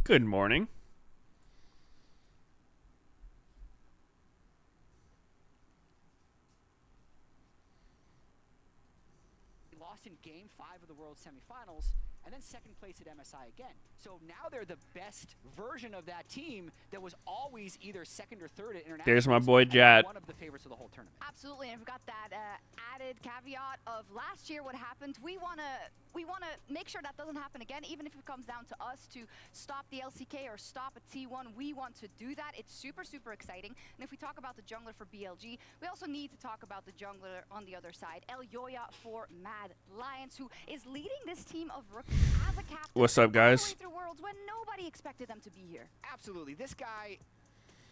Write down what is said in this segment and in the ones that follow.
Good morning. Lost in Game 5 of the World Semifinals, and then second place at MSI again. So now they're the best version of that team that was always either second or third at international. There's my boy Jat. One of the favorites of the whole tournament. Absolutely, and we've got that added caveat of last year what happened. We wanna make sure that doesn't happen again, even if it comes down to us to stop the LCK or stop a T1. We want to do that. It's super, super exciting. And if we talk about the jungler for BLG, we also need to talk about the jungler on the other side, El Yoya for Mad Lions, who is leading this team of rookies as a captain. What's up, guys? All the way through Worlds when nobody expected them to be here. Absolutely. This guy,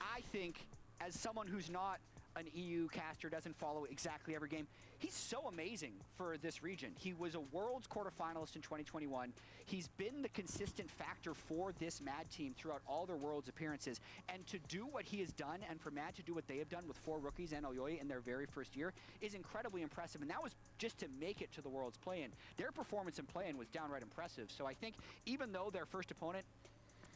I think, as someone who's not an EU caster, doesn't follow exactly every game, he's so amazing for this region. He was a Worlds quarterfinalist in 2021. He's been the consistent factor for this Mad team throughout all their Worlds appearances. And to do what he has done, and for Mad to do what they have done with 4 rookies and Elyoya in their very first year, is incredibly impressive. And that was just to make it to the Worlds play-in. Their performance in play-in was downright impressive. So I think even though their first opponent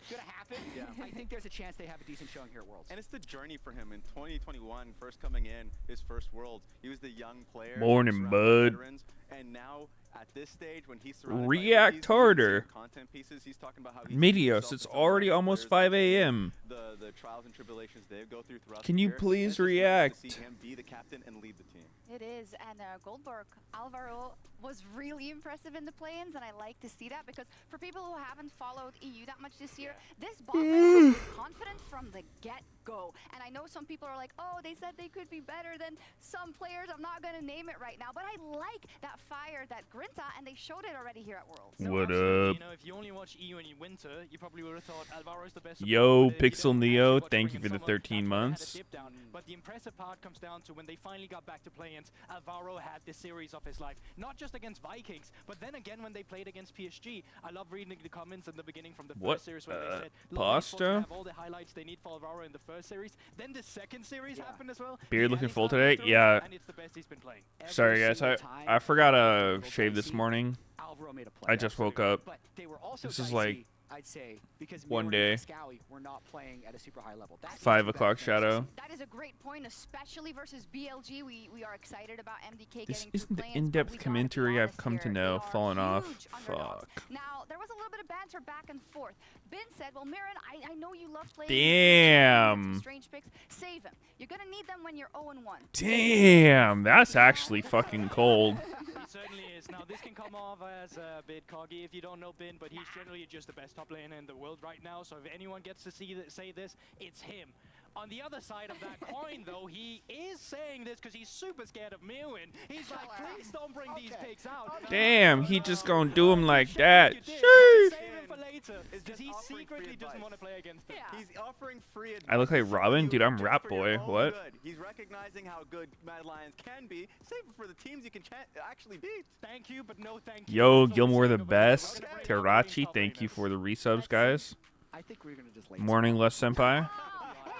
gonna happen, I think there's a chance they have a decent showing here at Worlds. And it's the journey for him in 2021, first coming in, his first Worlds. He was the young player. Morning, bud. Veterans, and now at this stage, when he's surrounded React by harder. Content pieces, he's talking about how he's Meteos, it's already almost 5 a.m. The trials and tribulations they go through throughout Can the you year. please And it's just nice react? to see him be the captain and lead the team. It is, and Goldberg, Alvaro was really impressive in the play-ins, and I like to see that because for people who haven't followed EU that much this year, this bot lane was confident from the get-go. And I know some people are like, oh, they said they could be better than some players. I'm not going to name it right now, but I like that fire, that grinta, and they showed it already here at Worlds. No, What absolutely. up? You know, if you only watch EU in winter, you probably would have thought Alvaro's the best. Yo, support, but if you Pixel don't Neo, actually watch thank Spring you and for the summer, 13 that's where they had a months. dip down. But the impressive part comes down to when they finally got back to play-ins, Alvaro had this series of his life. Not just against Vikings, but then again when they played against PSG. I love reading the comments in the beginning from the What, first series where they said, pasta? have all the highlights they need for Alvaro in the first series. Then the second series happened as well. Beard He looking had full his today? highlights, Yeah. and it's the best he's been playing. Sorry, guys. I forgot to shave this morning. Alvaro made a play. I just woke up. But they were also This is dicey, like I'd say, because one Mirror and day. Scowie were not playing at a super high level. That 5 is too o'clock bad for shadow. them. That is a great point, especially versus BLG. We are excited about MDK This getting isn't through the play-ins, in-depth but we gotta be commentary I've honest come to here, know. they are Fallen off. huge underdogs. Fuck. Now, there was a little bit of banter back and forth. Ben said, well, Mirren, I know you love playing Damn. some strange picks. Save him. You're going to need them when you're 0-1. Damn, that's actually fucking cold. He certainly is. Now, this can come off as a bit cocky if you don't know Bin, but he's generally just the best top laner in the world right now. So if anyone gets to say this, it's him. On the other side of that coin, though, he is saying this because he's super scared of Mewin. He's like, please don't bring these picks out. Damn, he just gonna do him like that. You did. Sheesh. Save him for later, because he offering secretly free doesn't advice. want to play against him. Yeah. He's offering free advice. I look like Robin? Dude, I'm Just Rap for your Boy. own What? good. He's recognizing how good Mad Lions can be. Save it for the teams you can actually beat. Thank you, but no thank you. Yo, That's all Gilmore I'm the saying about best. it. We're gonna bring Terachi, top thank you laners. for the resubs, guys. I think we're going to just lay Morning, Les Senpai. Hey,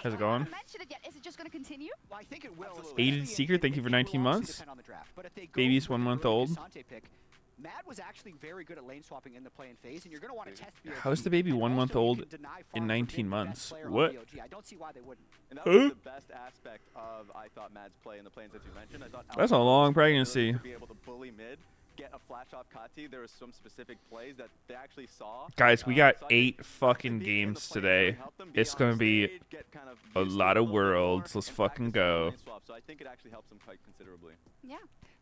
How's it I going? haven't mentioned it yet. Is it just going to continue? Well, I think it will. Absolutely. Aiden especially Seeker, if- thank you if for it 19 will also months. depend on the draft. But if they go Baby's with 1 the month early old. Asante pick, Mad was actually very good at lane swapping in the play-in phase, and you're going to want to test BLG. How is the baby And 1 month also, you old can deny in Farm for 19 being the best months? player on What? BLG. I don't see why they wouldn't. And that was Huh? the best aspect of, I thought, Mad's play in the planes that you mentioned. I thought That's a Alpha long was ability pregnancy. To be able to bully mid, get a flash off Kati. There was some specific plays that they actually saw. Guys, we got So I think 8 to fucking be in the games planes today. really helped them It's on gonna be stage, get kind of a used to lot it of little bit more, worlds. Let's and fucking practice go. lane swap. So I think it actually helps them quite considerably. Yeah,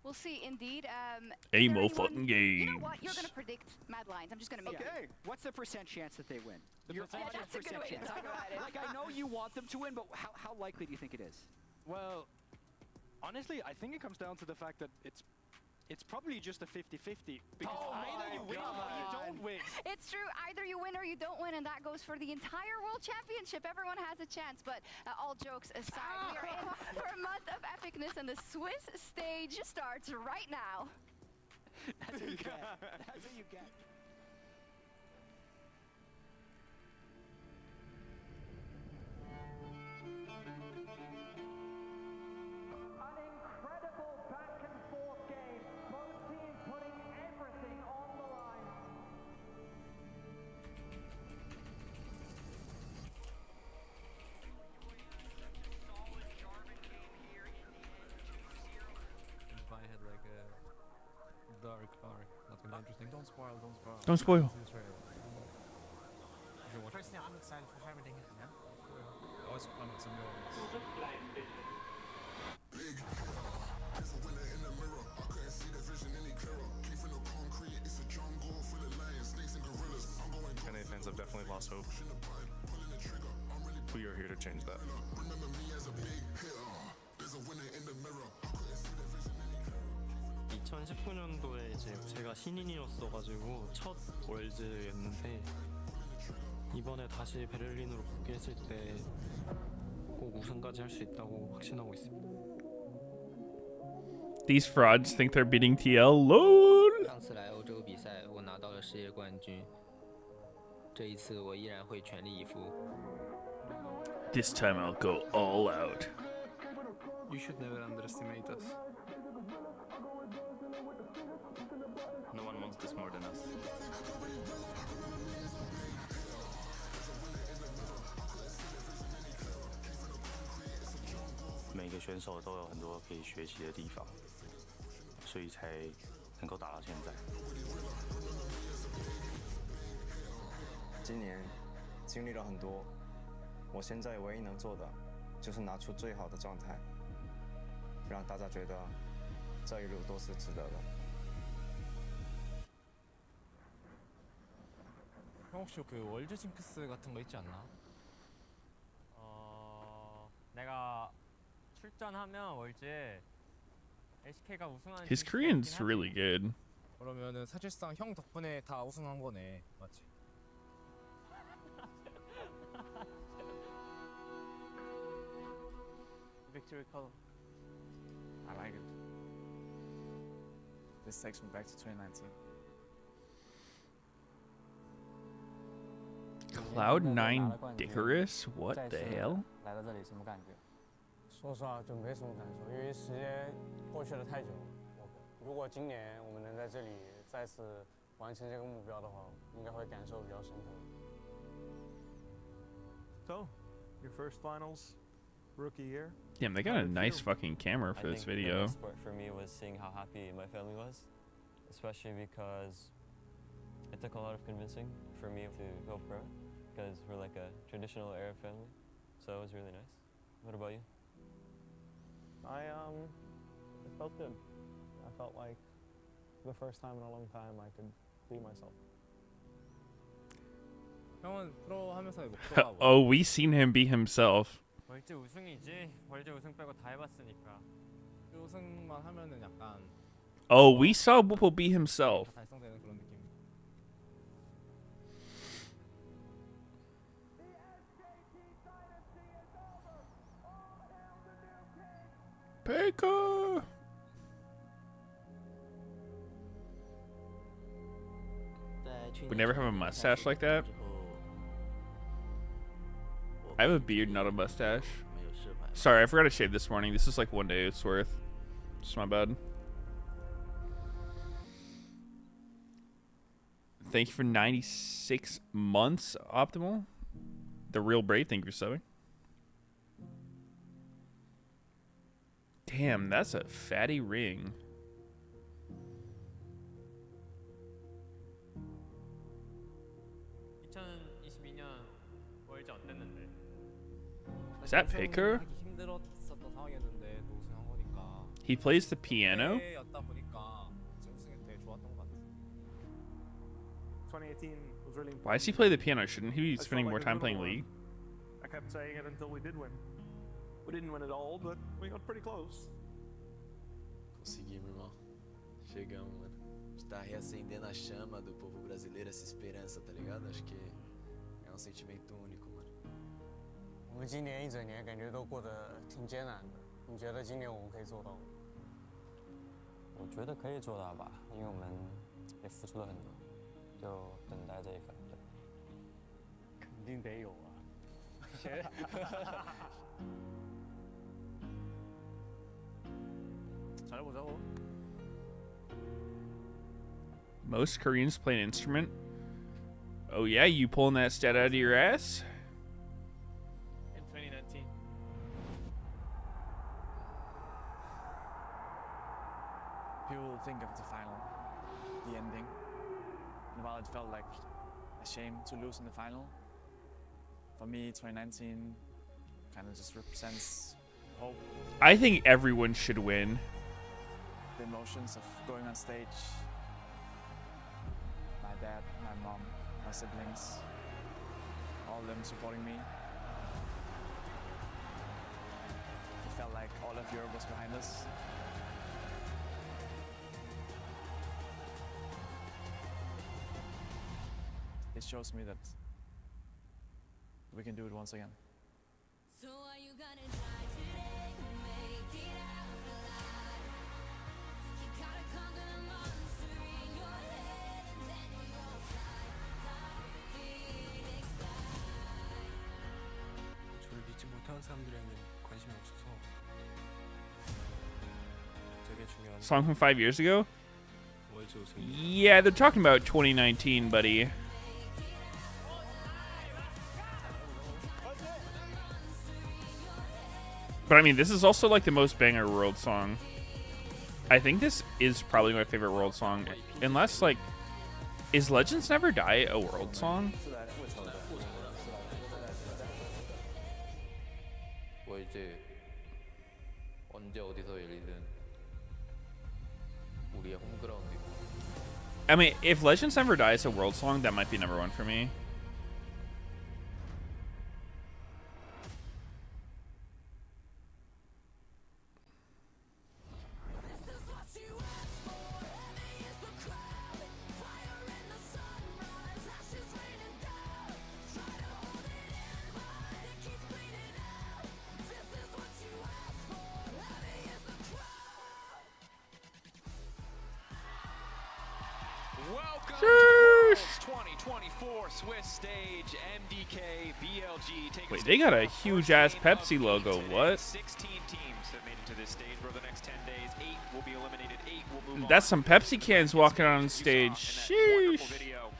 we'll see. Indeed. Eight is there more anyone- fucking You know games. what? You're going to predict Mad Lions. I'm just going to make it. Okay. What's the percent chance that they win? The Your percentage- honest that's a good way to percent talk chance. about it. Like, I know you want them to win, but how likely do you think it is? Well, honestly, I think it comes down to the fact that it's probably just a 50-50. Because Oh either you my win or you God. don't win. It's true. Either you win or you don't win, and that goes for the entire World Championship. Everyone has a chance. But all jokes aside, we are in for a month of epicness, and the Swiss stage starts right now. That's what you get. That's what you get. An incredible back and forth game. Both teams putting everything on the line. Clary. That's gonna be interesting. Don't spoil. Don't spoil. What is the other side for everything? Yeah. Always fun with some noise. NA fans have definitely lost hope. We are here to change that. 2019년도에 이제 제가 신인이었어가지고 첫 월즈였는데 이번에 다시 베를린으로 복귀했을 때 꼭 우승까지 할 수 있다고 확신하고 있습니다. These frauds think they're beating TL. LOL. 上次来欧洲比赛，我拿到了世界冠军。这一次我依然会全力以赴。This time I'll go all out. You should never underestimate us. No one wants this more than us. 每个选手都有很多可以学习的地方，所以才能够打到现在。今年经历了很多，我现在唯一能做的就是拿出最好的状态，让大家觉得这一路都是值得的。 형 혹시 그 월드 징크스 같은 거 있지 않나? 내가 출전하면 월즈에 LCK가 우승하는 His Korean's really good. 그러면은 사실상 형 덕분에 다 우승한 거네, 맞지? Victory color. I like it. This takes me back to 2019. Cloud9 Dickerus? What the hell? 来到这里什么感觉？说实话就没什么感受，因为时间过去了太久。如果今年我们能在这里再次完成这个目标的话，应该会感受比较深刻。So, your first finals, rookie year. Damn, they got a nice fucking camera for this video. The best part for me was seeing how happy my family was, especially because it took a lot of convincing for me to go pro, because we're like a traditional Arab family, so it was really nice. What about you? It felt good. I felt like the first time in a long time I could be myself. 형은 프로 하면서 목표가 뭐야? Oh, we seen him be himself. 월즈 우승이지. 월즈 우승 빼고 다 해봤으니까. 우승만 하면은 약간 Oh, we saw Whoople be himself. 달성되는 그런 느낌. Baker. Would never have a mustache like that. I have a beard, not a mustache. Sorry, I forgot to shave this morning. This is like 1 day it's worth. It's my bad. Thank you for 96 months, Optimal. The Real Brave, thank you for subbing. Damn, that's a fatty ring. Is that Baker? 힘들었었던 상황이었는데 또 우승한 거니까. He plays the piano? 였다 보니까 우승했을 때 좋았던 것 같아. 2018 was really important. Why does he play the piano? Shouldn't he be spending more time playing League? I kept saying it until we did win. We didn't win it all, but we got pretty close. Conseguimos, irmão. Chegamos, mano. Está reacendendo a chama do povo brasileiro, essa esperança, tá ligado? Acho que é um sentimento único, mano. 我们今年一整年感觉都过得挺艰难的，你觉得今年我们可以做到吗？我觉得可以做到吧，因为我们也付出了很多，就等待这一刻。对，肯定得有啊。잘해보자고. Most Koreans play an instrument? Oh yeah, you pulling that stat out of your ass? In 2019. People will think of the final while, it felt like a shame to lose in the final. For me, 2019 kind of just represents hope. I think everyone should win. The emotions of going on stage. My dad, my mom, my siblings, all of them supporting me. It felt like all of Europe was behind us. It shows me that we can do it once again. So are you gonna die today? Make it out alive. You gotta conquer the monster in your head, and then you'll fly, fly, Phoenix fly. 저를 믿지 못하는 사람들에는 관심이 없어서 되게 중요한 Song from 5 years ago? 월드 우승. Yeah, they're talking about 2019, buddy. But I mean, this is also like the most banger world song. I think this is probably my favorite world song. Unless, like, is Legends Never Die a world song? 월드 언제 어디서 열리든 우리의 홈그라운드이고. I mean, if Legends Never Die is a world song, that might be number 1 for me. Welcome to Worlds 2024 Swiss stage. MDK BLG taking. Wait, they got a huge ass Pepsi logo. What? 16 teams have made it to this stage. For the next 10 days, 8 will be eliminated. 8 will move on. That's some Pepsi cans walking on stage. Sheesh. Video.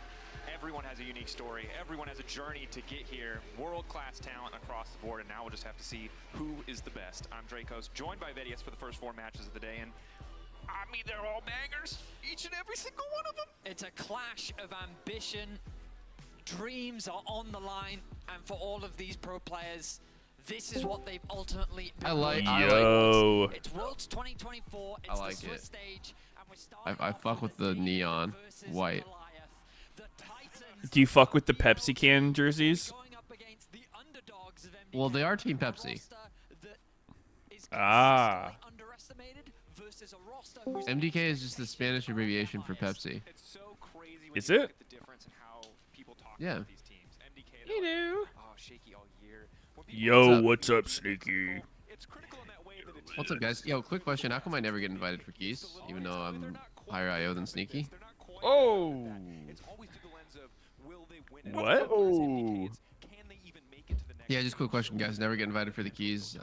Everyone has a unique story. Everyone has a journey to get here. World-class talent across the board, and now we'll just have to see who is the best. I'm Dracos, joined by Meteos for the first 4 matches of the day, and I mean, they're all bangers, each and every single one of them. It's a clash of ambition. Dreams are on the line, and for all of these pro players, this is what they've ultimately been Yo. It's Worlds 2024. It's I like the Swiss it. stage, and we're starting I fuck with the neon white. Do you fuck with the Pepsi can jerseys? Well, they are Team Pepsi. Ah. MDK is just the Spanish abbreviation for Pepsi. Is it? Yeah. You know. Oh, Yo, what's up, Sneaky? What's up, guys? Yo, quick question. How come I never get invited for keys, even though I'm higher IO than Sneaky? Oh. What? Oh. Yeah, just quick question, guys. Never get invited for the keys.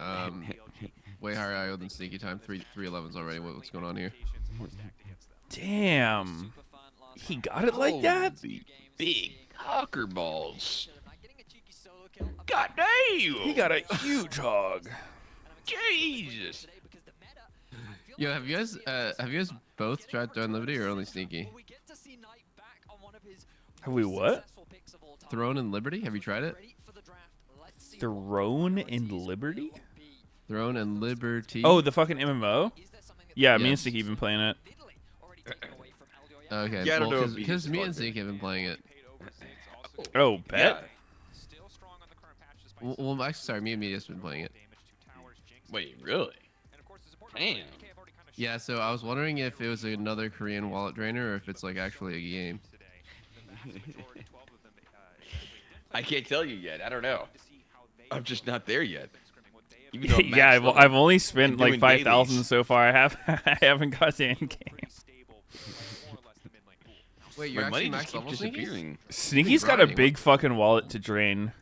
Way higher IO than Sneaky time. 311s already. What's going on here? Damn. He got it like that? Big hawker balls. God damn! He got a huge hog. Jesus. Yo, have you guys both tried Throne Liberty or only Sneaky? Have we what? Throne and Liberty? Have you tried it? Throne and Liberty? Throne and Liberty. Oh, the fucking MMO? Yeah, me and Yes. Sneaky have been playing it. Okay, Yeah, I don't know well, if because he's me and fucked it. Sneaky have been playing it. Oh, bet. Well, actually, sorry, me and Meteos have been playing it. Wait, really? Damn. Yeah, so I was wondering if it was another Korean wallet drainer or if it's like actually a game. I can't tell you yet. I don't know. I'm just not there yet. Even though I'm Yeah, maxed level. I've only spent I'm like doing 5,000 dailies. so far. I haven't got to end game. Wait, you're My actually money just max keeps level, Sneaky? disappearing. Sneaky's got a big fucking wallet to drain.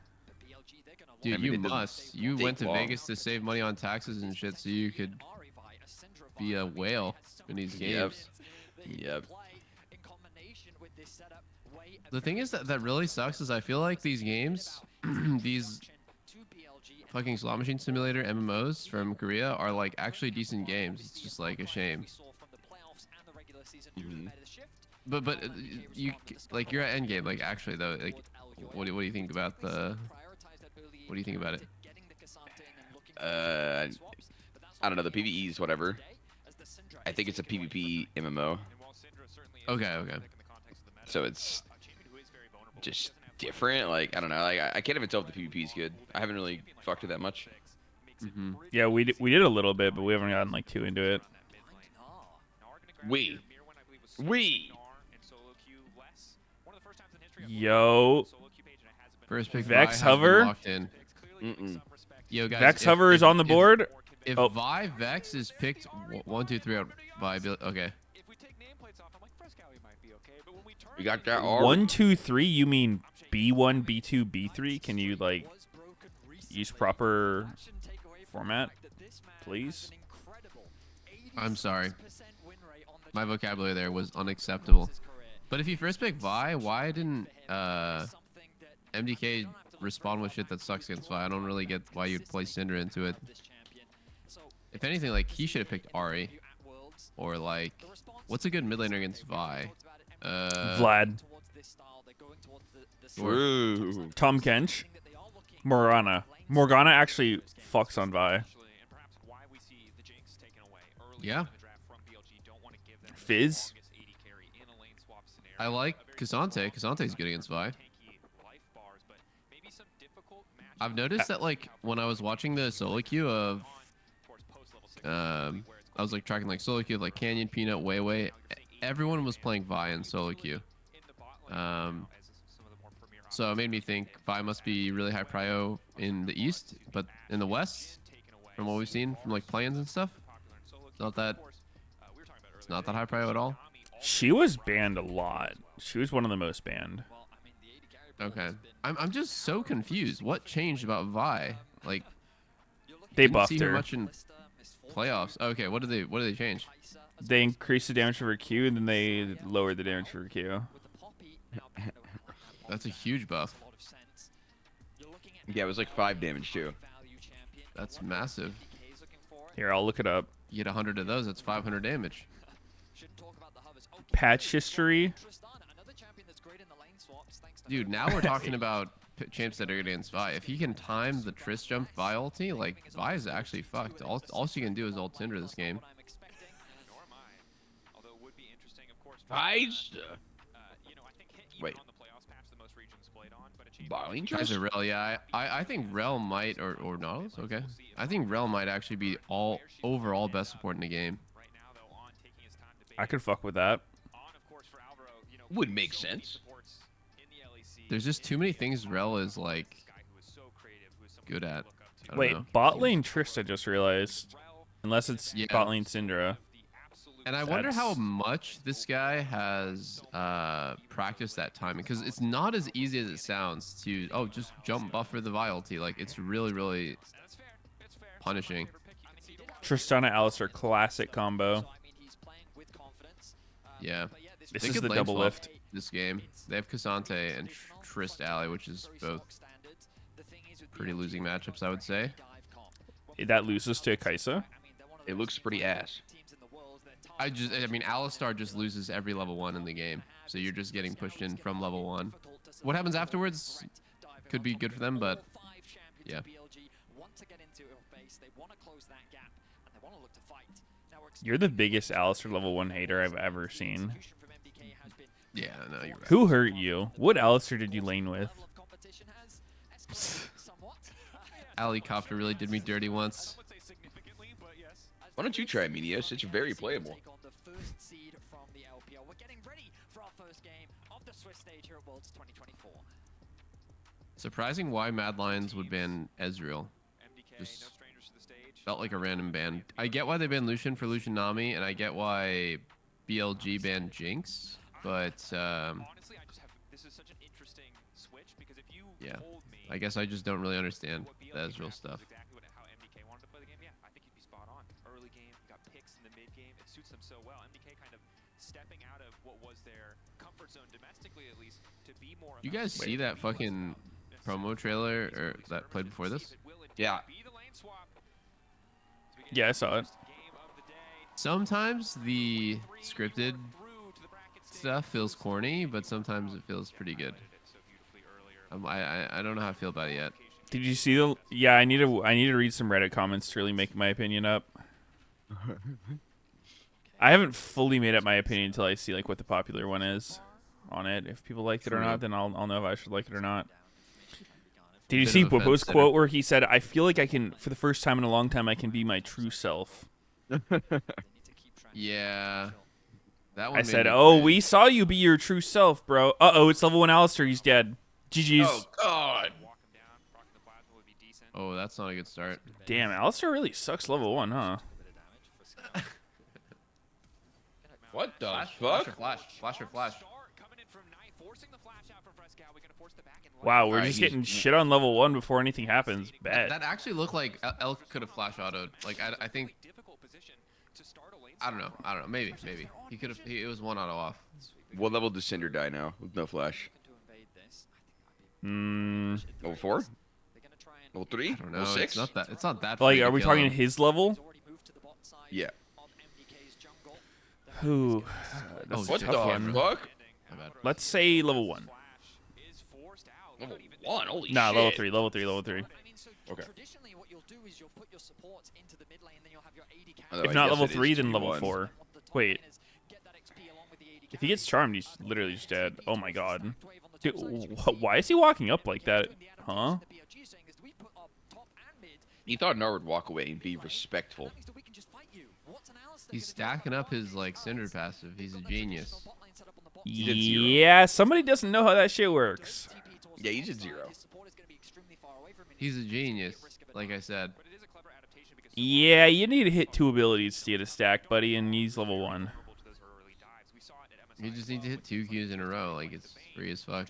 Dude, I mean, you it doesn't must. You take went to long. Vegas to save money on taxes and shit so you could be a whale in these games. Yep. The thing is that really sucks is I feel like these games, these fucking slot machine simulator MMOs from Korea are like actually decent games. It's just like a shame. But you like you're at endgame. Like actually though, like what do you think about the? What do you think about it? I don't know. The PvE's whatever. I think it's a PvP MMO. Okay. So it's just different. Like I don't know. Like I can't even tell if the PvP is good. I haven't really fucked with that much. Yeah, we did a little bit, but we haven't gotten like too into it. Yo. First pick Vex Vi has been Hover. locked in. Yo guys, Vex Hover is on the board. If Oh. Vi Vex is picked 1, 2, 3 out by okay. We got that R. 1, 2, 3. You mean B1, B2, B3? Can you like use proper format, please? I'm sorry. My vocabulary there was unacceptable. But if you first pick Vi, why didn't MDK respond with shit that sucks against Vi? I don't really get why you'd play Syndra into it. If anything, like he should have picked Ahri, or like, what's a good mid laner against Vi? Vlad. Ooh. Tom Kench. Morgana. Morgana actually fucks on Vi. Yeah. Fizz. I like Cassante. Cassante's good against Vi. I've noticed that like when I was watching the solo queue of I was like tracking like solo queue of like Canyon, Peanut, Weiwei. Everyone was playing Vi in solo queue. So it made me think Vi must be really high prio in the east, but in the west, from what we've seen from like plans and stuff, it's not that high prio at all. She was banned a lot. She was one of the most banned. Okay. I'm just so confused. What changed about Vi? Like They didn't buffed see her. much in playoffs. Okay, what did they change? They increased the damage of her Q, and then they lowered the damage of her Q. That's a huge buff. Yeah, it was like 5 damage too. That's massive. Here, I'll look it up. You get 100 of those, that's 500 damage. Patch history. Dude, now we're talking about champs that are against Vi. If he can time the Triss jump Vi ulti, like Vi is actually fucked. All she can do is ult Syndra this game. Wait. Barley Guys are Rel, yeah. I think Rel might or Nautilus, okay. I think Rel might actually be overall best support in the game. I could fuck with that. Would make sense. There's just too many things Rel is like good at. I don't Wait, know. bot lane Trist, I just realized. Unless it's bot lane Syndra. And I wonder how much this guy has practiced that timing, because it's not as easy as it sounds to just jump buffer the Vi ulti. Like it's really punishing. Tristana Alistar classic combo. Yeah. This They is could the lane double swap lift. this game. They have Cassante and Trist Ally, which is both pretty losing matchups, I would say. That loses to Kaisa. It looks pretty ass. I mean, Alistar just loses every level 1 in the game. So you're just getting pushed in from level 1. What happens afterwards could be good for them, but yeah. You're the biggest Alistar level 1 hater I've ever seen. Yeah, no, you're right. Who hurt you? What Alistar did you lane with? Alicopter really did me dirty once. Why don't you try Meteos? It's very playable. Surprising why Mad Lions would ban Ezreal. Just felt like a random ban. I get why they banned Lucian for Lucian Nami, and I get why BLG banned Jinx, but yeah, I guess I just don't really understand the Ezreal stuff. You guys see that fucking promo trailer or that played before this? Yeah. Yeah, I saw it. Sometimes the scripted stuff feels corny, but sometimes it feels pretty good. I don't know how I feel about it yet. Did you see the? Yeah, I need to read some Reddit comments to really make my opinion up. I haven't fully made up my opinion until I see like what the popular one is on it. If people liked it or not, then I'll know if I should like it or not. Did you see Bobo's quote where he said, "I feel like I can, for the first time in a long time, I can be my true self." Yeah. That one I made said, me "Oh, cringe. we saw you be your true self, bro." Uh-oh, it's level 1 Alistair. He's dead. GG's. Oh God. Oh, that's not a good start. Damn, Alistair really sucks level 1, huh? What the Flash, fuck? flash or flash. Wow, we're just getting shit on level 1 before anything happens. Bad. That actually looked like Elk could have flash autoed. Like I think. I don't know. Maybe. He could have. It was 1 auto off. What level does Cinder die now with no flash? Level 4? Level 3? I don't know. Level 6? It's not that. Like, free are to we kill talking him. his level? Yeah. Who? That's What a the tough one. fuck? Let's say level 1. Level 1? Holy shit. Nah, level 3. Level 3. Level 3. Okay. If not level 3, then level 4. Wait. If he gets charmed, he's literally just dead. Oh my god. Dude, why is he walking up like that? Huh? He thought Nar would walk away and be respectful. He's stacking up his like Cinder passive. He's a genius. Yeah, somebody doesn't know how that shit works. Yeah, he's at 0. He's a genius, like I said. Yeah, you need to hit 2 abilities to get a stack, buddy, and he's level 1. You just need to hit 2 Qs in a row. Like it's free as fuck.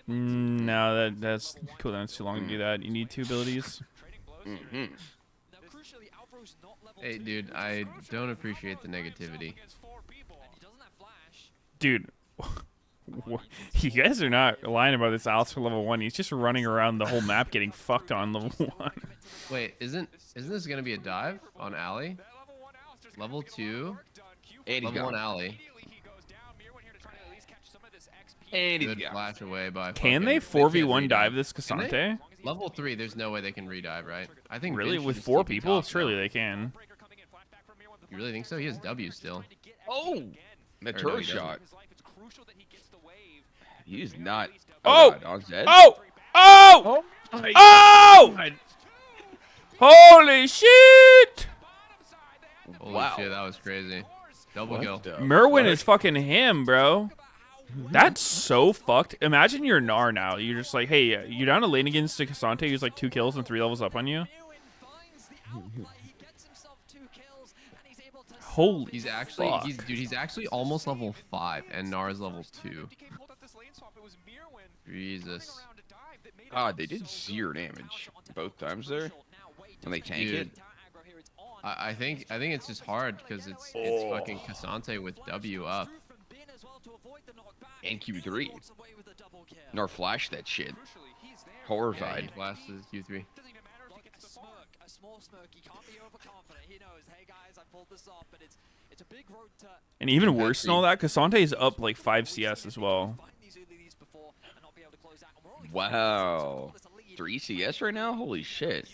No, that's cool. That's too long to do that. You need 2 abilities. Hey, dude, I don't appreciate the negativity. Dude, you guys are not lying about this Alistair level 1. He's just running around the whole map getting fucked on level 1. Wait, isn't this gonna be a dive on Alley? Level 2. And level 1 Alley. And good flash away by. Can they 4v1 dive this Cassante? Level 3, there's no way they can redive, right? I think. Really, Vince should with just 4 TP people, top surely now. they can. You really think so? He has W still. Oh, that Or no, turret he shot. He's not. Oh! God, on Zed? Oh! Oh! my Oh! God. Holy shit! Holy shit, that was crazy. Double kill. Merwin is fucking him, bro. That's so fucked. Imagine you're Gnar now. You're just like, hey, you're down a lane against a Cassante who's like 2 kills and 3 levels up on you. Holy He's actually, fuck. he's actually almost level 5, and Nar's level 2. Jesus. God, they did 0 damage both times there. When they tank it. I think it's just hard because it's fucking Cassante with W up. And Q3. Nar flashed that shit. Horrified. Yeah, he flashed his Q3. And even worse than all that, Cassante is up like 5 CS as well. Wow. 3 CS right now? Holy shit.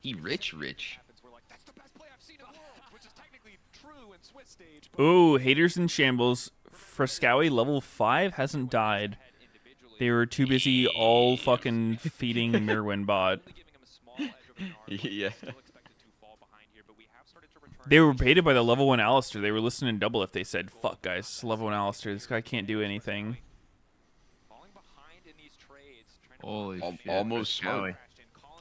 He rich. Ooh, haters in shambles. Frescowie level 5 hasn't died. They were too busy all fucking feeding Merwin bot. Yeah. They were baited by the level 1 Alistair. They were listening double if they said, fuck guys, it's level 1 Alistair. This guy can't do anything. Holy shit. Almost smart.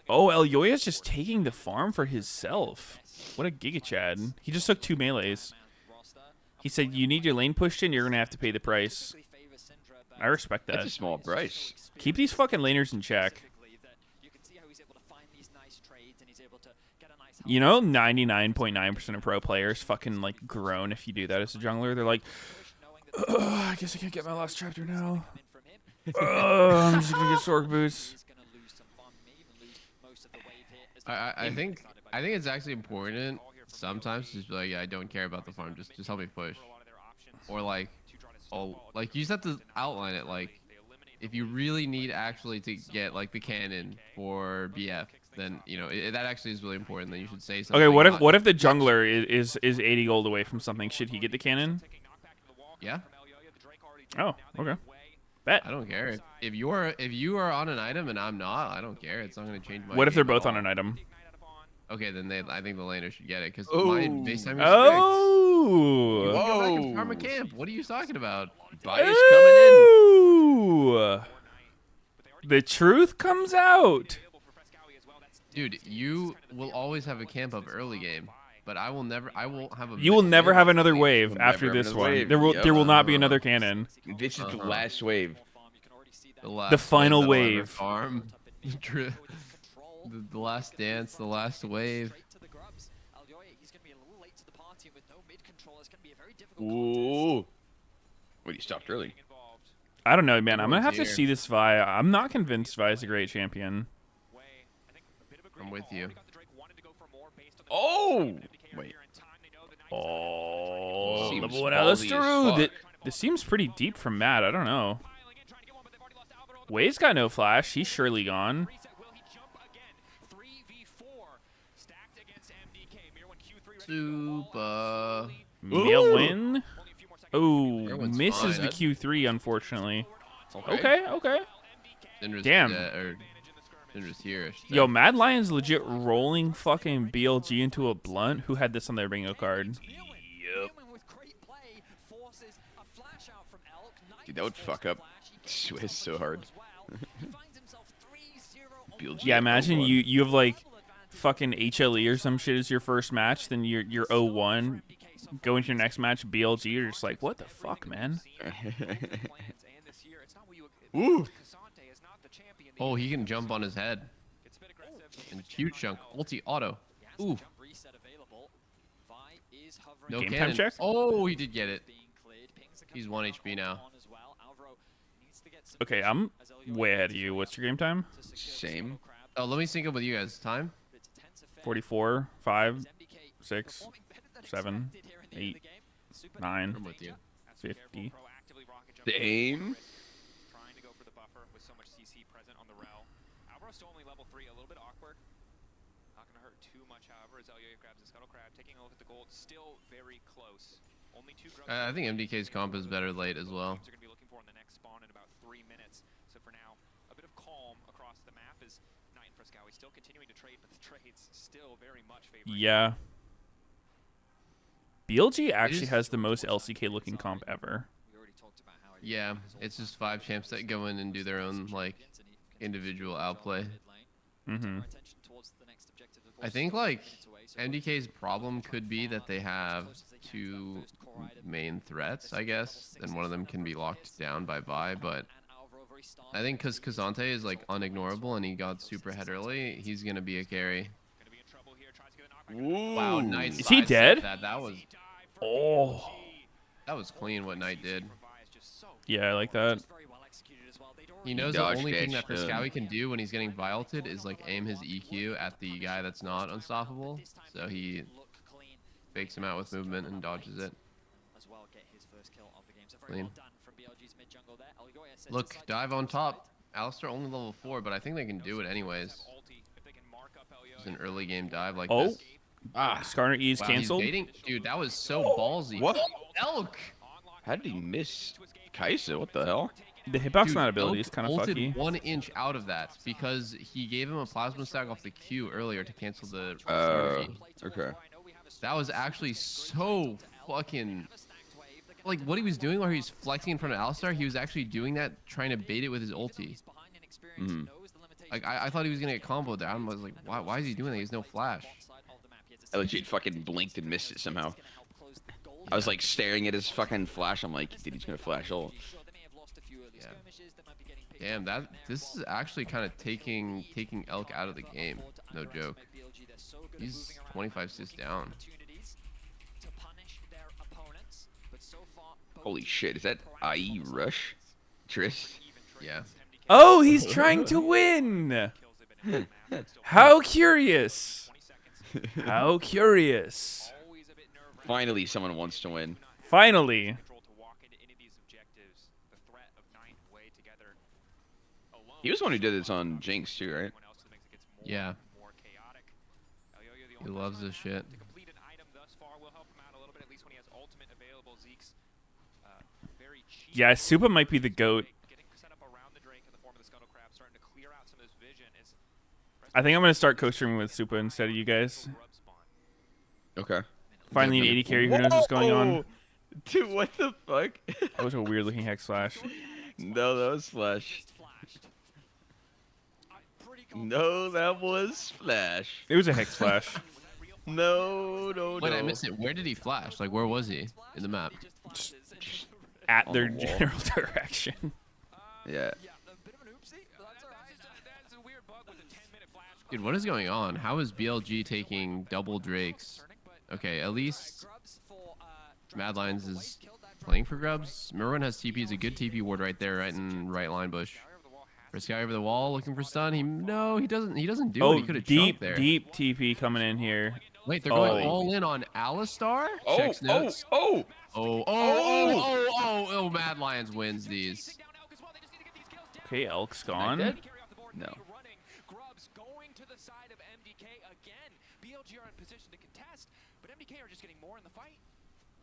Oh, Elyoya's just taking the farm for himself. What a Giga Chad. He just took 2 melees. He said, you need your lane pushed in, you're going to have to pay the price. I respect that. That's a small price. Keep these fucking laners in check. You know, 99.9% of pro players fucking like groan if you do that as a jungler. They're like, I guess I can't get my last chapter now. I'm just gonna get Sorg boots. I think it's actually important sometimes to just be like, yeah, I don't care about the farm. Just help me push. Or like, Oh, like you just have to outline it. Like, if you really need actually to get like the cannon for BF, then you know that actually is really important. Then you should say something. Okay, what if not- what if the jungler is 80 gold away from something? Should he get the cannon? Yeah. Oh, okay. Bet. I don't care if you are on an item and I'm not. I don't care. It's not going to change my. What if they're game at both on all. an item? Okay, then I think the laner should get it because Oh. my base time is Oh. fixed. You go back and Whoa. farm a camp. What are you talking about? Bias coming in. Ooh. The truth comes out. Dude, you will always have a camp up early game, but I will never. I will have a. You will never have another wave We'll after never have this another one. wave. There will not be Yep. another cannon. This is the last wave. The final that'll ever wave. Farm. The last dance. The last wave. Ooh. Wait, you stopped early. I don't know, man. I'm gonna have to Everyone's see this Vi. I'm not convinced Vi is a great champion. I'm with you. Oh. Wait. Oh, Seems level 1 ballsy as Alistair. fuck. This seems pretty deep from Matt. I don't know. Way's got no flash. He's surely gone. Super. Mill win. Oh, Everyone's misses fine. the Q3, unfortunately. Okay. Okay. Syndra's Damn. Syndra's here. Yo, Mad Lion's legit rolling fucking BLG into a blunt. Who had this on their bingo card? Yep. Dude, that would fuck up Swiss so hard. BLG Yeah, imagine at 0-1. you have like fucking HLE or some shit as your first match, then you're 0-1, go into your next match BLG, you're just like, what the fuck, man? Ooh. Oh, he can jump on his head. And Q chunk. Ulti auto. Ooh. No Game time cannon. check? Oh, he did get it. He's 1 HP now. Okay, I'm way ahead of you. What's your game time? Same. Oh, let me sync up with you guys. Time? 44, 5, 6, 7, 8, 9, I'm with you. 50. Same. I think MDK's comp is better late as well. Yeah. BLG actually has the most LCK looking comp ever. Yeah, it's just 5 champs that go in and do their own like individual outplay. Mm-hmm. I think like MDK's problem could be that they have 2 main threats, I guess, and one of them can be locked down by Vi, but I think because Kazante is like unignorable and he got super head early, he's gonna be a carry. Ooh. Wow, nice. Is he dead? That was Oh. that was clean what Knight did. Yeah, I like that. He knows the dodged only that thing that shit. Frescowy can do when he's getting violeted is like aim his EQ at the guy that's not unstoppable. So he fakes him out with movement and dodges it. Clean. Look, dive on top. Alistair only level 4, but I think they can do it anyways. Just an early game dive like Oh. this. Skarner E is Wow, canceled. he's baiting. Dude, that was so ballsy. What? Elk! How did he miss Kaisa? What the hell? The hitbox Dude, not ability Elk is kind of ulted fucky. 1 inch out of that because he gave him a plasma stack off the Q earlier to cancel the Okay. That was actually so fucking like what he was doing where he was flexing in front of Alistar, he was actually doing that trying to bait it with his ulti. Mm-hmm. Like I thought he was gonna get comboed there. I was like, why is he doing that? He has no flash. I legit fucking blinked and missed it somehow. I was like staring at his fucking flash. I'm like, dude, he's gonna flash ult. Yeah. Damn, this is actually kind of taking Elk out of the game. No joke. He's 25 assists down. Holy shit, is that IE Rush? Triss? Yeah. Oh, he's trying to win. How curious. How curious. Finally, someone wants to win. Finally. He was the one who did this on Jinx too, right? Yeah. He loves this shit. Yeah, Supa might be the GOAT. I think I'm going to start co-streaming with Supa instead of you guys. Okay. Finally an 80 carry who knows what's going on. Dude, what the fuck? That was a weird looking Hex Flash. No, that was Flash. No, that was Flash. It was a Hex Flash. No. Wait, I missed it. Where did he flash? Like, where was he in the map? At their general direction. Yeah. Dude, what is going on? How is BLG taking double Drakes? Okay, at least Mad Lions is playing for grubs. Merwin has TP. It's a good TP ward right there, right in right line bush. First guy over the wall looking for stun. He doesn't do it. He could have jumped there. Deep TP coming in here. Wait, they're going all in on Alistar? Checks notes. Oh, Mad Lions wins these. Okay, Elk's gone. No. BLG are in position to contest, but MDK are just getting more in the fight.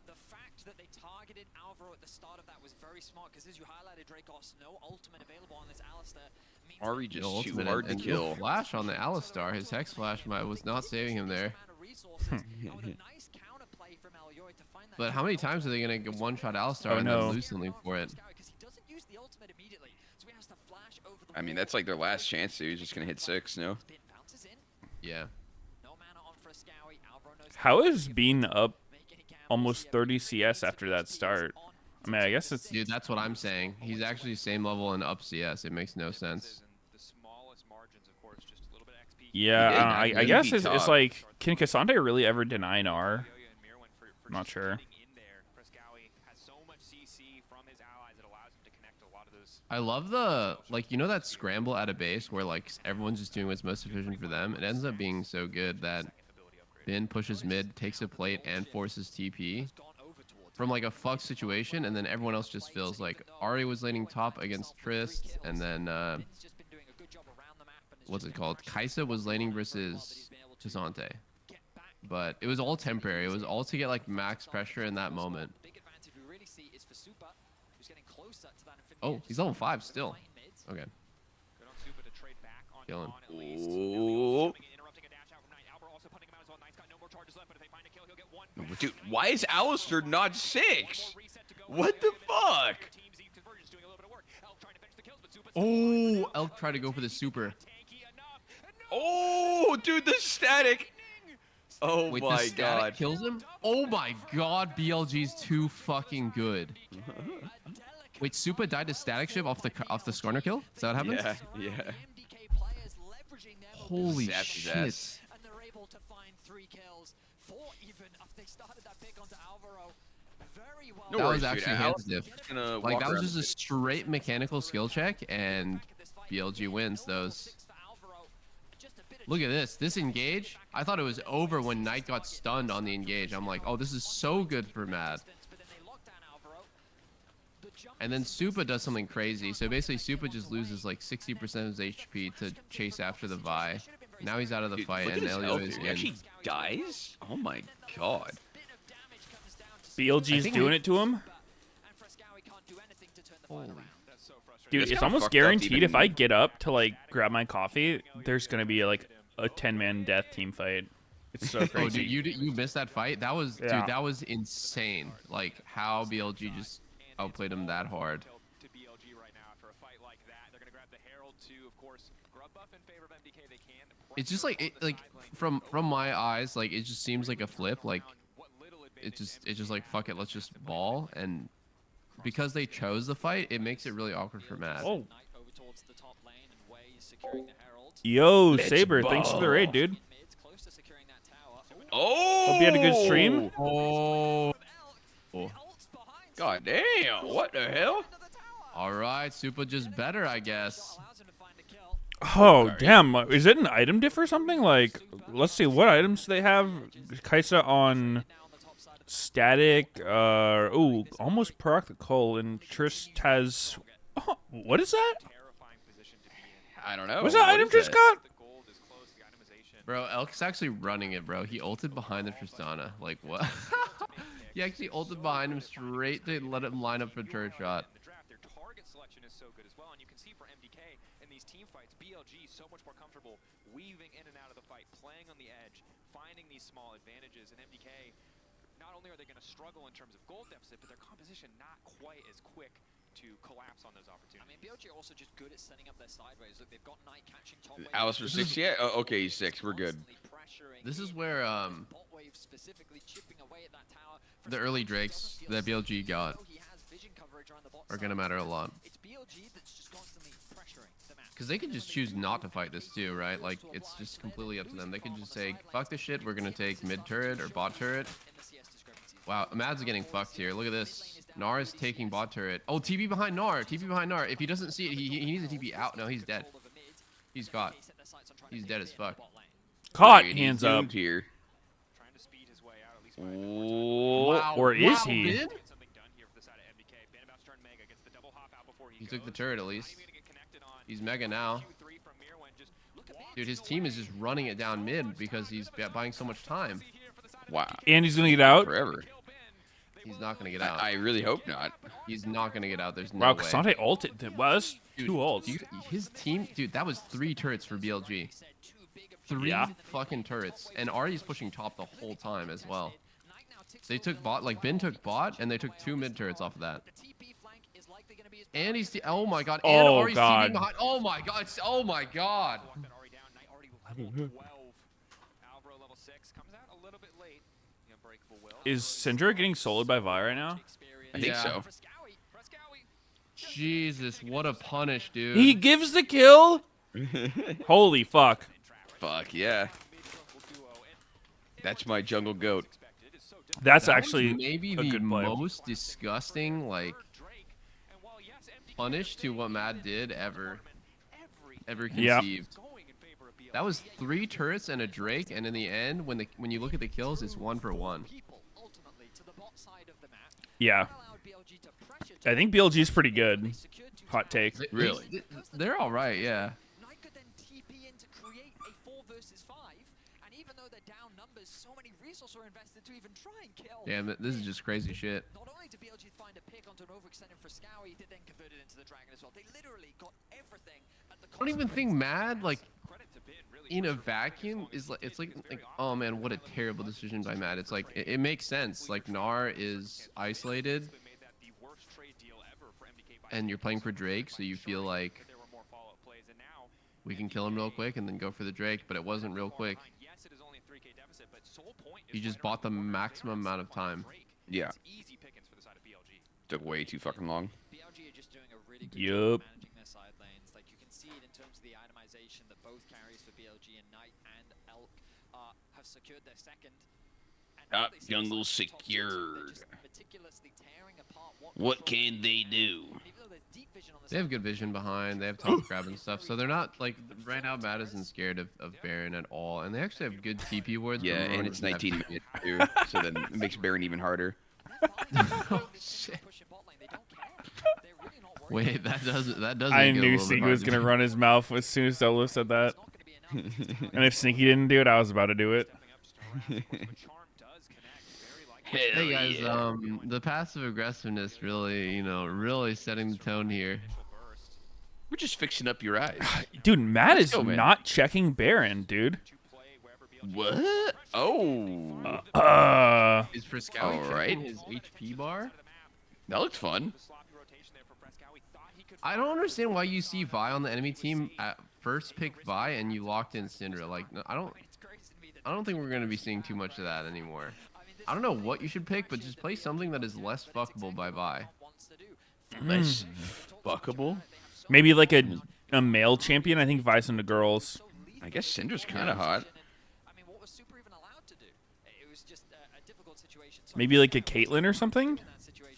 The fact that they targeted Alvaro at the start of that was very smart, because as you highlighted, Dracos, no ultimate available on this Alistar. Ari just too hard to kill. Flash on the Alistar. His Hex Flash was not saving him there. But how many times are they going to one-shot Alistar and then lose something for it? I mean, that's like their last chance. He's just going to hit 6, no? Yeah. How is Bean up almost 30 CS after that start? I mean, I guess it's... Dude, that's what I'm saying. He's actually same level and up CS. It makes no sense. Yeah, I guess it's like, can Cassandre really ever deny an R? I'm not sure. I love the, like, you know that scramble at a base where, like, everyone's just doing what's most efficient for them? It ends up being so good that Bin pushes mid, takes a plate, and forces TP from, like, a fuck situation, and then everyone else just feels like Ari was laning top against Trist, and then, what's it called? Kaisa was laning versus Cassante. But it was all temporary. It was all to get, like, max pressure in that moment. Oh, he's level 5 still. Okay. Killing. Ooh. Dude, why is Alistar not 6? What the fuck? Oh, Elk tried to go for the super. Oh, dude, the static. Oh wait, my the static god. Kills him? Oh my god, BLG's too fucking good. Wait, Supa died to static shift off the Skarner kill? Is that what happened? Yeah. Holy Zapped his shit. ass. And they're able to find 3 kills. 4 even after they started that pick onto Alvaro. Very well. That was actually hands diff. Like, that was just a straight mechanical skill check, and BLG wins those. Look at this. This engage, I thought it was over when Knight got stunned on the engage. I'm like, oh, this is so good for Mad. And then Supa does something crazy. So basically, Supa just loses like 60% of his HP to chase after the Vi. Now he's out of the fight, and Elio is He actually dies? Oh my god. BLG's doing it to him? Holy. Dude, That's it's kinda almost fucked up guaranteed even- if I get up to, like, grab my coffee, there's going to be, like, a 10-man death team fight. It's so crazy. Oh, dude, you missed that fight? That was, Yeah. dude, that was insane. Like, how BLG just outplayed him that hard. It's just like, from my eyes, like, it just seems like a flip. Like, it's just like, fuck it, let's just ball. And because they chose the fight, it makes it really awkward for Mad. Oh. Yo, Let's Saber, thanks for the raid, dude. Oh! Hope you had a good stream. Oh. God damn, what the hell? All right, Supa just better, I guess. Oh, damn. Is it an item diff or something? Like, let's see, what items do they have? Kaisa on static. Ooh, almost proc the Cull, and Trist has What is that? I don't know. What's that What item is just that? got? Bro, Elk's actually running it, bro. He ulted behind the Tristana. Like, what? He actually ulted behind him straight to let him line up for turret shot. Their target selection is so good as well, and you can see for MDK in these team fights, BLG so much more comfortable weaving in and out of the fight, playing on the edge, finding these small advantages. And MDK, not only are they going to struggle in terms of gold deficit, but their composition not quite as quick to collapse on those opportunities. I mean, BLG are also just good at setting up their sideways. Look, they've got Knight catching top wave. Alice for 6 yet? Oh, okay, he's 6. We're good. This is where Bot wave specifically chipping away at that tower. the early Drakes that BLG got He has vision coverage around the bot are gonna matter a lot. It's BLG that's just constantly pressuring the map. Because they could just choose not to fight this too, right? Like, it's just completely up to them. They could just say, fuck this shit, we're gonna take mid turret or bot turret. Wow, Mad's getting fucked here. Look at this. Gnar is taking bot turret. Oh, TP behind Gnar. TP behind Gnar. If he doesn't see it, he needs a TP out. No, he's dead. He's got. He's dead as fuck. Caught. Dude, Hands he's up. doomed here. Wow. Or is wow, he? Ben? He took the turret at least. He's mega now. Dude, his team is just running it down mid because he's buying so much time. Wow. And he's gonna get out. Forever. He's not gonna get out. I really hope not. He's not gonna get out. There's no Wow, way. Cassante ulted. Wow, that's Dude, 2 ults. his team, dude, that was 3 turrets for BLG. 3 Yeah. fucking turrets. And Ari's pushing top the whole time as well. They took bot, like Ben took bot, and they took 2 mid turrets off of that. And he's, oh my god. And Oh, Ari's God. TPing behind. Oh my god. Oh my god. Is Syndra getting soloed by Vi right now? I think so. Jesus, what a punish, dude. He gives the kill? Holy fuck. Fuck, yeah. That's my jungle goat. That's That was actually maybe a the good play. most disgusting, like, punish to what Mad did ever Yeah. conceived. That was 3 turrets and a Drake, and in the end, when you look at the kills, it's 1 for 1. Yeah. I think BLG's pretty good. Hot take. Really? They're all right, yeah. Damn it, this is just crazy shit. Not only did BLG find a pick onto an overextended Frescowi, they then converted into the Dragon as well. They literally got everything at the I don't even think Mad, like, in a vacuum is like, it's like oh man, what a terrible decision by Mad. It's like, it makes sense. Like, Gnar is isolated, and you're playing for Drake, so you feel like we can kill him real quick and then go for the Drake, but it wasn't real quick. He just bought the maximum amount of time. Yeah. Took way too fucking long. BLG are just doing a really good Yup. job managing their side lanes. Like, you can see it in terms of the itemization that both carries for BLG and Knight and Elk have secured their second. Jungle secured. What can they do? They have good vision behind. They have top grab and stuff. So they're not, like, right now Matt isn't scared of Baron at all. And they actually have good TP wards. Yeah, and it's 19 minutes too, so then it makes Baron even harder. Oh, shit. Wait, that doesn't I get a knew little bit Sneaky hard was to going to do. run his mouth as soon as Dolo said that. And if Sneaky didn't do it, I was about to do it. Hey guys, the passive aggressiveness really, really setting the tone here. We're just fixing up your eyes. Dude, Matt Let's is go, man. not checking Baron, dude. What? Oh. Is Frescowi All right. checking his HP bar? That looks fun. I don't understand why you see Vi on the enemy team at first pick Vi and you locked in Syndra. Like, I don't think we're gonna be seeing too much of that anymore. I don't know what you should pick, but just play something that is less fuckable by Vi. Less fuckable? Maybe like a male champion. I think Vice into girls. I guess Syndra's kind of hot. Maybe like a Caitlyn or something.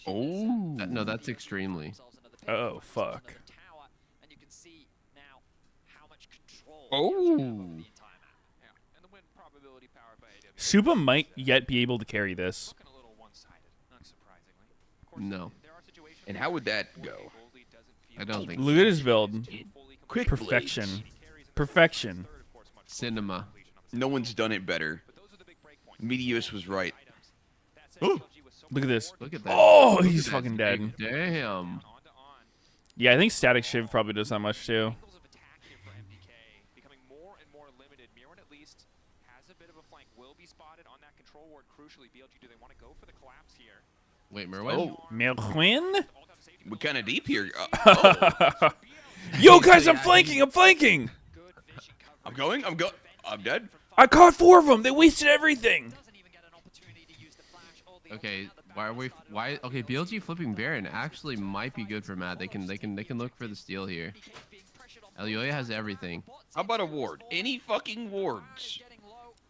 Oh. No, that's extremely. Oh, fuck. Oh. Supa might yet be able to carry this. No. And how would that go? I don't think. Look at his build. Quick Perfection. blades. Perfection. Cinema. No one's done it better. Meteos was right. Look at this. Look at that. Oh, Look he's at that fucking dead. big- Damn. Yeah, I think Static Shiv probably does that much too. Wait, Merwin? Oh, Merwin? we're kind of deep here. Yo, guys, I'm flanking. I'm flanking. I'm going. I'm dead. I caught 4 of them. They wasted everything. Okay, why are we? Why? Okay, BLG flipping Baron actually might be good for Matt. They can look for the steal here. Elioya has everything. How about a ward? Any fucking wards?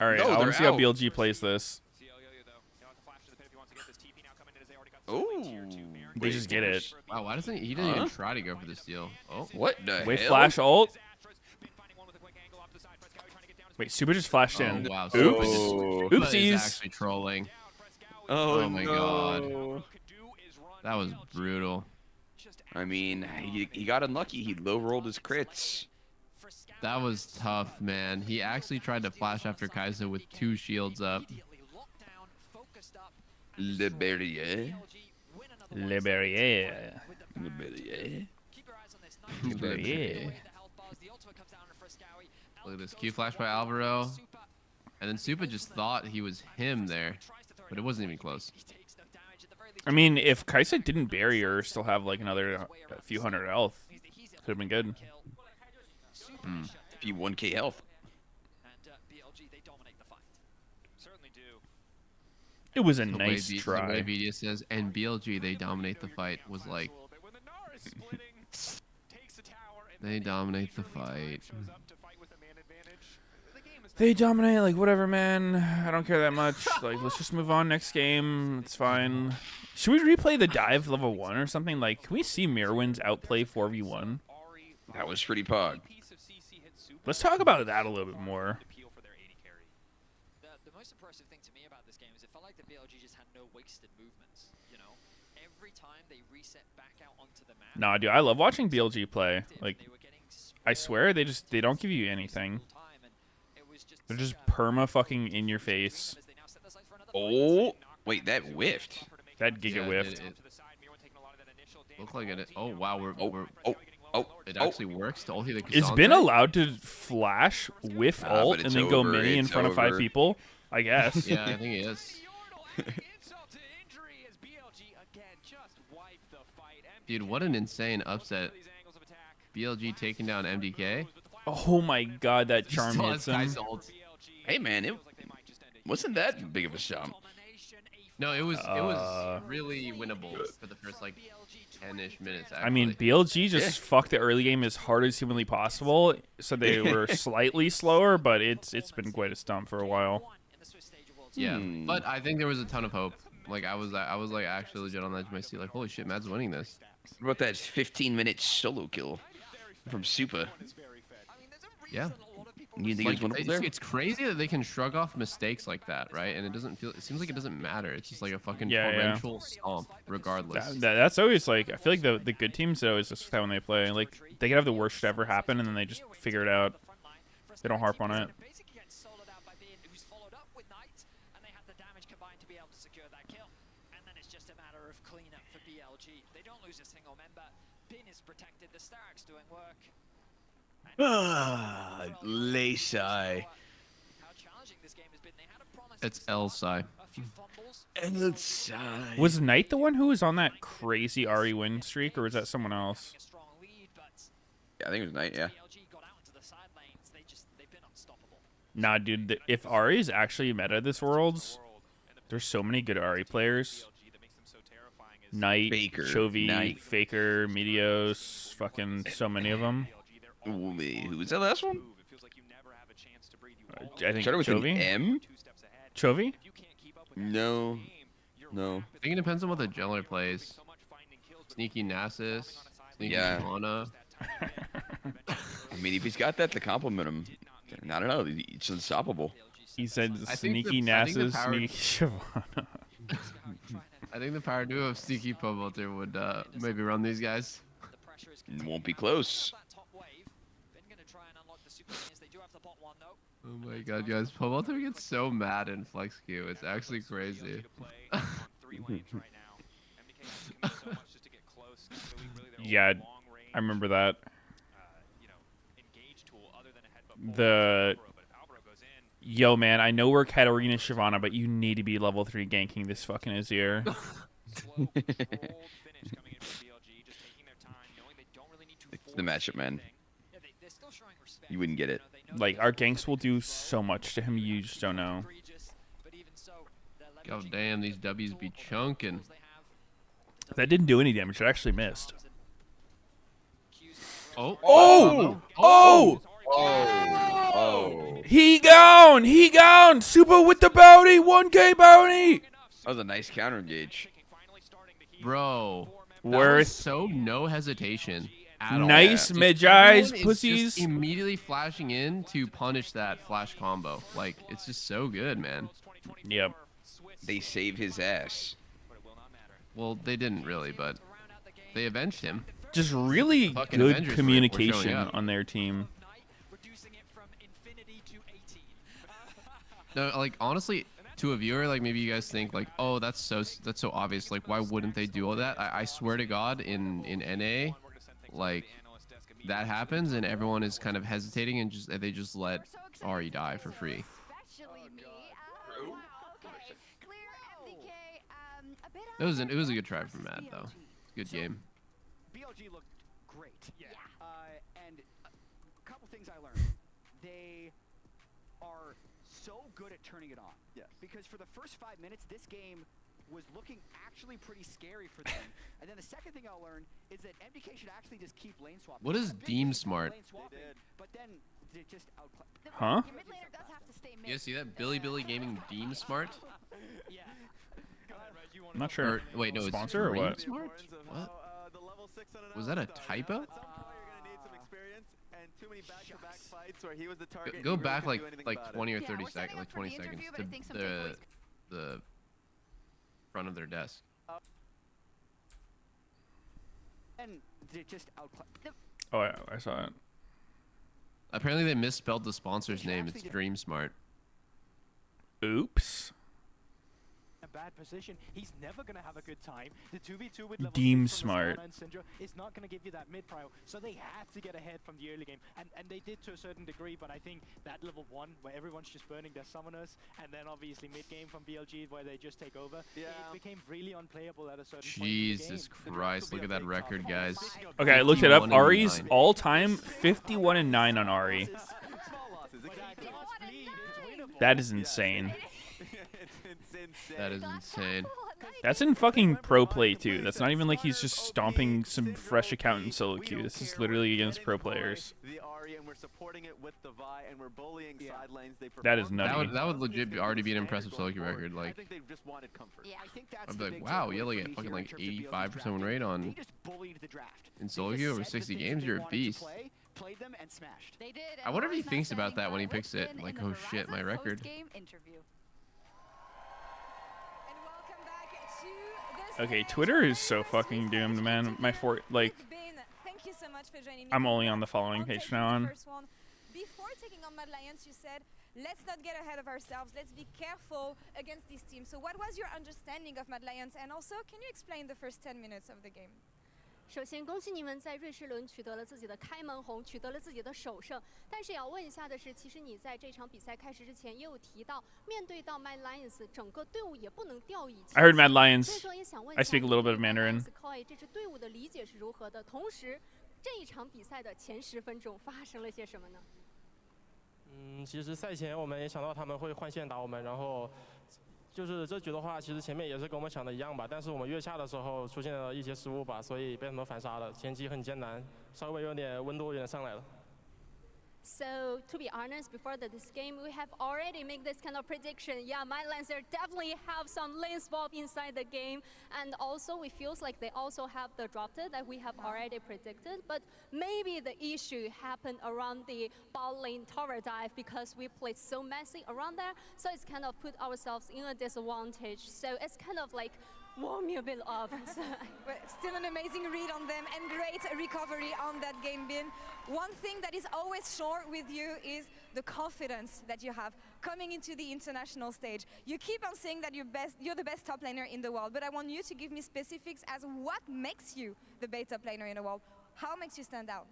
All right, No, I want they're to see how out. BLG plays this. Oh, They just get it. Wow, why doesn't he didn't even try to go for the steal? Oh, what the Wait, hell? flash ult. Wait, Super just flashed in. Oh wow, Oops. Super is Oopsies. actually trolling. Oh, my no. god, that was brutal. I mean, he got unlucky. He low rolled his crits. That was tough, man. He actually tried to flash after Kai'Sa with 2 shields up. Le Berrier. Le Berrier. Le Berrier. Le Berrier. Look at this Q flash by Alvaro. And then Supa just thought he was him there, but it wasn't even close. I mean, if Kai'Sa didn't bury her, still have like another few hundred health, could have been good. Few 1K health. It was a The nice way try. The way Meteos says, and BLG, they dominate the fight, was like... They dominate the fight. They dominate, like, whatever, man. I don't care that much. Like, let's just move on. Next game. It's fine. Should we replay the dive level 1 or something? Like, can we see Mirwin's outplay 4v1? That was pretty pog. Let's talk about that a little bit more. The most impressive thing to me about this game is it felt like the BLG just had no wasted movements, you know? Every time they reset back out onto the map. Nah, dude, I love watching BLG play. Like, I swear they don't give you anything. They're just perma fucking in your face. Oh, wait, that whiffed. That Giga whiffed. It looked like it. Oh wow, it oh. actually works to ulti the It's Cassandra. been allowed to flash, whiff ult, but and it's then go over, mini in it's front of 5 over. people. I guess. Yeah, I think he is. Dude, what an insane upset. BLG taking down MDK. Oh my god, that charm Still hits has him. Kai'Sa ult. Hey, man, it wasn't that big of a jump. No, it was really winnable for the first like 10-ish minutes. Actually. I mean, BLG just fucked the early game as hard as humanly possible, so they were slightly slower, but it's been quite a stump for a while. Yeah, but I think there was a ton of hope. Like I was like actually legit on the edge of my seat. Like, holy shit, Mad's winning this. What about that 15-minute solo kill from Supa? Yeah. You think it was winnable there? It's crazy that they can shrug off mistakes like that, right? And it doesn't feel. It seems like it doesn't matter. It's just like a fucking torrential stomp, regardless. That's always like, I feel like the good teams always just that when they play. Like they can have the worst shit ever happen, and then they just figure it out. They don't harp on it. Ah, Laysai. It's Elsai. Elsai. Was Knight the one who was on that crazy Ari win streak, or was that someone else? Yeah, I think it was Knight, yeah. Nah, dude, if Ari's actually meta this Worlds, there's so many good Ari players. Knight, Faker, Chovy, Knight. Faker, Meteos, fucking so many of them. Ooh, who was that last one? I think Started with an Chovy? M? Chovy? No. No. I think it depends on what the jungler plays. Sneaky Nasus, Sneaky Yeah. Shyvana. I mean, if he's got that to compliment him, I don't know. It's unstoppable. He said I think sneaky I think the Nasus, power- sneaky Shyvana. I think the power duo of Sneaky Promoter would maybe run these guys. Won't be close. Oh my god, guys, Pobalto gets so mad in flex queue. It's actually crazy. Yeah, I remember that. Yo, man, I know we're Katarina Shyvana, but you need to be level 3 ganking this fucking Azir. It's the matchup, man. You wouldn't get it. Like, our ganks will do so much to him, you just don't know. God damn, these W's be chunking. That didn't do any damage. It actually missed. Oh! Oh! Oh! Oh! He gone! He gone! Super with the bounty! 1K bounty! That was a nice counter engage. Bro. Worth. So no hesitation at all. Nice mid-eyes, Everyone is pussies. just immediately flashing in to punish that flash combo. Like, it's just so good, man. Yep. They save his ass. Well, they didn't really, but they avenged him. Just really Fucking good Avengers were communication showing up. on their team. No, like, honestly, to a viewer, like, maybe you guys think, like, oh, that's so obvious. Like, why wouldn't they do all that? I swear to God, in NA, like, that happens and everyone is kind of hesitating and they just let Ari die for free. It was a good try from Matt, though. Good game. BLG looked great. Yeah. And a couple things I learned. They are so good at turning it on. Yes. Because for the first 5 minutes, this game was looking actually pretty scary for them. And then the second thing I learned is that MDK should actually just keep lane swapping. What is Deem Smart? But then they just outclass. Huh? You guys see that? Billy Gaming Deem Smart? I'm not sure. Or, wait, no, Sponsor or it's what? Dream Smart? What? Was that a typo? Go back like 20 or 30 seconds, like 20 seconds to the front of their desk. And they just outclass. Oh, I saw it. Apparently they misspelled the sponsor's name. It's Dream Smart. Oops. A bad position, he's never going to have a good time. The 2v2 with level Deem 6 from Smart. Astana and Syndra is not going to give you that mid prio, so they had to get ahead from the early game, and they did to a certain degree, but I think that level 1 where everyone's just burning their summoners, and then obviously mid game from BLG where they just take over, it became really unplayable at a certain point in the Jesus game. Christ, look at that record, guys. Okay, I looked it up. 51-9. Ari's all-time 51-9 on Ari. That is insane. That is insane. That's in fucking pro play too. That's not even like he's just stomping some fresh account in solo queue. This is literally against pro players. That is nutty. That would legit already be an impressive solo queue record. Like, I'd be like, wow, you have like fucking like 85% win rate on in solo queue over 60 games. You're a beast. Played them and smashed. They did. I wonder if he thinks about that when he picks it. Like, oh shit, my record. Okay, Twitter is so fucking doomed, man. I'm only on the following page now on. Before taking on Mad Lions, you said, let's not get ahead of ourselves. Let's be careful against this team. So what was your understanding of Mad Lions? And also, can you explain the first 10 minutes of the game? 首先，恭喜你们在瑞士轮取得了自己的开门红，取得了自己的首胜。但是也要问一下的是，其实你在这场比赛开始之前也有提到，面对到 Mad Lions， 整个队伍也不能掉以轻心。 I heard Mad Lions. 所以说也想问一 I 下 speak a little bit of Mandarin. 这支队伍的理解是如何的？同时，这一场比赛的前10分钟发生了些什么呢？其实赛前我们也想到他们会换线打我们，然后。 就是这局的话，其实前面也是跟我们想的一样吧，但是我们越下的时候出现了一些失误吧，所以被他们反杀了。前期很艰难，稍微有点温度有点上来了。 So to be honest, before this game, we have already made this kind of prediction. Yeah, Mad Lions definitely have some lane swap inside the game, and also we feels like they also have the drop that we have already predicted. But maybe the issue happened around the bot lane tower dive because we played so messy around there. So it's kind of put ourselves in a disadvantage. So it's kind of like warm me a bit up. But still an amazing read on them and great recovery on that game, Bin. One thing that is always sure with you is the confidence that you have coming into the international stage. You keep on saying that you're the best top laner in the world, but I want you to give me specifics as what makes you the best top laner in the world. How makes you stand out?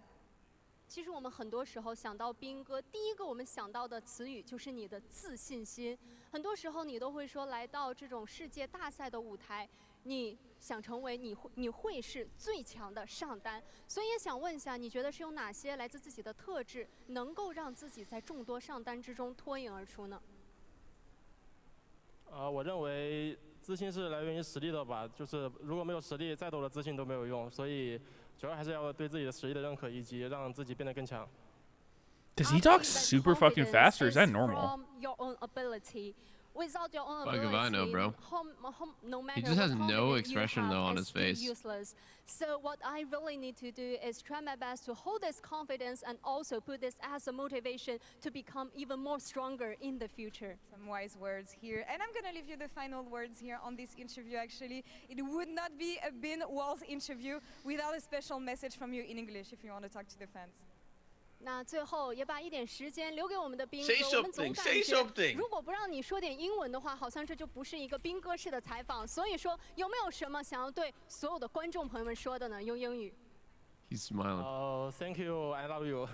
其实我们很多时候想到兵哥，第一个我们想到的词语就是你的自信心。很多时候你都会说，来到这种世界大赛的舞台，你想成为你会是最强的上单。所以也想问一下，你觉得是有哪些来自自己的特质，能够让自己在众多上单之中脱颖而出呢？我认为自信是来源于实力的吧，就是如果没有实力，再多的自信都没有用，所以主要还是要对自己的实力的认可，以及让自己变得更强。Does he talk super fucking fast, or is that normal? From your own ability. Without your own Fuck ability, if I know, bro. No matter He just has what no confidence you expression have, though on it's his face. still useless. So what I really need to do is try my best to hold this confidence and also put this as a motivation to become even more stronger in the future. Some wise words here. And I'm going to leave you the final words here on this interview, actually. It would not be a Bin Walls interview without a special message from you in English if you want to talk to the fans. 那最后也把一点时间留给我们的兵哥， Say 我们总 something, 感 say 觉 something. 如果不让你说点英文的话，好像这就不是一个兵哥式的采访。所以说，有没有什么想要对所有的观众朋友们说的呢？用英语。He's smiling. Thank you, I love you.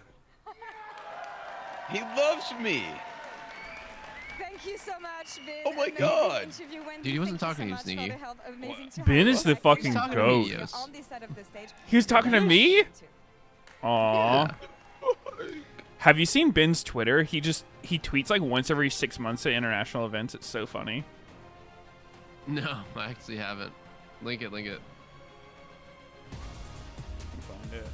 He loves me. Thank you so much, Bin. Oh my Amazing God. interview, Wendy. Dude, he wasn't Thank talking you to so you, much for Sneaky. the help. Amazing to Bin have is you the back fucking here goat. Meteos. on this side of the stage. He was talking to me? Aww. Have you seen Bin's Twitter? He tweets like once every 6 months at international events. It's so funny. No, I actually haven't. Link it. Find it.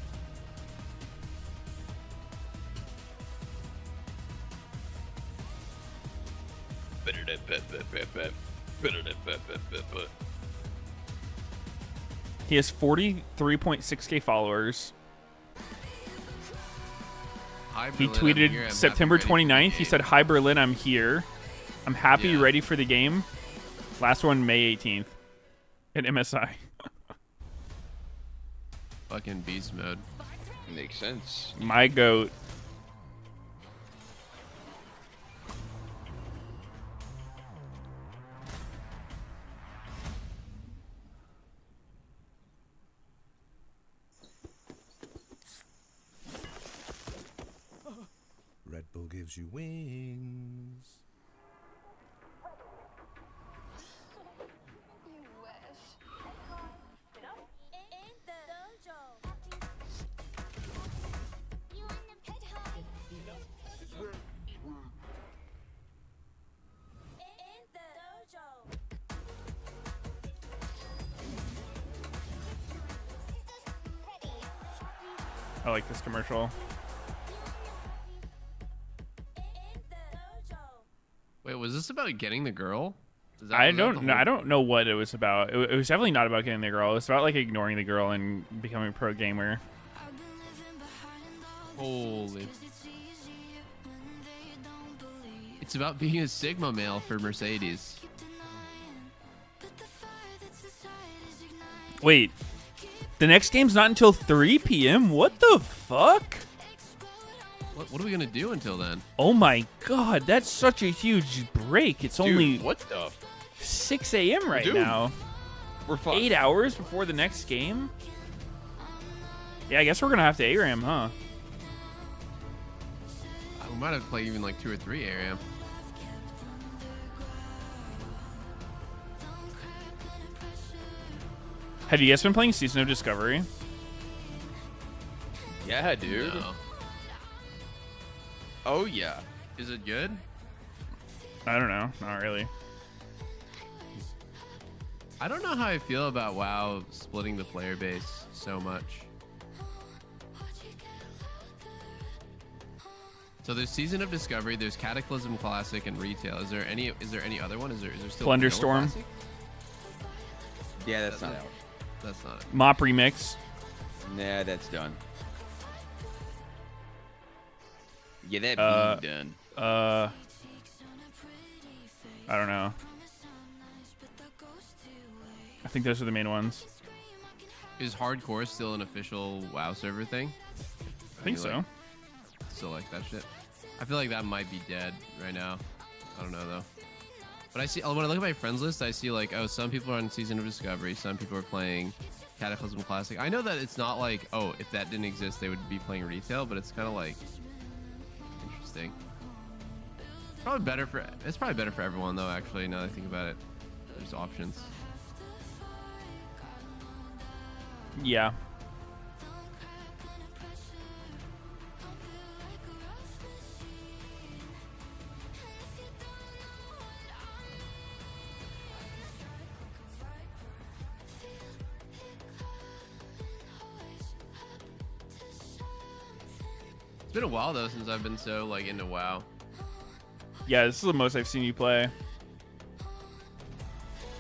He has 43.6k followers. Hi, He Berlin, I'm here. tweeted I'm September happy, ready for the 29th. He game. said, "Hi Berlin, I'm here. I'm happy, Yeah. ready for the game." Last one, May 18th at MSI. Fucking beast mode. Makes sense. My goat. Red Bull gives you wings. I like this commercial. Wait, was this about getting the girl? Was that- I was that don't the know. whole- I don't know what it was about. It was definitely not about getting the girl. It's about like ignoring the girl and becoming a pro gamer. Holy. It's about being a Sigma male for Mercedes. Wait, the next game's not until 3 p.m. What the fuck? What are we gonna do until then? Oh my god, that's such a huge break. It's Dude, only what the? 6 a.m. right Dude, now. We're fucked. 8 hours before the next game? Yeah, I guess we're gonna have to ARAM, huh? We might have to play even like 2 or 3 ARAM. Have you guys been playing Season of Discovery? Yeah, dude. No. Oh yeah. Is it good? I don't know. Not really. I don't know how I feel about WoW splitting the player base so much. So there's Season of Discovery, there's Cataclysm Classic, and Retail. Is there any other one? Is there still Vanilla Thunderstorm? Classic? Yeah, that's not out. That's not it. Mop Remix. Nah, that's done. Yeah, that being done. I don't know. I think those are the main ones. Is hardcore still an official WoW server thing? I think so. Still like that shit. I feel like that might be dead right now. I don't know though. But I see when I look at my friends list, I see like, oh, some people are on Season of Discovery, some people are playing Cataclysm Classic. I know that it's not like, oh, if that didn't exist, they would be playing retail, but it's kind of like interesting. It's probably better for everyone though. Actually, now that I think about it, there's options. Yeah. It's been a while though since I've been so like into WoW. Yeah, this is the most I've seen you play.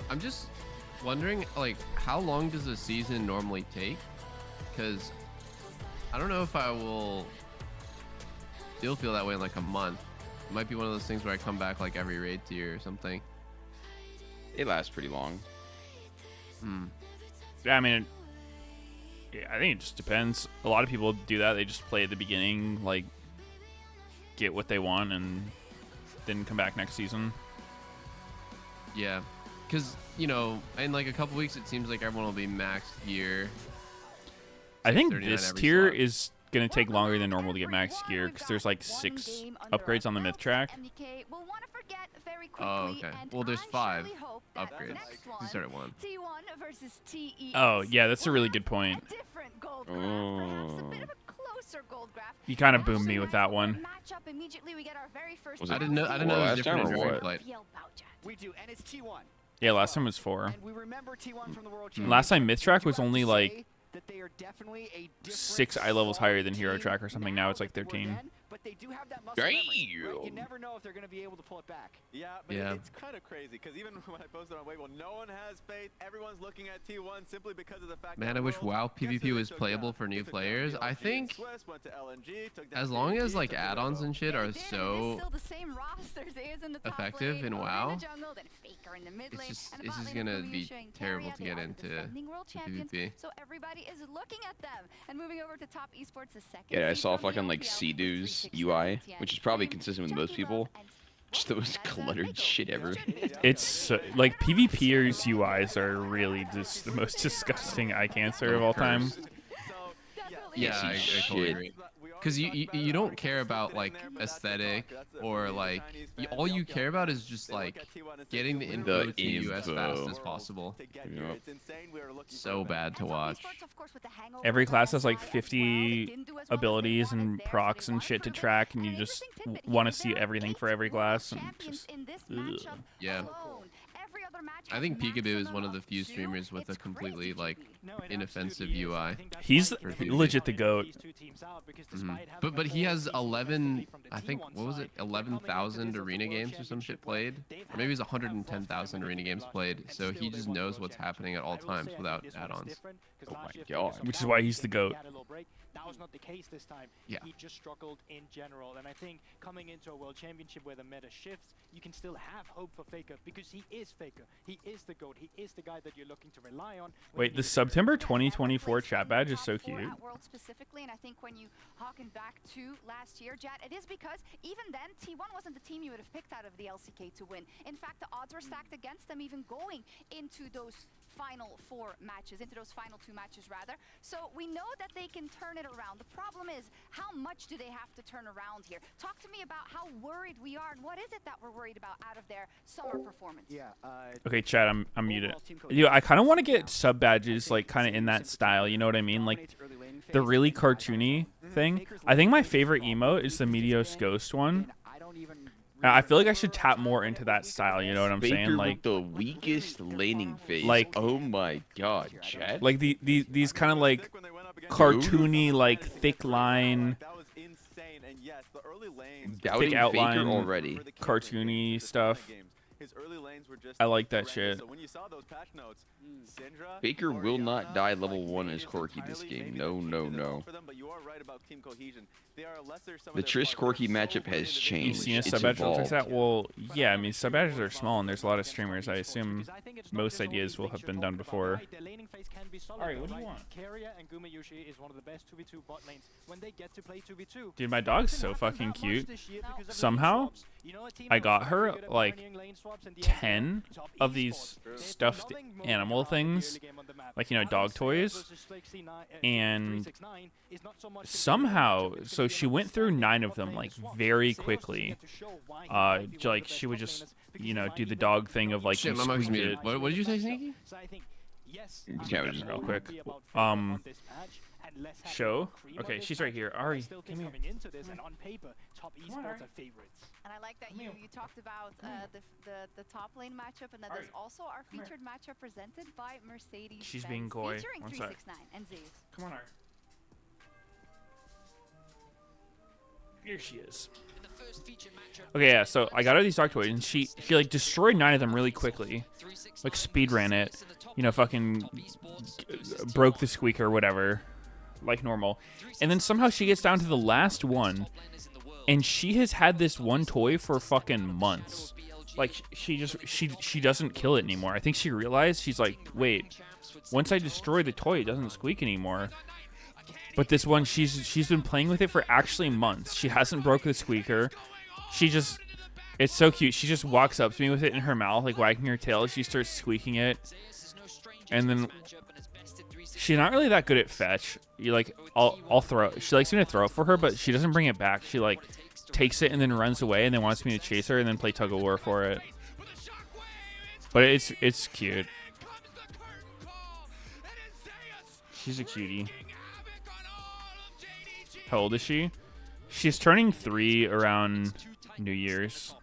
I'm just wondering, like, how long does a season normally take? Because I don't know if I will still feel that way in like a month. It might be one of those things where I come back like every raid tier or something. It lasts pretty long. Yeah, I mean, yeah, I think it just depends. A lot of people do that. They just play at the beginning, like, get what they want, and then come back next season. Yeah, because, you know, in like a couple weeks, it seems like everyone will be maxed gear. I think this tier is going to take longer than normal to get max gear, because there's like 6 upgrades on the myth track. Oh, okay. Well, there's 5 upgrades. You start at 1. Oh, yeah, that's a really good point. Oh. You kind of boomed me with that one. I didn't know it was different in every flight. We do, and it's T1. Yeah, last time was 4. And we remember T1 from the World Last time myth track was only like that they are definitely a 6 eye levels higher than hero track or something. Now it's like 13. But they do have that muscle memory, right? You never know if they're going to be able to pull it back. Yeah, but it's kind of crazy because even when I posted on Weibo, no one has faith. Everyone's looking at T1 simply because of the fact Man, I wish WoW PvP was playable for new players. I think as long as like add-ons and shit are so effective in WoW, it's just gonna be terrible to get into PvP. So everybody is looking at them and moving over to top esports the second. Yeah, I saw fucking like Sea-Doo's UI, which is probably consistent with most people. Just the most cluttered shit ever. It's like PvPers UIs are really just the most disgusting eye cancer of all time. Yeah, I totally agree. Because you don't care about like aesthetic or like all you care about is just like getting the info to you as fast as possible. Yep. So bad to watch. Every class has like 50 abilities and procs and shit to track, and you just want to see everything for every class. And just, yeah. I think Peekaboo is one of the few streamers with a completely like inoffensive UI. He's legit the GOAT. But he has 11, I think, what was it, 11,000 arena games or some shit played, or maybe it's 110,000 arena games played. So he just knows what's happening at all times without add-ons. Oh my god! Which is why he's the GOAT. That was not the case this time. Yeah. He just struggled in general. And I think coming into a world championship where the meta shifts, you can still have hope for Faker because he is Faker. He is the GOAT. He is the guy that you're looking to rely on. Wait, the September 2024 chat badge is so cute. At World specifically, and I think when you harken back to last year, Jet, it is because even then T1 wasn't the team you would have picked out of the LCK to win. In fact, the odds were stacked against them even going into those final 4 matches, into those final 2 matches rather. So we know that they can turn it around. The problem is, how much do they have to turn around here? Talk to me about how worried we are, and what is it that we're worried about out of their summer performance? Yeah. Okay, Chad, I'm muted. I kind of want to get sub badges like kind of in that style. You know what I mean? Like the really cartoony thing. I think my favorite emote is the Meteos Ghost one. I feel like I should tap more into that style. You know what I'm saying? Like the weakest laning phase. Like, oh my god, Chad. Like these kind of like cartoony, like thick line, thick outline, already. Cartoony stuff. I like that shit. Faker will not die level 1 as Corki this game. No, no, no. right about team cohesion. They are a lesser sum The of their Trish parts. Corky matchup has You changed. seen a It's sub badge looks like evolved. that? Well, yeah. I mean, sub badges are small, and there's a lot of streamers. I assume most ideas will have been done before. Their laning phase can be solid. Alright, what do you right? want? Keria and Gumayushi is one of the best 2v2 bot lanes when they get to play 2v2. Dude, my dog's so fucking cute. Somehow, I got her like 10 of these stuffed animal things, like, you know, dog toys, and somehow, so she went through 9 of them like very quickly. Like she would just, you know, do the dog thing of like Shit, you my mic's squeeze muted. it. What did you say, Sneaky? Yeah, just real quick. Show. Okay, she's right here. Ari, come here. Coming into this, and on paper, top esports are favorites. And I like that you talked about the top lane matchup, and that is also our featured matchup presented by Mercedes. She's being coy. Featuring One sec. 369 and Zeus. Come on, Art. Here she is. Okay, yeah, so I got her these dog toys, and she like destroyed 9 of them really quickly. Like speed ran it. You know, fucking broke the squeaker or whatever. Like normal. And then somehow she gets down to the last one, and she has had this one toy for fucking months. Like she doesn't kill it anymore. I think she realized, she's like, wait, once I destroy the toy, it doesn't squeak anymore. But this one, she's been playing with it for actually months. She hasn't broke the squeaker. She just, it's so cute. She just walks up to me with it in her mouth, like wagging her tail. She starts squeaking it, and then she's not really that good at fetch. You like, I'll throw. She likes me to throw it for her, but she doesn't bring it back. She like takes it and then runs away, and then wants me to chase her and then play tug of war for it. But it's cute. She's a cutie. How old is she? She's turning 3 around New Year's.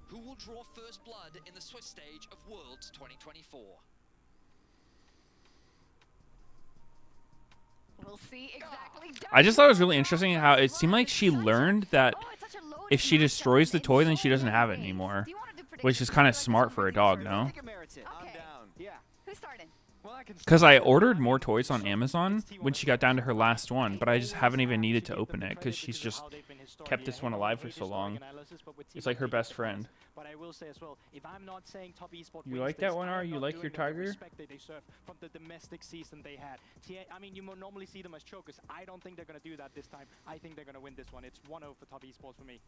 Who will draw first blood in the Swiss stage of Worlds 2024? We'll see exactly. I just thought it was really interesting how it seemed like she learned that if she destroys the toy, then she doesn't have it anymore. Which is kind of smart for a dog, no? Who's starting? Because I ordered more toys on Amazon when she got down to her last one, but I just haven't even needed to open it because she's just kept this one alive for so long. It's like her best friend. But I will say as well, if I'm not saying top esport You wins like this, that one, I'm Ar? You not like doing your it with the tiger? respect that they deserve from the domestic season they had. I mean, you normally see them as chokers. I don't think they're going to do that this time. I think they're going to win this one. It's 1-0 for top esports for me.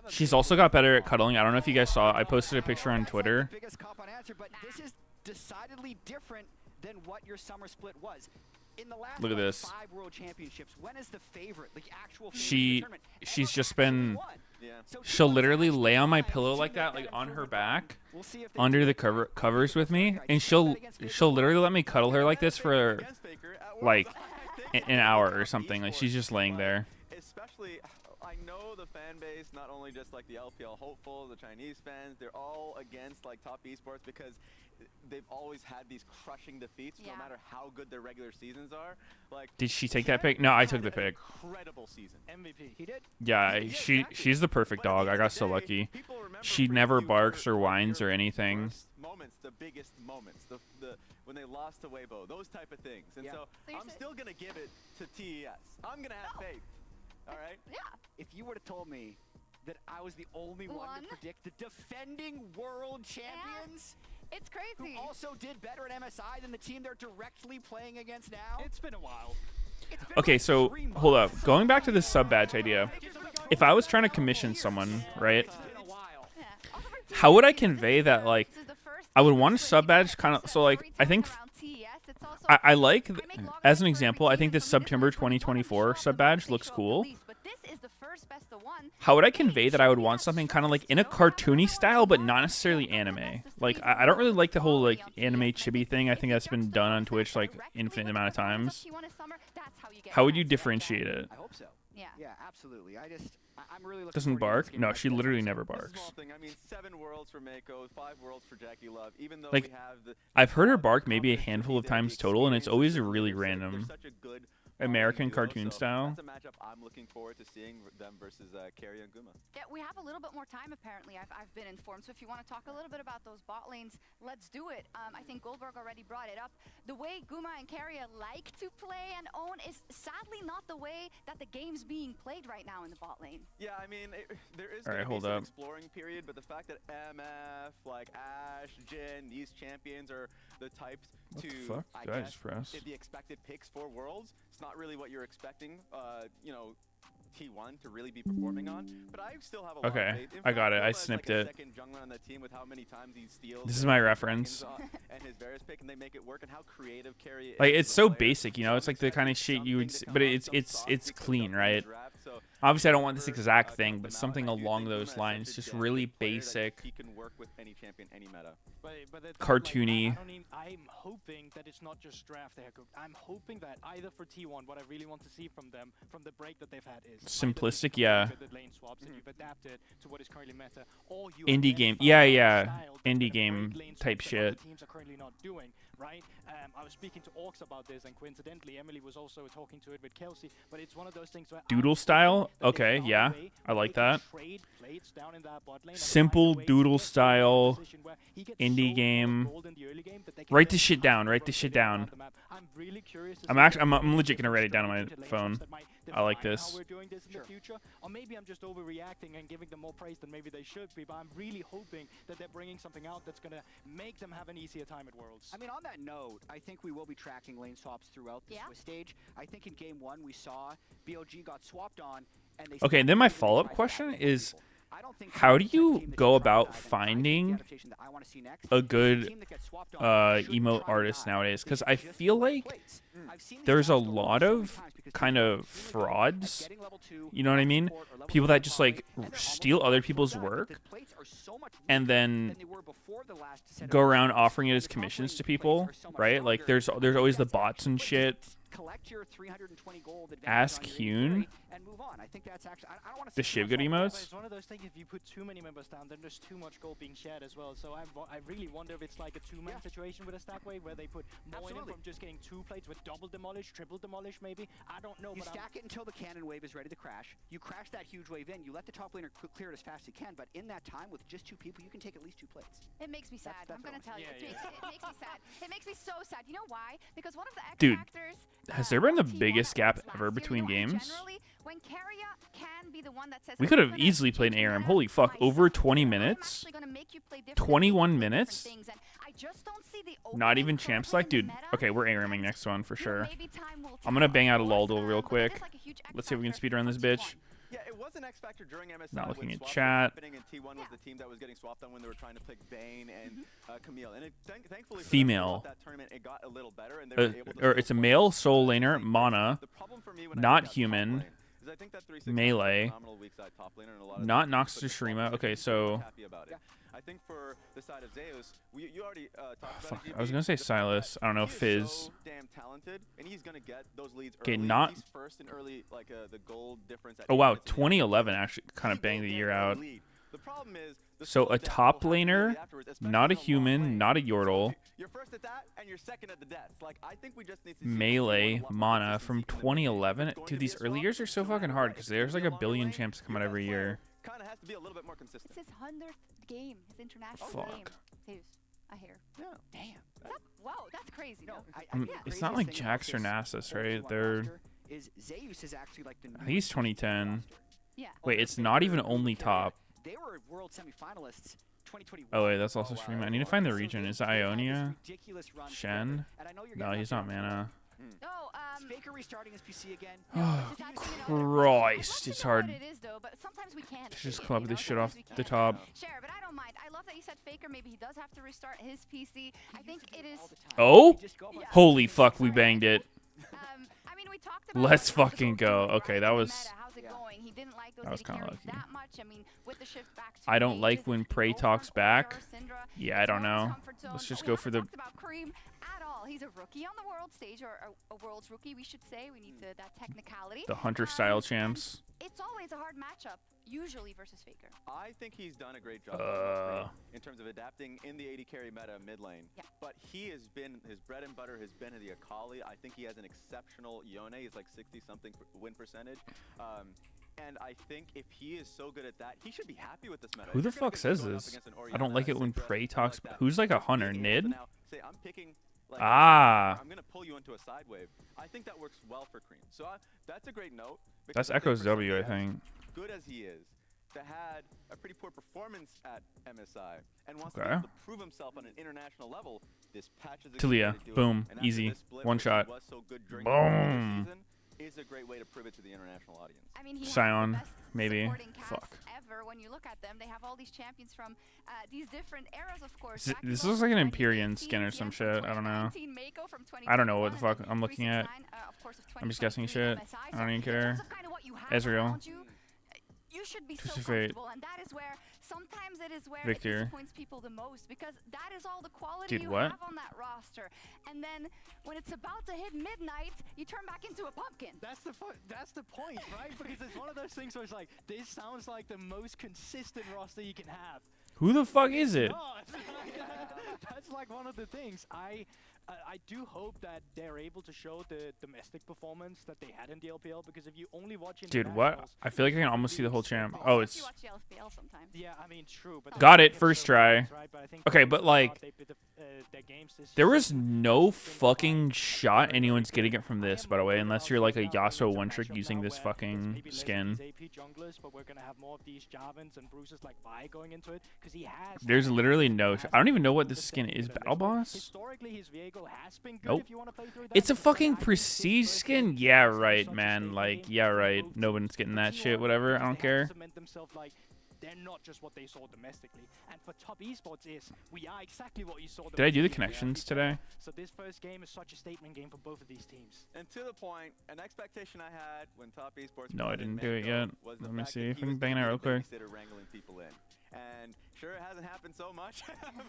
She's also got better at cuddling. I don't know if you guys saw it. I posted a picture on Twitter. Biggest cop on answer, but this is decidedly different than what your summer split was. In the last Look at this. 5 world championships, when is the favorite, the actual favorite in the tournament? She's just been, she'll literally lay on my pillow like that, like on her back, under the covers with me, and she'll literally let me cuddle her like this for like an hour or something. Like she's just laying there. Especially, I know the fan base, not only just like the LPL hopefuls, the Chinese fans, they're all against like top esports because they've always had these crushing defeats, no matter how good their regular seasons are. Like, Did she take that pic? No, I took the pic. incredible season. MVP. He did. Yeah, she's the perfect dog. I got so lucky. She never barks or whines or anything. Moments, the biggest moments, the when they lost to Weibo, those type of things. And so I'm still gonna give it to TES. I'm gonna have faith. All right. Yeah. If you would have told me that I was the only one to predict the defending world champions, it's crazy. Who also did better at MSI than the team they're directly playing against now. It's been a while. Okay, so hold up. Going back to this sub badge idea, if I was trying to commission someone, right? How would I convey that? Like, I would want a sub badge kind of. So like, I think I like, as an example, I think this September 2024 sub badge looks cool. How would I convey that I would want something kind of like in a cartoony style, but not necessarily anime? Like, I don't really like the whole like anime chibi thing. I think that's been done on Twitch like infinite amount of times. How would you differentiate it? I hope so. Yeah. Yeah, absolutely. I'm really looking Doesn't bark? No, she literally never barks. I mean, 7 worlds for Mako, 5 worlds for Jackie Love. Even though Like, we have the I've heard her bark maybe a handful of times total, and it's always really random. American cartoon style. That's a matchup I'm looking forward to seeing them versus Carry and Guma. Yeah, we have a little bit more time apparently. I've been informed. So if you want to talk a little bit about those bot lanes, let's do it. I think Goldberg already brought it up. The way Guma and Carrier like to play and own is sadly not the way that the game's being played right now in the bot lane. Yeah, I mean, there is All right, going to be hold some up. exploring period, but the fact that MF, like Ashe, Jhin, these champions are the types What to, the fuck I did I guess, just press? the expected picks for Worlds. It's not really what you're expecting, you know, T1 to really be performing on, but I still have a lot of Okay, faith. In I got fact, it. I Goma is snipped like a it. second jungler on the team with how many times he steals This is the my dragons, reference. and his various pick, and they make it work, and how creative Carry is. Like as it's a so player. basic, you know. It's like the kind of shit you would, but it's sauce clean, right? draft, so Obviously, I don't want this exact thing, but something along those lines, just really basic, he can work with any champion, any meta. But the thing, cartoony. Like, I'm hoping that it's not just draft there. I'm hoping that either for T1, what I really want to see from them, from the break that they've had, is Simplistic, yeah. the lane swaps that you've adapted to what is currently meta, or you Indie game, identify yeah, a style that's indie gonna game break lane type swaps that other shit. teams are currently not doing, right? I was speaking to Orcs about this, and coincidentally, Emily was also talking to it with Kelsey. But it's one of those things where Doodle style, okay, yeah, I like that. Simple doodle style, indie game. Write this shit down. Write this shit down. I'm legit gonna write it down on my phone. I like this. How we're doing this in the future, or maybe I'm just overreacting and giving them more praise than maybe they should be. But I'm really hoping that they're bringing something out that's gonna make them have an easier time at Worlds. I mean, on that note, I think we will be tracking lane swaps throughout the Swiss stage. I think in game 1 we saw BLG got swapped on, and they. Okay, and then my follow-up question is, how do you go about finding a good emo artist nowadays? Because I feel like there's a lot of kind of frauds, you know what I mean? People that just like steal other people's work and then go around offering it as commissions to people, right? Like there's always the bots and shit. Ask Hune. The Shiv good emotes? It's one of those things, if you put too many members down, then there's too much gold being shared as well. So I really wonder if it's like a two-man situation with a stack wave where they put more in from just getting 2 plates with double demolish, triple demolish maybe. I don't know. You stack it until the cannon wave is ready to crash. You crash that huge wave in. You let the top laner clear it as fast as he can. But in that time, with just 2 people, you can take at least 2 plates. It makes me sad. I'm going to tell you. It makes me sad. It makes me so sad. You know why? Because one of the X Dude, factors... has there been the biggest gap ever between games? When Carrier can be the one that says, We could have easily played ARM. Holy fuck, over 20 minutes? 21 minutes? Not even champ select? Dude, okay, we're ARMing next one for sure. I'm gonna bang out a Luldo real quick. Let's see if we can speedrun this bitch. Yeah, it was an X factor during MSI. Not looking when at swaps chat. were happening, and T1 was the team that was getting swapped on when they were trying to pick Bane and Camille. And thankfully for Female. them, that tournament, it got a little better, and they were able to Or it's a male soul laner, Mana, not human, melee, not Nox to Shurima. Okay, so... I think for the side of Zeus, you already talked Fuck, about I was gonna say Silas. I don't know, Fizz. So damn talented, and he's gonna get those leads Okay, early. not- He's first in early, like the gold difference. At Oh wow, 8 minutes. 2011 actually kind of banged the year out. The problem is, the So slow a death top will happen laner, immediately afterwards, especially not a in a long human, lane. not a Yordle, You're first at that, and you're second at the deaths. Like I think we just need to see melee, Mana from 2011. Dude, these early years are so fucking hard because there's like a billion champs come out every year. kind of has to be a little bit more consistent. It's his 100th game, his international Fuck. game. Zeus, I hear. Yeah. Damn. Whoa, that's crazy. No, It's not like Jax or Nasus, right? They're... Is Zeus is actually like the I think he's 2010. Yeah. Wait, it's not even only top. They were world semifinalists 2021. Oh wait, that's also streaming. I need to find the region. Is it Ionia? Shen? No, he's not Mana. Faker restarting his PC again. Oh, Christ, it's hard It is though, but sometimes we can't. to just club this shit off the top. Sure, but I don't mind. I love that you said Faker. Maybe he does have to restart his PC. I think it is. Oh? Holy fuck, we banged it. I mean, we talked about Let's fucking go. Okay, that was... how's it going? He didn't like those That was AD kind of carries lucky. that much. I mean, with the shift back to I don't Mage, like when Prey talks back. Syndra, Yeah, I don't know. comfort zone. Let's just We go haven't for the... talked about Kareem at all. He's a rookie on the world stage, or a world's rookie, we should say. We need that technicality. The Hunter-style champs. It's always a hard matchup. usually versus Faker. I think he's done a great job in terms of adapting in the AD carry meta mid lane. Yeah. But he has been, his bread and butter has been the Akali. I think he has an exceptional Yone. He's like 60-something win percentage. And I think if he is so good at that, he should be happy with this meta. Who the fuck says this? I don't like it when Prey talks. Who's like a hunter? Nid? Say, I'm picking, like, I'm going to pull you into a side wave. I think that works well for Cream. So that's a great note. That's Echo's W, I think. Good as he is, that had a pretty poor performance at MSI and wants to Okay. be able to prove himself on an international level. This patch is a good Talia, way to do it. boom, And after easy, this split one where he shot. was so good during the regular Boom. season, is a great way to prove it to the international audience. I mean, he has Scion, the best maybe. supporting cast Fuck. ever. When you look at them, they have all these champions from these different eras, of course. This looks like an Empyrean skin or some shit. I don't know. I don't know what the fuck I'm looking at. I'm just guessing shit. I don't even care. Ezreal. You should be so Twisted Fate. comfortable, and that is where sometimes it is where Victor. it disappoints people the most, because that is all the quality Dude, you what? have on that roster. And then when it's about to hit midnight, you turn back into a pumpkin. That's the point, right? Because it's one of those things where it's like, this sounds like the most consistent roster you can have. Who the fuck is it? That's like one of the things. I do hope that they're able to show the domestic performance that they had in the LPL, because if you only watch Dude, what? I feel like I can almost see the whole champ. Oh, it's... You watch the LPL sometimes. Yeah, I mean, true. But Got it, first try. Okay, but like... There was no fucking shot anyone's getting it from this, by the way, unless you're like a Yasuo one-trick using this fucking skin. There's literally no... I don't even know what this skin is. Battle Boss? Nope. It's a fucking prestige skin? Yeah, right, man. Like, yeah, right. No one's getting that shit, whatever. I don't care. They're not just what they saw domestically. And for top esports we are exactly what you saw. Did I do the connections today? So this first game is such a statement game for both of these teams. And to the point, an expectation I had when top esports No, I didn't do it yet. Let me see if I can bang it out real quick. Wrangling people in. And sure, it hasn't happened so much,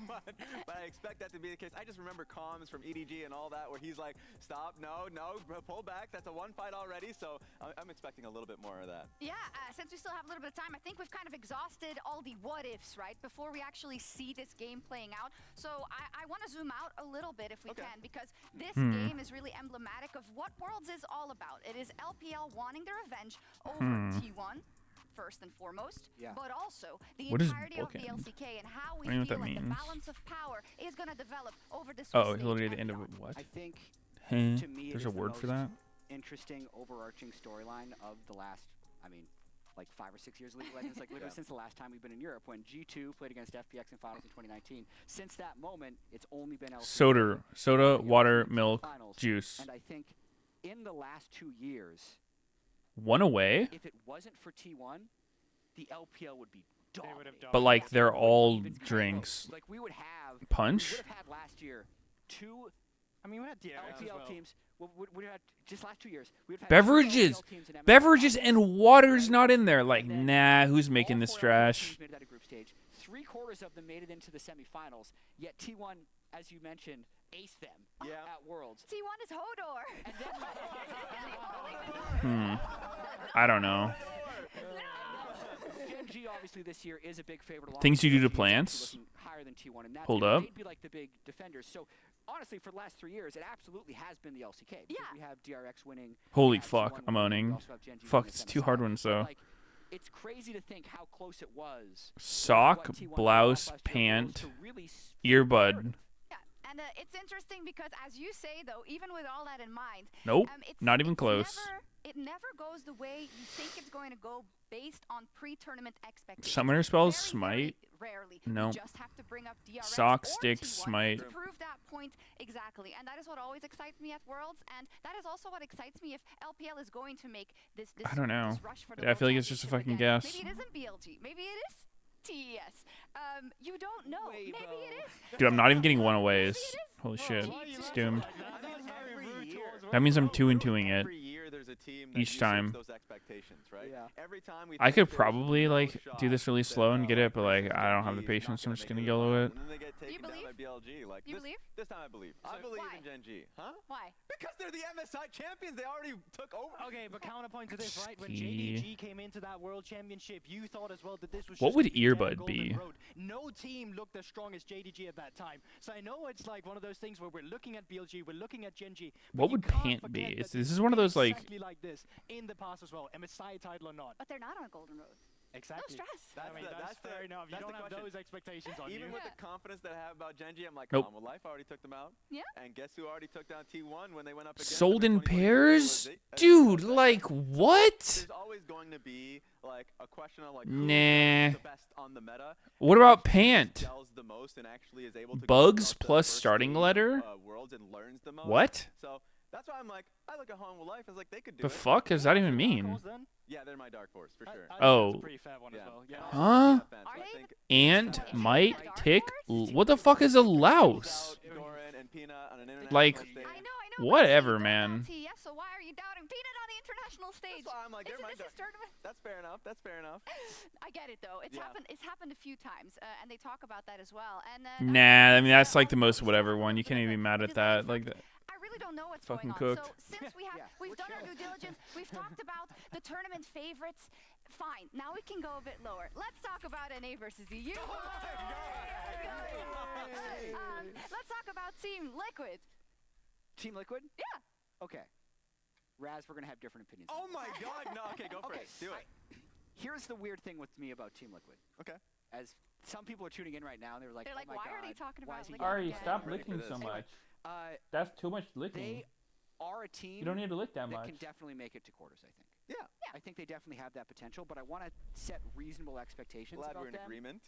but I expect that to be the case. I just remember comms from EDG and all that, where he's like, stop, no, pull back. That's a one fight already, so I'm expecting a little bit more of that. Yeah, since we still have a little bit of time, I think we've kind of exhausted all the what-ifs, right, before we actually see this game playing out. So I want to zoom out a little bit, if we can, because this game is really emblematic of what Worlds is all about. It is LPL wanting their revenge over T1. First and foremost, but also the entirety of the LCK and how we feel like the balance of power is going to develop over this. Oh, literally the end of what? I think to me there's a word for that. Interesting overarching storyline of the last, I mean, like 5 or 6 years of League of Legends, like literally since the last time we've been in Europe when G2 played against FPX in finals in 2019. Since that moment, it's only been LCK. Soda, water, milk, juice. And I think in the last 2 years, one away? If it wasn't for T1, the LPL would be dominating. But like they're all drinks. Like we would have Punch? We would have had last year 2 we had LPL teams. We had just last 2 years. We had Beverages. Beverages and water's not in there. Like, nah, who's making this trash? Made it out of group stage. 3/4 of them made it into the semifinals. Yet T1, as you mentioned, aced them at Worlds. T1 is Hodor. I don't know. Gen G obviously this year is a big favorite. Things you do to plants? Higher than T1, and that's Hold up. They'd be like the big defenders. So honestly, for the last 3 years, it absolutely has been the LCK. Yeah. We have DRX winning. Holy fuck, I'm owning. Fuck, it's 2 hard ones though. Like, it's crazy to think how close it was. Sock, blouse, pant, earbud. And it's interesting because, as you say, though, even with all that in mind, nope, not even close. It never goes the way you think it's going to go based on pre-tournament expectations. Summoner spells smite. Rarely. No. You just have to bring up DRX Sock, or stick, T1 smite. to prove that point exactly, and that is what always excites me at Worlds, and that is also what excites me if LPL is going to make this. I don't know. This rush for the I feel like it's just a fucking guess. Maybe it isn't BLG. Maybe it is TES. You don't know. Maybe it is. Dude, I'm not even getting one away. Holy shit, it's doomed. That means I'm 2-2-ing it. Every year there's there's a team that each usurps time. those expectations, right? Yeah. Every time we I think could there's probably no like do shot this really that, slow and get it, but like Racers I don't have Gen the G is patience. not I'm gonna just make gonna it to the YOLO final, it. and then they get taken down by BLG. Like You this, believe? this time I believe. I believe Why? in Gen G. Huh? Why? Because they're the MSI champions. They already took over. Okay, but counterpoint to this, right? When Ski. JDG came into that World Championship, you thought as well that this was What just would gonna be their Earbud golden be? road. No team looked as strong as JDG at that time. So I know it's like one of those things where we're looking at BLG, we're looking at Gen G. What would Pant be? This is one of those like exactly like this in the past as well, MSI title or not. But they're not on a golden road. Exactly. No stress. I mean, that's fair enough. You that's don't the have question. those expectations on Even you. with the confidence that I have about Gen G, I'm like, Nope. come on, well, Life already took them out. Yeah. And guess who already took down T1 when they went up against sold them in 2022? pairs, Was it- dude. Like what? There's always going to be like a question of like Nah. who is the best on the meta. What about Which Pant? Gels the most and actually is able to Bugs go up to the plus first starting stage of, letter? Worlds and learns the most. What? So that's why I'm like, I look at Home with Life as like they could do The it. fuck does that even mean? Yeah, they're my dark horse for sure. Oh. That's a pretty fair one as well. Yeah. Huh? I think And might tick. What the fuck is a louse? Doran and Peanut on an international Like, stage. whatever, man. TS, so why are you doubting Peanut on the international stage? That's why I'm like, they're Isn't my this his tournament? That's fair enough. That's fair enough. I get it though. It's Yeah. happened. It's happened a few times, and they talk about that as well. And then Nah, I mean that's like the most whatever one. You can't even be mad at that. Like that. I really don't know what's Fucking going on. cooked. So since we've done our due diligence, we've talked about the tournament favorites. Fine. Now we can go a bit lower. Let's talk about NA versus EU. Let's talk about Team Liquid. Team Liquid? Yeah. Okay. Raz, we're gonna have different opinions. Oh my God! No, okay, go for it. Do it. Here's the weird thing with me about Team Liquid. Okay. As some people are tuning in right now, and they're like, They're like, oh my why God, are they talking why about is he Liquid Ari, again? stop Ready for licking so this. much. Uh, That's too much licking. they are a team. You don't need to lick that much. Can definitely make it to quarters, I think. Yeah. I think they definitely have that potential, but I want to set reasonable expectations Glad about we're in them agreement.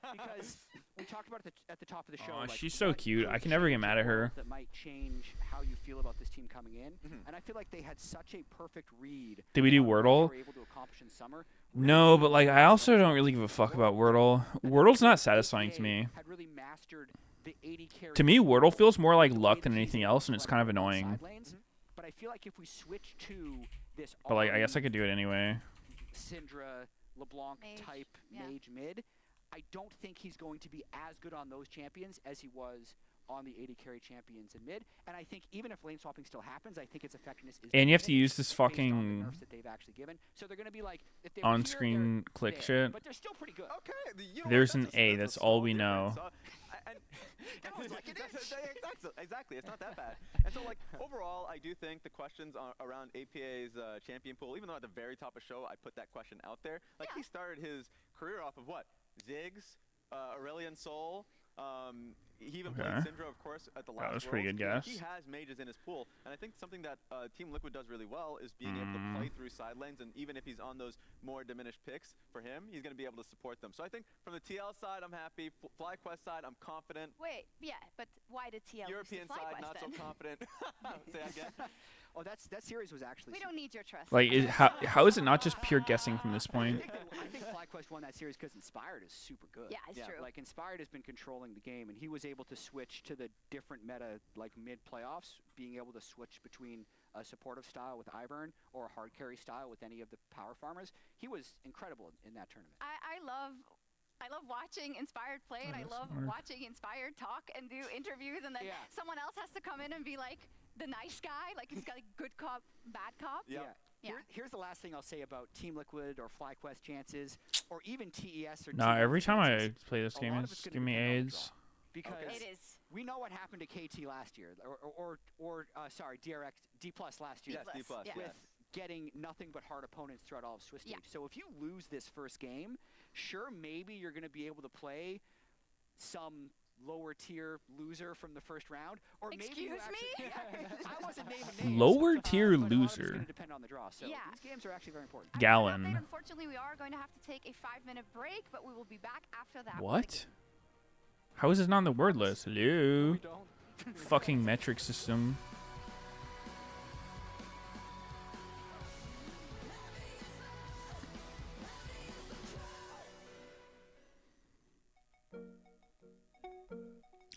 because we talked about it at the top of the show. Aw, like, she's so what cute. could I can never get change mad at her. That might change how you feel about this team coming in, Mhm. and I feel like they had such a perfect read. Did we do on what Wordle? They were able to accomplish in summer. No, but like I also don't really give a fuck about Wordle. Wordle's not satisfying to me. Had really mastered the 80 carry To me, Wordle feels more like the way luck that than he's anything able else, to and it's run kind of around the annoying. side lanes. But I feel like if we switch to this But like I guess I Ari, could do it anyway. Syndra, LeBlanc Mage, type yeah. mage mid, I don't think he's going to be as good on those champions as he was on the 80 carry champions in mid. And I think even if lane swapping still happens, I think its effectiveness is And you have to diminished use this based on the fucking nerfs that they've actually given. So they're going to be like if they were here, on-screen they're click there, shit. but they're still pretty good. Okay. You know There's what, an A. That's all we know. And that was like an inch. Exactly. It's not that bad. And so, like, overall, I do think the questions around APA's champion pool, even though at the very top of the show I put that question out there, like he started his career off of what? Ziggs, Aurelion Sol. He even played Okay. Syndra, of course, at the That last was a pretty Worlds. good guess. He has mages in his pool, and I think something that Team Liquid does really well is being able to play through side lanes, and even if he's on those more diminished picks, for him, he's going to be able to support them. So I think from the TL side, I'm happy. FlyQuest side, I'm confident. Wait, yeah, but why did TL lose to European side, FlyQuest not then? so confident. Say that again. Oh, that series was actually. We don't need your trust. Like how is it not just pure guessing from this point? I think FlyQuest won that series because Inspired is super good. Yeah, it's true. Like Inspired has been controlling the game, and he was able to switch to the different meta, like mid playoffs, being able to switch between a supportive style with Ivern or a hard carry style with any of the power farmers. He was incredible in that tournament. I love watching Inspired play, and I love watching Inspired talk and do interviews, and then someone else has to come in and be like the nice guy, like it's got like good cop, bad cop. Yeah. Here's the last thing I'll say about Team Liquid or FlyQuest chances, or even TES or. Nah, Team every time I chances. play this A game, lot of it's it's gonna give me depend on the AIDS. draw. Because It is. we know what happened to KT last year, or sorry, DRX D+ last year. Yes, D+, yeah. With getting nothing but hard opponents throughout all of Swiss stage. So if you lose this first game, sure, maybe you're going to be able to play some lower tier loser from the first round, or maybe you Excuse actually, me? I wasn't naming names. Lower tier but a lot of it's loser. going to depend on the draw. So Yeah. these games are actually very important. I Gallon. have an update. Unfortunately, we are going to have to take a 5-minute break, but we will be back after that. What? How is it not on the word list? Hello. Fucking metric system.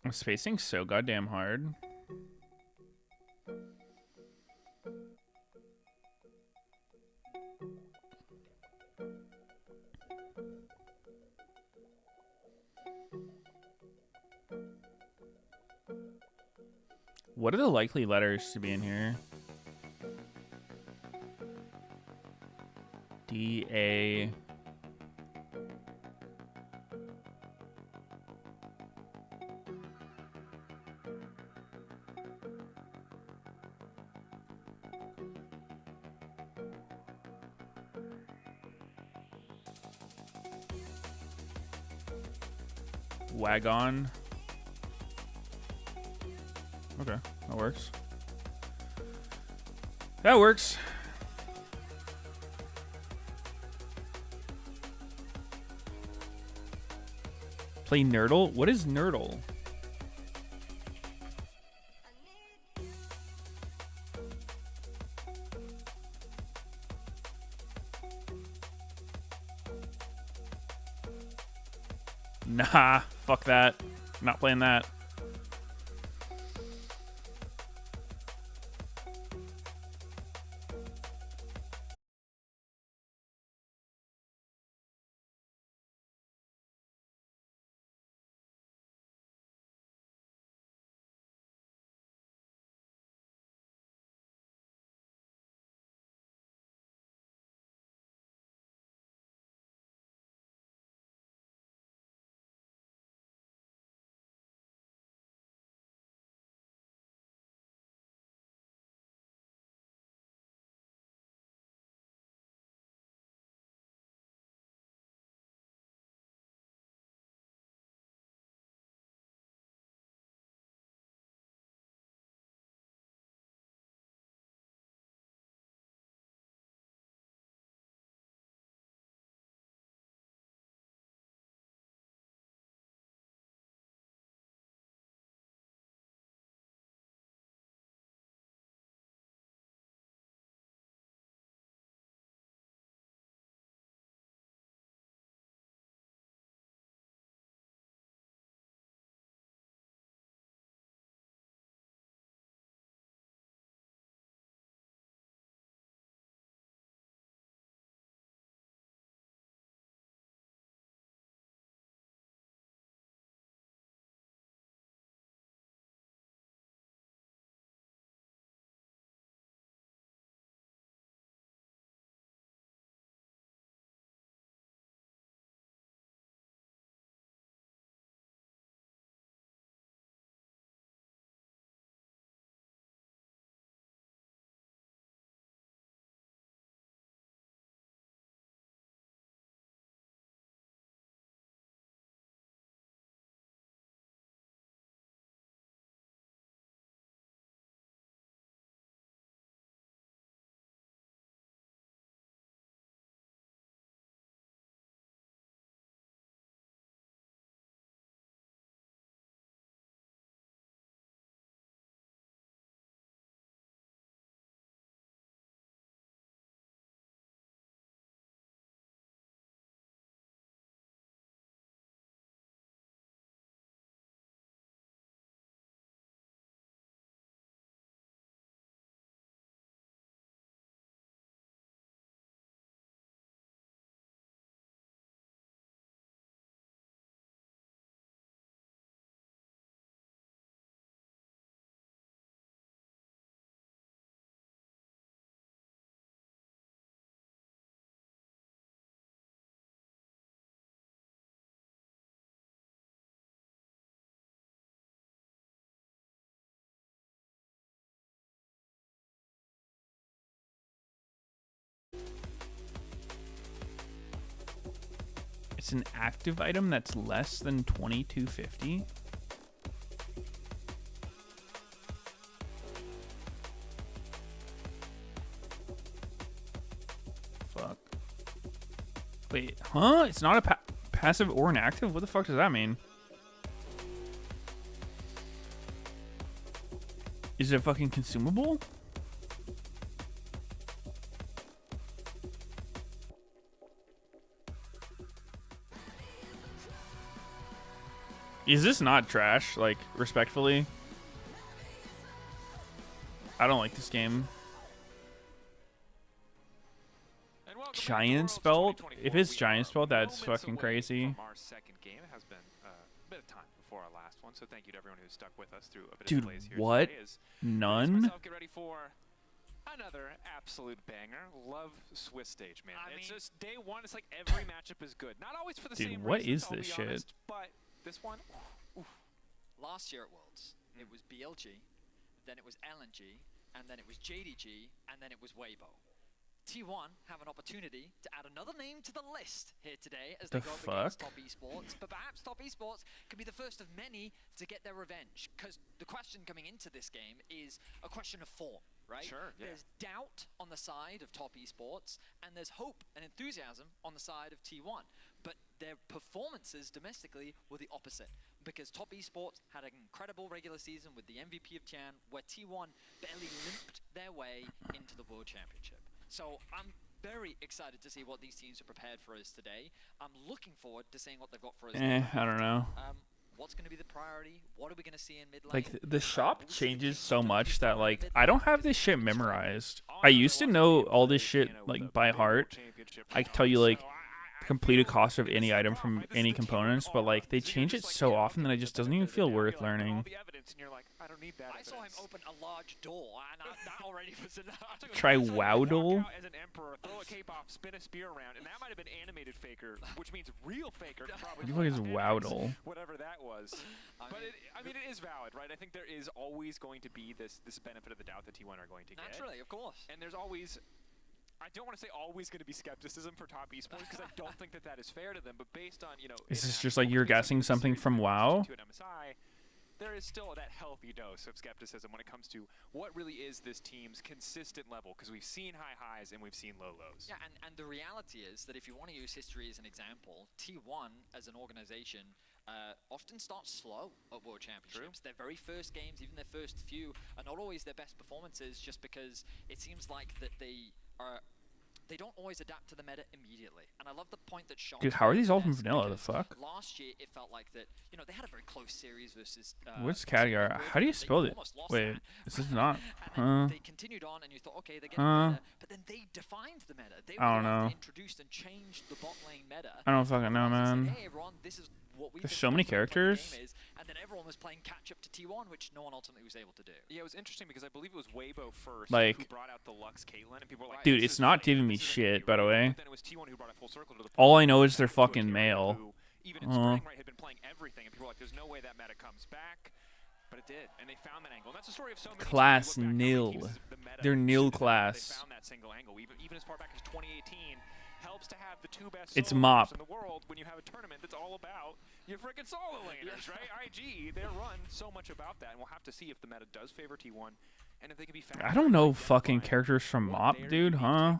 I'm spacing so goddamn hard. What are the likely letters to be in here? D, A. Wagon. Okay, that works. That works. Play Nerdle? What is Nerdle? Nah, fuck that. I'm not playing that. It's an active item that's less than 2250. Fuck. Wait, huh? It's not a passive or an active? What the fuck does that mean? Is it a fucking consumable? Is this not trash? Like, respectfully? I don't like this game. Giant's belt? If it's Giant's belt, that's fucking crazy. Our second game. It has been a bit of time before our last one, so thank you to everyone who's stuck with us through a bit Dude, of delays here. what? None? Get ready for another absolute banger. Love Swiss stage, man. It's just day one. It's like every matchup is good. Not always for the same what reasons, is I'll this be shit? honest, but this one, Last year at Worlds, it was BLG, then it was LNG, and then it was JDG, and then it was Weibo. T1 have an opportunity to add another name to the list here today as they go up against Top Esports, but perhaps Top Esports could be the first of many to get their revenge, because the question coming into this game is a question of form, right? Sure, yeah. There's doubt on the side of Top Esports, and there's hope and enthusiasm on the side of T1, but their performances domestically were the opposite, because Top Esports had an incredible regular season with the MVP of Tian, where T1 barely limped their way into the World Championship. So I'm very excited to see what these teams are prepared for us today. I'm looking forward to seeing what they've got for us. I don't know. What's going to be the priority? What are we going to see in mid lane? Like, the shop changes so much that, like, I don't have this shit memorized. I used to know all this shit, like, by heart. I can tell you, like, complete cost of any item from any components, but, like, they change it so often that it just doesn't even feel worth learning. I saw him open a large door, and that already was enough. Try Wowdle. as an emperor, throw a cape off, spin a spear around, and that might have been animated Faker, which means real Faker. What the fuck is Wowdle? Whatever that was. But I mean, it is valid, right? I think there is always going to be this benefit of the doubt that T1 are going to get. Naturally, of course. And there's always, I don't want to say always going to be skepticism for Top Esports, because I don't think that is fair to them. But based on, Is this just like you're guessing something from WoW? There is still that healthy dose of skepticism when it comes to what really is this team's consistent level, because we've seen high highs and we've seen low lows. Yeah, and the reality is that if you want to use history as an example, T1 as an organization often starts slow at World Championships. Their very first games, even their first few, are not always their best performances, just because it seems like that they don't always adapt to the meta immediately. And I love the point that Sean. Dude, how are these all from vanilla? The fuck? Last year, it felt like that, they had a very close series versus. What's category? How do you spell it? Wait, this is not. They continued on, and you thought, okay, they're getting meta, but then they defined the meta. They I don't know. introduced and changed the bot lane meta. I don't fucking know, man. Hey, everyone, this is what we. There's so many characters. And then everyone was playing catch up to T1, which no one ultimately was able to do. Yeah, it was interesting because I believe it was Weibo first like, who brought out the Lux Caitlyn, and people were like, dude, it's not giving me shit, by the way. Then it was T1 who brought it full circle to the All I know is they're fucking male. Even in spring, right, had been playing everything, and people were like, there's no way that meta comes back. But it did, and they found that angle. And that's the story of so many class teams. nil. They're nil class. They found that single angle, even as far back as 2018. Helps to have the two best it's solo mop. in the world when you have a tournament that's all about your freaking solo laners, right? IG, they run so much about that, and we'll have to see if the meta does favor T1, and if they can be found. I don't know fucking characters from mop, dude, huh?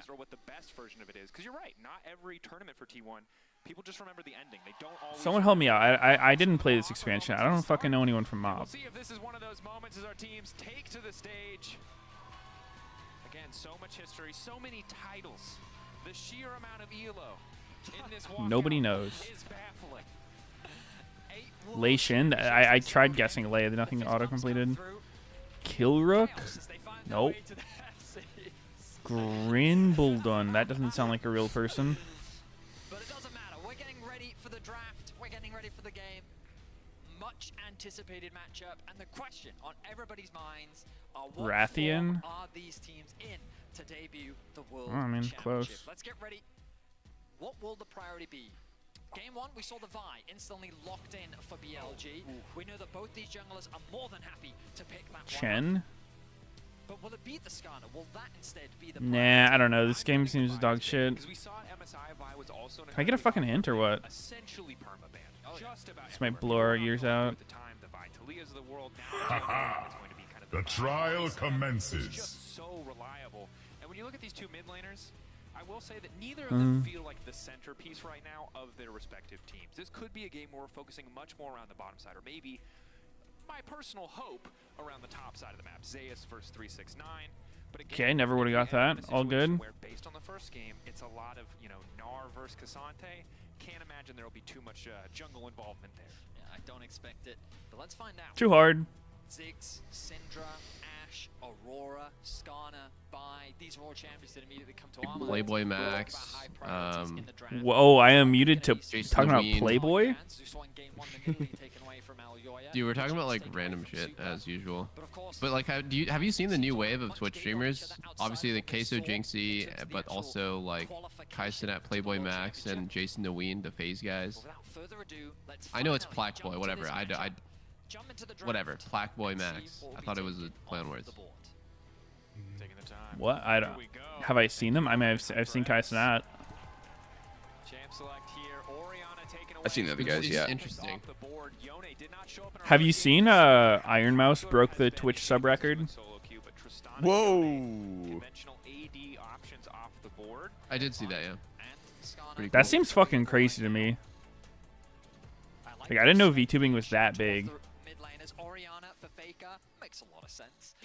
Or what the best version of it is, because you're right, not every tournament for T1, people just remember the ending. They don't always. Someone help me out. I didn't play this expansion. I don't fucking know anyone from mop. We'll see if this is one of those moments as our teams take to the stage. Again, so much history, so many titles. The sheer amount of ELO in this nobody knows. Is baffling. Lei Shin. I tried guessing Lei. Nothing auto completed. Killrook. Nope. Grinbledon. That doesn't sound like a real person. But it doesn't matter. We're getting ready for the draft. We're getting ready for the game. Much anticipated matchup, and the question on everybody's minds are what Rathian. form are these teams in to debut the World I mean, Championship? close. Let's get ready. What will the priority be? Game 1, we saw the Vi instantly locked in for BLG. We know that both these junglers are more than happy to pick that Chen. one. But will it be the Skarner? Will that instead be the Nah, I don't know. This game seems dog shit. Because we saw MSI Vi was also Can I get a fucking hint or what? Essentially permabanned. Just about This might blow our ears out. The trial commences. It's just so reliable. And when you look at these two mid laners, I will say that neither of them feel like the centerpiece right now of their respective teams. This could be a game where we're focusing much more around the bottom side, or maybe my personal hope around the top side of the map. Zeus versus 369. But again, Okay, never would have got that. All good. Where based on the first game, it's a lot of, Gnar versus Cassante. Can't imagine there will be too much jungle involvement there. Yeah, I don't expect it. But let's find out. Too hard. Ziggs, Syndra, Ashe, Aurora, Skarner, Vi. These are all champions that immediately come to our mind. Playboy Max. Whoa, I am muted to Jason talking about Levine. Playboy. Dude, we're talking about like random shit as usual. But like, have you seen the new wave of Twitch streamers? Obviously the Queso Jinxie, but also like Kaisenet, Playboy Max, and Jason Levine, the FaZe guys. I know it's Plaque Boy, whatever. Whatever. Plaque Boy Max. I thought it was a play on words. What? I don't. Have I seen them? I mean, I've seen Kaisenet. I've seen the other guys, yeah. Interesting. Have you seen Iron Mouse broke the Twitch sub record? Whoa! I did see that, yeah. Pretty That cool. seems fucking crazy to me. Like, I didn't know VTubing was that big. Makes a lot of sense.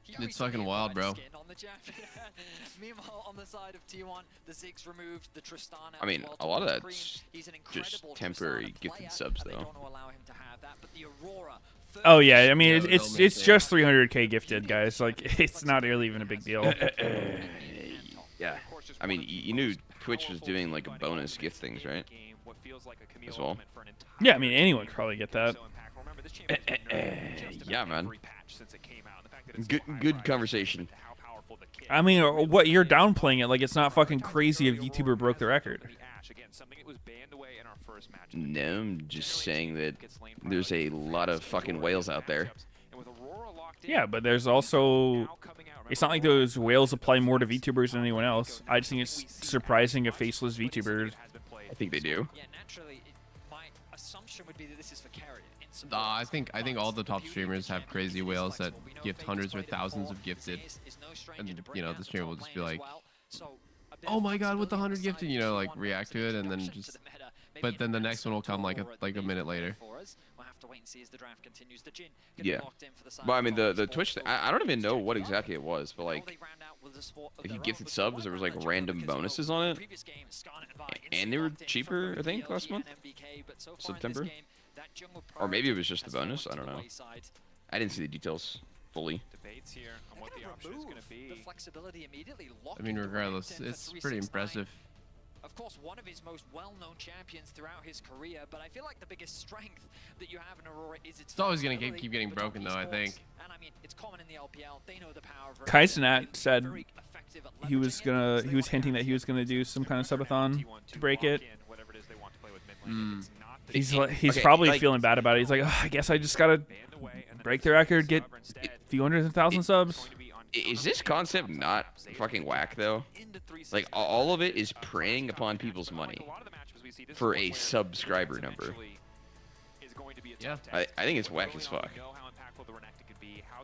It's fucking wild, bro. Meanwhile, on the side of T1, the Ziggs removed, the Tristana. I mean, a lot of that's just temporary gifted subs, though. Oh yeah, I mean it's just 300k gifted, guys. Like it's not really even a big deal. Yeah, I mean, you knew Twitch was doing like a bonus gift things, right? As well. Yeah, I mean anyone could probably get that. Yeah, man. Good conversation. I mean, what you're downplaying it like it's not fucking crazy if YouTuber broke the record. No, I'm just saying that there's a lot of fucking whales out there. Yeah, but there's also... It's not like those whales apply more to VTubers than anyone else. I just think it's surprising a faceless VTuber. I think they do. I think all the top streamers have crazy whales that gift hundreds or thousands of gifted, and you know the streamer will just be like, "Oh my god, with the 100 gifted," you know, like react to it, and then just. But then the next one will come like a minute later. Yeah. Well, I mean the Twitch thing, I don't even know what exactly it was, but like if you gifted subs, there was like random bonuses on it, and they were cheaper, I think, last month, September. Or maybe it was just the bonus. I don't know. I didn't see the details fully. I mean, regardless, it's pretty impressive. Of course, one of his most well-known champions throughout his career, but I feel like the biggest strength that you have in Aurora is its always gonna keep getting broken, though. I think. And I mean, it's common in the LPL. They know the power of Kaisenet said he was hinting that he was gonna do some kind of subathon to break it. He's probably feeling bad about it. He's like, oh, I guess I just gotta break the record, get a few hundred thousand subs. Is this concept not fucking whack though? Like all of it is preying upon people's money for a subscriber number. Yeah, I think it's whack as fuck.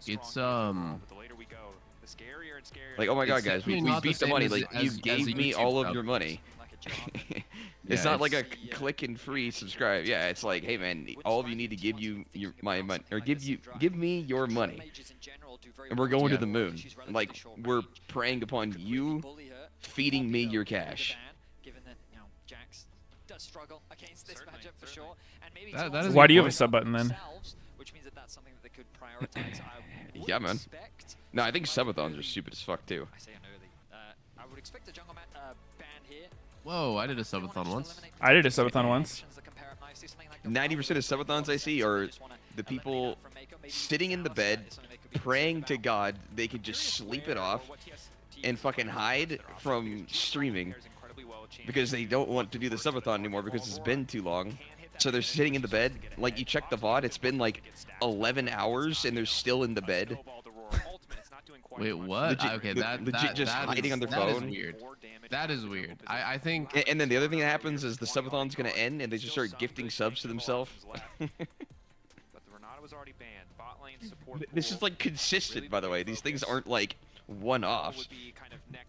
It's like, oh my god, guys, we beat the money. Like you gave me all of your money. It's not like a click and free subscribe. Yeah, it's like, hey man, all of you need to give you my money, or give me your money, and we're going to the moon. Like we're preying upon you, feeding me your cash. Why do you have a sub button then? Yeah, man. No, I think subathons are stupid as fuck too. Whoa, I did a subathon once. I did a subathon once. 90% of subathons I see are the people sitting in the bed, praying to God they could just sleep it off and fucking hide from streaming because they don't want to do the subathon anymore because it's been too long. So they're sitting in the bed. Like, you check the VOD, it's been like 11 hours and they're still in the bed. Wait, what? Okay, legit just hiding on their phone. That is weird. That is weird. I think. And then the other thing that happens is the subathon's gonna end and they just start gifting subs to themselves. This is like consistent, by the way. These things aren't like one-offs.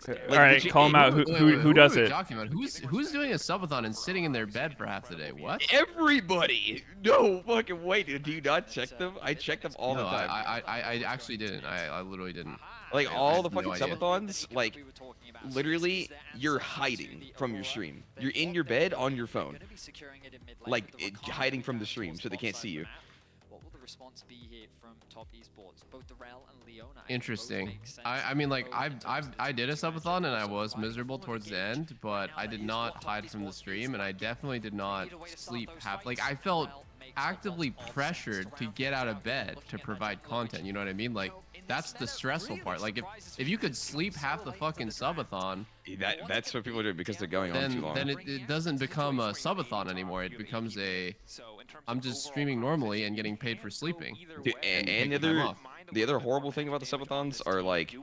Like, all right, call them out. Who does it? Who's doing a subathon and sitting in their bed for half the day? What? Everybody! No fucking way, dude. Do you not check them? I check them all the time. I actually didn't. I literally didn't. Like all the fucking subathons, like literally, you're hiding from your stream. You're in your bed on your phone, like hiding from the stream so they can't see you. what will the response be here from top esports? Both Darrell and Leona. Interesting. I mean, like I did a subathon and I was miserable towards the end, but I did not hide from the stream, and I definitely did not sleep half. Like I felt actively pressured to get out of bed to provide content. You know what I mean? Like that's the stressful part. Like if you could sleep half the fucking subathon, that's what people do because they're going on too long. Then it doesn't become a subathon anymore. It becomes a I'm just streaming normally and getting paid for sleeping. Dude, and the other horrible thing about the subathons are like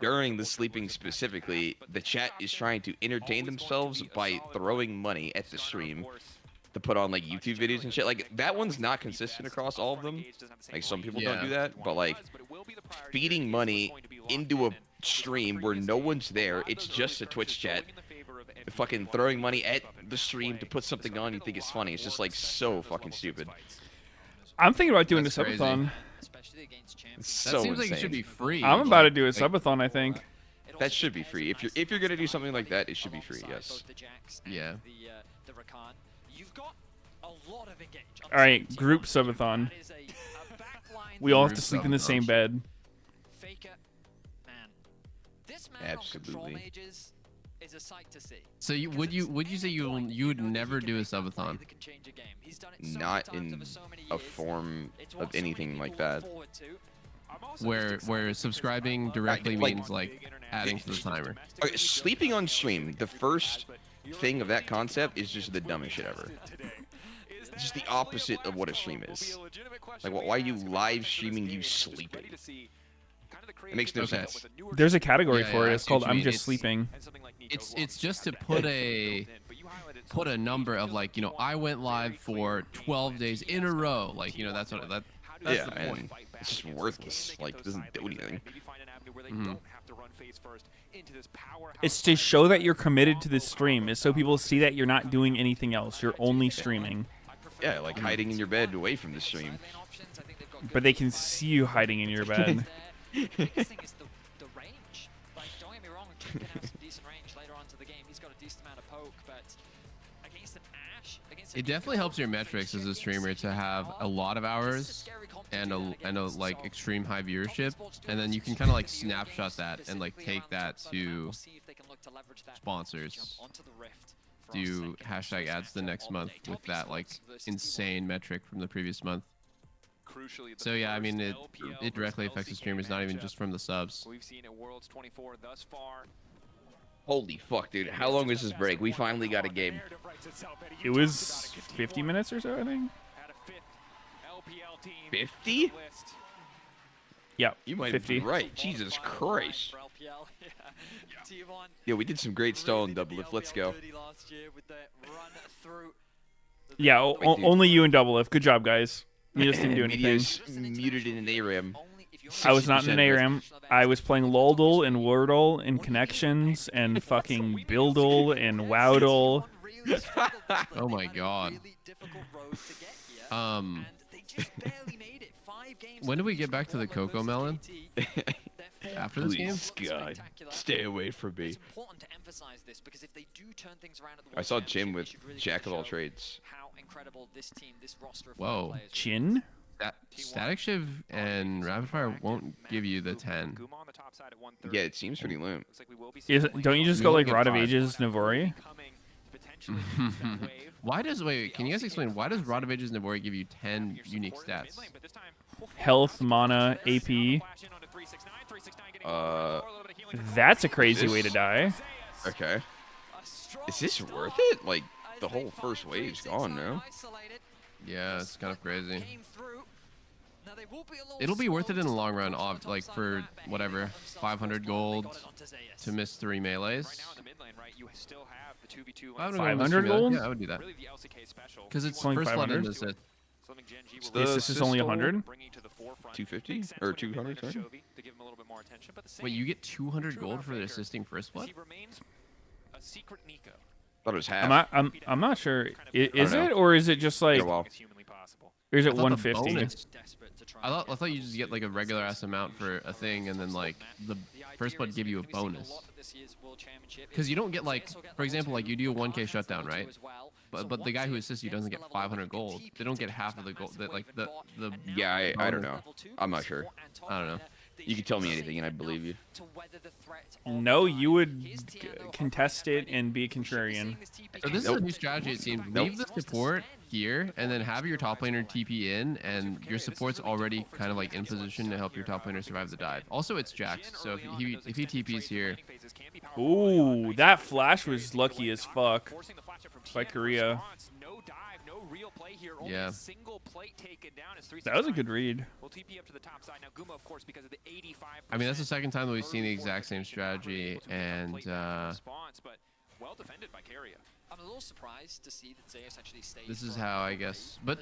during the sleeping specifically, the chat is trying to entertain themselves by throwing money at the stream to put on like YouTube videos and shit. Like that one's not consistent across all of them. Like some people don't do that, but like feeding money into a stream where no one's there, it's just a Twitch chat. Fucking throwing money at the stream to put something on you think is funny. It's just like so fucking stupid. I'm thinking about doing a subathon. So that seems insane. like it should be free. I'm about to do a subathon, I think. That should be free. If you're gonna do something like that, it should be free. Yes. Yeah. All right, group subathon. We all have to sleep in the same bed. Absolutely. So would you say you would never do a subathon? Not in a form of anything like that. Where subscribing directly means like adding to the timer. Okay, sleeping on stream, the first thing of that concept is just the dumbest shit ever. It's just the opposite of what a stream is. Like, why are you live streaming you sleeping? It makes no sense. There's a category for it. It's called "I'm just sleeping." It's just to put a number of like, you know, I went live for 12 days in a row. Like, you know, that's the point. It's just worthless. Like, it doesn't do anything. It's to show that you're committed to the stream. It's so people see that you're not doing anything else. You're only streaming. Yeah, like hiding in your bed away from the stream. But they can see you hiding in your bed. The range. Like, don't get me wrong, Jim can have some decent range later on to the game. He's got a decent amount of poke, but against an Ashe, It definitely helps your metrics as a streamer to have a lot of hours and a like extreme high viewership, and then you can kind of like snapshot that and like take that to sponsors. Do hashtag ads the next month with that like insane metric from the previous month. So yeah, I mean it directly affects the streamers, not even just from the subs. We've seen at Worlds 24 thus far. Holy fuck, dude! How long was this break? We finally got a game. It was 50 minutes or so, I think. 50? Yeah, you might 50. be right. Jesus Christ. Yeah, we did some great stall in double lift. Let's go. Yeah, only you and double lift. Good job, guys. Meteos didn't do anything. Meteos muted in an ARAM. I was not in an ARAM. I was playing Loldle and Wordle and Connections and fucking Buildle and Wowdle. Oh my god. When do we get back to the Coco Melon? After this game? God, stay away from me. I saw Jim with Jack of all trades. Whoa. Chin? Static Shiv and Rapid Fire won't give you the 10. Yeah, it seems pretty loom. Don't you just go like Rod of Ages Navori? Why does wait? Can you guys explain why does Rod of Ages Navori give you 10 unique stats? Health, mana, AP. That's a crazy way to die. Okay. Is this worth it? Like the whole first wave's gone now. Yeah, it's kind of crazy. It'll be worth it in the long run, like for whatever 500 gold to miss 3 melees. 500 gold? Yeah, I would do that. Because it's only first blood 500? and assist. This is only 100? 250 or 200? Sorry. Wait, you get 200 gold for assisting first blood? Thought it was half. I'm not sure. Is it, or is it just like? Here's I at thought the 150. bonus- I thought you just get like a regular ass amount for a thing, and then like the first blood give you a bonus. Because you don't get like, for example, like you do a 1K shutdown, right? But the guy who assists you doesn't get 500 gold. They don't get half of the gold. Like the Yeah, I don't know. I'm not sure. I don't know. You can tell me anything, and I believe you. No, you would contest it and be a contrarian. So this is a new strategy, it seems. Leave the support here, and then have your top laner TP in, and your support's already kind of like in position to help your top laner survive the dive. Also, it's Jax, so if he TPs here... Ooh, that flash was lucky as fuck by Korea. Yeah. That was a good read. I mean, that's the second time that we've seen the exact same strategy, and well defended by Carrier. I'm a little surprised to see that Zeus actually stays. this is how I guess. But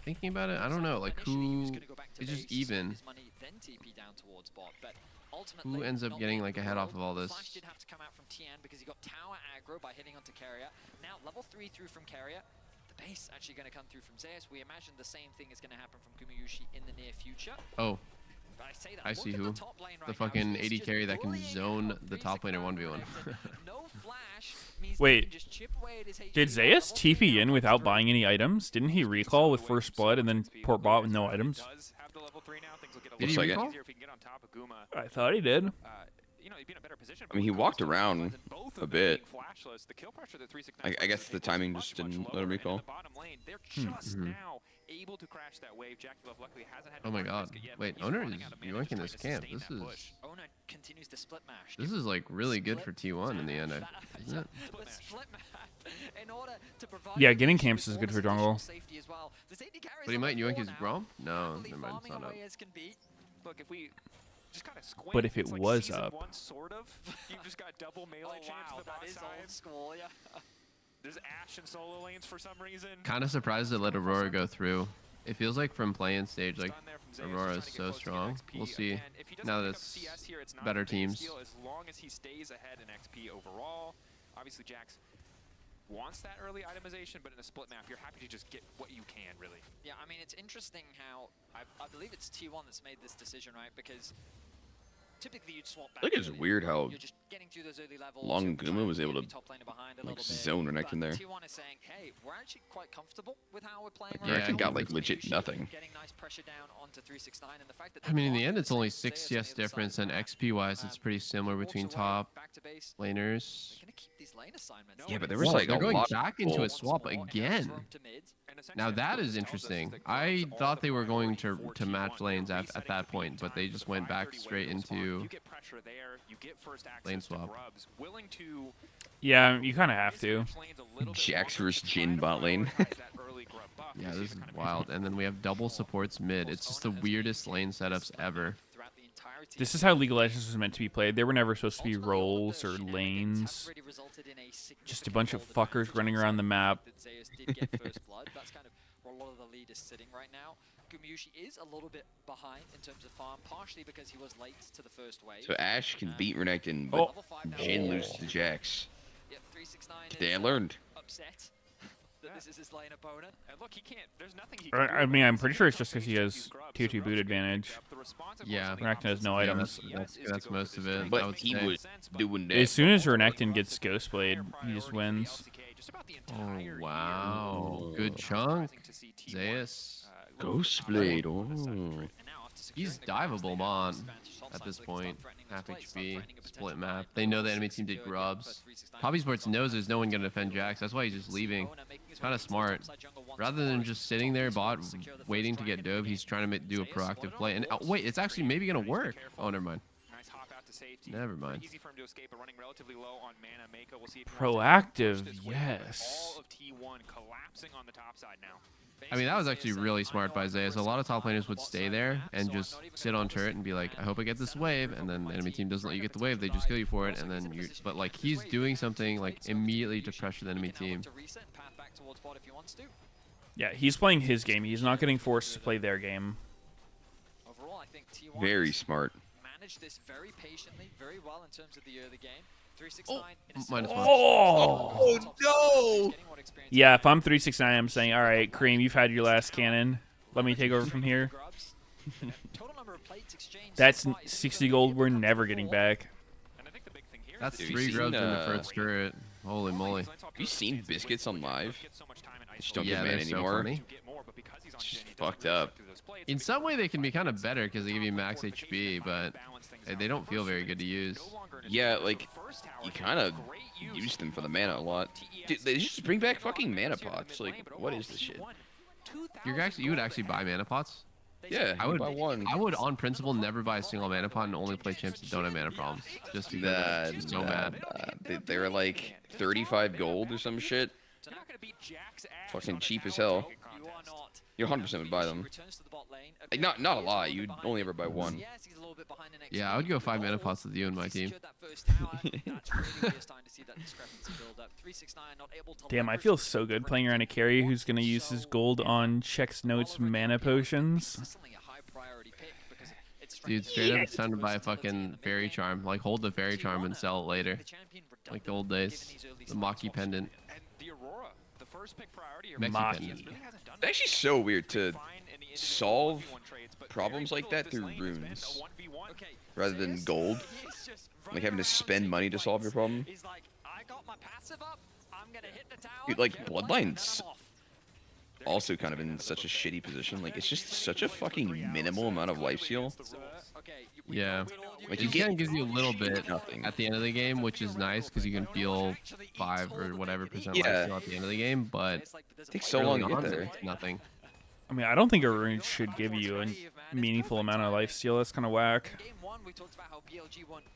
thinking about it, I don't know. Like who is just even? Who ends up getting like a head off of all this? Flash did have to come out from TN because he got tower aggro by hitting onto Carrier. Now level 3 through from Carrier. The base actually going to come through from Zeus. We imagine the same thing is going to happen from Gumayushi in the near future. Oh. But I say that, I see who. The fucking 80 carry that can zone the top laner 1v1. Wait, did Zeus TP in without buying any items? Didn't he recall with first blood and then port bot with no items? Did he recall? I thought he did. I mean, he walked around a bit. I guess the timing just didn't let him recall. Oh my god. Wait, Owner is yoinking this camp. This is like really good for T1 in the end, isn't it? Yeah, getting camps is good for jungle. But he might yoink his Grom? No, never mind, it's not up. Look, if we just kind of squint, But if it like was season up. one, sort of. You've just got double melee champs to the bot side. Old school, yeah. There's Ashe and solo lanes for some reason. Kind of surprised they let Aurora go through. It feels like from playing stage, like Aurora is so strong. We'll see now that it's better teams. As long as he stays ahead in XP overall, obviously Jax wants that early itemization, but in a split map, you're happy to just get what you can, really. Yeah, I mean, it's interesting how I believe it's T1 that's made this decision, right? Because typically you'd swap back. I think it's weird how you're just getting through those early levels, Long Guma was able to like zone Renekton there. T1 is saying, hey, we're actually quite comfortable with how we're playing But Renekton got like legit nothing. Getting nice pressure down onto 369, and the fact that I mean, in the end, it's only 6 CS difference, and XP-wise, it's pretty similar between top laners. Yeah, but there was They're going back into a swap again. Now that is interesting. I thought they were going to match lanes at that point, but they just went back straight into lane swap. Yeah, you kind of have to. Jax versus Jhin bot lane. Yeah, this is wild. And then we have double supports mid. It's just the weirdest lane setups ever. This is how League of Legends was meant to be played. They were never supposed to be roles or lanes. Just a bunch of fuckers running around the map. That's kind of where a lot of the lead is sitting right now. Gumayushi is a little bit behind in terms of farm, partially because he was late to the first wave. So Ashe can beat Renekton, but Jhin loses to Jax. Yep, 369 Today I learned. Upset that this is his lane opponent. And look, he can't. There's nothing he I mean, I'm pretty sure it's just because he has tier 2 boot advantage. Yeah. Renekton has no items. That's most of it. But he was doing that. As soon as Renekton gets Ghostblade, he just wins. Oh, wow. Good chunk. Zeus. Ghostblade, oh. He's diveable, Mon, at this point. Half HP, split map. They know the enemy team did grubs. Poppy Sports knows there's no one going to defend Jax. That's why he's just leaving. It's kind of smart. Rather than just sitting there, bot, waiting to get dove, he's trying to do a proactive play. And wait, it's actually maybe going to work. Oh, never mind. Never mind. Proactive, yes. I mean, that was actually really smart by Zeus. A lot of top laners would stay there and just sit on turret and be like, I hope I get this wave, and then the enemy team doesn't let you get the wave, they just kill you for it, and then you but like he's doing something like immediately to pressure the enemy team. Yeah, he's playing his game. He's not getting forced to play their game. Very smart. Managed this very patiently, very well in terms of the early game. Minus one. Oh no! Yeah, if I'm 369, I'm saying, all right, Cream, you've had your last cannon. Let me take over from here. That's 60 gold we're never getting back. That's 3 grubs in the first turret. Holy moly. Have you seen Biscuits on live? They just don't Yeah, get mana they're so anymore. funny. It's just fucked up. In some way, they can be kind of better because they give you max HP, but they don't feel very good to use. Yeah, like, you kind of use them for the mana a lot. Dude, they just bring back fucking mana pots. Like, what is this shit? You would actually buy mana pots? Yeah, I would buy one. I would, on principle, never buy a single mana pot and only play champs that don't have mana problems. Just because I'm so mad. They're like 35 gold or some shit. Fucking cheap as hell. You 100% would buy them. Like, not a lot. You'd only ever buy one. Yeah, I would go 5 mana pots with you and my team. Damn, I feel so good playing around a carry who's going to use his gold on checks notes mana potions. Dude, straight up, it's time to buy a fucking fairy charm. Like, hold the fairy charm and sell it later. Like the old days. The Maki pendant. Maki. It's actually so weird to solve problems like that through runes rather than gold. Like having to spend money to solve your problem. Dude, like Bloodline's also kind of in such a shitty position. Like it's just such a fucking minimal amount of life steal. Yeah. Like It kind of gives you a little bit at the end of the game, which is nice because you can feel 5 or whatever percent life steal at the end of the game, but it takes so long to get there. It's nothing. I mean, I don't think a rune should give you a meaningful amount of life steal. That's kind of whack.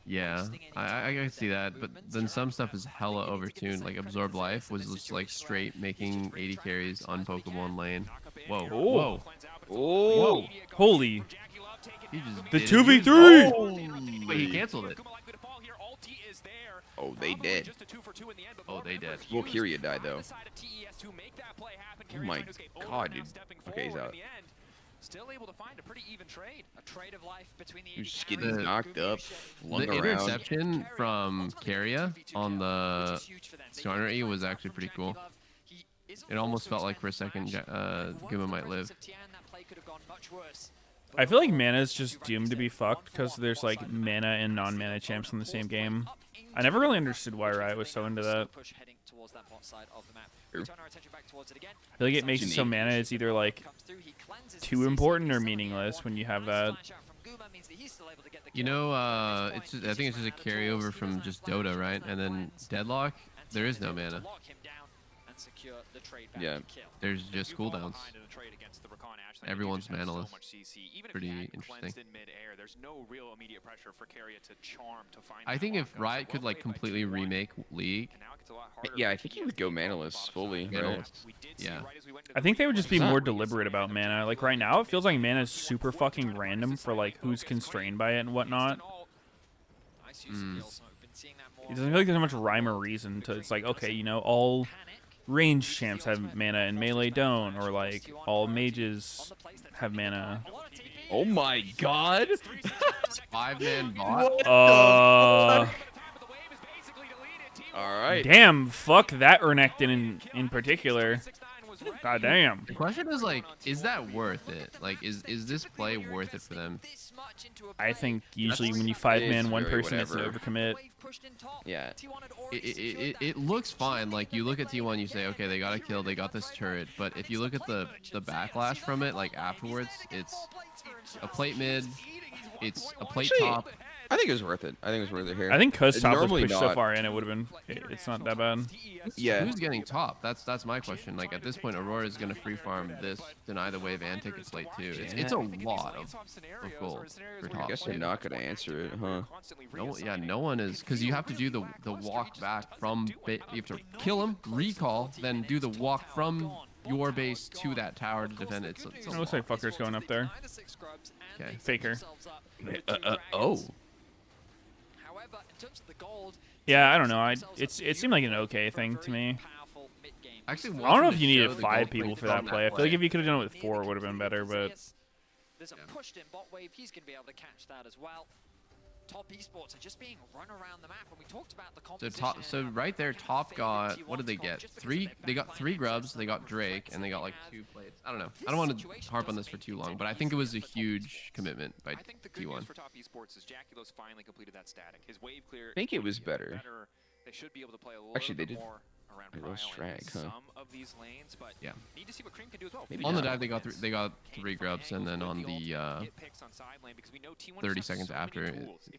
Yeah, I can see that, but then some stuff is hella overtuned. Like Absorb Life was just like straight making 80 carries on Pokemon lane. Whoa, whoa, whoa, holy! He just The did it. 2v3. Oh, wait, he canceled it. Oh, they did. Oh, they did. Valkyria died though. Oh my god, dude. Okay, he's out. Still able to find a pretty even trade. A trade of life between the He's just getting knocked up, flung The around. interception from Carria on the Skarner E was actually pretty cool. It almost felt like for a second Guma might live. I feel like mana is just doomed to be fucked because there's like mana and non-mana champs in the same game. I never really understood why Riot was so into that. I feel like it makes it so mana is either like too important or meaningless when you have that. You know, I think it's just a carryover from just Dota, right? And then Deadlock, there is no mana. Yeah. There's just cooldowns. Everyone's manaless. Pretty interesting. I think if Riot could like completely remake League. Yeah, I think he would go manaless fully. Right? Yeah. I think they would just be more deliberate about mana. Like right now, it feels like mana is super fucking random for like who's constrained by it and whatnot. It doesn't feel like there's much rhyme or reason to. It's like, okay, you know, all range champs have mana and melee don't, or like all mages have mana. Oh my god! 5-man bot. Alright. Damn, fuck that Renekton in particular. God damn. The question is like, is that worth it? Like, is this play worth it for them? I think usually when you 5-man one person, it's an overcommit. Yeah. It looks fine. Like you look at T1, you say, okay, they got a kill, they got this turret. But if you look at the backlash from it, like afterwards, it's a plate mid, it's a plate top. I think it was worth it. I think it was worth it here. I think because top was Normally pushed so not. far in, it would have been. It's not that bad. Yeah. Who's getting top? That's my question. Like at this point, Aurora is gonna free farm this, deny the wave, and take a plate too. It's a lot of gold for top. I guess they're not gonna answer it, huh? No one is, because you have to do the walk back from. You have to kill him, recall, then do the walk from your base to that tower to defend it. It looks like fucker's going up there. Okay. Faker. Oh. Yeah, I don't know. It seemed like an okay thing to me. Actually, I don't know if you needed 5 people for that play. I feel like if you could have done it with 4, it would have been better. But there's a pushed in bot wave. He's going to be able to catch that as well. Top Esports are just being run around the map, and we talked about the So right there, Top got, what did they get? They got 3 grubs, they got Drake, and they got like 2 plates. I don't know. I don't want to harp on this for too long, but I think it was a huge commitment by I think the good news T1. for Top Esports is Jackulo's finally completed that static. His wave clear. I think it was better. They should be able to play a little Actually, they bit did more around a real Cryo in strag, huh? some of these lanes, but Yeah. need to see what Cream can do as well. On the dive, they got 3 grubs, and then on the 30 seconds after,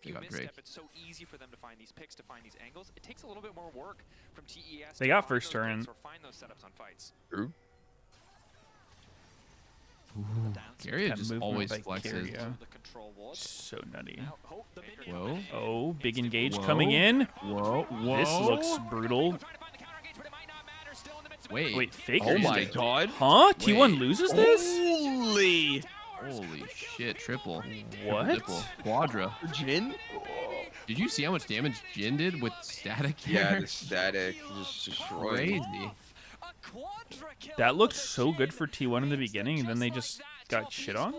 they got Drake. It's so easy for them to find these picks, to find these angles. It takes a little bit more work from TES. They got first turn. Or find those setups on fights. True. Carrier just always flexes. So nutty. Whoa. Oh, big engage coming in. Whoa. Whoa. This looks brutal. Wait, Faker. Oh my god. Huh? T1 loses this? Holy shit, triple. What? Triple. Quadra. Jin? Did you see how much damage Jin did with static there? Yeah, the static just destroyed. Crazy. That looked so good for T1 in the beginning, and then they just got shit on?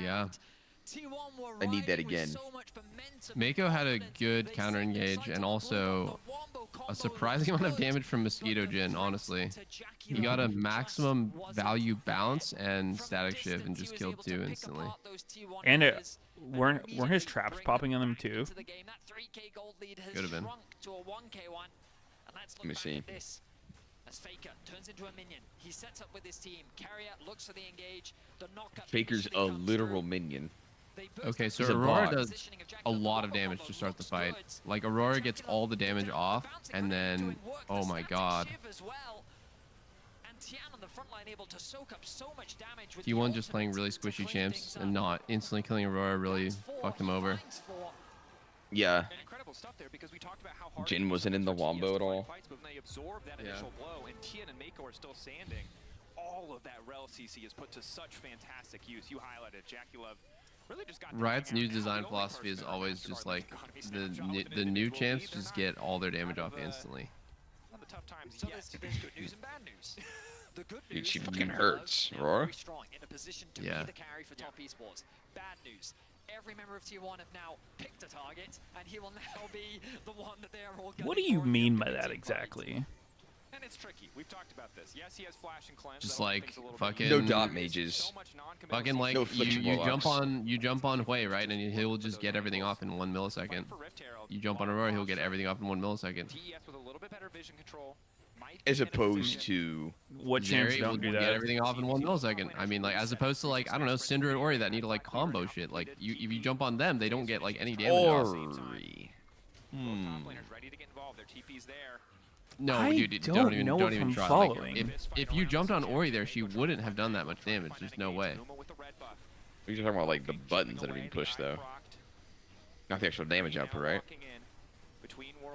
Yeah. I need that again. Mako had a good counter engage and also a surprising amount of damage from Mosquito Jin, honestly. He got a maximum value bounce and static shift and just killed 2 instantly. And weren't his traps popping on them too? Could have been. Let me see. As Faker turns into a minion, he sets up with his team. Carrier looks for the engage. The knockup Faker's a literal minion. Okay, so He's a Aurora bot. does a lot of damage to start the fight. Like, Aurora gets all the damage off, and then, oh my god. T1 just playing really squishy champs and not instantly killing Aurora really fucked him over. Yeah. Jin wasn't in the wombo at all. Yeah. And Tian and Mako are still standing. All of that rel CC is put to such fantastic use. You highlighted Jackie Love. Really just got Riot's new design philosophy is always just like the new champs just get all their damage off instantly. On the tough times, yes, there's good news and bad news. The good Dude, news she is fucking Mako hurts, now Aurora. very strong, in a position to Yeah. be the carry for Top Esports. Bad news. Every member of Tier 1 have now picked a target, and he will now be the one that they are all What do you mean by that exactly? And it's tricky. We've talked about this. Yes, he has flash and cleanse. Just like fucking No dot mages. fucking like No you fliction jump on Hui, right, and he'll just get everything off in 1 millisecond. You jump on Aurora, he'll get everything off in 1 millisecond. TES with a little bit better vision control. As opposed to what champs Zeri will don't do get that? everything off in 1 millisecond. I mean, like, as opposed to like, I don't know, Syndra and Ori that need to like combo shit. Like, if you jump on them, they don't get like any damage off. Ori. Ready to get involved. Their TP's there. No, I dude, don't even know don't if even I'm try. following. Like, if you jumped on Ori there, she wouldn't have done that much damage. There's no way. You're talking about like the buttons that are being pushed though. Not the actual damage output, right?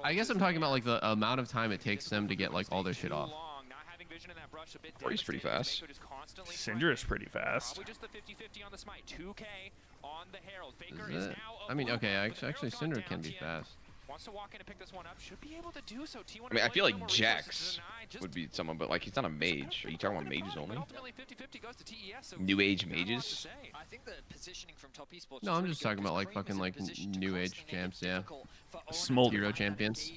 I guess I'm talking about like the amount of time it takes them to get like all their shit off. Ori's pretty fast. Syndra is pretty fast. Is it? I mean, okay, actually Syndra can be fast. Wants to walk in and pick this one up. Should be able to do so. T1 I mean, I feel like Jax would be someone, but like he's not a mage. Are you talking about mages only? New age mages? I think the positioning from Top Esports No, I'm just talking about like fucking like new age champs, yeah. Smolder. Hero champions.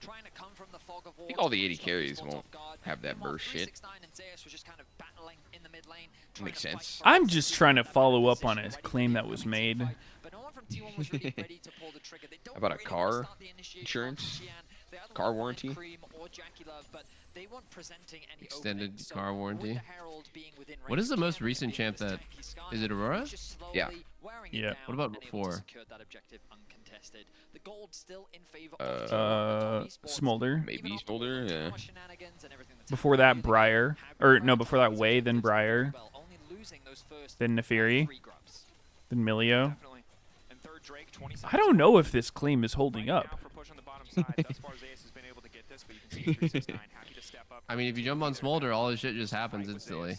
I think all the 80 carries won't have that burst shit. Makes sense. I'm just trying to follow up on a claim that was made. About a car insurance? Car warranty? Extended car warranty. What is the most recent champ that... Is it Aurora? Yeah. Yeah. What about before? Smolder. Maybe Smolder, yeah. Before that, Briar. Or, no, before that, Wei, then Briar. Then Neferi. Then Milio. I don't know if this claim is holding up. I mean, if you jump on Smolder, all his shit just happens instantly.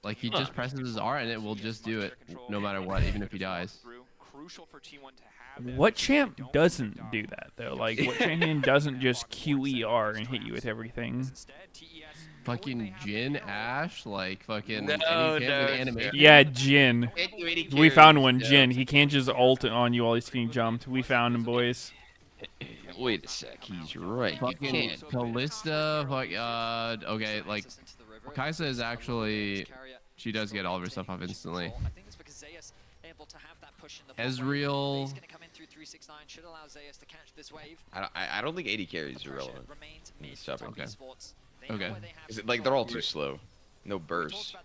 Like, he just presses his R and it will just do it, no matter what, even if he dies. What champ doesn't do that, though? Like, what champion doesn't just QER and hit you with everything? fucking Jin, Ash, like fucking No, any no, with animation. Yeah, Jin. Can't do any We found one, carries, Jin. no. He can't just ult on you while he's getting jumped. We found him, boys. Wait a sec, he's right. You Fucking can't. Callista, fuck, okay, like, Kaisa is actually, she does get all of her stuff off instantly. Ezreal. I don't think 80 carries are relevant. Okay. Okay. Is it like they're all too slow? No bursts.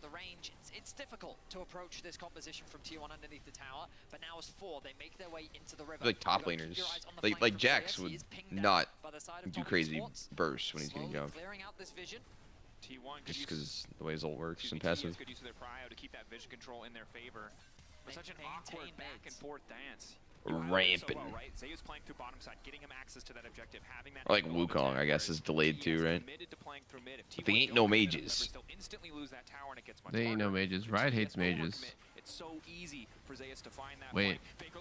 It's difficult to approach this composition from T1 underneath the tower, but now as 4, they make their way into the river. Like top laners, like Jax would not do crazy bursts when he's getting jumped. Just because the way his ult works and passive. Good use of their prio to keep that vision control in their favor. But such an awkward back and forth dance. Ramping. Right? Zayu's playing through bottom side, getting him access to that objective, having that Or like Wukong, I guess, is delayed too, right? But they ain't no mages. They ain't no mages. Riot hates mages. It's so easy for Zayus to find that Wait.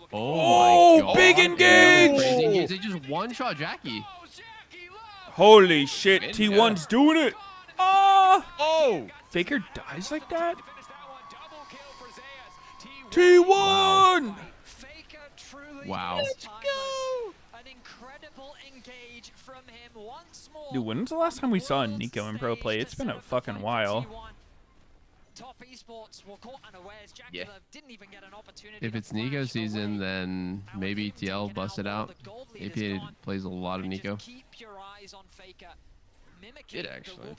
point. Oh my god. Big engage! Crazy engage. They just one-shot Jackie. Holy shit, T1's doing it! Ah! Oh! Faker dies like that? T1! Wow. Let's go! An incredible engage from him once more. Dude, when was the last time we saw a Nico in pro play? It's been a fucking while. Top esports were caught unawares. Yeah. Didn't even get an opportunity. If it's Nico season, then maybe TL busted out. APA plays a lot of Nico. Keep your eyes on Faker. Did actually.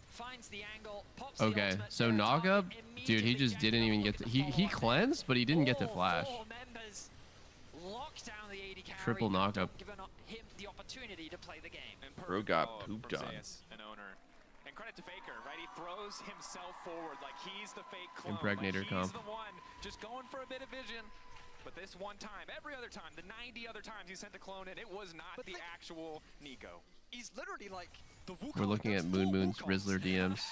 Finds the angle, pops Okay, so Naga, dude, he just didn't even get to, he cleansed, but he didn't get to flash. Triple knockup. Bro got pooped on. And credit to Faker, right? He throws himself forward like he's the fake clone. Impregnator like comp. He's the one just going for a bit of vision. But this one time, every other time, the 90 other times he sent a clone in, it was not the actual Nico. He's literally like the Wukong. We're looking at Moon Moon's Rizzler DMs.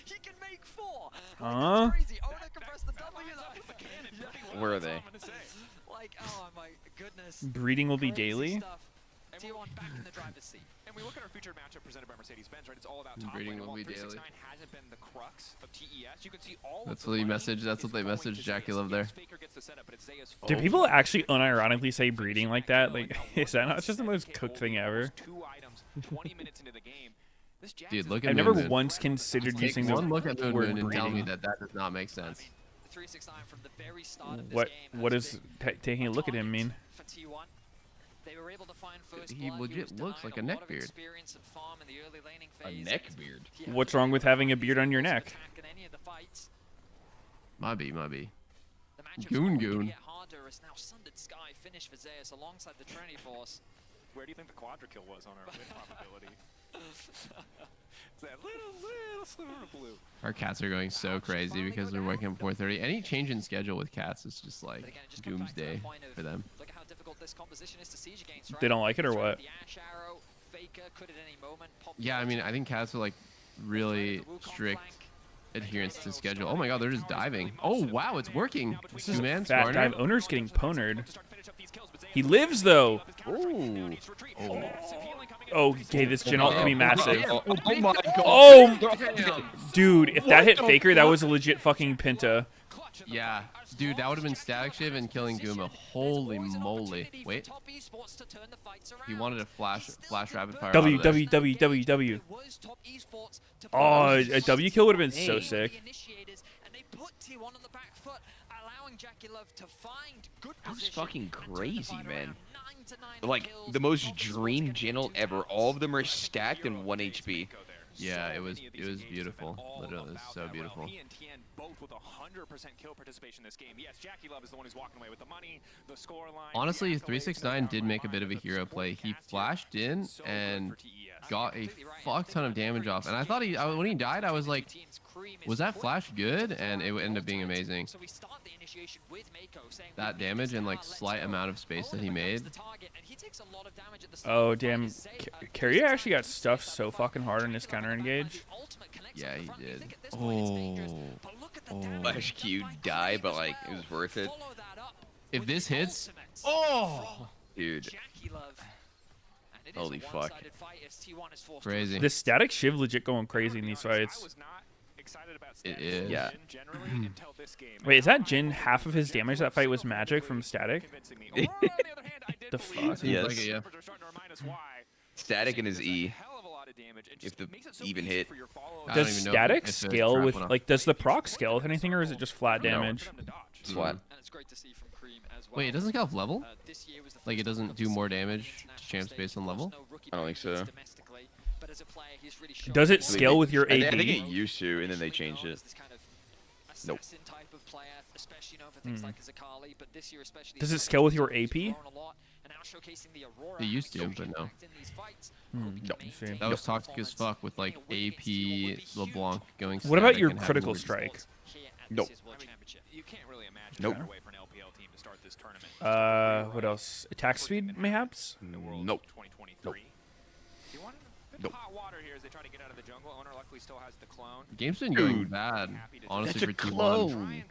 He can make 4. Huh? Crazy. Owner can press the W though. Where are they? Like, oh my goodness. Breeding will be daily. T1 back in the driver's seat. And we look at our featured matchup presented by Mercedes-Benz, right? It's all about top Breeding lane. will While be 369 daily. hasn't been the crux of TES. You can see all That's of what the he money messaged. That's what they is flowing messaged to Jackie Zayus. Love there. Yes, Faker gets the setup, but it's Zayus Do focused. people actually unironically say breeding like that? Like, is that not just the most cooked thing ever? 2 items, 20 minutes into the game. This Jax Dude, is look at I've Moon never Moon. once considered Take using the one look at Moon word Moon and tell me breeding. that that does not make sense. 369 from the very start of this What game. what does taking a look at him mean? For T1. They were able to find first He blood. legit was looks denied like a lot of neckbeard. experience and farm in the early laning A phase. neck beard. Yeah, What's wrong with having a beard on your neck? attack in any of the fights. Might be. The matchup's Goon only gonna Goon. get harder as now Sundered Sky finished for Zayus alongside the Trinity Force. Where do you think the quadra kill was on our win probability? It's that little sliver of blue. Our cats are going so crazy because they're waking up at 4:30. Any change in schedule with cats is just like doomsday for them. Look at how difficult this composition is to siege against, right? They don't like it or what? The Ash Arrow, Faker could at any moment pop Yeah, I mean, I think cats are like really strict adherence to schedule. Oh my god, they're just diving. Oh wow, it's working. This is Two-man fat Skarner. dive. Owner's getting ponered. He lives though. Ooh. Oh, okay, this Jin ult can be massive. Oh my god. Oh, dude, if that hit Faker, that was a legit fucking Pinta. Yeah, dude, that would have been Static Shiv and killing Guma. Holy moly. Wait. He wanted a flash rapid fire. W out of there. W W W W. Oh, a W kill would have been so sick. That was fucking crazy, man. Like, the most dream Jin ult ever. All of them are stacked in 1 HP. Yeah, it was beautiful. Literally, it was so beautiful. He and TN both with 100% kill participation in this game. Yes, Jackie Love is the one who's walking away with the money, the score line. Honestly, 369 did make a bit of a hero play. He flashed in and got a fuck ton of damage off. And I thought when he died, I was like, was that flash good? And it ended up being amazing. That damage and like slight amount of space that he made. Oh damn, Carrier actually got stuffed so fucking hard on his counter engage. Yeah, he did. Oh. Flash Q die, but like it was worth it. If this hits, oh, dude. Holy fuck. Crazy. The static Shiv legit going crazy in these fights. It is. Yeah. Wait, is that Jin half of his damage that fight was magic from static? The fuck? Yes. Like it, yeah. Static in his E. If the even hit. Does static scale with like? Does the proc scale with anything, or is it just flat damage? It's flat. Wait, it doesn't scale with level? Like it doesn't do more damage to champs based on level? I don't think so. Does it scale with your AD? I think it used to, and then they changed it. Nope. Does it scale with your AP? It used to, but no. No. That was toxic as fuck with like AP LeBlanc going. What about static your and having critical weird- strike? Nope. Nope. What else? Attack speed, mayhaps? Nope. Nope. Nope. Game's been going bad, honestly, for T1.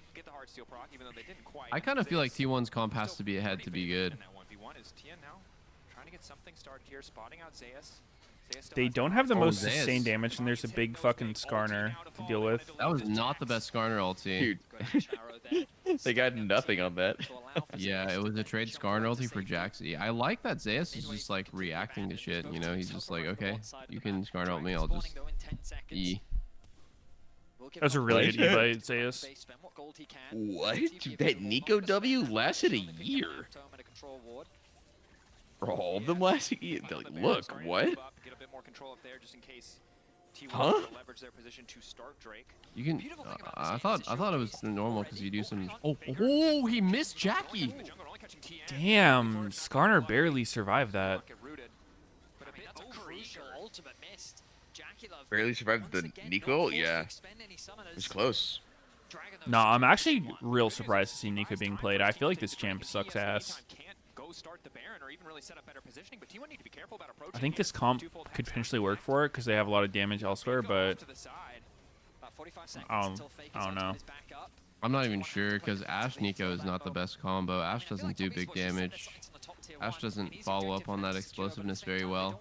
I kind of feel like T1's comp has to be ahead to be good. They don't have the most Zeus. sustained damage, and there's a big fucking Skarner to deal with. That was not the best Skarner ulti. Dude. They got nothing on that. Yeah, it was a trade Skarner ulti for Jaxi. I like that Zeus is just like reacting to shit, you know? He's just like, okay, you can Skarner ult me, I'll just E. That was a really good E by Zeus. What? That Nico W lasted a year. For all of them lasted a year? They're like, look, what? Huh? You can. I thought it was normal because you do some. Oh, he missed Jackie. Damn, Skarner barely survived that. Barely survived the Nico? Yeah. It was close. No, I'm actually real surprised to see Nico being played. I feel like this champ sucks ass. I think this comp could potentially work for it because they have a lot of damage elsewhere, but I don't know. I'm not even sure because Ashe Nico is not the best combo. Ashe doesn't do big damage. Ashe doesn't follow up on that explosiveness very well.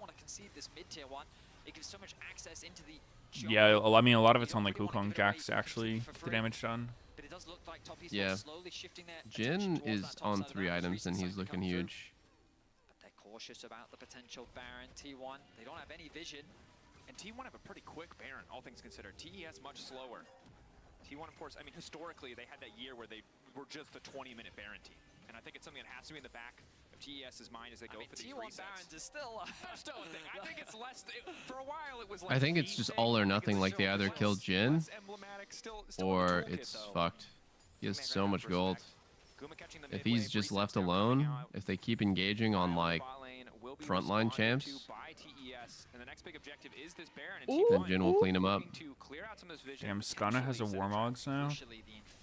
Yeah, I mean, a lot of it's on like Wukong Jax actually, the damage done. Yeah. Jin is on 3 items and he's looking huge. Cautious about the potential Baron. T1, they don't have any vision. And T1 have a pretty quick Baron, all things considered. TES much slower. T1, of course, I mean, historically, they had that year where they were just the 20-minute Baron team. And I think it's something that has to be in the back of TES's mind as they go for these T1 resets. Barons is still a thing. I think it's less, for a while it was like I think it's just all or nothing, like they either kill Jin or it's fucked. He has so much gold. If he's just left alone, if they keep engaging on like frontline champs, then Jin will clean him up. Damn, Skarner has a Warmogs now.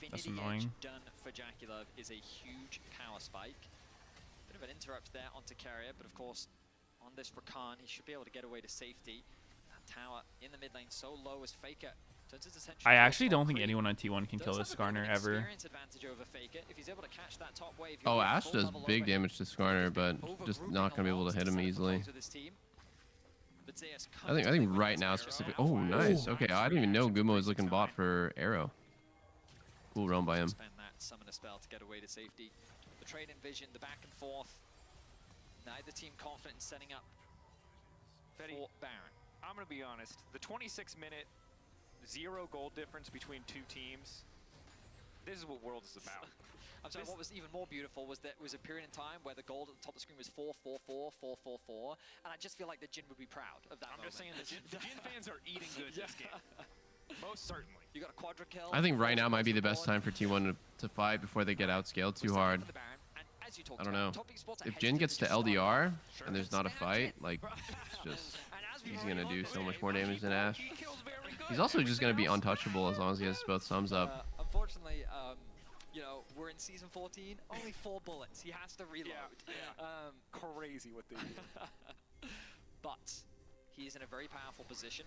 That's annoying. Done for Jackie is a huge power spike. Bit of an interrupt there onto Carrier, but of course on this Rakan he should be able to get away to safety. That tower in the mid lane so low as Faker. I actually don't think anyone on T1 can kill this Skarner ever. Oh, Ashe does big damage to Skarner, but just not gonna be able to hit him easily. I think right now specifically. Oh, nice. Okay, I didn't even know Gumo was looking bot for Arrow. Cool run by him. Spend that summoner spell to get away to safety. The trade in vision, the back and forth. Neither team confident in setting up for Baron. I'm gonna be honest. The 26-minute 0 gold difference between 2 teams. This is what Worlds is about. I'm sorry, what was even more beautiful was that it was a period in time where the gold at the top of the screen was 4-4-4, 4-4-4, and I just feel like the Jin would be proud of that moment. I'm just saying the Jin fans are eating good this game. Most certainly. You got a quadra kill. I think right now might be the best time for T1 to fight before they get outscaled too hard. I don't know. If Jin gets to LDR and there's not a fight, like, it's just, he's gonna do so much more damage than Ashe. He's also just gonna be untouchable as long as he has both thumbs up. Unfortunately, you know, we're in season 14, only 4 bullets. He has to reload. Crazy what they do. But he's in a very powerful position.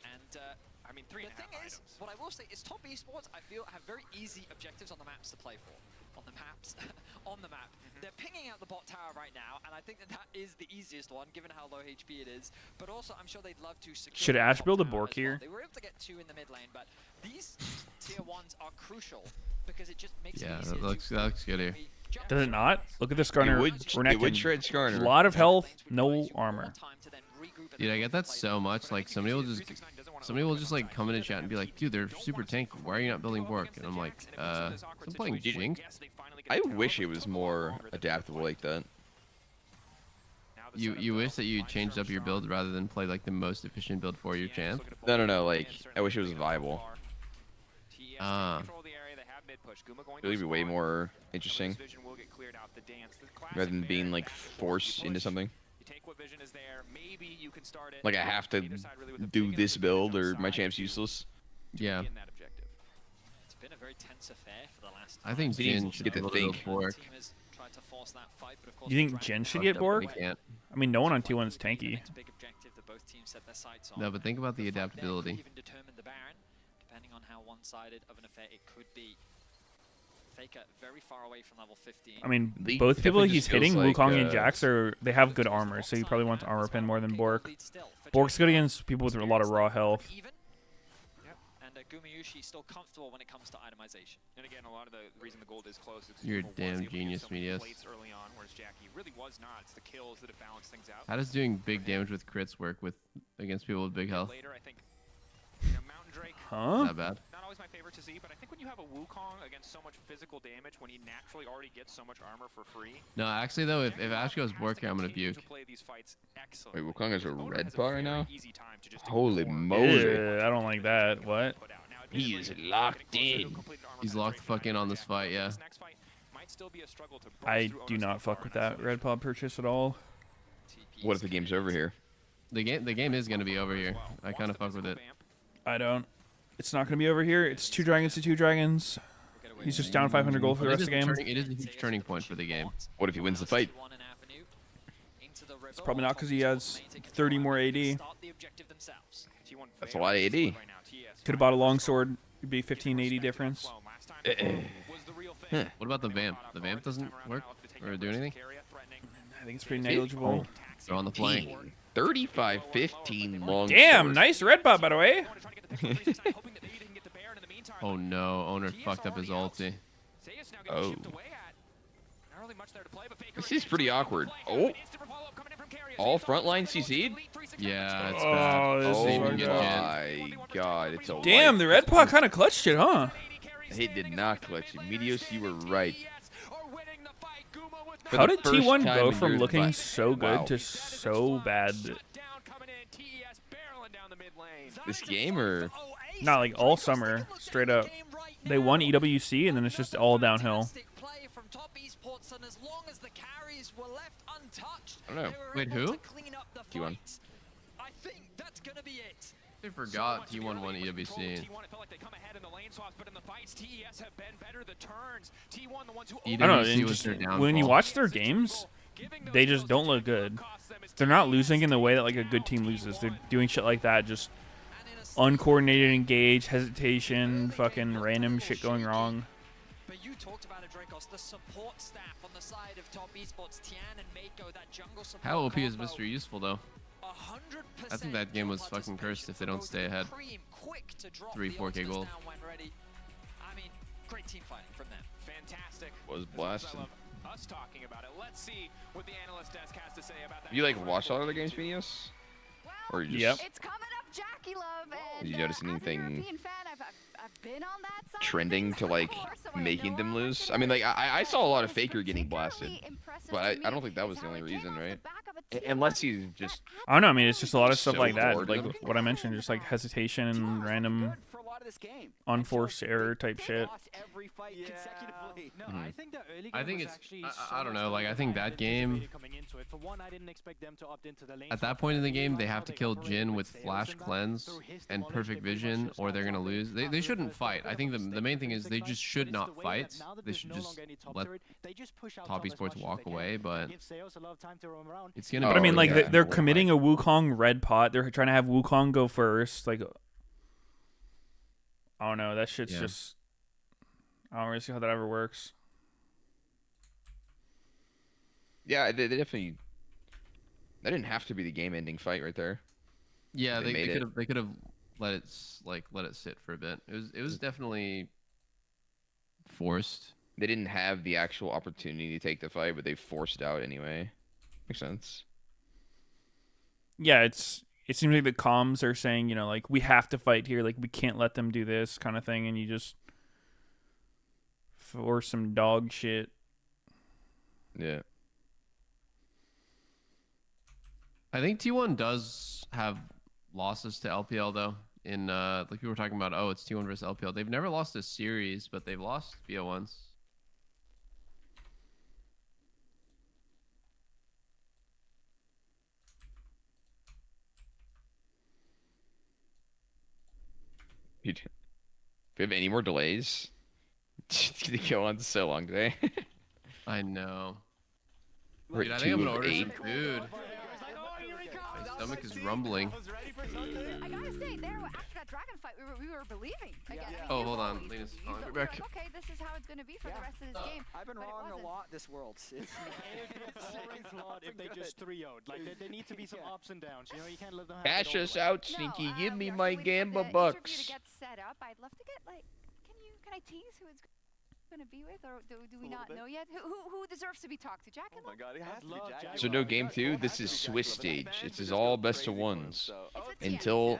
And I mean, 3.5 the thing is, what I will say is top esports, I feel, have very easy objectives on the maps to play for. on the maps. On the map. They're pinging out the bot tower right now, and I think that is the easiest one, given how low HP it is. But also, I'm sure they'd love to secure. Should the Ash top build a tower Bork as well. here? They were able to get 2 in the mid lane, but these tier 1s are crucial because it just makes it easier that looks good here. Does it not? Look at the Skarner. It would shred Skarner. A lot of health, no armor. Dude, I get that so much. Like somebody will just like come in the chat and be like, dude, they're super tanky. Why are you not building Bork? And I'm like, I'm playing Jink. I wish it was more adaptable like that. You wish that you changed up your build rather than play like the most efficient build for your champ? No. Like I wish it was viable. It would be way more interesting rather than being like forced into something. Like I have to do this build or my champ's useless. Yeah. It's been a very tense affair for the last I think Jin should get to think. You think Jin should get Bork? I mean, no one on T1 is tanky. No, but think about the adaptability. Depending on how one-sided of an affair it could be. Faker very far away from level 15. I mean, both people he's hitting, Wukong and Jax, they have good armor, so he probably wants armor pin more than Bork. Bork's good against people with a lot of raw health. And Gumayushi still comfortable when it comes to itemization. And again, a lot of the reason the gold is close is You're a damn genius, Meteos. early on, whereas Jackie really was not. It's the kills that have balanced things out. How does doing big damage with crits work against people with big health? Later, I think, Mountain Drake. Huh? Not bad. Not always my favorite to see, but I think when you have a Wukong against so much physical damage, when he naturally already gets so much armor for free. No, actually though, if Ash goes Bork here, I'm gonna puke. Wait, Wukong is a red pot right now? Holy moly. Yeah, I don't like that. What? He is locked in. He's locked the fuck in on this fight, yeah. I do not fuck with that red pod purchase at all. What if the game's over here? The game is gonna be over here. I kind of fuck with it. I don't. It's not gonna be over here. It's 2 dragons to 2 dragons. He's just down 500 gold for the rest of the game. It is a huge turning point for the game. What if he wins the fight? It's probably not because he has 30 more AD. That's a lot of AD. Could have bought a longsword. It'd be 15 AD difference. What about the Vamp? The Vamp doesn't work or do anything? I think it's pretty negligible. They're on the flank. 35-15 long. Damn, nice red bot, by the way. Oh no, Owner fucked up his ulti. Oh. This is pretty awkward. Oh. All frontline CC'd? Yeah, it's bad. Oh my god, it's a damn, the red pot kind of clutched it, huh? It did not clutch it. Meteos, you were right. How did T1 go from looking so good to so bad? This game or? Not like all summer, straight up. They won EWC and then it's just all downhill. I don't know. Wait, who? T1. I forgot T1 won EWC. I don't know, when you watch their games, they just don't look good. They're not losing in the way that like a good team loses. They're doing shit like that, just uncoordinated engage, hesitation, fucking random shit going wrong. But you talked about it, Dracos, the support staff on the side of top esports, Tian and Mako, that jungle support. How OP is Mr. Useful though? I think that game was fucking cursed if they don't stay ahead. 3-4K gold. I mean, great team fighting from them. Fantastic. Was blasted. Us talking about it. Let's see what the analyst desk has to say about that. You like watch a lot of the games, Meteos? Or you just? It's coming up, Jackie Love. And, Did you notice anything fan, I've been on that side trending to like making them lose? I mean, like I saw a lot of Faker getting blasted, but I don't think that was the only reason, right? Unless he's just. I don't know. I mean, it's just a lot of stuff so like that, coordinated. like what I mentioned, just like hesitation and random unforced error type shit. No, I think the early game I think was it's, actually I don't know, like I think that game, coming into it. For one, I didn't expect them to opt into the lane at that point in the game, they have to kill Jin with Flash Cleanse and Perfect Vision or they're going to lose. They shouldn't fight. I think the main thing is they just should not fight. They should just let top esports walk away, but it's going to be. But I mean, like, they're committing a Wukong red pot. They're trying to have Wukong go first. Like, I don't know. That shit's just. I don't really see how that ever works. Yeah, they definitely. That didn't have to be the game-ending fight right there. Yeah, They made they could have let it let it sit for a bit. It was definitely forced. They didn't have the actual opportunity to take the fight, but they forced it out anyway. Makes sense. Yeah, it seems like the comms are saying, you know, like we have to fight here, like we can't let them do this kind of thing, and you just force some dog shit. Yeah. I think T1 does have losses to LPL though. In like people were talking about, oh, it's T1 versus LPL. They've never lost a series, but they've lost BO once. Dude, if we have any more delays, it's gonna go on so long today. I know. We're Dude, I at think I'm 2 gonna of order 8. some food. My stomach is rumbling. I gotta say, there after that dragon fight, we were believing again. I mean, Oh, you hold on. always Lena's believe. calling me You back. were like, okay, this is how it's gonna be for the rest of this game. I've been but it wrong a wasn't. lot this world. It's Already flawed if they just 3-0'd. Like there need to be some ups and downs. You know, you can't let them have Cash it all us the way. out, Sneaky. Give me my Waiting for Gamba the interview bucks. to get set up. I'd love to get like, can I tease who it's gonna be with, or do we not know yet? Who deserves to be talked to? Jack and Oh my god, it has to be Jack. So no game 2. This is Swiss stage. This is all best of ones until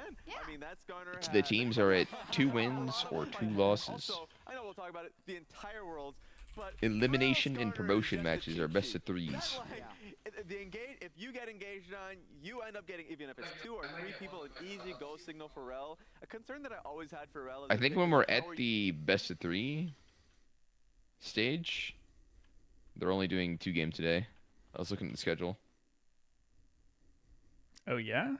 the teams are at 2 wins or 2 losses. I know we'll talk about it. The entire world, but Elimination and promotion matches are best of 3s. If you get engaged on, you end up getting, even if it's 2 or 3 people, an easy go signal for Rel. A concern that I always had for Rel is I think when we're at the best of 3 stage, they're only doing 2 games today. I was looking at the schedule. Oh yeah?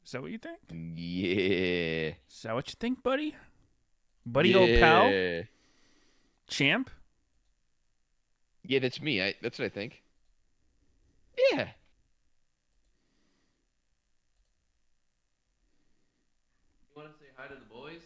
Is that what you think? Yeah. Is that what you think, buddy? Buddy old pal? Champ? Yeah, that's me. That's what I think. Yeah. You want to say hi to the boys?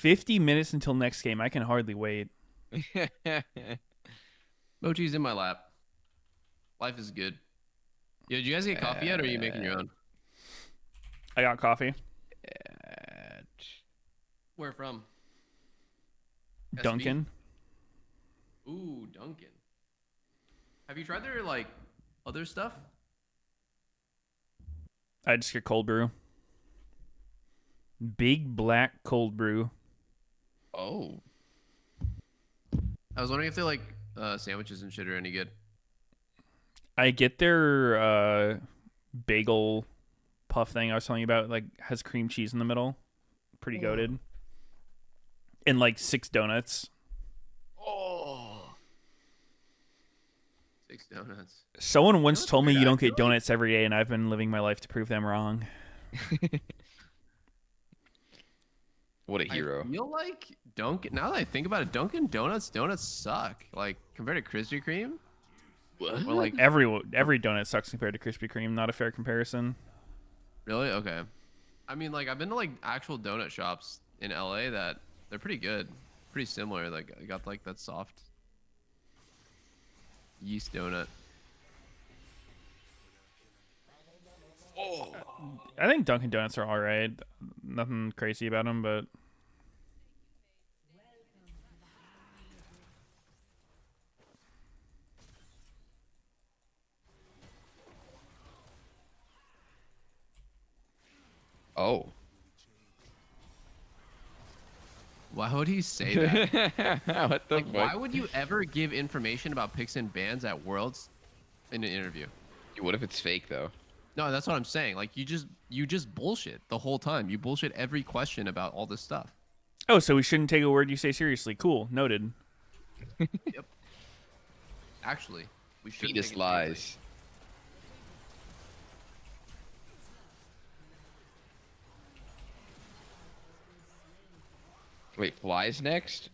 $50 until next game. I can hardly wait. Mochi's in my lap. Life is good. Yo, did you guys get coffee yet, or are you making your own? I got coffee. Where from? Dunkin'. Ooh, Dunkin'. Have you tried their like other stuff? I just get cold brew. Big black cold brew. Oh. I was wondering if they like sandwiches and shit are any good. I get their bagel puff thing I was telling you about, like has cream cheese in the middle. Pretty goated. And like 6 donuts. Oh. 6 donuts. Someone once told me you don't get donuts every day, and I've been living my life to prove them wrong. What a hero. I feel like Dunkin', now that I think about it, Dunkin' donuts suck. Like compared to Krispy Kreme? What? Well, like every donut sucks compared to Krispy Kreme. Not a fair comparison. Really? Okay. I mean, like I've been to like actual donut shops in LA that they're pretty good. Pretty similar. Like I got like that soft yeast donut. Oh. I think Dunkin' Donuts are all right. Nothing crazy about them, but Oh. Why would he say that? What the like, fuck? why would you ever give information about picks and bans at Worlds in an interview? What if it's fake though? No, that's what I'm saying. Like you just bullshit the whole time. You bullshit every question about all this stuff. Oh, so we shouldn't take a word you say seriously. Cool. Noted. Yep. Actually, we should Fetus take it lies. seriously. Wait, Fly's next?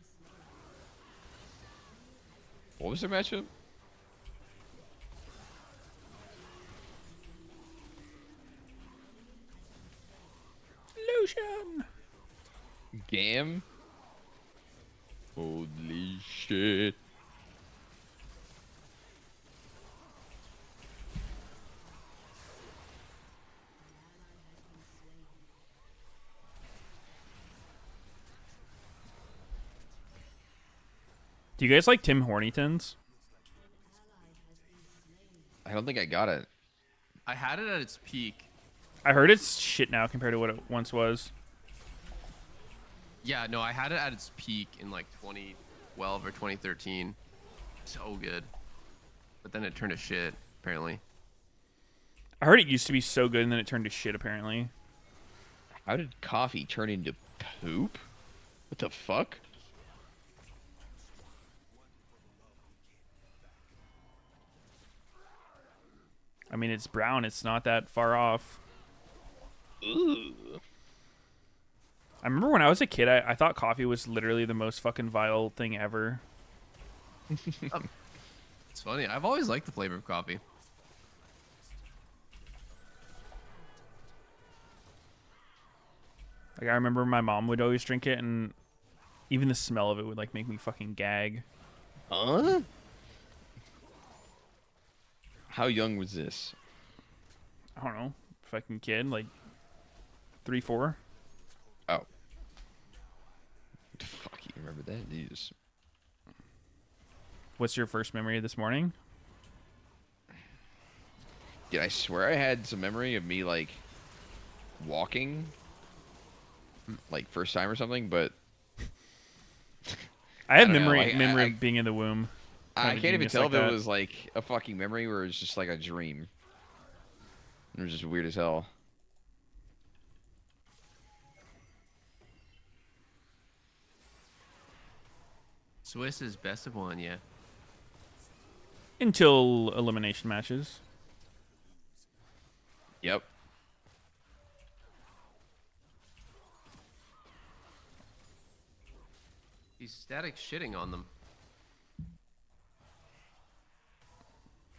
What was their matchup? Lucian. Gam? Holy shit. Do you guys like Tim Hornytons? I don't think I got it. I had it at its peak. I heard it's shit now compared to what it once was. Yeah, no, I had it at its peak in like 2012 or 2013. So good. But then it turned to shit, apparently. I heard it used to be so good and then it turned to shit, apparently. How did coffee turn into poop? What the fuck? I mean, it's brown. It's not that far off. Ooh. I remember when I was a kid, I thought coffee was literally the most fucking vile thing ever. It's funny. I've always liked the flavor of coffee. Like, I remember my mom would always drink it, and even the smell of it would, like, make me fucking gag. Huh? How young was this? I don't know. Fucking kid, like 3, 4. Oh. Fuck, you remember that? Jesus. What's your first memory of this morning? Dude, I swear I had some memory of me, like, walking, like, first time or something, but... I have don't know, memory like, of being in the womb. I can't even tell like if that. it was, like, a fucking memory or it was just, like, a dream. It was just weird as hell. Swiss is best of one, yeah. Until elimination matches. Yep. He's static shitting on them.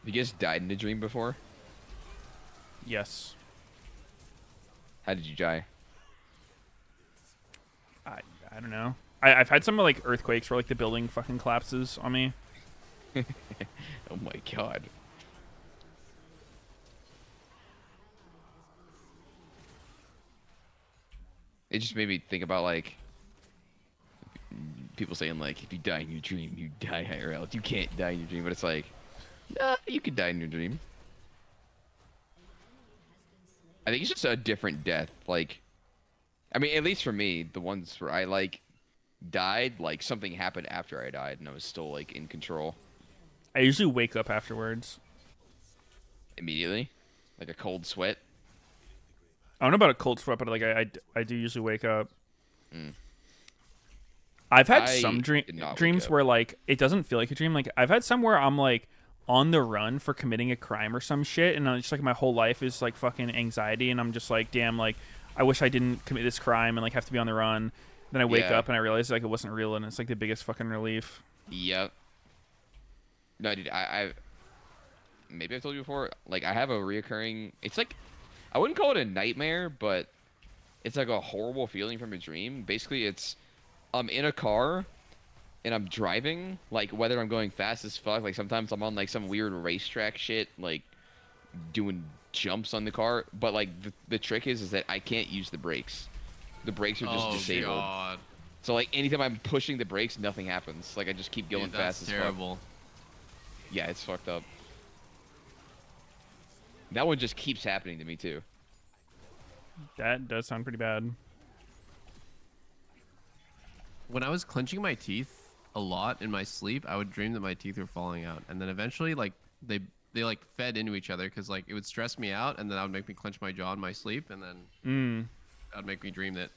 You guys died in a dream before? Yes. How did you die? I don't know. I've had some like earthquakes where like the building fucking collapses on me. Oh my god. It just made me think about like people saying like if you die in your dream, you die IRL. You can't die in your dream, but it's like, nah, you can die in your dream. I think it's just a different death. Like, I mean, at least for me, the ones where I like died, like something happened after I died, and I was still like in control. I usually wake up afterwards. Immediately, like a cold sweat. I don't know about a cold sweat, but like I do usually wake up. Mm. I've had I some did not wake dreams up. where like it doesn't feel like a dream. Like I've had some where I'm like on the run for committing a crime or some shit, and I'm just like my whole life is like fucking anxiety, and I'm just like, damn, like I wish I didn't commit this crime and like have to be on the run. Then I wake Yeah. up and I realize like it wasn't real, and it's like the biggest fucking relief. Yep. No, dude, I maybe I've told you before. Like, I have a reoccurring. It's like, I wouldn't call it a nightmare, but it's like a horrible feeling from a dream. Basically, it's I'm in a car and I'm driving. Like, whether I'm going fast as fuck. Like, sometimes I'm on like some weird racetrack shit, like doing jumps on the car. But like, the trick is that I can't use the brakes. The brakes are just disabled. God. So like, anytime I'm pushing the brakes, nothing happens. Like, I just keep going Dude, that's fast as terrible. fuck. Yeah, it's fucked up. That one just keeps happening to me too. That does sound pretty bad. When I was clenching my teeth a lot in my sleep, I would dream that my teeth were falling out, and then eventually, like, they they like fed into each other because like it would stress me out, and then that would make me clench my jaw in my sleep, and then that would make me dream that.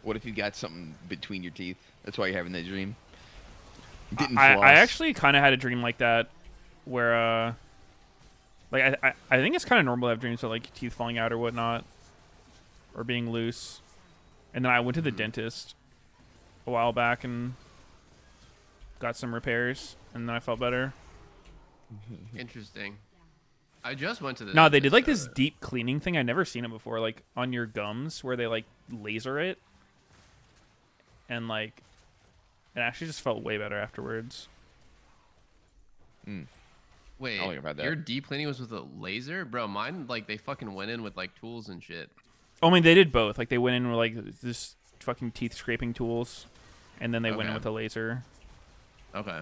What if you got something between your teeth? That's why you're having that dream. I actually kind of had a dream like that, where like I think it's kind of normal to have dreams of like teeth falling out or whatnot, or being loose. And then I went to the dentist a while back and got some repairs, and then I felt better. Interesting. I just went to the. No, they did like this deep cleaning thing. I'd never seen it before, like on your gums, where they like laser it, and like it actually just felt way better afterwards. Wait, I'll think about that. your deep cleaning was with a laser, bro? Mine like they fucking went in with like tools and shit. Oh, I mean, they did both. Like they went in with like this fucking teeth scraping tools, and then they went in with a laser. Okay.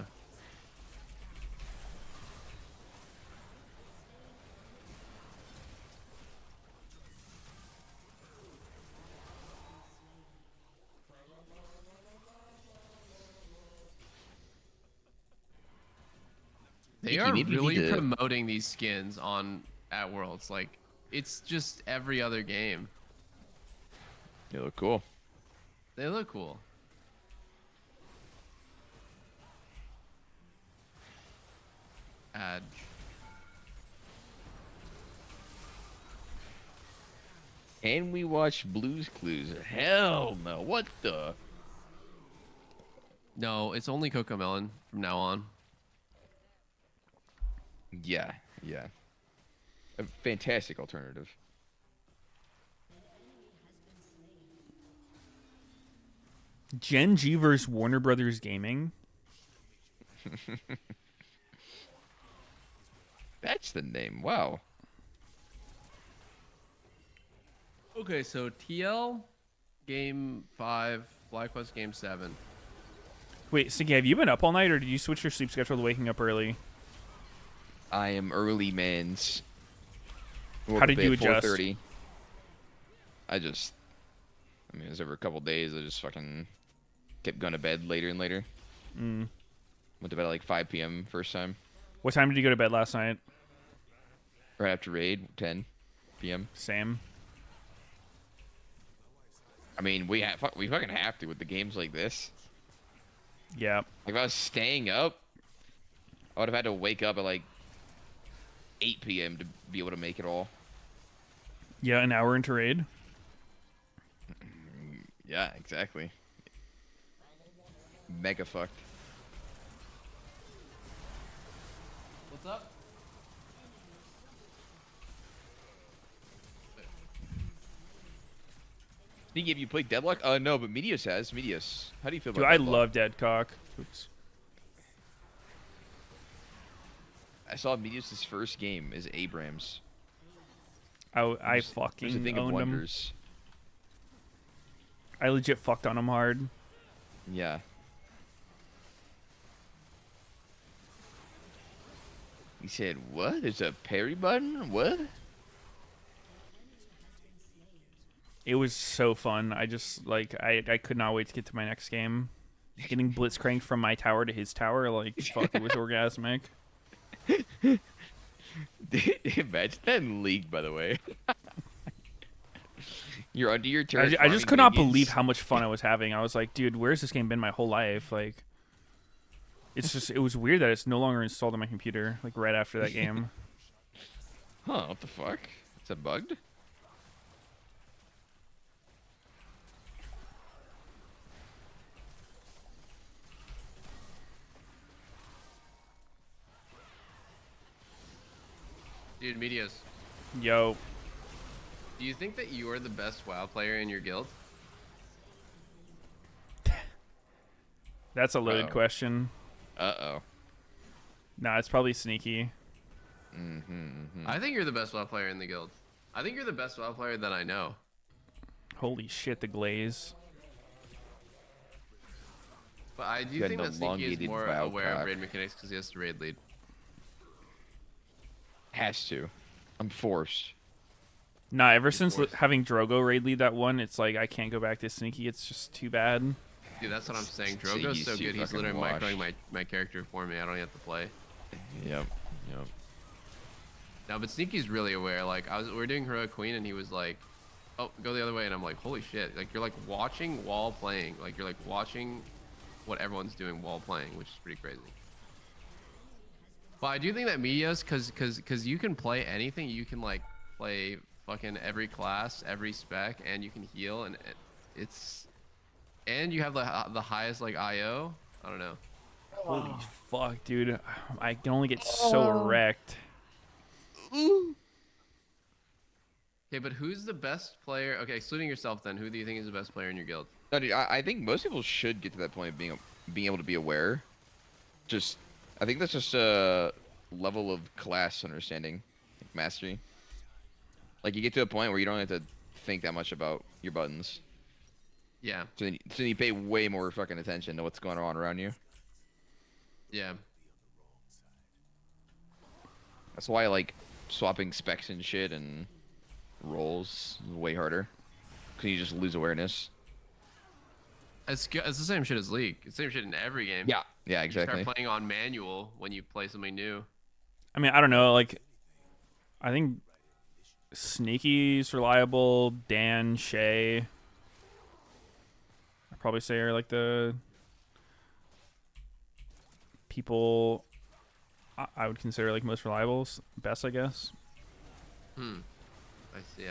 They are really promoting these skins at Worlds. Like, it's just every other game. They look cool. They look cool. Ad. Can we watch Blue's Clues? Hell no. What the? No, it's only Cocomelon from now on. Yeah, yeah. A fantastic alternative. Gen G versus Warner Brothers Gaming. That's the name. Wow. Okay, so TL Game 5, FlyQuest Game 7. Wait, Stinky, have you been up all night, or did you switch your sleep schedule to waking up early? I am early man's. How did you adjust? 4:30. I mean, it was over a couple days. I just fucking kept going to bed later and later. Went to bed at like 5 p.m. first time. What time did you go to bed last night? Right after raid, 10 p.m. Same. I mean, we fucking have to with the games like this. Yeah. Like if I was staying up, I would have had to wake up at like 8 p.m. to be able to make it all. Yeah, an hour into raid. Yeah, exactly. Mega fucked. What's up? Sneaky, have you played Deadlock? No, but Meteos has. Meteos, how do you feel Dude, about I Deadlock? love Deadcock. Oops. I saw Meteos' first game is Abrams. I fucking thing of owned him. wonders. I legit fucked on him hard. Yeah. He said, what? There's a parry button? What? It was so fun. I just, like, I could not wait to get to my next game. Getting blitzcranked from my tower to his tower, like, fuck, it was orgasmic. Imagine that in League, by the way. You're under your turret. I just could not believe how much fun I was having. I was like, dude, where's this game been my whole life? Like, it's just, it was weird that it's no longer installed on my computer, like, right after that game. Huh, what the fuck? Is that bugged? Dude, Meteos. Yo. Do you think that you are the best WoW player in your guild? That's a loaded question. Uh-oh. Nah, it's probably Sneaky. I think you're the best WoW player in the guild. I think you're the best WoW player that I know. Holy shit, the glaze. But I do You had think an that Sneaky is elongated more WoW aware of cock. raid mechanics because he has to raid lead. Has to. I'm forced. Nah, ever since having Drogo raid lead that one, it's like I can't go back to Sneaky. It's just too bad. Dude, that's what I'm saying. Drogo's so good. He's literally microing my character for me. I don't even have to play. Yep. No, but Sneaky's really aware. Like we were doing Heroic Queen, and he was like, "Oh, go the other way," and I'm like, "Holy shit!" Like you're like watching while playing. Like you're like watching what everyone's doing while playing, which is pretty crazy. But I do think that Meteos, cause you can play anything. You can like play fucking every class, every spec, and you can heal, and and you have the highest like IO. I don't know. Holy fuck, dude! I can only get so wrecked. Okay, but who's the best player? Okay, excluding yourself, then who do you think is the best player in your guild? No, dude, I think most people should get to that point of being able to be aware. I think that's just a level of class understanding, like mastery. Like you get to a point where you don't have to think that much about your buttons. Yeah. So you pay way more fucking attention to what's going on around you. Yeah. That's why like swapping specs and shit and rolls is way harder. Cause you just lose awareness. It's the same shit as League. It's the same shit in every game. Yeah, exactly. You start playing on manual when you play something new. I mean, I don't know. Like, I think Sneaky's reliable. Dan, Shay, I'd probably say are like the people I would consider like most reliable, best, I guess. I see.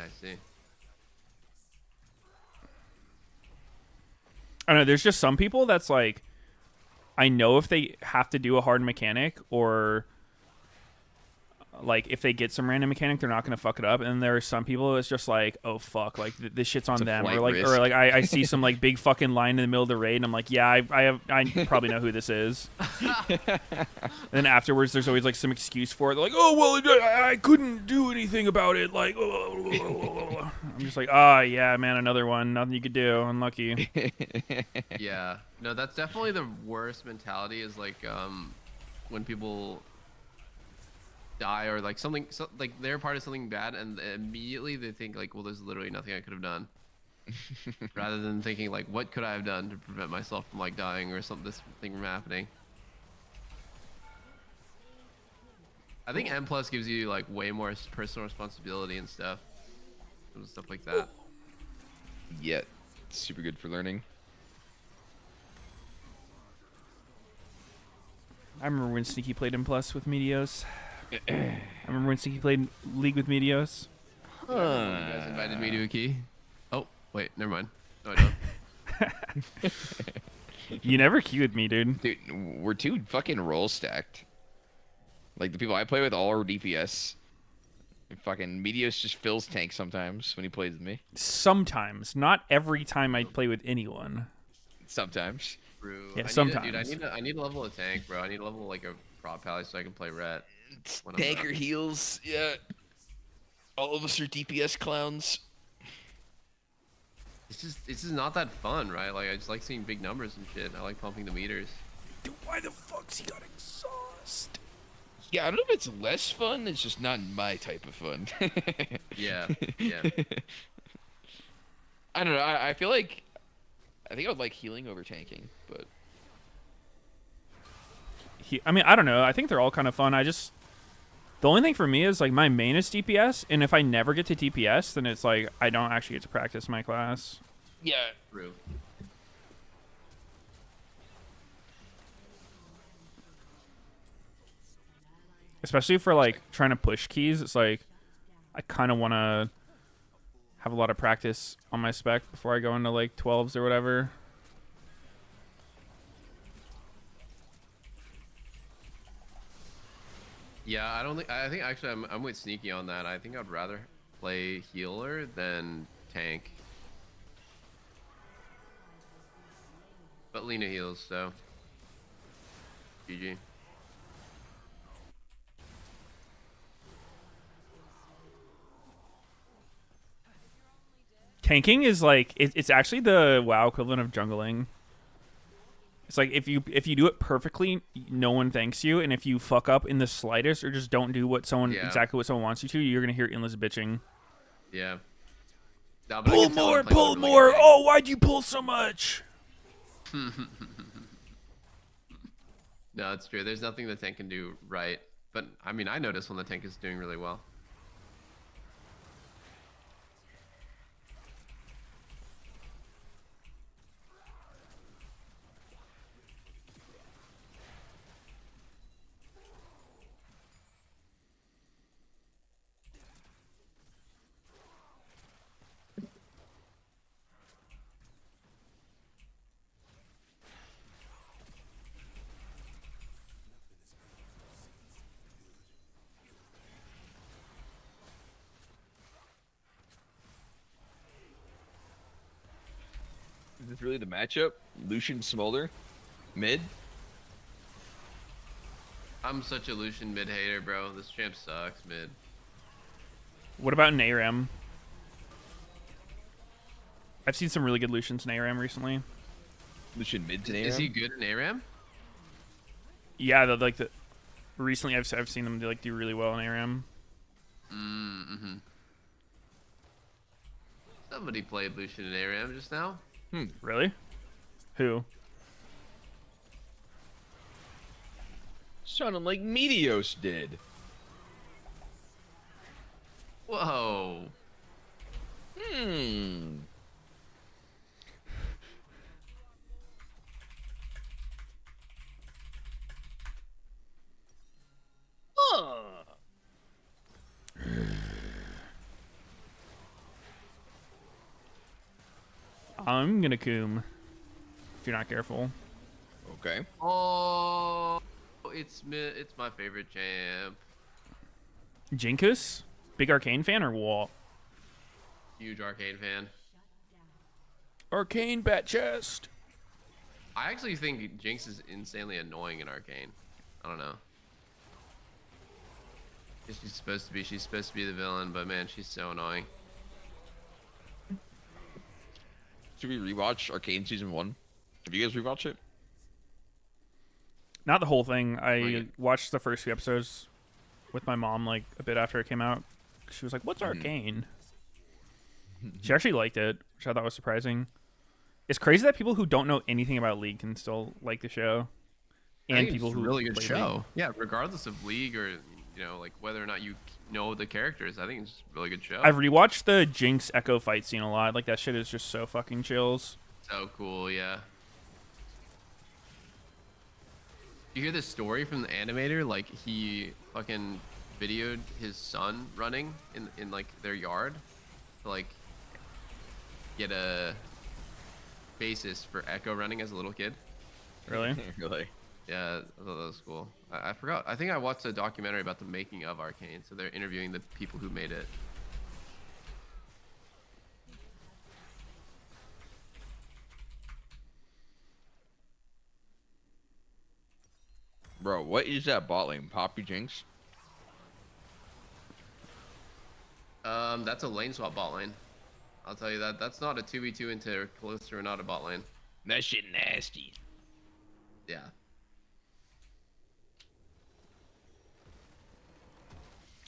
I don't know. There's just some people that's like, I know if they have to do a hard mechanic or like if they get some random mechanic, they're not gonna fuck it up. And there are some people that's just like, oh fuck, like this shit's on them, or like I see some like big fucking line in the middle of the raid, and I'm like, yeah, I probably know who this is. And then afterwards, there's always like some excuse for it. They're like, oh well, I couldn't do anything about it. Like, I'm just like, yeah, man, another one, nothing you could do, unlucky. Yeah, no, that's definitely the worst mentality. Is like when people die or like something, like they're part of something bad, and immediately they think like, well, there's literally nothing I could have done, rather than thinking like, what could I have done to prevent myself from like dying or this thing from happening. I think M+ gives you like way more personal responsibility and stuff like that. Yeah, it's super good for learning. I remember when Sneaky played M+ with Meteos. I remember when Sneaky played League with Meteos. You guys invited me to a key. Oh, wait, never mind. No, I don't. You never queued me, dude. Dude, we're too fucking roll stacked. Like the people I play with all are DPS. And fucking Meteos just fills tank sometimes when he plays with me. Sometimes, not every time I play with anyone. Sometimes. True. Yeah, sometimes. I need a level of tank, bro. I need a level like a prop pally so I can play ret. Tanker heals, yeah. All of us are DPS clowns. It's just not that fun, right? Like I just like seeing big numbers and shit. I like pumping the meters. Dude, why the fuck's he got exhaust? Yeah, I don't know if it's less fun. It's just not my type of fun. Yeah. I don't know. I feel like I think I would like healing over tanking, but I mean, I don't know. I think they're all kind of fun. The only thing for me is like my main is DPS, and if I never get to DPS, then it's like I don't actually get to practice my class. Yeah. True. Especially for like trying to push keys, it's like I kind of want to have a lot of practice on my spec before I go into like 12s or whatever. Yeah, I think actually I'm with Sneaky on that. I think I'd rather play healer than tank. But Lena heals, so GG. Tanking is like it's actually the WoW equivalent of jungling. It's like if you do it perfectly, no one thanks you, and if you fuck up in the slightest or just don't do exactly what someone wants you to, you're gonna hear endless bitching. Yeah. No, but I Pull can tell more, him playing pull a really more. good Oh, why'd you pull so much? tank. No, it's true. There's nothing the tank can do right. But, I mean, I notice when the tank is doing really well. Is this really the matchup? Lucian Smolder? Mid? I'm such a Lucian mid hater, bro. This champ sucks mid. What about an ARAM? I've seen some really good Lucians in ARAM recently. Lucian mid to ARAM? Is he good in ARAM? Yeah, recently I've seen them do really well in ARAM. Mm-hmm. Somebody played Lucian in ARAM just now. Really? Who? Sounded like Meteos did. Whoa. I'm gonna coom if you're not careful. Okay. Oh, it's my favorite champ. Jinkus? Big Arcane fan or what? Huge Arcane fan. Arcane bat chest. I actually think Jinx is insanely annoying in Arcane. I don't know. She's supposed to be the villain, but man, she's so annoying. Should we rewatch Arcane Season 1? Have you guys rewatched it? Not the whole thing. I watched the first few episodes with my mom like a bit after it came out. She was like, "What's Arcane?" She actually liked it, which I thought was surprising. It's crazy that people who don't know anything about League can still like the show, and people who really good play show. League. Yeah, regardless of League or like whether or not you know the characters, I think it's a really good show. I've rewatched the Jinx Echo fight scene a lot. Like that shit is just so fucking chills. So cool, yeah. You hear this story from the animator? Like he fucking videoed his son running in like their yard to like get a basis for Echo running as a little kid. Really? Really? Yeah, I thought that was cool. I forgot. I think I watched a documentary about the making of Arcane, so they're interviewing the people who made it. Bro, what is that bot lane? Poppy Jinx? That's a lane swap bot lane. I'll tell you that. That's not a 2v2 into Callisto or not a bot lane. That shit nasty. Yeah.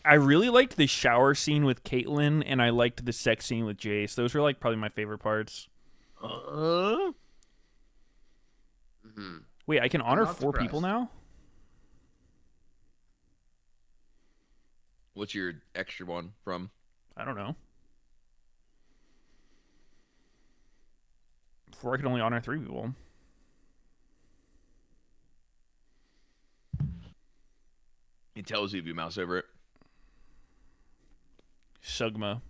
I really liked the shower scene with Caitlyn, and I liked the sex scene with Jace. Those were like probably my favorite parts. Wait, I can honor 4 people now? What's your extra one from? I don't know. 4, I can only honor 3 people. It tells you if you mouse over it. Sugma.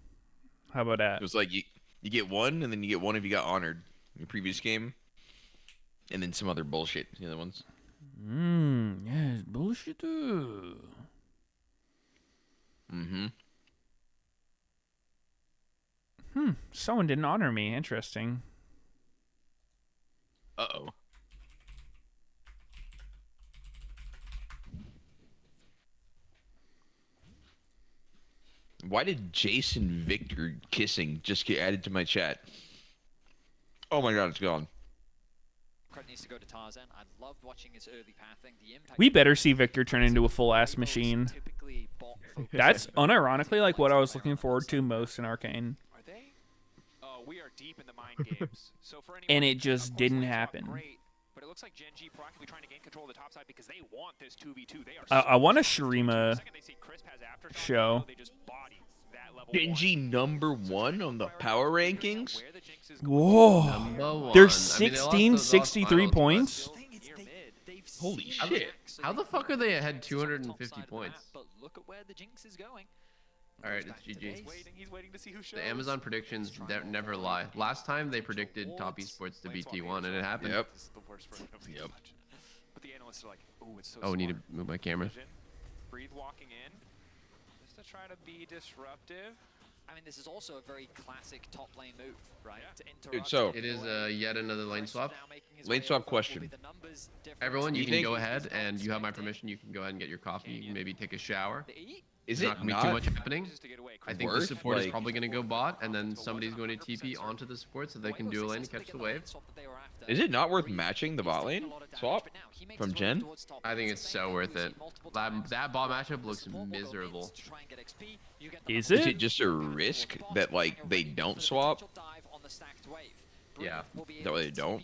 How about that? It was like you get 1, and then you get 1 if you got honored in your previous game. And then some other bullshit, the other ones. Yes, bullshit too. Someone didn't honor me. Interesting. Uh-oh. Why did Jason Victor kissing just get added to my chat? Oh my god, it's gone. Credit needs to go to Tarzan. I loved watching his early pathing. The impact We better see Victor turn into a full-ass machine. typically bot That's unironically like what I was looking forward to most in Arcane. Are they? Oh, we are deep in the mind games. So for anyone, And it just of course, didn't Lane Swap, happen. Great, but it looks like Gen G proactively trying to gain control of the top side because they want this 2v2. They are I want a strong. The Shurima second they see Crisp has aftershock, show. they just body that level Genji #1 on the power rankings. Whoa. Number one. There's I mean, they lost 1663 finals, but- points. Holy How shit. How the fuck are they ahead 250 points? But look at where the Jinx is going. All right, it's GG. He's waiting to see who shows. The Amazon predictions never lie. Last time they predicted top esports to be T1, and it happened. Yep. This is the worst version of the image. But the analysts are like, "Oh, it's so Oh, I need to smart." move my camera. Vision, Breathe walking in, just to try to be disruptive. I mean, this is also a very classic top lane move, right? To Dude, interrupt so It is yet another lane swap. lane swap question. Everyone, you You can think- go ahead, and you have my permission. You can go ahead and get your coffee. You can maybe take a shower. Is There's it not gonna be not too much happening? I think the worth, support is like- probably going to go bot, and then somebody's going to TP onto the support so they can do a lane to catch the wave. Is it not worth matching the bot lane swap from Gen? I think it's so worth it. That bot matchup looks miserable. Is Is it? it just a risk that like they don't swap? Yeah. Is that why they don't?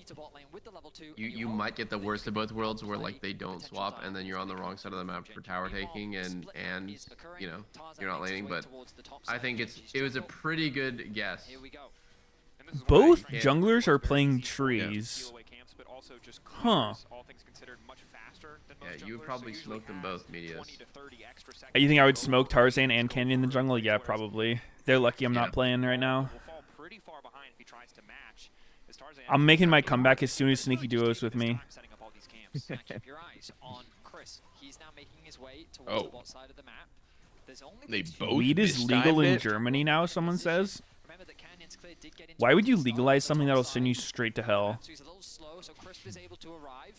You might get the worst of both worlds where like they don't swap and then you're on the wrong side of the map for tower taking and you know you're not laning, but I think it was a pretty good guess. Both junglers are playing trees. Huh. Yeah, you would probably smoke them both, Meteos. You think I would smoke Tarzan and Canyon in the jungle? Yeah, probably. They're lucky I'm not playing right now. I'm making my comeback as soon as Sneaky Duo's with me. Keep your eyes on Chris. He's now making his way towards Oh. the bot side of the map. There's only They two both Weed is legal mistimed in it? Germany now, someone says. Remember that Canyon's clear did get into Why would you the start legalize of the something top that'll side. send you straight to hell? So he's a little slow, so Crisp is able to arrive.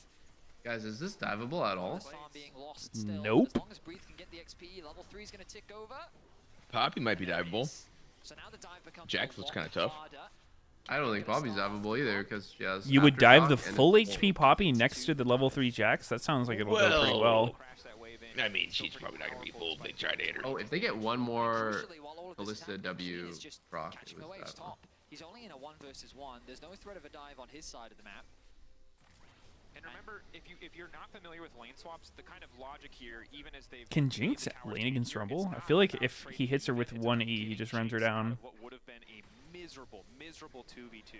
Guys, is this diveable at all? Farm being lost still. Nope. As long as Breathe can get the XP, level 3 is going to tick over. Poppy might be diveable. So now the dive becomes Jax a looks lot kind of tough. harder. I don't think Poppy's diveable either because she has. You would dive the Aftershock and full it's- HP Poppy next to the level 3 Jax? That sounds like it'll go pretty well. I mean, she's probably not gonna be full if they try to hit her. Oh, if they get one more Ballista W proc, it Catching was away his diveable. top. He's only in a 1 versus 1. There's no threat of a dive on his side of the map. And remember, if you're not familiar with lane swaps, the kind of logic here, even as they've Can Jinx lane against Rumble? I feel like if he hits her with 1E, he just runs her down. what would have been a miserable 2v2,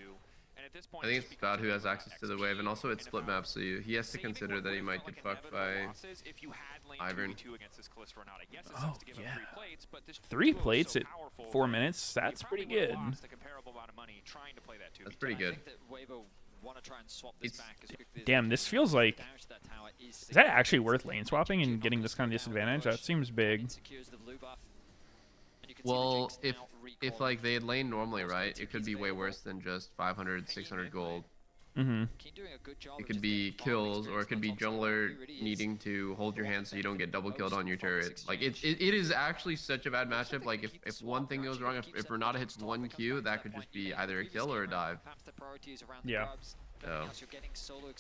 and at this point, I think it's about who has access to the wave, and also it's split map, so he has to consider that he might get fucked by Ivern. Oh, yeah. 3 plates at 4 minutes? That's pretty good. That's pretty good. Damn, this feels like... Is that actually worth lane swapping and getting this kind of disadvantage? That seems big. Well, if like they had lane normally, right, it could be way worse than just 500, 600 gold. Mm-hmm. It could be kills, or it could be jungler needing to hold your hand so you don't get double killed on your turret. Like it is actually such a bad matchup. Like if one thing goes wrong, if Renata hits 1 Q, that could just be either a kill or a dive. Yeah. So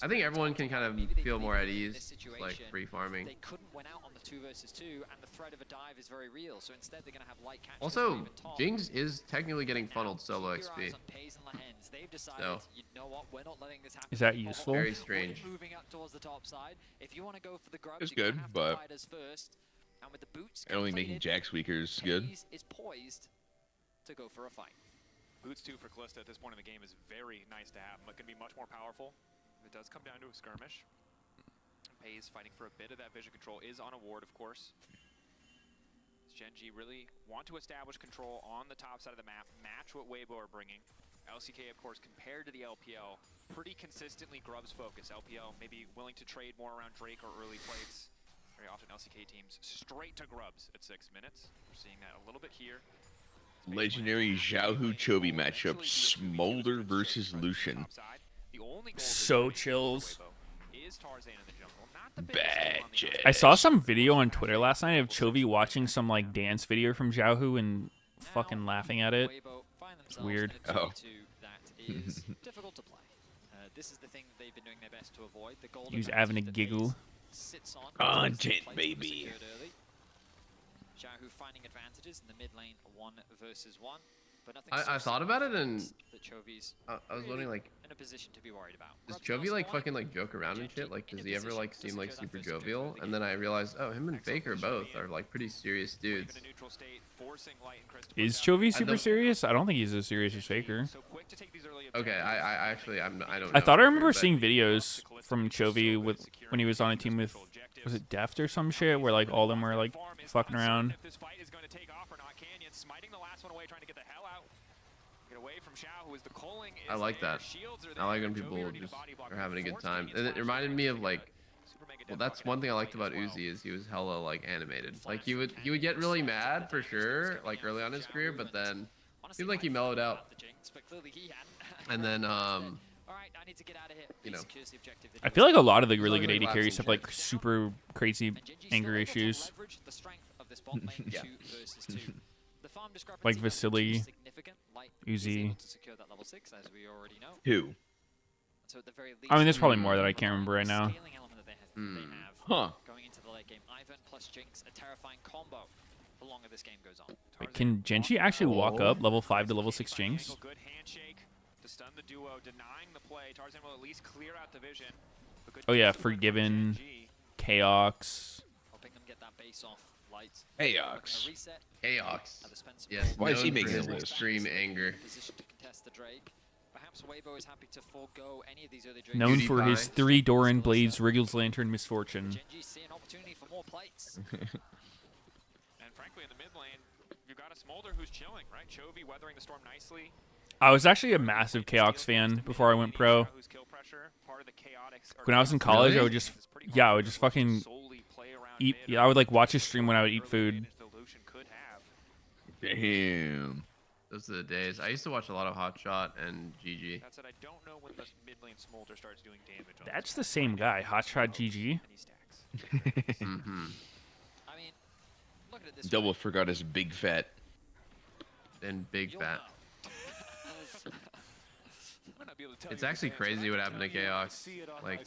I think everyone can kind of feel more at ease, like free farming. They couldn't win out on the 2 versus 2, and the threat of a dive is very real. So instead, they're going to have light catches. Also, Jinx is technically getting funneled solo XP. So You know what? We're not letting this happen. Is that useful? Very strange. Moving up towards the top side. If you want to go for the grubs, It's you're good, gonna have but to fight us first. And with the boots only making Jax weaker is good. FaZe is poised to go for a fight. Boots 2 for Kalista at this point in the game is very nice to have, but can be much more powerful. If it does come down to a skirmish. FaZe fighting for a bit of that vision control is on a ward, of course. Gen G really want to establish control on the top side of the map, match what Weibo are bringing. LCK, of course, compared to the LPL, pretty consistently Grubs focus. LPL maybe willing to trade more around Drake or early plates. Very often LCK teams straight to Grubs at 6 minutes. We're seeing that a little bit here. Legendary Xiaohu Chobi matchup: Smolder versus Lucian. So chills. Bad shit. I saw some video on Twitter last night of Chovy watching some like dance video from Xiaohu and fucking laughing at it. It's weird. Oh. That is difficult to play. This is the thing that they've been doing their best to avoid. The golden He was having a that giggle. FaZe sits on. Content, baby. Xiaohu finding advantages in the mid lane, 1 versus 1. But nothing I thought about it, and that Chovy's I was wondering, like, in a position to be worried about. does Chovy like fucking like joke around and shit? Like, does he ever like seem like super jovial? And then I realized, oh, him and Faker both are like pretty serious dudes. Is Chovy super serious? I don't think he's as serious as Faker. Okay, I actually I don't know. I thought I remember but- seeing videos from Chovy with when he was on a team with, was it Deft or some shit, where like all of them were like fucking around. If this fight is going to take off or not. Canyon smiting the last one away, trying to get the hell out. Get away from Xiao, who is the culling. I like that. I like when people just are having a good time. And it reminded me of like, well, that's one thing I liked about Uzi is he was hella like animated. Like he would get really mad for sure, like early on in his career, but then seemed like he mellowed out. And then you know, I feel like a lot of the really good AD carries have like super crazy anger issues. yeah. Like Vasily, Uzi. Who? I mean, there's probably more that I can't remember right now. Huh. Going into the late game, Ivan plus Jinx, a terrifying combo. The longer this game goes on. Wait, can Genji actually walk up level 5 to level 6 Jinx? Good handshake to stun the duo, denying the play. Tarzan will at least clear out the vision. Oh yeah, Forgiven, Chaos. Helping them get that base off. Lights. Chaos. Chaos. Yes. Why is he known making for his the list? extreme anger? Position to contest the Drake. Perhaps Weibo is happy to forego any of these early Drakes. Known for his 3 Doran Blades, Wriggles Lantern, Misfortune. Genji see an opportunity for more plates. And frankly, in the mid lane, you've got a Smolder who's chilling, right? Chovy weathering the storm nicely. I was actually a massive Chaos fan before I went pro. When I was in college, I would just, I would just fucking eat. Yeah, I would like watch his stream when I would eat food. Damn. Those are the days. I used to watch a lot of Hot Shot and GG. That said, I don't know when the mid lane Smolder starts doing damage. On That's the same guy, Hotshot GG. Mm-hmm. I mean, look at it this Double forgot his big fat. And big fat. It's actually crazy what happened to Chaos. Like,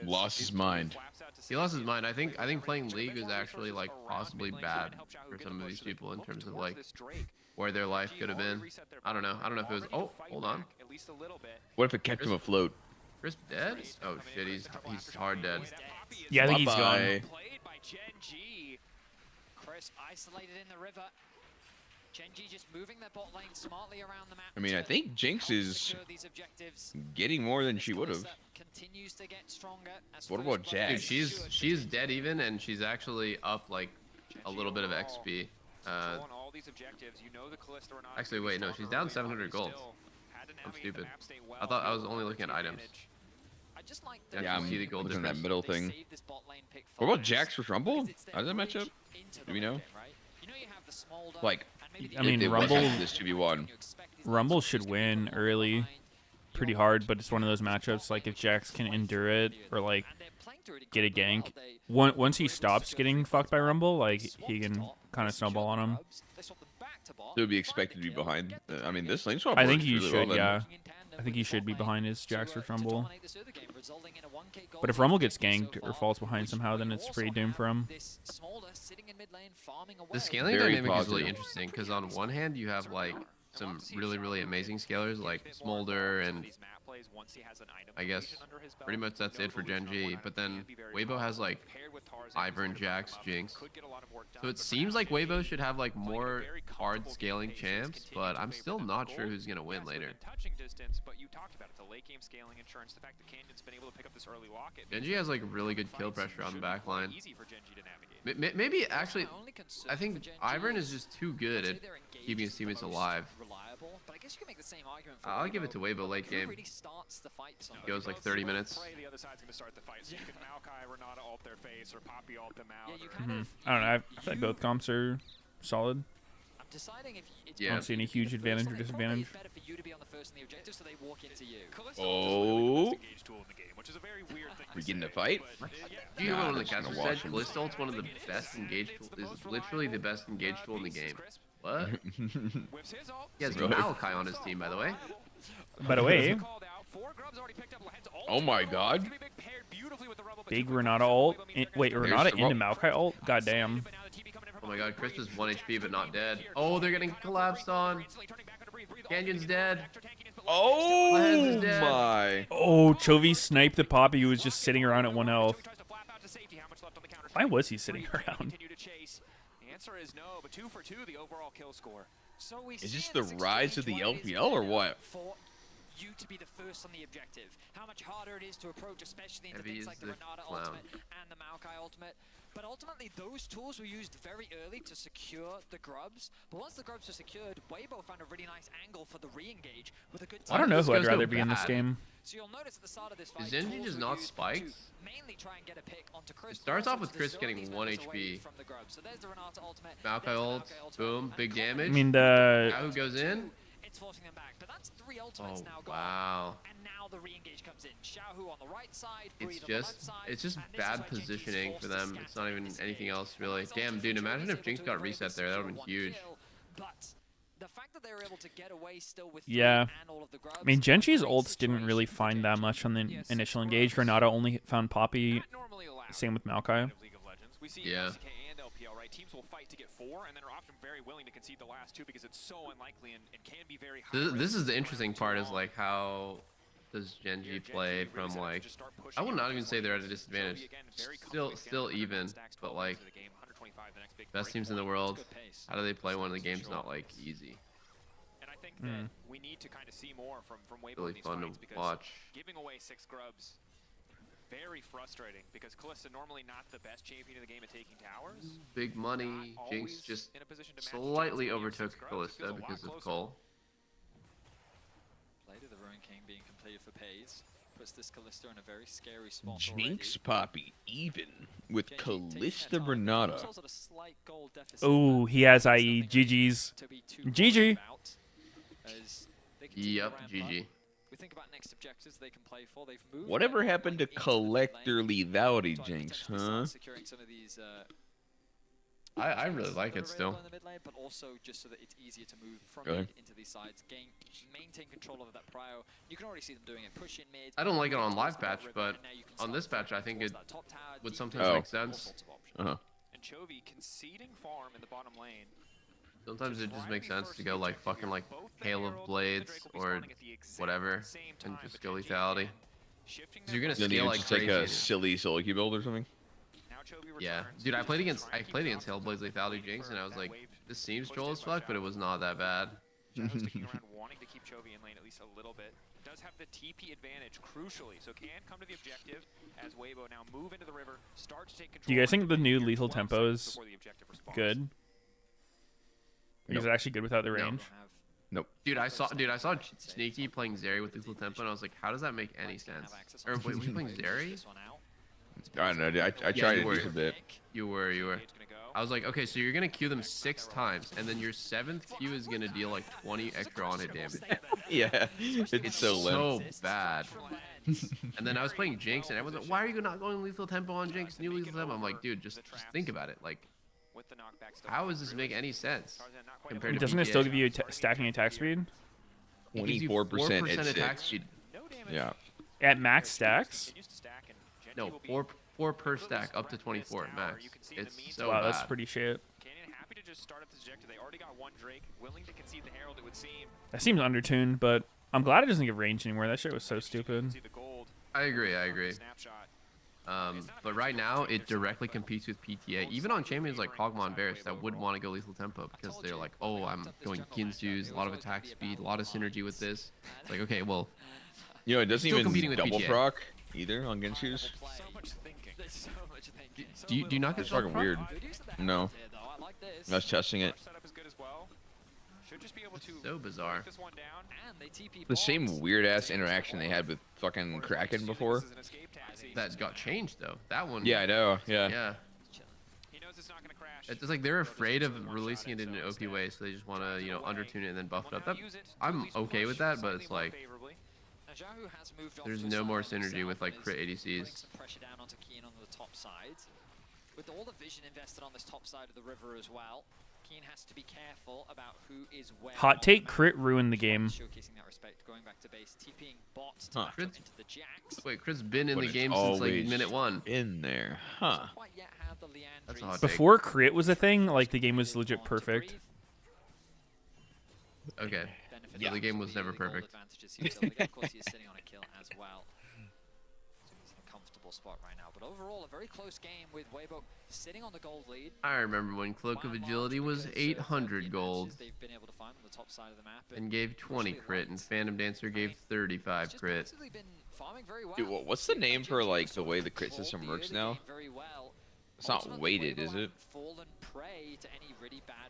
Lost his mind. he lost his mind. I think playing League was actually like possibly bad for some of these people in terms of like where their life could have been. I don't know. I don't know if it was. Oh, hold on. What if it kept him afloat? Crisp dead? Oh shit, he's hard dead. Yeah, I think he's Bye-bye. gone. Played by Genji. Crisp isolated in the river. Genji just moving their bot lane smartly around the map. I mean, I think Jinx is secure these objectives. getting more than she would have. Continues to get stronger as What about Jax? Dude, she's dead even, and she's actually up like a little bit of XP. Actually, wait, no, she's down 700 gold. I'm stupid. I thought I was only looking at items. Yeah, I'm see the gold looking at that difference. middle thing. What about Jax for Rumble? How does that match up? Do we know? Like, I mean, if it wasn't Rumble. this 2v1. Rumble should win early, pretty hard, but it's one of those matchups. Like if Jax can endure it or like get a gank, once he stops getting fucked by Rumble, like he can kind of snowball on him. It would be expected to be behind. I mean, this lane swap. I think works he really should, well, then. yeah. I think he should be behind his Jax or Rumble. But if Rumble gets ganked or falls behind somehow, then it's pretty doomed for him. The scaling Very dynamic is really positive. interesting because on one hand you have like some really amazing scalers like Smolder and I guess pretty much that's it for Genji. But then Weibo has like Ivern, Jax, Jinx. So it seems like Weibo should have like more hard scaling champs, but I'm still not sure who's gonna win later. touching distance, but you talked about it, the late game scaling insurance, the fact that Canyon's been able to pick up this early lock. Genji has like really good kill pressure on the back line. Easy for Genji to navigate. Maybe actually, I think Ivern is just too good at keeping his teammates alive. But I guess you can make the same argument for I'll give it to Weibo late who game. really starts the fight sometimes. Goes like 30 minutes. The other side's going to start the fight, so you can Maokai, Renata ult their face, or Poppy ult them out. Yeah, you kind of, I don't know. I feel like both comps are solid. I'm deciding if it's I don't see any huge advantage or disadvantage. better for you to be on the first in the objective, so they walk into you. Oh. Engage tool in the game, which is a very weird thing We to getting say, a fight? but, Do you know what on the just gonna caster watch said? him. Glistolt's one of the best engaged tools. Is literally the best engaged tool in the game. What? He has Good. Maokai on his team, by the way. By the way, Oh my god. Big Renata ult. Wait, Renata into Maokai ult? God damn. Oh my god, Crisp is 1 HP but not dead. Oh, they're getting collapsed on. Canyon's dead. Oh my. Oh, Chovy sniped the Poppy who was just sitting around at 1 health. Why was he sitting around? The answer is no, but 2 for 2 the overall kill score. So we Is this the rise of the LPL or what? For you to be the first on the objective. How much harder it is to approach, especially into things like the Renata ultimate and the Maokai ultimate. But ultimately, those tools were used very early to secure the grubs. But once the grubs were secured, Weibo found a really nice angle for the re-engage with a good. I don't know who I'd rather be in this game. So you'll notice at the start of this fight, Is Genji just not spiked? mainly try and get a pick onto Chris. It starts off with Chris getting 1 HP. From the grubs. So there's the Renata ultimate. Maokai ult, boom, big damage. I mean, the Yahoo goes in. It's forcing them back, but that's 3 ultimates now gone. Wow. And now the re-engage comes in. Xiaohu on the right side, It's just bad positioning for them. It's not even anything else really. Damn, dude, imagine if Jinx got reset there. That would have been huge. But the fact that they were able to get away still with yeah. I mean, Genji's ults didn't really find that much on the initial engage. Renata only found Poppy. Same with Maokai. Yeah. Teams will fight to get 4, and then are often very willing to concede the last 2 because it's so unlikely and can be very high. This is the interesting part, is like how does Genji play from like, I would not even say they're at a disadvantage. Still even, but like best teams in the world. How do they play when the game's not like easy? And I think that we need to kind of see more from Weibo Really in these fun fights to because watch. giving away 6 grubs. Very frustrating because Kalista normally not the best champion in the game at taking towers. Big money. Jinx just slightly overtook Kalista because of Cole. Play to the Ruin King being completed for Pays puts this Kalista in a very scary spot. Jinx Poppy even with Kalista Renata. Oh, he has IE. GG's. GG. Yep, GG. We think about next objectives they can play for. They've moved. Whatever happened to collector lethality, Jinx, huh? Securing some of these. I really like it still. In the mid lane, but also just so that it's easier to move from Go mid ahead. into these sides. Maintain control over that prio. You can already see them doing it. Push in mid. I don't like it on live patch, but on this patch I think it would sometimes make sense. Uh-huh. And Chovy conceding farm in the bottom lane. Sometimes it just makes sense to go like fucking like Hail of Blades or whatever and just go lethality. 'Cause you're gonna Then you scale like just take crazy. a silly Soloki build or something. Yeah, dude, I played against Hail of Blades lethality Jinx and I was like, this seems troll as fuck, but it was not that bad. Shadow's sticking around, wanting to keep Chovy in lane at least a little bit. Does have the TP advantage crucially, so can come to the objective as Weibo now move into the river, start to take control. Do you guys think the new lethal tempo is good? Is it actually good without the range? Nope. Dude, I saw Sneaky playing Zeri with lethal tempo, and I was like, how does that make any sense? Or wait, were you playing Zeri? I don't know, dude. I tried to do a bit. You were. I was like, okay, so you're gonna Q them 6 times, and then your 7th Q is gonna deal like 20 extra on hit damage. Yeah, it's so limp. bad. And then I was playing Jinx, and everyone's like, why are you not going lethal tempo on Jinx? New lethal tempo. I'm like, dude, just think about it. Like, how does this make any sense compared to Doesn't it still give you stacking attack speed? 24% at attack 6. speed. Yeah. At max stacks? No, 4 per stack, up to 24 at max. It's so wow, bad. that's pretty shit. Canyon happy to just start up this objective. They already got 1 Drake, willing to concede the Herald, it would seem. That seems undertuned, but I'm glad it doesn't give range anymore. That shit was so stupid. I agree. But right now, it directly competes with PTA. Even on champions like Kog'Maw and Varus that would want to go lethal tempo because they're like, oh, I'm going Ginsu's, a lot of attack speed, a lot of synergy with this. It's like, okay, well, You know, it doesn't still competing even with double PTA. proc either on Ginsu's. Do you not get It's fucking weird. No. I was testing it. So bizarre. The same weird ass interaction they had with fucking Kraken before. That got changed though. That one. Yeah, I know. Yeah. Yeah. It's just like they're afraid of releasing it in an OP way, so they just want to, undertune it and then buff it up. I'm okay with that, but it's like there's no more synergy with like crit ADCs. Pressure down onto Keen on the top side. With all the vision invested on this top side of the river as well, Keen has to be careful about who is where. Hot take: crit ruined the game. Showcasing that respect, going back to base, TPing bots to match up into the Jax. Wait, Crit's been in But the it's game since like always minute 1. In there, huh? That's a hot take. Before crit was a thing, like the game was legit perfect. Okay. Yeah, the game was never perfect. Of course, he's sitting on a kill as well. So he's in a comfortable spot right now. But overall, a very close game with Weibo sitting on the gold lead. I remember when Cloak of Agility was 800 gold They've been able to find on the top side of the map. and gave 20 crit, and Phantom Dancer gave 35 crit. Dude, what's the name for like the way the crit system works now? It's not weighted, is it?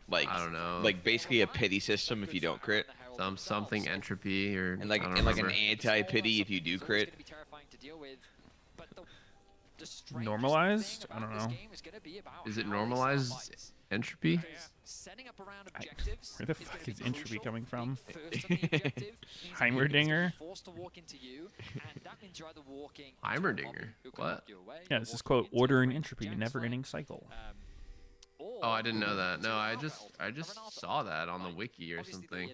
Like, I don't know. Like basically a pity system if you don't crit. Something entropy or and like I don't and like an remember. anti-pity if you do crit. Normalized? I don't know. Is it normalized entropy? Where the fuck is entropy coming from? Heimerdinger? Heimerdinger? What? Yeah, this is quote, order and entropy, never-ending cycle. Oh, I didn't know that. No, I just saw that on the wiki or something.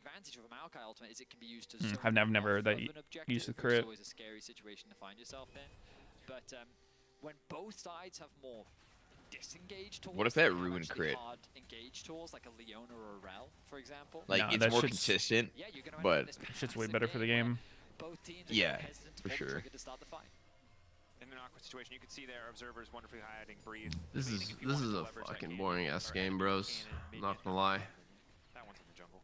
I've never that used the crit. Always a scary situation to find yourself in. But when both sides have more disengaged tools, What if that ruined crit? hard engaged tools like a Leona or a Rel, for example. Like Nah, it's that more shit's- consistent, but Shit's way better for the game. yeah, for sure. In an awkward situation, you can see there observers wonderfully hiding breathe. This is a fucking boring ass game, bros. I'm not gonna lie. That one's in the jungle.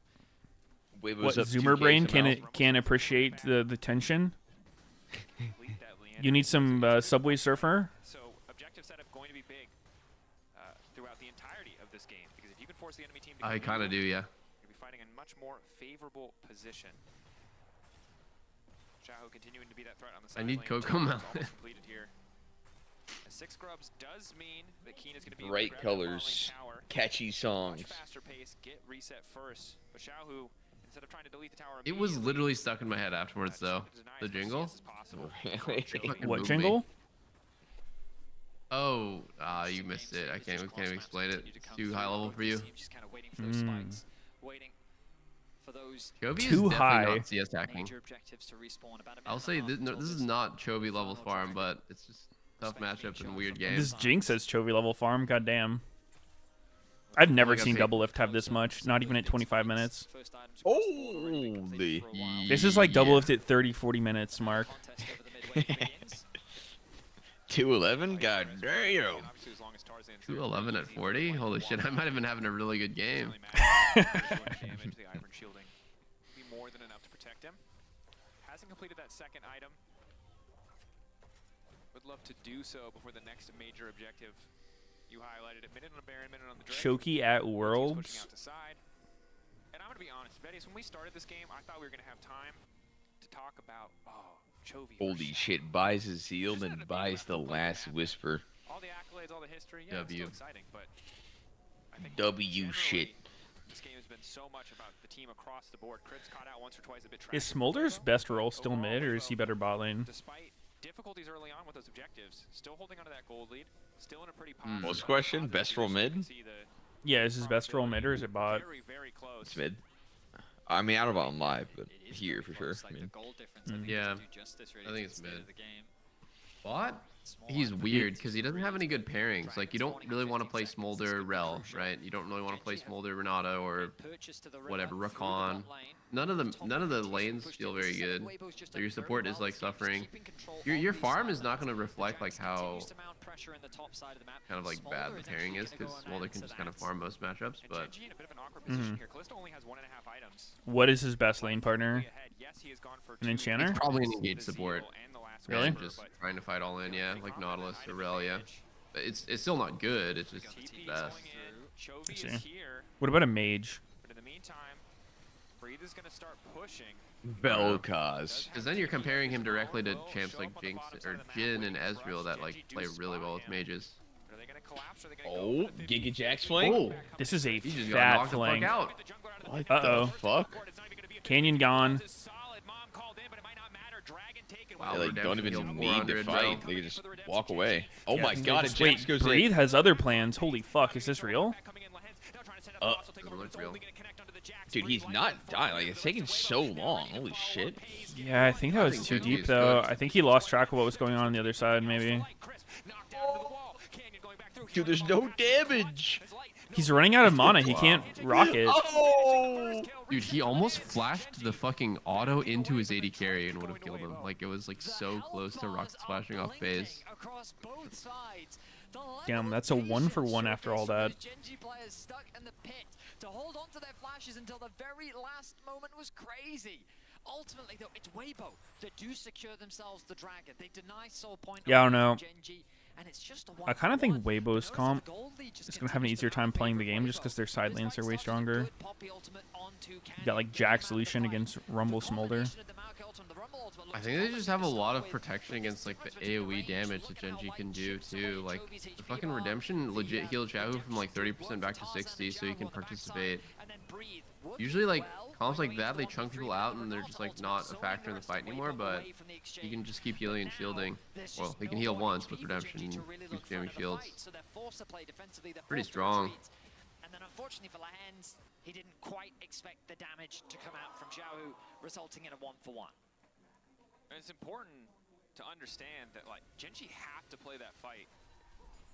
Weibo's What up Zoomer 2K brain somehow. can't appreciate the tension? You need some Subway Surfer? So objective setup going to be big throughout the entirety of this game because if you can force the enemy team to I kind of do, yeah. you'll be fighting in much more favorable position. Xiaohu continuing to be that threat on the side I need lane. Coco Melon. Almost completed here. 6 grubs does mean that Keen is going to be able to Bright grab that bot lane colors, tower. catchy songs. Much faster pace, get reset first. But Xiaohu, instead of trying to delete the tower, It was literally stuck in my head afterwards, though. The jingle. Fucking What moved jingle? me. Oh, you missed it. I can't even explain it. It's too high level for you. Waiting for those Chovy is Too definitely high. not CS hacking. major objectives to respawn. About a I'll say this, no, this is not Chovy level farm, but it's just tough matchup and weird game. This Jinx says Chovy level farm, goddamn. I've never I got seen paid. Double Lift have this much, not even at 25 minutes. Holy. This is like Double Lift at 30, 40 minutes, Mark. 211? God damn. 211 at 40? Holy shit, I might have been having a really good game. Damage, the Iron shielding be more than enough to protect him. Hasn't completed that second item. Would love to do so before the next major objective. You highlighted it. Minute on the Baron, minute on the Drake. Choky at Pushing Worlds. out to side. And I'm going to be honest, Meteos, when we started this game, I thought we were going to have time to talk about, Chovy. Holy shit, buys his sealed and buys the last whisper. All the accolades, all the history. Yeah, it's W. still exciting, but I think W shit. this game has been so much about the team across the board. Crits caught out once or twice a bit. Is Smolder's best role still mid, or is he better bot lane? Despite difficulties early on with those objectives, still holding onto that gold lead, still in a pretty What's the question? Best roll mid? Yeah, is his best role mid, or is it bot? It's mid. I mean, I don't know about live, but here for sure. I mean, Yeah, I think it's mid. What? He's weird because he doesn't have any good pairings. Like, you don't really want to play Smolder Rel, right? You don't really want to play Smolder Renato or whatever Rakan. None of the lanes feel very good. So your support is like suffering. Your farm is not going to reflect like how kind of like bad the pairing is because Smolder can just kind of farm most matchups. But What is his best lane partner? An Enchanter? it's probably an engaged support. Really? And just trying to fight all in, yeah, like Nautilus or Rel, yeah. But it's still not good. It's just the best. I see. What about a mage? But in the meantime, Breathe is going to start pushing. Bel'Kaz. Because then you're comparing him directly to champs like Jinx or Jhin and Ezreal that like play really well with mages. Oh, Giga Jack's flank? Oh, this is a He just got fat knocked the fuck flank. out. What Uh-oh. the fuck? Canyon gone. Wow, They like, don't Redemption even healed need to 400, bro. fight. They can just walk away. Oh my Yeah, god, just- and Jax wait, goes Breathe in. has other plans. Holy fuck, is this real? Doesn't look real. Dude, he's not dying. Like, it's taking so long. Holy shit. Yeah, I think that was too deep, though. I think he lost track of what was going on the other side, maybe. Dude, there's no damage. He's running out of mana. He can't rocket. Oh! Dude, he almost flashed the fucking auto into his AD carry and would have killed him. Like, it was like so close to rocket splashing off phase. Damn, that's a 1-for-1 after all that. Genji players stuck in the pit to hold on to their flashes until the very last moment was crazy. Ultimately, though, it's Weibo that do secure themselves the dragon. They deny Soul Point. Yeah, I don't know. Genji, and it's just a I kind of think Weibo's comp is going to have an easier time playing the game just because their side lanes are way stronger. You got like Jack's Lucian against Rumble Smolder. I think they just have a lot of protection against like the AoE damage that Genji can do too. Like the fucking Redemption legit healed Xiaohu from like 30% back to 60 so he can participate. Usually like comps like that, they chunk people out and they're just like not a factor in the fight anymore, but he can just keep healing and shielding. Well, he can heal once with Redemption and keep jamming shields. Pretty strong. And then unfortunately for Lahens, he didn't quite expect the damage to come out from Xiaohu, resulting in a 1-for-1. And it's important to understand that like Genji have to play that fight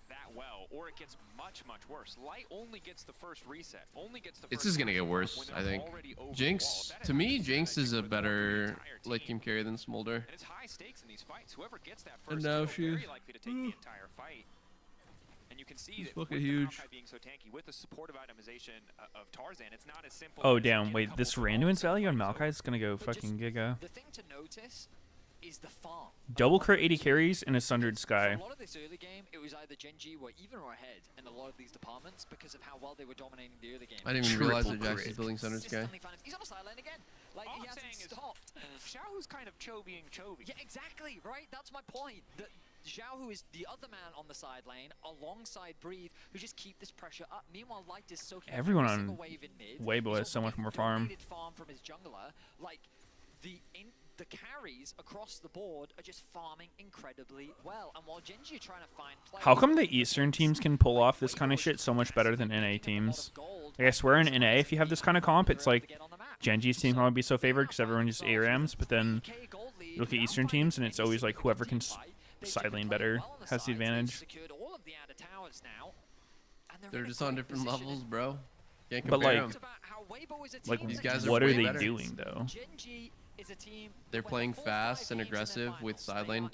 that well, or it gets much worse. Light only gets the first reset, only gets the first. It's just gonna get worse, I think. Jinx, to me, Jinx is a better late game carry than Smolder. And it's high stakes in these fights. Whoever gets that first And now kill, very likely to take the entire fight. And you can see that with the Maokai being so tanky, with the supportive itemization of Tarzan, it's not as simple. Oh, damn. Wait, this randomness value on Maokai is going to go fucking giga. The thing to notice is the farm. Double crit 80 carries in a Sundered Sky. A lot of this early game, it was either Genji were even or ahead in a lot of these departments because of how well they were dominating the early game. I didn't even realize that Jax is building Sundered Sky. He's on a sideline again. Like, he hasn't stopped. Xiaohu's kind of Cho-being Chovy. Yeah, exactly, right? That's my point. Xiaohu is the other man on the side lane alongside Breathe, who just keep this pressure up. Meanwhile, Light is soaking Everyone every on single wave in mid. Weibo has so much more farm. From his jungler. Like, the carries across the board are just farming incredibly well. And while Genji are trying to find players, How come the Eastern teams can pull off this kind of shit so much better than NA teams? Like, I swear in NA, if you have this kind of comp, it's like Genji's team can be so favored because everyone just ARAMs, but then you look at Eastern teams and it's always like whoever can side lane better has the advantage. They're just on different levels, bro. Can't But compare like, them. like These guys what are way they better. doing though? They're playing fast and aggressive with side lane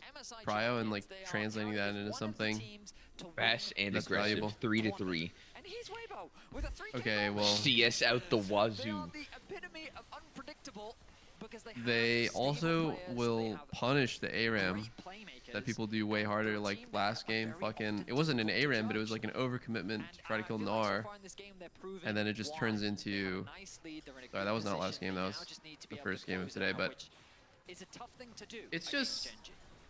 prio and like translating that into something Fast and that's aggressive. valuable. 3-3. Okay, well, CS out the wazoo. they also will punish the ARAM that people do way harder. Like last game, fucking, it wasn't an ARAM, but it was like an overcommitment to try to kill Gnar, and then it just turns into. Sorry, that was not last game. That was the first game of today. But it's just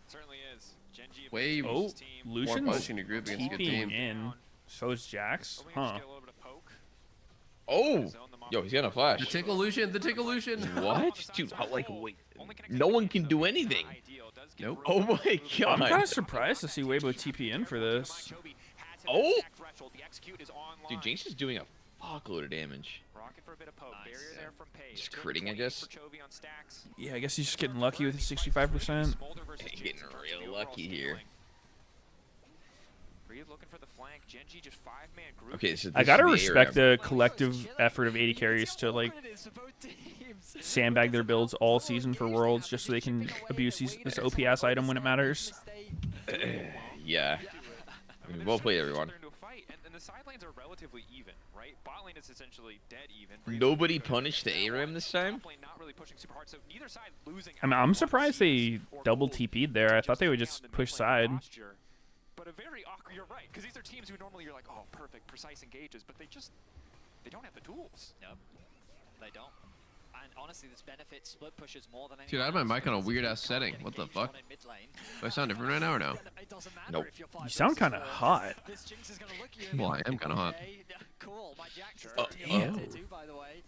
Certainly is. Genji way Oh, more Lucian's punishing to group against a good keeping team. in. So is Jax. Huh. Oh! Yo, he's gonna flash. The tickle Lucian, the tickle Lucian. What? Dude, like, wait. No one can do anything. Nope. Oh my god. I'm kind of surprised to see Weibo TP in for this. Oh! Dude, Jinx is doing a fuckload of damage. Just critting, I guess. Yeah, I guess he's just getting lucky with his 65%. He's getting real lucky here. Okay, so I gotta respect the collective effort of 80 carries to like sandbag their builds all season for Worlds just so they can abuse this OPS item when it matters. Yeah. I mean, well played, everyone. And the side lanes are relatively even, right? Bot lane is essentially dead even. Nobody punished the ARAM this time? I mean, I'm surprised they double TP'd there. I thought they would just push side. But a very awkward, you're right, because these are teams who normally you're like, oh, perfect, precise engages, but they don't have the tools. Nope, they don't. And honestly, this benefits split pushes more than anything. Dude, I had my mic on a weird ass setting. What the fuck? Do I sound different right now or no? Nope. You sound kind of hot. Well, I am kind of hot. Cool, my Jack Damn. by the way.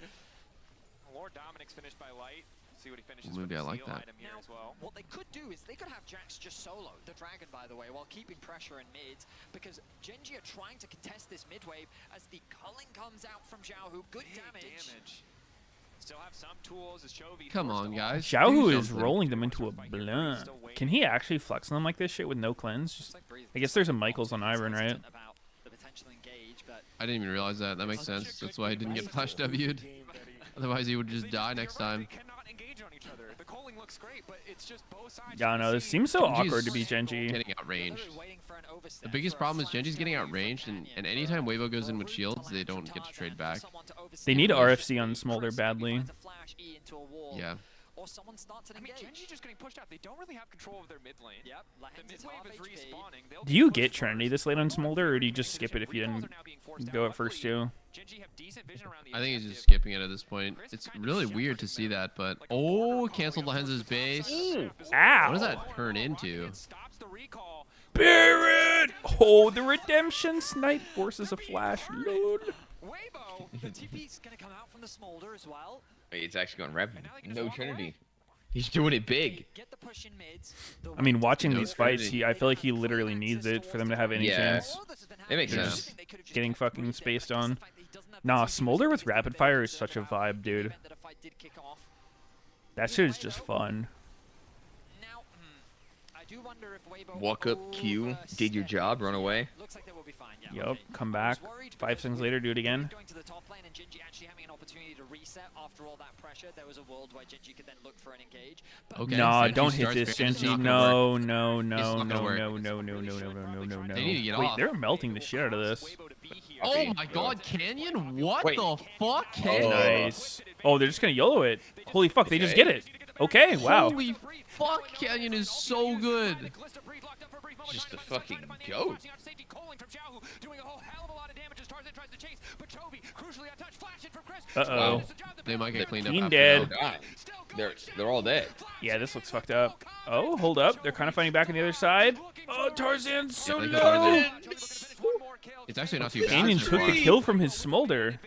Lord Dominic's finished by Light. See what he finishes Maybe with I the like seal that. item here as well. What they could do is they could have Jax just solo the Dragon, by the way, while keeping pressure in mids, because Genji are trying to contest this mid wave as the culling comes out from Xiaohu. Good damage. Still have some tools as Chovy. Come on, guys. Xiaohu do is something. rolling them into a blunt. Can he actually flex them like this shit with no cleanse? Just, I guess there's a Michaels on Ivern, right? I didn't even realize that. That makes sense. That's why I didn't get flash W'd. Otherwise, he would just die next time. The calling looks great, but it's just both sides. Yeah, no, this seems so Genji's awkward to be Genji. Getting outranged. The biggest problem is Genji's getting outranged, and anytime Weibo goes in with shields, they don't get to trade back. They need RFC on Smolder badly. Yeah. Or someone starts an I mean, engage. Genji just getting pushed out. They don't really have control of their mid lane. Yep, The mid wave is respawning. They'll Do you get Trinity this late on Smolder, or do you just skip it if you didn't go at first two? I think he's just skipping it at this point. It's really weird to see that, but canceled Lens's base. Ow! What does that turn into? Baron! Oh, the redemption snipe forces a flash. Lord. Weibo, the TP's gonna come out from the Smolder as well. Wait, it's actually going rapid. No Trinity. He's doing it big. Get the push in mids. I mean, watching these fights, I feel like he literally needs it for them to have any chance. It makes They're sense. just getting fucking spaced on. Nah, Smolder with rapid fire is such a vibe, dude. That shit is just fun. Walk up, Q, did your job, run away. Yup, come back. 5 seconds later, do it again. Going to the top lane and Genji actually having an opportunity to reset after all that pressure. There was a world where Genji could then look for an engage. Okay, Nah, Genji don't hit starts this, Baron, it's Genji. not gonna No, work. no, It's no, not no, gonna work. no, no, no, no, no, no, no. They need to get Wait, off. they're melting the shit out of this. Oh my god, Canyon? What Wait. the fuck? Canyon? Nice. Oh, they're just gonna YOLO it. Holy fuck, they just get it. Okay, wow. Holy fuck, Canyon is so good. Just the fucking goat. Uh-oh. They might get cleaned up Keen after dead. that. They're all dead. Yeah, this looks fucked up. Oh, hold up. They're kind of fighting back on the other side. Oh, Tarzan's so they low. killed Tarzan. It's actually not too bad. Canyon so took far. the kill from his Smolder.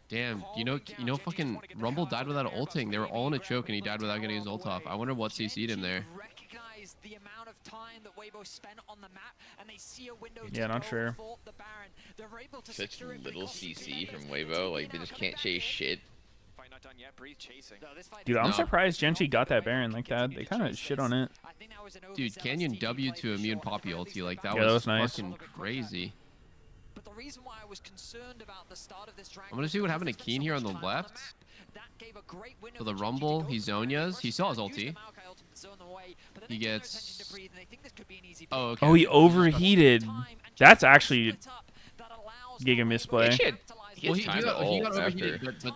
Damn, you know, fucking Rumble died without ulting. They were all in a choke, and he died without getting his ult off. I wonder what CC'd him there. Recognize the amount of time that Weibo spent on the map, and they see a window Yeah, not sure. for the Baron. They're able to Such secure it little because CC from Weibo. Like, they just can't chase shit. Fight not done yet. Breathe chasing. Dude, I'm No. surprised Genji got that Baron like that. They kind of shit on it. Dude, Canyon W to immune Poppy ulti, like that Yeah, that was was nice. fucking crazy. But the reason why I was concerned about the start of this Dragon I'm gonna see what happened to Keen here on the left. For the Rumble, he Zonias. He saw his ulti. He gets... Oh, okay. Oh, he overheated. That's actually Giga misplay. Well, he got overheated, but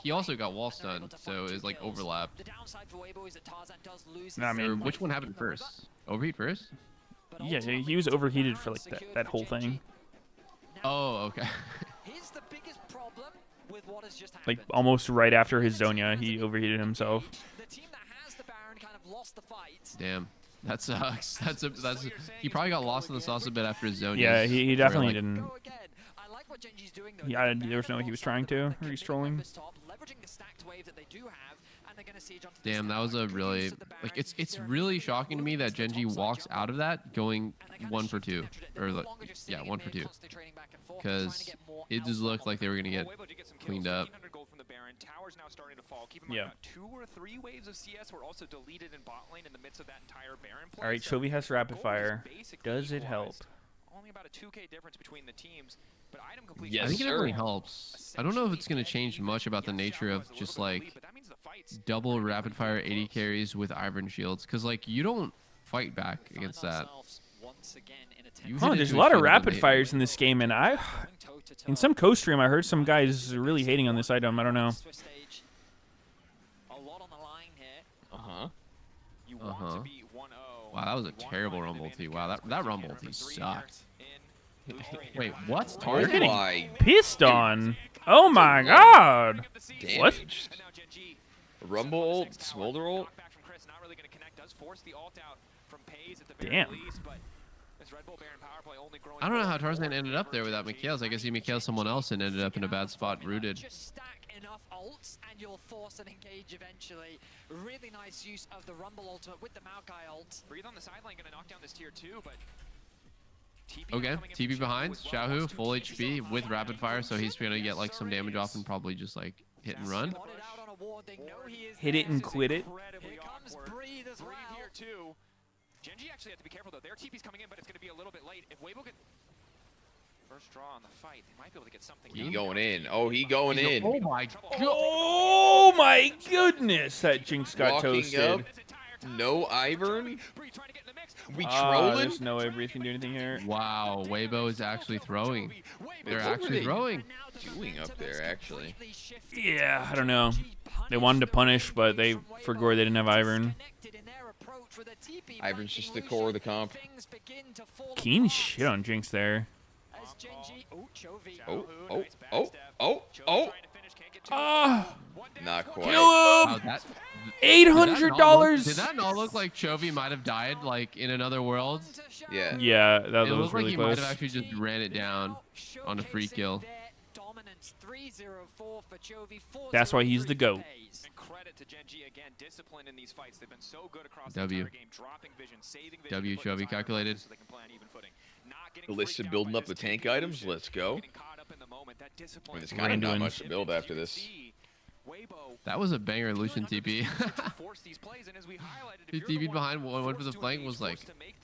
he also got wall stunned, so it was like overlapped. No, I mean, Or which one happened first? Overheat first? Yeah, he was overheated for like that whole thing. Oh, okay. Here's the biggest problem with what has just Like happened. almost right after his Zonia, he overheated himself. The team that has the Baron kind of lost the fight. Damn. That sucks. That's he probably got lost in the sauce a bit after his zone. Yeah, he definitely didn't. I like what Genji's doing though. Yeah, there was no way he was trying to. Or he's trolling. Leveraging the stacked wave that they do have, and they're gonna siege onto Damn, that was a really like it's really shocking to me that Genji walks out of that going 1 for 2 or like, yeah 1 for 2 because it just looked like they were gonna get cleaned up. Towers now starting to fall. Keep in mind, Yeah. about 2 or 3 waves of CS were also deleted in bot lane in the midst of that entire Baron play. All right, So Chovy has rapid gold is fire. basically Does it equalized. help? Only about a 2K difference between the teams, but item completion. Yes, I think it sir. really helps. I don't know if it's gonna change much about the nature of just like double rapid fire 80 carries with Ivern shields, because like you don't fight back against that. You hit Oh, into there's a a lot of shield and rapid they hit fires in this game, and in some co-stream, I heard some guys really hating on this item. I don't know. Uh-huh. Wow, that was a terrible Rumble ulti. Wow, that Rumble ulti sucked. Wait, what? They're Tarzan? getting pissed on. Oh my god. What? Damaged. Rumble ult, Smolder ult. Damn. I don't know how Tarzan ended up there without Meteos. I guess he Meteos someone else and ended up in a bad spot, rooted. Just stack enough ults and you'll force an engage eventually. Really nice use of the Rumble ultimate with the Maokai ult. Breathe on the sideline, gonna knock down this tier 2, but Okay, TP behind, Xiaohu, full HP with rapid fire, so he's gonna get like some damage off and probably just like hit and run. Hit it and quit it. Here comes Breathe as well. Here too. Genji actually have to be careful though. Their TP's coming in, but it's gonna be a little bit late. If Weibo get first draw on the fight, they might be able to get something. He going in. Oh, he going in. Oh my god. Oh my goodness, that Jinx got Walking toasted. up. No Ivern. We Ah, trolling? there's no way Breathe can do anything here. Wow, Weibo is actually throwing. They're What were actually they throwing. doing up there, actually? Yeah, I don't know. They wanted to punish, but they forgot they didn't have Ivern. Ivern's just the core of the comp. Keen shit on Jinx there. Oh, oh, oh, oh, oh. Ah! Not quite. Kill him! Wow, $800. Did that not look like Chovy might have died like in another world? Yeah. Yeah, that it was looked like really he close. might have actually just ran it down on a free kill. That's why he's the GOAT. And credit to Genji again, discipline in these fights. They've been so good across W. the entire game, dropping vision, saving vision. W, putting Chovy time calculated. so they can play on even footing. Not getting Alyssa freaked out building by up the this tank TP items. illusion. Let's go. Getting caught up in the moment. That discipline. There's kind of not Randuin. much to build after this. That was a banger Lucian TP. He TP'd behind, went for the flank, was like,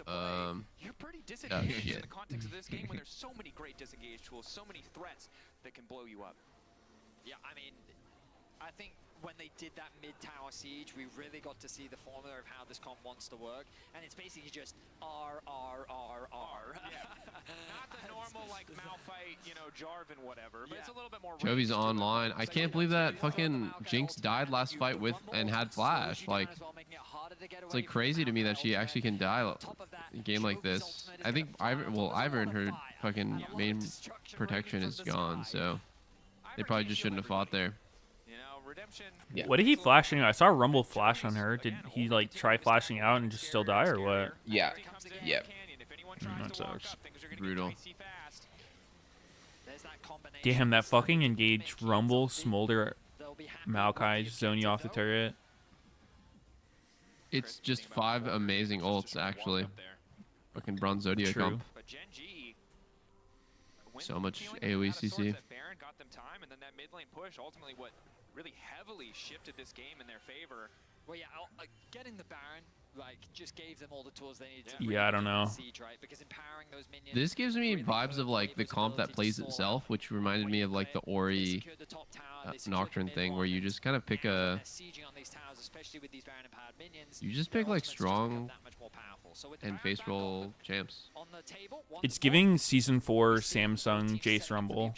You're pretty oh disengaged in shit. the context of this game when there's so many great disengage tools, so many threats that can blow you up. Yeah, I mean, I think when they did that mid-tower siege, we really got to see the formula of how this comp wants to work, and it's basically just R, R, R, R. Not the normal, like, Malphite, you know, Jarvan, whatever, but it's a little bit more... Chovy's online. I can't believe that fucking Jinx died last fight with and had flash. Like, it's like crazy to me that she actually can die in a game like this. I think Ivern, her fucking main protection is gone, so they probably just shouldn't have fought there. Yeah. What did he flashing? I saw Rumble flash on her. Did he like try flashing out and just still die or what? Yeah. Yeah. That sucks. Brutal. Damn, that fucking engage Rumble Smolder Maokai zone you off the turret. It's just 5 amazing ults, actually. Fucking Bronze Zodiac True. comp. So much AoE CC. Got them time, and then that mid lane push, ultimately what really heavily shifted this game in their favor. Well, yeah, getting the Baron, like, just gave them all the tools they needed to Yeah, I don't know. siege, right? Because empowering those minions... This gives me vibes of like the comp that plays itself, which reminded me of like the Ori Nocturne thing, where you just kind of pick a... You just pick like strong and face roll champs. It's giving Season 4 Samsung Jace Rumble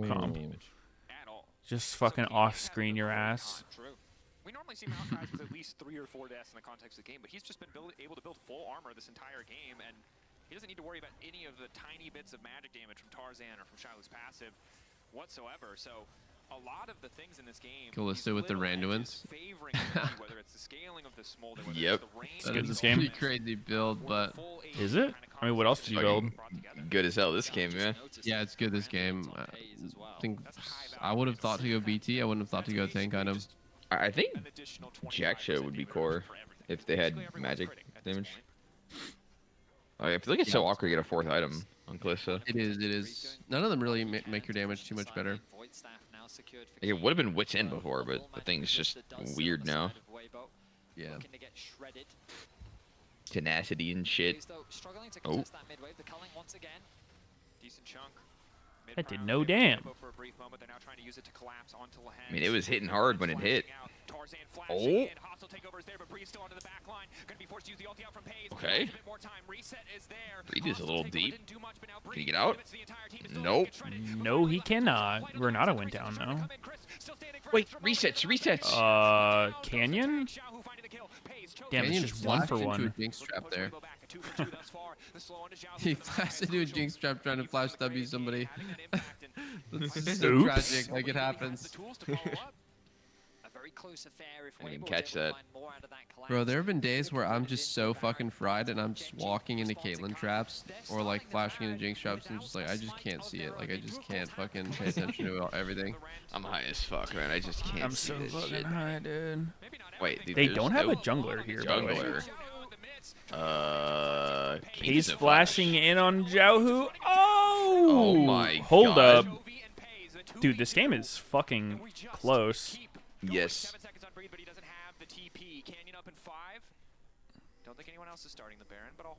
comp. Just fucking off-screen your ass. We normally see Maokai with at least 3 or 4 deaths in the context of the game, but he's just been able to build full armor this entire game, and he doesn't need to worry about any of the tiny bits of magic damage from Tarzan or from Shiloh's passive whatsoever. So a lot of the things in this game, Kalista with the Randuins. favoring Genji, whether it's the scaling of the smolder, whether Yep. it's the range. It's good this a game. pretty crazy build, but Is it? I mean, what else did you build? Good as hell this game, man. yeah, it's good this game. I think I would have thought to go BT. I wouldn't have thought to go tank item. I think Jack Show would be core if they had magic damage. I feel like it's so awkward to get a 4th item on Kalista. It is, it is. None of them really make your damage too much better. Like, it would have been Wit's End before, but the thing's just weird now. Yeah. Tenacity and shit. Oh. Decent chunk. That did no damn. I mean, it was hitting hard when it hit. Oh. Okay. Breathe is a little deep. Can he get out? Nope. No, he cannot. Renata went down now. Wait, resets. Canyon? Damn, it's Canyon just 1 for flashed into 1. a Jinx trap there. He flashed into a Jinx trap trying to flash W somebody. That's so Oops. tragic, like it happens. close affair if I didn't Weibo catch was able to that. find more out of that collapse. Bro, there have been days where I'm just so fucking fried and I'm just walking into Caitlyn traps or like flashing into Jinx traps and just like I just can't see it. Like I just can't fucking pay attention to everything. I'm high as fuck, man. I just can't I'm see so this fucking shit. high, dude. Wait, dude, They there's don't have no a jungler here, by the way. Jungler. He's flashing in on Jiaohu. Oh! Oh my Hold God. up. Dude, this game is fucking close. Yes. Don't think anyone else is starting the Baron, but I'll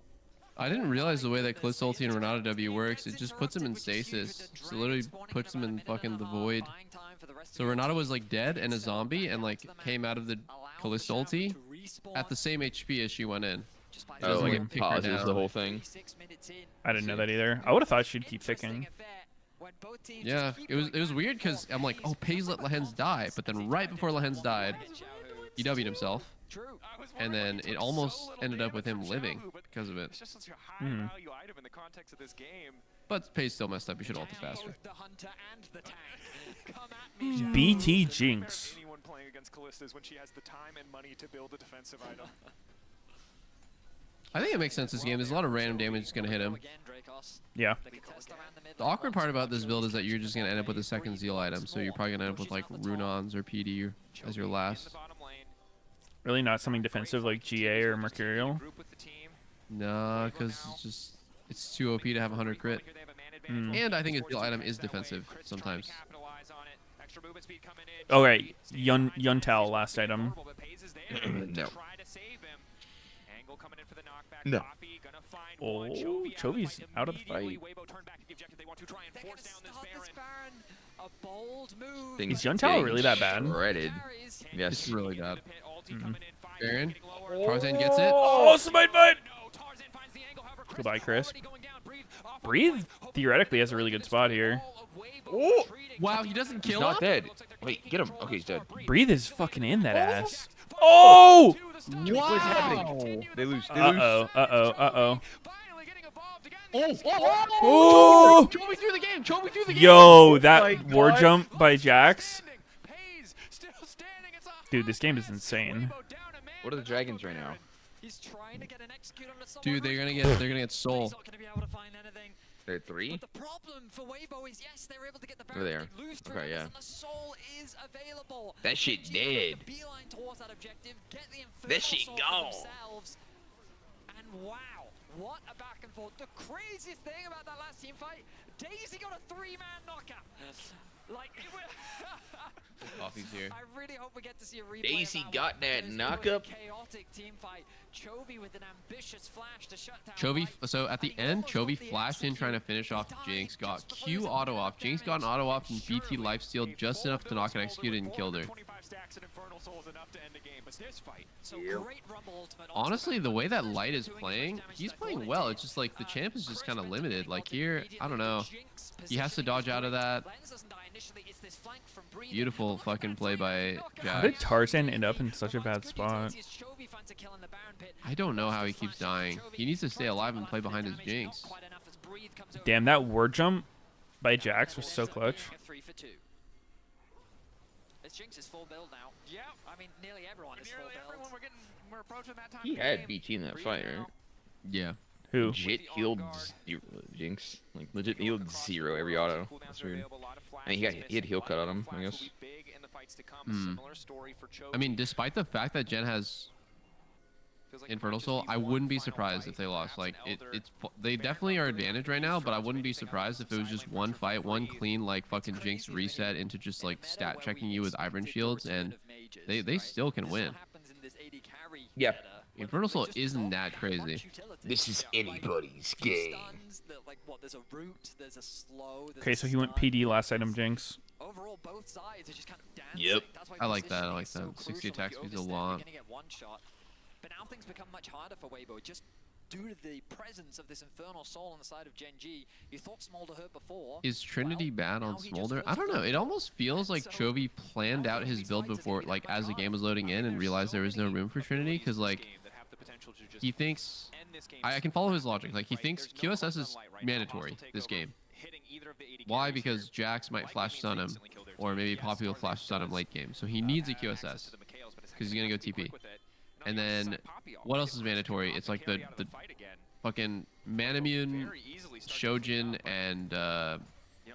I didn't realize the way that Clit's ulti and Renata W works. It just puts him in stasis. So literally puts him in fucking the void. So Renata was like dead and a zombie and like came out of the Kalista ulti at the same HP as she went in. It Oh, doesn't, like like, it kick her pauses down. the whole thing. I didn't know that either. I would have thought she'd keep ticking. Yeah, it was weird because I'm like, oh, Pays let Lehens die, but then right before Lehens died, he W'd himself, and then it almost ended up with him living because of it. It's just such a high value item in the context of this game. But Pays still messed up. You should ult it faster. BT Jinx. Anyone playing against Kalista when she has the time and money to build a defensive item. I think it makes sense this game. There's a lot of random damage that's going to hit him. Yeah. The awkward part about this build is that you're just going to end up with a second Zeal item, so you're probably going to end up with like Runons or PD as your last. Really not something defensive like GA or Mercurial? Nah, because it's too OP to have 100 crit. And I think his Zeal item is defensive sometimes. Okay, Yuntal last item. No. No. Oh, Chovy's out of the fight. Is Yuntal really that bad? Shredded. Yes. It's really bad. Baron. Tarzan gets it. Oh, smite fight! Goodbye, Chris. Breathe theoretically has a really good spot here. Oh! Wow, he doesn't kill He's him? not dead. Wait, get him. Okay, he's dead. Breathe is fucking in that ass. Oh! What's happening? They lose. They lose. Uh-oh, uh-oh, uh-oh. Oh! Chovy through the game! Chovy through the game! Yo, that war jump by Jax. Dude, this game is insane. What are the dragons right now? Dude, they're gonna get soul. They're at 3? The problem for Weibo is yes, they're able to get the Over there. Baron, lose through Okay, yeah. and the soul is available. That shit dead. Beeline towards that objective, get the That shit Soul for gone. themselves. And wow, what a back and forth. The craziest thing about that last team fight, Daisy got a 3-man knockout. Like, Coffee's here. I really hope we get to see a replay. Daisy of got that because it was knockup. a chaotic team fight. Chovy with an ambitious flash to shut down. Chovy, so at the end, Chovy flashed in trying to finish off Jinx, got Q auto off. Jinx got an auto off and BT lifesteal just enough to knock it executed and killed her. Honestly, the way that Light is playing, he's playing well. It's just like the champ is just kind of limited. Like here, I don't know. He has to dodge out of that. Beautiful fucking play by How did Jax. Tarzan end up in such a bad spot? I don't know how he keeps dying. He needs to stay alive and play behind his Jinx. Damn, that war jump by Jax was so clutch. This Jinx is full build now. Yeah, I mean nearly everyone is full build. We're approaching that time. He had BT in that fight, right? Yeah. Who? Legit healed Jinx. Like legit healed 0 every auto. That's weird. I mean, he had heal cut on him, I guess. I mean, despite the fact that Jen has Infernal Soul, I wouldn't be surprised if they lost. Like, they definitely are advantaged right now, but I wouldn't be surprised if it was just one fight, one clean, like, fucking Jinx reset into just, like, stat checking you with Ivern shields, and they still can win. Yep. Infernal Soul isn't that crazy. This is anybody's game. Okay, so he went PD last item, Jinx. Overall, both sides are just kind of dancing. Yep. That's why I like that. I positioning like is so that. 60 crucial. attack You speed's a overstand lot. you're gonna get one shot. But now things become much harder for Weibo, just due to the presence of this Infernal Soul on the side of Gen G. You thought Smolder hurt before. Is Trinity bad on Smolder? I don't know. It almost feels like Chovy planned out his build before, like, as the game was loading in and realized there was no room for Trinity, because, like, he thinks... I can follow his logic. Like, he thinks QSS is mandatory this game. Why? Because Jax might flash stun him, or maybe Poppy will flash stun him late game. So he needs a QSS because he's gonna go TP. And then what else is mandatory? It's like the fucking Manamune, Shojin, and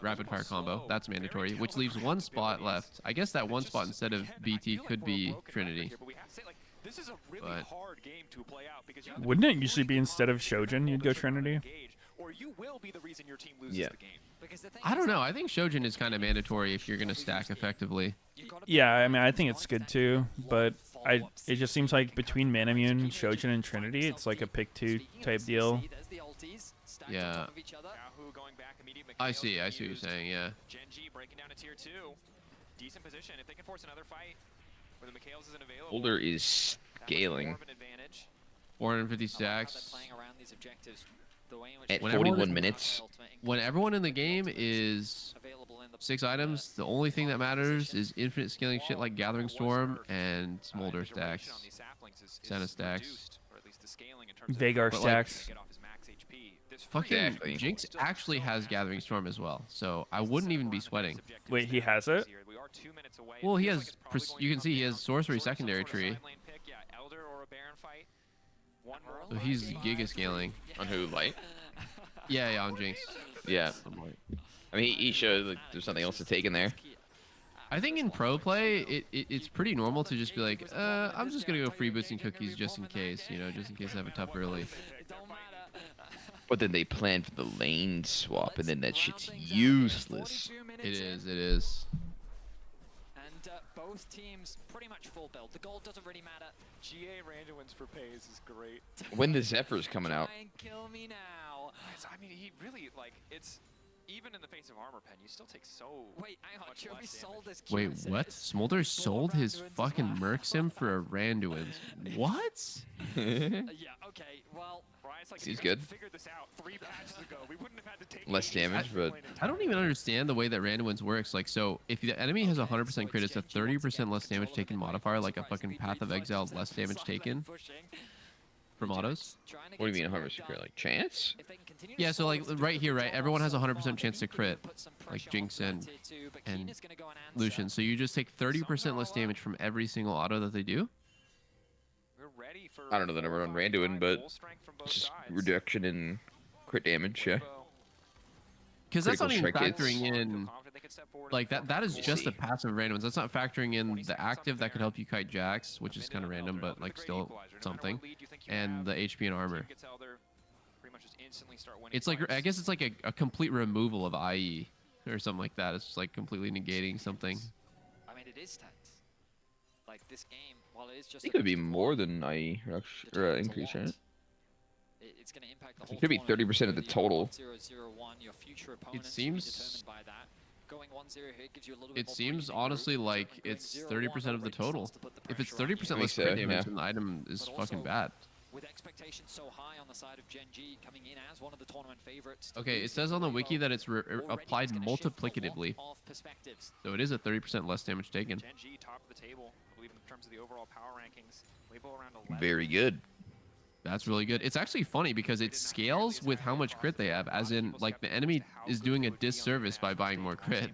rapid fire combo. That's mandatory, which leaves one spot left. I guess that one spot instead of BT could be Trinity. But wouldn't it usually be instead of Shojin, you'd go Trinity? Yeah. I don't know. I think Shojin is kind of mandatory if you're going to stack effectively. Yeah, I mean, I think it's good too, but it just seems like between Manamune, Shojin, and Trinity, it's like a pick 2 type deal. Yeah. I see what you're saying, yeah. Genji breaking down a tier 2. Decent position. If they can force another fight where the Meteos isn't available. Boulder is scaling. 450 stacks. At 41 minutes. When everyone in the game is 6 items, the only thing that matters is infinite scaling shit like Gathering Storm and Smolder stacks. Senna stacks. Vagar stacks. Fucking Jinx actually has Gathering Storm as well, so I wouldn't even be sweating. Wait, he has it? Well, he has. You can see he has Sorcery secondary tree. So he's giga scaling. On who, Light? Yeah, on Jinx. Yeah. I mean, he showed like there's something else to take in there. I think in pro play, it's pretty normal to just be like, I'm just gonna go free boosting cookies just in case, just in case I have a tough early. But then they plan for the lane swap, and then that shit's useless. It is. And both teams pretty much full build. The gold doesn't really matter. GA Randuin's for pays is great. When the Zephyr's coming out. Try and kill me now. I mean, he really, like, it's... Even in the face of Armor Pen, you still take so Wait, hang on, Joey sold his Wait, what? Smolder sold his fucking Merc Sim for a Randuin's. What? Yeah, okay, well... He's good. Less damage, but... I don't even understand the way that Randuin's works. Like, so, if the enemy has 100% crit, it's a 30% less damage taken modifier, like a fucking Path of Exile less damage taken from autos. What do you mean 100% crit? Like, chance? Yeah, so, like, right here, right? Everyone has a 100% chance to crit, like Jinx and Lucian. So you just take 30% less damage from every single auto that they do? I don't know the number on Randuin, but it's just reduction in crit damage, yeah. Because that's not even factoring in, like, that is just a passive Randuin's. That's not factoring in the active that could help you kite Jax, which is kind of random, but, like, still something, and the HP and armor. It's like, I guess it's like a complete removal of IE, or something like that. It's just, like, completely negating something. I mean, it is tense. Like, this game, while it is just... It could be more than IE reduction, or increase, right? It's going to impact the whole it could be 30% of the total. It seems... It seems honestly like it's 30% of the total. If it's 30% less crit damage, then the item is fucking bad. With expectations so high on the side of Genji coming in as one of the tournament favorites. Okay, it says on the wiki that it's applied multiplicatively. So it is a 30% less damage taken. Genji top of the table, I believe, in terms of the overall power rankings. Weibo around 11. Very good. That's really good. It's actually funny because it scales with how much crit they have, as in, like, the enemy is doing a disservice by buying more crit.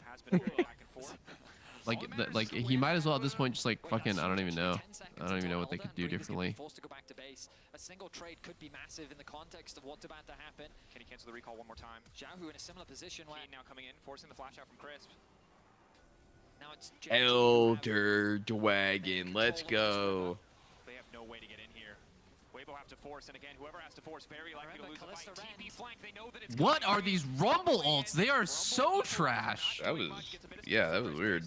Like he might as well at this point just, like, fucking, I don't even know. I don't even know what they could do differently. A single trade could be massive in the context of what's about to happen. Can he cancel the recall one more time? Xiaohu in a similar position where... now coming in, forcing the flash out from Crisp. Now it's Elder Dragon, let's go. They have no way to get in here. Weibo have to force, and again, whoever has to force, very likely to lose the fight. TP flank, they know that it's what are these Rumble ults? They are so trash. That was, yeah, that was weird.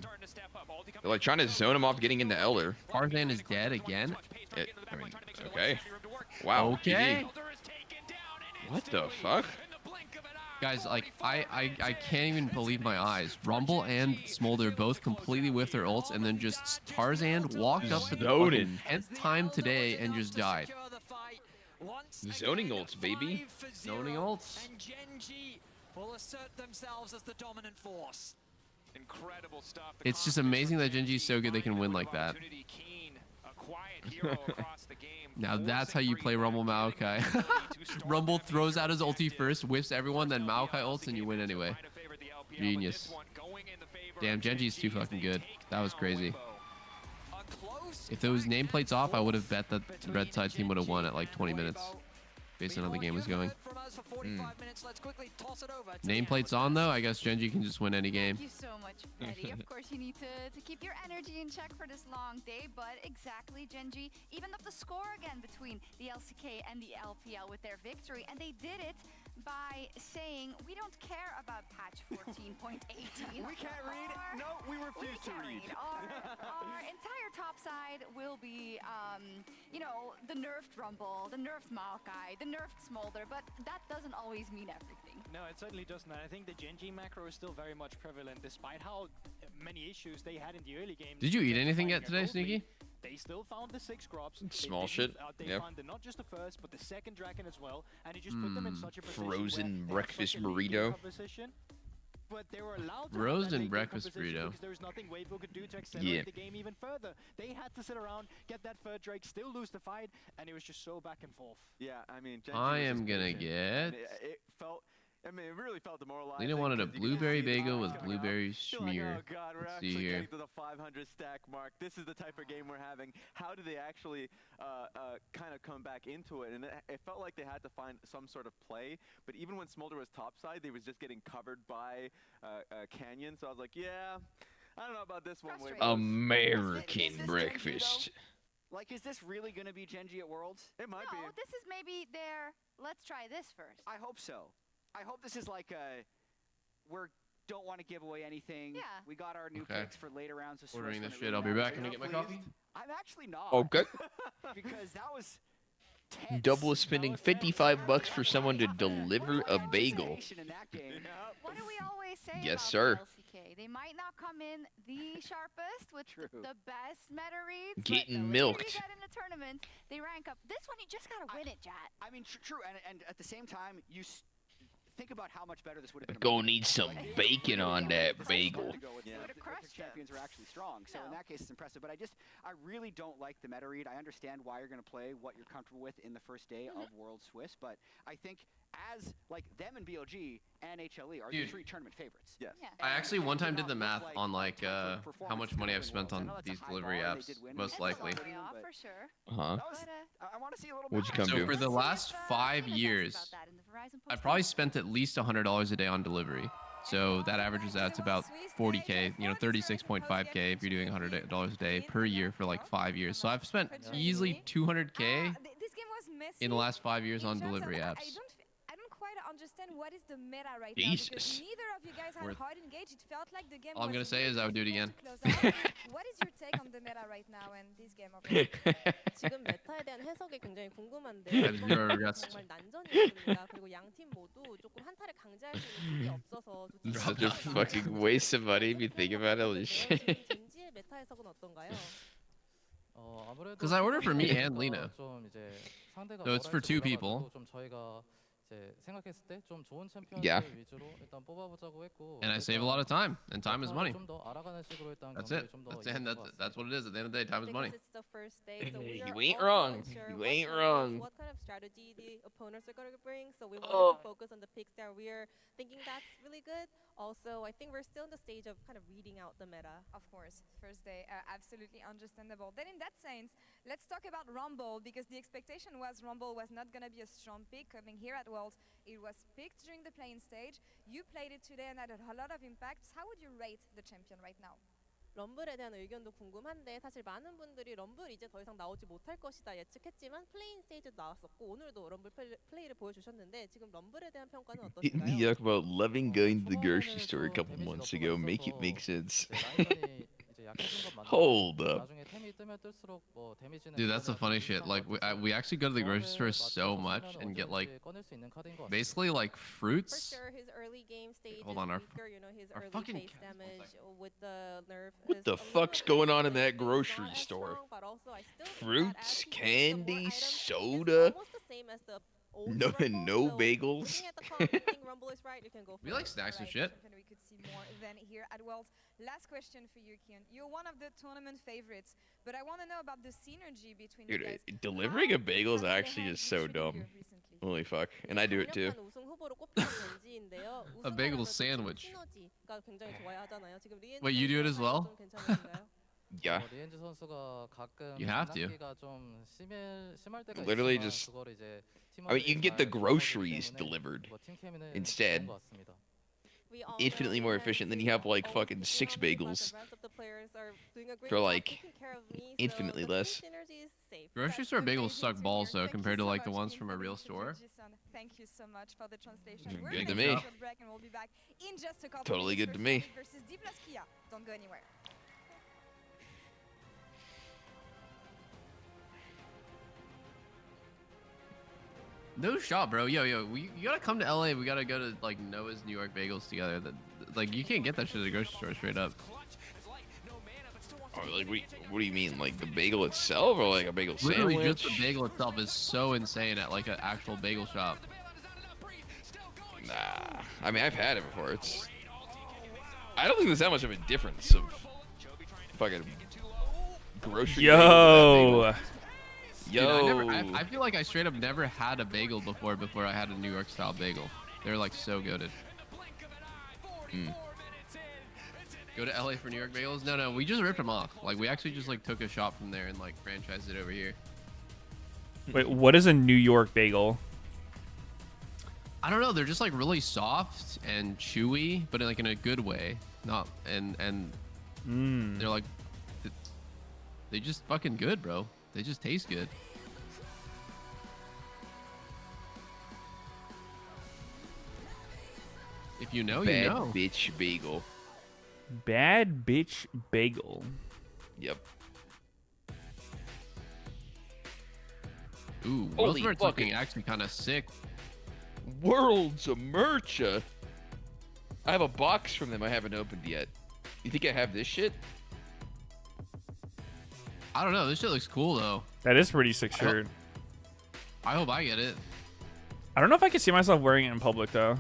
They're like trying to zone him off getting into Elder. Tarzan is dead again? I mean, okay. Wow. Okay. What the fuck? Guys, like, I can't even believe my eyes. Rumble and Smolder both completely whiffed their ults, and then just Tarzan walked up for the 10th time today and just died. Zoning ults, baby. Zoning ults. And Genji will assert themselves as the dominant force. Incredible stuff. It's just amazing that Genji is so good they can win like that. Now that's how you play Rumble Maokai. Rumble throws out his ulti first, whiffs everyone, then Maokai ults, and you win anyway. Genius. Damn, Genji's too fucking good. That was crazy. If those nameplates off, I would have bet that the red side team would have won at like 20 minutes. Based on how the game was going. Nameplates on though, I guess Genji can just win any game. Thank you so much, Eddie. Of course, you need to keep your energy in check for this long day, but exactly, Genji evened up the score again between the LCK and the LPL with their victory, and they did it by saying, we don't care about patch 14.18. We can't read. No, we refuse to read. Our entire top side will be, you know, the nerfed Rumble, the nerfed Maokai, the nerfed Smolder, but that doesn't always mean everything. No, it certainly doesn't. I think the Genji macro is still very much prevalent, despite how many issues they had in the early game. Did you eat anything yet today, Sneaky? They still found the 6 crops. Small shit. They found not just the first, but the second dragon as well, and it just put them in such a position Frozen breakfast burrito. But they were allowed to Frozen breakfast burrito. because there was nothing Weibo could do to accelerate the game even further. They had to sit around, get that third Drake, still lose the fight, and it was just so back and forth. Yeah, I mean, I am gonna get. It felt. I mean, it really felt demoralizing. Lena wanted a blueberry bagel with blueberry schmear. Like, oh God, we're Let's see actually here. getting to the 500 stack mark. This is the type of game we're having. How do they actually kind of come back into it? And it felt like they had to find some sort of play. But even when Smolder was topside, they was just getting covered by Canyon. So I was like, yeah, I don't know about this one. American breakfast. Like, is this really going to be Genji at Worlds? It might be. No, this is maybe their, let's try this first. I hope so. I hope this is like a, don't want to give away anything. Yeah. We got our new Okay. picks for later rounds of Ordering Swiss this when it shit. I'll be really back. matters. Can I get my Please. coffee? I'm actually not. Okay. Because that was tense. Double spending $55 for someone to deliver a bagel. What do we always say Yes, about sir. the LCK? They might not come in the sharpest with the best meta reads, Getting but the milked. later you get in the tournament, they rank up. This one, you just gotta win it, Jat. I mean, true. And at the same time, think about how much better this would have been. Gonna need some bacon on that bagel. Champions are actually strong, so in that case it's impressive. But I really don't like the meta read. I understand why you're going to play what you're comfortable with in the first day of World Swiss, but I think as like them and BLG and HLE are the Dude. 3 tournament favorites. Yes. I actually one time did the math on like how much money I've spent on these delivery apps, most likely. Yeah, for sure. Uh-huh. I want to see a little. What'd you come So to? for the last 5 years, I probably spent at least $100 a day on delivery. So that averages out to about 40K, you know, 36.5K if you're doing $100 a day per year for like 5 years. So I've spent easily 200K This game was messy. in the last 5 years on delivery apps. I don't quite understand what is the meta right Jesus. now because neither of you guys had Worth- hard engage. It felt like the game All I'm was gonna say is I would do it again. What is your take on the meta right now and this game of 지금 메타에 대한 해석이 굉장히 궁금한데 I have zero regrets. 정말 난전이었습니다. 그리고 양 팀 모두 조금 한타를 강제할 수 있는 픽이 없어서 Such a fucking waste of money if you think about it. Holy shit. 젠지의 메타 해석은 어떤가요? Because I ordered for me and Lena. 좀 이제 상대가 So it's for 2 people. 좀 저희가 이제 생각했을 때 좀 좋은 Yeah. 챔피언들 위주로 일단 뽑아보자고 했고 And I save a lot of time, and time is money. 좀더 알아가는 식으로 일단 That's 경기를 it. 좀더 That's what it is. At the end of the day, time is money. Because it's the first day, so we are You ain't also wrong. unsure You what ain't kind of- wrong. What kind of strategy the opponents are going to bring, so we wanted Oh. to focus on the picks that we're thinking that's really good. Also, I think we're still in the stage of kind of reading out the meta. Of course, first day, absolutely understandable. Then in that sense, let's talk about Rumble because the expectation was Rumble was not going to be a strong pick coming here at Worlds. It was picked during the playing stage. You played it today and had a lot of impacts. How would you rate the champion right now? 럼블에 대한 의견도 궁금한데 사실 많은 분들이 럼블 이제 더 이상 나오지 못할 것이다 예측했지만 플레인 스테이지도 나왔었고 오늘도 럼블 플레이를 보여주셨는데 지금 럼블에 대한 평가는 Didn't 어떠신가요? he talk about loving going to the grocery store a couple months ago? Make it make sense. Hold up. Dude, that's the funny shit. Like, we actually go to the grocery store so much and get like, basically like fruits. For sure, his early game stage Hold is on, our weaker, you know, his our early fucking face damage with the nerf What is the a fuck's little going on in bit that not grocery as store? strong, but also I still think that as Fruits, he gets the more candy, items, it's soda. almost the same as the old No, Rumble, no so bagels. looking at the comp, you think Rumble is right, you can go for We it. like snacks and Right, shit. champion we could see more than here at Worlds. Last question for you, Kian. You're one of the tournament favorites, but I want to know about the synergy between you Dude, guys. delivering a bagel is How has the actually hand just so been treating dumb. you recently? Holy fuck. And I do it too. 강력한 우승 후보로 꼽히는 젠지인데요. A bagel 우승하려면 또 sandwich. 시너지가 굉장히 좋아야 하잖아요. 지금 리엔지 Wait, you do it as well? 좀 괜찮으신가요? Yeah. 리엔즈 선수가 가끔 You have to. 장난기가 좀 심할 때가 Literally 있지만 just. 그거를 이제 I mean, you can get the 팀원들이 잘 groceries 때문에 delivered 뭐 팀 케미는 instead. 좋은 것 같습니다. Infinitely more efficient than you have like fucking 6 bagels for like infinitely less. Grocery store bagels suck balls though compared to like the ones from a real store. Thank you so much for the translation. Good We're to gonna me. take a short break and we'll be back in just a couple Totally minutes. good to me. Versus D plus Kia. Don't go anywhere. No shot, bro. Yo, you gotta come to LA. We gotta go to like Noah's New York Bagels together. Like you can't get that shit at a grocery store straight up. Oh, like what do you mean? Like the bagel itself, or like a bagel Literally, sandwich? just the bagel itself is so insane at like an actual bagel shop. Nah, I mean I've had it before. I don't think there's that much of a difference of fucking grocery. Yo. Yo. Dude, I feel like I straight up never had a bagel before I had a New York style bagel. They're like so goated. Go to LA for New York bagels? No, we just ripped them off. Like we actually just like took a shop from there and like franchised it over here. Wait, what is a New York bagel? I don't know. They're just like really soft and chewy, but like in a good way. Not and they're like they just fucking good, bro. They just taste good. If you know, Bad you know. bitch bagel. Bad bitch bagel. Yep. Ooh, Holy Rosemart's fucking- looking actually kind of sick. Worlds of merch. I have a box from them I haven't opened yet. You think I have this shit? I don't know. This shit looks cool though. That is pretty sick shirt. I hope I get it. I don't know if I could see myself wearing it in public though.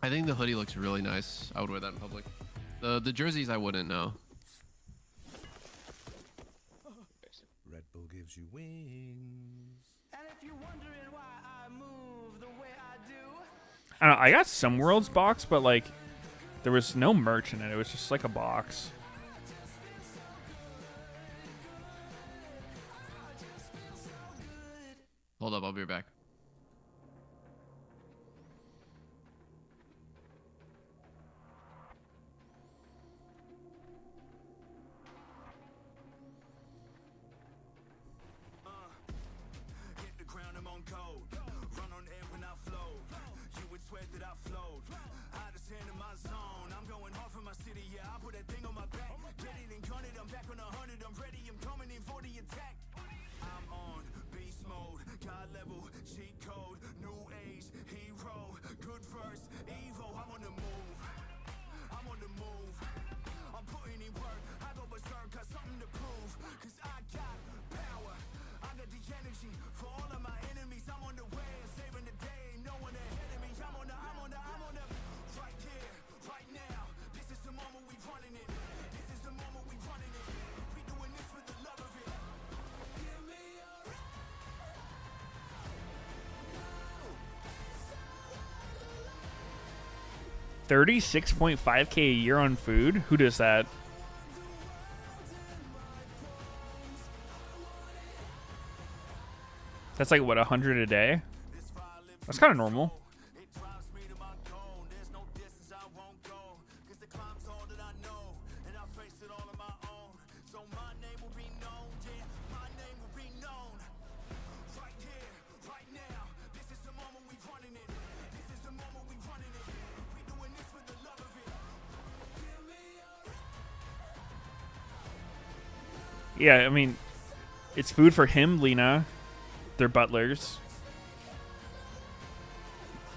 I think the hoodie looks really nice. I would wear that in public. The jerseys I wouldn't know. Red Bull gives you wings. And if you're wondering why I move the way I do, I don't know, I got some Worlds box, but like there was no merch in it. It was just like a box. Hold up, I'll be right back. hit the ground, I'm on code. Run on air when I flow. You would swear that I flowed. I just in my zone. I'm going hard for my city, yeah. I put that thing on my back. Get it and gun it, I'm back on 100. I'm ready, I'm coming in for the attack. I'm on beast mode, God level, cheat code, new age, hero, good verse, Evo. I'm on the move. I'm on the move. I'm putting in work. I go berserk, got something to prove. Cause I got power. I got the energy for all of my enemies. I'm on the way, saving the day. No one ahead of me. I'm on the right here, right now. This is the moment we running it. This is the moment we running it. We doing this for the love of it. Give me a 36.5K a year on food? Who does that? That's like what, 100 a day? That's kind of normal. Yeah, I mean, it's food for him, Lena. They're butlers.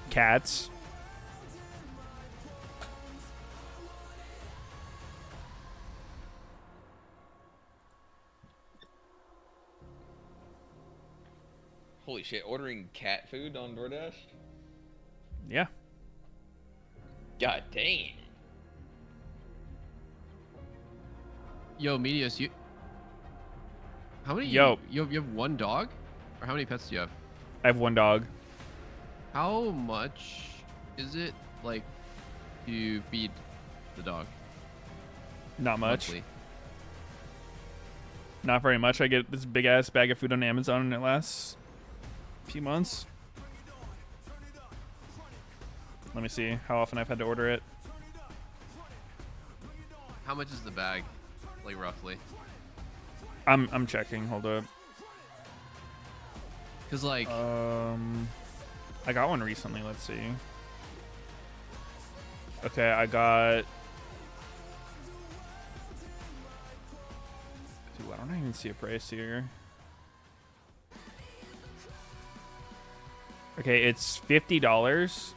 Cats. Holy shit, ordering cat food on DoorDash? Yeah. God dang. Yo, Meteos, you. How many? Yo. You have one dog, or how many pets do you have? I have one dog. How much is it like to feed the dog? Not much. Monthly? Not very much. I get this big ass bag of food on Amazon and it lasts a few months. Let me see how often I've had to order it. How much is the bag, like roughly? I'm checking. Hold up. Cause like I got one recently. Let's see. Okay, I got. Dude, I don't even see a price here. Okay, it's $50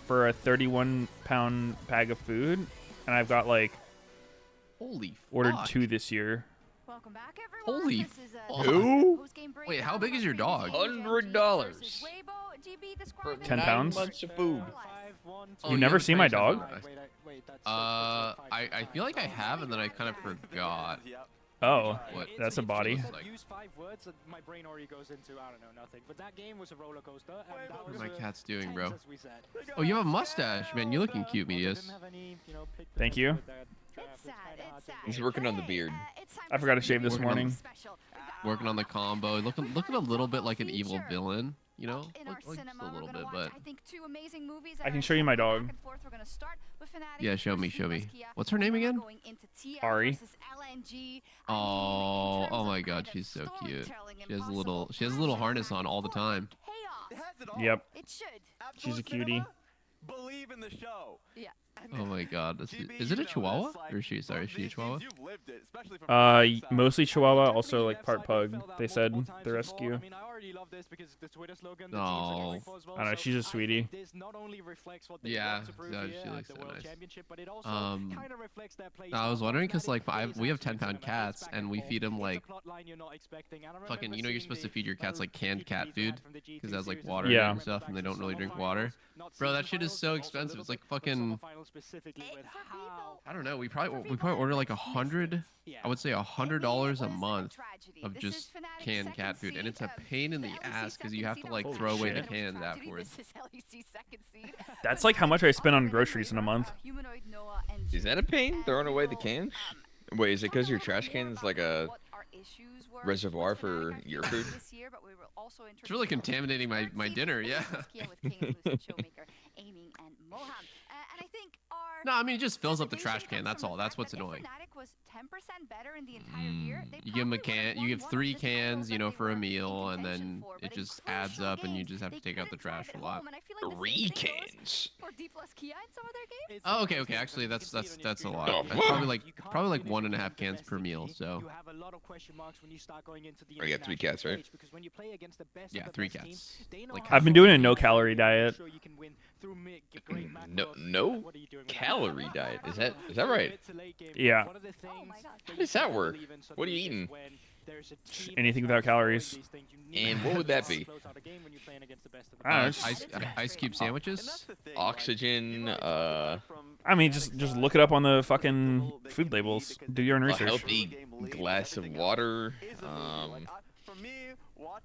for a 31-pound bag of food, and I've got like holy ordered fuck. 2 this year. Welcome back, everyone. Holy This is, fuck. Who? Wait, how big is your dog? $100 for 10 9 pounds? months of food. Oh, You never haven't seen my tried dog? I feel like I have, and then I kind of forgot. Oh, What? that's a body. Use 5 words and my brain already goes into, I don't know, nothing. But that game was a roller coaster. And that What was are my a cats doing, tense, bro? as we said. Oh, you have a mustache, man. You're looking cute, Meteos. Thank you. He's working on the beard. I forgot to shave this Working on- morning. Working on the combo, looking a little bit like an evil villain, you know, like just a little bit, but I can show you my dog. yeah, show me. What's her name again? Ari. Oh my God, she's so cute. She has a little harness on all the time. Yep. It should. She's a cutie. Believe in the show. Yeah. Oh my God, is it a Chihuahua? Or is she? Sorry, is she a Chihuahua? Mostly Chihuahua, also like part pug. They said the rescue. I mean, I already love this because the Twitter slogan. Oh, I know, she's a sweetie. This not only reflects what they yeah, want to prove no, here she at looks the so World nice. Championship, but it also kind of reflects their play. I was wondering because like we have 10-pound cats and we feed them like fucking. You know, you're supposed to feed your cats like canned cat food because it has like water in it and stuff, and they don't really drink water. Bro, that shit is so expensive. It's like fucking. I don't know. We probably order like 100. I would say $100 a month of just canned cat food, and it's a pain in the ass because you have to like throw away the cans afterwards. That's like how much I spend on groceries in a month. Is that a pain? Throwing away the cans? Wait, is it because your trash can is like a reservoir for your food? It's really contaminating my dinner, yeah. No, I mean, it just fills up the trash can. That's all. That's what's annoying. You give them a can. You give 3 cans, you know, for a meal, and then it just adds up, and you just have to take out the trash a lot. 3 cans. Oh, okay. Actually, that's a lot. Oh, That's probably like 1.5 cans per meal. So. I got 3 cats, right? Yeah, 3 cats. Like I've been doing a no-calorie diet. No calorie diet. Is that right? Yeah. How does that work? What are you eating? Anything without calories. And what would that be? I don't know, Ice cube sandwiches. Oxygen. I mean, just look it up on the fucking food labels. Do your own A research. healthy glass of water.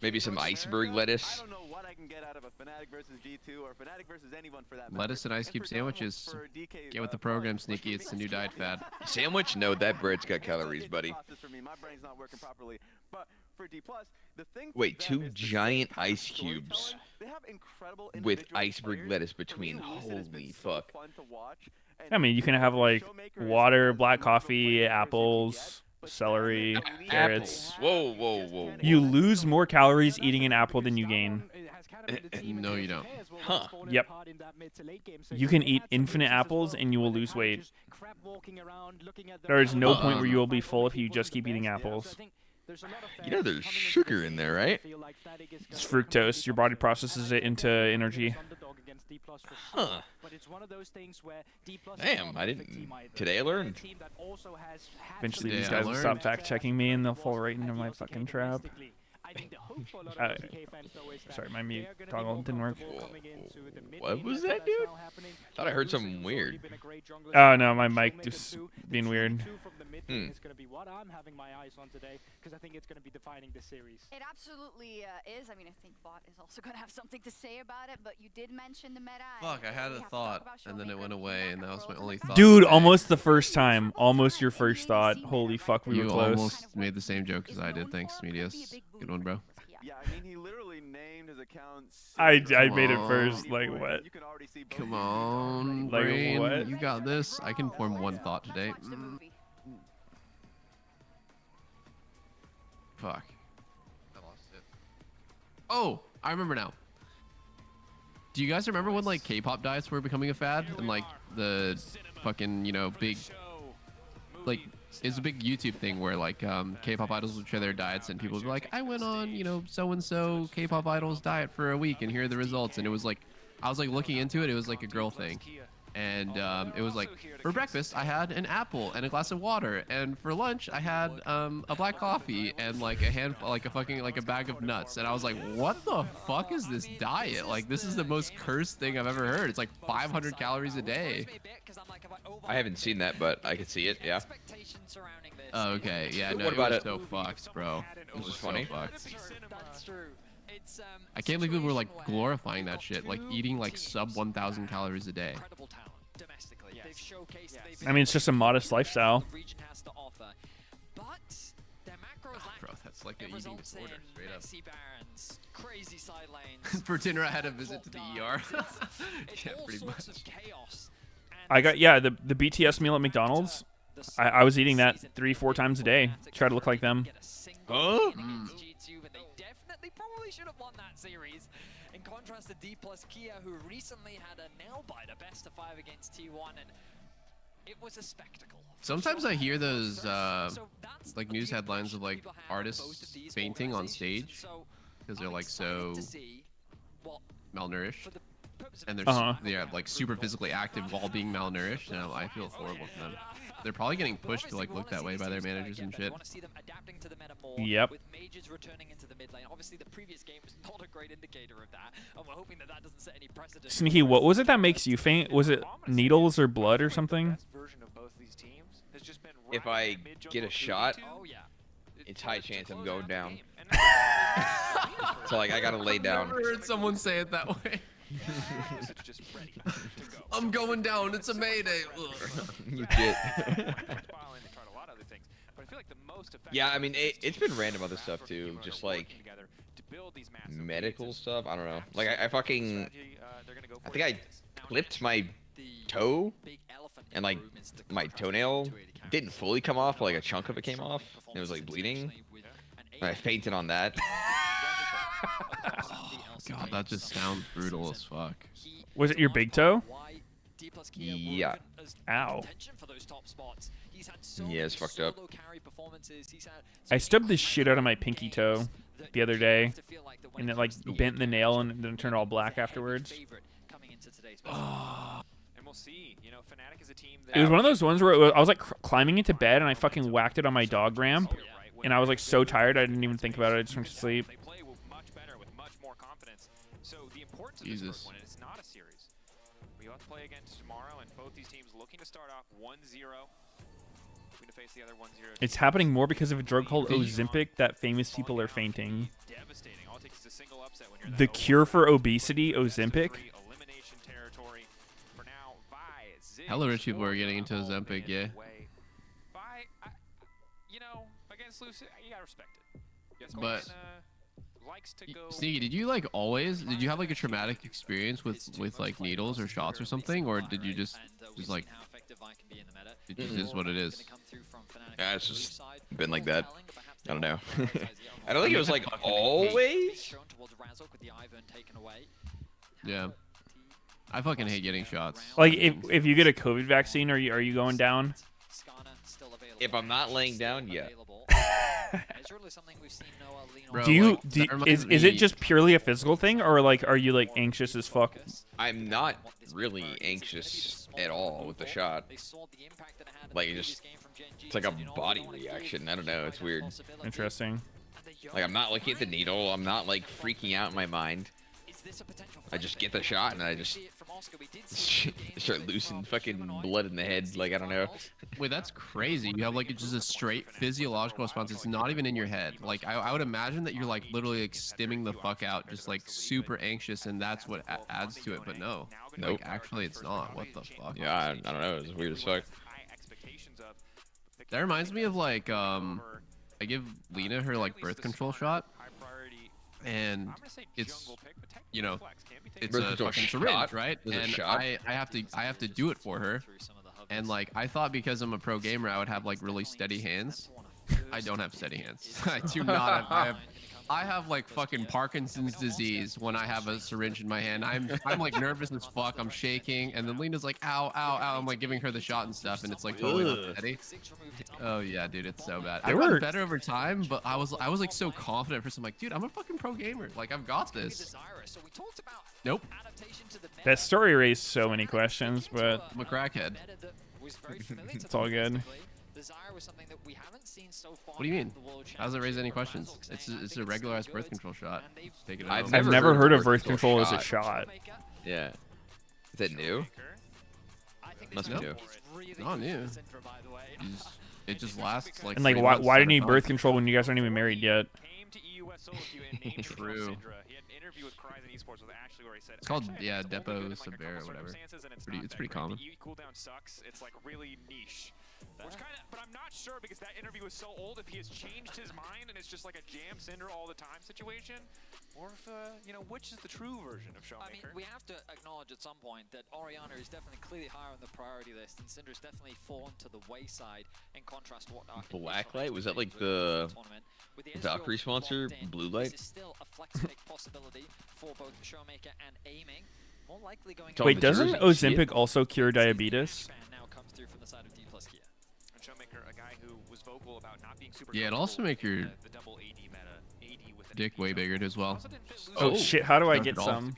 Maybe some iceberg lettuce. Lettuce and ice cube sandwiches. Get with the program, Sneaky. It's the new diet fad. Sandwich? No, that bread's got calories, buddy. Wait, 2 giant ice cubes with iceberg lettuce between. Holy fuck. I mean, you can have like water, black coffee, apples, celery, carrots. Whoa. You lose more calories eating an apple than you gain. No, you don't. Huh. Yep. You can eat infinite apples and you will lose weight. There is no point where you will be full if you just keep eating apples. You know there's sugar in there, right? It's fructose. Your body processes it into energy. Huh. Damn, I didn't. Today I learned. Eventually Today these I guys will learned. stop fact checking me and they'll fall right into my fucking trap. I think the hope for a lot of MTK fans though is that Sorry, my mute they're gonna be toggle more didn't work. comfortable coming into the mid What lane was matchup that, that's dude? now happening. Thought I heard something weird. Oh no, my mic just being weird. From the mid lane is gonna be what I'm having my eyes on today, because I think it's gonna be defining the series. It absolutely is. I mean, I think Bot is also going to have something to say about it, but you did mention the meta. Fuck, I had a thought, and then it went away, and that was my only thought. Dude, today. almost the first time. Almost your first thought. Holy fuck, we were You close. almost made the same joke as I did. Thanks, Meteos. Good one, bro. Yeah, I mean, he literally named his accounts. I Come made it on. first. Like what? Come on, Like brain. what? You got this. I can form one thought today. Fuck. I lost it. Oh, I remember now. Do you guys remember when like K-pop diets were becoming a fad and like the fucking, you know, big, like, it's a big YouTube thing where like K-pop idols would share their diets and people would be like, I went on, you know, so-and-so K-pop idol's diet for a week and here are the results. And it was like, I was like looking into it. It was like a girl thing. And it was like, for breakfast, I had an apple and a glass of water. And for lunch, I had a black coffee and like a handful, like a fucking, like a bag of nuts. And I was like, what the fuck is this diet? Like, this is the most cursed thing I've ever heard. It's like 500 calories a day. I haven't seen that, but I could see it. Yeah. Oh, okay. Yeah, no, What about it it? was so fucked, bro. It was This is so funny. fucked. I can't believe people were like glorifying that shit, like eating like sub 1,000 calories a day. I mean, it's just a modest lifestyle. Bro, that's like an eating disorder, straight up. For dinner, I had a visit to the ER. Yeah, pretty much. I got the BTS meal at McDonald's. I was eating that 3-4 times a day. Try to look like them. Huh? They probably should have won that series. In contrast to D plus Kia, who recently had a nail biter best of 5 against T1, and it was a spectacle. Sometimes I hear those like news headlines of like artists fainting on stage because they're like so malnourished, and they're they're like super physically active while being malnourished, and I feel horrible for them. They're probably getting pushed to like look that way by their managers and shit. Yep. With Mages returning into the mid lane. Obviously, the previous game was not a great indicator of that, and we're hoping that that doesn't set any precedent. Sneaky, what was it that makes you faint? Was it needles or blood or something? If I get a shot, it's high chance I'm going down. So like I gotta lay down. I've never heard someone say it that way. I'm going down. It's a mayday. Legit. Yeah, I mean it's been random other stuff too, just like medical stuff. I don't know. Like I think I clipped my toe, and like my toenail didn't fully come off, but like a chunk of it came off. And it was like bleeding. And I fainted on that. Oh, God, that just sounds brutal as fuck. Was it your big toe? Yeah. Ow. Yeah, it's fucked up. I stubbed the shit out of my pinky toe the other day, and it like bent the nail and then turned all black afterwards. It was one of those ones where I was like climbing into bed and I fucking whacked it on my dog ramp, and I was like so tired I didn't even think about it. I just went to sleep. Jesus. It's not a series. We have to play again tomorrow, and both these teams looking to start off 1-0. Going to face the other 1-0. It's happening more because of a drug called Ozempic that famous people are fainting. The cure for obesity, Ozempic. Hella rich people are getting into Ozempic, yeah. You know, against Lucy, you gotta respect it. Yes, But Sneaky, did you like always? Did you have like a traumatic experience with like needles or shots or something, or did you just like? It just is what it is. Yeah, it's just been like that. I don't know. I don't think it was like always. Yeah. I fucking hate getting shots. Like if you get a COVID vaccine, are you going down? If I'm not laying down, yeah. Bro, do you like, is it just purely a physical thing, or like are you like anxious as fuck? I'm not really anxious at all with the shot. Like it's like a body reaction. I don't know. It's weird. Interesting. Like, I'm not looking at the needle. I'm not, like, freaking out in my mind. I just get the shot, and I just start losing fucking blood in the head. Like, I don't know. Wait, that's crazy. You have, like, just a straight physiological response. It's not even in your head. Like, I would imagine that you're, like, literally, like, stimming the fuck out, just, like, super anxious, and that's what adds to it. But no. Nope. Like, actually, it's not. What the fuck? Yeah, I don't know. It's weird as fuck. That reminds me of, like, I give Lena her, like, birth control shot. And it's, you know, it's a fucking syringe, right? And I have to do it for her. And like, I thought because I'm a pro gamer, I would have like really steady hands. I don't have steady hands. I do not. I have like fucking Parkinson's disease when I have a syringe in my hand. I'm like nervous as fuck. I'm shaking, and then Lena's like, ow, ow, ow. I'm like giving her the shot and stuff, and it's like totally not steady. Oh yeah, dude, it's so bad. I've gotten better over time, but I was like so confident first. I'm like, dude, I'm a fucking pro gamer. Like, I've got this. Nope. That story raised so many questions, but I'm a crackhead. It's all good. What do you mean? How does it raise any questions? It's a regularized birth control shot. Take it. I've never heard of birth control as a shot. Yeah. Is that new? Must be new. Not new. It just lasts like. And like, why do you need birth control when you guys aren't even married yet? True. It's called Depo Severe or whatever. It's pretty common. It's like really niche. Which kind of, but I'm not sure because that interview is so old. If he has changed his mind and it's just like a jam cinder all the time situation, or if you know, which is the true version of Showmaker? I mean, we have to acknowledge at some point that Oriana is definitely clearly higher on the priority list, and Cinder's definitely fallen to the wayside in contrast to what. Blacklight, was that like the Valkyrie sponsor? Blue Light. This is still a flex pick possibility for both Showmaker and aiming. More likely going. Wait, doesn't Ozempic also cure diabetes? Now comes through from the side of D+ Kia. Showmaker, a guy who was vocal about not being super. Yeah, it'd also make your dick way bigger as well. Oh shit! How do I get some?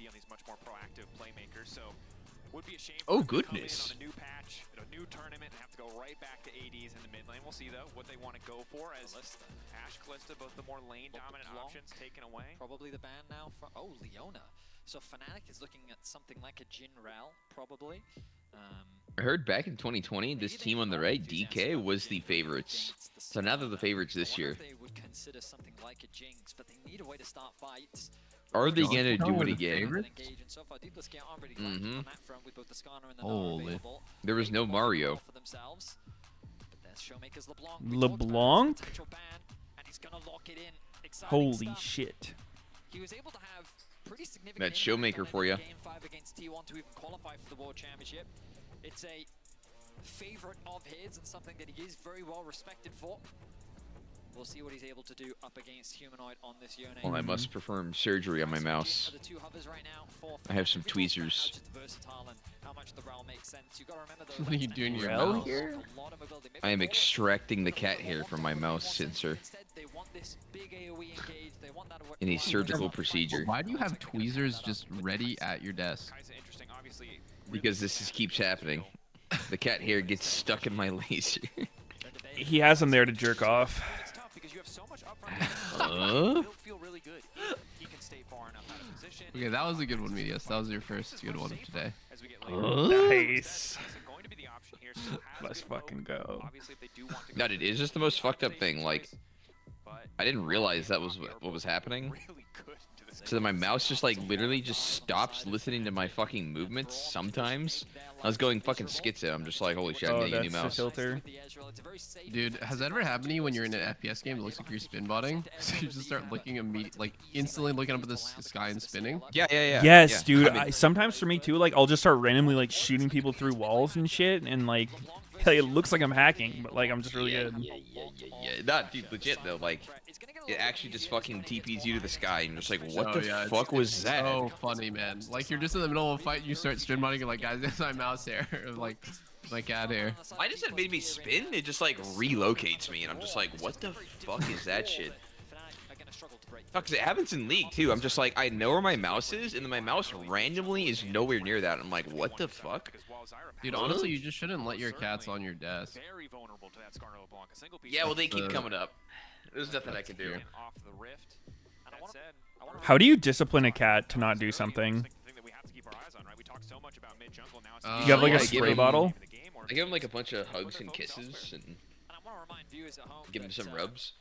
Oh goodness. New patch, a new tournament, and have to go right back to ADs in the mid lane. We'll see though what they want to go for as Ash, Kalista, both the more lane dominant options taken away. Probably the ban now for Leona. So Fnatic is looking at something like a Jin Rel, probably. I heard back in 2020, this team on the right, DK, was the favorites. So now they're the favorites this year. They would consider something like a Jinx, but they need a way to start fights. Are they gonna do it again? Holy. There was no Mario. LeBlanc? Holy shit. He was able to have pretty significant That Showmaker for you. Game 5 against T1 to even qualify for the World Championship. It's a favorite of his and something that he is very well respected for. We'll see what he's able to do up against Humanoid on this Yone. Well, I must perform surgery on my mouse. I have some tweezers. What are you doing your mouse? I am extracting the cat hair from my mouse sensor in a surgical procedure. Why do you have tweezers just ready at your desk? Because this keeps happening. The cat hair gets stuck in my laser. He has them there to jerk off. Okay, that was a good one, Meteos. That was your first good one of today. Nice. Let's fucking go. No, dude, it's just the most fucked up thing. Like, I didn't realize that was what was happening. So that my mouse just like literally just stops listening to my fucking movements sometimes. I was going fucking schizo. I'm just like, holy shit, I'm getting a new mouse. Filter. Dude, has that ever happened to you when you're in an FPS game that looks like you're spin botting? So you just start looking like instantly looking up at the sky and spinning? Yeah. Yes, dude. Sometimes for me too, like I'll just start randomly like shooting people through walls and shit, and like it looks like I'm hacking, but like I'm just really good. Yeah. Not dude, legit though. Like, it actually just fucking TPs you to the sky, and you're just like, what the fuck was that? So funny, man. Like you're just in the middle of a fight, and you start spin botting, you're like, guys, there's my mouse here, like my cat hair. Why does it make me spin? It just like relocates me, and I'm just like, what the fuck is that shit? Fuck, cause it happens in League too. I'm just like, I know where my mouse is, and then my mouse randomly is nowhere near that. I'm like, what the fuck? Dude, honestly, you just shouldn't let your cats on your desk. Yeah, well, they keep coming up. There's nothing I can do. Off the rift. That said, How do you discipline a cat to not do something? You have like a spray bottle? I give him like a bunch of hugs and kisses and give him some rubs.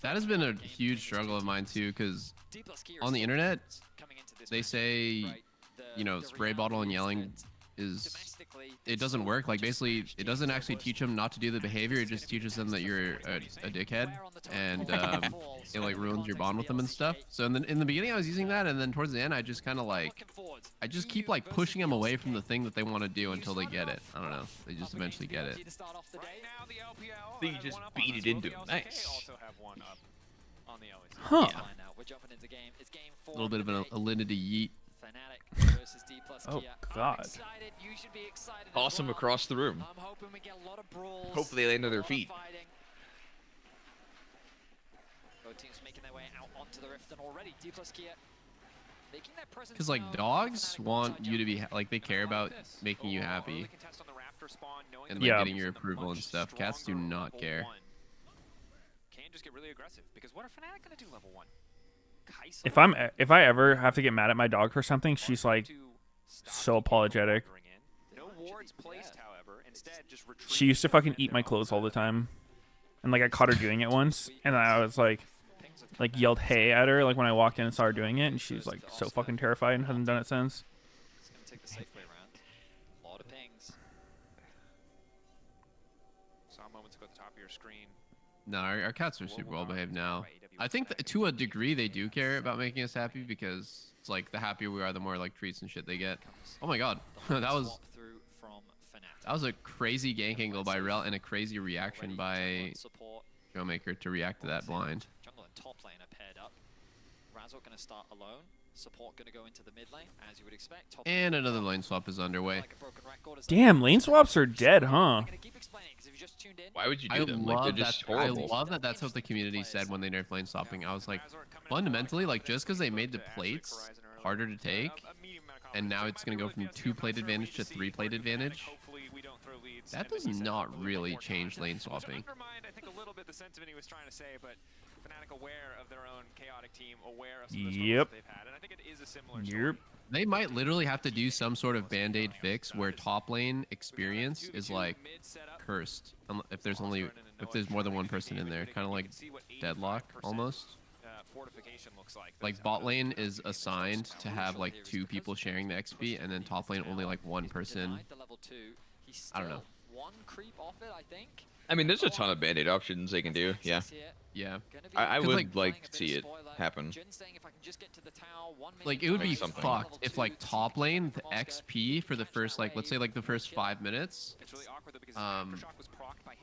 That has been a huge struggle of mine too, because on the internet, they say, you know, spray bottle and yelling it doesn't work. Like basically, it doesn't actually teach them not to do the behavior. It just teaches them that you're a dickhead, and it like ruins your bond with them and stuff. So in the beginning, I was using that, and then towards the end, I just kind of like, I just keep like pushing them away from the thing that they want to do until they get it. I don't know. They just eventually get it. So you just beat it into him. Nice. Huh. A little bit of an alinity yeet. Oh God. Toss them across the room. Hopefully they land on their feet. Because like dogs want you to be like, they care about making you happy and like getting your approval and stuff. Cats do not care. Can just get really aggressive because what are Fnatic gonna do level 1? If I ever have to get mad at my dog for something, she's like so apologetic. No wards placed, however. Instead, just She used to fucking eat my clothes all the time, and like I caught her doing it once, and I was like yelled "hey" at her like when I walked in and saw her doing it, and she's like so fucking terrified and hasn't done it since. It's gonna take the safe way around. A lot of pings. Saw a moment to go at the top of your screen. No, our cats are super well behaved now. I think that to a degree they do care about making us happy, because it's like the happier we are, the more like treats and shit they get. Oh my god, that was a crazy gank angle by Rel and a crazy reaction by Showmaker to react to that blind. Jungle and top lane are paired up. Razork gonna start alone. Support gonna go into the mid lane, as you would expect. And another lane swap is underway. Damn, lane swaps are dead, huh? Why would you do them? Like, they're just horrible. I love that that's what the community said when they nerfed lane swapping. I was like, fundamentally, like just because they made the plates harder to take, and now it's going to go from 2-plate advantage to 3-plate advantage, that does not really change lane swapping. I think a little bit the sentiment he was trying to say, but Fnatic aware of their own chaotic team, aware of some of the struggles they've had, and I think it is a similar story. They might literally have to do some sort of band-aid fix where top lane experience is like cursed if there's more than one person in there, kind of like deadlock almost. Like bot lane is assigned to have like 2 people sharing the XP, and then top lane only like 1 person. I don't know. I mean, there's a ton of band-aid options they can do. Yeah. Yeah. I would like to see it happen. Like it would be fucked if like top lane the XP for the first like, let's say like the first 5 minutes,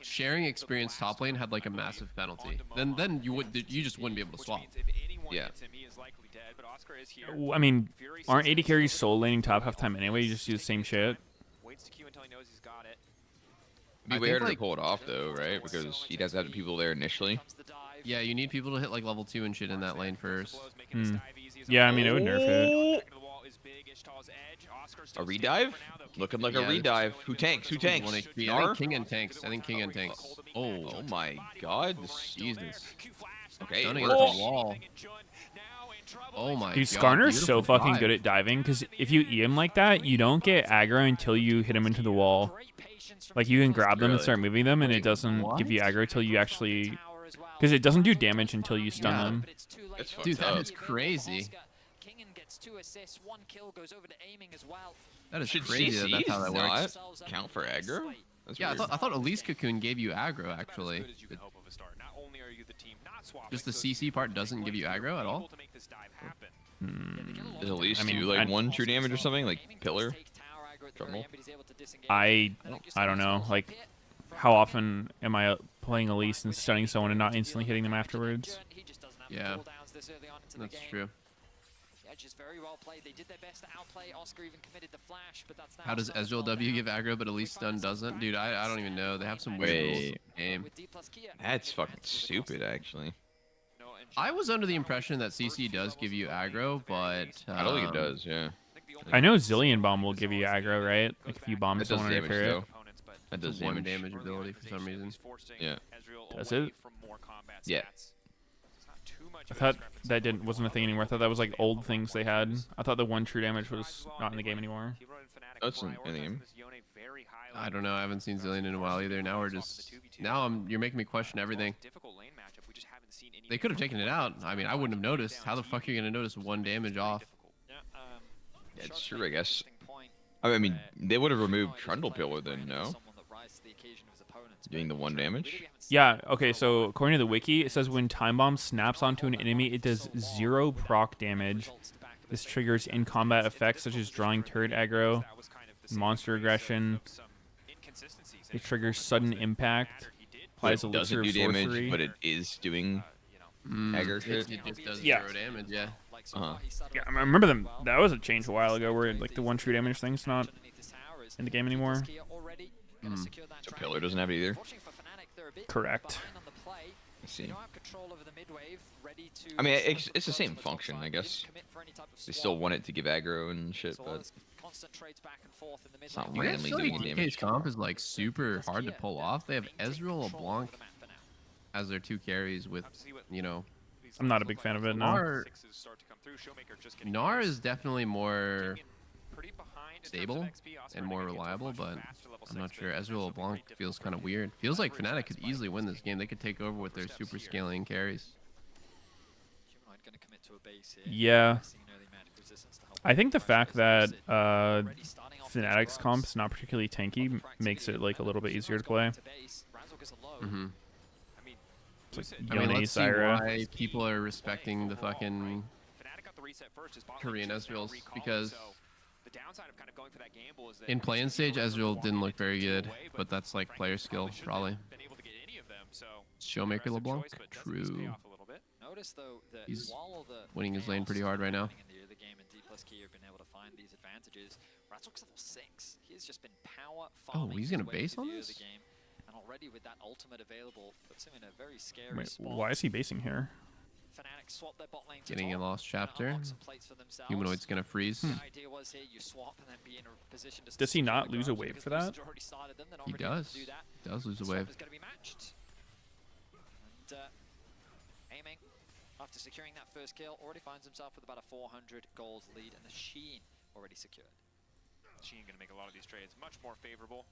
sharing experience top lane had like a massive penalty. Then you just wouldn't be able to swap. Yeah. I mean, aren't AD carries solo laning top half time anyway? You just do the same shit. Waits to Q until he knows he's got it. It'd be way harder to pull it off though, right? Because he does have the people there initially. Yeah, you need people to hit like level 2 and shit in that lane first. Yeah, I mean it would nerf it. A redive? Looking like a redive. Who tanks? Who tanks? I think King and tanks. Oh my god. Jesus. Okay. Stunning at the wall. Oh my Dude, god. Skarner's so beautiful fucking dive. good at diving, because if you E him like that, you don't get aggro until you hit him into the wall. Like you can grab them and start moving them, and it doesn't give you aggro till you actually, because it doesn't do damage until you stun them. Dude, that is crazy. That is Should crazy that that's how that works. not count for aggro? That's Yeah, weird. I thought Elise Cocoon gave you aggro actually. Just the CC part doesn't give you aggro at all? Does Elise I mean, do like 1 true damage or something? Like pillar? Jungle? I don't know. Like, how often am I playing Elise and stunning someone and not instantly hitting them afterwards? Yeah, that's true. How does Ezreal W give aggro but Elise stun doesn't? Dude, I don't even know. They have some weird rules in the game. That's fucking stupid, actually. I was under the impression that CC does give you aggro, but I don't think it does, yeah. I know Zillion Bomb will give you aggro, right? Like if you bomb It does someone or damage, repair it. though. That It's does a one damage. damage ability for some reason. Yeah. Does it? Yeah. I thought that wasn't a thing anymore. I thought that was like old things they had. I thought the one true damage was not in the game anymore. That's in the game. I don't know. I haven't seen Zillion in a while either. Now you're making me question everything. They could have taken it out. I mean, I wouldn't have noticed. How the fuck are you gonna notice one damage off? Yeah, it's true, I guess. I mean, they would have removed Trundle Pillar then, no? Doing the 1 damage? Yeah, okay, so according to the wiki, it says when Time Bomb snaps onto an enemy, it does 0 proc damage. This triggers in-combat effects such as drawing turret aggro, monster aggression. It triggers sudden impact. Applies It doesn't do damage, but it is doing aggro shit? It just does 0 damage, yeah. Yeah, I remember them. That was a change a while ago where like the one true damage thing's not in the game anymore. So Pillar doesn't have it either? Correct. I see. I mean, it's the same function, I guess. They still want it to give aggro and shit, but it's not You guys randomly feel doing like damage. DK's comp is like super hard to pull off. They have Ezreal, LeBlanc as their 2 carries with, you know. I'm not a big fan of it, no. Gnar is definitely more stable and more reliable, but I'm not sure. Ezreal LeBlanc feels kind of weird. Feels like Fnatic could easily win this game. They could take over with their super scaling carries. Yeah. I think the fact that Fnatic's comp's not particularly tanky makes it like a little bit easier to play. Mm-hmm. Like I mean, Yone, let's see Zyra. why people are respecting the fucking Korean Ezreals, because in play-in stage, Ezreal didn't look very good, but that's like player skill, probably. Showmaker LeBlanc? True. He's winning his lane pretty hard right now. Oh, he's gonna base on this? And already with that ultimate available, puts him in a very scary Wait, spot. why is he basing here? Fnatic swap their bot lane to Getting a top, lost chapter. unlock some plates for themselves. Humanoid's gonna freeze. The idea was here, you swap and then be in a position to Does he secure not the lose a ground, wave because for that? Lucid's already started them, they're not He really able does. to do that. He does lose a Swap wave. is going to be matched. And aiming after securing that first kill, already finds himself with about a 400 gold lead, and the Sheen already secured. Sheen going to make a lot of these trades much more favorable.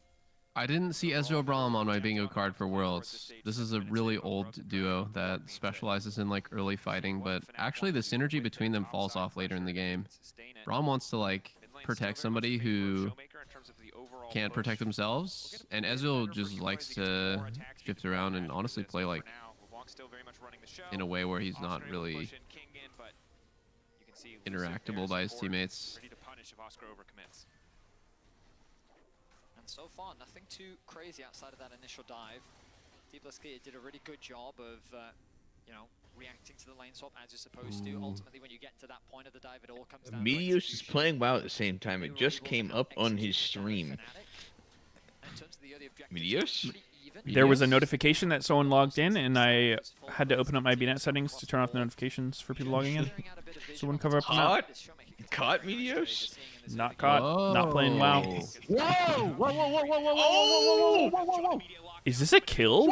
I didn't see Ezreal Braum on my bingo card for Worlds. This is a really old duo that specializes in like early fighting, but actually the synergy between them falls off later in the game. Braum wants to like protect somebody who can't protect themselves, and Ezreal just likes to shift around and honestly play like in a way where he's not really interactable by his teammates. So far, nothing too crazy outside of that initial dive. D+K did a really good job of, you know, reacting to the lane swap as you're supposed to. Ultimately, when you get to that point of the dive, it all comes down to Meteos is playing WoW at the same time. It just came up on his stream. Meteos? There was a notification that someone logged in, and I had to open up my BNet settings to turn off the notifications for people logging in. So wouldn't cover up the map. Caught Meteos? Not caught. Not playing WoW. Whoa! Whoa! Whoa! Whoa! Whoa! Whoa! Whoa! Whoa! Whoa! Whoa! Is this a kill?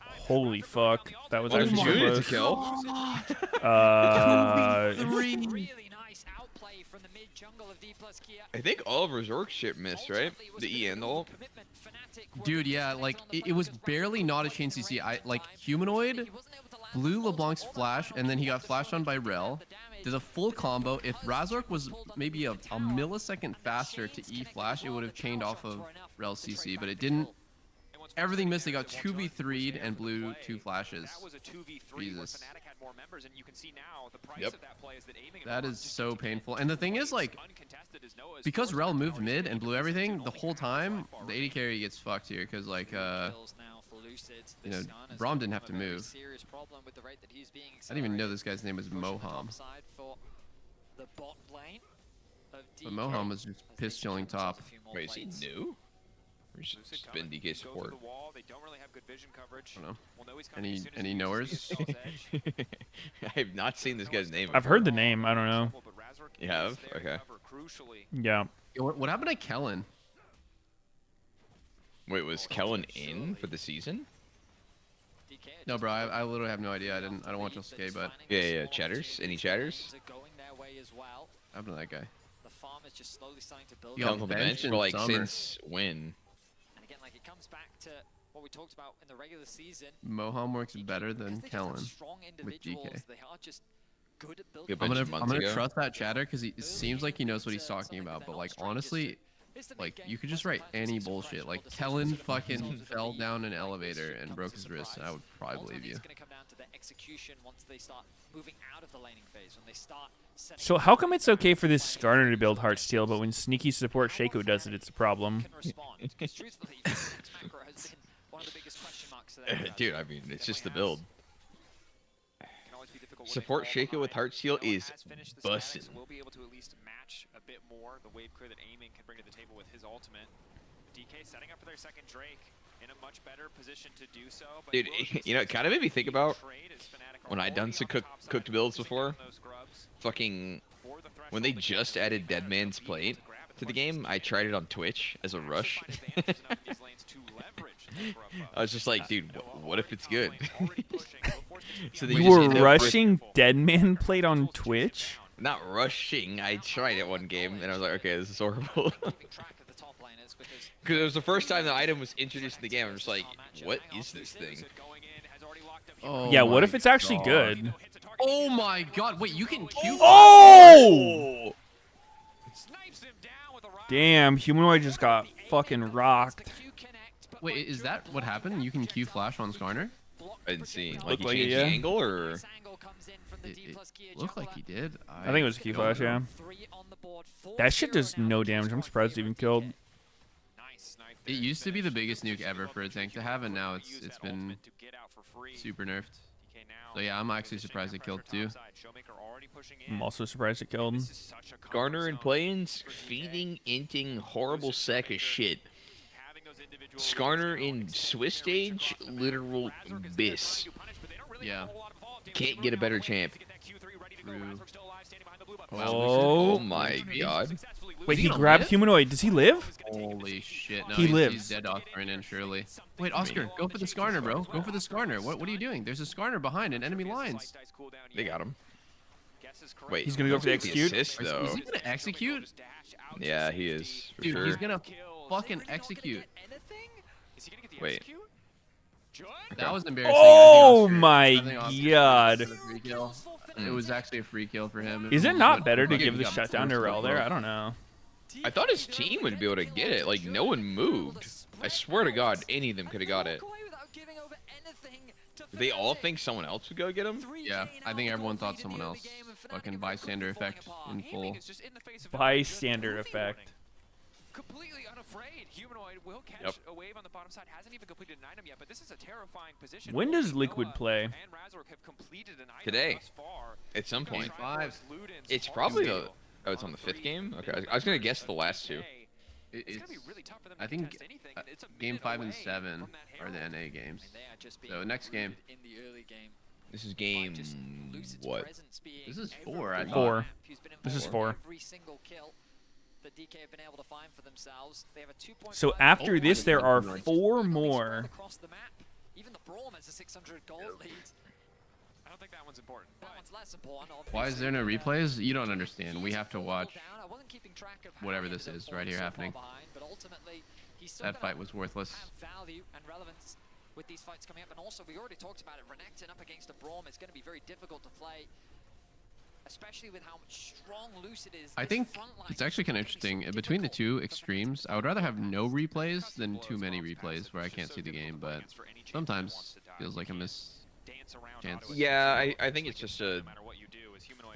Holy fuck! That was actually super close. A kill. I think all of Resort's shit missed, right? The E and ult. Dude, yeah, like it was barely not a chain CC. Like Humanoid blew LeBlanc's flash, and then he got flashed on by Rel. Did a full combo. If Razork was maybe a millisecond faster to E flash, it would have chained off of Rel's CC, but it didn't. Everything missed. They got 2v3'd and blew 2 flashes. Jesus. Yep. That is so painful. And the thing is, like, because Rel moved mid and blew everything, the whole time, the AD carry gets fucked here, because, like, you know, Braum didn't have to move. I didn't even know this guy's name was Moham. But Moham was just piss chilling top. Wait, is he new? Or is it just been DK support? I don't know. Any knowers? I have not seen this guy's name. I've heard the name. I don't know. You have? Okay. Yeah. What happened to Kellen? Wait, was Kellen in for the season? No, bro, I literally have no idea. I don't watch LCK, but Yeah. Chatters? Any chatters? what happened to that guy? The farm is just slowly starting to build. Kellen on the bench, but like since when? And again, like it comes back to what we talked about in the regular season. Moham works better than Kellen with DK. They are just good at Yeah, building. I'm gonna trust that chatter because it seems like he knows what he's talking about. But like honestly, like you could just write any bullshit. Like Kellen fucking fell down an elevator and broke his wrist. I would probably believe you. It's going to come down to the execution once they start moving out of the laning phase. When they start setting So how come it's okay for this Skarner to build Heartsteel, but when sneaky support Shaco does it, it's a problem? Because truthfully, Phoenix Macro has been one of the biggest question marks today. Dude, I mean, it's just the build. Support Shaco with Heartsteel is bussin'. We'll be able to at least match a bit more the wave clear that Aiming can bring to the table with his ultimate. DK setting up for their second Drake in a much better position to do so. But Dude, you know, it kind of made me think about when I done some cooked builds before. Fucking when they just added Dead Man's Plate to the game, I tried it on Twitch as a rush. I was just like, dude, what if it's good? So You were rushing Dead Man Plate on Twitch? Not rushing. I tried it one game and I was like, okay, this is horrible. Because it was the first time the item was introduced in the game. I'm just like, what is this thing? Oh Yeah, what if it's actually good? Oh my god! Wait, you can Q. Oh! Damn, Humanoid just got fucking rocked. Wait, is that what happened? You can Q flash on Skarner? I didn't see. Looked Like, like he it, changed yeah. the angle, or? It looked like he did. I think it was a Q flash, yeah. That shit does no damage. I'm surprised it even killed. It used to be the biggest nuke ever for a tank to have, and now it's been super nerfed. So yeah, I'm actually surprised it killed too. I'm also surprised it killed. Garner and Plains feeding, inting, horrible sack of shit. Skarner in Swiss stage, literal bis. Yeah. Can't get a better champ. True. Oh my god. Wait, he grabbed Humanoid. Does he live? Holy shit. No, He lives. He's dead off right in, surely. Wait, Oscar, go for the Skarner, bro. Go for the Skarner. What are you doing? There's a Skarner behind in enemy lines. They got him. Wait, He's gonna go for the execute? assist, though. Is he gonna execute? Yeah, he is. For Dude, sure. he's gonna fucking execute. Wait. That was embarrassing. Oh I my think Oscar god. got a free kill. It was actually a free kill for him. Is it was not what- better to okay, give he the got shutdown to forced Rel there? bro. I don't know. I thought his team would be able to get it. Like, no one moved. I swear to God, any of them could have got it. Did they all think someone else would go get him? Yeah, I think everyone thought someone else. Fucking bystander effect in full. Bystander effect. Completely unafraid. Humanoid will catch Yep. a wave on the bottom side. Hasn't even completed an item yet, but this is a terrifying position. When does Both Liquid Noah play? and Razork have completed an item Today. thus far. At some point. Luden's It's hard probably to the... Oh, it's on the 5th game? Okay, I was going to guess the last two. I think game 5 and 7 are the NA games. So next game. This is game... what? This is 4, I thought. 4. This is 4. Every single kill that DK have been able to find for themselves. They have a 2.5. So after this, there are 4 more. Across the map. Even the Braum has a 600 gold lead. I don't think that one's important. That one's less important. Why is there no replays? You don't understand. We have to watch whatever this is right here happening. That fight was worthless. Value and relevance with these fights coming up, and also we already talked about it. Renekton up against a Braum is going to be very difficult to play, especially with how strong Lucid is. I think it's actually kind of interesting. Between the two extremes, I would rather have no replays than too many replays where I can't see the game, but sometimes feels like a miss chance. Yeah, I think it's just a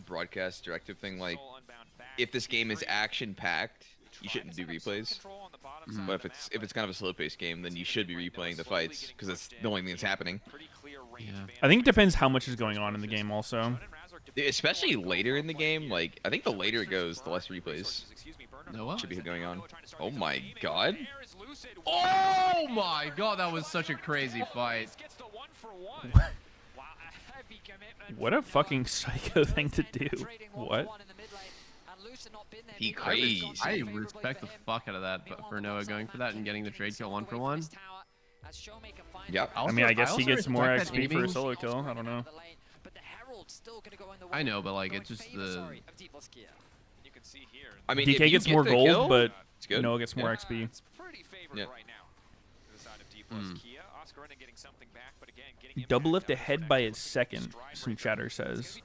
broadcast directive thing. Like, if this game is action-packed, you shouldn't do replays. But if it's kind of a slow-paced game, then you should be replaying the fights because it's the only thing that's happening. Yeah. I think it depends how much is going on in the game also. Especially later in the game, like, I think the later it goes, the less replays Noah? should be going on. Oh my god. Oh my god, that was such a crazy fight. What a fucking psycho thing to do. What? He crazy. I respect the fuck out of that, but for Noah going for that and getting the trade kill 1-for-1. Yep. I mean, I guess he gets more respect that XP for a aiming. solo kill. I don't know. I know, but like it's just the. I mean, DK gets more gold, kill, but it's good. Noah gets more Yeah. XP. Yeah. Double lift ahead by a second, some chatter says.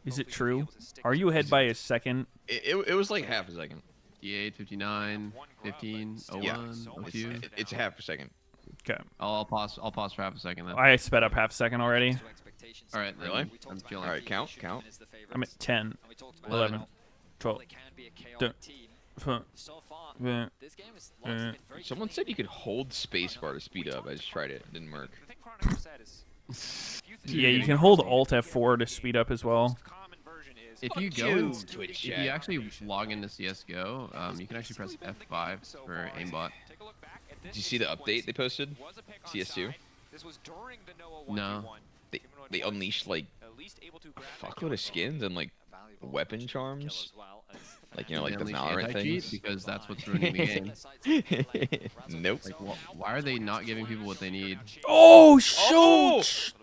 Is it true? Are you ahead by a second? It was like half a second. D8, 59, 15, 01, Yeah. 02. It's half a second. Okay. I'll pause for half a second then. I sped up half a second already. All right, Really? I'm chilling. All right, count. I'm at 10, 11, 12. Someone said you could hold spacebar to speed up. I just tried it. It didn't work. Yeah, you can hold Alt F4 to speed up as well. If you go, if you actually log into CS:GO, you can actually press F5 for aimbot. Did you see the update they posted? CS2? No. They unleashed like a fuckload of skins and like weapon charms. Like, you know, like the Valorant things. Because that's what's ruining the game. Nope. Like, why are they not giving people what they need? Oh,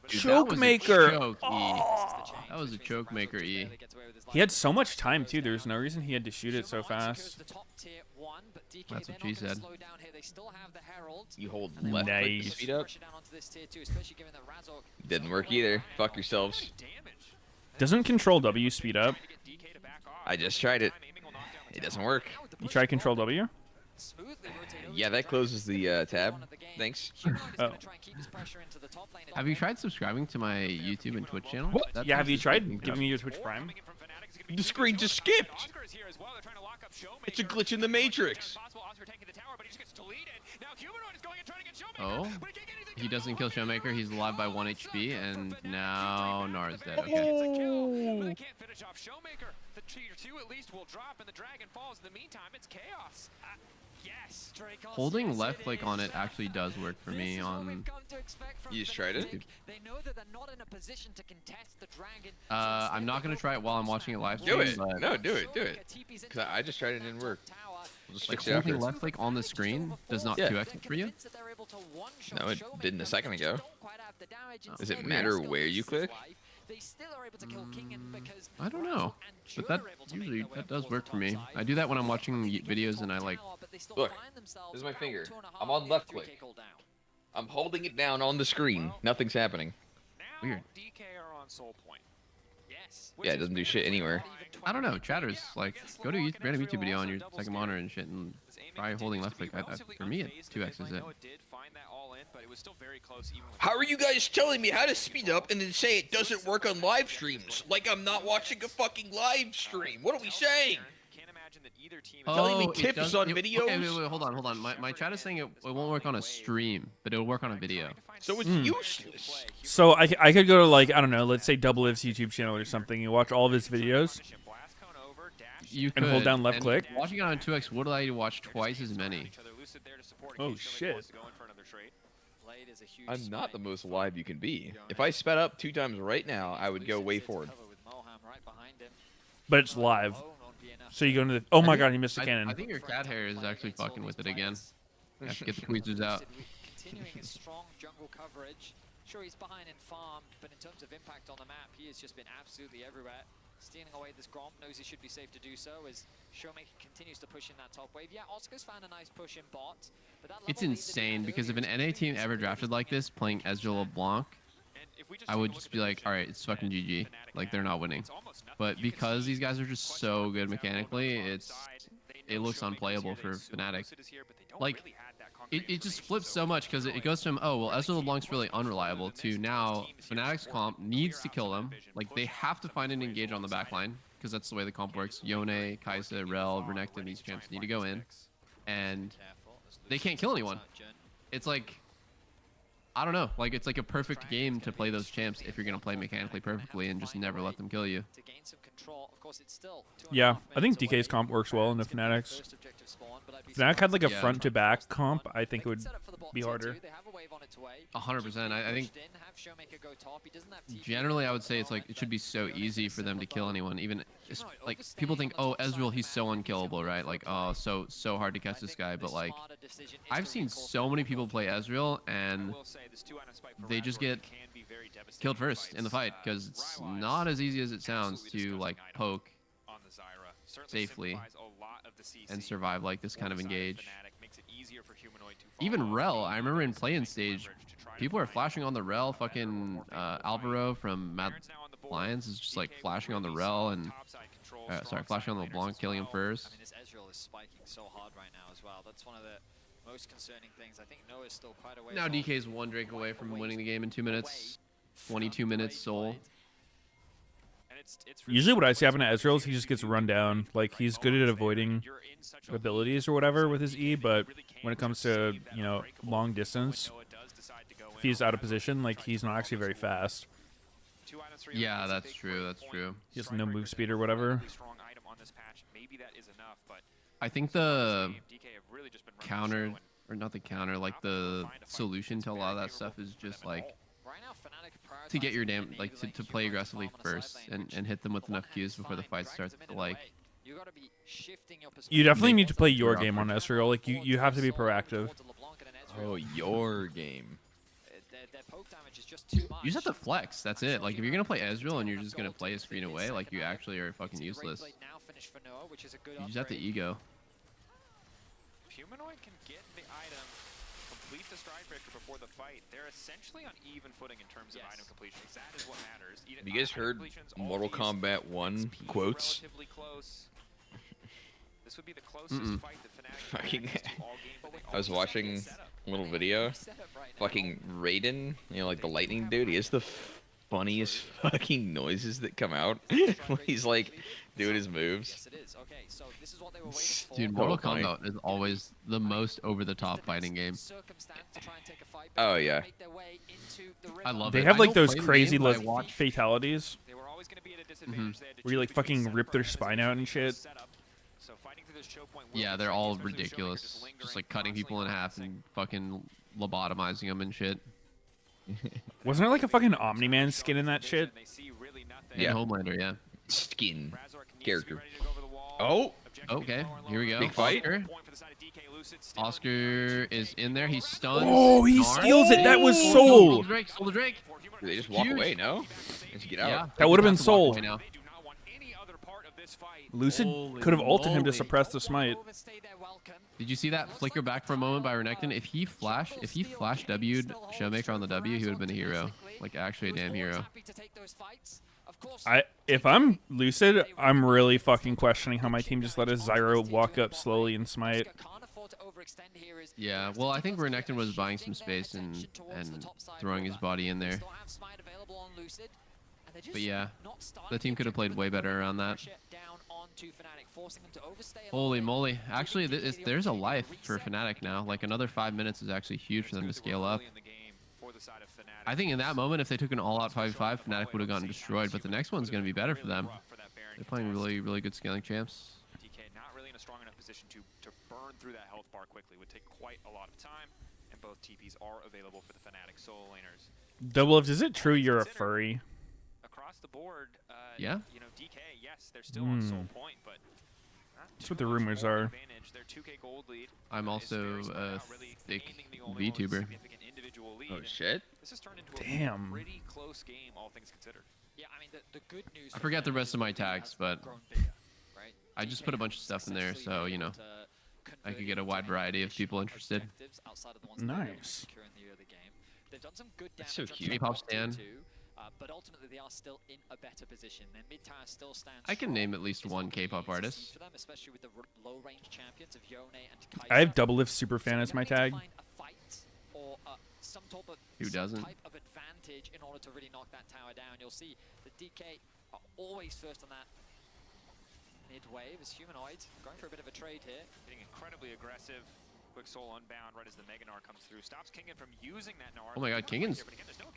Choke maker. That was a choke maker E. He had so much time too. There's no reason he had to shoot it so fast. That's what she said. You hold left click to Nice. speed up. Didn't work either. Fuck yourselves. Doesn't Control W speed up? I just tried it. It doesn't work. You try Control W? Yeah, that closes the tab. Thanks. Oh. Have you tried subscribing to my YouTube and Twitch channel? What? Yeah, have you tried giving me your Twitch Prime? The screen just skipped. It's a glitch in the Matrix. Oh, he doesn't kill Showmaker. He's alive by 1 HP, and now Nara's dead. Okay. The tier 2 at least will drop and the dragon falls. In the meantime, it's chaos. Yes, Dracos. Holding left click on it actually does work for me on. You just tried it? They know that they're not in a position to contest the dragon. I'm not gonna try it while I'm watching it live Do stream. it. But No, do it. Do it. Cause I just tried it and it didn't work. We'll just like fix it after. holding left click on the screen does not Yeah. 2x it for you. No, it didn't a second ago. Oh, Does it weird. matter where you click? I don't know, but that usually does work for me. I do that when I'm watching videos and I like. Look, this is my finger. I'm on left click. I'm holding it down on the screen. Nothing's happening. Weird. Yeah, it doesn't do shit anywhere. I don't know. Chatters like go to a random YouTube video on your second monitor and shit and try holding left click. For me, it 2x is it. How are you guys telling me how to speed up and then say it doesn't work on live streams? Like I'm not watching a fucking live stream. What are we saying? Telling me it tips does- on it- videos? Okay, wait, hold on. My chat is saying it won't work on a stream, but it'll work on a video. So it's useless. So I could go to, like, I don't know, let's say Double Liv's YouTube channel or something. You watch all of his videos. You and hold down left and click. Watching it on 2x would allow you to watch twice as many. Oh shit. I'm not the most live you can be. If I sped up 2 times right now, I would go way forward. But it's live. So you go into the. Oh my god, he missed a cannon. I think your cat hair is actually fucking with it again. I have to get the tweezers out. Continuing his strong jungle coverage. Sure, he's behind in farm, but in terms of impact on the map, he has just been absolutely everywhere. Stealing away this Gromp, knows he should be safe to do so as Showmaker continues to push in that top wave. Yeah, Oscar's found a nice push in bot, but that It's insane because if an NA team ever drafted like this, playing Ezra LeBlanc, I would just be like, all right, it's fucking GG. Like, they're not winning. But because these guys are just so good mechanically, it looks unplayable for Fnatic. Like, it just flips so much because it goes from, oh, well, Ezra LeBlanc's really unreliable to now Fnatic's comp needs to kill them. Like, they have to find and engage on the backline because that's the way the comp works. Yone, Kaisa, Rel, Renekton, these champs need to go in. And they can't kill anyone. It's like, I don't know. Like, it's like a perfect game to play those champs if you're going to play mechanically perfectly and just never let them kill you. Yeah, I think DK's comp works well in the Fanatics. If Fnatic had like a Yeah. front to back comp, I think it would be harder. 100%. I think generally I would say it's like it should be so easy for them to kill anyone. Even like people think, oh, Ezreal, he's so unkillable, right? Like, oh, so hard to catch this guy. But like, I've seen so many people play Ezreal and they just get killed first in the fight because it's not as easy as it sounds to like poke safely and survive like this kind of engage. Even Rel, I remember in play-in stage, people are flashing on the Rel. Fucking Alvaro from Mad Lions is just like flashing on the Rel and sorry, flashing on the LeBlanc, killing him first. I mean, this Ezreal is spiking so hard right now as well. That's one of the most concerning things. I think Noah's still quite a way. Now DK is one drink away from winning the game in 2 minutes. 22 minutes, Soul. Usually what I see happen to Ezreal is he just gets run down. Like, he's good at avoiding abilities or whatever with his E, but when it comes to, you know, long distance, if he's out of position, like, he's not actually very fast. Yeah, that's true. That's true. He has no move speed or whatever. I think the counter, or not the counter, like the solution to a lot of that stuff is just like to get your like to play aggressively first and hit them with enough Qs before the fight starts. Like, you definitely need to play your game on Ezreal. Like, you have to be proactive. Oh, your game. You just have to flex. That's it. Like, if you're gonna play Ezreal and you're just gonna play a screen away, like you actually are fucking useless. You just have to ego. Humanoid can get the item, complete the stride breaker before the fight. They're essentially on even footing in terms of item completion. That is what matters. Have you guys heard Mortal Kombat 1 quotes? Relatively close. This would be the closest fight that Fnatic I was watching a little video. Fucking Raiden, you know, like the lightning dude, he has the funniest fucking noises that come out when he's like doing his moves. Dude, Mortal Kombat is always the most over-the-top fighting game. Oh yeah. I love they it. have I like don't those play the crazy game, but I like watch fatalities where you like fucking rip their spine out and shit. Yeah, they're all ridiculous. Just like cutting people in half and fucking lobotomizing them and shit. Wasn't there like a fucking Omni-Man skin in that shit? Yeah, Homelander, yeah. Skin character. Oh, okay. Here we go. Big fight. Oscar is in there. He's stunned. Oh, he steals it. That was Soul. Soul the Drake. Do they just walk away? No. Just get out. Yeah, that would have been Soul. now. Lucid could have ulted him to suppress the smite. Did you see that flicker back for a moment by Renekton? If he flash W'd Showmaker on the W, he would have been a hero. Like, actually a damn hero. If I'm Lucid, I'm really fucking questioning how my team just let a Zyro walk up slowly and smite. Yeah, well, I think Renekton was buying some space and throwing his body in there. But yeah, the team could have played way better around that. Holy moly. Actually, there's a life for Fnatic now. Like, another 5 minutes is actually huge for them to scale up. I think in that moment, if they took an all-out 5v5, Fnatic would have gotten destroyed, but the next one's going to be better for them. They're playing really, really good scaling champs. DK not really in a strong enough position to burn through that health bar quickly. Would take quite a lot of time, and both TPs are available for the Fnatic solo laners. Double F, is it true you're a furry? Across the board, yeah. You know, DK, yes, they're still on soul point, but that's what the rumors are. I'm also a thick VTuber. Oh shit! This has turned into Damn. a pretty close game, all things considered. Yeah, I mean the good news. I forgot the rest of my tags, but I just put a bunch of stuff in there, so you know, I could get a wide variety of people interested. Nice. That's so cute. K-pop stan. But ultimately, they are still in a better position. Their mid tower still stands. I can name at least one K-pop artist. For them, especially with the low range champions of Yone and I have Double Lift Superfan as my tag. Or some type of Who doesn't? Type of advantage in order to really knock that tower down. You'll see the DK are always first on that mid wave as Humanoid going for a bit of a trade here. Getting incredibly aggressive. Quick soul unbound right as the Mega Gnar comes through. Stops Kingen from using that Gnar. Oh my god, Kingen's...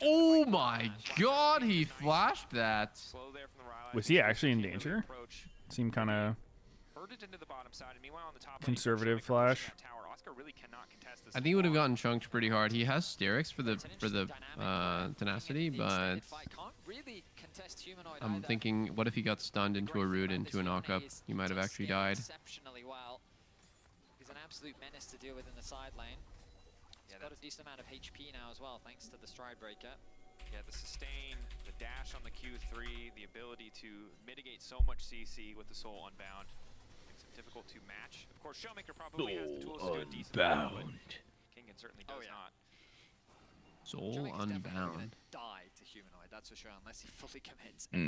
Oh my god, he flashed that. Was he actually in danger? Seemed kind of herded into the bottom side, and meanwhile on the top Conservative flash. tower, Oscar really cannot contest this. I think he would have gotten chunked pretty hard. He has Sterix for the tenacity, but I'm thinking, what if he got stunned into a root into a knockup? He might have actually died. Exceptionally well. He's an absolute menace to deal with in the side lane. He's got a decent amount of HP now as well, thanks to the stride breaker. Yeah, the sustain, the dash on the Q3, the ability to mitigate so much CC with the Soul Unbound makes it difficult to match. Of course, Showmaker probably has the tools to do a decent job, but King certainly does not. Soul Unbound. Die to Humanoid, that's for sure, unless he fully commits. But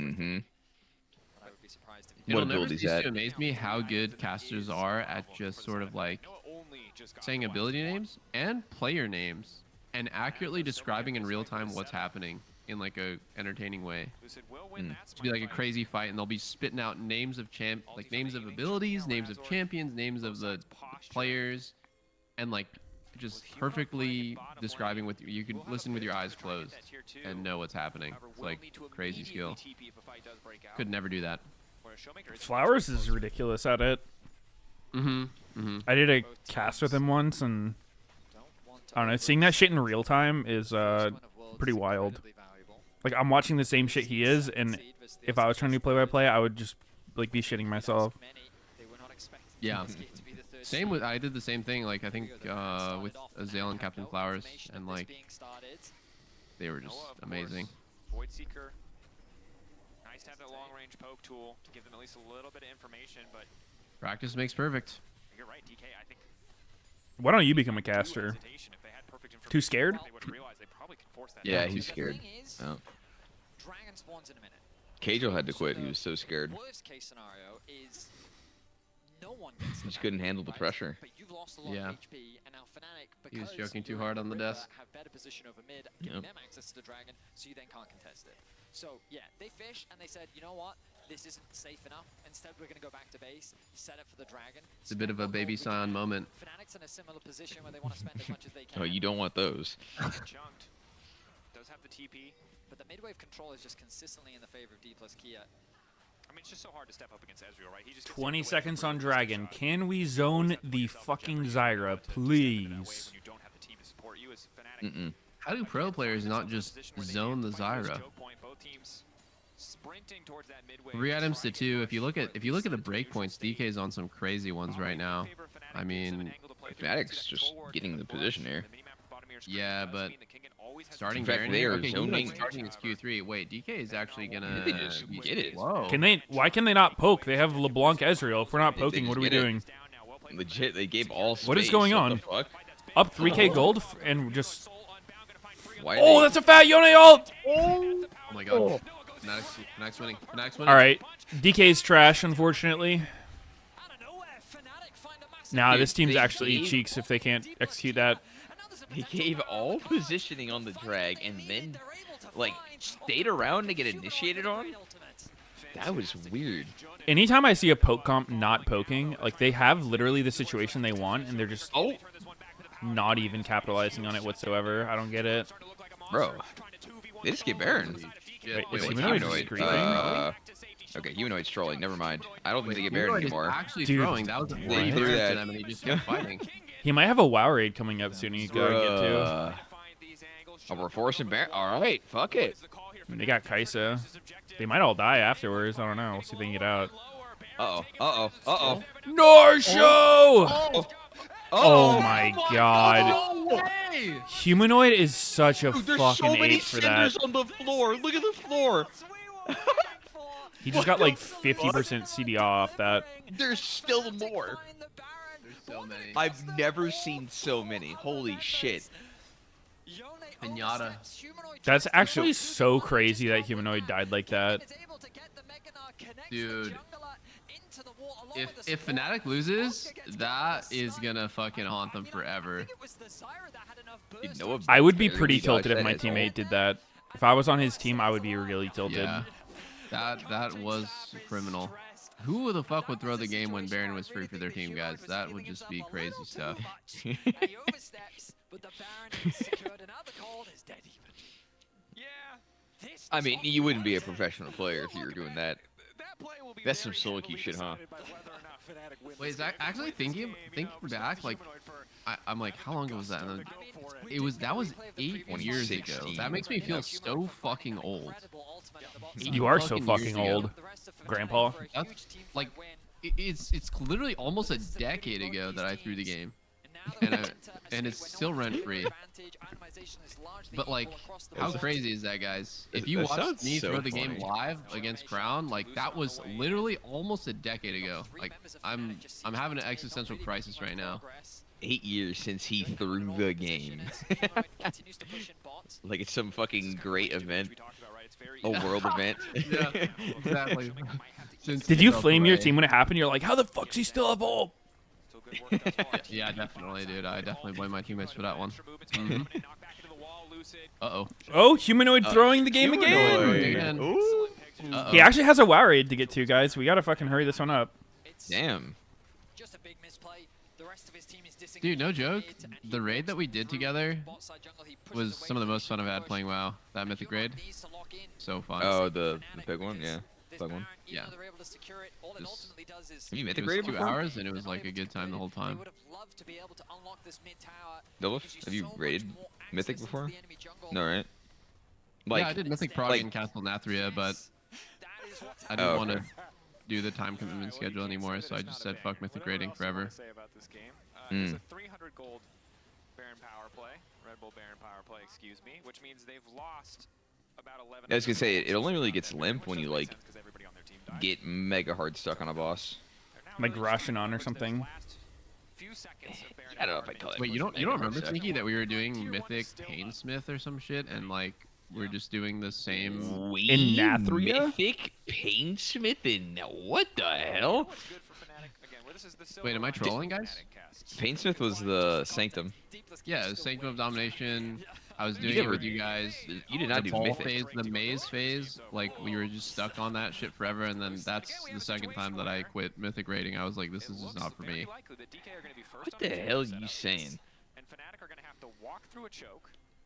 I would be surprised if he It'll never cease to amaze me how good casters are at just sort of like saying ability names and player names and accurately describing in real time what's happening in like a entertaining way. To be like a crazy fight, and they'll be spitting out names of names of abilities, names of champions, names of the players, and like just perfectly describing what you could listen with your eyes closed and know what's happening. It's like crazy skill. Could never do that. Flowers is ridiculous at it. I did a cast with him once, and I don't know, seeing that shit in real time is pretty wild. Like, I'm watching the same shit he is, and if I was trying to do play-by-play, I would just like be shitting myself. Yeah. Same with, I did the same thing, like, I think, with Azale and Captain Flowers, and, like, they were just amazing. Void Seeker. Nice to have that long-range poke tool to give them at least a little bit of information, but... Practice makes perfect. You're right, DK, I think... Why don't you become a caster? Too scared? Yeah, he's scared. Oh. Dragon spawns in a minute. Keijo had to quit, he was so scared. Worst case scenario is no one gets He just couldn't handle the pressure. but you've lost a lot of HP, and now Fnatic, He was because joking too you hard and on the River desk. have better position over mid, giving them access to the dragon, so you then can't contest it. So yeah, they fish and they said, you know what, this isn't safe enough. Instead, we're gonna go back to base, set up for the dragon. It's a bit of a baby Sion moment. Fnatic's in a similar position where they want to spend as much as they can. Oh, you don't want those. Chunked. Does have the TP. But the mid-wave control is just consistently in the favor of D plus Kia. I mean, it's just so hard to step up against Ezreal, right? He just 20 seconds on Dragon. Can we zone the fucking Zyra, please? How do pro players not just zone the Zyra? 3 items to 2. If you look at the breakpoints, DK's on some crazy ones right now. I mean, Fnatic's just getting the position here. Yeah, but starting In fact, Baron they here. are Okay, zoning. starting his Q3. Wait, DK is actually gonna. They just get it. Whoa. Can they? Why can they not poke? They have LeBlanc Ezreal. If we're not poking, what are we get it. doing? Legit, they gave all space. What is going What on? the fuck? Up 3k gold and just. Why Oh, they- that's a fat Yone ult! Oh my god. Fnatic's winning. Fnatic's winning. All right, DK's trash, unfortunately. Nah, this team's actually cheeks if they can't execute that. He gave all positioning on the drag and then, like, stayed around to get initiated on? That was weird. Anytime I see a poke comp not poking, like, they have literally the situation they want, and they're just not even capitalizing on it whatsoever. I don't get it. Bro, they just get Baron. Wait, Wait, is what's Humanoid Humanoid? griefing? Okay, Humanoid's trolling. Never mind. I don't think they get Baron Humanoid is anymore. actually Dude. throwing. That was a They great threw to that. them, and he just kept fighting. He might have a WoW raid coming up soon. He's gotta get to. Oh, we're forcing Baron. All right, fuck it. They got Kaisa. They might all die afterwards. I don't know. We'll see if they can get out. Uh-oh. Uh-oh. Uh-oh. Narsho! Oh Oh my god. No way! Humanoid is such a Dude, there's fucking so many ape for that. cinders on the floor. Look at the floor. He just got like 50% CDR off that. There's still more. There's so many. I've never seen so many. Holy shit. Pinata. That's actually so crazy that Humanoid died like that. Dude. If Fnatic loses, that is gonna fucking haunt them forever. Dude, Noah I would be barely pretty dodged tilted if that my asshole. teammate did that. If I was on his team, I would be really tilted. Yeah. That was criminal. Who the fuck would throw the game when Baron was free for their team, guys? That would just be crazy stuff. I mean, you wouldn't be a professional player if you were doing that. That's some sulky shit, huh? Wait, is that actually thinking back? Like, I'm like, how long ago was that? And that was 8 years ago. That makes me feel so fucking old. You are so fucking old, Grandpa. That's like, it's literally almost a decade ago that I threw the game, and it's still rent free. But like, how crazy is that, guys? If you watched me throw the game live against Crown, like that was literally almost a decade ago. Like I'm having an existential crisis right now. 8 years since he threw the game. Like it's some fucking great event. A world event. Yeah, exactly. Did you flame your team when it happened? You're like, how the fuck does he still have ult? Yeah, definitely, dude. I definitely blame my teammates for that one. Mm-hmm. Uh-oh. Oh, Humanoid throwing the game again. Ooh. He actually has a WoW raid to get to, guys. We gotta fucking hurry this one up. Damn. Dude, no joke. The raid that we did together was some of the most fun I've had playing WoW. That mythic raid. So fun. Oh, the big one? Yeah. Big one? Yeah. Have you mythic It was raided 2 before? hours, and it was like a good time the whole time. Dolph, have you raided mythic before? No, right? Like, yeah, I did mythic prog in Castle Nathria, but I didn't want to do the time commitment schedule anymore, so I just said fuck mythic raiding forever. It's a 300 gold Baron power play, Red Bull Baron power play, excuse me, which means they've lost about 11. I was gonna say, it only really gets limp when you, like, get mega hard stuck on a boss. Like Rashinon or something. I don't know if I'd call it. Wait, you don't remember, Sneaky, that we were doing mythic Painsmith or some shit, and like we're just doing the same in Nathria? Mythic Painsmith in what the hell? Wait, am I trolling, guys? Painsmith was the Sanctum. Yeah, it was Sanctum of Domination. I was doing it with you guys. You did not the do Paul Mythic. phase, the maze phase. Like we were just stuck on that shit forever, and then that's the second time that I quit mythic raiding. I was like, this is just not for me. What the hell are you saying?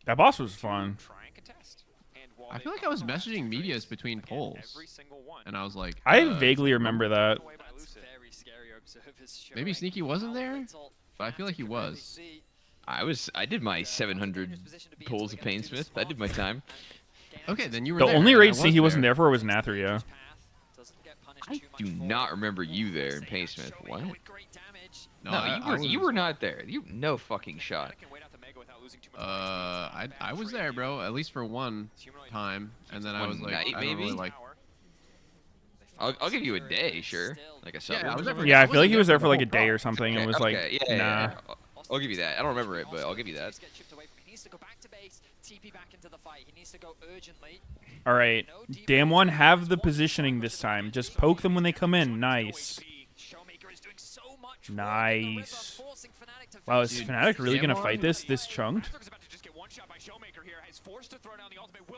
That boss was fun. I feel like I was messaging Meteos between polls, and I was like, I vaguely remember that. Maybe Sneaky wasn't there, but I feel like he was. I did my 700 pulls of Painsmith. I did my time. Okay, then you were The there. only raid Sneaky wasn't there for was Nathria. I do not remember you there in Painsmith. What? No, you were not there. No fucking shot. I was there, bro. At least for one time, and then I was like, night, I don't maybe? really like. I'll give you a day, sure. Like a sub. Yeah, I feel like he was there for like a day or something and was like, yeah, nah. I'll give you that. I don't remember it, but I'll give you that. All right, damn one, have the positioning this time. Just poke them when they come in. Nice. Nice. Wow, is Fnatic really gonna fight this chunked?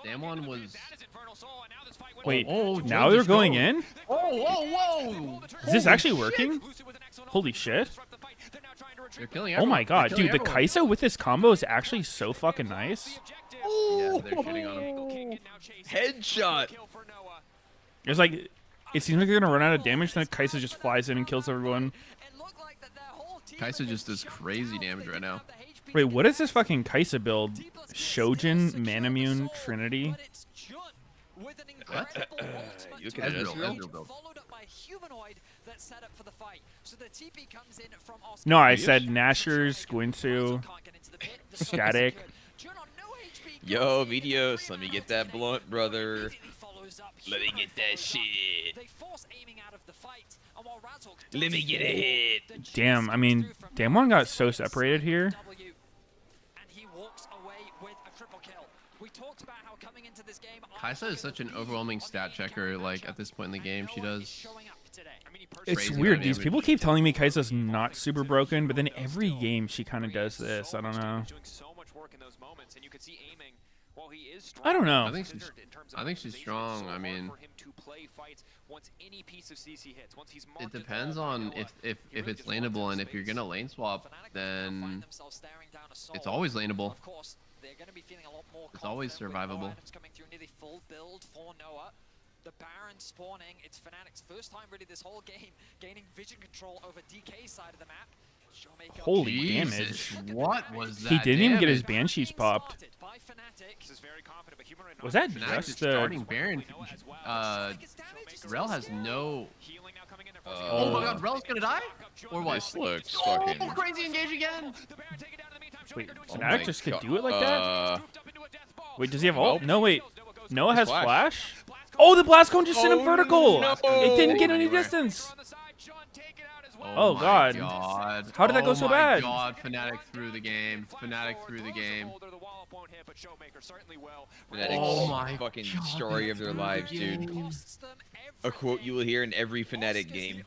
Damn one was. Wait, now they're going in? Whoa! Is this actually working? Holy shit. They're killing Oh my everyone. god, They're dude, the killing Kaisa with this combo is actually so fucking nice. Yeah, they're shooting on him. Headshot. It's like, it seems like they're gonna run out of damage, then Kaisa just flies in and kills everyone. Kaisa just does crazy damage right now. Wait, what is this fucking Kaisa build? Shojin, Manamune, Trinity? What? You look at Ezreal build. No, I said Nashers, Gwinsu, Static. Yo, Meteos, let me get that blunt, brother. Let me get that shit. Let me get a hit. Damn, I mean, Damwon got so separated here. Kaisa is such an overwhelming stat checker. Like at this point in the game, she does. It's crazy weird. amount of These damage. people keep telling me Kaisa's not super broken, but then every game she kind of does this. I don't know. I don't know. I think she's strong. I mean, it depends on if it's laneable, and if you're gonna lane swap, then it's always laneable. It's always survivable. The Baron spawning. It's Fnatic's first time really this whole game gaining vision control over DK's side of the map. Showmaker Holy Jesus, damage. what was that? He didn't even get his damage? banshees popped. Was that Fnatic just starting Baron? Rel has no. Oh my God, Rel's gonna die? Or what? This looks Oh, fucking. crazy engage again! Wait, Oh Fnatic my just could God. do it like that? Wait, does he have Nope. ult? No, wait. Noah has Flash. flash? Oh, the blast cone just sent him Oh, vertical. no. It didn't get any Anywhere. distance. Oh my God. How did that go so bad? Oh my God, Fnatic threw the game. Fnatic threw the game. Fnatic's Oh my fucking God, story they of their threw the lives, dude. game. A quote you will hear in every Fnatic game.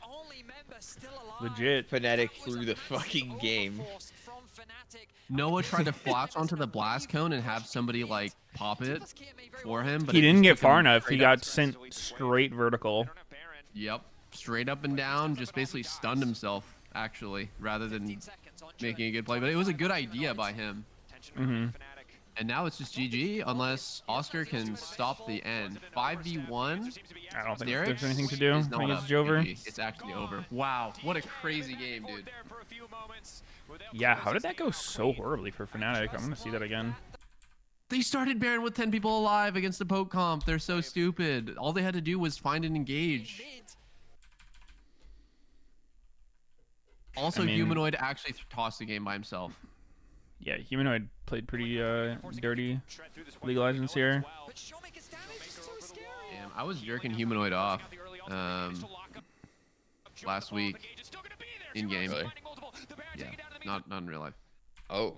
Legit. Fnatic threw the fucking game. Noah tried to flash onto the blast cone and have somebody like pop it for him, but He it didn't just get took far him enough. He straight got up. sent straight vertical. Yep, straight up and down, just basically stunned himself, actually, rather than making a good play. But it was a good idea by him. Mm-hmm. And now it's just GG, unless Oscar can stop the end. 5v1. I don't think Derek there's anything to do. I is think not it's up, over. GG. It's actually over. Wow, what a crazy game, dude. Yeah, how did that go so horribly for Fnatic? I'm gonna see that again. They started Baron with 10 people alive against the poke comp. They're so stupid. All they had to do was find and engage. Also, I mean- Humanoid actually tossed the game by himself. Yeah, Humanoid played pretty dirty League of Legends here. Damn, I was jerking Humanoid off last week in game. Really? Yeah, not in real life. Oh.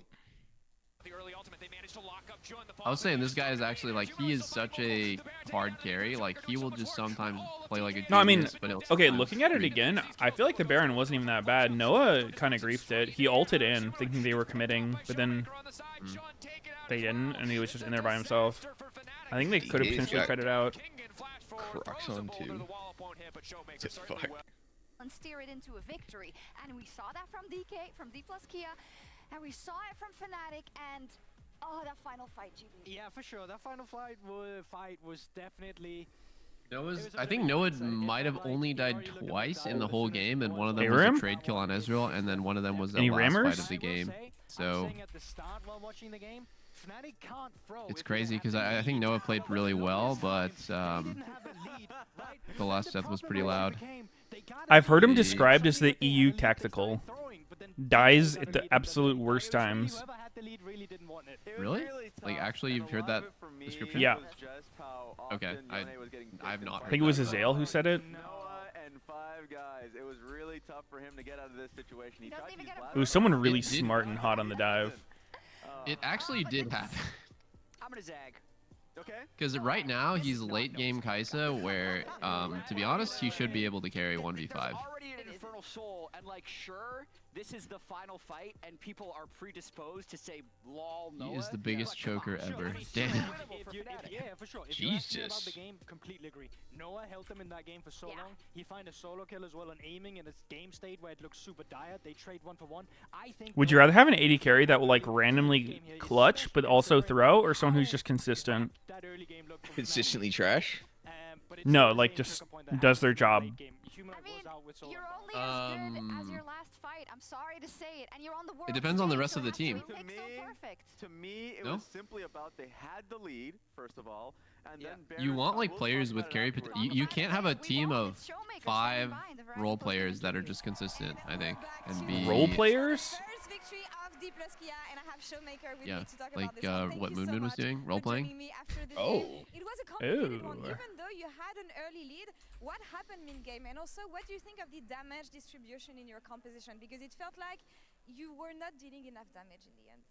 I was saying this guy is actually like, he is such a hard carry. Like, he will just sometimes play like a genius, No, I mean, but he'll okay, sometimes looking at it read. again, I feel like the Baron wasn't even that bad. Noah kind of griefed it. He ulted in, thinking they were committing, but then they didn't, and he was just in there by himself. I think they could have He's potentially got tried it out. Crocs on too. Just fuck. And steer it into a victory. And we saw that from DK, from D plus Kia, and we saw it from Fnatic, and oh, that final fight, GB. Yeah, for sure. That final fight was definitely. I think Noah might have only died twice in the whole game, and one of them Hey, was Ram? a trade kill on Ezreal, and then one of them was the Any last rammers? fight of the game. So it's crazy because I think Noah played really well, but the last death was pretty loud. I've heard him described as the EU tactical. Dies at the absolute worst times. Really? Like, actually, you've heard that description? Yeah. Okay, I've not heard I think it was that. Azael who said it. Noah and 5 guys. It was really tough for him to get out of this situation. He tried to use It was someone really It did- smart and hot on the dive. It actually did happen. I'm gonna zag. Okay. Because right now, he's late game Kaisa, where, to be honest, he should be able to carry 1v5. Already an Infernal Soul, and like, sure, this is the final fight, and people are predisposed to say, lol, Noah. He is the biggest choker ever. Damn. Damn. Yeah, for sure. If you ask me about the Jesus. game, completely agree. Noah held them in that game for so long. He find a solo kill as well on aiming in a game state where it looks super dire. They trade 1-for-1. I think. Would you rather have an 80 carry that will like randomly clutch but also throw, or someone who's just consistent? Consistently trash? No, like just does their job. You're only as good as your last fight. I'm sorry to say it, and you're on the world. It depends on the stage, rest so of the it has to team. be picked so perfect. To me, it No? was simply about they had the lead, first of all, and then Baron You want like will players fuck with that carry. up You can't have a team of 5 role players that are just consistent, I think, and be Role players? First victory of D plus Kia, and I have Showmaker with Yeah, me to talk like about this one. Thank what you so Moon was much doing, role for playing. joining me after this Oh. game. It was a complicated one, Ooh. even though you had an early lead. What happened mid-game, and also what do you think of the damage distribution in your composition? Because it felt like you were not dealing enough damage in the end.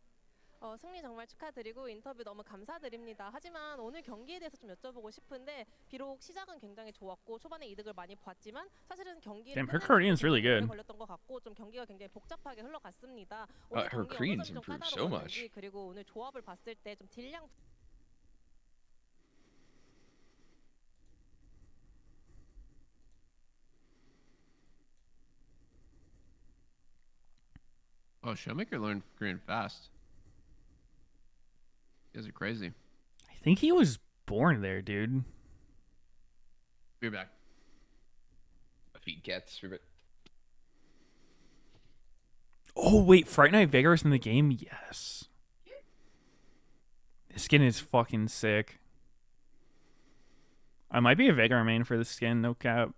승리 정말 축하드리고 인터뷰 너무 감사드립니다. 하지만 오늘 경기에 대해서 좀 여쭤보고 싶은데 비록 시작은 굉장히 좋았고 초반에 이득을 많이 봤지만 사실은 경기를 Damn, her 끝내는 Korean's really 오래 good. 걸렸던 것 같고 좀 경기가 굉장히 복잡하게 흘러갔습니다. Her 오늘 경기 어느 Korean's 점이 좀 improved so much. 까다로웠는지 그리고 오늘 조합을 봤을 때 좀 딜량 Oh, Showmaker learned Korean fast. You guys are crazy. I think he was born there, dude. Be back. Feed cats. Be back. Oh wait, Fright Night Vigor is in the game. Yes. This skin is fucking sick. I might be a Vigor main for this skin. No cap.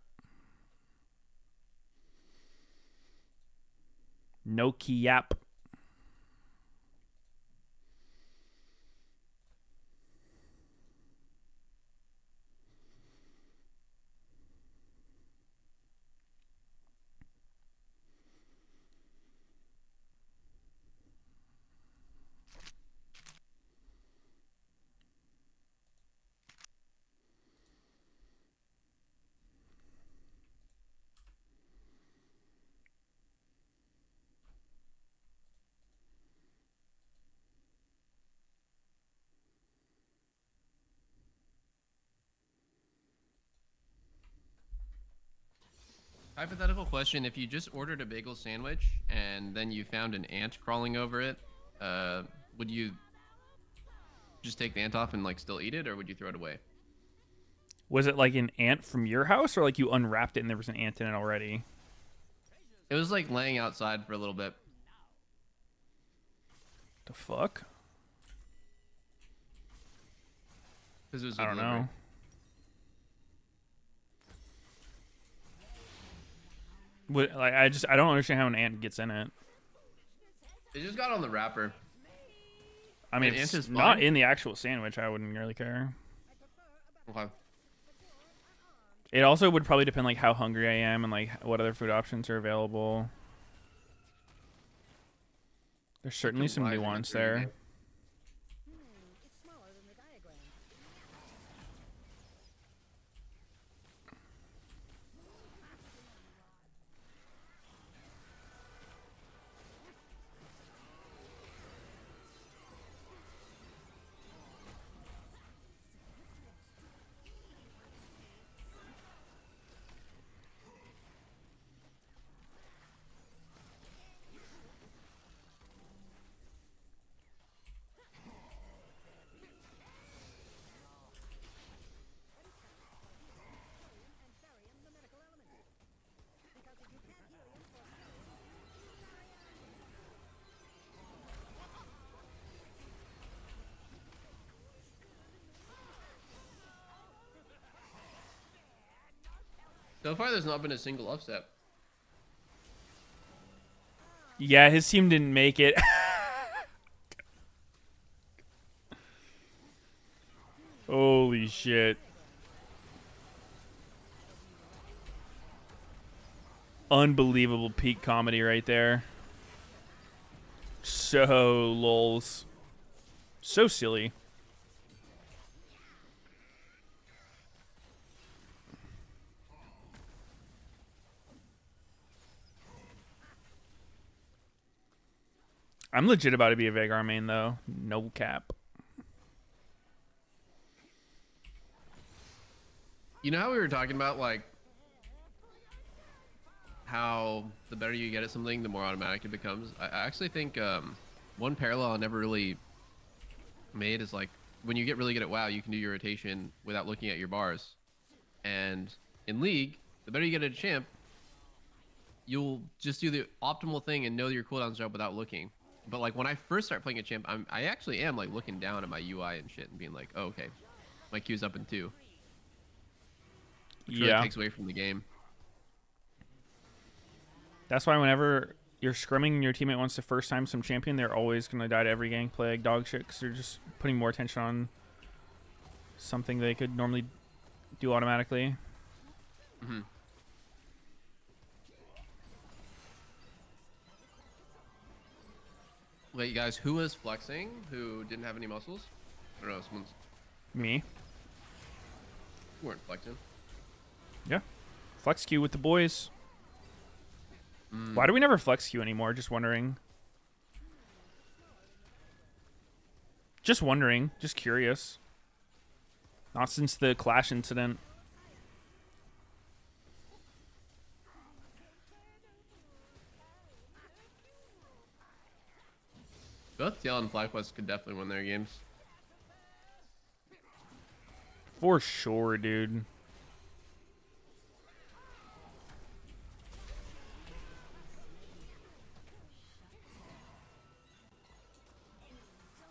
No cap. Hypothetical question: if you just ordered a bagel sandwich and then you found an ant crawling over it, would you just take the ant off and like still eat it, or would you throw it away? Was it like an ant from your house, or like you unwrapped it and there was an ant in it already? It was like laying outside for a little bit. The fuck? This was I don't know. What, like I don't understand how an ant gets in it. It just got on the wrapper. I mean, An if ant it's is not fine. in the actual sandwich, I wouldn't really care. Okay. It also would probably depend like how hungry I am and like what other food options are available. There's certainly some nuance there. So far, there's not been a single upset. Yeah, his team didn't make it. Holy shit. Unbelievable peak comedy right there. So lols. So silly. I'm legit about to be a Vagar main though. No cap. You know how we were talking about like how the better you get at something, the more automatic it becomes? I actually think one parallel I never really made is like when you get really good at WoW, you can do your rotation without looking at your bars. And in League, the better you get at a champ, you'll just do the optimal thing and know your cooldowns are up without looking. But like when I first start playing a champ, I actually am like looking down at my UI and shit and being like, oh, okay, my Q's up in 2. Which really takes away from the game. That's why whenever you're scrimming and your teammate wants to first time some champion, they're always going to die to every gank play like dog shit because they're just putting more attention on something they could normally do automatically. Mm-hmm. Wait, guys, who was flexing? Who didn't have any muscles? I don't know. Someone's... Me. You weren't flexing. Yeah. Flex Q with the boys. Why do we never flex Q anymore? Just wondering. Just wondering. Just curious. Not since the Clash incident. Both TL and FlyQuest could definitely win their games. For sure, dude.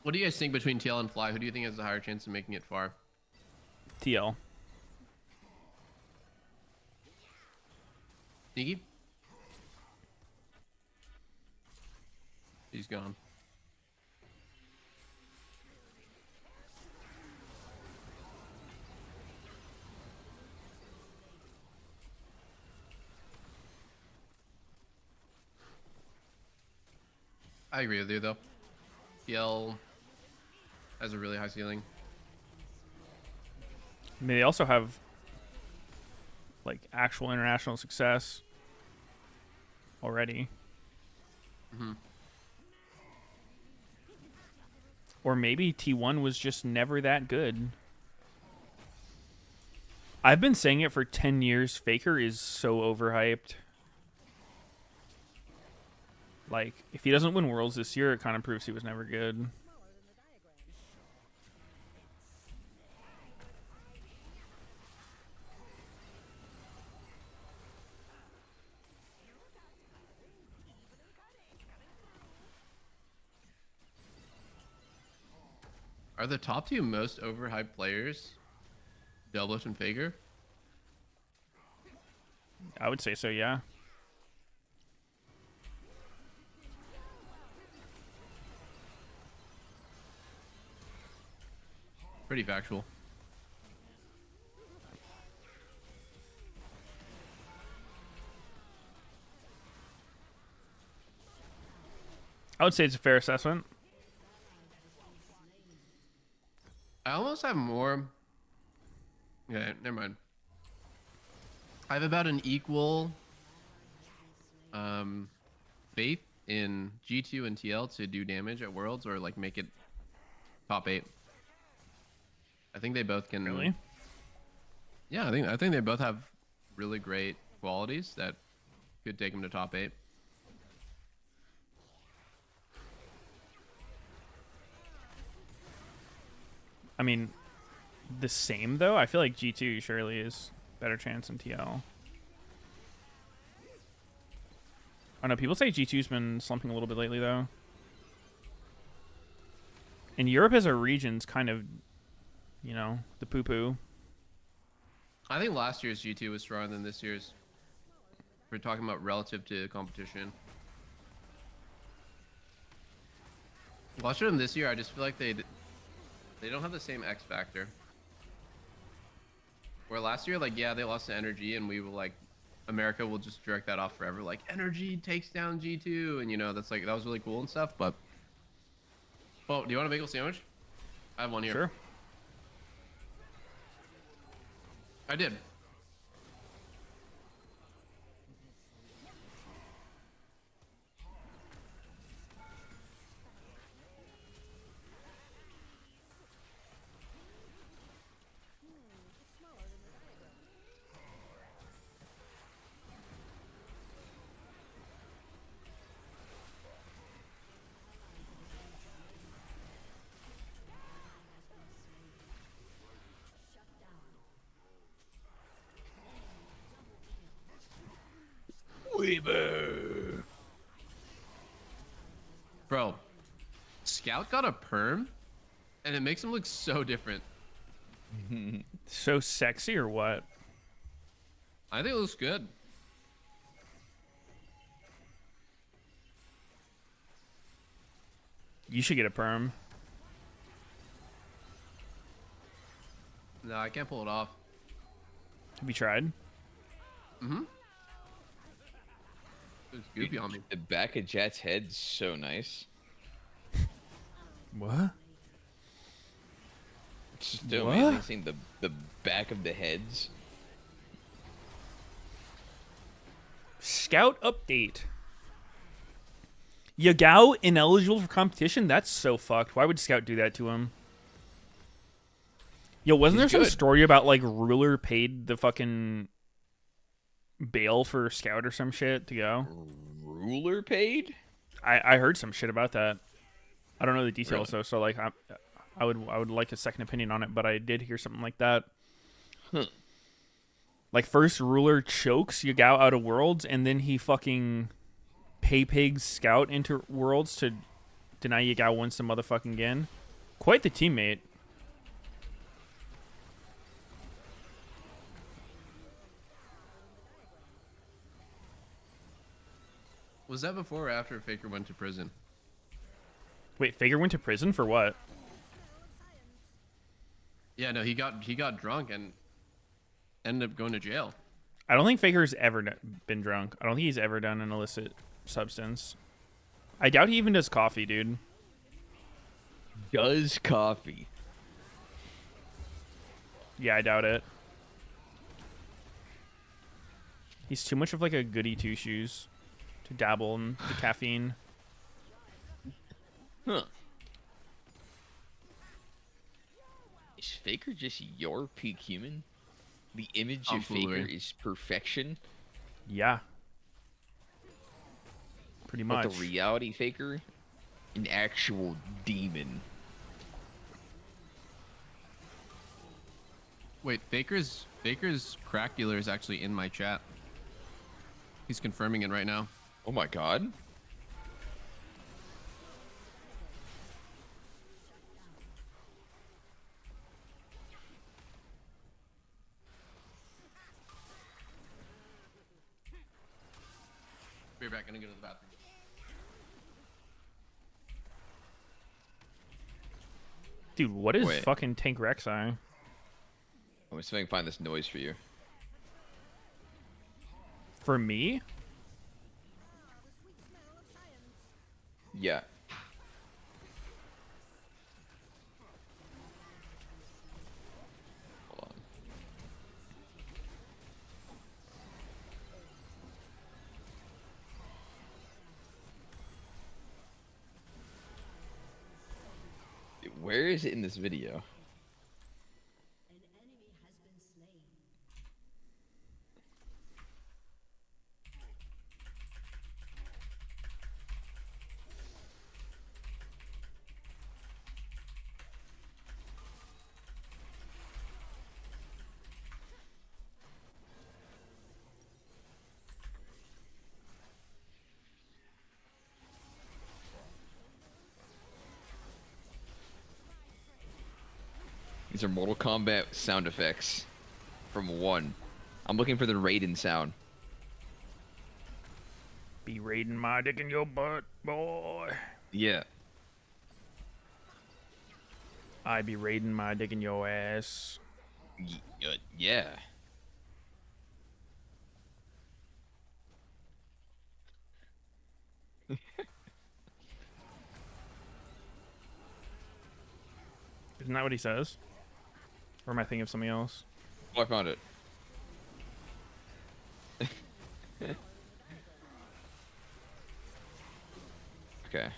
What do you guys think between TL and Fly? Who do you think has a higher chance of making it far? TL. Sneaky? He's gone. I agree with you though. TL has a really high ceiling. I mean, they also have like actual international success already. Mm-hmm. Or maybe T1 was just never that good. I've been saying it for 10 years. Faker is so overhyped. Like, if he doesn't win Worlds this year, it kind of proves he was never good. Are the top two most overhyped players Delbos and Faker? I would say so, yeah. Pretty factual. I would say it's a fair assessment. I almost have more. Yeah, never mind. I have about an equal faith in G2 and TL to do damage at Worlds or like make it top 8. I think they both can. Really? Yeah, I think they both have really great qualities that could take them to top 8. I mean, the same though. I feel like G2 surely is better chance than TL. I know people say G2's been slumping a little bit lately though. And Europe as a region's kind of, you know, the poo-poo. I think last year's G2 was stronger than this year's. We're talking about relative to competition. Watching them this year, I just feel like they don't have the same X factor. Where last year, like, yeah, they lost to Energy, and we were like, America will just direct that off forever. Like, Energy takes down G2, and you know, that's like, that was really cool and stuff, but... Oh, do you want a bagel sandwich? I have one here. Sure. I did. Weaver. Bro, Scout got a perm, and it makes him look so different. So sexy or what? I think it looks good. You should get a perm. No, I can't pull it off. Have you tried? Mm-hmm. It's goofy on me. The back of Jet's head's so nice. What? It's just so amazing seeing the back of the heads. Scout update. Yagao ineligible for competition? That's so fucked. Why would Scout do that to him? Yo, wasn't there some story about like Ruler paid the fucking bail for Scout or some shit to go? Ruler paid? I heard some shit about that. I don't know the details though, so like I would like a second opinion on it, but I did hear something like that. Huh. Like first Ruler chokes Yagao out of Worlds, and then he fucking pay pigs Scout into Worlds to Deny you got once the motherfucking again. Quite the teammate. Was that before or after Faker went to prison? Wait, Faker went to prison for what? Yeah, no, he got drunk and ended up going to jail. I don't think Faker's ever been drunk. I don't think he's ever done an illicit substance. I doubt he even does coffee, dude. Does coffee? Yeah, I doubt it. He's too much of like a goody two shoes to dabble in the caffeine. Huh. Is Faker just your peak human? The image of Faker is perfection? Yeah. Pretty much. But the reality Faker? An actual demon. Wait, Faker's crack dealer is actually in my chat. He's confirming it right now. Oh my god. Be back, gonna go to the bathroom. Dude, what is Wait. fucking Tank Rek'Sai? I'm gonna see if I can find this noise for you. For me? Yeah. Hold on. Where is it in this video? These are Mortal Kombat sound effects from 1. I'm looking for the Raiden sound. Be raiding my dick in your butt, boy. Yeah. I be raiding my dick in your ass. Yeah. Isn't that what he says? Or am I thinking of something else? Oh, I found it. Okay.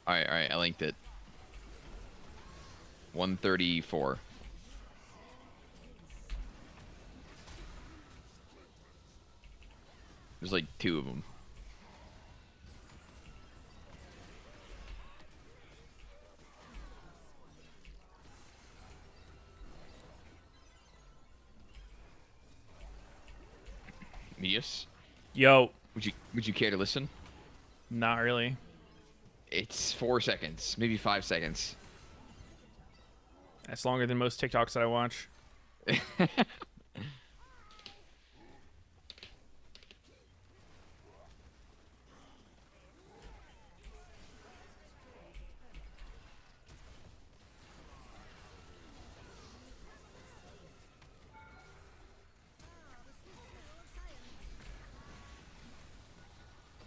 Alright, I linked it. 134. There's like 2 of them. Meteos? Yo. Would you care to listen? Not really. It's 4 seconds, maybe 5 seconds. That's longer than most TikToks that I watch.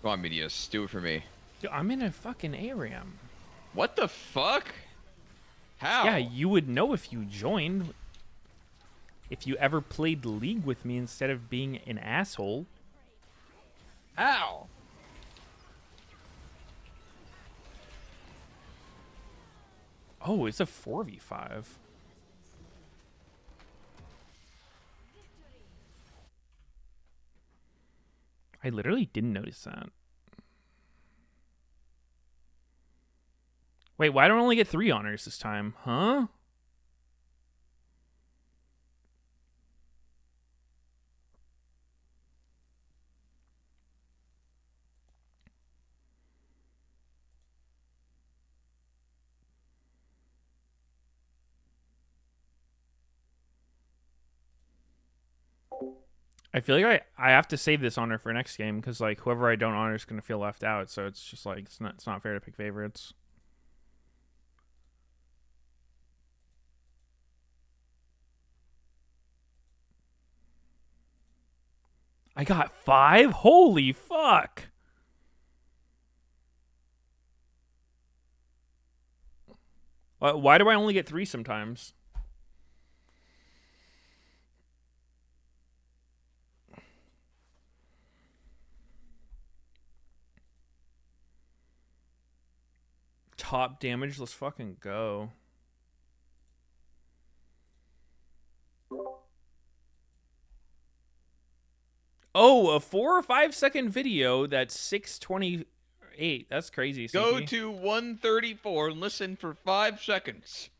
Come on, Meteos, do it for me. Dude, I'm in a fucking ARAM. What the fuck? How? Yeah, you would know if you joined. If you ever played League with me instead of being an asshole. How? Oh, it's a 4v5. I literally didn't notice that. Wait, why don't I only get 3 honors this time? Huh? I feel like I have to save this honor for next game because like whoever I don't honor is gonna feel left out. So it's just like it's not fair to pick favorites. I got 5? Holy fuck! Why do I only get 3 sometimes? Top damage, let's fucking go. Oh, a 4 or 5 second video that's 628. That's crazy. Go CP. to 134 and listen for 5 seconds.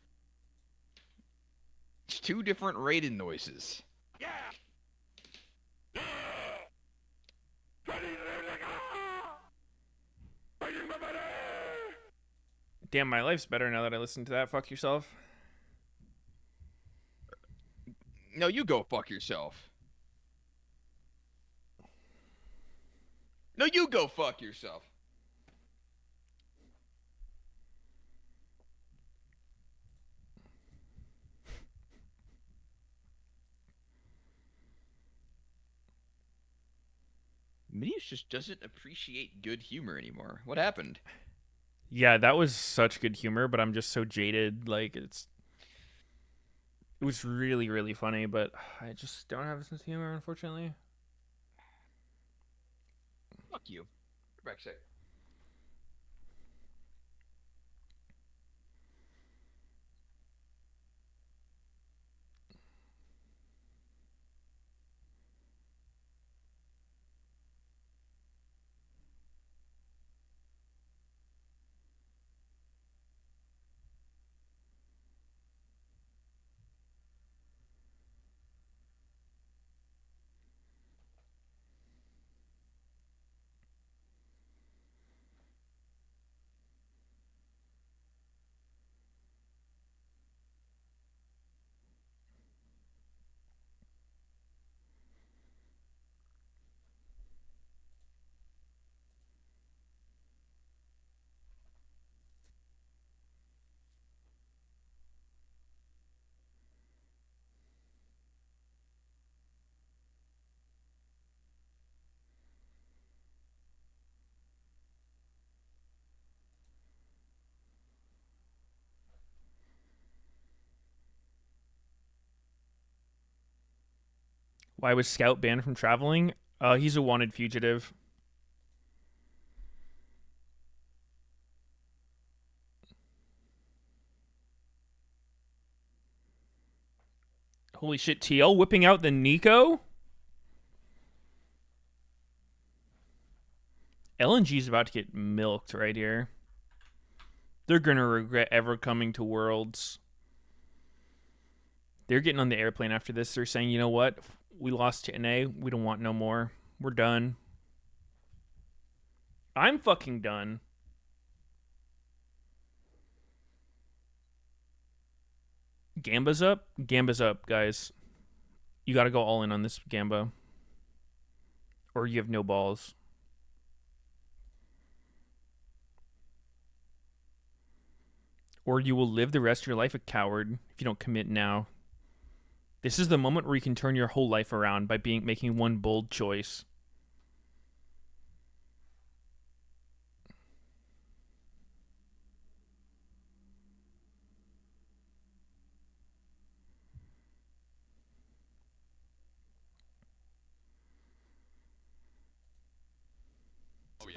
It's 2 different Raiden noises. Damn, my life's better now that I listen to that. Fuck yourself. No, you go fuck yourself. No, you go fuck yourself. Meteos just doesn't appreciate good humor anymore. What happened? Yeah, that was such good humor, but I'm just so jaded. Like, it was really, really funny, but I just don't have a sense of humor, unfortunately. Fuck you. Brexit. Why was Scout banned from traveling? He's a wanted fugitive. Holy shit, TL whipping out the Nico? LNG's about to get milked right here. They're going to regret ever coming to Worlds. They're getting on the airplane after this. They're saying, you know what? We lost to NA. We don't want no more. We're done. I'm fucking done. Gamba's up? Gamba's up, guys. You got to go all in on this Gamba. Or you have no balls. Or you will live the rest of your life a coward if you don't commit now. This is the moment where you can turn your whole life around by making one bold choice.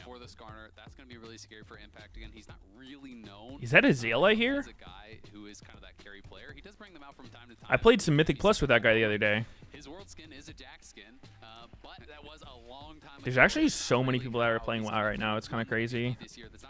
For the Skarner, that's going to be really scary for Impact. Again, he's not really known. Is that Azalea here? As a guy who is kind of that carry player. He does bring them out from time to time. I played some Mythic Plus with that guy the other day. His world skin is a Jack skin, but that was a long time There's actually so many people that are playing WoW right now. It's kind of crazy.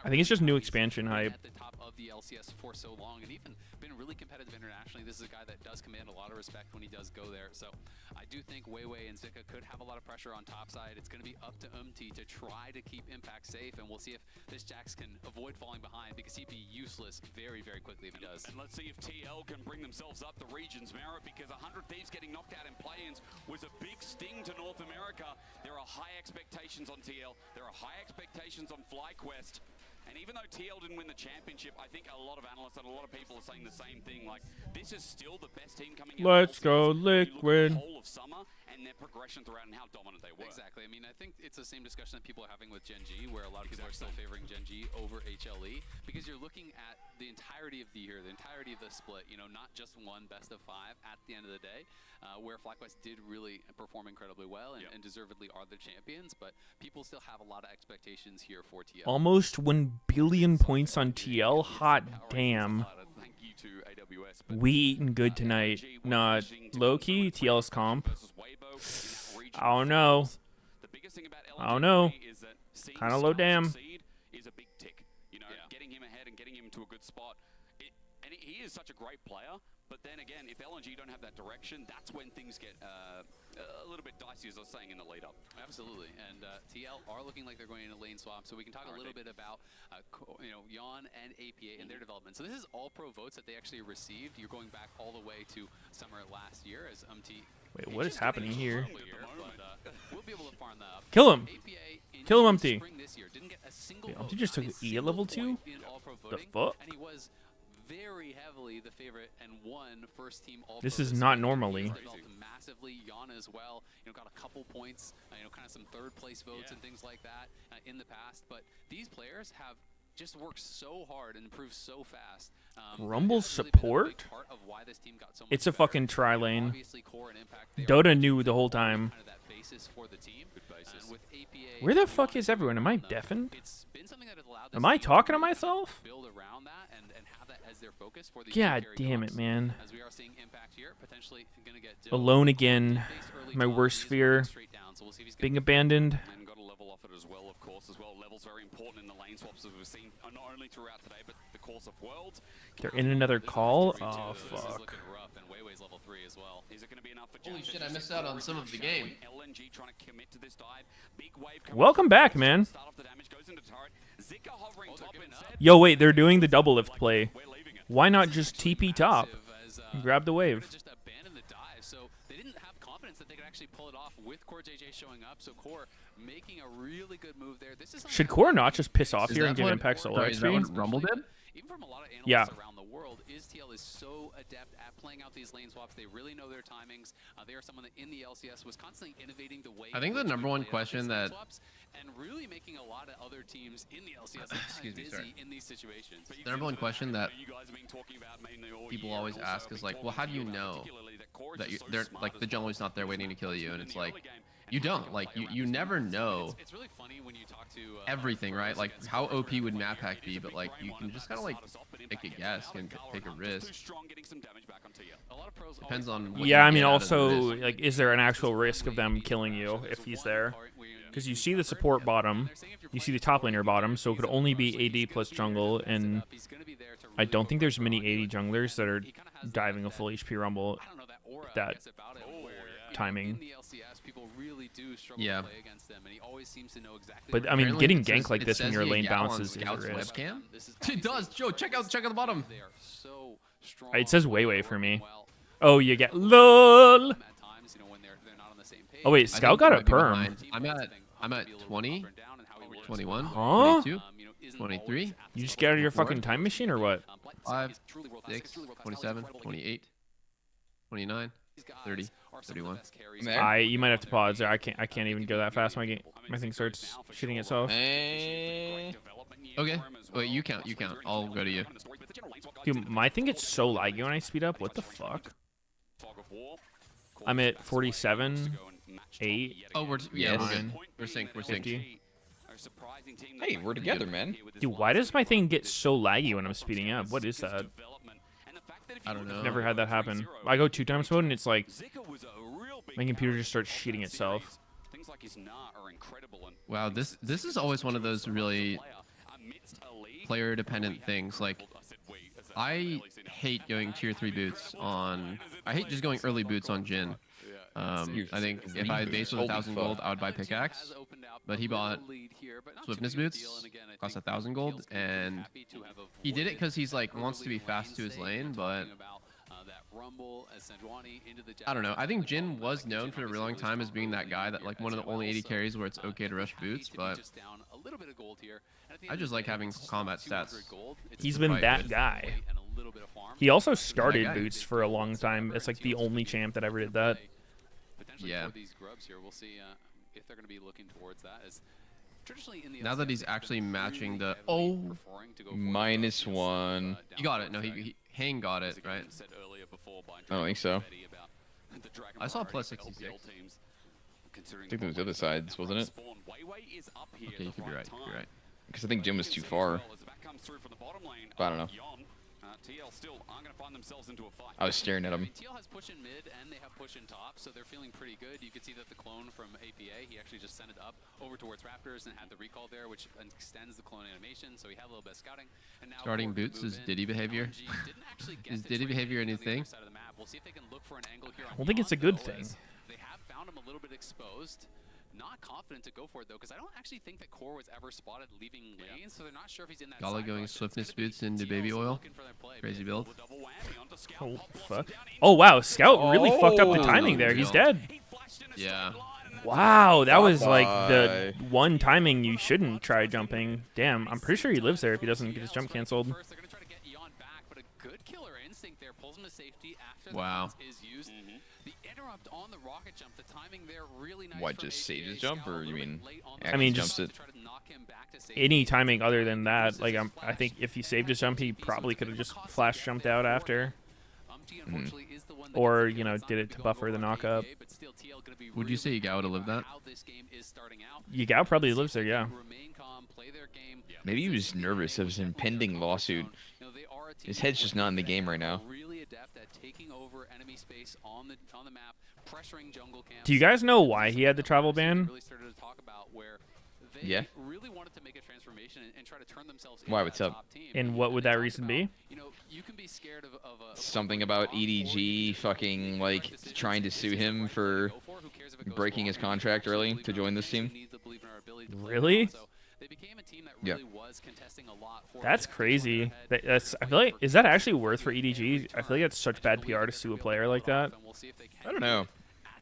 I think it's just new expansion hype. At the top of the LCS for so long, and even been really competitive internationally. This is a guy that does command a lot of respect when he does go there. So I do think Weiwei and Zika could have a lot of pressure on top side. It's going to be up to to try to keep Impact safe, and we'll see if this Jax can avoid falling behind, because he'd be useless very, very quickly if he does. And let's see if TL can bring themselves up the region's merit, because 100 Thieves getting knocked out in play-ins was a big sting to North America. There are high expectations on TL. There are high expectations on FlyQuest. And even though TL didn't win the championship, I think a lot of analysts and a lot of people are saying the same thing. Like, this is still the best team coming out. Let's go Liquid. The whole of summer and their progression throughout and how dominant they were. Exactly. I mean, I think it's the same discussion that people are having with Gen G, where a lot of people are still favoring Gen G over HLE, because you're looking at the entirety of the year, the entirety of the split, you know, not just one best of 5 at the end of the day, where FlyQuest did really perform incredibly well and deservedly are the champions, but people still have a lot of expectations here for TL. Almost 1 billion points on TL. Hot damn. We eating good tonight. Not low-key, TL's comp. I don't know. I don't know. Kind of low damn. Is a big tick. You know, getting him ahead and getting him to a good spot. And he is such a great player, but then again, if LNG don't have that direction, that's when things get a little bit dicey, as I was saying in the lead-up. Absolutely, and TL are looking like they're going into lane swap, so we can talk a little bit about you know, Yon and APA and their development. So this is all pro votes that they actually received. You're going back all the way to summer last year as Wait, what is happening here? We'll be able to farm that up. Kill him. Kill him, Umpty. Wait, Umpty just took E at level 2? The fuck? And he was very heavily the favorite and won first team all. This is not normally. Massively, Yana as well. You know, got a couple points. You know, kind of some third place votes and things like that in the past. But these players have just worked so hard and improved so fast. Rumble support? It's a fucking tri-lane. Dota knew the whole time. Where the fuck is everyone? Am I deafened? Am I talking to myself? God damn it, man. Alone again. My worst fear. Being abandoned. And got to level off it as well, of course, as well. Levels very important in the lane swaps, as we've seen not only throughout today, but the course of Worlds. They're in another call? Oh, fuck. Is it going to be enough for Holy shit, I missed out on some of the game. LNG trying to commit to this dive. Big wave Welcome back, man. Yo, wait, they're doing the double lift play. Why not just TP top and grab the wave? So they didn't have confidence that they could actually pull it off with Core JJ showing up. So Core making a really good move there. This is Should Core not just piss off here and give Impact solo XP? Is that what Rumble did? Even from a lot of analysts around the world, TL is so adept at playing out these lane swaps. They really know their timings. They are someone that in the LCS was constantly innovating the way. I think the number one question that and really making a lot of other teams in the LCS busy in these situations. the number one question that people always ask is like, well, how do you know that they're like the jungler's not there waiting to kill you? And it's like, you don't. Like, you never know everything, right? Like, how OP would map hack be, but like, you can just kind of like take a guess and take a risk. Depends on what yeah, you I mean, get out of the also, risk. like, is there an actual risk of them killing you if he's there? Because you see the support bottom, you see the top laner bottom, so it could only be AD plus jungle, and I don't think there's many AD junglers that are diving a full HP Rumble at that timing. Yeah. But I mean, getting ganked like this when your lane bounces is a risk. Webcam? It does. Joe, check out the bottom. It says Weiwei for me. Oh, you get LOL. Oh wait, Scout got a perm. I'm at 20, 21, Huh? 22, 23. You just get out of your fucking time machine or what? 5, 6, 27, 28, 29, 30, 31. You might have to pause there. I can't even go that fast. My thing starts shitting itself. Okay. Wait, you count. I'll go to you. Dude, my thing gets so laggy when I speed up. What the fuck? I'm at 47, 8. Oh, we're good. We're synced. 50. Hey, we're together, man. Dude, why does my thing get so laggy when I'm speeding up? What is that? I don't know. Never had that happen. I go 2 times mode and it's like my computer just starts shitting itself. Wow, this is always one of those really player dependent things. Like I hate going tier 3 boots on. I hate just going early boots on Jin. I think if I base with 1,000 gold, I would buy pickaxe. But he bought swiftness boots, cost 1,000 gold, and he did it because he's like wants to be fast to his lane. But I don't know. I think Jin was known for a really long time as being that guy that like one of the only 80 carries where it's okay to rush boots, but I just like having combat stats. He's been that guy. He also started boots for a long time. It's like the only champ that ever did that. Yeah. These grubs here, we'll see if they're going to be looking towards that. As traditionally in the now that he's actually matching the -1. He got it. No, he Hang got it, right? I don't think so. I saw plus 66. I think there was the other sides, wasn't it? Okay, you could be right. You're right. Because I think Jim was too far. But I don't know. TL still aren't going to find themselves into a fight. I was staring at him. TL has push in mid and they have push in top, so they're feeling pretty good. You can see that the clone from APA, he actually just sent it up over towards Raptors and had the recall there, which extends the clone animation, so he had a little bit of scouting. And now starting boots is Diddy behavior. Is Diddy behavior anything? We'll see if they can look for an angle here. I don't think it's a good thing. They have found him a little bit exposed. Not confident to go for it though, because I don't actually think that Core was ever spotted leaving lanes, so they're not sure if he's in that. Gala going swiftness boots into baby oil. Crazy build. Oh fuck! Oh wow, Scout really fucked up the timing there. He's dead. Yeah. Wow, that was like the one timing you shouldn't try jumping. Damn, I'm pretty sure he lives there if he doesn't get his jump canceled. Wow. The interrupt on the rocket jump, the timing there really nice. What, just save his jump, or you mean? I mean, just any timing other than that. Like I think if he saved his jump, he probably could have just flash jumped out after, or you know, did it to buffer the knockup. Would you say Yagao would have lived that? Yagao probably lives there, yeah. Maybe he was nervous of his impending lawsuit. His head's just not in the game right now. Do you guys know why he had the travel ban? Yeah. Why? What's up? And what would that reason be? Something about EDG fucking like trying to sue him for breaking his contract early to join this team. Really? Yeah. That's crazy. That's I feel like, is that actually worth for EDG? I feel like it's such bad PR to sue a player like that. I don't know.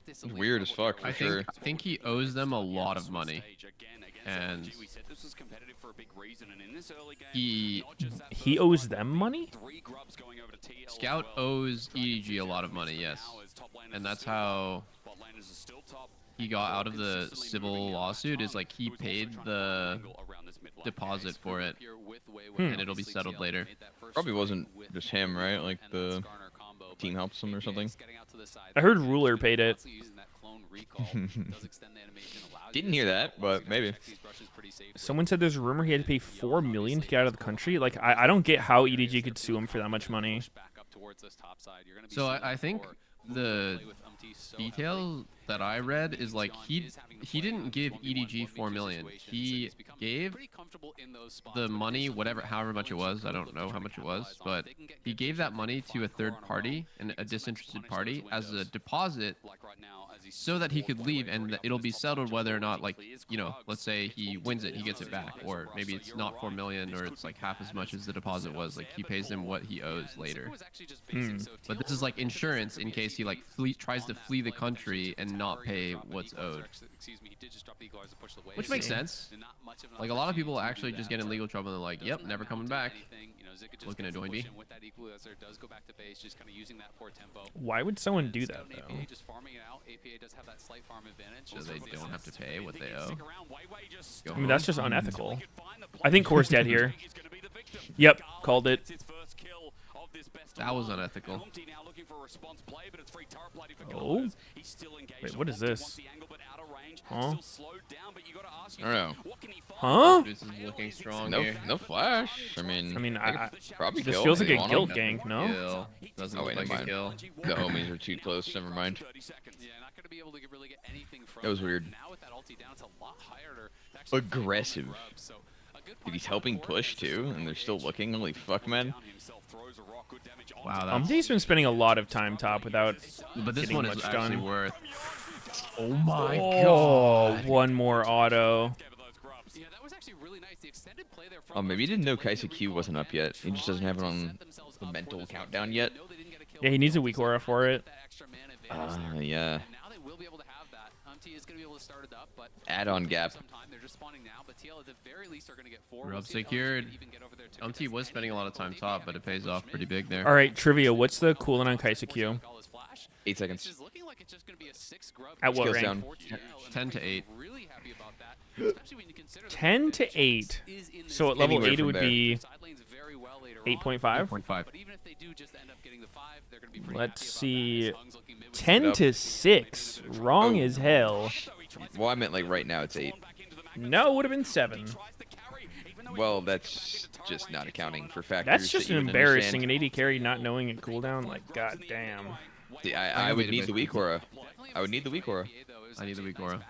It's weird as fuck for sure. I think he owes them a lot of money, and he owes them money. Scout owes EDG a lot of money, yes, and that's how he got out of the civil lawsuit. Is like he paid the deposit for it, and it'll be settled later. Probably wasn't just him, right? Like the team helps him or something. I heard Ruler paid it. Didn't hear that, but maybe. Someone said there's a rumor he had to pay $4 million to get out of the country. Like I don't get how EDG could sue him for that much money. So I think the detail that I read is like he didn't give EDG 4 million. He gave the money, however much it was. I don't know how much it was, but he gave that money to a third party and a disinterested party as a deposit, so that he could leave, and it'll be settled whether or not, like, you know, let's say he wins it, he gets it back, or maybe it's not 4 million, or it's like half as much as the deposit was. Like he pays them what he owes later. But this is like insurance in case he like tries to flee the country and not pay what's owed. Which makes sense. Like a lot of people actually just get in legal trouble and they're like, yep, never coming back. Looking to join B. Why would someone do that though? So they don't have to pay what they owe. I mean, that's just unethical. I think Core's dead here. Yep, called it. That was unethical. Oh. Wait, what is this? Huh? I don't know. Huh? This is looking strong No, here. no flash. I mean, I probably this kill feels if like you a want guild him. gank, no? Kill. Doesn't Oh wait, look never like a mind. kill. The homies are too close. Never mind. That was weird. Aggressive. Dude, he's helping push too, and they're still looking. Holy fuck, man. Wow, He's been spending a lot of time top without but this getting one much is actually done. worth. Oh my god! One more auto. Yeah, that was actually really nice. The extended play there from Oh, maybe he didn't know Kaisa Q wasn't up yet. He just doesn't have it on the mental countdown yet. Yeah, he needs a weak aura for it. Yeah. Now they will be able to have that. T is going to be able to start it up, but Add-on gap. they're just spawning now, but TL at the very least are going to get 4. Rub secured. MT was spending a lot of time top, but it pays off pretty big there. All right, trivia. What's the cooldown on Kaisa Q? 8 seconds. At what Skills rank? down. 10 to 8. 10 to 8. So at level Anywhere 8 it from would there. be 8.5. 8.5. Let's see. 10 to 6. Wrong as hell. Well, I meant like right now it's 8. No, it would have been 7. Well, that's just not accounting for factors. That's just that you would embarrassing. understand. An AD carry not knowing a cooldown. Like, goddamn. See, I would need the weak aura. I would need the weak aura. I need the weak aura.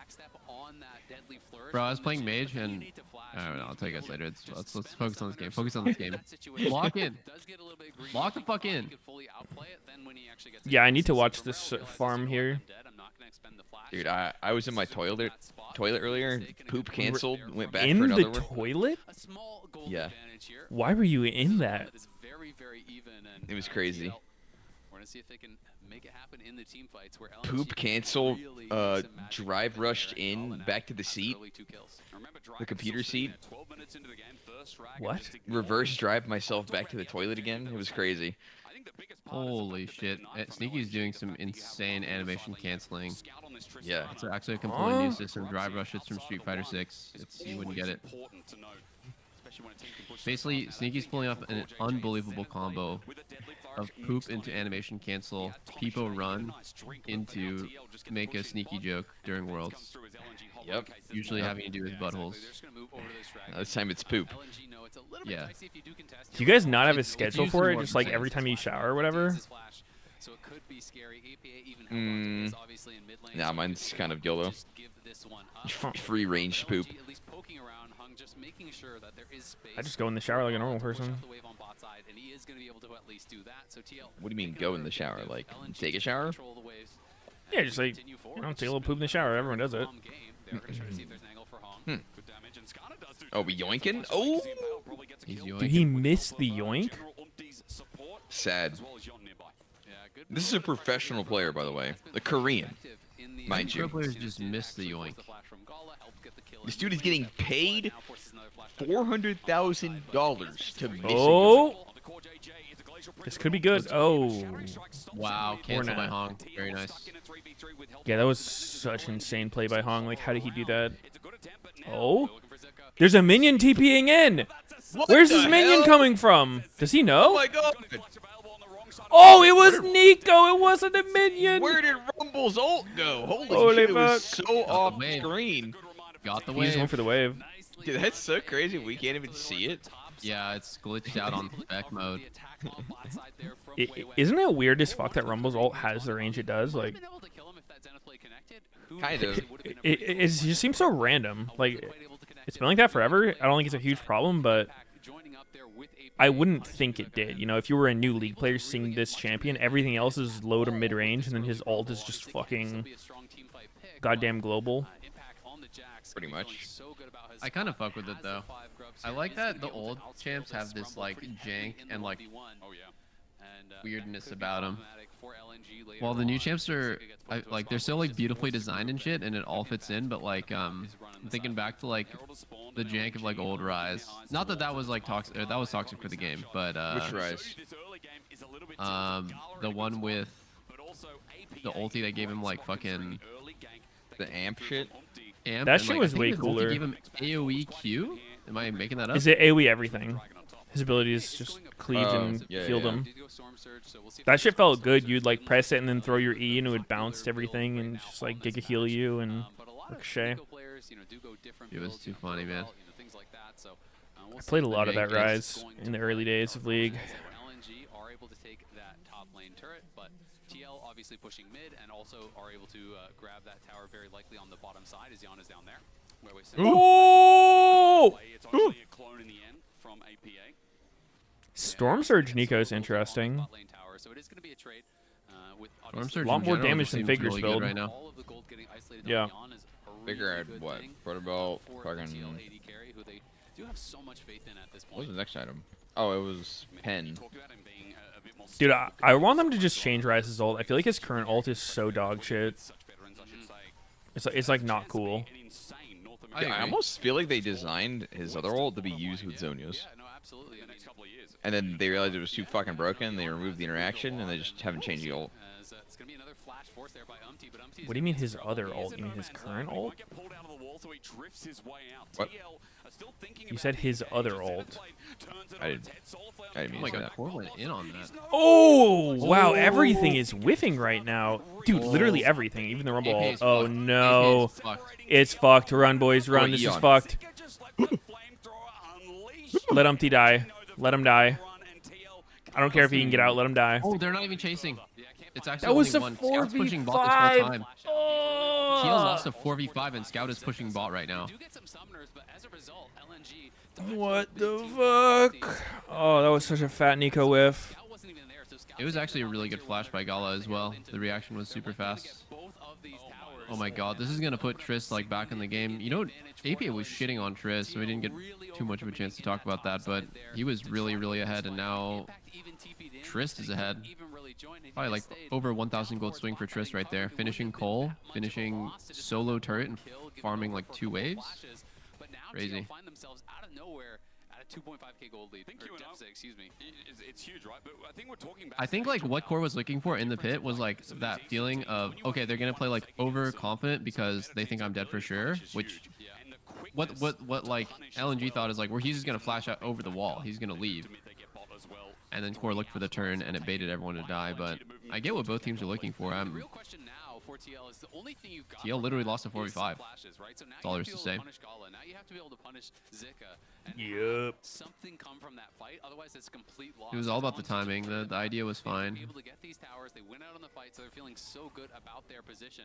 Bro, I was playing mage and I don't know. I'll tell you guys later. Let's focus on this game. Focus on this game. Lock in. Lock the fuck in. Yeah, I need to watch this farm here. Dude, I was in my toilet earlier. Poop canceled. Went back In for the another one. toilet? Yeah. Why were you in that? It was crazy. We're going to see if they can make it happen in the team fights where Poop canceled. Drive rushed in back to the seat. The computer seat. What? Reverse drive myself back to the toilet again. It was crazy. Holy shit. Sneaky's doing some insane animation canceling. Yeah. It's actually a completely new system. Drive rush it's from Street Fighter 6. You wouldn't get it. Basically, Sneaky's pulling off an unbelievable combo of poop into animation cancel, Peepo run into make a sneaky joke during Worlds. Yep. Usually having to do with buttholes. This time it's poop. Yeah. Do you guys not have a schedule for it? Just like every time you shower or whatever? Nah, mine's kind of YOLO. Free range poop. I just go in the shower like a normal person. What do you mean go in the shower? Like take a shower? Yeah, just like, take a little poop in the shower. Everyone does it. Oh, we yoinking? Oh! Did he miss the yoink? Sad. This is a professional player, by the way. A Korean, mind you. Pro players just missed the yoink. This dude is getting paid $400,000 to miss a Oh! This could be good. Oh. Wow, cancel by Hong. Very nice. Yeah, that was such insane play by Hong. Like, how did he do that? Oh? There's a minion TPing in! Where's this minion coming from? Does he know? Oh my god! Oh, it was Nico! It wasn't a minion! Where did Rumble's ult go? Holy Holy shit, it was fuck. so off screen. Got the He just wave. went for the wave. Dude, that's so crazy. We can't even see it. Yeah, it's glitched out on spec mode. Isn't it weird as fuck that Rumble's ult has the range it does? Like, Kind of. it just seems so random. Like, it's been like that forever. I don't think it's a huge problem, but I wouldn't think it did. You know, if you were a new League player seeing this champion, everything else is low to mid range, and then his ult is just fucking goddamn global. Pretty much. I kind of fuck with it though. I like that the old champs have this like jank and like weirdness about them. While the new champs are like they're so like beautifully designed and shit, and it all fits in. But like I'm thinking back to like the jank of like old Rise. Not that that was like toxic. That was toxic for the game, but Which Rise? The one with the ulti that gave him like fucking the amp shit. Amp, That and, shit like, was I think way his ulti cooler. Gave him AOE Q. Am I making that up? Is it AoE everything? His abilities just cleaved and healed him. That shit felt good. You'd like press it and then throw your E and it would bounce to everything and just like giga heal you and ricochet. It was too funny, man. I played a lot of that Rise in the early days of League. LNG are able to take that top lane turret, but TL obviously pushing mid and also are able to grab that tower very likely on the bottom side as Yana's down there. Oh! Oh! It's actually a clone in the end from APA. Storm Surge Nico is interesting. Bot lane tower, so it is going to be a trade. With Storm Surge a lot in more general damage just than seems Figures really build. good right now. all of the gold getting isolated Yeah. down is a really Figure had good what? thing Protobelt, for fucking. TL AD carry, who they do have so much faith in at this What was point. the next item? Oh, it was pen. Dude, I want them to just change Rise's ult. I feel like his current ult is so dog shit. It's like not cool. I almost feel like they designed his other ult to be used with Zonios. And then they realized it was too fucking broken. They removed the interaction, and they just haven't changed the ult. What do you mean his other ult? You mean his current ult? What? You said his other ult. I didn't mean Oh my to say god, that. Core went in on that. Oh, wow. Everything is whiffing right now. Dude, literally everything. Even the Rumble ult. Oh, no. It's fucked. Run, boys. Run. This is fucked. Let Umpty die. Let him die. I don't care if he can get out. Let him die. Oh, they're not even chasing. It's actually That was only a one. Scout's pushing bot this 4v5. whole time. TL lost a 4v5 and Scout is pushing bot right now. What the fuck? Oh, that was such a fat Nico whiff. It was actually a really good flash by Gala as well. The reaction was super fast. Oh my god, this is gonna put Triss like back in the game. You know, APA was shitting on Triss, so we didn't get too much of a chance to talk about that, but he was really, really ahead, and now Triss is ahead. Probably like over 1,000 gold swing for Triss right there. Finishing Cole, finishing solo turret, and farming like 2 waves. Crazy. 2.5k gold lead. Or deficit, excuse me. It's huge, right? But I think we're talking about. I think like what Core was looking for in the pit was like that feeling of, okay, they're gonna play like overconfident because they think I'm dead for sure. Which what like LNG thought is like, where he's just gonna flash out over the wall. He's gonna leave. And then Core looked for the turn and it baited everyone to die. But I get what both teams are looking for. TL literally lost a 4v5. That's all there is to say. Yep. Something come from that fight. Otherwise, it's complete loss. It was all about the timing. The idea was fine. Able to get these towers. They win out on the fight, so they're feeling so good about their position.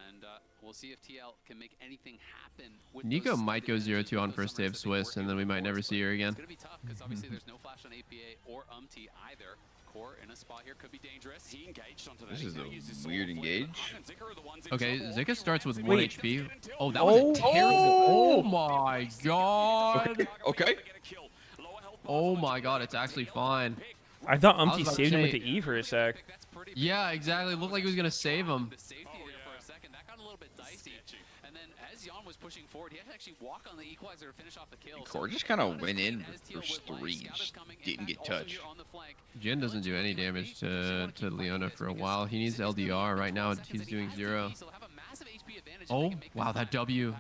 And we'll see if TL can make anything happen. With Nico might go 0-2 on first day of Swiss, and then we might never see her again. It's gonna be tough because obviously there's no flash on APA or Umpty either. Core in a spot here could be dangerous. He engaged onto This is a weird engage. Okay, Zika starts with 1 HP. Oh, that was a terrible. Oh my god. Okay. Oh my god, it's actually fine. I thought I was Umpty about to saved him with say- the E for a sec. Yeah, exactly. It looked like he was gonna save him. And then as Jan was pushing forward, he had to actually walk on the equalizer to finish off the kill. Core just kind of went in for first 3 and just didn't get touched. Jin doesn't do any damage to Leona for a while. He needs LDR. Right now, he's doing 0. Oh, wow, that W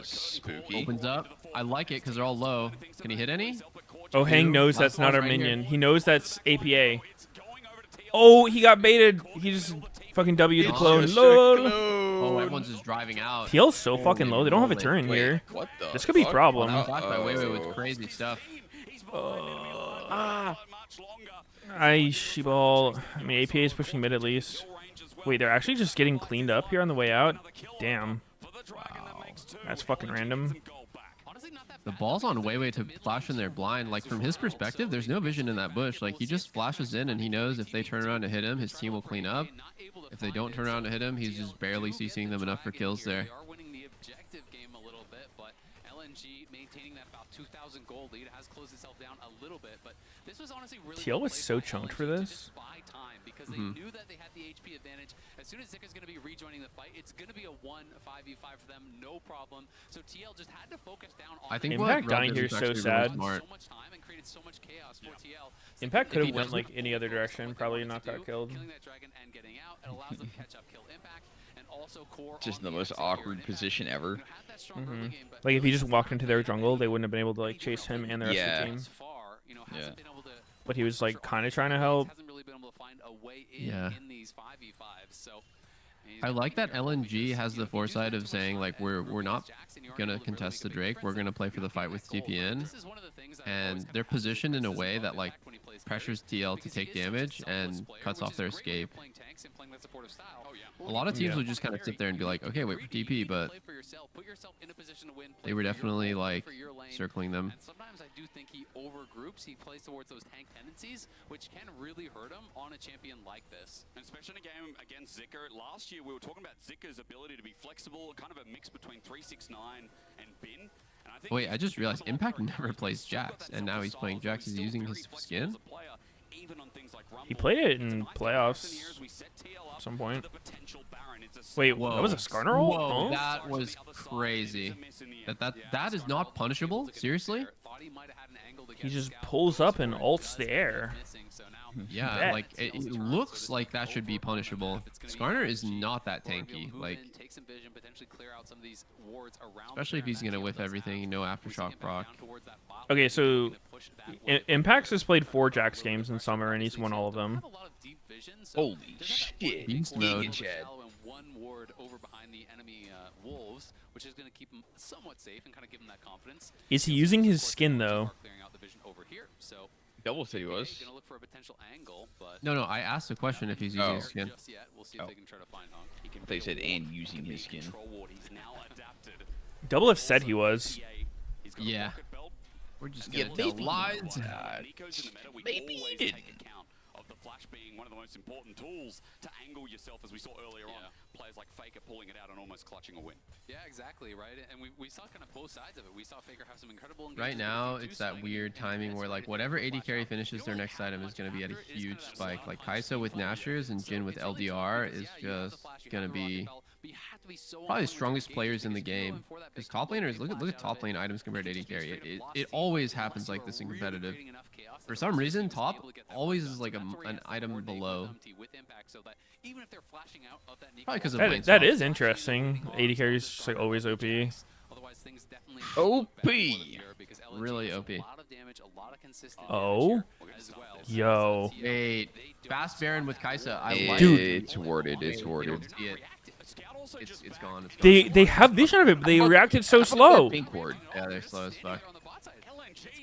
Spooky. opens up. I like it because they're all low. Can he hit any? Oh, Hang knows Last that's not one's our right here. minion. He knows that's APA. Oh, he got baited. He just fucking W'd the clone. LOL. Oh, everyone's just driving out. TL's so fucking low. They don't have a Holy turn moly. here. What the This could be a fuck? problem. Flash by Weiwei with crazy stuff. I Sheball. I mean, APA is pushing mid at least. Wait, they're actually just getting cleaned up here on the way out? Damn. That's fucking random. The ball's on Weiwei to flash in their blind. Like, from his perspective, there's no vision in that bush. Like, he just flashes in, and he knows if they turn around to hit him, his team will clean up. If they don't turn around to hit him, he's just barely CCing them enough for kills there. Maintaining that about 2,000 gold lead has closed itself down a little bit, but this was honestly really TL was so chunked for this. because they knew that they had the HP advantage. As soon as Zika's going to be rejoining the fight, it's going to be a 1-5v5 for them, no problem. So TL just had to focus down on I think Impact what dying Rutgers here is is so actually sad. really smart. so much time and created so much chaos for TL. Impact could If he have went doesn't- like any other direction. Probably not got killed. Killing that dragon and getting out, it allows them to catch up, kill Impact, and also Core Just on the most exit here. awkward And position ever. had that strong early game, but Like if he just walked into their jungle, they wouldn't have been able to like chase him and the rest of Yeah. the team. far, hasn't been able to But he was like kind of trying to help. hasn't really been able to find a way in Yeah. in these 5v5s. So I like that LNG has the foresight of saying like we're not gonna contest the Drake. We're gonna play for the fight with TPN, and they're positioned in a way that like pressures TL to take damage and cuts off their escape. A lot of teams would just kind of sit there and be like, okay, wait for TP, but they were definitely like circling them. And sometimes I do think he overgroups. He plays towards those tank tendencies, which can really hurt him on a champion like this. And especially in a game against Zicker. Last year, we were talking about Zicker's ability to be flexible, kind of a mix between 369 and Bin. And I think Wait, I just realized Impact never plays Jax, and now he's playing Jax. He's using his skin. He played it in playoffs at some point. Wait, whoa. that was a Skarner ult? Whoa, Huh? that was crazy. That is not punishable? Seriously? He just pulls up and ults the air. Yeah, like it looks like that should be punishable. Skarner is not that tanky, like especially if he's gonna whiff everything, no aftershock proc. Okay, so Impacts has played 4 Jax games in summer, and he's won all of them. Holy shit! Beast mode. One ward over behind the enemy wolves, which is going to keep him somewhat safe and kind of give him that confidence. Is he using his skin though? Clearing out the vision over here, so Double said he was. Gonna look for a potential angle, but No, I asked the question if he's using his skin. just yet. We'll see if they can try to find Hunk. He can They said and using his skin. Double F said he was. Yeah. We're just gonna tell lies. Maybe he did. Of the flash being one of the most important tools to angle yourself, as we saw earlier on. Players like Faker pulling it out and almost clutching a win. Yeah, exactly, right? And we saw kind of both sides of it. We saw Faker have some incredible Right now, it's that weird timing where like whatever AD carry finishes their next item is going to be at a huge spike. Like Kai'Sa with Nashers and Jhin with LDR is just going to be probably the strongest players in the game. Because top laners, look at top lane items compared to AD carry. It always happens like this in competitive. For some reason, top always is like an item below. Probably because of that is interesting. AD carry is just like always OP. OP. Really OP. Oh. Yo. Wait. Fast Baron with Kai'Sa. I like Dude. It's warded. It's warded. It's gone. They have vision of it, but they reacted so slow. Pink ward. Yeah, they're slow as fuck.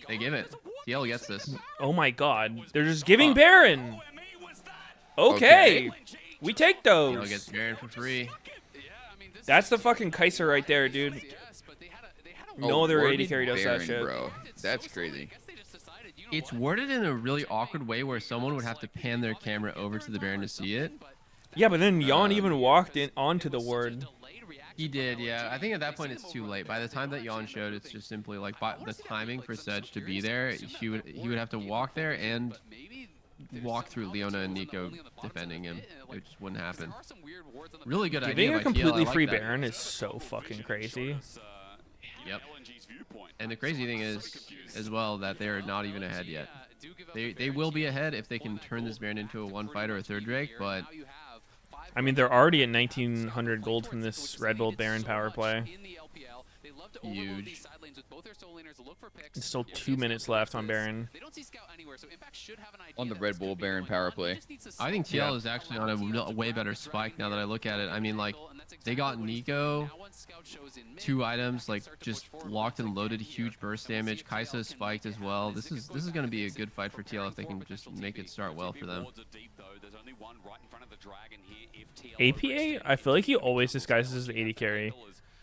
They give it. TL gets this. Oh my god. They're just giving Baron. Okay. We take those. TL gets Baron for free. That's the fucking Kai'Sa right there, dude. No other AD carry does that shit. Bro. That's crazy. It's worded in a really awkward way where someone would have to pan their camera over to the Baron to see it. Yeah, but then Yon even walked in onto the ward. He did, yeah. I think at that point it's too late. By the time that Yon showed, it's just simply like the timing for Sedge to be there. He would have to walk there and walk through Leona and Nico defending him. It just wouldn't happen. Really good idea. Giving a completely like free that. Baron is so fucking crazy. Yep. And the crazy thing is, as well, that they are not even ahead yet. They will be ahead if they can turn this Baron into a one fight or a third Drake, but I mean, they're already at 1900 gold from this Red Bull Baron power play. Huge. It's still 2 minutes left on Baron. On the Red Bull Baron power play. I think TL is actually on a way better spike now that I look at it. I mean, like, they got Nico, 2 items, like, just locked and loaded, huge burst damage. Kai'Sa spiked as well. This is going to be a good fight for TL if they can just make it start well for them. APA, I feel like he always disguises the AD carry.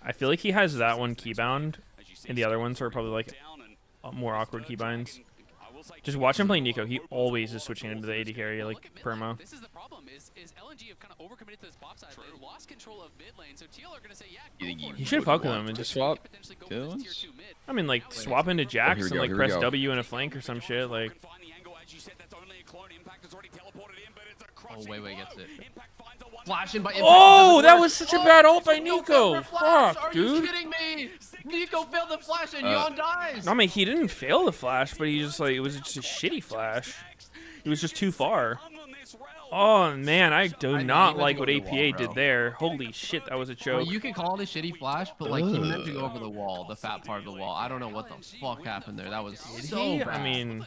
I feel like he has that one keybound, and the other ones are probably like more awkward keybinds. Just watch him play Nico. He always is switching into the AD carry like perma. This is the problem is LNG have kind of overcommitted to this bot side. They lost control of mid lane, so TL are going to say, yeah, You should fuck with him and just swap. I mean, like swap into Jax and like press W in a flank or some shit. Like. Oh, wait, gets it. Flashing by Impact. Oh, that was such a bad ult by Nico. Fuck, dude. Are you kidding me? Nico failed the flash and Yon dies. I mean, he didn't fail the flash, but he just like it was just a shitty flash. He was just too far. Oh man, I do not like what APA did there. Holy shit, that was a choke. Well, you can call it a shitty flash, but like he meant to go over the wall, the fat part of the wall. I don't know what the fuck happened there. That was so bad. I mean,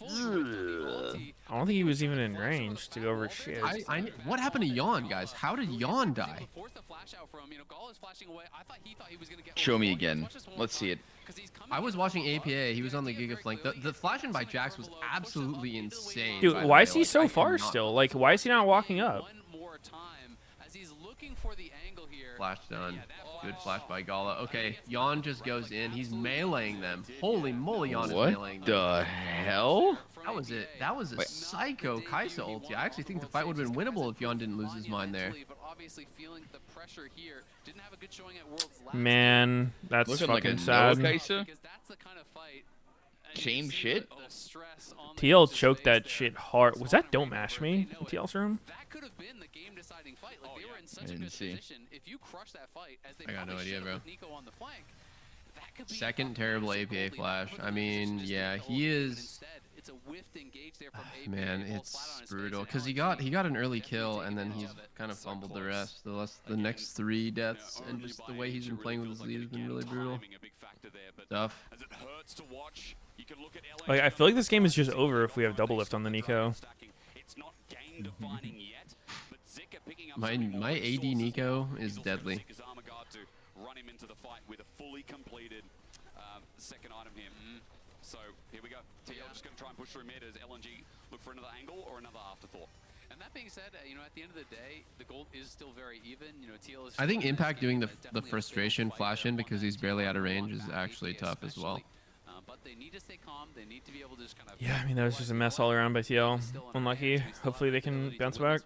I don't think he was even in range to go over shit. What happened to Yawn, guys? How did Yawn die? Show me again. Let's see it. I was watching APA. He was on the Giga flank. The flashing by Jax was absolutely insane. Dude, why is he so far still? Like, why is he not walking up? Flash done. Good flash by Gala. Okay, Yawn just goes in. He's meleeing them. Holy moly, Yawn is meleeing them. What the hell? That was it. That was a psycho Kaisa ulti. I actually think the fight would have been winnable if Yawn didn't lose his mind there. Man, that's Looking fucking like a sad. Noah Kaisa? Same shit? TL choked that shit hard. Was that don't mash me in TL's room? I didn't see. I got no idea, bro. Second terrible APA flash. I mean, yeah, he is. Man, it's brutal because he got an early kill and then he's kind of fumbled the rest. The next 3 deaths and just the way he's been playing with his lead has been really brutal. Tough. Like, I feel like this game is just over if we have double lift on the Nico. My AD Nico is deadly. Run him into the fight with a fully completed second item here. So here we go. TL just going to try and push through mid as LNG look for another angle or another afterthought. And that being said, you know, at the end of the day, the gold is still very even. You know, TL is. I think Impact doing the frustration flash in because he's barely out of range is actually tough as well. But they need to stay calm. They need to be able to just kind of. Yeah, I mean, that was just a mess all around by TL. Unlucky. Hopefully they can bounce back.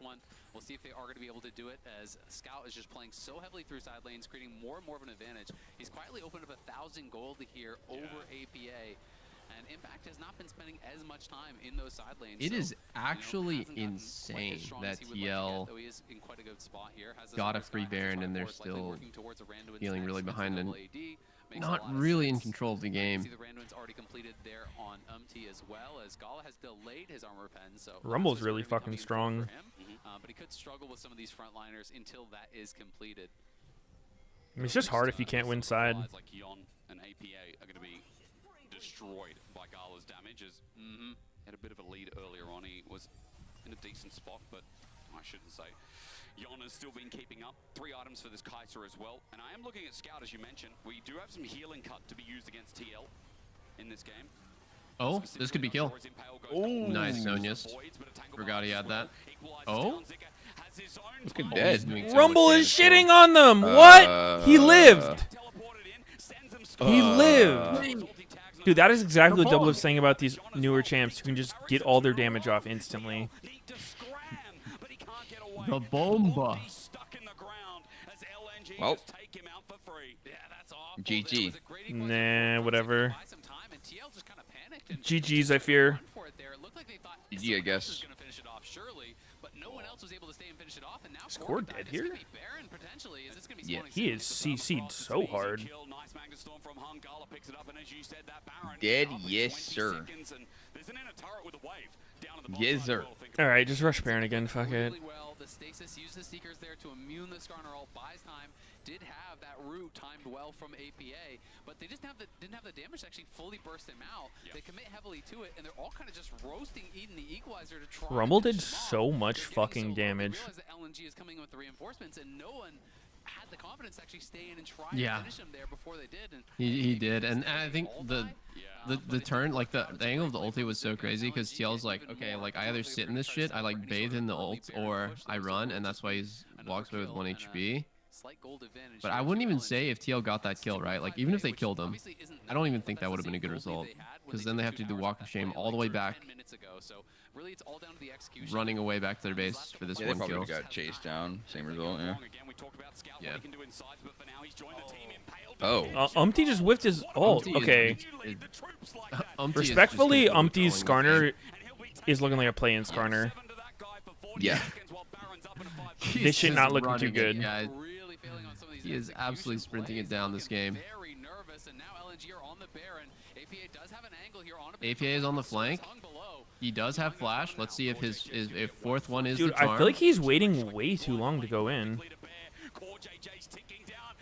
We'll see if they are going to be able to do it, as Scout is just playing so heavily through side lanes, creating more and more of an advantage. He's quietly opened up 1,000 gold here over APA, and Impact has not been spending as much time in those side lanes. It is actually insane that TL got a free Baron and they're still feeling really behind and not really in control of the game. The Randuin's already completed there on as well, as Gala has delayed his armor pen. So Rumble's really fucking strong. But he could struggle with some of these frontliners until that is completed. I mean, it's just hard if you can't win side. Like Yon and APA are going to be destroyed by Gala's damages. Had a bit of a lead earlier on. He was in a decent spot, but I shouldn't say. Yon has still been keeping up. 3 items for this Kaiser as well. And I am looking at Scout, as you mentioned. We do have some healing cut to be used against TL in this game. Oh, this could be kill. Oh, nice, Nonius. Forgot he had that. Oh? Look at dead. Rumble is shitting on them. What? He lived. He lived. Dude, that is exactly what Double is saying about these newer champs who can just get all their damage off instantly. The bomba. Well, GG. Nah, whatever. GG's, I fear. GG, I guess. Is Core dead here? Yeah, he is CC'd so hard. Dead, yes, sir. Yes, sir. Alright, just rush Baron again, fuck it. The stasis used the Seekers there to immune the Skarner ult, buys time, did have that root timed well from APA, but they just didn't have the damage to actually fully burst him out. They commit heavily to it, and they're all kind of just roasting Eden the Equalizer to try. Rumble did so much fucking damage. That LNG is coming with the reinforcements, and no one had the confidence to actually stay in and try to finish him there before they did. And he did, and I think the turn, like the angle of the ulti was so crazy because TL's like, okay, like I either sit in this shit, I like bathe in the ult, or I run, and that's why he's walks away with 1 HP. But I wouldn't even say if TL got that kill, right? Like even if they killed him, I don't even think that would have been a good result because then they have to do walk of shame all the way back, running away back to their base for this one kill. They got chased down. Same result, yeah. Yeah. Oh. Umpty just whiffed his ult. Okay. Respectfully, Umpty's Skarner is looking like a play-in Skarner. Yeah. This shit not looking too good. Guys. He is absolutely sprinting it down this game. APA is on the flank. He does have flash. Let's see if his fourth one is Dude, the charm. I feel like he's waiting way too long to go in.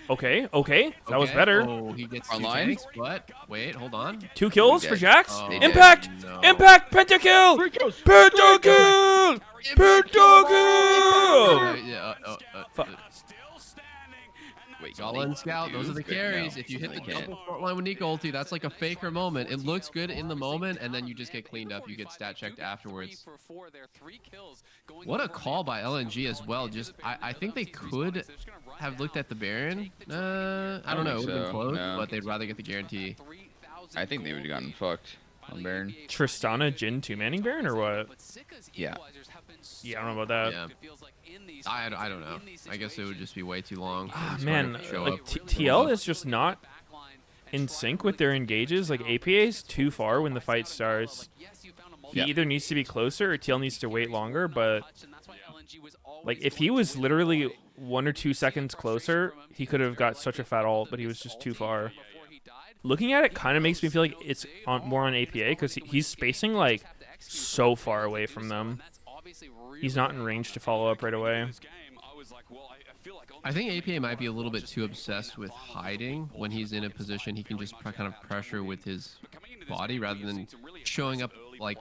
Okay, okay. That was better. Oh, he gets 2 Online? tanks, but wait, hold on. 2 kills for Jax. Oh, Impact! no. Impact! Pentakill! Pentakill! Pentakill! Yeah, Fuck. Wait, Gala and Scout, those are the Good, carries. no, If you hit they the can't. double front line with Nico ulti, that's like a faker moment. It looks good in the moment, and then you just get cleaned up. You get stat checked afterwards. What a call by LNG as well. Just, I think they could have looked at the Baron. I don't know. It would have been close, but they'd rather get the guarantee. I think they would have gotten fucked on Baron. Tristana Jin 2-manning Baron or what? Yeah. Yeah, I don't know about that. Yeah. I don't know. I guess it would just be way too long. Man, like TL is just not in sync with their engages. Like APA is too far when the fight starts. He either needs to be closer or TL needs to wait longer. But like if he was literally 1 or 2 seconds closer, he could have got such a fat ult. But he was just too far. Looking at it kind of makes me feel like it's more on APA because he's spacing like so far away from them. He's not in range to follow up right away. I think APA might be a little bit too obsessed with hiding. When he's in a position, he can just kind of pressure with his body rather than showing up like...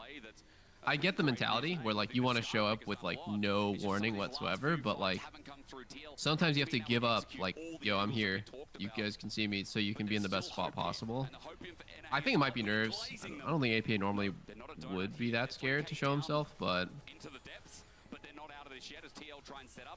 I get the mentality where like you want to show up with like no warning whatsoever, but like sometimes you have to give up like, yo, I'm here. You guys can see me, so you can be in the best spot possible. I think it might be nerves. I don't think APA normally would be that scared to show himself, but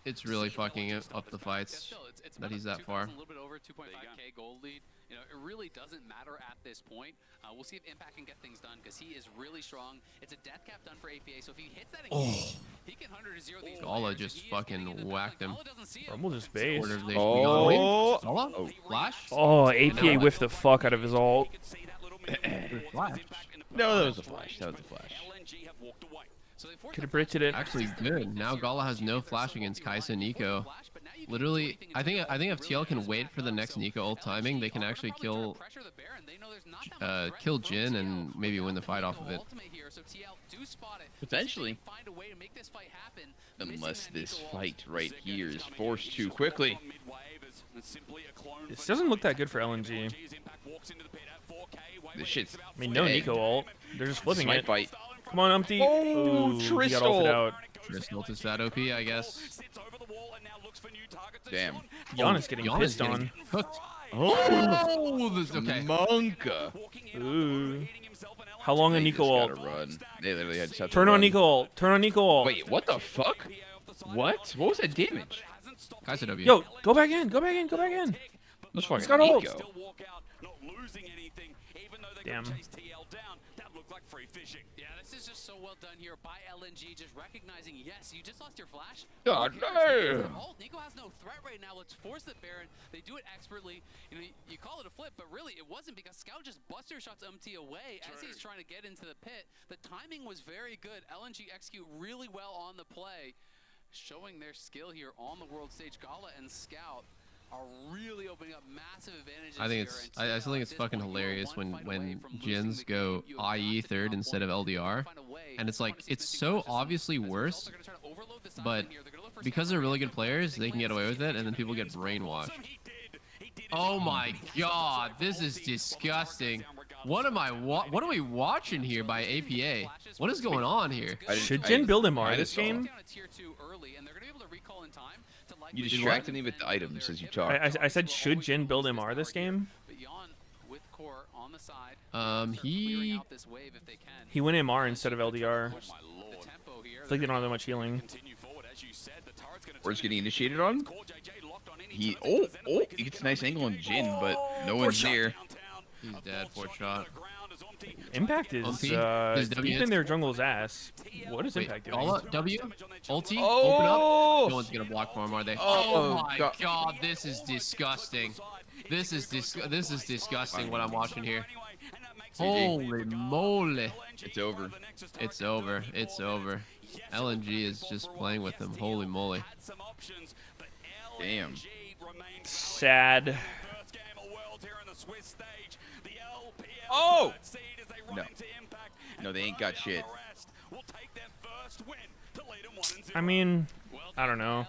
it's really fucking up the fights that he's that far. A little bit over 2.5k gold lead. You know, it really doesn't matter at this point. We'll see if Impact can get things done because he is really strong. It's a death cap done for APA, so if he hits that engage, he can 100-0 these. Gala just fucking whacked him. Rumble just base. Oh, Gala? Flash? Oh, APA whiffed the fuck out of his ult. Flash. No, that was a flash. That was a flash. Could have bridged it. Actually good. Now Gala has no flash against Kai'Sa and Nico. Literally, I think if TL can wait for the next Nico ult timing, they can actually kill Jin and maybe win the fight off of it. Potentially. Unless this fight right here is forced too quickly. This doesn't look that good for LNG. This shit's I mean, no Nico ult. They're just flipping it. Fight. Come on, Umpty. Oh, Ooh, he got ulted out. Tristol to stat OP, I guess. Damn. Giannis getting pissed on. Cooked. Oh, okay. Monka. Ooh. How long a Nico ult? Run. They literally had to Turn on Nico ult. Turn on Nico ult. Wait, what the fuck? What? What was that damage? Kai'Sa W. Yo, go back in. Go back in. Go back in. Let's fucking got ult. Nico. Damn. Yeah, this is just so well done here by LNG, just recognizing, yes, you just lost your flash. God, no. Nico has no threat right now. Let's force the Baron. They do it expertly. You know, you call it a flip, but really it wasn't because Scout just buster shots MT away as he's trying to get into the pit. The timing was very good. LNG execute really well on the play, showing their skill here on the world stage. Gala and Scout are really opening up massive advantages. I think it's I still think it's fucking hilarious when Jins go IE third instead of LDR, and it's like it's so obviously worse, but because they're really good players, they can get away with it, and then people get brainwashed. Oh my god, this is disgusting. What are we watching here by APA? What is going on here? Should Jin build MR this game? You distracted me with the items as you talk. I said, should Jin build MR this game? He went MR instead of LDR. I feel like they don't have that much healing. Where's getting initiated on? He gets a nice angle on Jin, but no one's near. He's dead. 4th shot. Impact is deep in their jungle's ass. What is Impact doing? Gala, W, ulti, oh! open up. No one's gonna block for him, are they? Oh my god, this is disgusting. This is disgusting what I'm watching here. Holy moly. It's over. It's over. It's over. LNG is just playing with them. Holy moly. Damn. Sad. Oh! No. No, they ain't got shit. I mean, I don't know.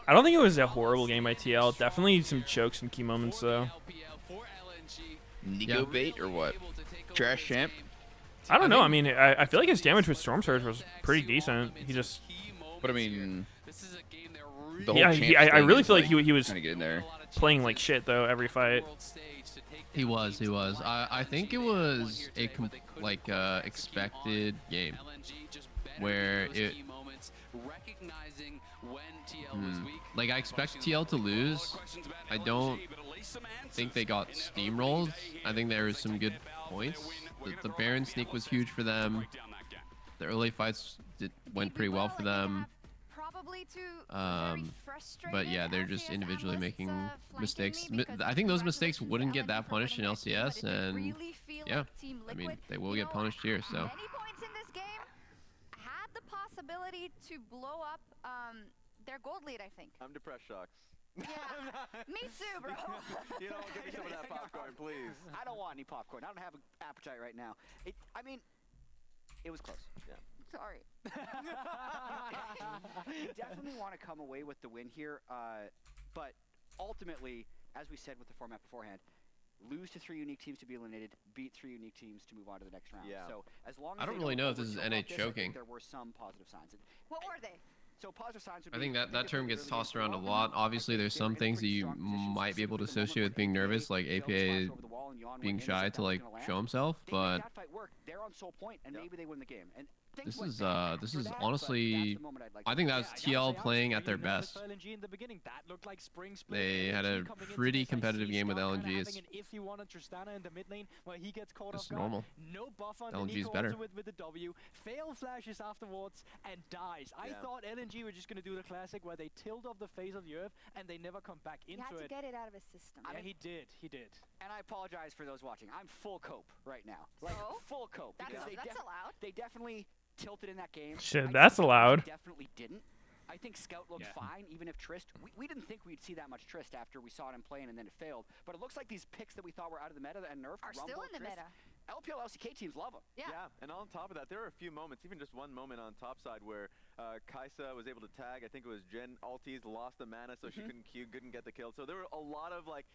I don't think it was a horrible game by TL. Definitely some chokes, some key moments though. Nico bait or what? Trash champ? I don't know. I mean, I feel like his damage with Storm Surge was pretty decent. He just. But I mean, the whole yeah, I really feel like he was trying to get in there. Playing like shit though every fight. He was. I think it was a expected game where it. Like I expect TL to lose. I don't think they got steamrolled. I think there was some good points. The Baron sneak was huge for them. The early fights went pretty well for them. But yeah, they're just individually making mistakes. I think those mistakes wouldn't get that punished in LCS, and yeah, I mean they will get punished here. So. Many points in this game had the possibility to blow up their gold lead, I think. I'm depressed, Shocks. Yeah, me too, bro. You know, give me some of that popcorn, please. I don't want any popcorn. I don't have an appetite right now. I mean, it was close. Yeah. Sorry. You definitely want to come away with the win here, but ultimately, as we said with the format beforehand, lose to 3 unique teams to be eliminated, beat 3 unique teams to move on to the next round. Yeah. So as long as I don't really know if this is NA choking. I think there were some positive signs. What were they? So positive signs would I be think that term gets tossed around a lot. Obviously, there's some things that you might be able to associate with being nervous, like APA being shy to like show himself, but they're on sole point and maybe they win the game. And this is honestly, I think that was TL playing at their best. They had a pretty competitive game with LNG. It's normal. LNG is better. With the W, fail flashes afterwards and dies. I thought LNG were just going to do the classic where they tilt off the face of the earth and they never come back into it. He had to get it out of his system. Yeah, he did. And I apologize for those watching. I'm full cope right now. Like full cope. That's allowed. They definitely tilted in that game. Shit, that's allowed. Definitely didn't. I think Scout looked fine, even if Trist. We didn't think we'd see that much Trist after we saw him playing and then it failed. But it looks like these picks that we thought were out of the meta and nerfed are still in the meta. LPL LCK teams love them. Yeah. And on top of that, there are a few moments, even just one moment on top side where Kaisa was able to tag. I think it was Jen Altis lost the mana, so she couldn't get the kill. So there were a lot of like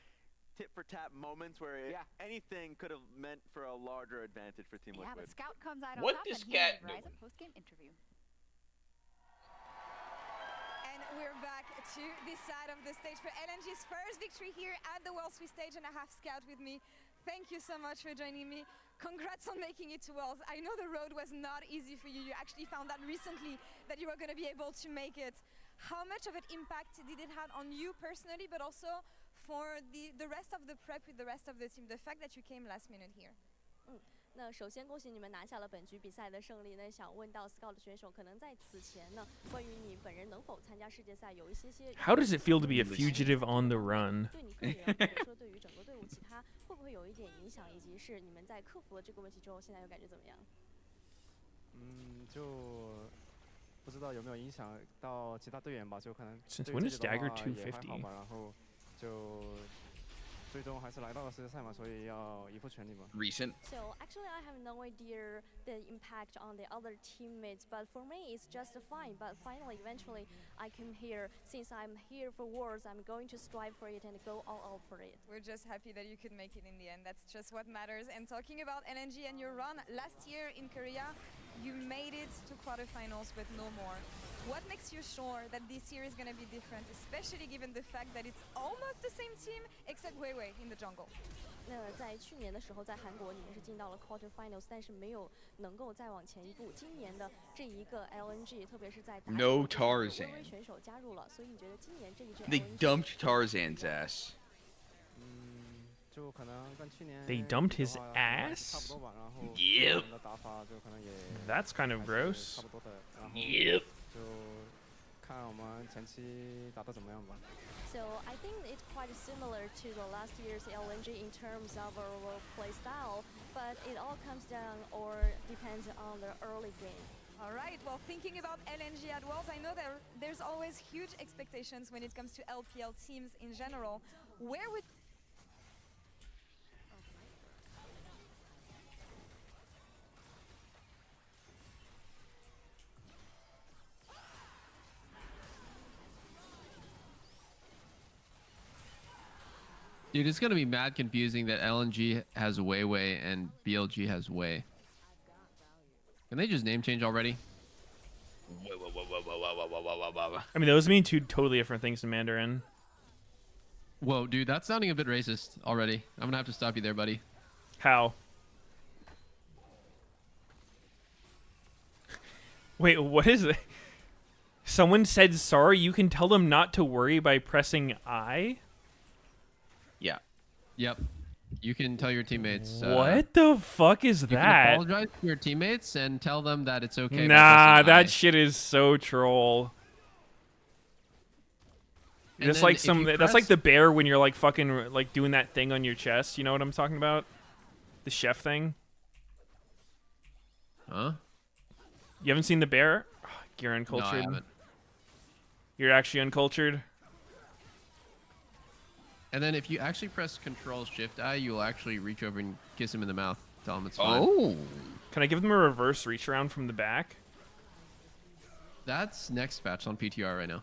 tit for tat moments where anything could have meant for a larger advantage for Team Liquid. Yeah, but Scout comes out on What top this and cat he doing? Verizon post-game interview. And we're back to this side of the stage for LNG's first victory here at the World Swiss stage, and I have Scout with me. Thank you so much for joining me. Congrats on making it to Worlds. I know the road was not easy for you. You actually found out recently that you were going to be able to make it. How much of an impact did it have on you personally, but also for the rest of the prep with the rest of the team, the fact that you came last minute here? 那首先恭喜你们拿下了本局比赛的胜利。那想问到 Scout 的选手，可能在此前呢，关于你本人能否参加世界赛，有一些。How does it feel to be a fugitive on the run? 对你个人，或者说对于整个队伍其他，会不会有一点影响？以及是你们在克服了这个问题之后，现在又感觉怎么样？就不知道有没有影响到其他队员吧，就可能。Since when is Dagger 250? 然后就。最终还是来到了世界赛嘛，所以要依附全力嘛。Recent. So actually, I have no idea the impact on the other teammates, but for me, it's just fine. But finally, eventually, I came here. Since I'm here for Worlds, I'm going to strive for it and go all out for it. We're just happy that you could make it in the end. That's just what matters. And talking about LNG and your run last year in Korea, you made it to quarterfinals with no more. What makes you sure that this year is going to be different, especially given the fact that it's almost the same team except Weiwei in the jungle? 那在去年的时候，在韩国你们是进到了 quarterfinals， 但是没有能够再往前一步。今年的这一个 LNG， 特别是在打 No Tarzan. 微微选手加入了，所以你觉得今年这一支 They dumped Tarzan's ass. 就可能跟去年 They dumped his 差 ass? 不多吧，然后 Yep. 的打法就可能也 That's kind of gross. 差不多的，然后 Yep. 就看我们前期打得怎么样吧。So I think it's quite similar to the last year's LNG in terms of our play style, but it all comes down or depends on the early game. All right, well, thinking about LNG at Worlds, I know there's always huge expectations when it comes to LPL teams in general. Where would Dude, it's gonna be mad confusing that LNG has Way and BLG has Way. Can they just name change already? I mean, those mean two totally different things in Mandarin. Whoa, dude, that's sounding a bit racist already. I'm gonna have to stop you there, buddy. How? Wait, what is it? Someone said sorry. You can tell them not to worry by pressing I? Yeah. Yep. You can tell your teammates. What the fuck is you that? can apologize to your teammates and tell them that it's okay. Nah, that shit is so troll. Just like that's like the bear when you're like fucking like doing that thing on your chest. You know what I'm talking about? The chef thing. Huh? You haven't seen the bear? Oh, you're uncultured. No, I haven't. You're actually uncultured. And then if you actually press Control Shift I, you'll actually reach over and kiss him in the mouth. Tell him it's fine. Oh. Can I give them a reverse reach around from the back? That's next patch on PTR right now.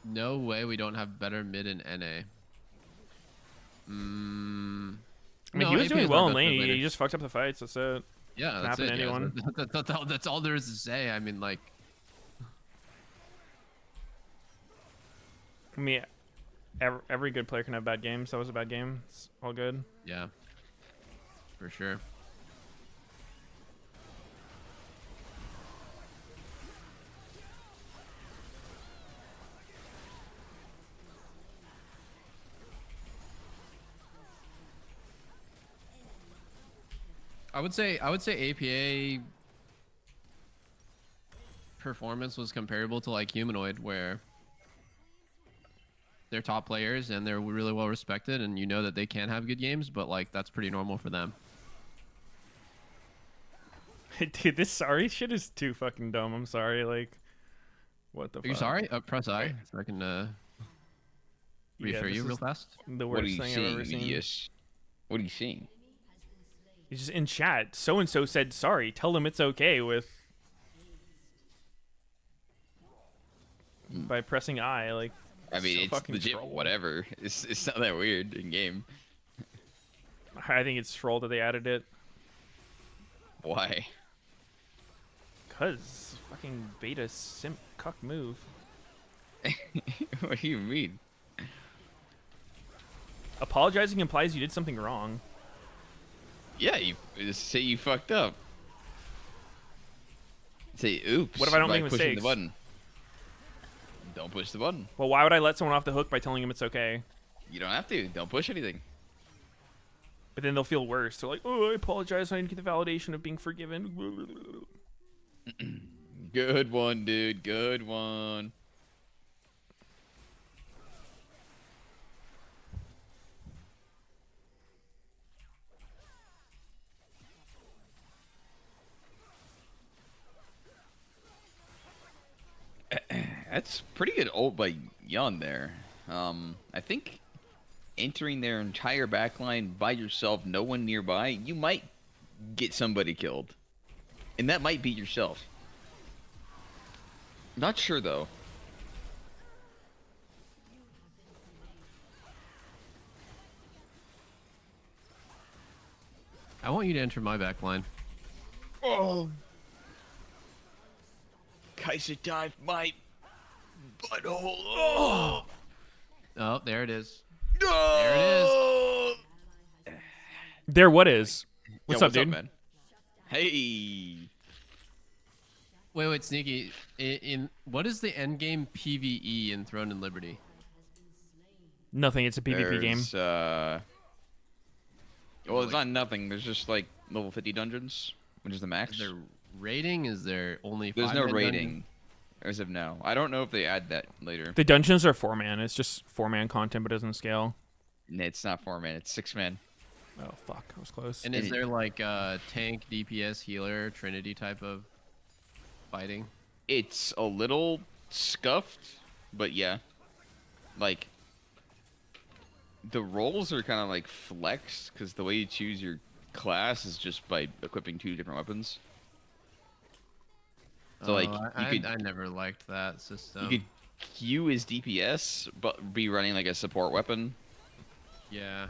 No way we don't have better mid in NA. I mean, he was doing well in lane. He just fucked up the fights. That's it. Yeah, that's it. Anyone. That's all there is to say. I mean, like. I mean, every good player can have bad games. That was a bad game. It's all good. Yeah. For sure. I would say APA performance was comparable to like Humanoid, where they're top players and they're really well respected, and you know that they can have good games, but like that's pretty normal for them. Dude, this sorry shit is too fucking dumb. I'm sorry. Like, what the fuck? Are you sorry? Press I so I can reassure you real fast. The worst thing I've ever seen. Meteos? What are you seeing? He's just in chat. So and so said sorry. Tell them it's okay with by pressing I. Like, I mean, so it's legit. troll. Whatever. It's not that weird in game. I think it's troll that they added it. Why? Cause fucking beta simp cuck move. What do you mean? Apologizing implies you did something wrong. Yeah, you just say you fucked up. Say oops. What if I don't by make pushing mistakes? the button? Don't push the button. Well, why would I let someone off the hook by telling them it's okay? You don't have to. Don't push anything. But then they'll feel worse. They're like, oh, I apologize. I didn't get the validation of being forgiven. Good one, dude. Good one. That's pretty good ult by Yun there. I think entering their entire backline by yourself, no one nearby, you might get somebody killed. And that might be yourself. Not sure, though. I want you to enter my backline. Oh. Kaiser dive my butthole. Oh. Oh, there it is. No. There it is. There, what is? What's up, dude? man? Hey. Wait, Sneaky. In what is the end game PVE in Throne and Liberty? Nothing. It's a PvP game. Well, it's not nothing. There's just like level 50 dungeons, which is the max. Is there rating? Is there only? There's no 5-man rating dungeon? as of now. I don't know if they add that later. The dungeons are 4-man. It's just 4-man content, but doesn't scale. No, it's not 4-man. It's 6-man. Oh fuck, I was close. And is there like a tank, DPS, healer, Trinity type of fighting? It's a little scuffed, but yeah. Like, the roles are kind of like flexed, because the way you choose your class is just by equipping 2 different weapons. So like I never liked that system. You could Q his DPS, but be running like a support weapon. Yeah.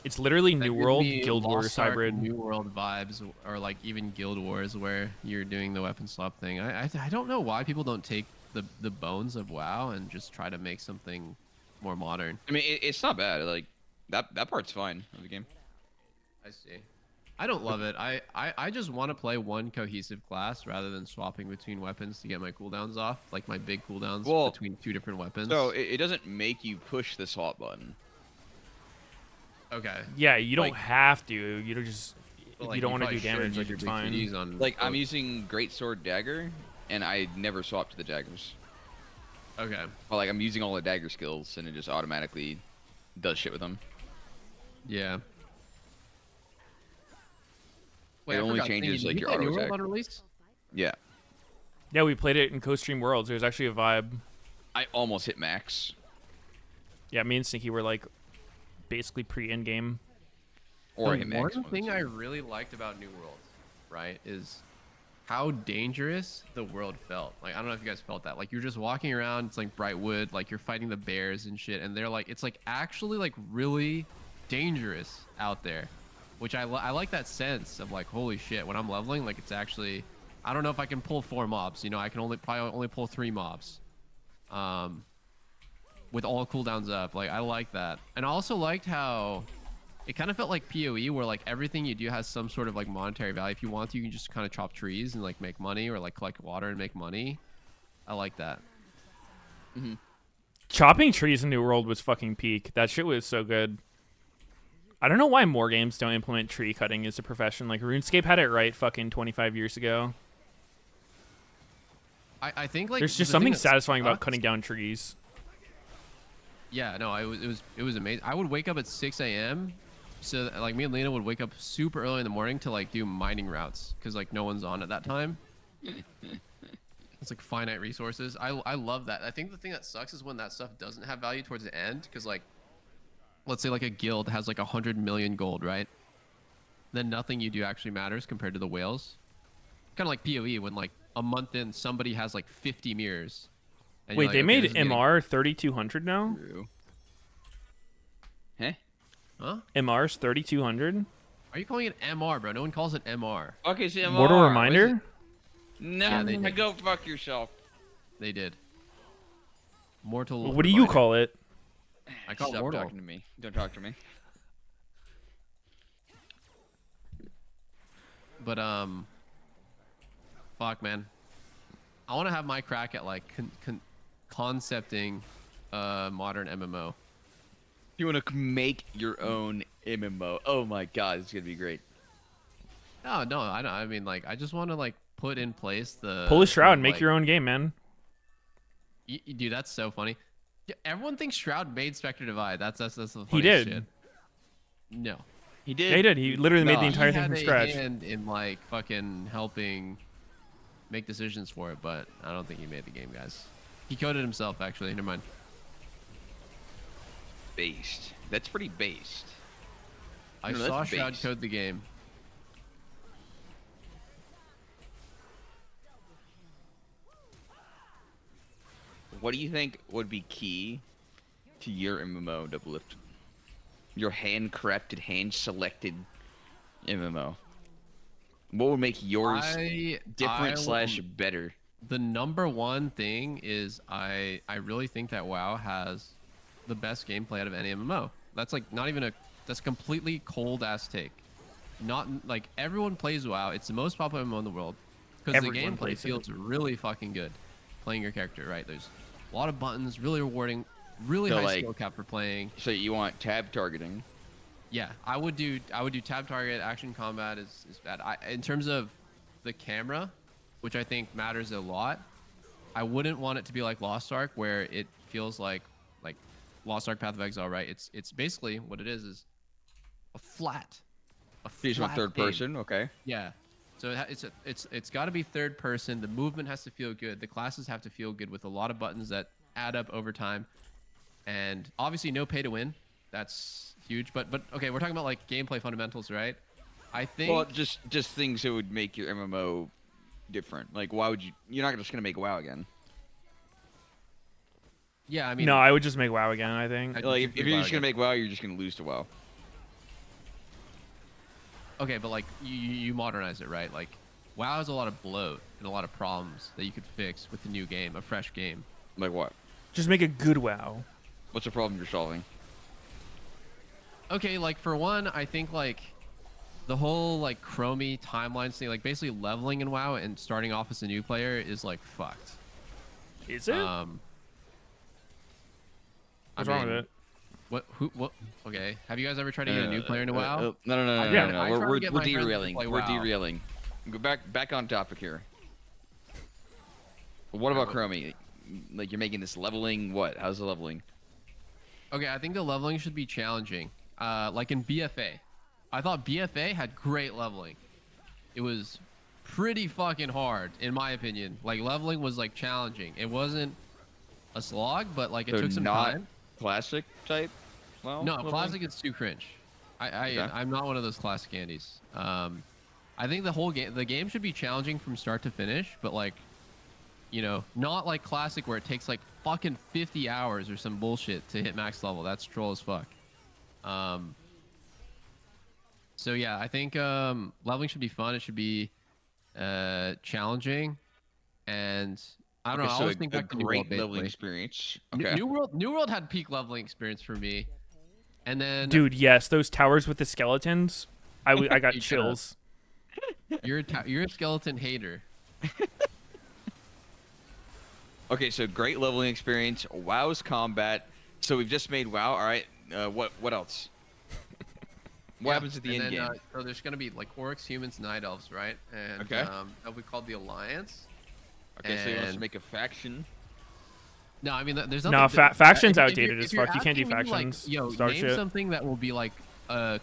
It's literally That New gives World, me Guild Wars Lost Ark hybrid. New World vibes, or like even Guild Wars where you're doing the weapon swap thing. I don't know why people don't take the bones of WoW and just try to make something more modern. I mean, it's not bad. Like that part's fine of the game. I see. I don't love it. I just want to play one cohesive class rather than swapping between weapons to get my cooldowns off, like my big cooldowns between 2 different weapons. So it doesn't make you push the swap button. Okay. Yeah, you don't have to. You don't just if like, you don't you want to do probably damage, should like use it's your fine. big TDs on Like I'm both. using Greatsword Dagger, and I never swap to the daggers. Okay. Well, like I'm using all the dagger skills, and it just automatically does shit with them. Yeah. Wait, it I only forgot, changes did like you your play auto New World attack. on release? Yeah. Yeah, we played it in Co-Stream Worlds. It was actually a vibe. I almost hit max. Yeah, me and Stinky were like basically pre-in game. Or I The hit max. one thing I really liked about New World, right, is how dangerous the world felt. Like, I don't know if you guys felt that. Like, you're just walking around, it's like Brightwood, like you're fighting the bears and shit, and they're like, it's like actually like really dangerous out there, which I like that sense of like, holy shit, when I'm leveling, like it's actually, I don't know if I can pull 4 mobs, you know, I can probably only pull 3 mobs. With all cooldowns up, like I like that. And I also liked how it kind of felt like PoE, where like everything you do has some sort of like monetary value. If you want to, you can just kind of chop trees and like make money, or like collect water and make money. I like that. Chopping trees in New World was fucking peak. That shit was so good. I don't know why more games don't implement tree cutting as a profession. Like RuneScape had it right fucking 25 years ago. I think like there's just the thing something that satisfying about sucks- cutting down trees. Yeah, no, it was amazing. I would wake up at 6 a.m. So like me and Lena would wake up super early in the morning to like do mining routes because like no one's on at that time. It's like finite resources. I love that. I think the thing that sucks is when that stuff doesn't have value towards the end, because like let's say like a guild has like 100 million gold, right? Then nothing you do actually matters compared to the whales. Kind of like PoE when like a month in somebody has like 50 mirrors. And Wait, you're like, they okay, made this is getting- MR 3200 now? Huh? MR's 3200? Are you calling it MR, bro? No one calls it MR. Okay, see, Mortal Reminder? No, Yeah, they did. go fuck yourself. They did. Mortal. What do you call it? I call it Stop Mortal. talking to me. Don't talk to me. But fuck, man. I want to have my crack at like concepting modern MMO. You want to make your own MMO? Oh my god, it's gonna be great. No, I don't. I mean, like, I just want to like put in place the Pull a Shroud and make like, your own game, man. Dude, that's so funny. Yeah, everyone thinks Shroud made Spectre Divide. That's the funniest He did. shit. No. He did. Yeah, he did. He literally made the entire He thing had from a scratch. hand in like fucking helping make decisions for it, but I don't think he made the game, guys. He coded himself, actually. Never mind. Based. That's pretty based. I No, saw that's Shroud based. code the game. What do you think would be key to your MMO, Doublelift? Your hand-crafted, hand-selected MMO. What would make yours different slash better? The number one thing is I really think that WoW has the best gameplay out of any MMO. That's like not even that's a completely cold ass take. Not like everyone plays WoW. It's the most popular MMO in the world because the Everyone gameplay plays it. feels really fucking good. Playing your character, right? There's a lot of buttons, really rewarding, really So, high like- skill cap for playing. So you want tab targeting? Yeah, I would do tab target. Action combat is bad. In terms of the camera, which I think matters a lot, I wouldn't want it to be like Lost Ark, where it feels like Lost Ark Path of Exile, right? It's basically what it is a flat. You just want flat third game. person, okay? Yeah. So it's got to be third person. The movement has to feel good. The classes have to feel good with a lot of buttons that add up over time, and obviously no pay to win. That's huge. But okay, we're talking about like gameplay fundamentals, right? I think. Well, just things that would make your MMO different? Like, why would you? You're not just gonna make WoW again. Yeah, I mean, no, I would just make WoW again. I think. Like, if you're just gonna make WoW, you're just gonna lose to WoW. Okay, but like you modernize it, right? Like, WoW has a lot of bloat and a lot of problems that you could fix with the new game, a fresh game. Like what? Just make a good WoW. What's the problem you're solving? Okay, like for one, I think like the whole like Chromie timeline thing, like basically leveling in WoW and starting off as a new player is like fucked. Is it? What's wrong with it? What? Okay. Have you guys ever tried to get a new player into WoW? No. We're derailing. We're derailing. Go back on topic here. What about Chromie? Like, you're making this leveling. What? How's the leveling? Okay, I think the leveling should be challenging. Like in BFA, I thought BFA had great leveling. It was pretty fucking hard, in my opinion. Like, leveling was like challenging. It wasn't a slog, but like it took some time. Classic type? Well, no, classic is too cringe. I'm not one of those classic candies. I think the game should be challenging from start to finish, but like, you know, not like classic where it takes like fucking 50 hours or some bullshit to hit max level. That's troll as fuck. So yeah, I think leveling should be fun. It should be challenging, and I don't know. I always think back to New World, leveling experience. Okay. New World had peak leveling experience for me, and then dude, yes, those towers with the skeletons, I got chills. You're a skeleton hater. Okay, so great leveling experience. WoW's combat. So we've just made WoW. All right. What else? What happens at the end game? So there's gonna be like orcs, humans, night elves, right? And okay. That'll be called the Alliance. Okay, so you want us to make a faction? No, I mean there's nothing. No, faction's outdated as fuck. You can't do factions. Like, name something that will be like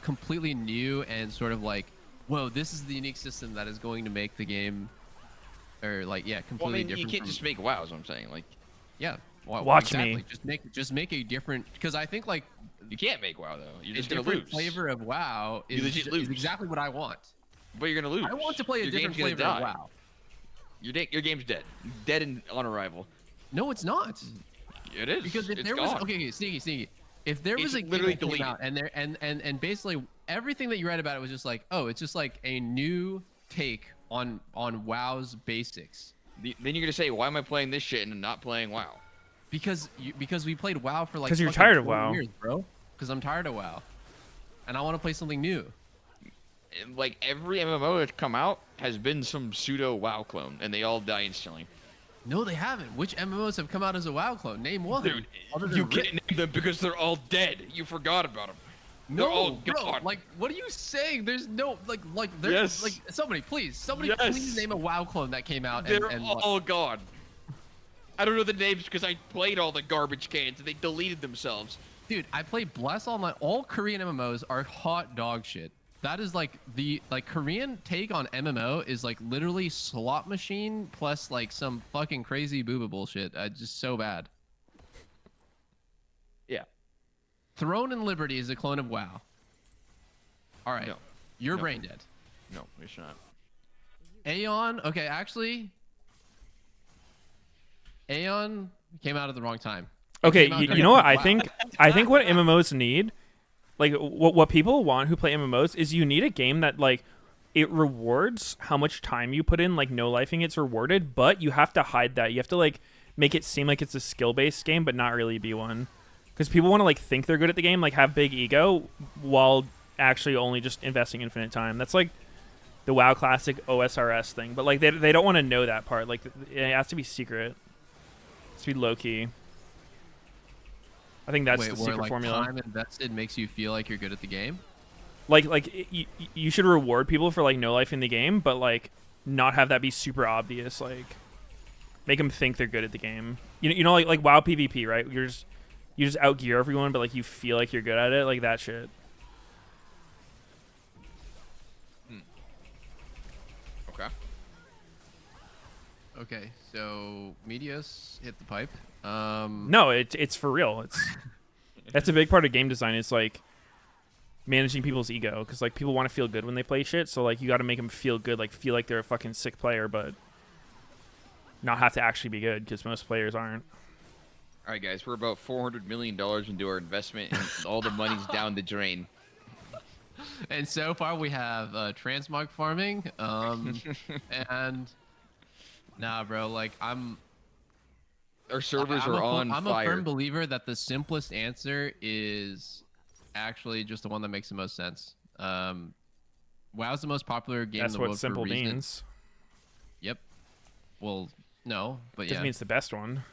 completely new and sort of like, whoa, this is the unique system that is going to make the game, or like, yeah, completely well, I mean, different. You can't just make WoW, is what I'm saying. Like, yeah, watch me. Just make a different, because I think like you can't make WoW though. You're just gonna lose. Flavor of WoW is exactly what I want. But you're gonna lose. I want to play a different flavor of WoW. Your game's dead. Dead and on arrival. No, it's not. It is. Because if there was sneaky. If there was a game that came out and basically everything that you read about it was just like, oh, it's just like a new take on WoW's basics. Then you're gonna say, why am I playing this shit and not playing WoW? Because we played WoW for like. Because you're tired of WoW, years, bro. Because I'm tired of WoW, and I want to play something new. Like every MMO that's come out has been some pseudo WoW clone, and they all die instantly. No, they haven't. Which MMOs have come out as a WoW clone? Name one. Dude, you can't name them because they're all dead. You forgot about them. No, they're all bro. gone. Like, what are you saying? There's no like. There's yes. Like somebody, please name a WoW clone that came out. They're all gone. I don't know the names because I played all the garbage cans and they deleted themselves. Dude, I play Bless Online. All Korean MMOs are hot dog shit. That is like the Korean take on MMO is like literally slot machine plus like some fucking crazy booba bullshit. Just so bad. Yeah. Throne and Liberty is a clone of WoW. All right. No. You're brain dead. No, it's not. Aeon. Okay, actually, Aeon came out at the wrong time. Okay, you know what I think? I think what MMOs need. Like, what people want who play MMOs is you need a game that, like, it rewards how much time you put in, like, no-lifing it's rewarded, but you have to hide that. You have to, like, make it seem like it's a skill-based game, but not really be one. Because people want to, like, think they're good at the game, like, have big ego, while actually only just investing infinite time. That's, like, the WoW Classic OSRS thing. But, like, they don't want to know that part. Like, it has to be secret. It has to be low-key. I think that's the secret formula. Time invested makes you feel like you're good at the game. Like you should reward people for like no life in the game, but like not have that be super obvious. Like make them think they're good at the game. You know like WoW PvP, right? You just outgear everyone, but like you feel like you're good at it, like that shit. Okay. Okay, so Meteos hit the pipe. No, it's for real. That's a big part of game design. It's like managing people's ego, because like people want to feel good when they play shit. So like you got to make them feel good, like feel like they're a fucking sick player, but not have to actually be good, because most players aren't. All right, guys, we're about $400 million into our investment, and all the money's down the drain. And so far, we have transmog farming, and nah, bro. Like our servers are on I'm fire. a firm believer that the simplest answer is actually just the one that makes the most sense. WoW's the most popular game That's in the what world simple for a reason. means. Yep. Well, no, but Doesn't yeah. mean it's the best one.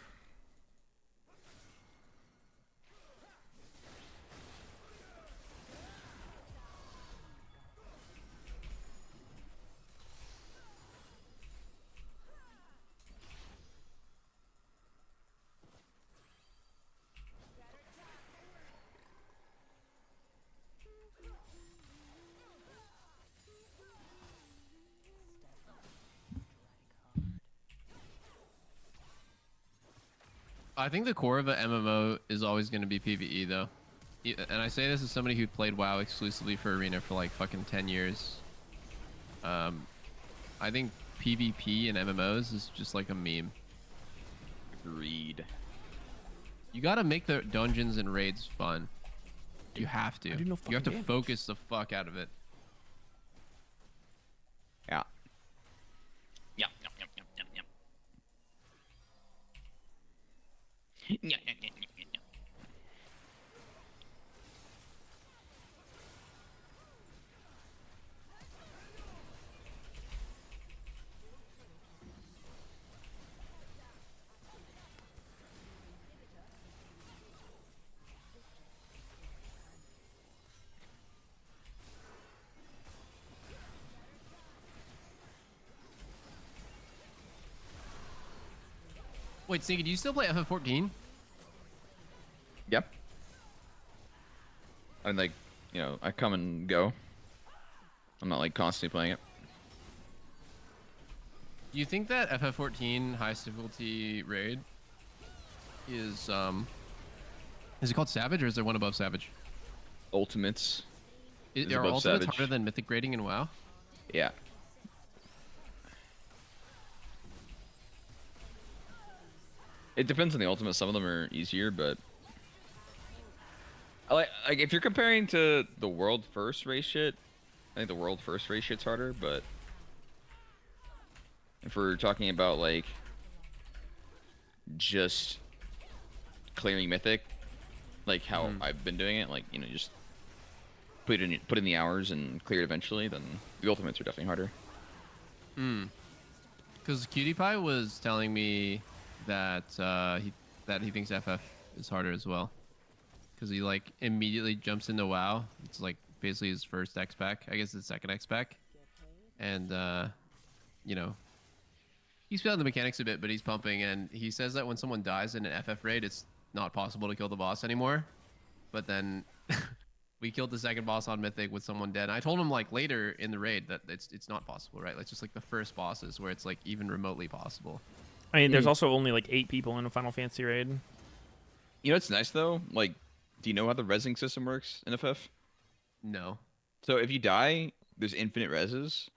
I think the core of an MMO is always going to be PvE, though. And I say this as somebody who played WoW exclusively for Arena for like fucking 10 years. I think PvP in MMOs is just like a meme. Agreed. You gotta make the dungeons and raids fun. You have to. You have to focus the fuck out of it. Yeah. Yep. Wait, Sneaky, do you still play FF14? Yep. I'm like, you know, I come and go. I'm not like constantly playing it. Do you think that FF14 highest difficulty raid is it called Savage or is there one above Savage? Ultimates. Are above Ultimates Savage. harder than Mythic rating in WoW? Yeah. It depends on the ultimate. Some of them are easier, but like if you're comparing to the world first race shit, I think the world first race shit's harder. But if we're talking about like just clearing mythic, like how I've been doing it, like you know, just put in the hours and clear it eventually, then the ultimates are definitely harder. Because Cutie Pie was telling me that he thinks FF is harder as well. Because he like immediately jumps into WoW. It's like basically his first X pack. I guess his second X pack. And you know, he's feeling the mechanics a bit, but he's pumping. And he says that when someone dies in an FF raid, it's not possible to kill the boss anymore. But then we killed the second boss on Mythic with someone dead. And I told him like later in the raid that it's not possible, right? Like just like the first bosses where it's like even remotely possible. I mean, there's also only like 8 people in a Final Fantasy raid. You know what's nice though? Like, do you know how the resing system works in FF? No. So if you die, there's infinite reses,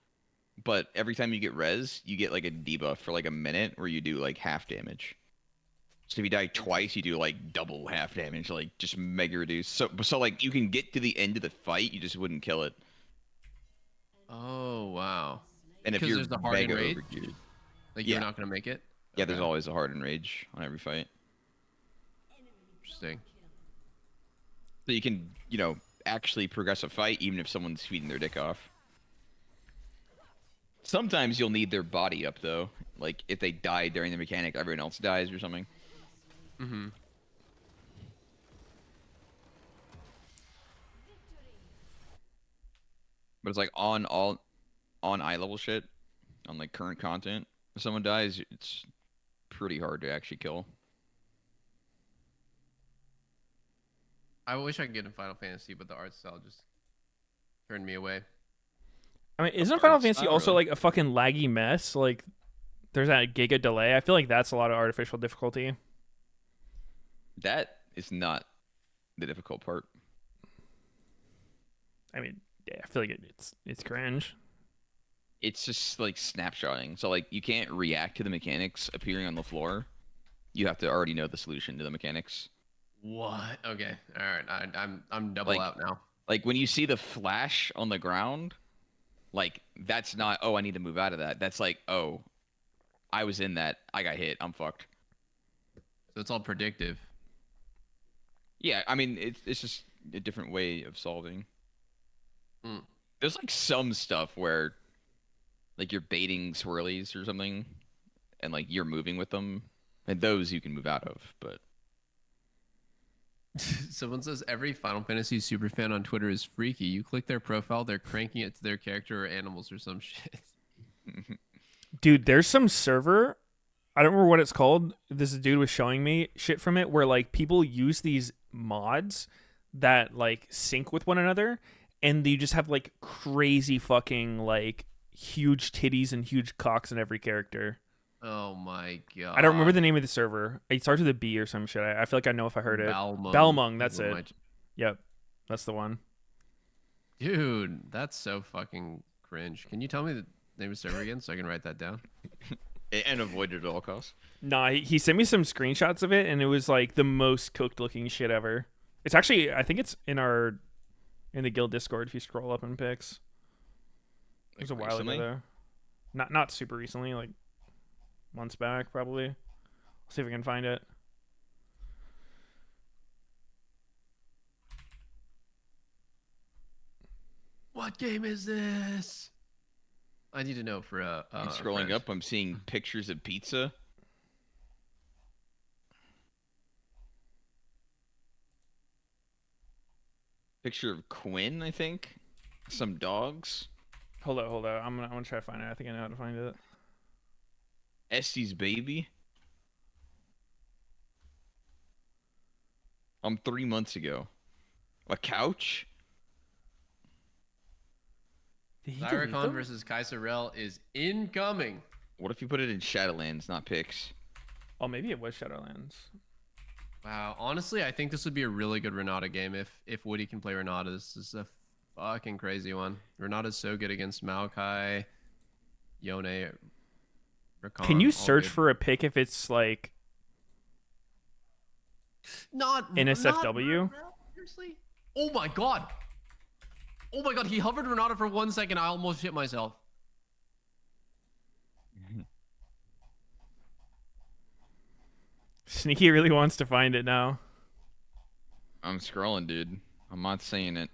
but every time you get res, you get like a debuff for like a minute where you do like half damage. So if you die twice, you do like double half damage, like just mega reduce. So like you can get to the end of the fight, you just wouldn't kill it. Oh wow. And if Because you're there's the hardened mega rage, overgeared, like you're not gonna make it. Yeah, there's always a hardened rage on every fight. Interesting. So you can, you know, actually progress a fight even if someone's feeding their dick off. Sometimes you'll need their body up though, like if they die during the mechanic, everyone else dies or something. Mm-hmm. But it's like on eye level shit, on like current content. If someone dies, it's pretty hard to actually kill. I wish I could get in Final Fantasy, but the art style just turned me away. I mean, isn't Final Fantasy also like a fucking laggy mess? Like, there's that giga delay. I feel like that's a lot of artificial difficulty. That is not the difficult part. I mean, yeah, I feel like it's cringe. It's just like snapshotting. So like you can't react to the mechanics appearing on the floor. You have to already know the solution to the mechanics. What? Okay. All right. I'm double out now. Like when you see the flash on the ground, like that's not, oh, I need to move out of that. That's like, oh, I was in that. I got hit. I'm fucked. So it's all predictive. Yeah, I mean it's just a different way of solving. Mm. There's like some stuff where like you're baiting swirlies or something and like you're moving with them, and those you can move out of, but Someone says every Final Fantasy superfan on Twitter is freaky. You click their profile, they're cranking it to their character or animals or some shit. Dude, there's some server, I don't remember what it's called. This dude was showing me shit from it where like people use these mods that like sync with one another, and you just have like crazy fucking like huge titties and huge cocks in every character. Oh my god. I don't remember the name of the server. It starts with a B or some shit. I feel like I know if I heard it. Balmung, that's it. Yep, that's the one. Dude, that's so fucking cringe. Can you tell me the name of the server again so I can write that down? And avoid it at all costs. Nah, he sent me some screenshots of it, and it was like the most cooked looking shit ever. It's actually, I think it's in the guild Discord if you scroll up in pics. It was a while ago though. Not super recently, like months back probably. I'll see if I can find it. What game is this? I need to know for I'm scrolling up, I'm seeing pictures of pizza. Picture of Quinn, I think. Some dogs. Hold up. I'm gonna try to find it. I think I know how to find it. Estes baby. 3 months ago. A couch? Zyricon versus Kaiserel is incoming. What if you put it in Shadowlands, not Pix? Oh, maybe it was Shadowlands. Wow, honestly, I think this would be a really good Renata game if Woody can play Renata. This is a fucking crazy one. Renata's so good against Maokai, Yone, Rakan. Can you search for a pick if it's like not NSFW? Seriously? Oh my god! Oh my god, he hovered Renata for 1 second. I almost shit myself. Sneaky really wants to find it now. I'm scrolling, dude. I'm not saying it.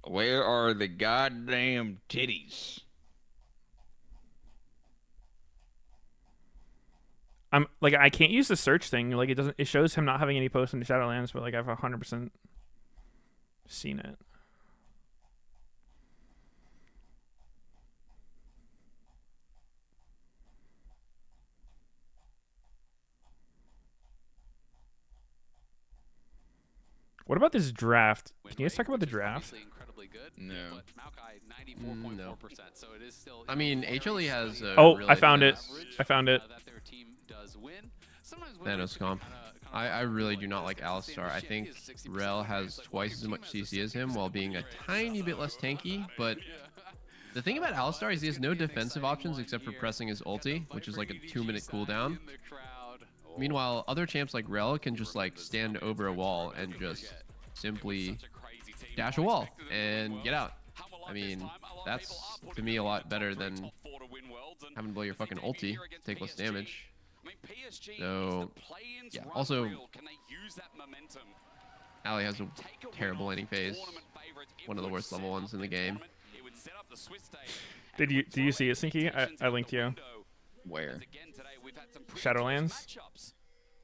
Where are the goddamn titties? I'm like, I can't use the search thing. Like, it shows him not having any posts in Shadowlands, but like I've 100% seen it. What about this draft? Can you guys talk about the draft? No. No. I mean, HLE has. Oh, I found it. I found it. Thanos comp. I really do not like Alistar. I think Rel has twice as much CC as him while being a tiny bit less tanky. But the thing about Alistar is he has no defensive options except for pressing his ulti, which is like a 2-minute cooldown. Meanwhile, other champs like Rel can just like stand over a wall and just simply dash a wall and get out. I mean, that's to me a lot better than having to blow your fucking ulti, take less damage. So, yeah. Also, Ali has a terrible laning phase. One of the worst level ones in the game. Did you see it, Sinky? I linked you. Where? Shadowlands.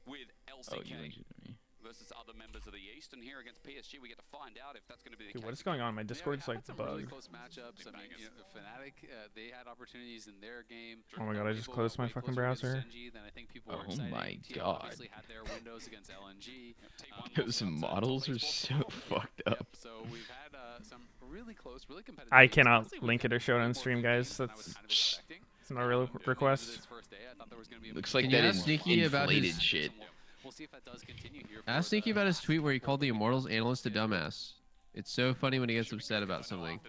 Oh, you linked it to me. Versus other members of the East, and here against PSG, we get to find out if that's going to be the Dude, case. what is going on? My Discord's like some bugged. really close matchups. I mean, you know, Fnatic, they had opportunities in their game. Oh my god, I just closed my fucking browser. Oh my god. Those models are so fucked up. So we've had some really close, really competitive. I cannot link it or show it on stream, guys. That's it's not a real request. Looks like Can that you is ask Sneaky about inflated his shit. We'll see if that does continue here. Ask Sneaky about his tweet where he called the Immortals analyst a dumbass. It's so funny when he gets upset about something.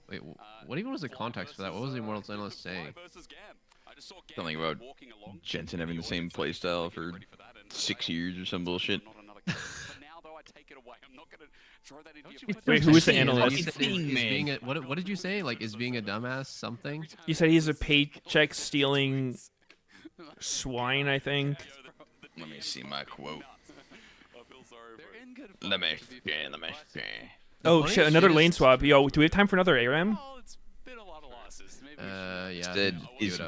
Wait, what even was the context for that? What was the Immortals Analyst saying? Something about Jensen having the same playstyle for 6 years or some bullshit. Wait, who was the analyst? What did you say? Like, is being a dumbass something? You said he's a paycheck stealing swine, I think. Let me see my quote. Let me see. Oh shit, another lane swap. Yo, do we have time for another ARAM? Yeah. Said, is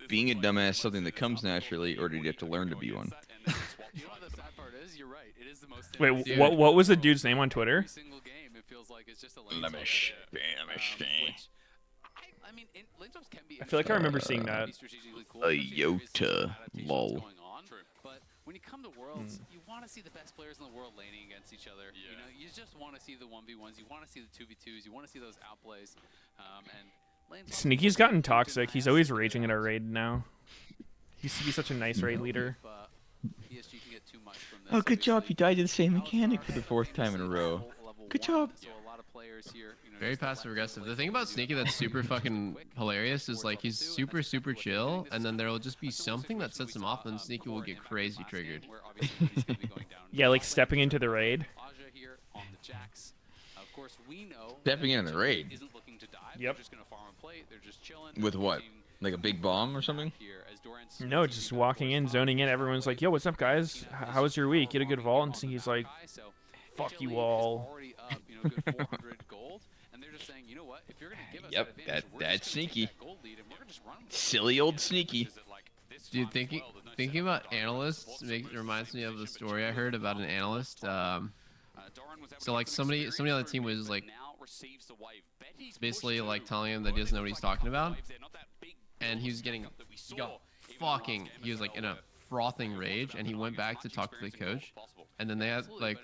being a dumbass something that comes naturally, or did you have to learn to be one? Wait, what was the dude's name on Twitter? Let me see. I feel like I remember seeing that. A Yota, lol. But when you come to Worlds, you want to see the best players in the world laning against each other. You know, you just want to see the 1v1s, you want to see the 2v2s, you want to see those outplays. Sneaky's gotten toxic. He's always raging at our raid now. He used to be such a nice raid leader. Oh, good job. You died to the same mechanic for the 4th time in a row. Good job. Very passive aggressive. The thing about Sneaky that's super fucking hilarious is like he's super chill, and then there'll just be something that sets him off, and Sneaky will get crazy triggered. Yeah, like stepping into the raid. Stepping into the raid? Yep. With what? Like a big bomb or something? No, just walking in, zoning in. Everyone's like, yo, what's up, guys? How was your week? Get a good vault? And Sneaky's like, fuck you all. Yep, that's Sneaky. Silly old Sneaky. Dude, thinking about analysts reminds me of the story I heard about an analyst. So like somebody on the team was like basically like telling him that he doesn't know what he's talking about, and he was he was like in a frothing rage, and he went back to talk to the coach, and then they had like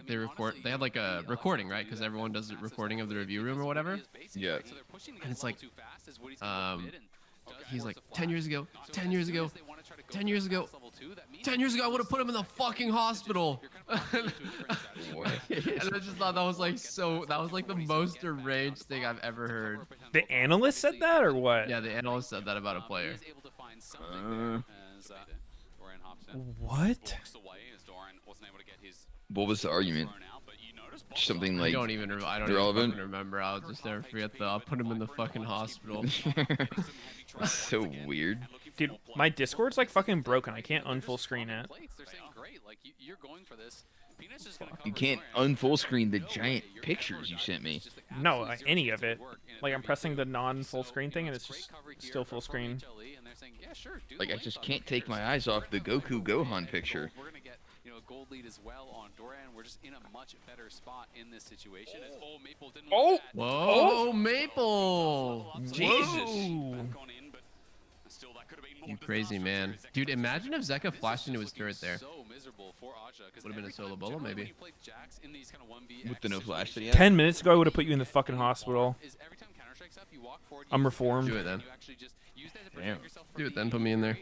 a recording, right? Because everyone does a recording of the review room or whatever. Yeah. And it's like he's like 10 years ago, I would have put him in the fucking hospital. And I just thought that was like the most deranged thing I've ever heard. The analyst said that, or what? Yeah, the analyst said that about a player. What? What was the argument? Something like I don't even fucking remember. I'll just never forget that. I'll put him in the fucking hospital. So weird. Dude, my Discord's like fucking broken. I can't unfull screen it. You can't unfull screen the giant pictures you sent me. No, any of it. Like I'm pressing the non-full screen thing, and it's just still full screen. Like I just can't take my eyes off the Goku Gohan picture. Gold lead as well on Doran. We're just in a much better spot in this situation. As Maple didn't want that. Whoa, Maple! Jesus! You crazy man. Dude, imagine if Zeka flashed into his turret there. Would have been a solo bolo, maybe. With the no flash that he had? 10 minutes ago, I would have put you in the fucking hospital. I'm reformed. Do it then. Damn. Do it then, put me in there.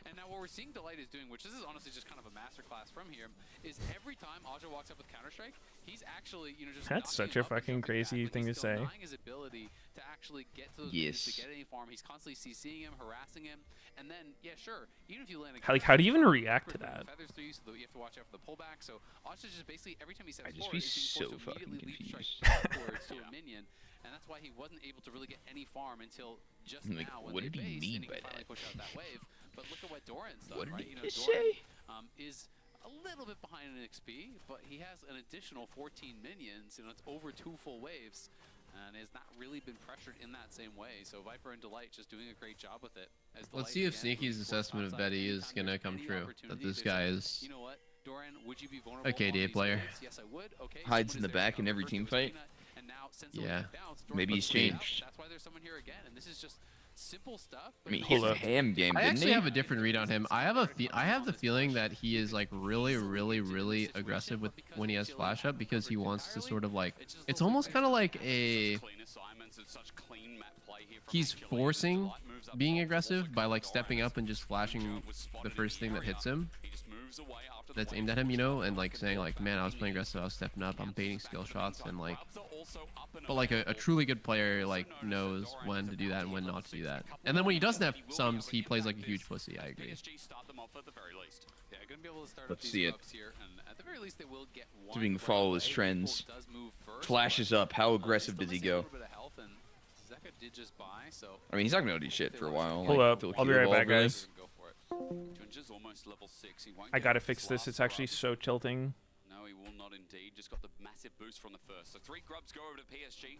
And now what we're seeing Delight is doing, which this is honestly just kind of a masterclass from here, is every time Aja walks up with Counter-Strike, he's actually, just that's such a fucking crazy thing to say. His ability to actually get to those to get any farm. He's constantly CCing him, harassing him, and then sure, even if you land a how do you even react to that? Feathers through you, so you have to watch out for the pullback. So Aja just basically every time he steps I'd just forward, be so fucking confused. backwards to a minion. And that's why he wasn't able to really get any farm until just like, now when what they did he based mean and he by finally that? pushed out that wave. But look at what Doran's done, What right? did he say? Doran is a little bit behind in XP, but he has an additional 14 minions, it's over 2 full waves, and has not really been pressured in that same way. So Viper and Delight just doing a great job with it. Let's see if Sneaky's assessment of Betty is gonna come true. That this guy is a KDA player. Yes, I would. Okay, Hides in the back in every team fight. Yeah. Maybe he's changed. That's why there's someone here again, and this is just simple stuff. I mean, he's a ham game, I didn't actually he? have a different read on him. I have the feeling that he is like really aggressive with when he has flash up, because he wants to sort of like, it's almost kind of like he's forcing being aggressive by like stepping up and just flashing the first thing that hits him. that's aimed at him, you know, and like saying like, man, I was playing aggressive, I was stepping up, I'm baiting skill shots, and like, but like a truly good player like knows when to do that and when not to do that. And then when he doesn't have sums, he plays like a huge pussy. I agree. Let's see it. So we can follow his trends. Flashes up. How aggressive does he go? I mean, he's not gonna do shit for a while. Hold up. I'll be right back, really. guys. I gotta fix this. It's actually so tilting. No, he will not indeed. Just got the massive boost from the first. So 3 grubs go over to PSG,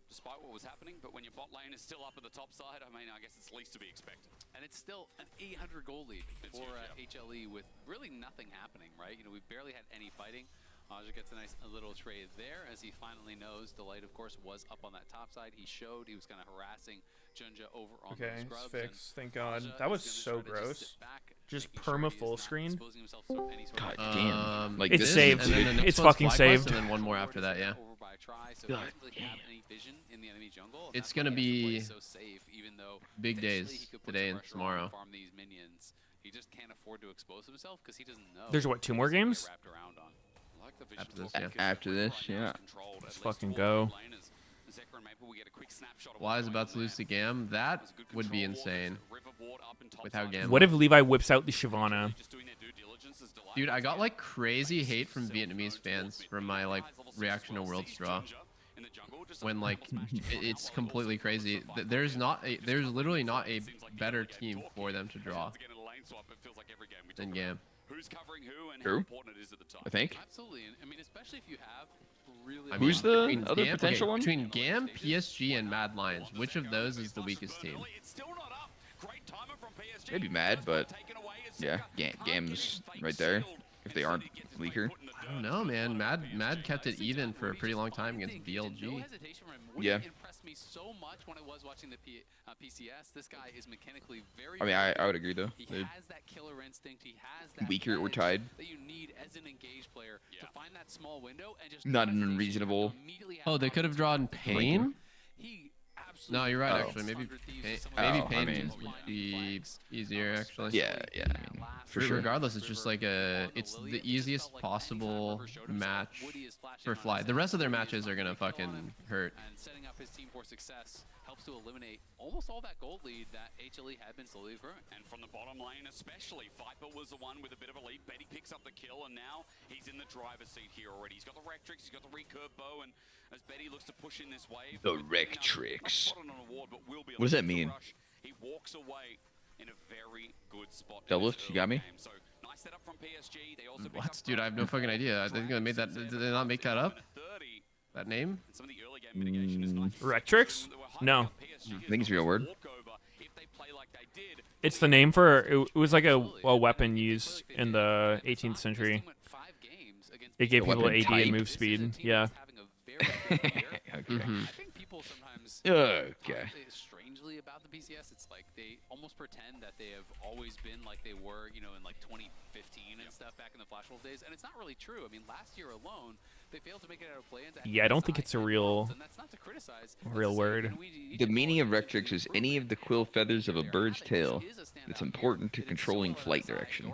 despite what was happening. But when your bot lane is still up at the top side, I mean, I guess it's least to be expected. And it's still an 800 goal lead for HLE with really nothing happening, right? You know, we barely had any fighting. Aja gets a nice little trade there as he finally knows Delight, of course, was up on that top side. He showed he was kind of harassing Junja over on Okay, those it's grubs. fixed. Thank God. That was so gross. Just perma full screen. God damn. Like it's this saved. And then the next It's one's fucking FlyQuest, saved. and then one more after that, yeah. God. It's gonna be big days today and tomorrow. He just can't afford to expose himself because he doesn't know. There's what, 2 more games? After this, yeah. After this, yeah. Let's fucking go. Why is about to lose to Gam? That would be insane. With how Gam. What if Levi whips out the Shyvana? Dude, I got like crazy hate from Vietnamese fans for my like reaction to World's Draw. When like it's completely crazy. There's literally not a better team for them to draw than Gam. Who's covering who and True. how important it is at the top. I think. Absolutely. I mean, especially if you have really. I Who's mean, the other Gam, potential one? Between Gam, PSG, and Mad Lions, which of those is the weakest team? Maybe Mad, but yeah, Gam's right there. If they aren't weaker. I don't know, man. Mad kept it even for a pretty long time against BLG. Yeah. Impressed me so much when I was watching the PCS. This guy is mechanically very. I mean, I would agree though. He has that killer instinct. He has that Weaker or tied. that you need as an engaged player to find that small window and just Not an unreasonable. Oh, they could have drawn Pain? He No, you're right, Oh. actually. Maybe I Pain mean- would be easier, actually. Yeah, yeah. I mean, for sure. Regardless, it's just like it's the easiest possible match for Fly. The rest of their matches are gonna fucking hurt. And setting up his team for success helps to eliminate almost all that gold lead that HLE had been slowly growing. And from the bottom lane especially, Viper was the one with a bit of a lead. Betty picks up the kill, and now he's in the driver's seat here already. He's got the Rectrix, he's got the recurve bow, and as Betty looks to push in this wave... The Rectrix. What does that mean? He walks away in a very good spot. Deadlift, you got me? So, nice setup from PSG. They also What, dude? I have no fucking idea. I think they made that. Did they not make that up? That name? Rectrix? No. I think it's a real word. It's the name for it was like a weapon used in the 18th century. It gave A people weapon AD type? and move speed. Yeah. Okay. I think people sometimes Okay. strangely about the PCS. It's like they almost pretend that they have always been like they were, you know, in like 2015 and stuff back in the Flash Wolf days, and it's not really true. I mean, last year alone, they failed to make it out of play-ins. Yeah, I don't think it's a real word. The meaning of Rectrix is any of the quill feathers of a bird's tail that's important to controlling flight direction.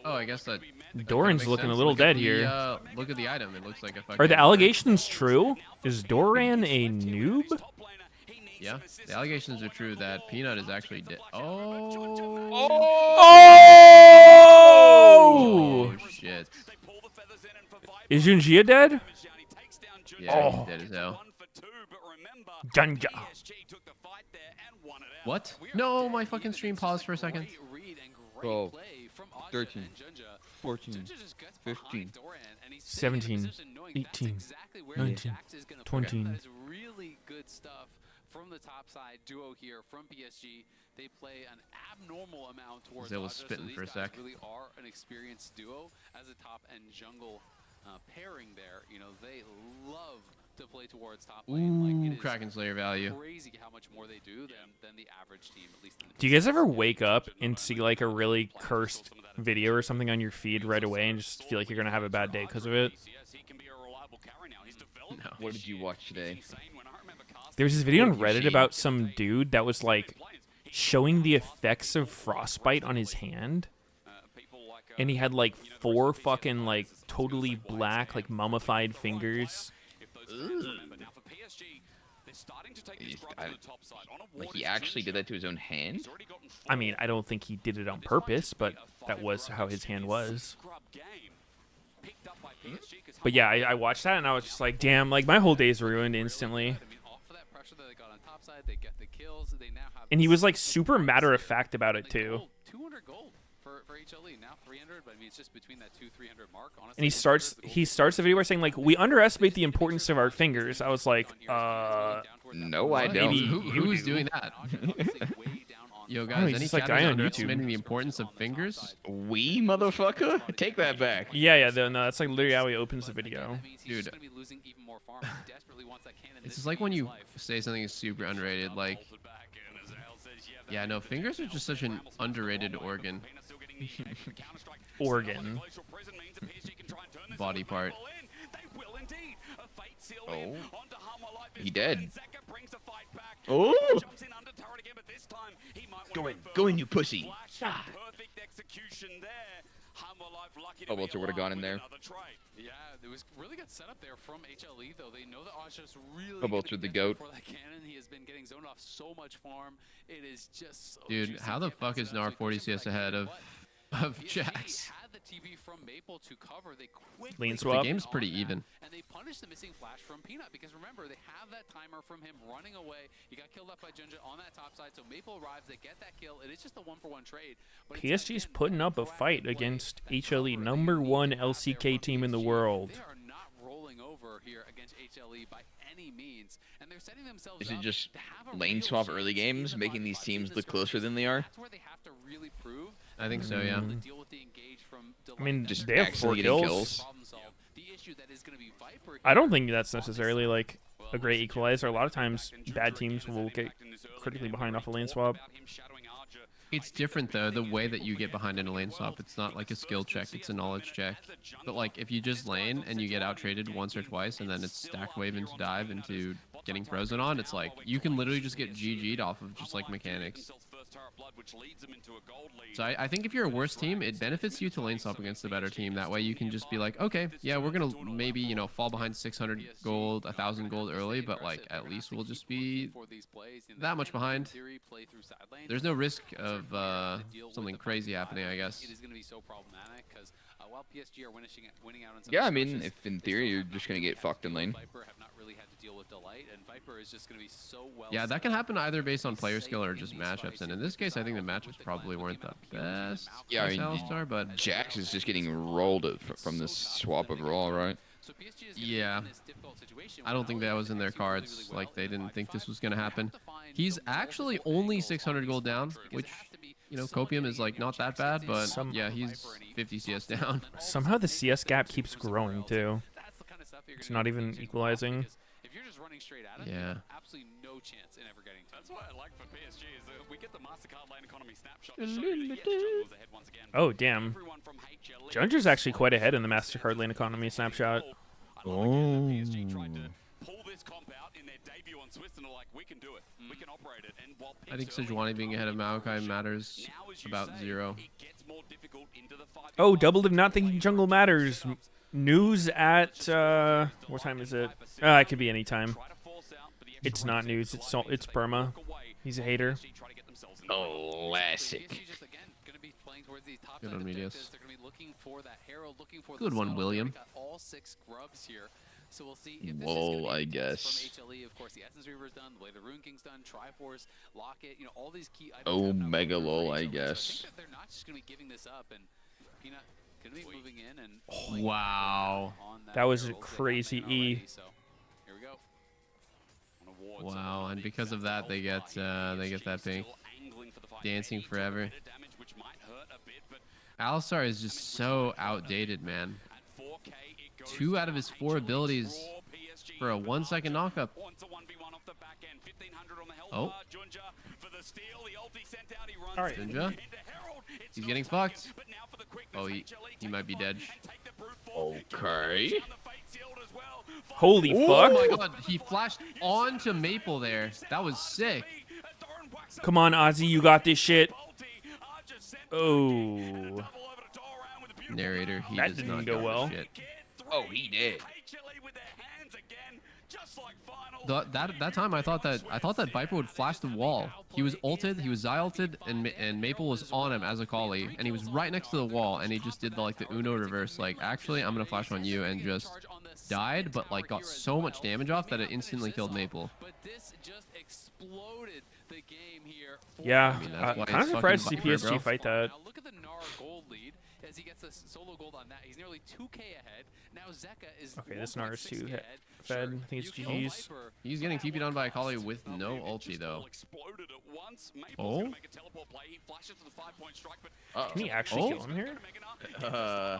Oh, I guess that. Doran's makes looking a sense. little Look at dead the, here. Look at the item. It looks like a fucking. Are the allegations true? Is Doran a noob? Yeah, the allegations are true that Peanut is actually dead. Oh. Oh! Shit. Is Junjia dead? Yeah, he's dead as hell. Junja. What? No, my fucking stream paused for a second. 12, 13, 14, 15, 17, 18, 19, 20. That is really good stuff from the top side duo here from PSG. They play an abnormal amount towards They was Aja, spitting so for a these guys sec. really are an experienced duo as a top and jungle pairing there. You know, they love to play towards top lane. Like, it is Kraken Slayer value. crazy how much more they do than the average team, at least in the Do you guys ever wake up and see like a really cursed video or something on your feed right away and just feel like you're gonna have a bad day because of it? No. What did you watch today? There was this video on Reddit about some dude that was like showing the effects of frostbite on his hand. And he had like 4 fucking like totally black, like mummified fingers. Like he actually did that to his own hand? I mean, I don't think he did it on purpose, but that was how his hand was. But yeah, I watched that and I was just like, damn, like my whole day's ruined instantly. And he was like super matter of fact about it too. 200 gold for HLE, now 300, but I mean it's just between that 200-300 mark. Honestly, And he starts the video by saying like, we underestimate the importance of our fingers. I was like, no, I don't. Who's doing that? Yo, guys, any like guy on underestimating YouTube. the importance of fingers? We, motherfucker? Take that back. Yeah, no, that's like literally how he opens the video. Dude, it's just like when you say something is super underrated, like, yeah, no, fingers are just such an underrated organ. Organ. Body part. Oh. He dead. Oh! Go in, you pussy. Oh, Walter would have gone in there. Yeah, there was really good setup there from HLE though. They know that Osha's really Oh, Walter the goat. for that cannon. He has been getting zoned off so much farm. It is just so Dude, how the fuck is Nar 40 CS ahead of Jax? had the TV from Maple to cover. They quickly Lane swap. The game's pretty even. and they punished the missing flash from Peanut because remember they have that timer from him running away. He got killed up by Junja on that top side, so Maple arrives. They get that kill. It is just a 1-for-1 trade. But it's PSG's putting up a fight against HLE, #1 LCK team in the world. They are not rolling over here against HLE by any means, and they're setting themselves Is it up just to have a lane real swap chance early in games, the making these 5v5 teams in look this closer than they competition. are? That's where they have to really prove. I think so, yeah. To deal with the engage from I mean, Just they have 4 accidentally getting kills. kills. The issue that is going to be Viper I don't think that's necessarily like a great equalizer. A lot of times, bad teams will get critically behind off a lane swap. It's different though, the way that you get behind in a lane swap. It's not like a skill check, it's a knowledge check. But like if you just lane and you get out traded once or twice and then it's stack wave into dive into getting frozen on, it's like you can literally just get GG'd off of just like mechanics. So I think if you're a worse team, it benefits you to lane swap against the better team. That way you can just be like, okay, yeah, we're gonna maybe, you know, fall behind 600 gold, 1,000 gold early, but like at least we'll just be that much behind. There's no risk of something crazy happening, I guess. It is going to be so problematic because while PSG are winning out in some Yeah, I mean, stretches, if in theory you're just gonna get fucked in lane. Viper have not really had to deal with Delight, and Viper is just going to be so well. Yeah, that can happen either based on player skill or just matchups. And in this case, I think the matchups probably weren't the best. Yeah, I mean, Alistar, but Jax is just getting rolled from this swap overall, right? yeah, I don't think that was in their cards. Like they didn't think this was gonna happen. He's actually only 600 gold down, which, you know, Copium is like not that bad, but yeah, he's 50 CS down. Somehow the CS gap keeps growing too. It's not even equalizing. If you're just running straight at it, Yeah. you have absolutely no chance in ever getting to it. That's what I like for PSG is that we get the MasterCard lane economy snapshot to show you that yes, Jungle is ahead once again. Oh, damn. Junger's actually quite ahead in the MasterCard lane economy snapshot. Oh. Pull this comp out in their debut on Swiss and are like, we can do it. We can operate it. And while I think Sejuani being ahead of Maokai matters about 0. Oh, doubled of not thinking jungle matters. News at what time is it? It could be any time. It's not news. It's Perma. He's a hater. Classic. Good on Meteos. Good one, William. All 6 grubs here. So we'll see if this Whoa, is I from guess. HLE. Of course, the Essence Reaver's done, the way the Rune King's done, Triforce, Locket, you know, all these key items. Oh, have not mega worked for lol, I HLE. So guess. think that they're not just going to be giving this up, and Peanut going to be moving in and Wow. That was a crazy E. So here we go. Wow, and because of that, they get that pink. Dancing forever. Alistar is just so outdated, man. 2 out of his 4 abilities for a 1-second knockup. Oh. Alright. Junja. He's getting fucked. Oh, he might be dead. Okay. Holy Oh fuck. my god, he flashed onto Maple there. That was sick. Come on, Ozzy, you got this shit. Oh. narrator. He That does didn't not go give a well. shit. Oh, he did. That time I thought that Viper would flash the wall. He was ulted, he was Xy-ulted, and Maple was on him as a Kali, and he was right next to the wall, and he just did the Uno reverse. Like, actually, I'm gonna flash on you, and just died, but like got so much damage off that it instantly killed Maple. Yeah, I mean, that's why kind of it's surprised fucking CPSG Viper, bro. fight that. Now look at the Nara gold lead as he gets a solo gold on that. He's nearly 2K ahead. Now Zeka is Okay, this Nara's 1.6K too ahead. fed. I think it's GG's. He's getting TP'd on by a Kali with no ulti though. Oh? Can he actually kill him here? Uh,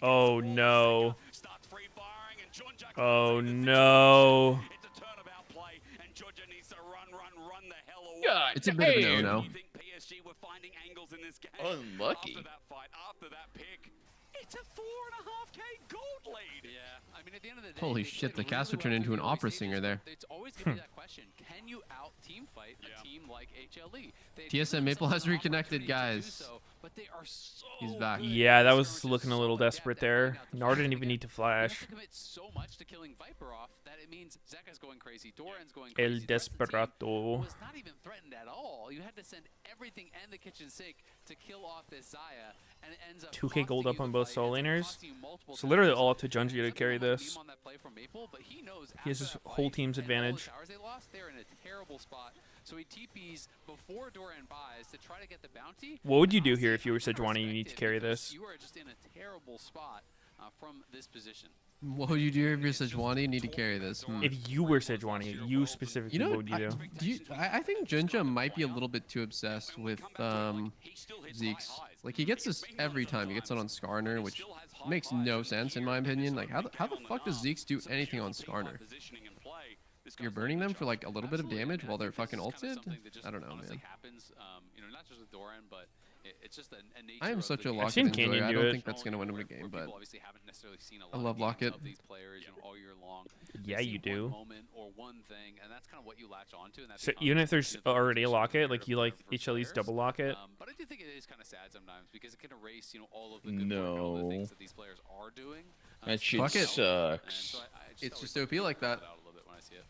Oh no. Oh no. God, It's a bit of a no-no. Unlucky. It's a 4.5K gold lead. Yeah, I mean, at the end of the day, Holy shit, the caster turned into an opera singer there. It's always going to be that question: can you out team fight a team like HLE? TSM Maple has reconnected, guys. But they are so He's back. Yeah, that was looking a little desperate there. Nara didn't even need to flash. You have to commit so much to killing Viper off that it means Zeka's going crazy, Doran's going El crazy. The rest of the team Desperado. was not even threatened at all. You had to send everything and the kitchen sink to kill off this Xayah, and it ends up 2k gold costing up you on the both fight. soul Ends up laners. costing you multiple So literally towers. all up to Junji to carry Something this. on that play from Maple, but he knows He has after his that whole fight team's and all advantage. the towers they lost, they're in a terrible spot. So he TPs before Doran buys to try to get the bounty. What would you do here if you were Sejuani? You need to carry this. You are just in a terrible spot from this position. What would you do if you're Sejuani? You need to carry this. If you were Sejuani, you specifically, what would you do? I think Jinja might be a little bit too obsessed with Zeke's. Like, he gets this every time. He gets it on Skarner, which makes no sense in my opinion. Like, how the fuck does Zeke's do anything on Skarner? You're burning them for like a little bit of damage while they're fucking ulted? I don't know, man. Happens, not just with Doran, but it's just a nature. I am such a I've Locket seen enjoyer. Canyon I do don't it. think that's gonna win him a game, but Obviously haven't necessarily seen a I lot love of Locket. of these players, all year long. Yeah, They you see do. one moment or one thing, and that's kind of what you latch onto. And that So becomes even if there's the definition already a of locket, like narrative you like for HLE's players. double locket. But I do think it is kind of sad sometimes because it can erase, all of the good work and all the things that these players are doing. That shit Fuck it. sucks. It's just OP like that. Out a little bit when I see it.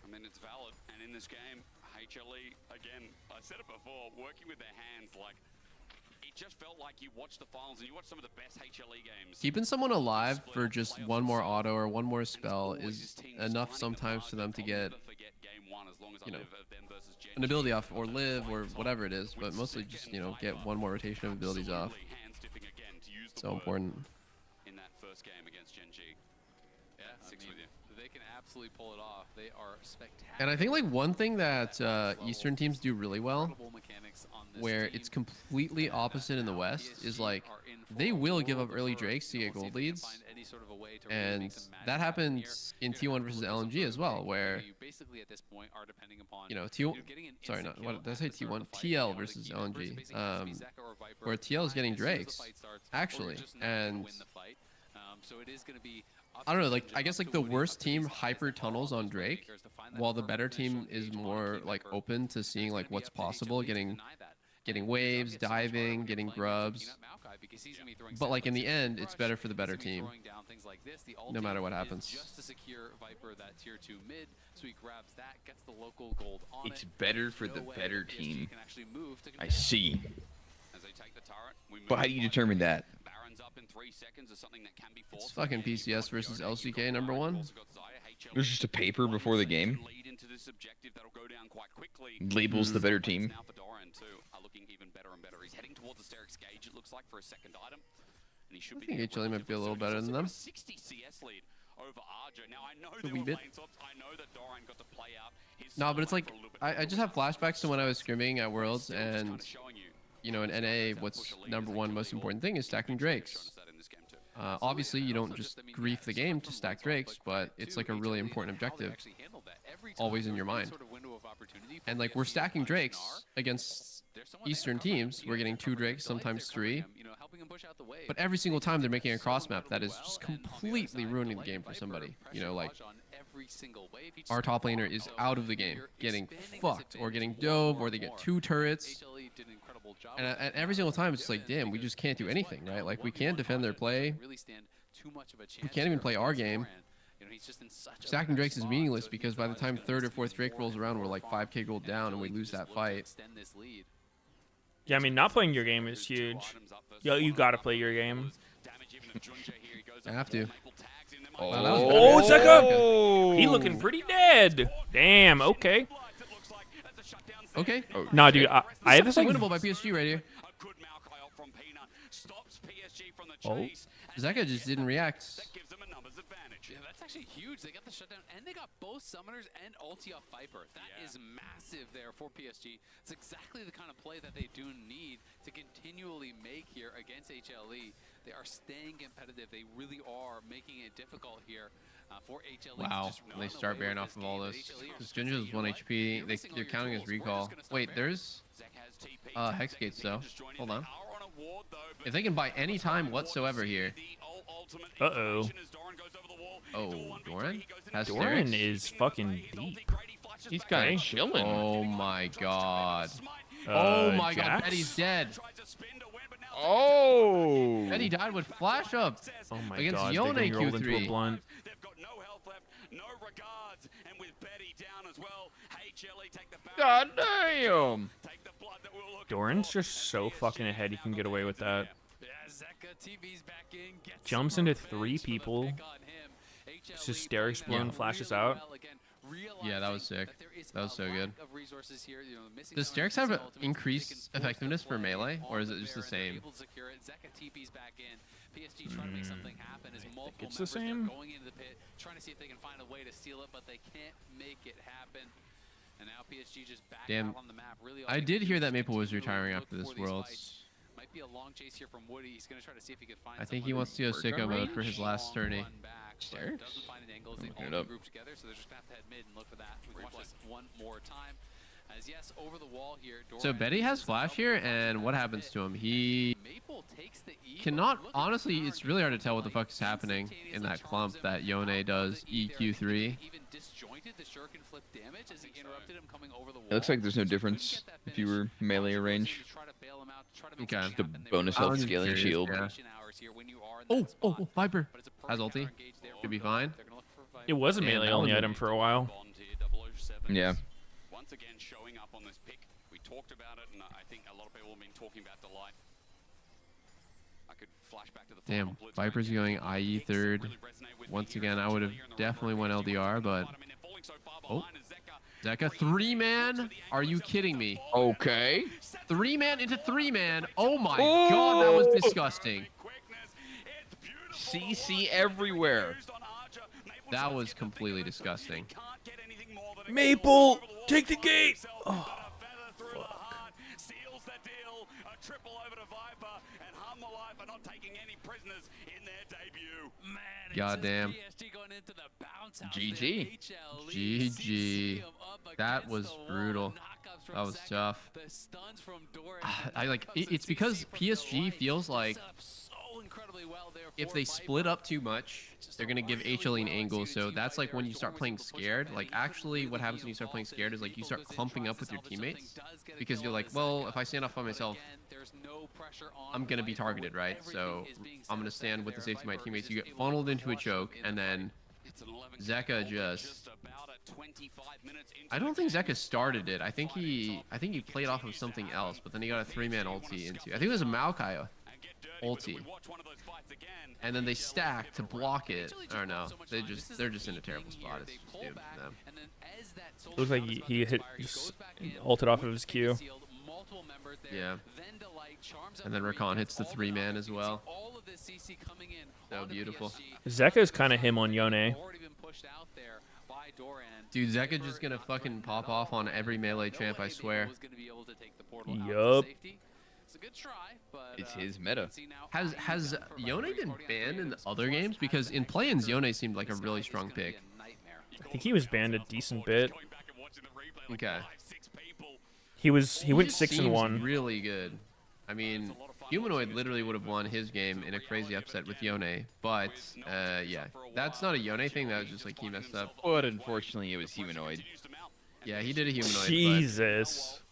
I mean, it's valid. And in this game, HLE, again, I said it before, working with their hands, like, it just felt like you watched the finals and you watched some of the best HLE games. Keeping someone alive for just one more auto or one more spell is enough sometimes for them to get, an ability off or live or whatever it is, but mostly just, get one more rotation of abilities off. So important. In that first game against Gen G. Yeah, I mean, they can absolutely pull it off. They are spectacular. And I think like one thing that Eastern teams do really well, where it's completely opposite in the West, is like they will give up early Drakes to get gold leads, and that happens in T1 versus LMG as well, where T1, sorry, not what did I say? T1, TL versus LMG, where TL is getting Drakes actually, and so it is going to be. I don't know, like, I guess, like, the worst team hyper tunnels on Drake, while the better team is more, like, open to seeing, like, what's possible, getting waves, diving, getting grubs. But, like, in the end, it's better for the better team, no matter what happens. Just to secure Viper that tier 2 mid, so he grabs that, gets the local gold on It's better for the better team. can actually move to I see. As they take the turret, we But how do you determine that? Baron's up in 3 seconds is something that can be It's fucking PCS versus LCK #1. There's just a paper before the game. Labels the better team. Now for Doran too, looking even better and better. He's heading towards the Sterix gauge, it looks like, for a second item. And he should I think HLE might be a little better than them. 60 CS lead over Arjo. Now I know A there wee were bit. lane swaps. I know that Doran got to play out his No, but it's solo like, for a little bit I just have flashbacks to when I was scrimming at Worlds, Still just and, kinda showing you. in NA, what's #1 most important thing is stacking Drakes. Obviously, you don't just grief the game to stack Drakes, but it's like a really important objective, always in your mind. And like, we're stacking Drakes against Eastern teams. We're getting 2 Drakes, sometimes 3. But every single time they're making a cross map that is just completely ruining the game for somebody. Like, our top laner is out of the game, getting fucked, or getting dove, or they get 2 turrets. And every single time, it's like, damn, we just can't do anything, right? Like, we can't defend their play. We can't even play our game. Stacking Drakes is meaningless because by the time 3rd or 4th Drake rolls around, we're like 5k gold down and we lose that fight. Yeah, I mean, not playing your game is huge. Yo, you gotta play your game. I have to. Oh, Zeka! He looking pretty dead. Damn, okay. Okay. Nah, dude, I have this like... winnable by PSG right here. Oh. Zeka just didn't react. Yeah, that's actually huge. They got the shutdown, and they got both Summoners and ulti off Viper. That is massive there for PSG. It's exactly the kind of play that they do need to continually make here against HLE. They are staying competitive. They really are making it difficult here for HLE. Wow, they start bearing off of all this. This Jinja's 1 HP. They're counting his recall. Wait, there's Hex Gates though. Hold on. If they can buy any time whatsoever here. Uh-oh. Oh, Doran? Doran is fucking deep. He's kind of chilling. Oh my god. Oh my god, Betty's dead. Oh! Betty died with flash up. Oh my against god, Yone they rolled into a Q3. blunt. God damn! Doran's just so fucking ahead, he can get away with that. Jumps into 3 people. Just Derek's blown flashes out. Yeah, that was sick. That was so good. Does Derek's have increased effectiveness for melee, or is it just the same? It's the same. Trying to see if they can find a way to steal it, but they can't make it happen. And now PSG just back Damn. out on the map. Really, I did hear that Maple was retiring after this Worlds. Might be a long chase here from Woody. He's going to try to see if he can find I think he wants to go sicko mode for his last tourney. Stairs? Doesn't find an angle. They all group together, so they're just going to have to head mid and look for that. We can watch this one more time. As yes, over the wall here. So Betty has flash here, and what happens to him? He cannot, honestly, it's really hard to tell what the fuck is happening in that clump that Yone does EQ3. It looks like there's no difference if you were melee or range. Okay. Just a bonus health scaling shield. Yeah. Oh, Viper has ulti. Should be fine. It was a melee only item for a while. Yeah. Once again, showing up on this pick. We talked about it, and I think a lot of people have been talking about Delight. I could flash back to the Damn, Viper's going IE 3rd. Once again, I would have definitely went LDR, but... Oh, Zeka, 3-man? Are you kidding me? Okay. 3-man into 3-man. Oh my god, that was disgusting. CC everywhere. That was completely disgusting. Maple, take the gate. Oh, fuck. God damn. GG. GG. That was brutal. That was tough. It's because PSG feels like if they split up too much, they're going to give HLE an angle. So that's like when you start playing scared. Like actually what happens when you start playing scared is like you start clumping up with your teammates because you're like, well, if I stand off by myself, I'm going to be targeted, right? So I'm going to stand with the safety of my teammates. You get funneled into a choke and then Zeka just... I don't think Zeka started it. I think he played off of something else, but then he got a 3-man ulti into... I think it was a Maokai ulti. And then they stack to block it. Or no, they're just in a terrible spot. It's just doomed for them. Looks like he hit just ulted off of his Q. Yeah. And then Rakan hits the 3-man as well. So beautiful. Zeka is kind of him on Yone. Dude, Zeka just gonna fucking pop off on every melee champ, I swear. Yup. It's his meta. Has Yone been banned in the other games? Because in play-ins, Yone seemed like a really strong pick. I think he was banned a decent bit. Okay. He went 6-1. Really good. I mean, Humanoid literally would have won his game in a crazy upset with Yone, but yeah, that's not a Yone thing. That was just like he messed up. But unfortunately, it was Humanoid. Yeah, he did a Humanoid. Jesus.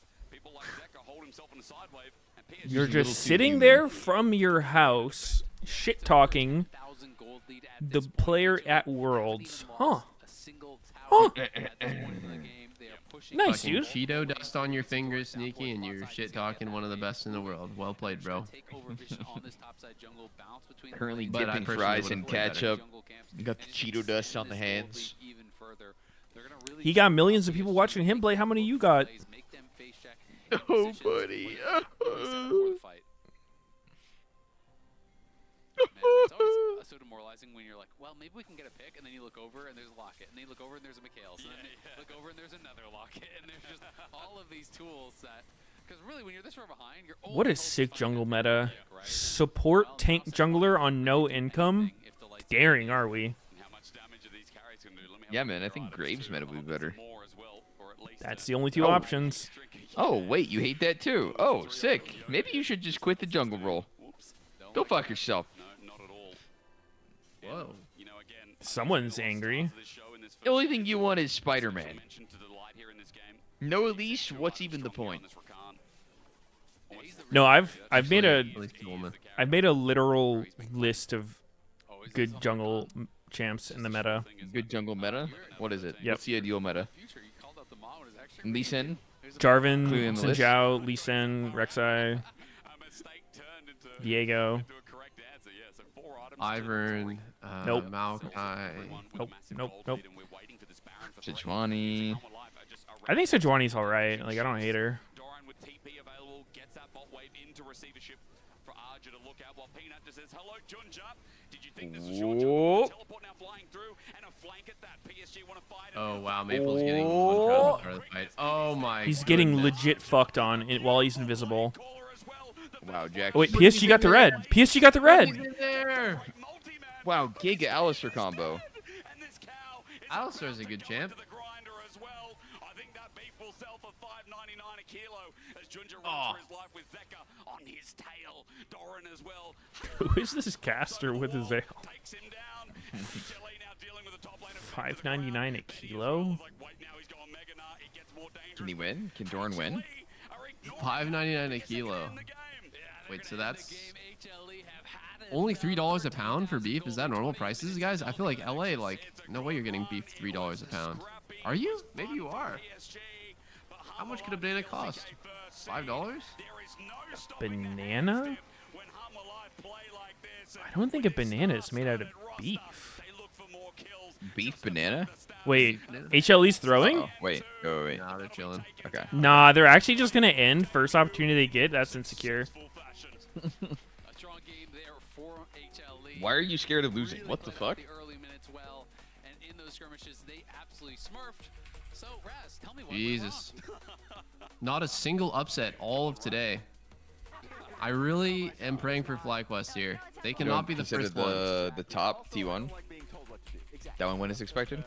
You're just sitting there from your house, shit talking the player at Worlds. Huh. Huh. Nice, Fucking dude. Cheeto dust on your fingers, Sneaky, and you're shit talking one of the best in the world. Well played, bro. Currently But I dipping personally fries would've in played better. ketchup. Got the Cheeto dust on the hands. He got millions of people watching him play. How many you got? Oh, buddy. Man, it's always so demoralizing when you're like, well, maybe we can get a pick, and then you look over and there's a locket, and then you look over and there's a Meteos, and then you look over and there's another locket, and there's just all of these tools that, because really when you're this far behind, you're What a sick jungle meta. Support tank jungler on no income. Daring, are we? Yeah, man, I think Graves meta would be better. That's the only two options. Oh, wait, you hate that too? Oh, sick. Maybe you should just quit the jungle role. Go fuck yourself. Whoa. Someone's angry. The only thing you want is Spider-Man. No Elise, what's even the point? No, I've made a literal list of good jungle champs in the meta. Good jungle meta? What is it? Yep. What's the ideal meta? Lee Sin? Jarvan, Included in the Xin list? Zhao, Lee Sin, Rek'Sai, Diego. Ivern, Nope. Maokai. Nope. Sejuani. I think Sejuani's alright. Like, I don't hate her. Whoa. Oh, wow. Maple's getting one shot of the fight. Oh, my He's getting goodness. legit fucked on while he's invisible. Wow, Jack. Oh, wait, PSG got the red. PSG got the red. There. Wow, Giga Alistair combo. Alistair's a good champ. Oh. Who is this caster with his ale? $5.99 a kilo? Can he win? Can Doran win? $5.99 a kilo. Wait, so that's only $3 a pound for beef? Is that normal prices, guys? I feel like LA, like, no way you're getting beef $3 a pound. Are you? Maybe you are. How much could a banana cost? $5? Banana? I don't think a banana is made out of beef. Beef banana? Wait, HLE's throwing? Oh, wait. Nah, they're chilling. Okay. Nah, they're actually just gonna end first opportunity they get. That's insecure. Why are you scared of losing? What the fuck? Jesus. Not a single upset all of today. I really am praying for FlyQuest here. They You cannot don't be the consider first one. the top T1? That one when is expected?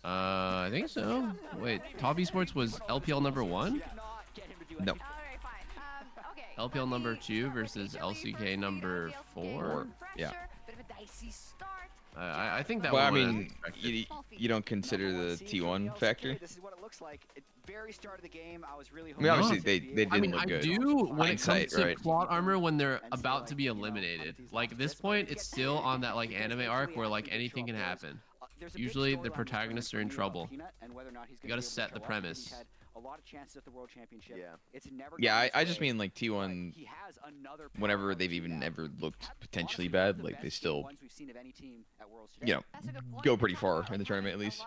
I think so. Wait, Top Esports was LPL number 1? No. LPL number 2 versus LCK number 4? Yeah. I think that Well, I one was mean, expected. you don't consider the T1 factor? This is what it looks like. At very start of the game, I was really I mean, obviously, they didn't I mean, look I good. do when it Hindsight, comes to right? plot armor when they're about to be eliminated. Like this point, it's still on that like anime arc where like anything can happen. Usually the protagonists are in trouble. You gotta set the premise. A lot of chances at the World Championship. Yeah. It's never Yeah, I just mean like T1, whenever they've even ever looked potentially bad, like they still, you know, go pretty far in the tournament at least.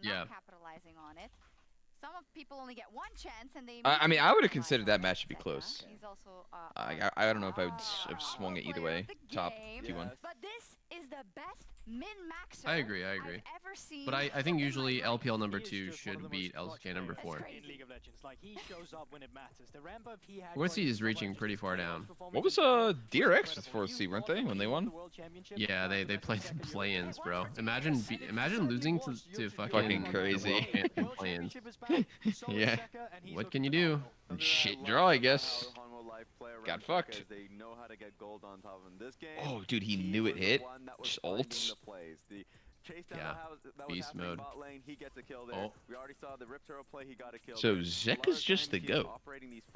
Yeah. Capitalizing on it. Some people only get one chance, and they. I mean, I would have considered that match to be close. He's also, I don't know if I would have swung it either way. Top T1. But this is the best min-maxer I agree. I've ever seen. But I think usually LPL number 2 should beat LCK number 4. in League of Legends. Like, he shows up when it matters. The ramp up he had. Worthy is reaching pretty far down. What was DRX with 4C, weren't they, when they won? Yeah, they played play-ins, bro. Imagine losing to Fucking crazy. play-ins. Yeah. What can you do? Shit draw, I guess. Got fucked. They know how to get gold on top of this game. Oh, dude, he knew it hit. Just ults. chase down Yeah. that was Beast happening mode. bot lane. He gets a kill there. Oh. We already saw the Rip Turtle play. He got a kill. So there. Zeka's just the goat.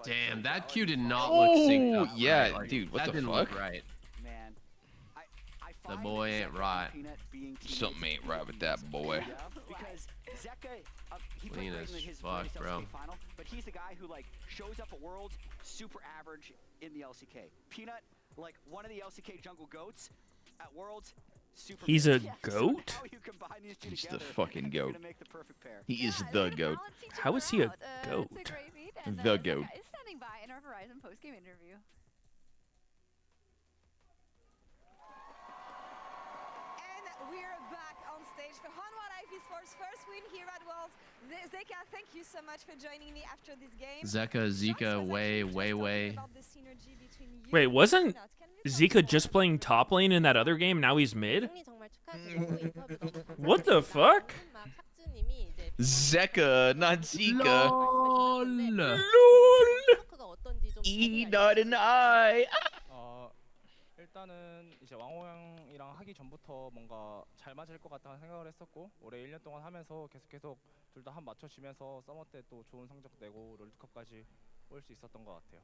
Damn, that Q did not look synced Oh, up. yeah, right. Like, dude, what that the didn't fuck? look right. Man, The boy ain't right. Something ain't right with that boy. Yeah, because Zeka, he Clean played as great in his fuck, latest bro. LCK final, but he's the guy who like shows up at Worlds super average in the LCK. Peanut, like one of the LCK jungle goats at Worlds. Super He's mid. a goat? So now you combine these two He's the together, fucking and you're goat. gonna make the perfect pair. He is the goat. How is he a goat? It's a great beat, and The goat. Zeka is standing by in our Verizon post-game interview. And we're back on stage for Hanwha Life Esports' first win here at Worlds. Zeka, thank you so much for joining me after this game. Zeka, way. About the synergy between you Wait, and wasn't Peanut. Can you Zeka just playing top lane in that other game? Now he's mid? What the fuck? Zeka, not Zika. LOL. E not an I. 일단은 이제 왕호 형이랑 하기 전부터 뭔가 잘 맞을 것 같다는 생각을 했었고 올해 1년 동안 하면서 계속 둘 다 한 맞춰지면서 서머 때 또 좋은 성적 내고 롤드컵까지 올 수 있었던 것 같아요.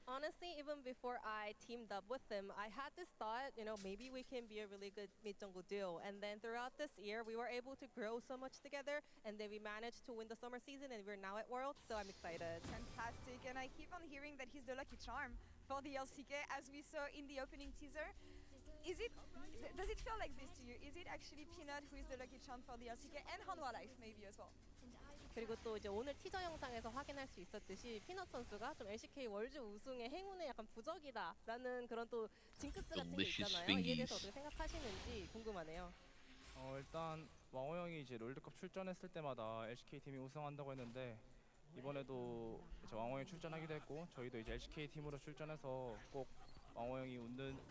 Honestly, even before I teamed up with him, I had this thought, maybe we can be a really good mid-jungle duo. And then throughout this year, we were able to grow so much together, and then we managed to win the summer season, and we're now at Worlds, so I'm excited. Fantastic, and I keep on hearing that he's the lucky charm for the LCK, as we saw in the opening teaser. Does it feel like this to you? Is it actually Peanut who is the lucky charm for the LCK and Hanwha Life maybe as well? 그리고 또 이제 오늘 티저 영상에서 확인할 수 있었듯이 피넛 선수가 좀 LCK 월즈 우승의 행운의 약간 부적이다라는 그런 또 징크스 같은 게 있잖아요. 이에 대해서 어떻게 생각하시는지 궁금하네요. 일단 왕호 형이 이제 롤드컵 출전했을 때마다 LCK 팀이 우승한다고 했는데 이번에도 이제 왕호 형이 출전하기도 했고 저희도 이제 LCK 팀으로 출전해서 꼭 왕호 형이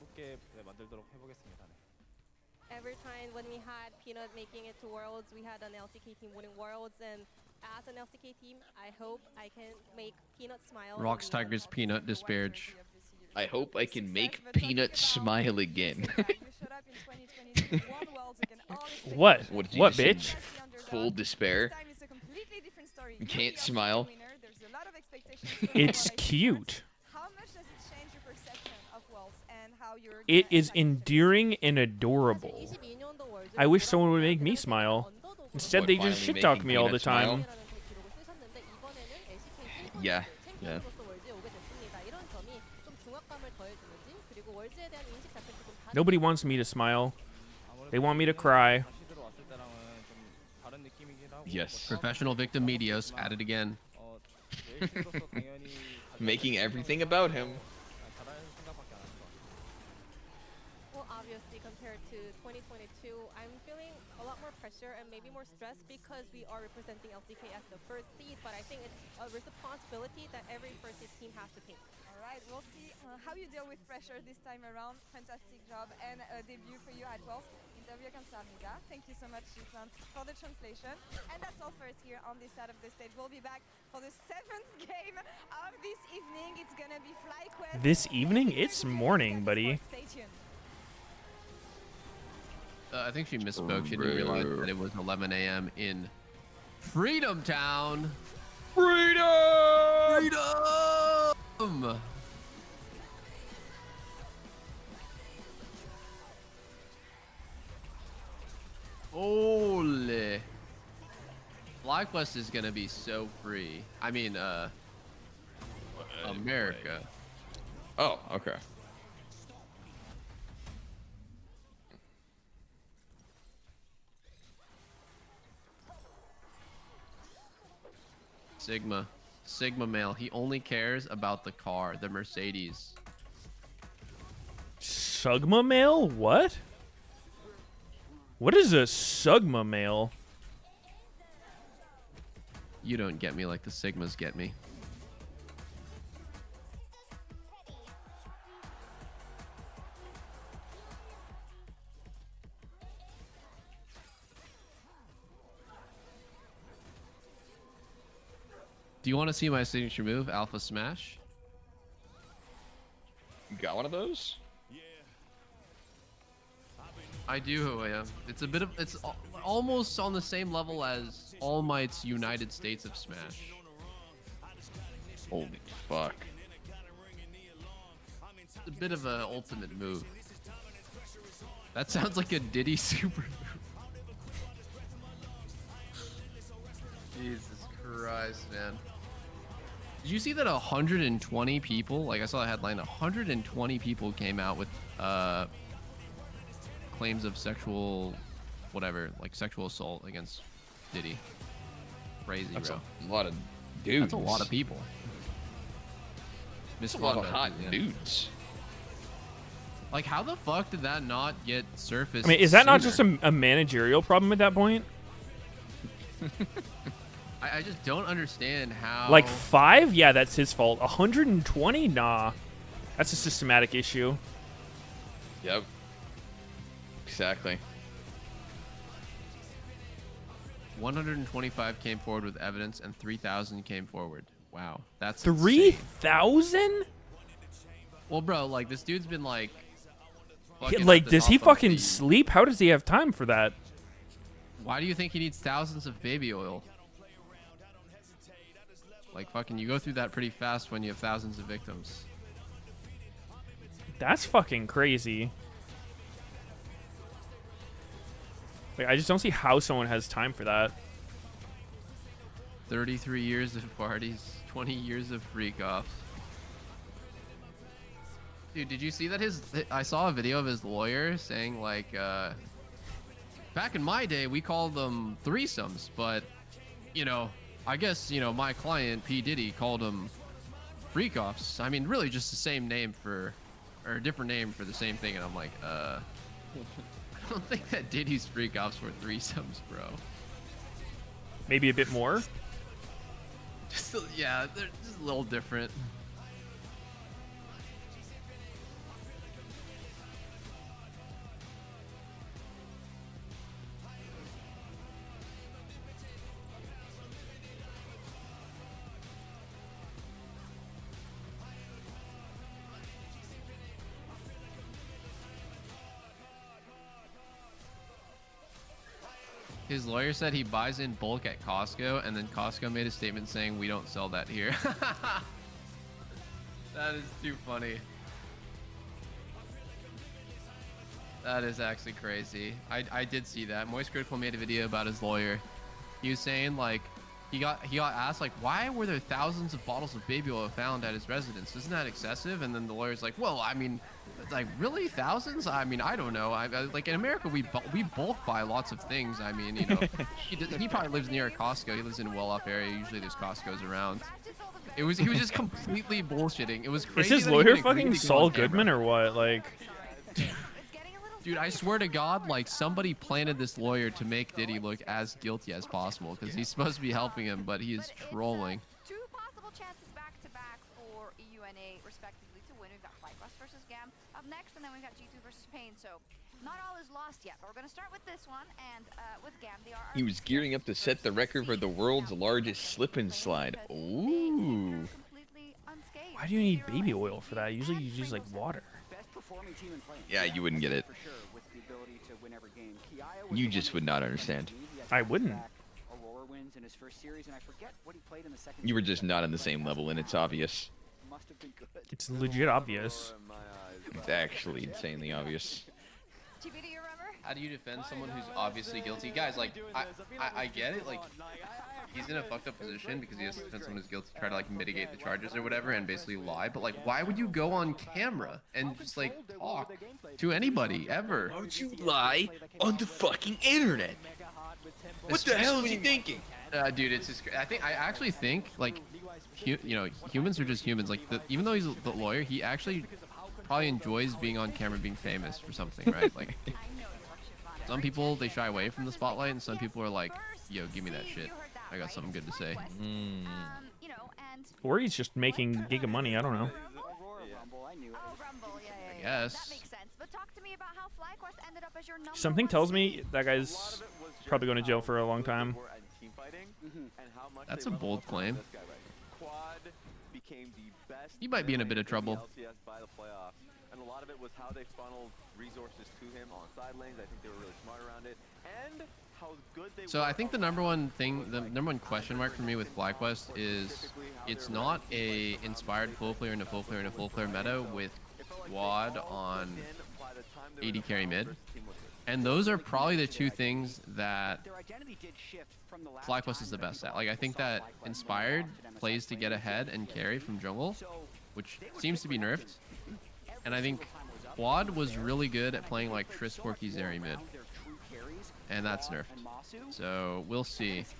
웃게 만들도록 해보겠습니다. 네. Every time when we had Peanut making it to Worlds, we had an LCK team winning Worlds, and as an LCK team, I hope I can make Peanut smile. Rocks Tigers Peanut disparage. I hope I can make Peanut smile again. What? What, What, bitch? Full despair. You can't smile. It's cute. How much does it change your perception of Worlds and how you're It is endearing and adorable. I wish someone would make me smile. Instead, What, they just finally shit talk making me all the Peanut smile? time. Yeah. Nobody wants me to smile. They want me to cry. Yes. Professional victim Meteos at it again. Making everything about him. Well, obviously, compared to 2022, I'm feeling a lot more pressure and maybe more stress because we are representing LCK as the first seed, but I think it's a responsibility that every first seed team has to take. All right, we'll see how you deal with pressure this time around. Fantastic job and a debut for you at Worlds. Interview 감사합니다. Thank you so much, Jason, for the translation. And that's all for us here on this side of the stage. We'll be back for the 7th game of this evening. It's gonna be FlyQuest. This evening? It's morning, buddy. Stay tuned. I think she misspoke. She didn't realize that it was 11 a.m. in Freedom Town. Freedom! Freedom! Holy. FlyQuest is gonna be so free. I mean, America. Oh, okay. Sigma male. He only cares about the car, the Mercedes. Sugma male? What? What is a Sugma male? You don't get me like the Sigmas get me. Do you want to see my signature move, Alpha Smash? You got one of those? I do. Yeah. It's a bit of almost on the same level as All Might's United States of Smash. Holy fuck. It's a bit of an ultimate move. That sounds like a Diddy super move. Jesus Christ, man. Did you see that 120 people, like I saw a headline, 120 people came out with claims of sexual, whatever, like sexual assault against Diddy. Crazy, That's bro. a lot of dudes. That's a lot of people. That's a lot of hot dudes. Like, how the fuck did that not get surfaced? I mean, is that not sooner? just a managerial problem at that point? I just don't understand how. Like 5? Yeah, that's his fault. 120? Nah. That's a systematic issue. Yep. Exactly. 125 came forward with evidence and 3,000 came forward. Wow. That's 3,000? Well, bro, like, this dude's been, like... Like, does he fucking sleep? How does he have time for that? Why do you think he needs thousands of baby oil? Like, fucking, you go through that pretty fast when you have thousands of victims. That's fucking crazy. Like, I just don't see how someone has time for that. 33 years of parties, 20 years of freak-offs. Dude, did you see that I saw a video of his lawyer saying, like, back in my day, we called them threesomes, but, you know, I guess, you know, my client, P. Diddy, called them freak-offs. I mean, really just the same name or a different name for the same thing, and I'm like, I don't think that Diddy's freak-offs were threesomes, bro. Maybe a bit more? Yeah, they're just a little different. His lawyer said he buys in bulk at Costco, and then Costco made a statement saying, "We don't sell that here." That is too funny. That is actually crazy. I did see that. Moist Critical made a video about his lawyer. He was saying, like, he got asked, like, why were there thousands of bottles of baby oil found at his residence? Isn't that excessive? And then the lawyer's like, well, I mean, like, really, thousands? I mean, I don't know. Like, in America, we bulk buy lots of things. I mean, you know, he probably lives near a Costco. He lives in a well-off area. Usually there's Costco's around. He was just completely bullshitting. It was crazy. Is his lawyer fucking Saul Goodman or what? Like, dude, I swear to God, like, somebody planted this lawyer to make Diddy look as guilty as possible because he's supposed to be helping him, but he is trolling. Two possible chances back-to-back for EU and A, respectively, to win. We've got FlyQuest versus Gam up next, and then we've got G2 versus Pain. So not all is lost yet, but we're going to start with this one, and with Gam, they are... He was gearing up to set the record for the world's largest slip and slide. Ooh. why do you need baby oil for that? Usually you use, like, water. Yeah, you wouldn't get it. You just would not understand. I wouldn't. You were just not on the same level, and it's obvious. It's legit obvious. It's actually insanely obvious. How do you defend someone who's obviously guilty? Guys, like, I get it, like, he's in a fucked up position because he has to defend someone who's guilty, try to, like, mitigate the charges or whatever and basically lie, but, like, why would you go on camera and just, like, talk to anybody, ever? Why would you lie on the fucking internet? What the hell is he thinking? Dude, it's just, I actually think, like, you know, humans are just humans. Like, even though he's the lawyer, he actually probably enjoys being on camera, being famous for something, right? Like, some people, they shy away from the spotlight, and some people are like, yo, give me that shit. I got something good to say. Or he's just making giga money, I don't know. I guess. Something tells me that guy's probably going to jail for a long time. That's a bold claim. He might be in a bit of trouble. and a lot of it was how they funneled resources to him on side lanes. I think they were really smart around it, and how good they So were. I think the number one thing, the number one question mark for me with FlyQuest is it's not a inspired full clear into full clear into full clear meta with quad on AD carry mid. And those are probably the two things that FlyQuest is the best at. Like, I think that Inspired plays to get ahead and carry from jungle, which seems to be nerfed. And I think Quad was really good at playing like Triss, Corki, Zeri mid. And that's nerfed. So we'll see if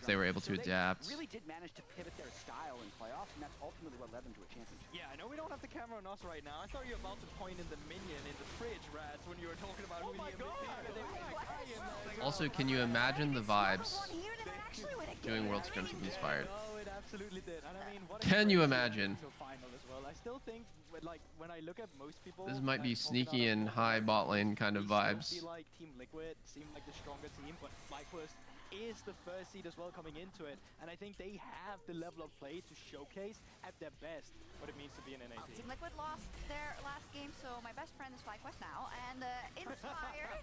they were able to adapt. Really did manage to pivot their style in playoffs, and that's ultimately what led them to a championship. Yeah, I know we don't have the camera on us right now. I thought you were about to point in the minion in the fridge, Rats, when you were talking about who the MVP. Also, can you imagine the vibes doing World Scrims with Inspired? Oh, it absolutely did. And I mean, what Can you imagine? final as well. I still think, like, when I look at most people, This might be sneaky and high bot lane kind of vibes. feel like Team Liquid seem like the stronger team, but FlyQuest is the first seed as well coming into it, and I think they have the level of play to showcase at their best what it means to be an NA team. Team Liquid lost their last game, so my best friend is FlyQuest now, and Inspired,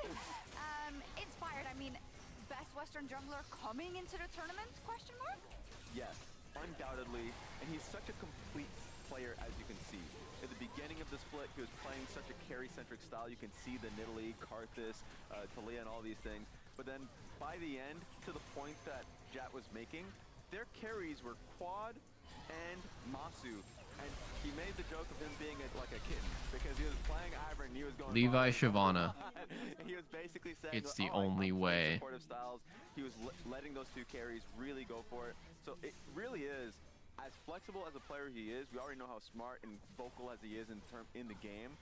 Inspired, I mean, best Western jungler coming into the tournament, question mark? Yes, undoubtedly, and he's such a complete player, as you can see. At the beginning of the split, he was playing such a carry-centric style. You can see the Nidalee, Karthus, Taliyah, and all these things. But then, by the end, to the point that Jat was making, their carries were Quad and Masu. And he made the joke of him being like a kitten, because he was playing Ivern and he was going... Levi Shyvana. He was basically saying, It's the only way. Supportive styles. He was letting those two carries really go for it. So it really is, as flexible as a player he is, we already know how smart and vocal as he is in the game.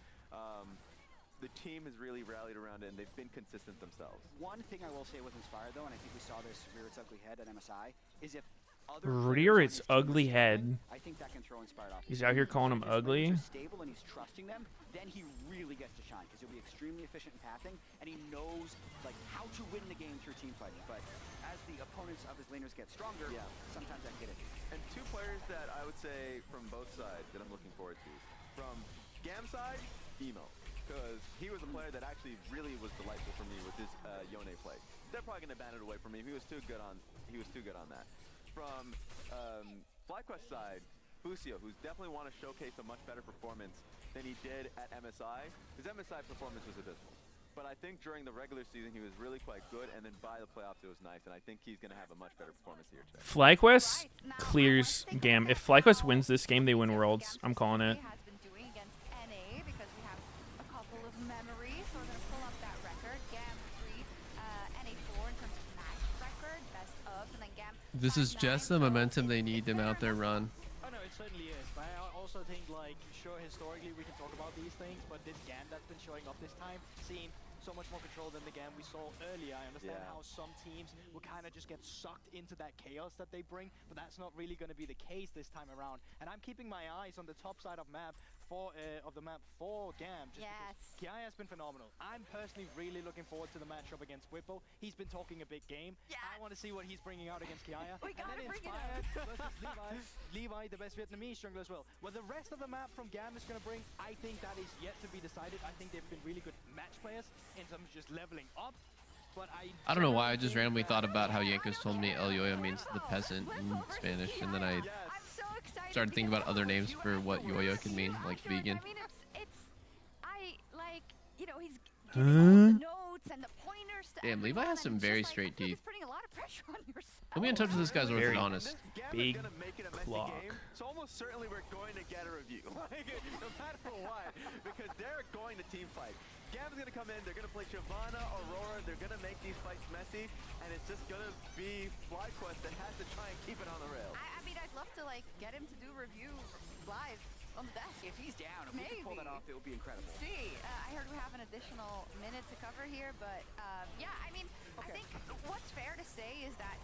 The team has really rallied around it, and they've been consistent themselves. One thing I will say with Inspired, though, and I think we saw this rear its ugly head at MSI, is if other Rear its ugly head. I think that can throw Inspired off. He's out here calling him ugly. Stable and he's trusting them, then he really gets to shine because he'll be extremely efficient in pathing, and he knows like how to win the game through team fighting. But as the opponents of his laners get stronger, sometimes that get it. And two players that I would say from both sides that I'm looking forward to. From Gam side, Emo. Because he was a player that actually really was delightful for me with his Yone play. They're probably going to ban it away from me. He was too good on that. From FlyQuest side, Busio, who's definitely want to showcase a much better performance than he did at MSI. His MSI performance was abysmal. But I think during the regular season he was really quite good, and then by the playoffs it was nice, and I think he's going to have a much better performance here today. FlyQuest clears Gam. If FlyQuest wins this game, they win Worlds. I'm calling it. This is just the momentum they need to mount their run. Oh no, it certainly is. But I also think, like, sure, historically we can talk about these things, but this Gam that's been showing up this time seemed so much more control than the Gam we saw earlier. I understand how some teams will kind of just get sucked into that chaos that they bring, but that's not really going to be the case this time around. And I'm keeping my eyes on the top side of the map for Gam, just because Kiaya has been phenomenal. I'm personally really looking forward to the matchup against Whippo. He's been talking a big game. I want to see what he's bringing out against Kiaya. We gotta bring it Inspired versus Levi. Levi, the best Vietnamese jungler as well. What the rest of the map from Gam is going to bring, I think that is yet to be decided. I think they've been really good match players in terms of just leveling up. But I don't know why, I just randomly thought about how Yankos told me El Yoyo means the peasant in Spanish, and then I started thinking about other names for what Yoyo could mean, like vegan. I mean, you know, he's giving all the notes and the pointers to Damn, Levi has some very straight teeth. putting a lot of pressure on yourself. Put me in touch with this guy's orthodontist. Big clock. So almost certainly we're going to get a review. Like, no matter what, because they're going to team fight. Gam's going to come in, they're going to play Shyvana, Aurora, they're going to make these fights messy, and it's just going to be FlyQuest that has to try and keep it on the rails. I mean, I'd love to, like, get him to do review live on the desk. If he's down, if we can pull that off, it would be incredible. See, I heard we have an additional minute to cover here, but yeah, I mean, I think what's fair to say is that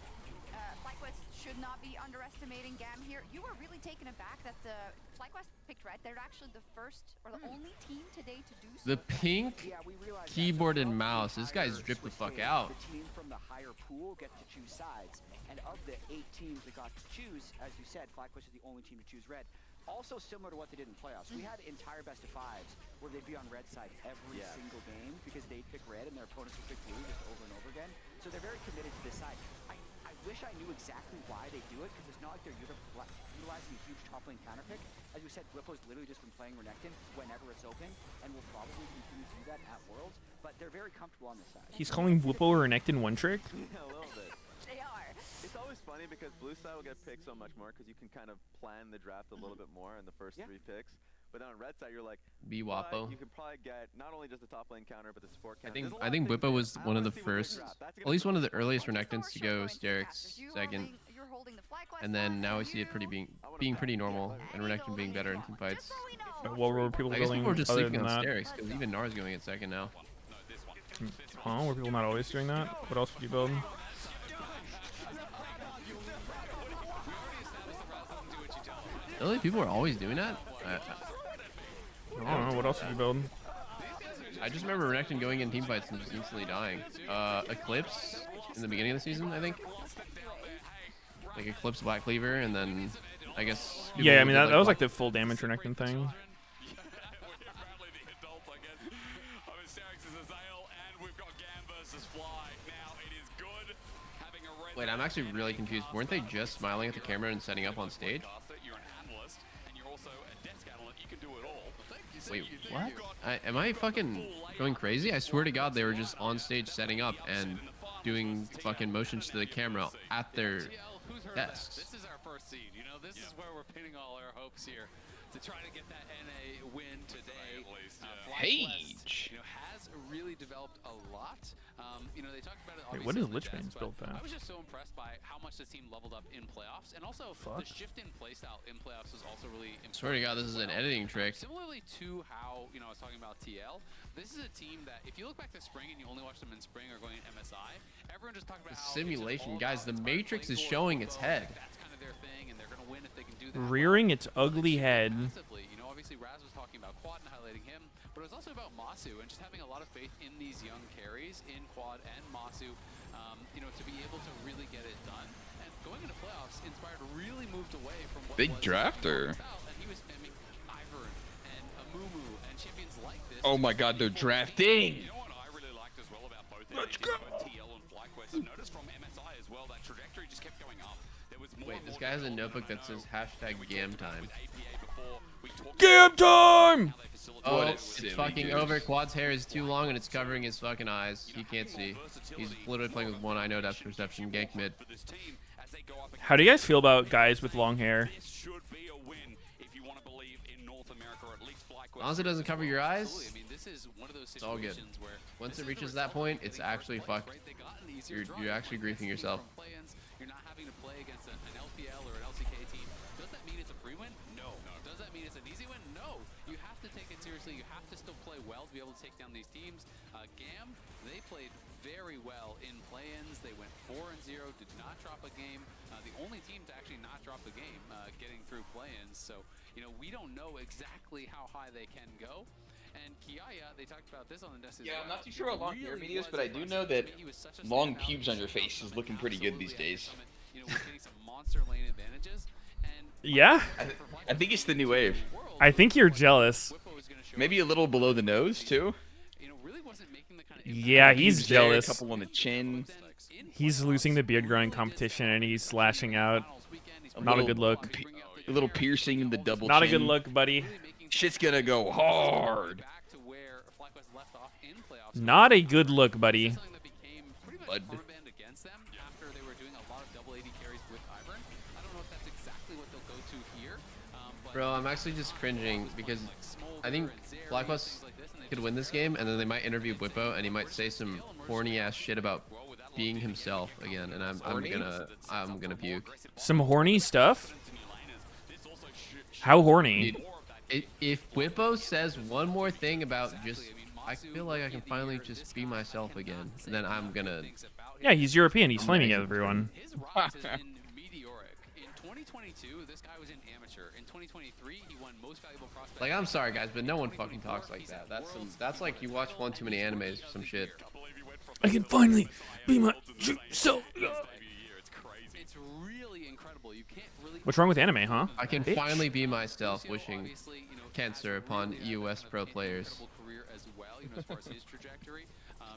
FlyQuest should not be underestimating Gam here. You were really taken aback that the FlyQuest picked red. They're actually the first or the only team today to do so. The pink keyboard and mouse. This guy's dripped the fuck out. The team from the higher pool gets to choose sides. And of the 8 teams that got to choose, as you said, FlyQuest is the only team to choose red. Also similar to what they did in playoffs. We had entire best of fives where they'd be on red side every single game because they'd pick red and their opponents would pick blue just over and over again. So they're very committed to this side. I wish I knew exactly why they do it because it's not like they're utilizing a huge top lane counter pick. As we said, Whipple's literally just been playing Renekton whenever it's open and will probably continue to do that at Worlds, but they're very comfortable on this side. He's calling Whipple Renekton one trick? Yeah, a little bit. They are. It's always funny because blue side will get picked so much more because you can kind of plan the draft a little bit more in the first 3 picks. But then on red side, you're like, Wapo. you could probably get not only just the top lane counter, but the support I counter. think Whippo was one of the first, at least one of the earliest Renektons to go Sterix second. And then now we see it being pretty normal, and Renekton being better in team fights. What were people I guess building people were just other sleeping than on that? Sterix, because even Nara's going at second now. Huh? Were people not always doing that? What else would you build? Really? People are always doing that? I don't know. What else would you build? I just remember Renekton going in team fights and just instantly dying. Eclipse in the beginning of the season, I think. Like Eclipse Black Cleaver, and then I guess. Yeah, I mean that was like the full damage Renekton thing. Wait, I'm actually really confused. Weren't they just smiling at the camera and setting up on stage? Wait, what? Am I fucking going crazy? I swear to God, they were just on stage setting up and doing fucking motions to the camera at their desks. This is our first seed. You know, this is where we're pinning all our hopes here to try to get that NA win today. Page. You know, has really developed a lot. You know, they talked about it. Wait, what is Lichbane's built that? I was just so impressed by how much the team leveled up in playoffs, and also the shift in playstyle in playoffs was also really important. Swear to God, this is an editing trick. Similarly to how, you know, I was talking about TL, this is a team that if you look back to spring and you only watch them in spring or going MSI, everyone just talked about how Simulation, guys. The Matrix is showing its head. that's kind of their thing, and they're going to win if they can do that. Rearing its ugly head. You know, obviously Raz was talking about Quad and highlighting him, but it was also about Masu and just having a lot of faith in these young carries in Quad and Masu, you know, to be able to really get it done. And going into playoffs, Inspired really moved away from what Big was drafter. and he was, I mean, Ivern and Amumu and champions like this. Oh my God, they're drafting. You know what I really liked as well about both both TL and FlyQuest? I noticed from MSI as well that trajectory just kept going up. There was more. Wait, this guy has a notebook that says #GAM time. GAM time! Oh, it's fucking over. Quad's hair is too long and it's covering his fucking eyes. He can't see. He's literally playing with one eye, no depth perception, gank mid. How do you guys feel about guys with long hair? As long as it doesn't cover your eyes, it's all good. Once it reaches that point, it's actually fucked. You're actually griefing yourself. You're not having to play against an LPL or an LCK team. Does that mean it's a free win? No. Does that mean it's an easy win? No. You have to take it seriously. You have to still play well to be able to take down these teams. GAM, they played very well in play-ins. They went 4-0, did not drop a game. The only team to actually not drop a game getting through play-ins. So, you know, we don't know exactly how high they can go. And Kiaya, they talked about this on the desk as well. I'm not too sure about long hair videos, but I do know that long pubes on your face is looking pretty good these days. You know, we're getting some monster lane advantages. And Yeah? I think it's the new wave. I think you're jealous. Maybe a little below the nose too. Yeah, he's Pubes there, jealous. A couple on the chin. He's losing the beard growing competition and he's slashing out. Not a good look. A little piercing in the double Not a chin. good look, buddy. Shit's gonna go hard. Not a good look, buddy. Bud. Bro, I'm actually just cringing because I think FlyQuest could win this game, and then they might interview Whippo, and he might say some horny ass shit about being himself again, and I'm gonna puke. Some horny stuff? How horny? Dude, if Whippo says one more thing about just, I feel like I can finally just be myself again, then I'm gonna. Yeah, he's European. He's flaming at everyone. His rise has been meteoric. In 2022, this guy was an amateur. In 2023, he won most valuable prospect. Like, I'm sorry guys, but no one fucking talks like that. That's like you watch one too many animes or some shit. I can finally be my self. It's it's really incredible. You can't really. What's wrong with anime, huh? I can Bitch. finally be myself, wishing cancer upon US pro players. Career as well, you know, as far as his trajectory.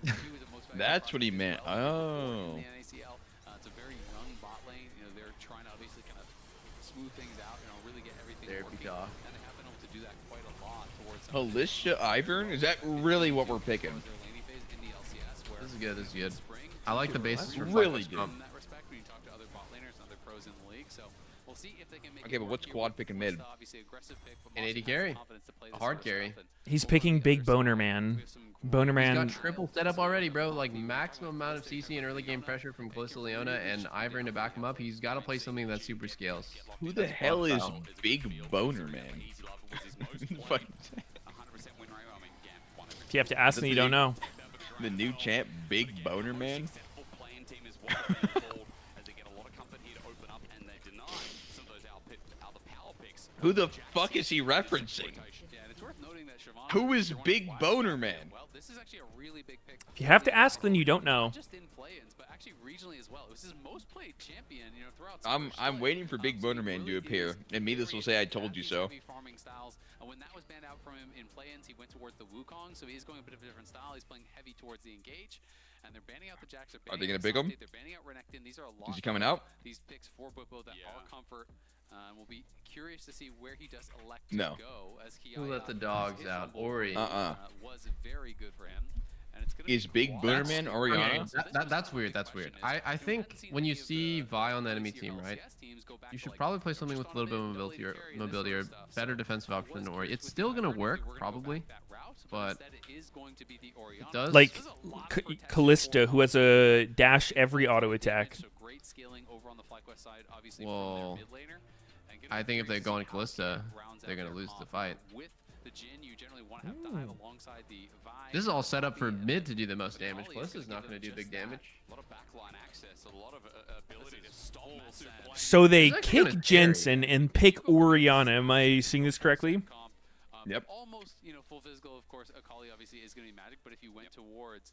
He was the most That's what he meant. Oh. in the NACL. It's a very young bot lane. You know, they're trying to obviously kind of smooth things out, you know, really get everything working. And they have been able to do that quite a lot towards Alicia Ivern? Is that really what we're picking? This is good. This is good. I like the basis for really Flyquest good. comp. in that respect when you talk to other bot laners and other pros in the league. So we'll see if they can make Okay, but what's quad picking mid? obviously aggressive pick, but An Monster 80 has carry. the confidence to play A this hard sort of carry. stuff, and He's picking Big Boner Man. Boner He's Man. got triple setup already, bro. Like maximum amount of CC and early game pressure from Calista Leona and Ivern to back him up. He's got to play something that super scales. Who the hell is Big Boner Man? Fucking- If you have to ask, then you don't know. The new champ, Big Boner Man? Who the fuck is he referencing? Who is Big Boner Man? this is actually a really big pick. If you have to ask, then you don't know. Not just in play-ins, but actually regionally as well. It was his most played champion, you know, throughout. I'm waiting for Big Boner Man to appear, and Meteos will say I told you so. Farming styles. When that was banned out from him in play-ins, he went towards the Wukong, so he's going a bit of a different style. He's playing heavy towards the engage, and they're banning out the Jax. Are they gonna pick him? They're banning out Renekton. These are a lot. Is he coming out? These picks for Bwipo that are comfort. We'll be curious to see where he does elect No. to go. As he Who let the dogs out? Ori. Was very good for him. And it's gonna Is be Big Boner Man Orianna? That's weird. That's weird. I think when you see Vi on the enemy team, right, you should probably play something with a little bit of mobility or better defensive option than Ori. It's still gonna work probably, but it does. Like Callista, who has a dash every auto attack. Well, I think if they go on Callista, they're gonna lose the fight. This is all set up for mid to do the most damage. Callista's not going to do big damage. So they It's actually kick kinda Jensen and pick Orianna. Am I seeing this correctly? Yep. Almost, you know, full physical. Of course, Akali obviously is going to be magic, but if you went towards,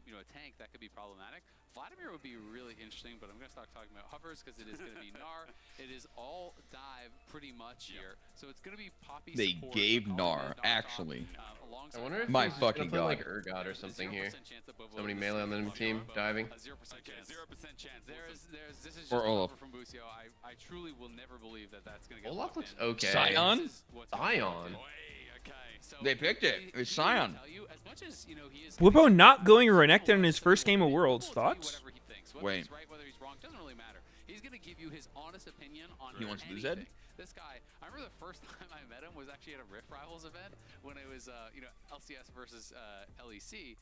you know, a tank, that could be problematic. Vladimir would be really interesting, but I'm going to start talking about hovers because it is going to be Gnar. It is all dive pretty much here, so it's going to be Poppy. They support, gave Akali Gnar, mid, I actually. wonder if My he's gonna fucking play god. like Urgot or something here. Somebody melee on the enemy team diving. 0% chance. This is just Or Olaf. from Busio. I truly will never believe that that's going to get Olaf looks in. okay. Sion? Sion. They picked it. It's Sion. Bwipo not going Renekton in his first game of Worlds. Thoughts? Wait. Whether he's wrong doesn't really matter. He's going to give you his honest opinion on He wants to do anything. Zed? This guy, I remember the first time I met him was actually at a Rift Rivals event when it was, you know, LCS versus LEC,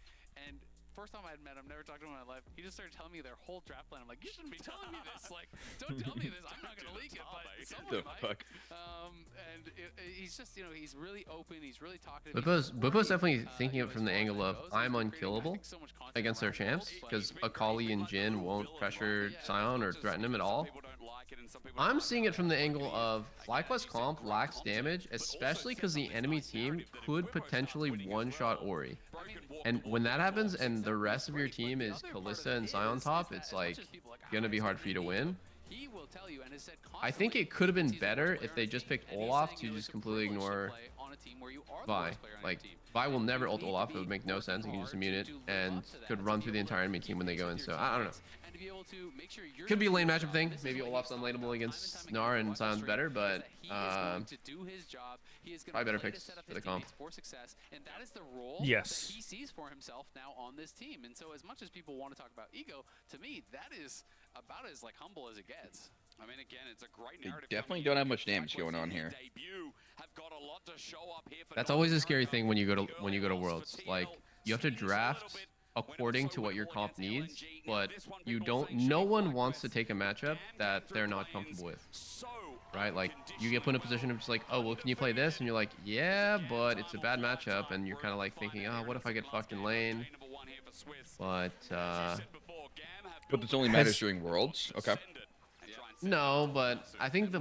and first time I had met him, never talked to him in my life, he just started telling me their whole draft plan. I'm like, you shouldn't be telling me this. Like, don't tell me this. I'm not going to leak it, but someone The might. fuck? And he's just, you know, he's really open. He's really talkative. Bwipo's definitely thinking of it from the angle of I'm unkillable against their champs because Akali and Jhin won't pressure Sion or threaten him at all. I'm seeing it from the angle of FlyQuest comp lacks damage, especially because the enemy team could potentially one-shot Ori. And when that happens and the rest of your team is Kalista and Sion top, it's like gonna be hard for you to win. I think it could have been better if they just picked Olaf to just completely ignore Vi. Like, Vi will never ult Olaf, it would make no sense, you can just immune it, and could run through the entire enemy team when they go in, so I don't know. Could be a lane matchup thing, maybe Olaf's unlaneable against Gnar and Sion's better, but probably better picks for the comp. And that is the role Yes. that he sees for himself now on this team. And so as much as people want to talk about ego, to me, that is about as like humble as it gets. I mean, again, it's a great They narrative. definitely don't have much damage going on here. That's always a scary thing when you go to Worlds. Like, you have to draft according to what your comp needs, but no one wants to take a matchup that they're not comfortable with. Right? Like, you get put in a position of just like, oh, well, can you play this? And you're like, yeah, but it's a bad matchup, and you're kind of like thinking, oh, what if I get fucked in lane? But this only matters during Worlds? Okay. No, but I think the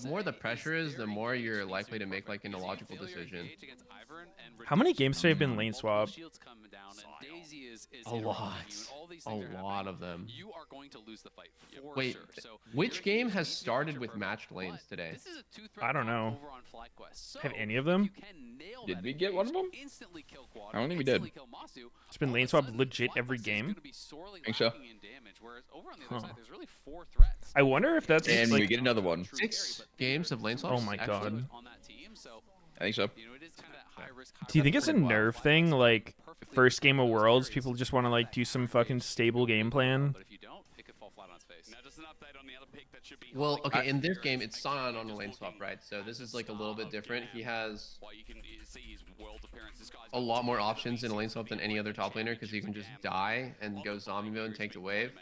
more the pressure is, the more you're likely to make like an illogical decision. How many games today have been lane swap? A lot of them. You are going to lose the fight for Wait, sure. So which game has started with matched lanes today? this is a I don't know. over on FlyQuest. So Have any of them? Did we get one of them? instantly kill Quad, I don't think we did. kill Masu. It's been lane swap legit every game. Think so. Whereas over on the other Huh. side, there's really 4 threats. I wonder if that's And like, we get another one. 6 games of lane swaps. oh my god. On that team, so I think so. you know it is kind of that high risk. Do you think it's a nerve thing? Like first game of Worlds, people just want to like do some fucking stable game plan. But if you don't, it could fall flat on its face. Now just an update on the other pick that should be. Well, okay, in this game, it's Sion on a lane swap, right? So this is like a little bit different. He has Well, you can see his world appearance. This guy's a lot more options in a lane swap than any other top laner because he can just die and go zombie mode and take the wave.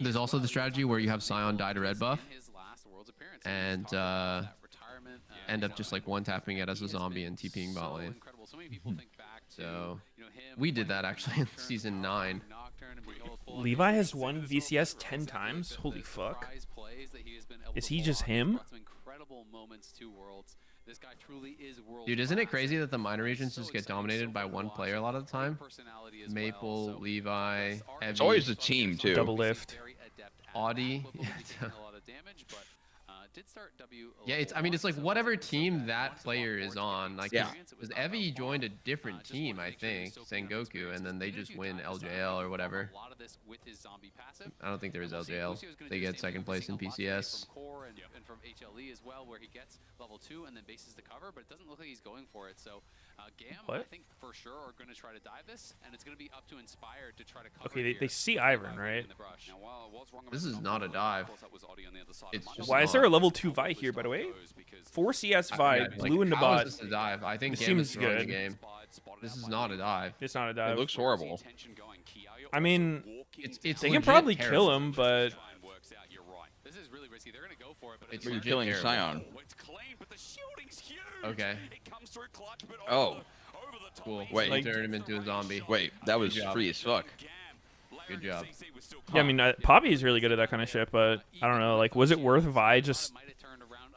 There's also the strategy where you have Sion die to red buff and end up just like one-tapping it as a zombie and TPing bot lane. So we did that actually in season 9. Levi has won VCS 10 times. Holy fuck. Is he just him? Dude, isn't it crazy that the minor regions just get dominated by one player a lot of the time? Maple, Levi, Heavy. It's always a team too. Double lift. Audi. Yeah, it's. I mean, it's like whatever team that player is on. Like, Yeah. because Evie joined a different team, I think, Sengoku, and then they just win LJL or whatever. I don't think there is LJL. They get second place in PCS. And from HLE as well, where he gets level 2 and then bases the cover, but it doesn't look like he's going for it. So Gam, I think for sure are going to try to dive this, and it's going to be up to Inspired to try to cover. Okay, they see Ivern, right? This is not a dive. It's just Why is there a level 2 Vi here, by the way? 4 CS Vi, like, blue into how bot. is this a dive? I think This Gam is seems throwing the good. game. This is not a dive. It's not a dive. It looks horrible. I mean, It's they can legit probably terrible. kill him, but This is really risky. They're going to go for it, but It's But you're legit killing terrible. Sion. it's clean, but the shielding's huge. Okay. It comes through clutch, but Oh. over the top. Cool. Wait. Like, turn him into a zombie. Wait, that was Good job. free as fuck. Good job. yeah, I mean, Poppy is really good at that kind of shit, but I don't know. Like, was it worth Vi just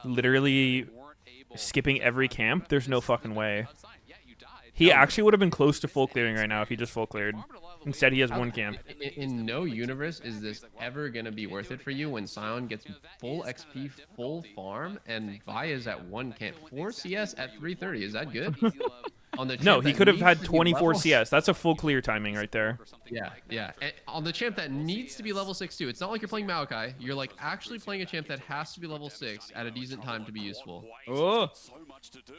literally skipping every camp? There's no fucking way. He actually would have been close to full clearing right now if he just full cleared. Instead, he has one camp. In no universe is this ever going to be worth it for you when Sion gets full XP, full farm, and Vi is at 1 camp. 4 CS at 330. Is that good? On the No, champ he that could have needs had to be 24 level- CS. That's a full clear timing right there. Yeah, yeah. And on the champ that needs to be level 6 too. It's not like you're playing Maokai. You're like actually playing a champ that has to be level 6 at a decent time to be useful. Oh. So much to do.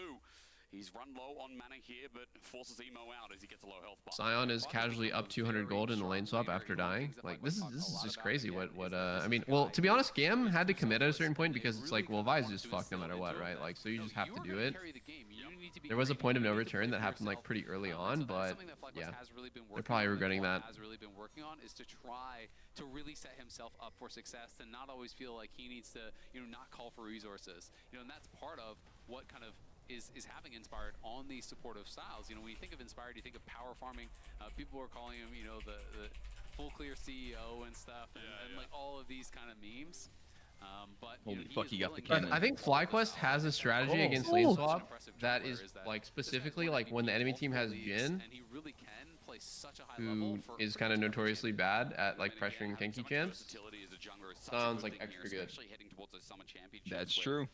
He's run low on mana here, but forces Emo out as he gets a low health bar. Sion is casually up 200 gold in the lane swap after dying. Like this is just crazy. I mean, well, to be honest, Gam had to commit at a certain point because it's like, well, Vi's just fucked no matter what, right? Like, so you just have to do it. There was a point of no return that happened like pretty early on, but yeah, they're probably regretting that. Has really been working on is to try to really set himself up for success, and not always feel like he needs to, not call for resources. And that's part of what kind of is having Inspired on these supportive styles. When you think of Inspired, you think of power farming. People are calling him, the full clear CEO and stuff, and like all of these kind of memes. But Holy fuck, he got the But cannon. I think FlyQuest has a strategy against lane swap that is like specifically like when the enemy team has Jin, who is kind of notoriously bad at like pressuring tanky champs. Sounds like extra good. That's true.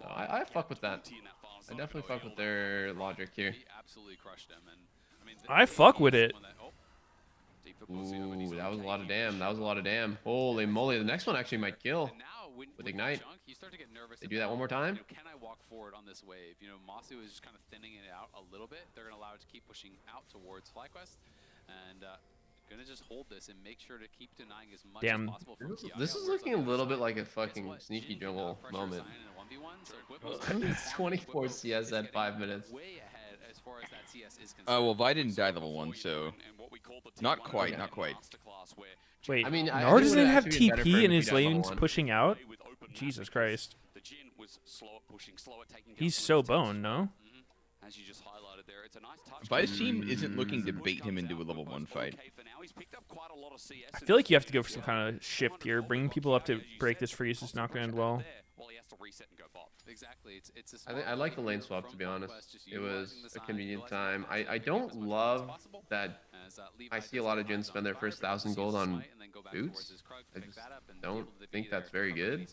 I fuck with that. I definitely fuck with their logic here. I fuck with it. Ooh, that was a lot of damn. That was a lot of damn. Holy moly, the next one actually might kill with Ignite. They do that one more time? Can I walk forward on this wave? Masu is just kind of thinning it out a little bit. They're going to allow it to keep pushing out towards FlyQuest, and going to just hold this and make sure to keep denying as much Damn. as possible from This is looking a little bit like a fucking sneaky jungle moment. 24 CS at 5 minutes. Way ahead as far as that CS is concerned. Well, Vi didn't die level 1, so not quite, not quite. Wait, I mean, I Nard think it doesn't would have actually be better for him TP if and he his died level lanes 1. pushing out? Jesus Christ. The Jin was slow at pushing, slow at taking down He's some so of the teams. boned, no? as you just highlighted there. It's a nice touch. Vi's team isn't looking to bait him into a level 1 fight. I feel like you have to go for some kind of shift here. Bringing people up to break this freeze is not going to end well. Exactly. I like the lane swap, to be honest. It was a convenient time. I don't love that I see a lot of gens spend their first 1,000 gold on boots. I just don't think that's very good.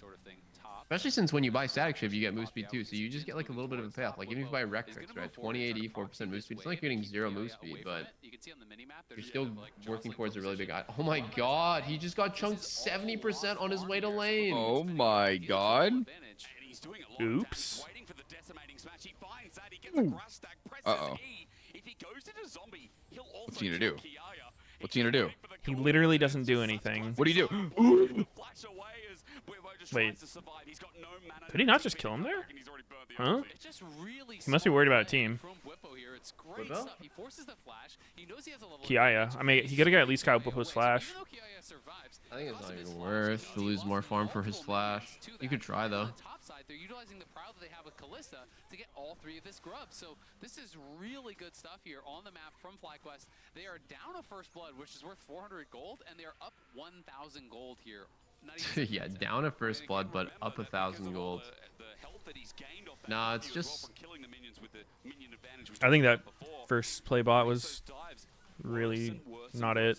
Especially since when you buy static shift, you get move speed too, so you just get like a little bit of a payoff. Like even if you buy Rectrix, right, 20 AD, 4% move speed, it's not like you're getting 0 move speed, but you're still working towards a really big eye. Oh my god, he just got chunked 70% on his way to lane. Oh my god. Oops. Uh-oh. What's he gonna do? What's he gonna do? He literally doesn't do anything. What do you do? Wait. Could he not just kill him there? Huh? He must be worried about a team. Kiaya. I mean, he gotta get at least Kyle Bwipo's flash. I think it's not even worth to lose more farm for his flash. You could try though. They're utilizing the prowl that they have with Kalista to get all 3 of his grubs. So this is really good stuff here on the map from FlyQuest. They are down a first blood, which is worth 400 gold, and they are up 1,000 gold here. Yeah, down a first blood, but up 1,000 gold. Nah, it's just. I think that first play bot was really not it.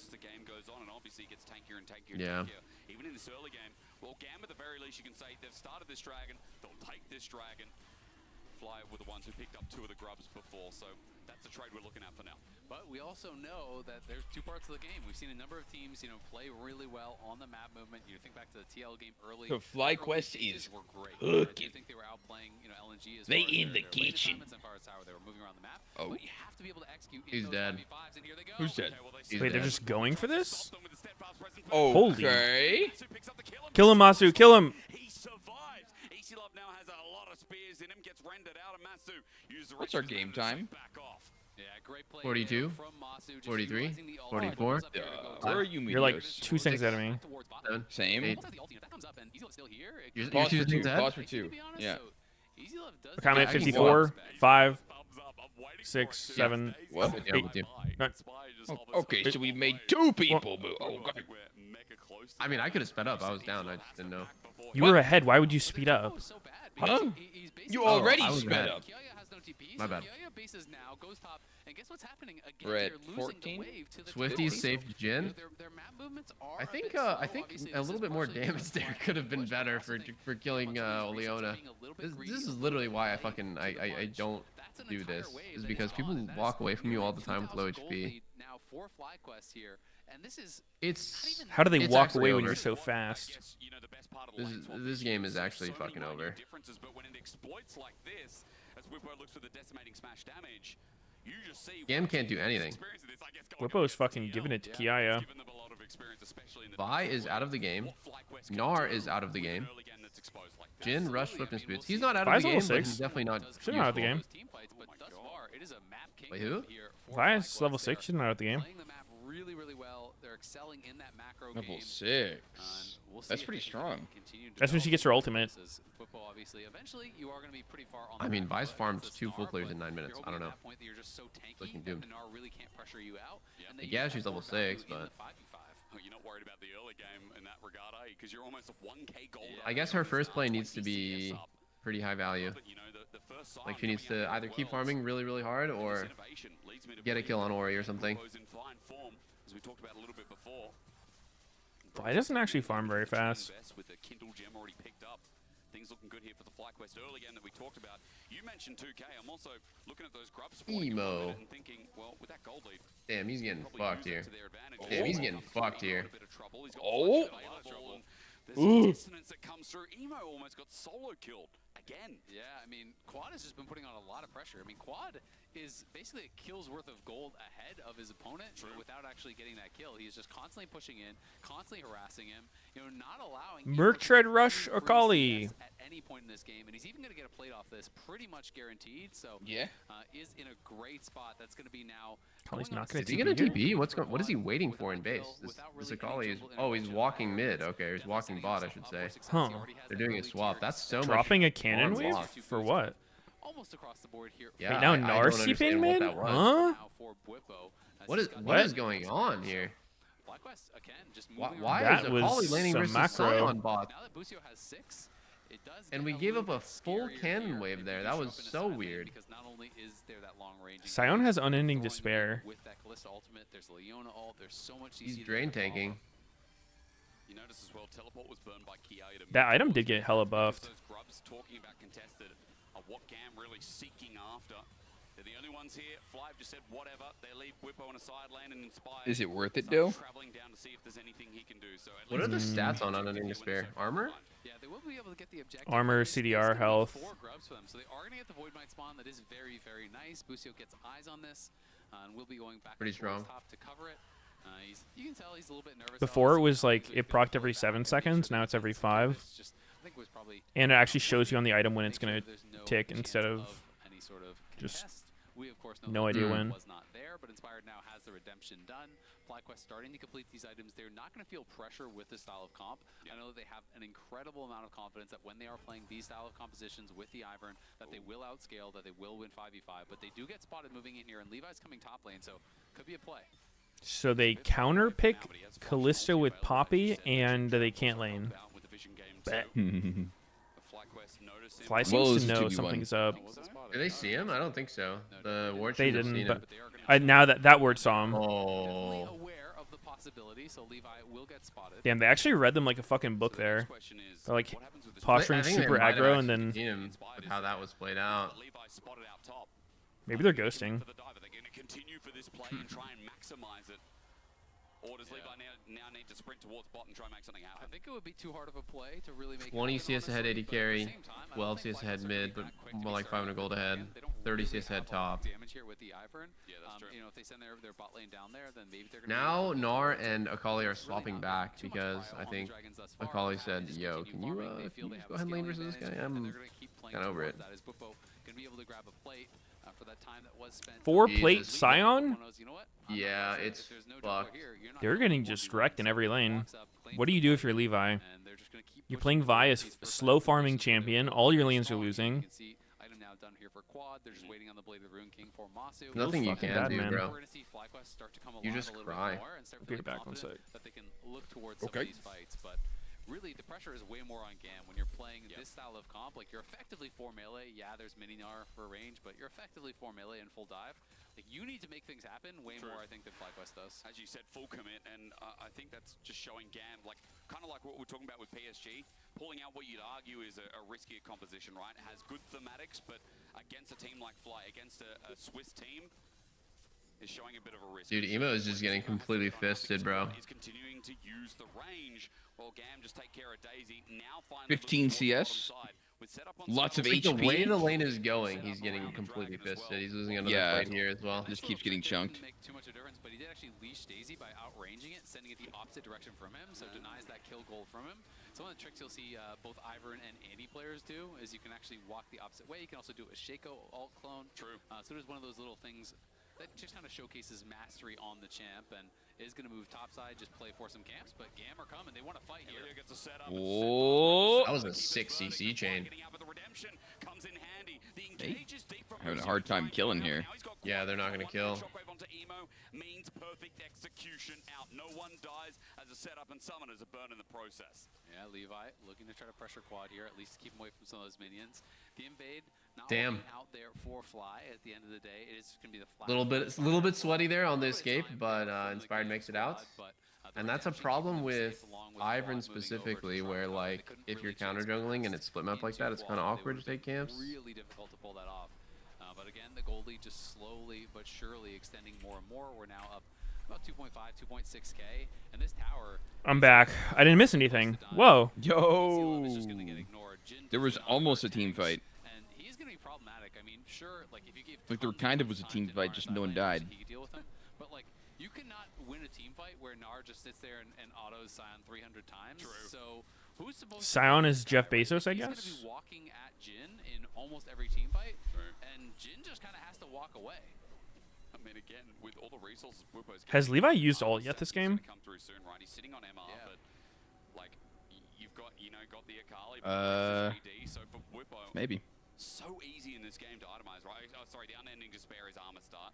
Yeah. Even in this early game, well, Gam at the very least, you can say they've started this dragon, they'll take this dragon. Fly were the ones who picked up 2 of the grubs before, so that's the trade we're looking at for now. But we also know that there's 2 parts of the game. We've seen a number of teams, play really well on the map movement. You think back to the TL game early. So FlyQuest is cooking. I think they were outplaying, LNG as they in the kitchen. They were moving around the map. Oh. But you have to be able to execute. He's dead. Who's dead? Wait, they're just going for this? Okay. Kill him, Masu. Kill him. He survives. Easy Love now has a lot of spears in him. Gets rendered out of Masu. What's our game time? Yeah, great play 42, 43, 44. Where are you, Meteos? You're like 2 seconds ahead of me. 7, Same. 8. You're You're 2 seconds ahead? Pause for 2. Yeah. Okay, I'm at 54, 5, 6, 7, What? 8. Okay, so we made 2 people move. Oh, God. I mean, I could have sped up. I was down. I just didn't know. You were ahead. Why would you speed up? Huh? You already sped up. My bad. We're at 14. Swifty's saved Jin. I think a little bit more damage there could have been better for killing Oleona. This is literally why I don't do this. Is because people walk away from you all the time with low HP. It's how do they walk away over. when you're so fast? This game is actually fucking over. Gam can't do anything. Bwipo is fucking giving it to Kiaya. Vi is out of the game. Gnar is out of the game. Jin, Rush, Flip, and Spoots. He's not out of the game, but he's definitely not She's not out of the game. Wait, who? Vi is level 6. She's not out of the game. Really well. They're excelling in that macro Level game. 6. That's pretty strong. That's when she gets her ultimate. Eventually, you are going to be pretty far on. I mean, Vi's farmed 2 full players in 9 minutes. I don't know. Looking doomed. Really can't pressure you out. Yeah, she's level 6, but. You're not worried about the early game in that regard, are you? Because you're almost 1k gold. I guess her first play needs to be pretty high value. Like she needs to either keep farming really hard or get a kill on Ori or something. As we talked about a little bit before. Vi doesn't actually farm very fast. With the Kindle gem already picked up. Things looking good here for the FlyQuest early game that we talked about. You mentioned 2k. I'm also looking at those grubs Emo. and thinking, well, with that gold lead. Damn, he's getting fucked here. Damn, he's getting fucked here. Oh. There's dissonance that comes through. Emo almost got solo killed again. Yeah, I mean, Quad has just been putting on a lot of pressure. I mean, Quad is basically a kill's worth of gold ahead of his opponent without actually getting that kill. He's just constantly pushing in, constantly harassing him, not allowing Mertred Rush or Kali. At any point in this game, and he's even going to get a plate off this pretty much guaranteed. So yeah, is in a great spot. That's going to be now. Kali's not going to. Is he going to TP? What is he waiting for in base? This Akali is. Oh, he's walking mid. Okay, he's walking bot, I should say. Huh. They're doing a swap. That's so much. Dropping a cannon wave for what? almost across the board here. Yeah, Wait, now I don't Narcy understand mid? what that was. Huh? Now for Bwipo, as What he's is got what the is lead going on on so here? FlyQuest again just moving Why That is was Akali laning some versus macro. Sion bot? Now that Busio has 6, it does And get we a gave little up a bit full scarier cannon here wave if there. you That show was up in a so side lane, weird. because not only is there that long range Sion has unending despair. with that Kalista ultimate, there's Leona ult, there's so much He's CC drain tanking. You notice as well, teleport was burned by Ki item. That item did get hella buffed. Those grubs talking about contested are what Gam really seeking after. They're the only ones here. Fly just said whatever. They leave Bwipo on a side lane and Inspire. Is it worth it, though? Traveling down to see if there's anything he can do. So What are the stats on Unending Despair? Armor? yeah, they will be able to get the objective. Armor, CDR, health. 4 grubs for them, so they are going to get the Void Might spawn. That is very, very nice. Busio gets eyes on this, and we'll be going back Pretty towards strong. top to cover it. You can tell he's a little bit nervous. Before it was like it procced every 7 seconds. Now it's every 5. And it actually shows you on the item when it's gonna tick instead of just We of course no idea when. Was not there, but Inspired now has the redemption done. FlyQuest starting to complete these items. They're not going to feel pressure with this style of comp. I know that they have an incredible amount of confidence that when they are playing these style of compositions with the Ivern, that they will outscale, that they will win 5v5. But they do get spotted moving in here, and Levi's coming top lane, so could be a play. So they counter pick Kalista with Poppy, and they can't lane. Bet. Fly seems to know something's up. Did they see him? I don't think so. The ward They should have didn't, seen but him. now that word saw him. Oh. Damn, they actually read them like a fucking book there. They're like posturing super aggro, and then seen him with how that was played out. Maybe they're ghosting. Continue for this play and try and maximize it. Or does Levi now need to sprint towards bot and try and make something happen? I think it would be too hard of a play to really make 20 CS ahead, 80 carry, 12 CS ahead mid, but more like 500 gold ahead, 30 CS ahead top. Damage here with the Ivern. Yeah, that's true. You know, if they send their bot lane down there, then maybe they're gonna Now Gnar and Akali are swapping back because I think Akali said, "Yo, can you just go ahead and lane versus this guy? I'm kind of over it." That is Bwipo gonna be able to grab a plate for that time that was spent. 4-plate Sion? Yeah, it's fucked. They're getting just wrecked in every lane. What do you do if you're Levi? You're playing Vi as slow farming champion. All your lanes are losing. Nothing you can do, bro. We're gonna see FlyQuest start to come You alive just a little cry. bit more and start Be feeling back one confident sec. that they can look towards some of these fights. But really, the pressure is way more on Gam when you're playing this style of comp. Like, you're effectively 4 melee. Yeah, there's mini Gnar for range, but you're effectively 4 melee and full dive. Like, you need to make things happen way more, I think, than FlyQuest does. As you said, full commit, and I think that's just showing Gam, like, kind of like what we're talking about with PSG, pulling out what you'd argue is a riskier composition, right? It has good thematics, but against a team like Fly, against a Swiss team, is showing a bit of a risk. Dude, Emo is just getting completely fisted, bro. Is continuing to use the range while Gam just take care of Daisy. Now finally 15 CS. Lots of Like HP. the way the lane is going, he's getting completely fisted. He's losing another fight here as well. Just keeps getting chunked. Make too much of a difference, but he did actually leash Daisy by outranging it, sending it the opposite direction from him, so denies that kill goal from him. So one of the tricks you'll see both Ivern and Andy players do is you can actually walk the opposite way. You can also do a Shaco alt clone. True. So there's one of those little things that just kind of showcases mastery on the champ and is going to move topside, just play for some camps, but Gam are coming. They want to fight here. Oh, that was a 6 CC chain. Hey, having a hard time killing here. Yeah, they're not gonna kill. Means perfect execution out. No one dies as a setup, and summoners are burned in the process. Yeah, Levi looking to try to pressure quad here, at least keep him away from some of those minions. The invade not Damn. out there for Fly. At the end of the day, it is going to be the Fly. Little bit sweaty there on the escape, but Inspired makes it out. And that's a problem with Ivern specifically, where like if you're counter jungling and it's split map like that, it's kind of awkward to take camps. Really difficult to pull that off. But again, the gold lead just slowly but surely extending more and more. We're now up about 2.5, 2.6k, and this tower. I'm back. I didn't miss anything. Whoa. Yo. There was almost a team fight. And he's going to be problematic. I mean, sure, like if you give Like there kind of was a team fight, just no one died. he could deal with him. But like you cannot win a team fight where Gnar just sits there and autos Sion 300 times. True. So who's supposed Sion to is Jeff Bezos, I He's guess. going to be walking at Jin in almost every team fight, and Jin just kind of has to walk away. I mean, again, with all the resources Bwipo's Has Levi used ult yet this game? come through soon, right? He's sitting on MR, but like you've got, got the Akali, so for Bwipo, Maybe. so easy in this this game to itemize, right? Oh, sorry, the unending despair is armor start.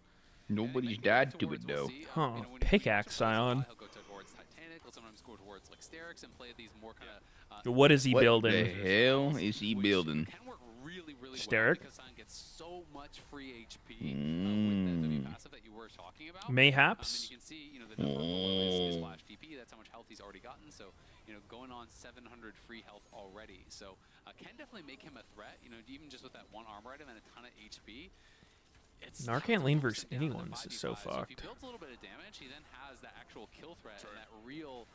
Nobody's died to it though. Huh? Pickaxe Scion. He'll go towards Titanic. He'll sometimes go towards like Sterix and play these more kind of. What is he building? What the hell is he building? Really Steric? well because Scion gets so much free HP with the passive that you were talking about. Mayhaps. And you can see, you know, the number is flash TP. That's how much health he's already gotten. So, you know, going on 700 free health already. So, can definitely make him a threat. You know, even just with that one armor item and a ton of HP. Narcan lane versus anyone. This is so fucked. If he builds a little bit of damage, he then has that actual kill threat and that real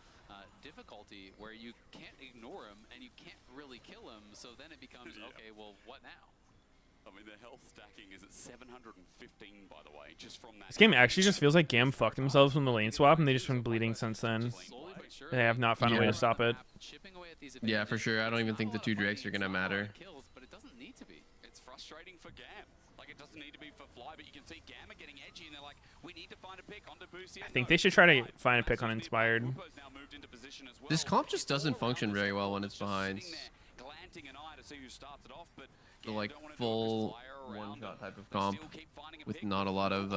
difficulty where you can't ignore him and you can't really kill him. So then it becomes, okay, well, what now? I mean, the health stacking is at 715, by the way, just from that. This game actually just feels like Gam fucked themselves from the lane swap, and they've just been bleeding since then. They have not found a way to stop it. Yeah, for sure. I don't even think the 2 Drakes are gonna matter. But it doesn't need to be. It's frustrating for Gam. Like, it doesn't need to be for Fly, but you can see Gam are getting edgy, and they're like, we need to find a pick on Debussy. I think they should try to find a pick on Inspired. This comp just doesn't function very well when it's behind. The like full one-shot type of comp with not a lot of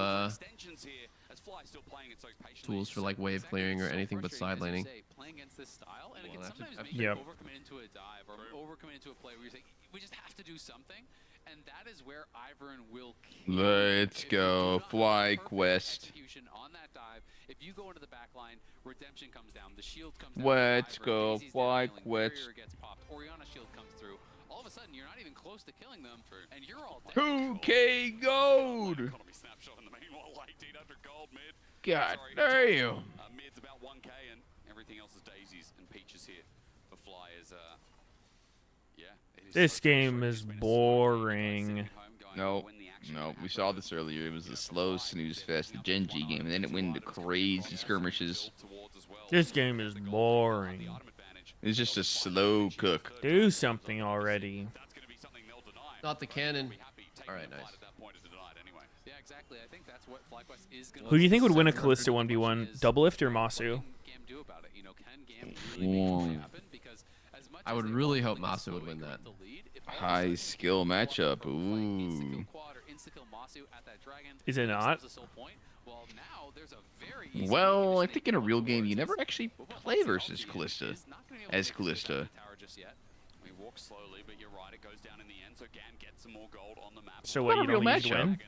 tools for like wave clearing or anything but side laning. Yep. Overcommit into a dive or overcommit into a play where you say, we just have to do something. And that is where Ivern will Let's go. Fly quest. Execution on that dive. If you go into the back line, redemption comes down, the shield comes down. Let's go. Fly quest. Gets popped, Orianna shield comes through. All of a sudden, you're not even close to killing them, and you're all dead. 2K gold. God damn. Mid's about 1K, and everything else is daisies and peaches here. For Fly is yeah. This game is boring. No, we saw this earlier. It was a slow snooze fest, the Gen G game, and then it went into crazy skirmishes. This game is boring. It's just a slow cook. Do something already. Not the cannon. All right, nice. Yeah, exactly. I think that's what FlyQuest is going to Who do you think would win a Kalista 1v1? Doublelift or Masu? I would really hope Masu would win that. High skill matchup. Ooh. Is it not? Well, I think in a real game you never actually play versus Kalista as Kalista. So what, you don't need to win?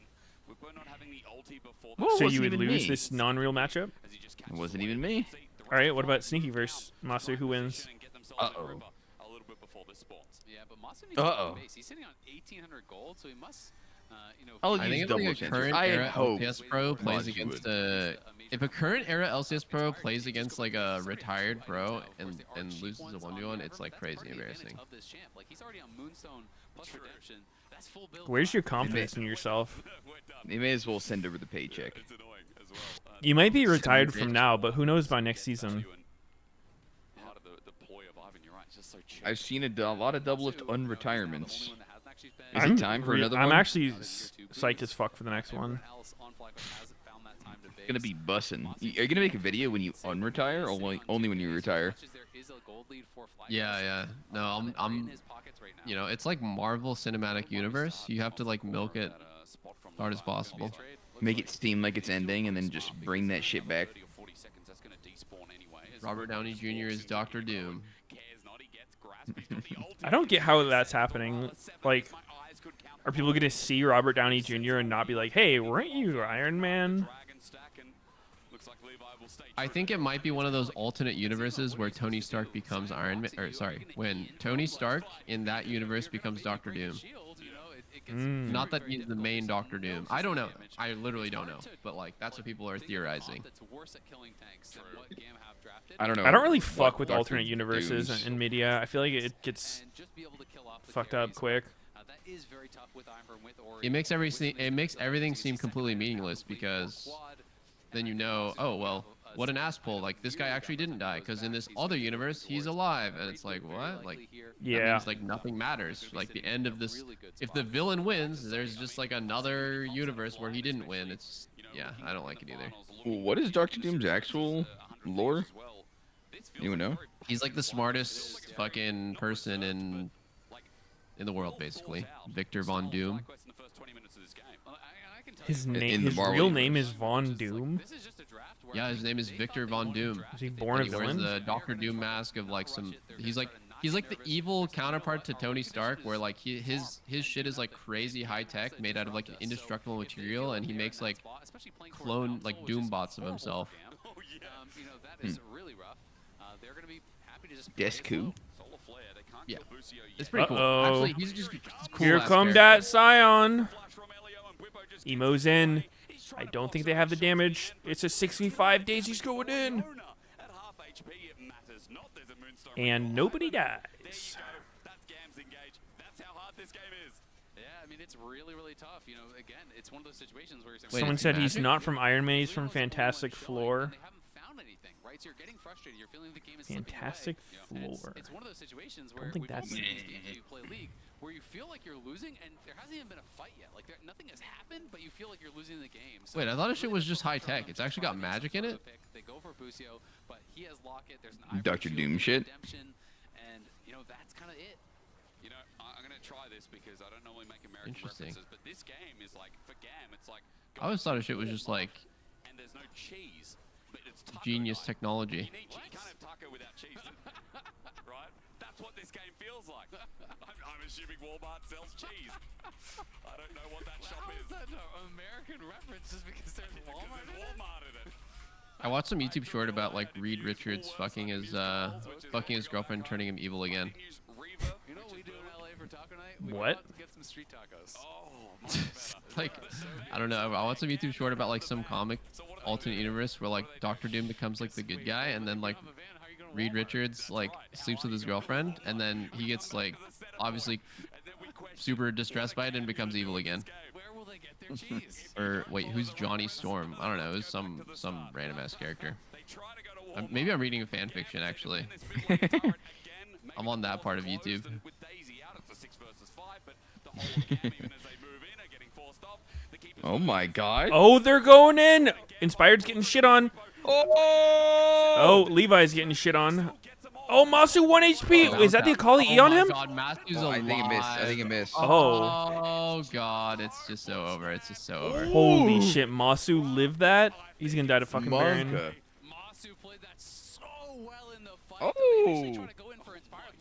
Well, So you wasn't would even lose me. this non-real matchup? It wasn't even me. All right, what about Sneaky versus Masu? Who wins? Uh-oh. Yeah, but Masu needs to Uh-oh. base. He's sitting on 1,800 gold, so he must, you know. I'll I use think if double like a chances. current I era hope LCS pro plays Masu against would. if a current era LCS pro plays against like a retired pro and loses a 1v1, it's like crazy embarrassing. Of this champ. Like, he's already on Moonstone plus redemption. That's full build. Where's your confidence in yourself? They may as well send over the paycheck. You might be retired from now, but who knows by next season? I've seen a lot of double lift unretirements. Is I'm it time for another I'm one? actually psyched as fuck for the next one. It's gonna be bussin'. Are you gonna make a video when you unretire, or only when you retire? Yeah. No, I'm you know, it's like Marvel Cinematic Universe. You have to like milk it hard as possible. Make it seem like it's ending, and then just bring that shit back. Robert Downey Jr. is Doctor Doom. I don't get how that's happening. Like, are people going to see Robert Downey Jr. and not be like, hey, weren't you Iron Man? I think it might be one of those alternate universes where Tony Stark becomes Iron Man, or sorry, when Tony Stark in that universe becomes Doctor Doom. Not that he's the main Doctor Doom. I don't know. I literally don't know. But like, that's what people are theorizing. I don't know. I don't really fuck with Dr. alternate universes Dooms. in media. I feel like it gets fucked up quick. It makes everything seem completely meaningless because then you know, oh well, what an ass pull. Like, this guy actually didn't die because in this other universe he's alive, and it's like, what? Like, Yeah. that means like nothing matters. Like, the end of this, if the villain wins, there's just like another universe where he didn't win. It's yeah, I don't like it either. What is Doctor Doom's actual lore? Anyone know? He's like the smartest fucking person in the world, basically. Victor Von Doom. His In name, the his Marvel real universe. name is Von Doom. Yeah, his name is Victor Von Doom. Was he born and a he wears villain? the Doctor Doom mask of like some. He's like the evil counterpart to Tony Stark, where like his shit is like crazy high tech, made out of like indestructible material, and he makes like clone like Doom bots of himself. You know, that is really rough. They're going to be happy to just Desku. Yeah, it's pretty cool. Actually, he's just cool. Here come that Scion. Emo's in. I don't think they have the damage. It's a 6v5. Daisy's going in. And nobody dies. Yeah, I mean, it's really, really tough. You know, again, it's one of those situations where you're saying, Someone said he's not from Iron Man. He's from Fantastic Floor. right? So you're getting frustrated. You're feeling the game is Fantastic slipping away. Floor. It's one of those situations where I don't think we've all that's been in these games you play League where you feel like you're losing and there hasn't even been a fight yet. Like nothing has happened, but you feel like you're losing the game. So Wait, I thought this shit was just high tech. It's actually got magic in it. They go for Busio, but he has Locket. There's an Dr. Doom shit. redemption, and you know that's kind of it. You know, I'm gonna try this because I don't normally make American Interesting. references, but this game is like for GAM, it's like I always thought this shit was just like and there's no cheese, but it's taco genius night. technology. You can't have taco without cheese, right? That's what this game feels like. I'm assuming Walmart sells cheese. I don't know what that shop is. How is that no American references because there's Walmart in it? I watched some YouTube short about like Reed Richards fucking his girlfriend, turning him evil again. You know what we do in LA for taco night? We What? go out to get some street tacos. Like, I don't know. I watched some YouTube short about like some comic alternate universe where like Doctor Doom becomes like the good guy, and then like Reed Richards like sleeps with his girlfriend, and then he gets like obviously super distressed by it and becomes evil again. Where will they get their cheese? Or wait, who's Johnny Storm? I don't know. It was some random ass character. Maybe I'm reading a fan fiction actually. I'm on that part of YouTube. Oh my god. Oh, they're going in. Inspired's getting shit on. Oh, Oh, Levi's getting shit on. Oh, Masu 1 HP. Is that the Akali E on him? God, Masu's I think it missed. I alive. think it missed. Oh. Oh god, it's just so over. It's just so over. Holy shit, Masu lived that? He's gonna die to fucking Baron. Monka. Masu played that so well in the fight. Oh.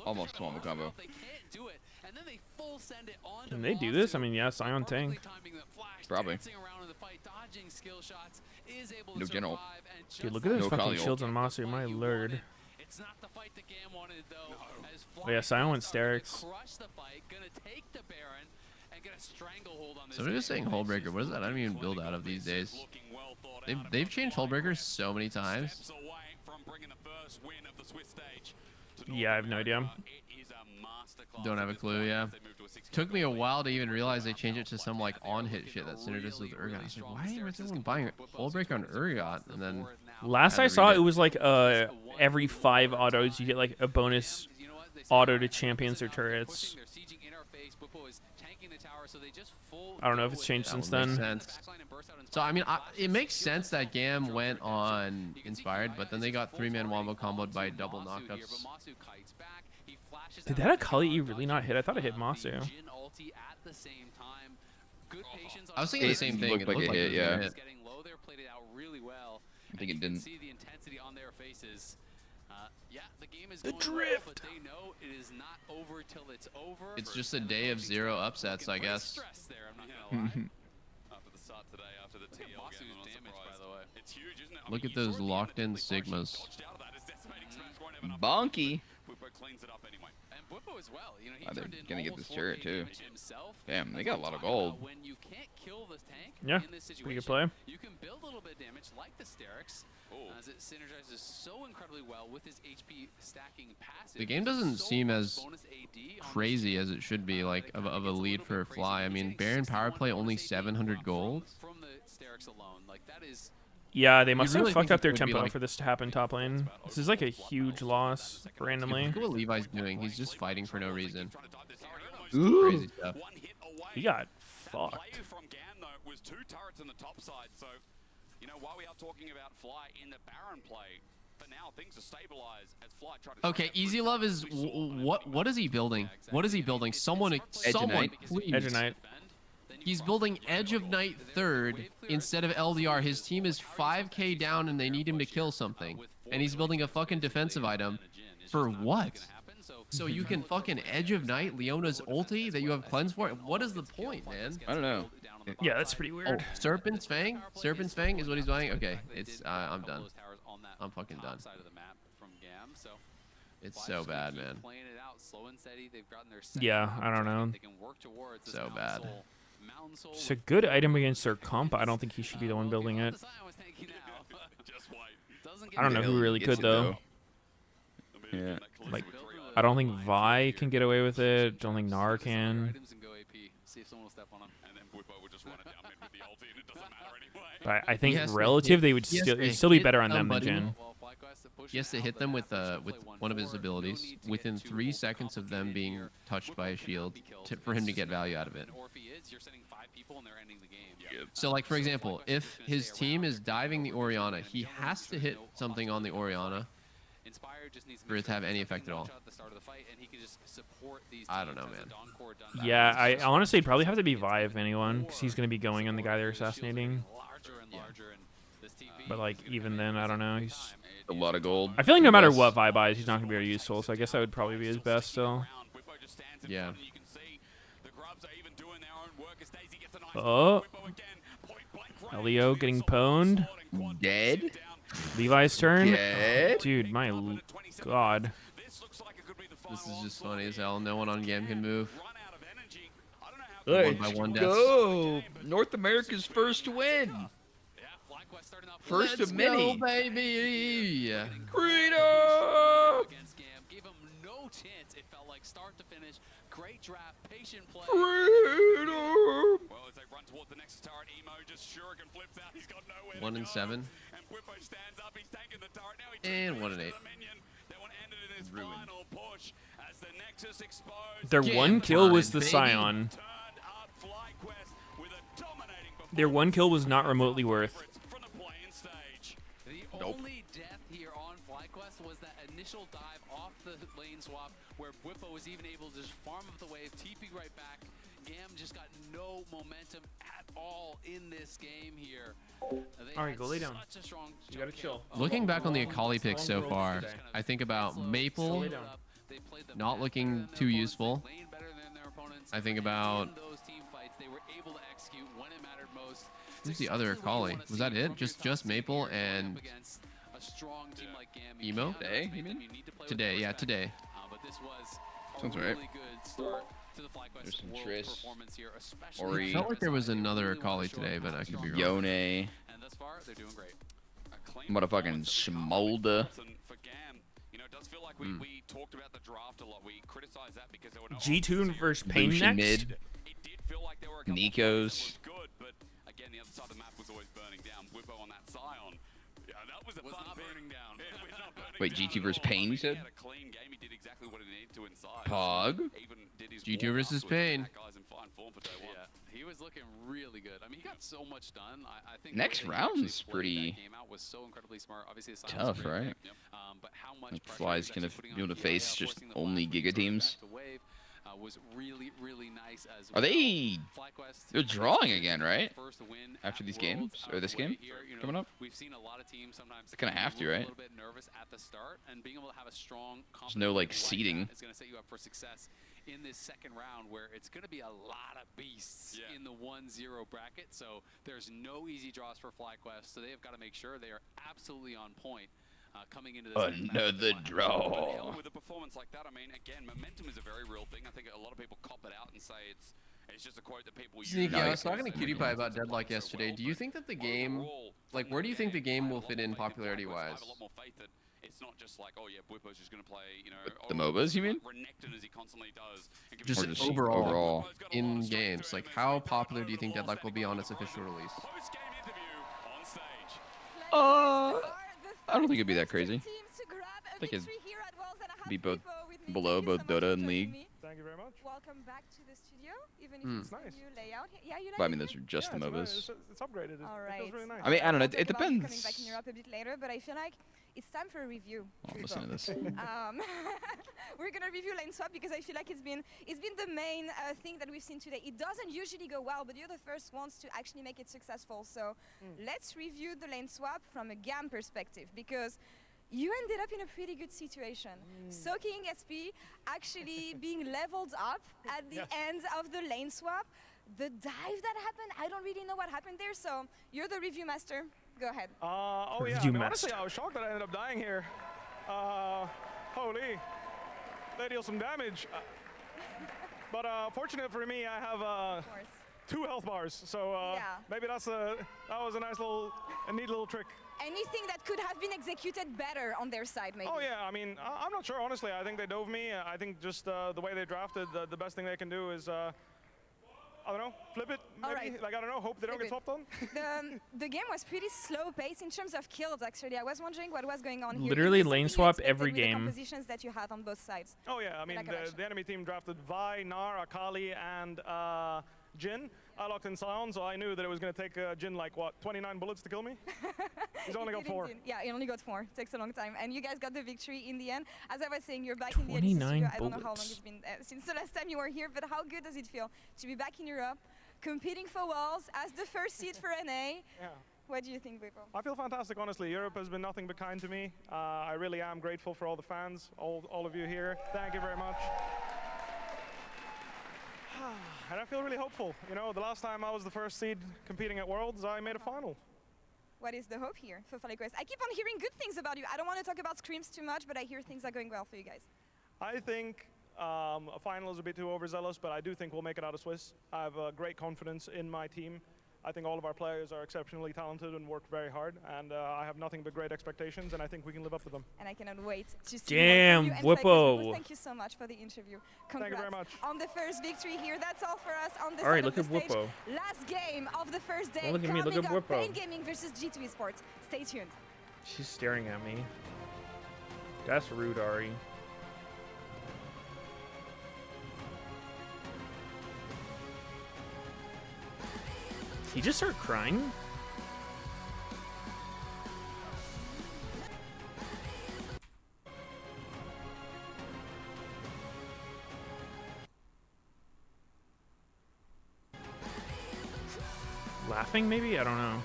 Almost combo combo. They can't do it, and then they full send it on Can they do this? I mean, yeah, Scion tank. Probably. around in the fight, dodging skill shots, is able No to general. survive, and just Dude, look at those No fucking Kali ult. shields on Masu, my lord. It's not the fight that GAM wanted though. As Oh yeah, Scion went Sterix. crush the fight, gonna take the Baron and get a stranglehold on this. Somebody was saying Hullbreaker. What is that? I don't even build out of these days. They've changed Hullbreaker so many times. Yeah, I have no idea. Don't have a clue. Yeah. Took me a while to even realize they changed it to some like on-hit shit that synergists with Urgot. I was like, why is everyone buying Hullbreaker on Urgot? And then Last had I to saw, read it was like every 5 autos, you get like a bonus auto to champions or turrets. I don't know if it's changed That since would make then. sense. So I mean, it makes sense that GAM went on Inspired, but then they got 3-man wombo comboed by double knockups. Did that Akali E really not hit? I thought it hit Masu. I was thinking the same thing. Looked like it hit, yeah. I think it didn't. See the intensity on their faces. Yeah, the game is The going well, drift. but they know it is not over till it's over. It's just a day of 0 upsets, I guess. Stress there, I'm not gonna lie. After the start today, after the TL game, I'm not surprised. By the way. It's huge, isn't it? Look at those locked-in Sigmas. Bonky. Bwipo cleans it up anyway. And Bwipo as well. You know, he Oh, they're turned in gonna get almost this turret 4K too. damage himself. Damn, they That's got a what lot of I'm talking gold. about. When you can't kill this tank Yeah, in this pretty good situation, play. you can build a little bit of damage like the Sterix, as it synergizes so incredibly well with his HP stacking passive. The game There's doesn't so seem much as bonus AD on crazy as it should be, like of a lead for a fly. I mean, Baron power play only 700 gold. from the Sterix alone. Like that is Yeah, they must really have fucked think up their this would be tempo like- for this to happen top lane. This is like a huge loss randomly. Look at what Levi's doing. He's just fighting for no reason. Ooh. Crazy stuff. He got fucked. Play from GAM though was 2 turrets on the top side, so you know while we are talking about Fly in the Baron play, Okay, Easy Love is what is he building? What is he building? Someone, please. Edge of Night. He's building Edge of Night third instead of LDR. His team is 5k down and they need him to kill something. And he's building a fucking defensive item. For what? So you can fucking Edge of Night Leona's ulti that you have cleanse for? What is the point, man? I don't know. Yeah, that's pretty weird. Oh, Serpent's Fang? Serpent's Fang is what he's buying? Okay, it's I'm done. I'm fucking done. It's so bad, man. Yeah, I don't know. So bad. It's a good item against their comp. I don't think he should be the one building it. I don't know who really could, though. Yeah. Like, I don't think Vi can get away with it. Don't think Nar can. But I think relative, they would still be better on them than Jhin. He has to hit them with one of his abilities within 3 seconds of them being touched by a shield for him to get value out of it. So, like, for example, if his team is diving the Orianna, he has to hit something on the Orianna for it to have any effect at all. I don't know, man. Yeah, I honestly it'd probably have to be Vi if anyone, because he's going to be going on the guy they're assassinating. But, like, even then, I don't know. He's a lot of gold. I feel like no matter what Vi buys, he's not going to be very useful, so I guess that would probably be his best still. Yeah. Oh. Elio getting pwned. Dead. Levi's turn. Dead. Dude, my god. This is just funny as hell. No one on game can move. Let's 1-by-1 deaths. go. North America's first win. First of many. Go, baby. Freedom. Gave him no chance. It felt like start to finish. Great draft, patient play. Freedom. Well, as they run towards the next turret, Emo just Shuriken flips out. He's got nowhere 1 and 7. And Whippo stands up. He's taking the turret now. And 1 and 8. Their one kill was the Scion. Their one kill was not remotely worth. The only death here on FlyQuest was that initial dive off the lane swap where Whippo was even able to just farm up the wave, TP right back. Gam just got no momentum at all in this game here. Alright, go lay down. You gotta chill. Looking back on the Akali picks so far, I think about Maple not looking too useful. I think about... Who's the other Akali? Was that it? Just Maple and Emo? Today, you mean? Today, yeah, today. Sounds right. There's some Triss. Ori. It felt like there was another Akali today, but I could be wrong. Yone. Motherfucking Smolder. We talked about the draft a lot. We criticized that because there were no G-Tune versus Pain Lucian next. mid. Nikos. good, but again, the other side of the map was always burning down. Whippo on that Scion. Yeah, that was a fun burning down. Wait, G2 versus Pain, you said? He had a clean game. He did exactly what he needed to inside. Pog. G2 versus Pain. Yeah, he was looking really good. I mean, he got so much done. I think Next round's pretty game out was so incredibly smart. Obviously, tough, right? But how much Like Fly's gonna be able to face just only Giga teams. Was really, really nice as Are they? They're drawing again, right? After these games or this game coming up. We've seen a lot of teams sometimes. They're gonna have to, right? A little bit nervous at the start, and being able to have a strong. There's no like seeding. It's gonna set you up for success in this second round, where it's gonna be a lot of beasts in the 1-0 bracket. So there's no easy draws for FlyQuest. So they have got to make sure they are absolutely on point. Coming into this another draw. With a performance like that, I mean, again, momentum is a very real thing. I think a lot of people cop it out and say it's just a quote that people use. Sneaky, I was talking to Cutie Pie about Deadlock yesterday. Do you think that the game, like, where do you think the game will fit in popularity-wise? It's not just like, oh yeah, Whippo's just going to play, you know... The MOBAs, you mean? As he constantly does. Just overall, in games. Like, how popular do you think Deadlock will be on its official release? I don't think it'd be that crazy. I think it'd be both below both Dota and League. Thank you very much. Welcome back to the studio, even if it's a new layout. Yeah, you like But I mean, it? those are just the MOBAs. It's upgraded. All right. I mean, I don't know. It Coming back depends. in Europe a bit later, but I feel like it's time for a review. Oh, listen to this. We're gonna review lane swap because I feel like it's been the main thing that we've seen today. It doesn't usually go well, but you're the first ones to actually make it successful. So let's review the lane swap from a GAM perspective, because you ended up in a pretty good situation. Soaking SP actually being leveled up at the end of the lane swap. The dive that happened, I don't really know what happened there, so you're the review master. Go ahead. Oh yeah, I mean, honestly, I was shocked that I ended up dying here. Holy, they deal some damage. But fortunate for me, I have 2 health bars, so maybe that was a neat little trick. Anything that could have been executed better on their side, maybe? Oh yeah, I mean, I'm not sure, honestly. I think they dove me. I think just the way they drafted, the best thing they can do is, I don't know, flip it, maybe? Right. Like, I don't know, hope they don't get swapped on. The game was pretty slow paced in terms of kills, actually. I was wondering what was going on here. Literally lane swap every with the game. compositions that you had on both sides. Oh yeah, I mean, the enemy team drafted Vi, Gnar, Akali, and Jhin. I locked in Sion, so I knew that it was going to take Jhin like, what, 29 bullets to kill me? He's only got 4. Yeah, he only got 4. Takes a long time. And you guys got the victory in the end. As I was saying, you're back in the Elite studio. I don't know how long it's been since the last time you were here, but how good does it feel to be back in Europe, competing for Worlds as the first seed for NA? Yeah. What do you think, Bwipo? I feel fantastic, honestly. Europe has been nothing but kind to me. I really am grateful for all the fans, all of you here. Thank you very much. And I feel really hopeful. You know, the last time I was the first seed competing at Worlds, I made a final. What is the hope here for FlyQuest? I keep on hearing good things about you. I don't want to talk about scrims too much, but I hear things are going well for you guys. I think a final is a bit too overzealous, but I do think we'll make it out of Swiss. I have great confidence in my team. I think all of our players are exceptionally talented and work very hard, and I have nothing but great expectations, and I think we can live up to them. And I cannot wait to see Damn, more from you. Bwipo. Thank you so much for the interview. Congrats Thank you very much. on the first victory here. That's all for us on this All right, side of look the at stage. Bwipo. Last game of the first day. Oh, look at me, look coming at up, Bwipo. Pain Gaming versus G2 Esports. Stay tuned. She's staring at me. That's rude, Ari. Did he just start crying? Laughing, maybe? I don't know.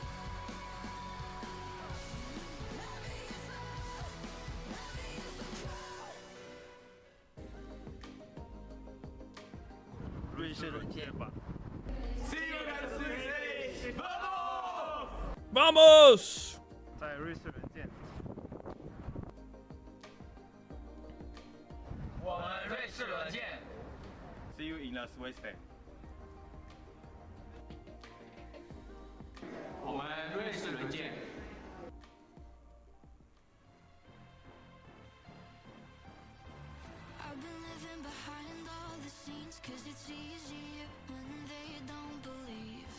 ¡Vamos! See you in Las Vegas. 我们瑞士轮见。I've been living behind all the scenes, 'cause it's easier when they don't believe.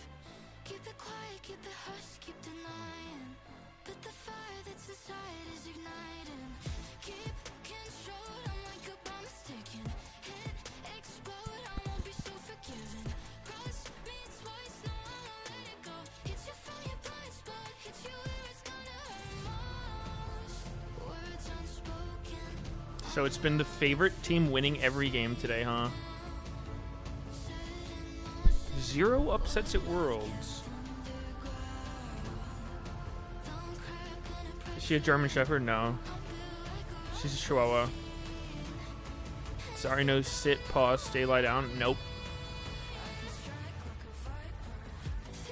Keep it quiet, keep it hush, keep denying, but the fire that's inside is igniting. Keep control, I'm like a bomb is ticking. Hit, explode, I won't be so forgiving. Cross me twice, no, I won't let it go. Hit you from your blind spot, hit you where it's gonna hurt most. Words unspoken. So it's been the favorite team winning every game today, huh? 0 upsets at Worlds. Is she a German Shepherd? No. She's a Chihuahua. Sorry, no sit, pause, stay, lie down. Nope.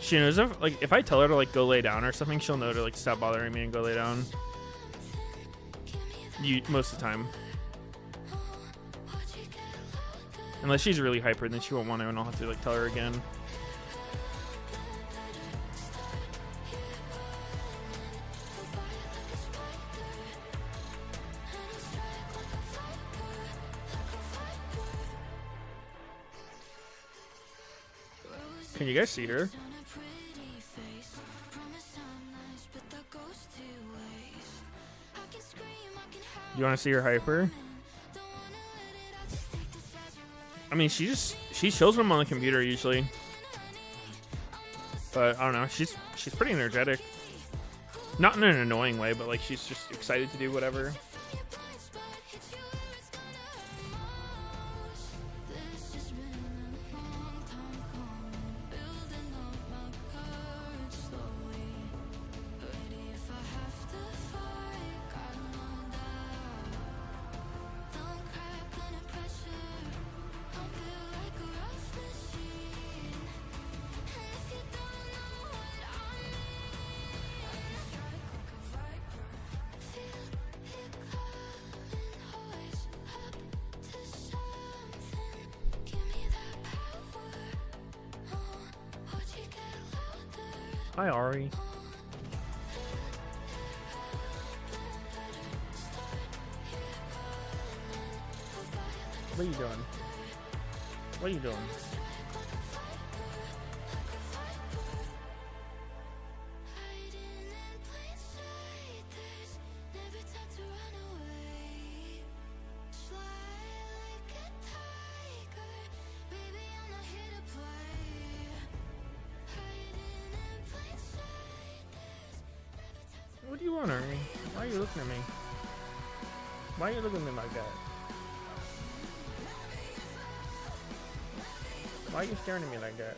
She knows if I tell her to like go lay down or something, she'll know to like stop bothering me and go lay down. Most of the time. Unless she's really hyper, then she won't want to, and I'll have to like tell her again. Can you guys see her? You want to see her hyper? I mean, she shows them on the computer usually, but I don't know. She's pretty energetic. Not in an annoying way, but like she's just excited to do whatever. Hi, Ari. What are you doing? What are you doing? What do you want, Ari? Why are you looking at me? Why are you looking at me like that? Why are you staring at me like that?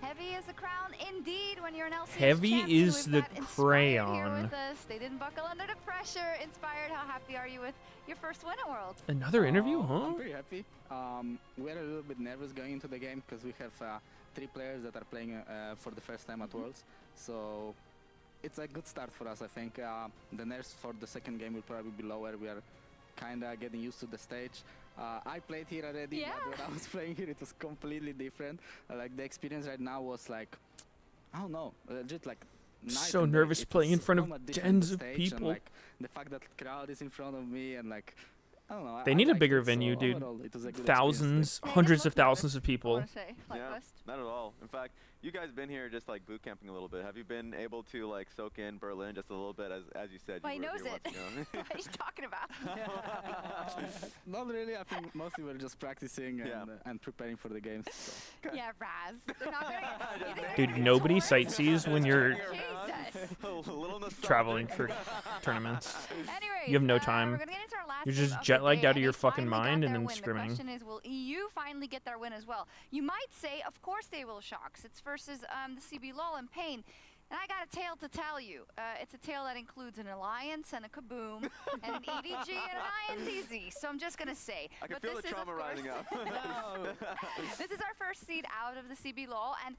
Heavy is the crown indeed when you're an LCS Heavy champ, is so the we've got Inspired here crayon. with us. They didn't buckle under the pressure. Inspired, how happy are you with your first win at Worlds? Another interview, huh? I'm pretty happy. We're a little bit nervous going into the game because we have 3 players that are playing for the first time at Worlds. So it's a good start for us, I think. The nerves for the second game will probably be lower. We are kind of getting used to the stage. I played here already, but when I was playing here, it was completely different. Like the experience right now was like, I don't know, just like So nervous playing in front of tens of people. And, like, the fact that crowd is in front of me and like, I don't know. They need a bigger venue, dude. Thousands, hundreds of thousands of people. Yeah, not at all. In fact, you guys been here just like boot camping a little bit. Have you been able to like soak in Berlin just a little bit, as you said? Well, he you were knows here it. once ago? What he's talking about. Not really. I think mostly we're just practicing and preparing for the games. So. Yeah, Raz. They're not gonna Dude, nobody sightsees when you're traveling for tournaments. Anyways, You have no we're time. gonna get into our last You're game just of jet the lagged day, out of and your they fucking finally got mind their and then win. scrimming. The question is, will EU finally get their win as well? You might say, of course they will, Shocks. It's versus the CB LOL and Pain. And I got a tale to tell you. It's a tale that includes an Alliance and a Kaboom and an EDG and an INTZ. So I'm just going to say. I can feel the trauma rising up. This is our first seed out of the CB LOL. And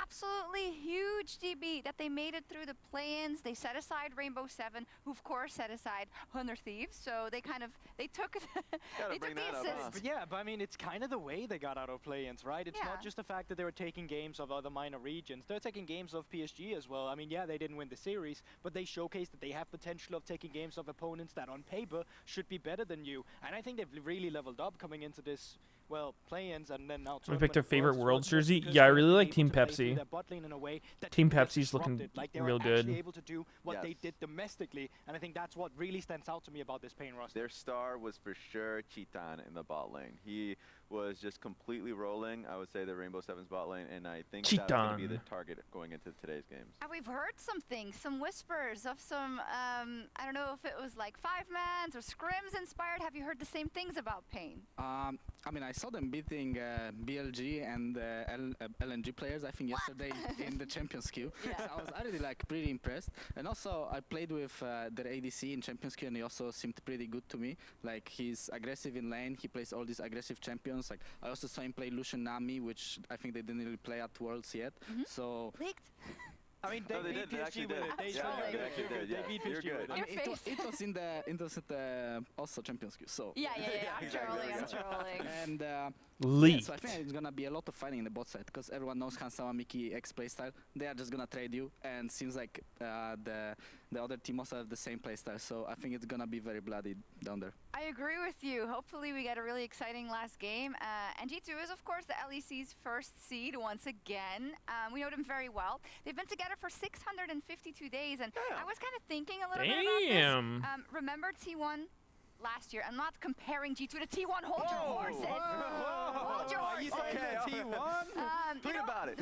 absolutely huge DB that they made it through the play-ins. They set aside Rainbow 7, who of course set aside Hunter Thieves. So they kind of, they took they took the assist. But yeah, but I mean, it's kind of the way they got out of play-ins, right? It's not just the fact that they were taking games of other minor regions. They're taking games of PSG as well. I mean, yeah, they didn't win the series, but they showcased that they have potential of taking games of opponents that on paper should be better than you. And I think they've really leveled up coming into this, well, play-ins and then now We picked their favorite Worlds jersey. Yeah, I really like Team Pepsi. Team Pepsi's looking like they real were good. actually able to do what they did domestically, and I think that's what really stands out to me about this Pain roster. Their star was for sure Chitan in the bot lane. He was just completely rolling, I would say, the Rainbow Seven's bot lane, and I think that's going to be the target going into today's games. And we've heard some things, some whispers of some, I don't know if it was like 5-mans or scrims inspired. Have you heard the same things about Pain? I mean, I saw them beating BLG and LNG players, I think, yesterday in the Champions Queue. So I was already like pretty impressed. And also, I played with their ADC in Champions Queue, and he also seemed pretty good to me. Like, he's aggressive in lane. He plays all these aggressive champions. Like, I also saw him play Lucian Nami, which I think they didn't really play at Worlds yet. So. I mean, they beat PSG with it. They beat PSG with it. I mean, it was in the also Champions Queue. So. Yeah. I'm trolling. And Leaked. so I think it's gonna be a lot of fighting in the bot side because everyone knows Hansawa Miki X playstyle. They are just gonna trade you, and seems like the other team also have the same playstyle. So I think it's gonna be very bloody down there. I agree with you. Hopefully we get a really exciting last game. And G2 is, of course, the LEC's first seed once again. We know them very well. They've been together for 652 days, and I was kind of thinking a little bit about this. Remember T1 last year? I'm not comparing G2 to T1. Hold your horses. Hold your horses. Okay, T1? Tweet about it.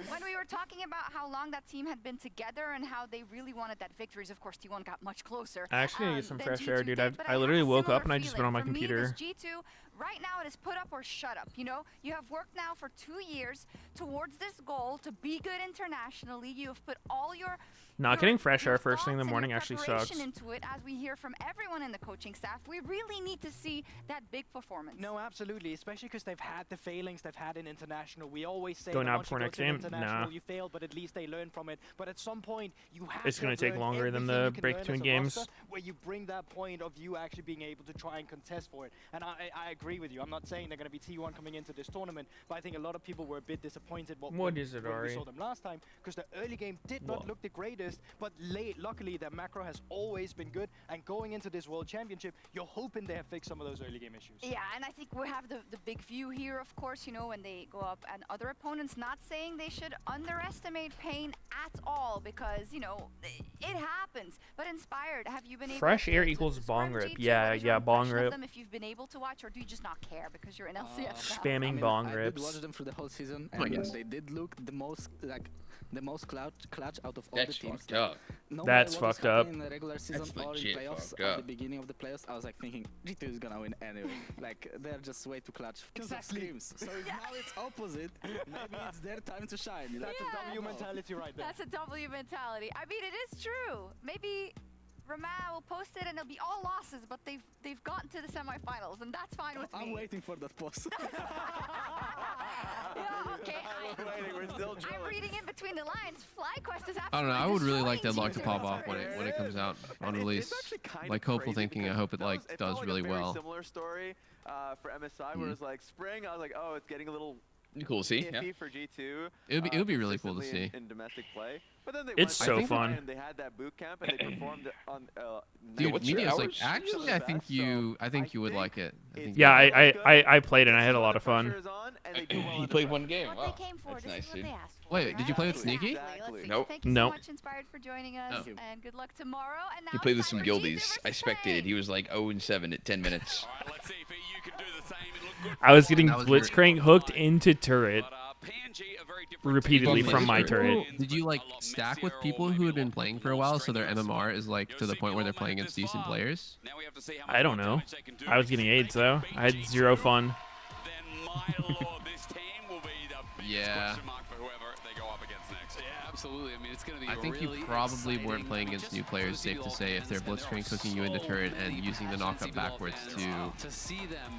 when we were talking about how long that team had been together and how they really wanted that victories, of course, T1 got much closer. I actually need to get some than fresh G2 air, dude. did, but I have literally a woke up similar and I just been on my feeling. For computer. Me, this G2, right now it is put up or shut up. You know, you have worked now for 2 years towards this goal to be good internationally. You have put all your Not getting fresh air first thing in the morning actually sucks. into it, as we hear from everyone in the coaching staff. We really need to see that big performance. No, absolutely, especially because they've had the failings they've had in international. We always say Going that out once before you go next to game? international, Nah. you fail, but at least they learn from it. But at some point, you have It's to gonna have take learned longer than everything the you can break learn between as a games. roster, where you bring that point of you actually being able to try and contest for it. And I agree with you. I'm not saying they're going to be T1 coming into this tournament, but I think a lot of people were a bit disappointed What is it, when we Ari? saw them last time, because the early game did not look the greatest, but luckily their macro has always been good, and going into this World Championship, you're hoping they have fixed some of those early game issues. Yeah, and I think we have the big view here, of course, you know, when they go up and other opponents, not saying they should underestimate Pain at all, because, you know, it happens. But Inspired, have you been able Fresh to air equals bong rip. Yeah, bong rip. if you've been able to watch, or do you just not care because you're an LCS now? Spamming bong I rips. did watch them through the whole season, Oh, and yes. they did look the most clutch out of all That's the teams. fucked up. No That's matter what was fucked up. happening in the regular season That's or in legit playoffs, fucked at up. the beginning of the playoffs, I was like thinking G2 is gonna win anyway. Like they're just way too clutch because of screams. So if now it's opposite, maybe it's their time to shine. That's a W mentality right there. That's a W mentality. I mean, it is true. Maybe Rama will post it and it'll be all losses, but they've gotten to the semifinals, and that's fine with me. I'm waiting for that post. Yeah, okay. I'm reading in between the lines. FlyQuest is I don't know. I would really like destroying Deadlock to pop off when it comes out on release. Like hopeful thinking. I hope it like does really well. Similar story for MSI, where it's like spring. I was like, oh, it's getting a little Cool to see. iffy Yeah. for G2. It would be really cool to consistently see. in domestic play. But then they It's went so to fun. and they had that boot camp and they performed on. Dude, what's your Meteos, like hours? actually, I think you would like it. I think Yeah, you would. I played and I had a lot of fun. He played one game. What Wow. they came for. That's this nice, is what dude. they asked for. Wait, did you play with Sneaky? Exactly. Let's see. Nope. Thank you Nope. so much, Inspired, for joining us, Oh. and good luck tomorrow. And now He played with some it's time for G2 guildies. I versus spectated. Pain. He was like 0-7 at 10 minutes. All right, let's see if EU can do the same and look good. I was getting That was very blitzcrank hooked into turret PNG, a very different repeatedly team. from my People- turret. Did you like stack with people who had been playing for a while, so their MMR is like to the point where they're playing against decent players? Now we have to see how I don't much know. damage they can do. I was getting AIDS though. I had zero fun. Then my lord, this team will be the biggest Yeah. question mark for whoever they go up against next. Yeah, absolutely. I mean, it's going to be I think really you probably exciting. weren't playing against new players, safe to say, if they're blitzcrank hooking you into turret and using the knockup backwards to... see them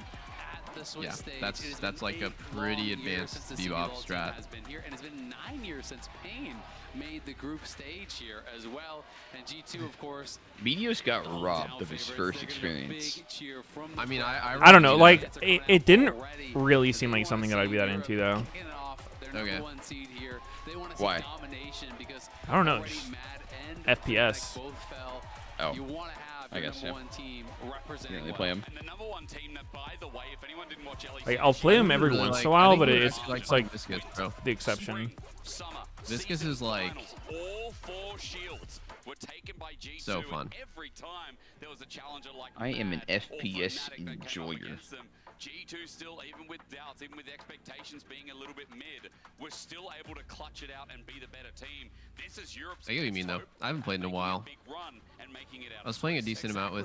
at the Swiss Yeah, stage. that's- It has that's been like a 8 pretty long advanced years since the bebop CBL team strat. has been here, and it's been 9 years since Pain made the group stage here as well. And G2, of course, Meteos got robbed of his first experience. I mean, I don't know. Like it didn't really seem like something that I'd be that into though. Okay. Why? I don't know. Just FPS. Oh. I guess, yeah. Yeah, they play him. Like I'll play him every once in a while, but it's like Viscous, bro. the exception. Viscous is like all 4 shields were taken by G2. so fun. Every time there was a challenger like I am an Mad or FPS Fnatic that came up enjoyer. against them, G2 still, even with doubts, even with expectations being a little bit mid, was still able to clutch it out and be the better team. This is Europe's I get what you mean though. I haven't played in a while. big run and making it out. I was playing a decent amount with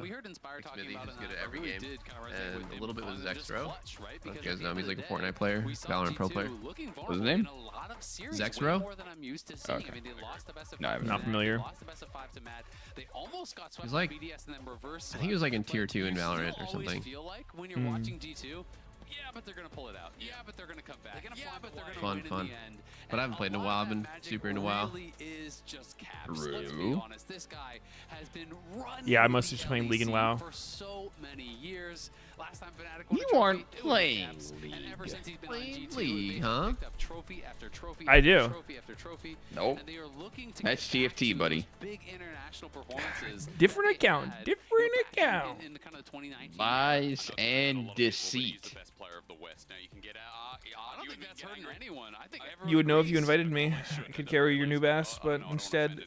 we heard Inspire talking Xmithie, about who's it, good and at I every really game, did kind of resonate and with a him little bit on with just Zexro. clutch, right? You Because guys at the know end him, he's of like a the Fortnite day, player, we saw Valorant pro G2 player. looking What's his vulnerable name? in a lot of series, way Zexro? more than I'm used to seeing. Okay. I mean, they lost the best of No, I 5 haven't to Not Mad, familiar. They lost the best of 5 to Mad. They almost got swept He's by like- BDS and then reversed I think he was like in swept. tier 2 in You still Valorant or always something. feel like when you're watching G2, yeah, but they're gonna pull it out. Yeah, but they're gonna come back. Yeah, but they're gonna Fun, win fun. in the end. But I haven't played in a while. I've been super into WoW. Really is just caps. Let's be True. honest. This guy has been running. Yeah, I with mostly the just playing League and LEC WoW. for so many years. Last time Fnatic won a You trophy, aren't it was playing caps. And League. ever since he's been on Playing G2, League, they've huh? picked up trophy after trophy I after do. trophy after trophy. Nope. And they are looking to That's get back TFT, to buddy. those big international performances. Different that they account, had, different back in- account. in the kind of 2019 Lies I and don't know a lot of people, but he's deceit. the best player of the West. Now you can get I don't think that's hurting anyone. I think everyone You would know if you agrees. invited me. I could carry your new bass, but instead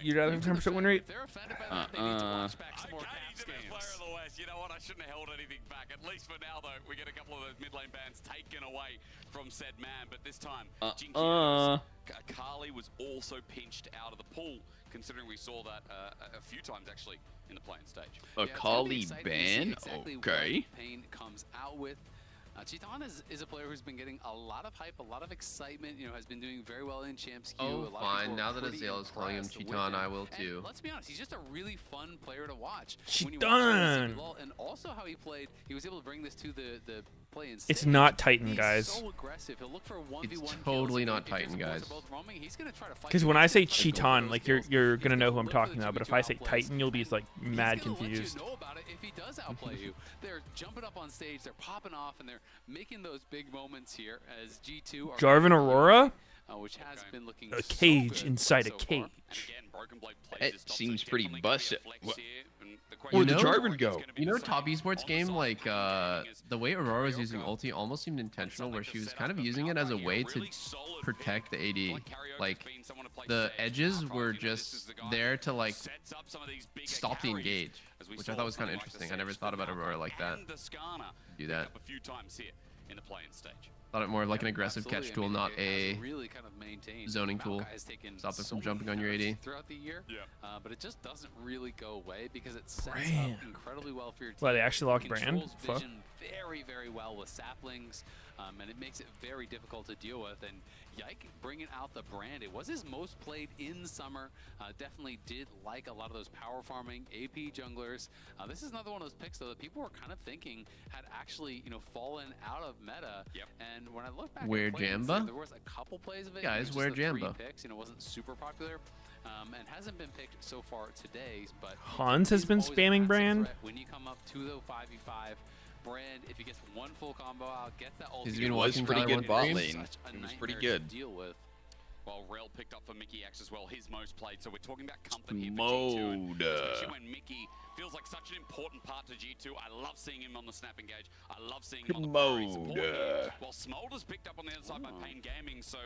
you'd rather have 10% win rate. If they're offended by that, they need to watch back some more Okay, Caps he's the best games. player of the West. You know what? I shouldn't have held anything back. At least for now, though, we get a couple of those mid lane bans taken away from said man, but this time, Akali was also pinched out of the pool, considering we saw that a few times actually in the playing stage. Akali ban? Okay. Pain comes out with. Chiton is a player who's been getting a lot of hype, a lot of excitement, has been doing very well in Champs Q. Oh, fine. Now that Azale is calling him Chiton, I will too. And let's be honest, he's just a really fun player to watch. Chiton! And also how he played, he was able to bring this to the play-in stage. It's not Titan, guys. So aggressive. He'll look for 1v1 it's totally not Titan, guys. Because when I say Chiton, like you're gonna know who I'm talking about, but if I say Titan, you'll be like mad confused. Know about it if he does outplay you. They're jumping up on stage, they're popping off, and they're making those big moments here as G2 are Jarvan Aurora? Which has been looking a cage inside a cage. It seems pretty busted. Where'd the Jarvan go? You know, top esports game, like the way Aurora was using ulti almost seemed intentional, where she was kind of using it as a way to protect the AD. Like the edges were just there to like stop the engage, which I thought was kind of interesting. I never thought about Aurora like that. Do that. Thought it more like an aggressive catch tool, not a zoning tool. Stop them from jumping on your AD. Throughout the year, but it just doesn't really go away because it sets up incredibly well for your team. Well, they actually locked Brand? Fuck. Vision very, very well with saplings, and it makes it very difficult to deal with. And Yike bringing out the Brand. It was his most played in summer. Definitely did like a lot of those power farming AP junglers. This is another one of those picks though that people were kind of thinking had actually fallen out of meta. And when I look back, Where Jamba? There was a couple plays of it. Guys, where Jamba? Picks, wasn't super popular. And hasn't been picked so far today, but Hans has been spamming Brand. When you come up to the 5v5, Brand, if he gets one full combo out, gets that ulti. He's been watching pretty good bot lane. It was pretty good. Deal with. Well, Rel picked up for Mickey X as well, his most played. So we're talking about comfort here for G2. Especially when Mickey feels like such an important part to G2. I love seeing him on the snap engage. I love seeing him on the primary support here. While Smolder's picked up on the other side by Pain Gaming, so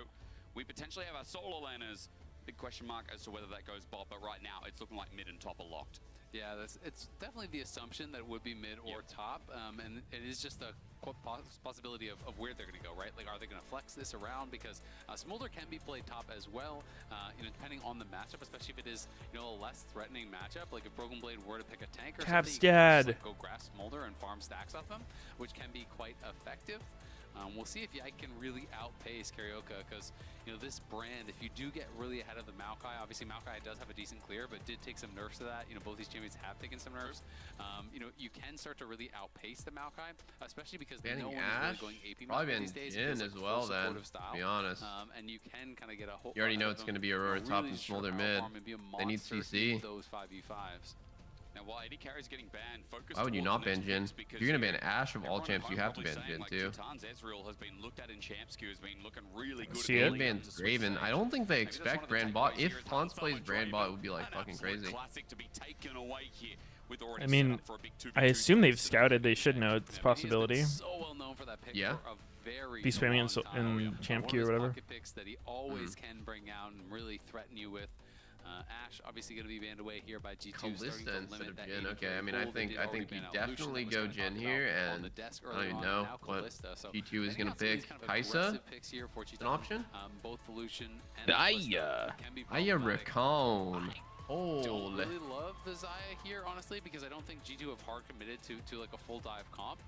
we potentially have our solo laners. Big question mark as to whether that goes bot, but right now it's looking like mid and top are locked. Yeah, it's definitely the assumption that it would be mid or top, and it is just a possibility of where they're going to go, right? Like, are they going to flex this around? Because Smolder can be played top as well, depending on the matchup, especially if it is, a less threatening matchup. Like if Broken Blade were to pick a tank or Cap's something, you dad. can just, go grab Smolder and farm stacks off them, which can be quite effective. We'll see if Yike can really outpace Karyoka, because this Brand, if you do get really ahead of the Maokai, obviously Maokai does have a decent clear, but did take some nerfs to that. Both these champions have taken some nerfs. You can start to really outpace the Maokai, especially because banning no one Ash, is really going AP probably these days. Jhin as well then, to be honest. And you can kind of get a whole. You already know it's going to be Aurora top and Smolder mid. They need CC. Those 5v5s. Now, while AD carries getting banned, why would you not ban Jhin? If you're going to ban Ash of all champs, you have to ban Jhin too. Ezreal has been looked at in Champs Queue, has been looking really good. See it? Ban Raven. I don't think they expect Brand bot. If Hans plays Brand bot, it would be like fucking crazy. I mean, I assume they've scouted. They should know it's a possibility. Yeah. Be spamming in Champ Queue or whatever. Picks that he always can bring out and really threaten you with. Ash obviously going to be banned away here by G2. Kalista instead of Jhin. Okay, I mean, I think you definitely go Jhin here, and I don't even know what G2 is going to pick. Kaisa, an option. Both Lucian and Aya Recon. I don't really love the Xayah here, honestly, because I don't think G2 have hard committed to like a full dive comp.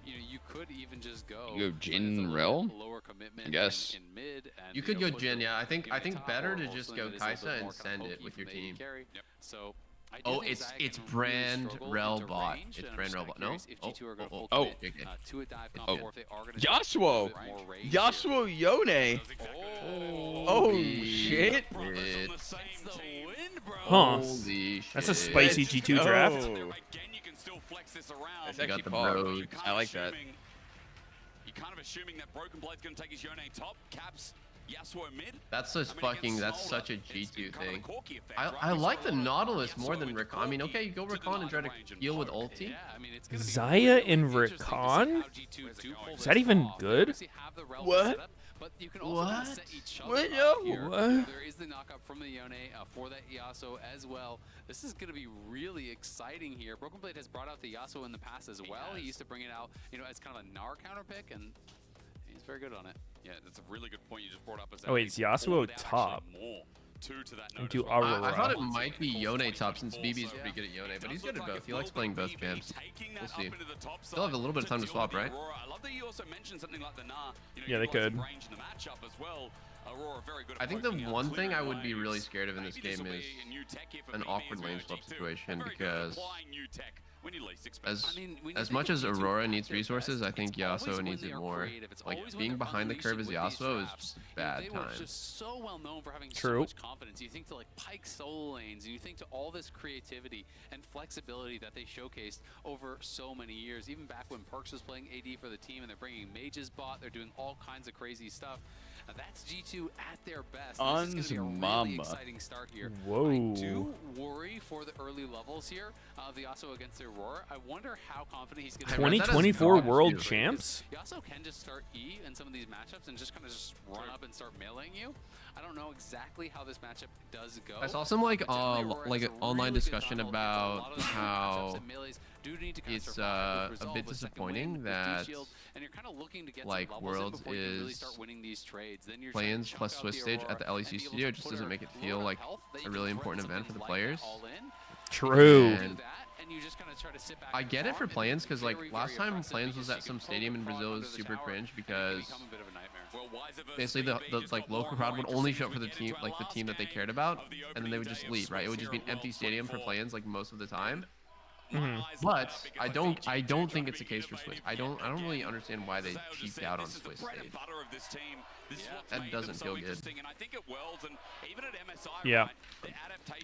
You could even just go. You go Jhin Rel? Lower commitment. I guess. In mid and, you could go Jhin, yeah. I think better to just go Kaisa and send it with your team. So. Oh, it's Brand Rel bot. It's Brand Rel bot. No. Yasuo. Yasuo Yone. Oh shit. Huh. That's a spicy G2 draft. That's actually bros. I like that. You're kind of assuming that Broken Blade's going to take his Yone top, caps Yasuo mid. That's just that's such a G2 thing. I like the Nautilus more than Recon. I mean, okay, you go Recon and try to heal with ulti. Xayah in Recon? Is that even good? What? But you can also what? set each other what? Up here. What? There is the knockup from the Yone for that Yasuo as well. This is going to be really exciting here. Broken Blade has brought out the Yasuo in the past as well. He used to bring it out, as kind of a Gnar counter pick, and He's very good on it. Yeah, that's a really good point you just brought up. Oh wait, it's Yasuo top. Into Aurora. I thought it might be Yone top since BB's pretty good at Yone, but he's good at both. He likes playing both champs. We'll see. Still have a little bit of time to swap, right? Yeah, they could. I think the one thing I would be really scared of in this game is an awkward lane swap situation, because as much as Aurora needs resources, I think Yasuo needs it more. Like, being behind the curve as Yasuo is just a bad time. Just so well known for having True. so much confidence. You think to like Pyke solo lanes, and you think to all this creativity and flexibility that they showcased over so many years. Even back when Perks was playing AD for the team, and they're bringing Mage's bot, they're doing all kinds of crazy stuff. That's G2 at their best. This is going to be a really exciting start here. Whoa. I do worry for the early levels here of the Yasuo against the Aurora. I wonder how confident he's going to be. 2024 world champs? Yasuo can just start E in some of these matchups and just kind of just run up and start meleeing you. I don't know exactly how this matchup does go. I saw some like an online discussion about how it's a bit disappointing that like Worlds is play-ins plus Swiss stage at the LEC studio. It just doesn't make it feel like a really important event for the players. True. And I get it for play-ins, because like last time play-ins was at some stadium in Brazil was super cringe, because basically the like local crowd would only show up for the team, like the team that they cared about, and then they would just leave, right? It would just be an empty stadium for play-ins like most of the time. But I don't think it's the case for Swiss. I don't really understand why they cheaped out on Swiss stage. That doesn't feel good. Yeah.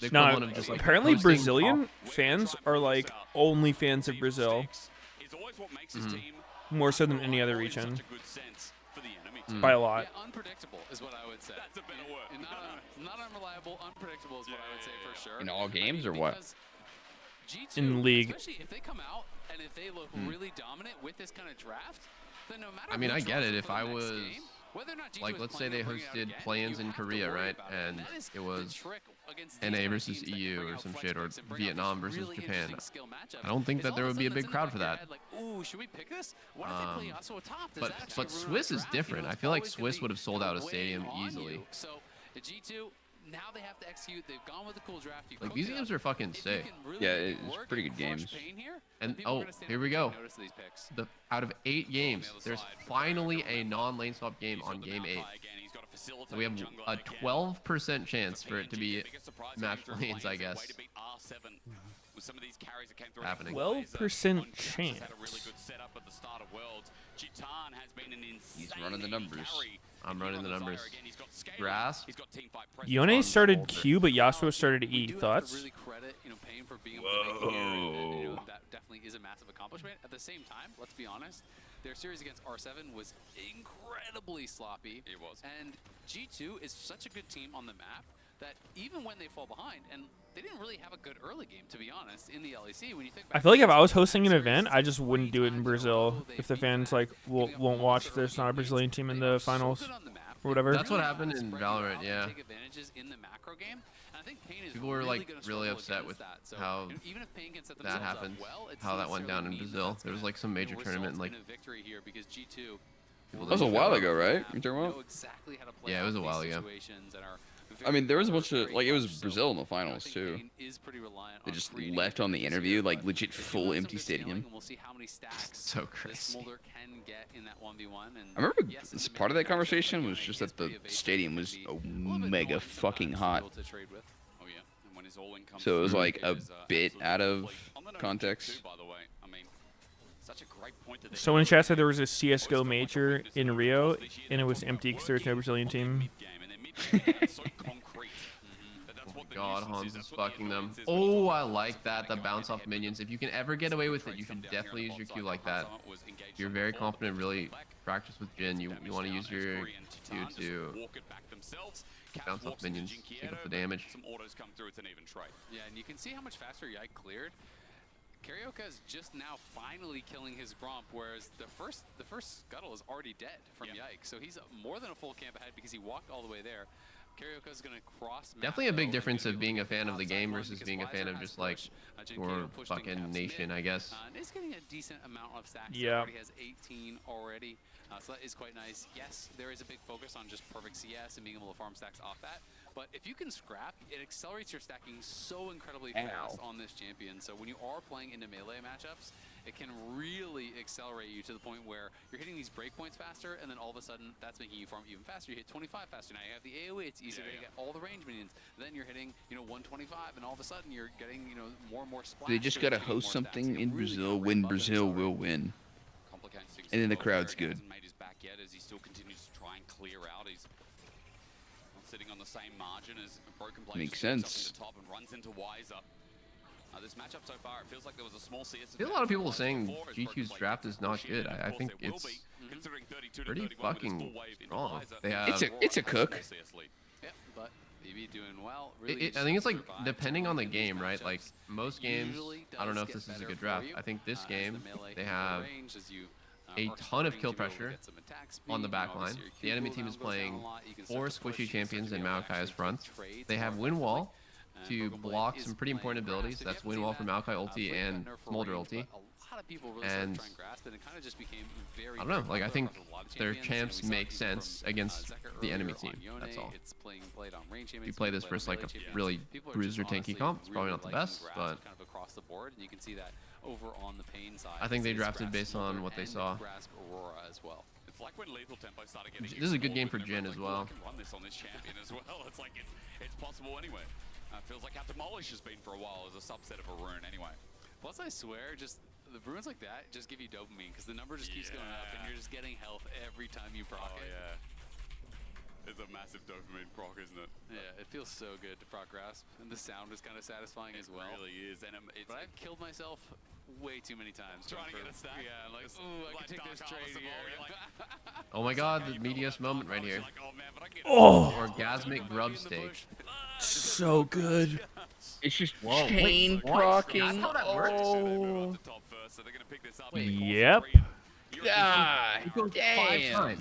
The No, equivalent of just, like, apparently hosting Brazilian fans are like only fans of Brazil. More so than any other region. By a lot. Yeah, unpredictable is what I would say. That's a better word. Not unreliable, unpredictable is what I would say for sure. In all games or what? G2, In the league. especially if they come out and if they look really dominant with this kind of draft, then no matter I mean, who I get drops it. in If for the I next was game, whether or not G2 like, is let's say playing they or bringing out hosted again, play-ins you in have to Korea, worry right? about And that is it was the trick against these NA kind of versus teams that can EU bring or out some flex shit, or picks and bring out Vietnam those versus really Japan. interesting skill matchups. I don't think It's that all there of a would be a sudden big that's in the crowd back for of your that. head, like, ooh, should we pick this? What if they play Yasuo top? Does that actually But ruin Swiss the is draft? You know, different. I it's feel like always gonna Swiss be would have sold out a weighing stadium on easily. you. So the G2, now they have to execute. They've gone with a cool draft. You Like, cooked these it games up. are fucking If you sick. can really Yeah, make it it's work pretty and good crush games. pain here, And then people are oh, gonna stand here up we and go. take notice of these picks. Out of 8 games, there's finally a non-lane swap game on game 8. So we have a 12% chance for it to be matched lanes, I guess. Happening. 12% chance. He's running the numbers. I'm running the numbers. Grass. Yone started Q, but Yasuo started E. Thoughts? Really credit, Pain for being able to make it here, and, that definitely is a massive accomplishment. At the same time, let's be honest, their series against R7 was incredibly sloppy. It was. And G2 is such a good team on the map that even when they fall behind, and they didn't really have a good early game, to be honest, in the LEC. When you think I feel like if I was hosting an event, I just wouldn't do it in Brazil if the fans like won't watch if there's not a Brazilian team in the finals or whatever. That's what happened in Valorant, yeah. take advantages in the macro game. And I think Pain is People were like gonna really struggle upset against with that. So, how even if Pain can set that themselves up happened, well, it how that doesn't went down in necessarily mean Brazil. that's There was gonna, like some major tournament, like result in a victory here because G2 That was a while ago, right? You talking about? know exactly how to play Yeah, it was out a while these ago. situations and are I mean, there was a bunch very, of very like it was clutch. So, Brazil in the finals too. Pain is pretty reliant They on just creating left on the opportunities interview here, like but legit if you full have some empty good scaling, stadium. and we'll see how many stacks So this crazy. Smolder can get in that 1v1. And I remember yes, in the part of that mid-match, conversation was Yone just is that the pretty evasive, stadium can was be a little bit mega annoying fucking sometimes to be hot. able to trade with. Oh yeah, and when his all-in comes So it was through, like it a is, bit absolutely out of lovely. On the note of context. G2, by the way, I mean, such a great point that they Someone in chat said there was a CSGO major in Rio, and it was empty because there was no Brazilian team. God, Hans is fucking them. Oh, I like that. The bounce off minions. If you can ever get away with it, you should definitely use your Q like that. If you're very confident, really practice with Jhin. You want to use your Q to bounce off minions, take up the damage. Some autos come through, it's an even trade. Yeah, and you can see how much faster Yike cleared. Karyoka is just now finally killing his Gromp, whereas the first Scuttle is already dead from Yike. So he's more than a full camp ahead because he walked all the way there. Carioca's gonna cross. Definitely a big difference of being a fan of the game versus being a fan of just like your fucking nation, I guess. And is getting a decent amount of stacks. Yeah. Already has 18 already, so that is quite nice. Yes, there is a big focus on just perfect CS and being able to farm stacks off that. But if you can scrap, it accelerates your stacking so incredibly fast on this champion. So when you are playing into melee matchups, it can really accelerate you to the point where you're hitting these breakpoints faster, and then all of a sudden, that's making you farm even faster. You hit 25 faster. Now you have the AoE. It's easier to get all the range minions. Then you're hitting, 125, and all of a sudden you're getting, more and more splash. They just gotta host something in Brazil when Brazil will win, and then the crowd's good. Made his back yet as he still continues to try and clear out. He's not sitting on the same margin as Broken Blade. Makes sense. The top and runs into Wiser. This matchup so far, it feels like there was a small CS. I feel a lot of people saying G2's draft is not good. I think it's pretty fucking strong. They have, it's a cook. Yeah, but BB doing well. I think it's like depending on the game, right? Like most games, I don't know if this is a good draft. I think this game they have a ton of kill pressure on the back line. The enemy team is playing 4 squishy champions and Maokai as front. They have Wind Wall to block some pretty important abilities. That's Wind Wall from Maokai ulti and Smolder ulti. And I don't know, like I think their champs make sense against the enemy team. That's all. If you play this versus like a really bruiser tanky comp, it's probably not the best, but I think they drafted based on what they saw. This is a good game for Jin as well. It's like it's possible anyway. Feels like how Demolish has been for a while as a subset of a rune anyway. Plus, I swear, just the runes like that just give you dopamine because the number just keeps going up and you're just getting health every time you proc it. Yeah. It's a massive dopamine proc, isn't it? Yeah, it feels so good to proc grasp, and the sound is kind of satisfying as well. It really is, and but I've killed myself way too many times trying to get a stack. Yeah, like, ooh, I can take this trade here. Oh my god, the Meteos moment right here. Oh! Orgasmic grub steak. So good. It's just chain procking. Oh. Yep. Ah, it goes damn.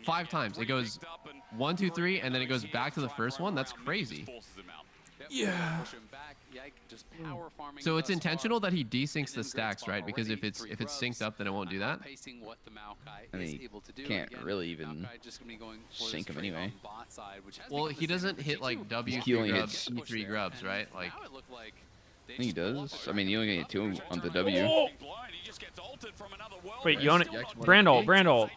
5 times. It goes 1, 2, 3, and then it goes back to the first one. That's crazy. Yeah. So it's intentional that he desyncs the stacks, right? Because if it's synced up, then it won't do that. I mean, can't really even sync him anyway. Well, he doesn't hit like W3 He only grubs, hits- E3 grubs, right? Like. I think he does. I mean, you only get 2 on the W. Oh! Wait, you want it? Brandol.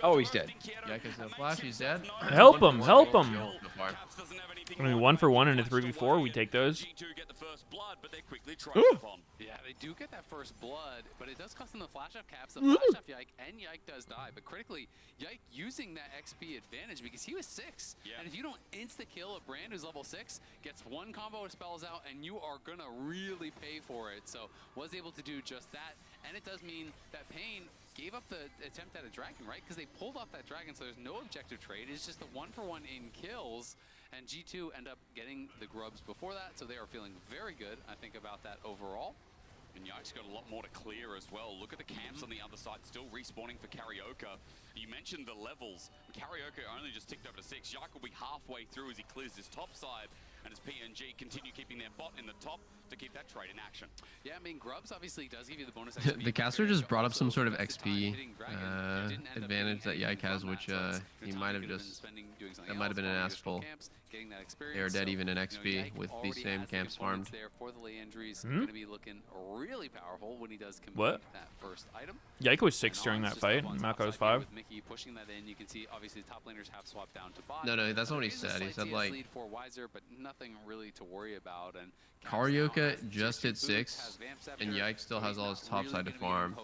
Oh, he's dead. Yike has no flash. He's dead. Help him! Help him! I mean, 1 for 1 in a 3v4. We take those. Yeah, they do get that first blood, but it does cost them the flash up caps, the flash up Yike, and Yike does die. But critically, Yike using that XP advantage because he was 6. And if you don't insta-kill a Brand who's level 6, gets 1 combo of spells out, and you are going to really pay for it. So was able to do just that. And it does mean that Pain gave up the attempt at a dragon, right? Because they pulled off that dragon, so there's no objective trade. It's just the 1 for 1 in kills. And G2 end up getting the grubs before that, so they are feeling very good, I think, about that overall. And Yike's got a lot more to clear as well. Look at the camps on the other side, still respawning for Carioca. You mentioned the levels. Carioca only just ticked over to 6. Yike will be halfway through as he clears his top side, and as PNG continue keeping their bot in the top to keep that trade in action. Yeah, I mean, grubs obviously does give you the bonus XP. The caster just brought up some sort of XP advantage that Yike has, which he might have just. That might have been an asshole. They are dead even in XP with these same camps farmed. There for the Landry's going to be looking really powerful when he does complete What? that first item. Yike was 6 during that fight, and Mako was 5. With Mickey pushing that in, you can see obviously the top laners have swapped down to bot. No, that's not what he said. He said like lead for Wiser, but nothing really to worry about. And Karyoka just hit 6, and Yike still has all his top side to farm.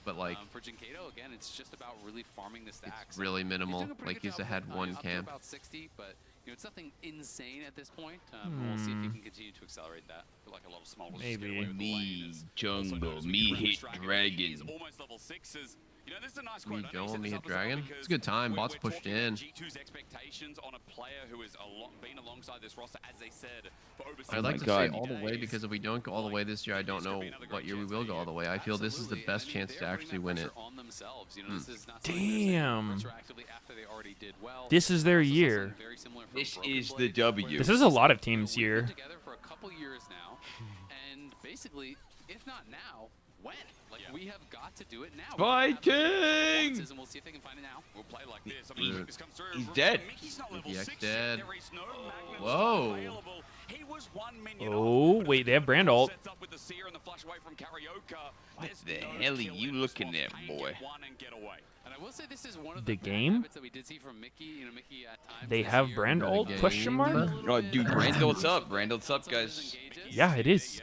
But like, for Jinkato, again, it's just about really farming the stacks. it's really minimal. Like he's ahead 1 camp. About 60, but it's nothing insane at this point. We'll see if he can continue to accelerate that. Like a lot of small Maybe. Me jungle, me hit dragon. Almost level 6s. You know, this is a nice Me quote. jungle, me hit dragon. It's a good time. Bots pushed in. G2's expectations on a player who has been alongside this roster, as they said, for over I'd like to say all the way, because if we don't go all the way this year, I don't know what year we will go all the way. I feel this is the best chance to actually win it. On themselves. You know, this is not Damn. that they already did well. This is their year. This is the W. This is a lot of teams' year. Together for a couple years now, and basically, if not now, when? Like we have got to do it now. Fighting! And we'll see if they can find it now. We'll play like this. I mean, this comes through. He's dead. Mickey's dead. Whoa. Oh, wait, they have Brand ult. What the hell are you looking at, boy? And I will say this is one of The the game? habits that we did see from Mickey. You know, Mickey at times They this have year Brand really ult? gave Question mark? Oh, dude, Brand ult's up. Brand ult's up, guys. Yeah, it is.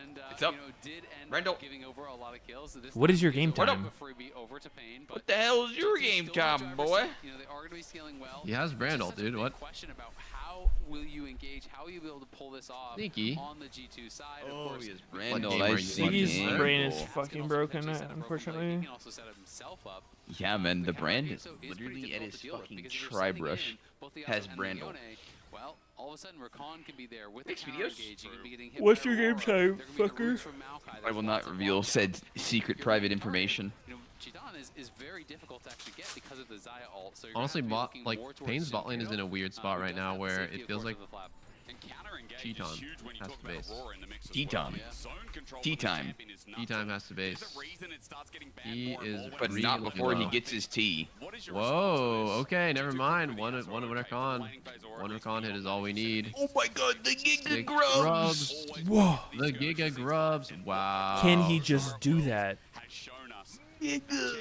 and, It's up. You know, did end Brand up ult. giving over a lot of kills. So this What is your time game gives time? a freebie over to Payne, but What the hell is your GT game still in the time, driver's boy? seat. You know, they are going to be scaling well. He has It's Brand just ult, such a dude. big What? question about how will you engage? How will you be able to pull this off Sneaky. on the G2 side? Oh, of course, he has we Brand can ult. also I set see. up Ziggy's Game. brain is Cool. fucking broken, unfortunately. He can also set himself up. Yeah, man, the counter Brand game, is so it's pretty literally at difficult his to deal with fucking because if you're tribe sending rush. in both the Has Yasuo and the Brand ult. Yone, well, all of a sudden Rakan can be there with the Thanks, counter Meteos. engage. You can be getting hit What's by your game Aurora. time, There can be the fucker? roots from Maokai. I There's will lots not of reveal lock-in. said secret You're private really information. You know, Chidan is very difficult to actually get because of the Xayah ult. So you're Honestly, gonna have to be looking like more towards Payne's bot lane is Jhin. in a weird spot He right does now have the where safety, it of feels course, like of the flap. Cheaton has to base. Tea time. Tea time. Tea time has to base. He is But really not before he low. gets his tea. Whoa, okay, never mind. One Rakan. One Rakan hit is all we need. Oh my god, the Giga Big Grubs! Whoa. The Giga Grubs. Wow. Can he just do that? Giga.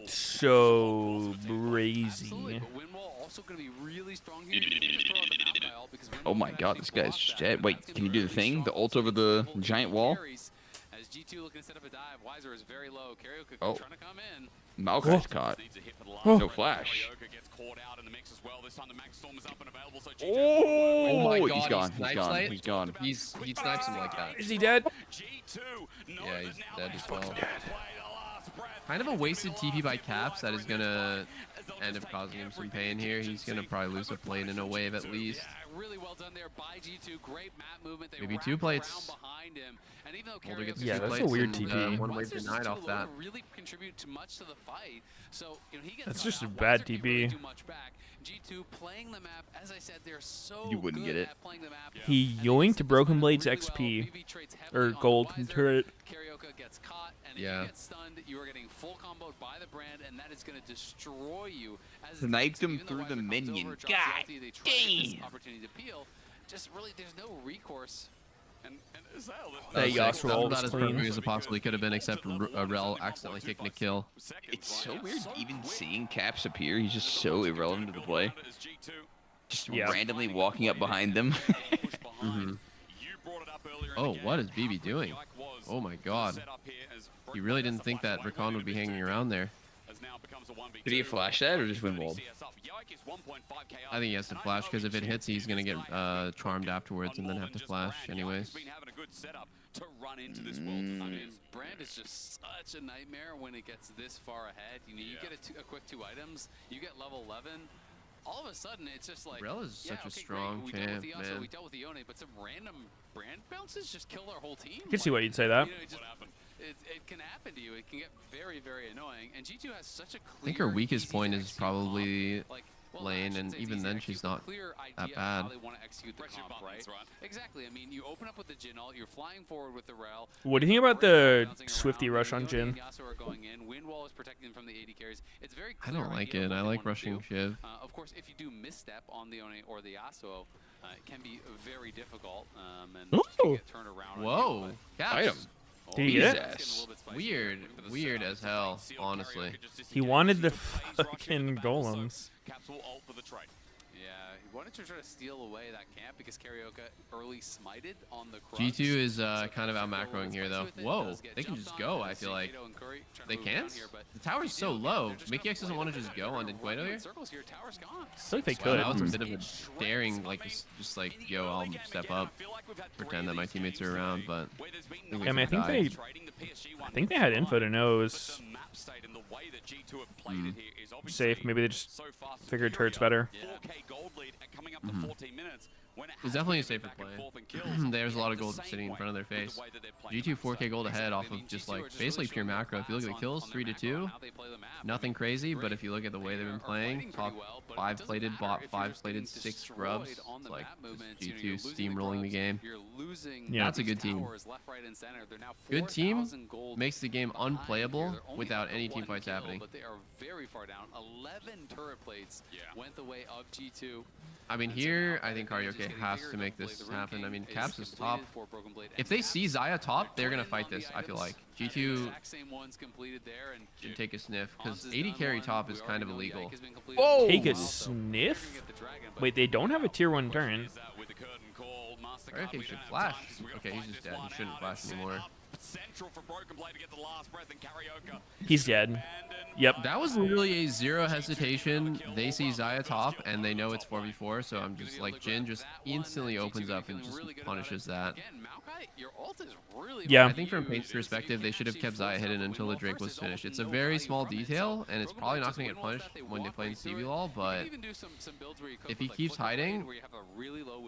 So crazy. Oh my god, this guy's dead. Wait, can you do the thing? The ult over the giant wall? As G2 looking to set up a dive, Weiser is very low. Karaoke Oh. trying to come in. Maokai's caught. No flash. Oh my god, he's gone. he He's snipes gone. it? He's gone. He snipes him like that. Is he dead? Yeah, he's dead as well. Kind of a wasted TP by Caps that is gonna end up causing him some pain here. He's gonna probably lose a plate in a wave at least. Really well done there by G2. Great map movement. They Maybe wrapped 2 plates. around behind him. And even though Mulder gets Yeah, 2 that's a plates weird and, TP. one wave Weiser's denied too off low that. to really contribute too much to the fight. So, you know, he gets That's cut just a out. bad Weiser can't really TP. do much back. G2 playing the map, as I said, they're so You wouldn't good get it. at playing the map. He yoinked Broken Blade's XP. Or gold from turret. Karaoke gets caught, and if Yeah. you get stunned, you are getting full comboed by the Brand, and that is going to destroy you. As it Sniped takes, him even though through the Weiser comes minion. over, drops the God ulti, they try to get this damn. opportunity to peel. Just really, there's no recourse. And That Yasuo ult Not was as clean. perfect as it possibly could have been, except Rel accidentally taking a kill. It's so weird even seeing Caps appear. He's just so irrelevant to the play. Just Yeah. randomly walking up behind them. Mhm. Oh, what is BB doing? Oh my god. He really didn't think that Rakan would be hanging around there. Did he flash that or just win walled? I think he has to flash because if it hits, he's gonna get charmed afterwards and then have to flash anyways. To run into this world. I mean, Brand is just such a nightmare when it gets this far ahead. You know, you get a quick 2 items, you get level 11. All of a sudden, it's just like Rel is yeah, such a okay, strong great. We dealt with champ, the Yasuo, man. we dealt with the Yone, but some random Brand bounces just killed our whole team. I can see why you'd say that. You know, it can happen to you. It can get very, very annoying. And G2 has such a clear, I think her weakest easy point to is execute probably comp. Like, well, lane, I and shouldn't say even it's then easy, she's actually, not clear that idea of how bad. they want to execute the comp, right? Exactly. I mean, you open up with the Jhin ult, you're flying forward with the Rel. What do you think about the Swifty rush on Jhin? Yasuo are going in. Windwall is protecting them from the AD carries. It's very I clear don't like idea it. of what I they like wanna rushing do. Shiv. Of course, if you do misstep on the One or the Yasuo, it can be very difficult and can get turned around. Whoa. Caps. Item. Did he get it? Jesus. Weird as hell, honestly. He wanted the fucking golems. Yeah, he wanted to try to steal away that camp because Karaoke early smited on the Crux. G2 is kind of out macroing here though. Whoa, they can just go, I feel like. They can't? The tower's so low. Mickey X doesn't want to just go on Dinquedo here? I feel like they Wow, could. that was a bit of a daring, like, just like, yo, I'll step up. Pretend that my teammates are around, but... I mean, I think they had info to know it was safe. Maybe they just figured turret's better. Mm-hmm. It's definitely a safer play. There's a lot of gold sitting in front of their face. G2 4K gold ahead off of just like basically pure macro. If you look at the kills, 3-2, nothing crazy. But if you look at the way they've been playing, top 5 plated, bot 5 plated, 6 scrubs, it's like G2 steamrolling the game. Yeah, that's a good team. Good team makes the game unplayable without any team fights happening. But they are very far down. 11 turret plates went the way of G2. I mean, here, I think Karaoke has to make this happen. I mean, Caps is top. If they see Xayah top, they're going to fight this, I feel like. G2 should take a sniff, because 80 carry top is kind of illegal. Oh! Take a sniff? Wait, they don't have a tier 1 turn. Karaoke should flash. Okay, he's just dead. He shouldn't flash anymore. He's dead. Yep. That was literally a zero hesitation. They see Xayah top, and they know it's 4v4, so I'm just like, Jin just instantly opens up and just punishes that. Yeah. I think from Paint's perspective, they should have kept Xayah hidden until the Drake was finished. It's a very small detail, and it's probably not going to get punished when they play in CB LOL, but if he keeps hiding,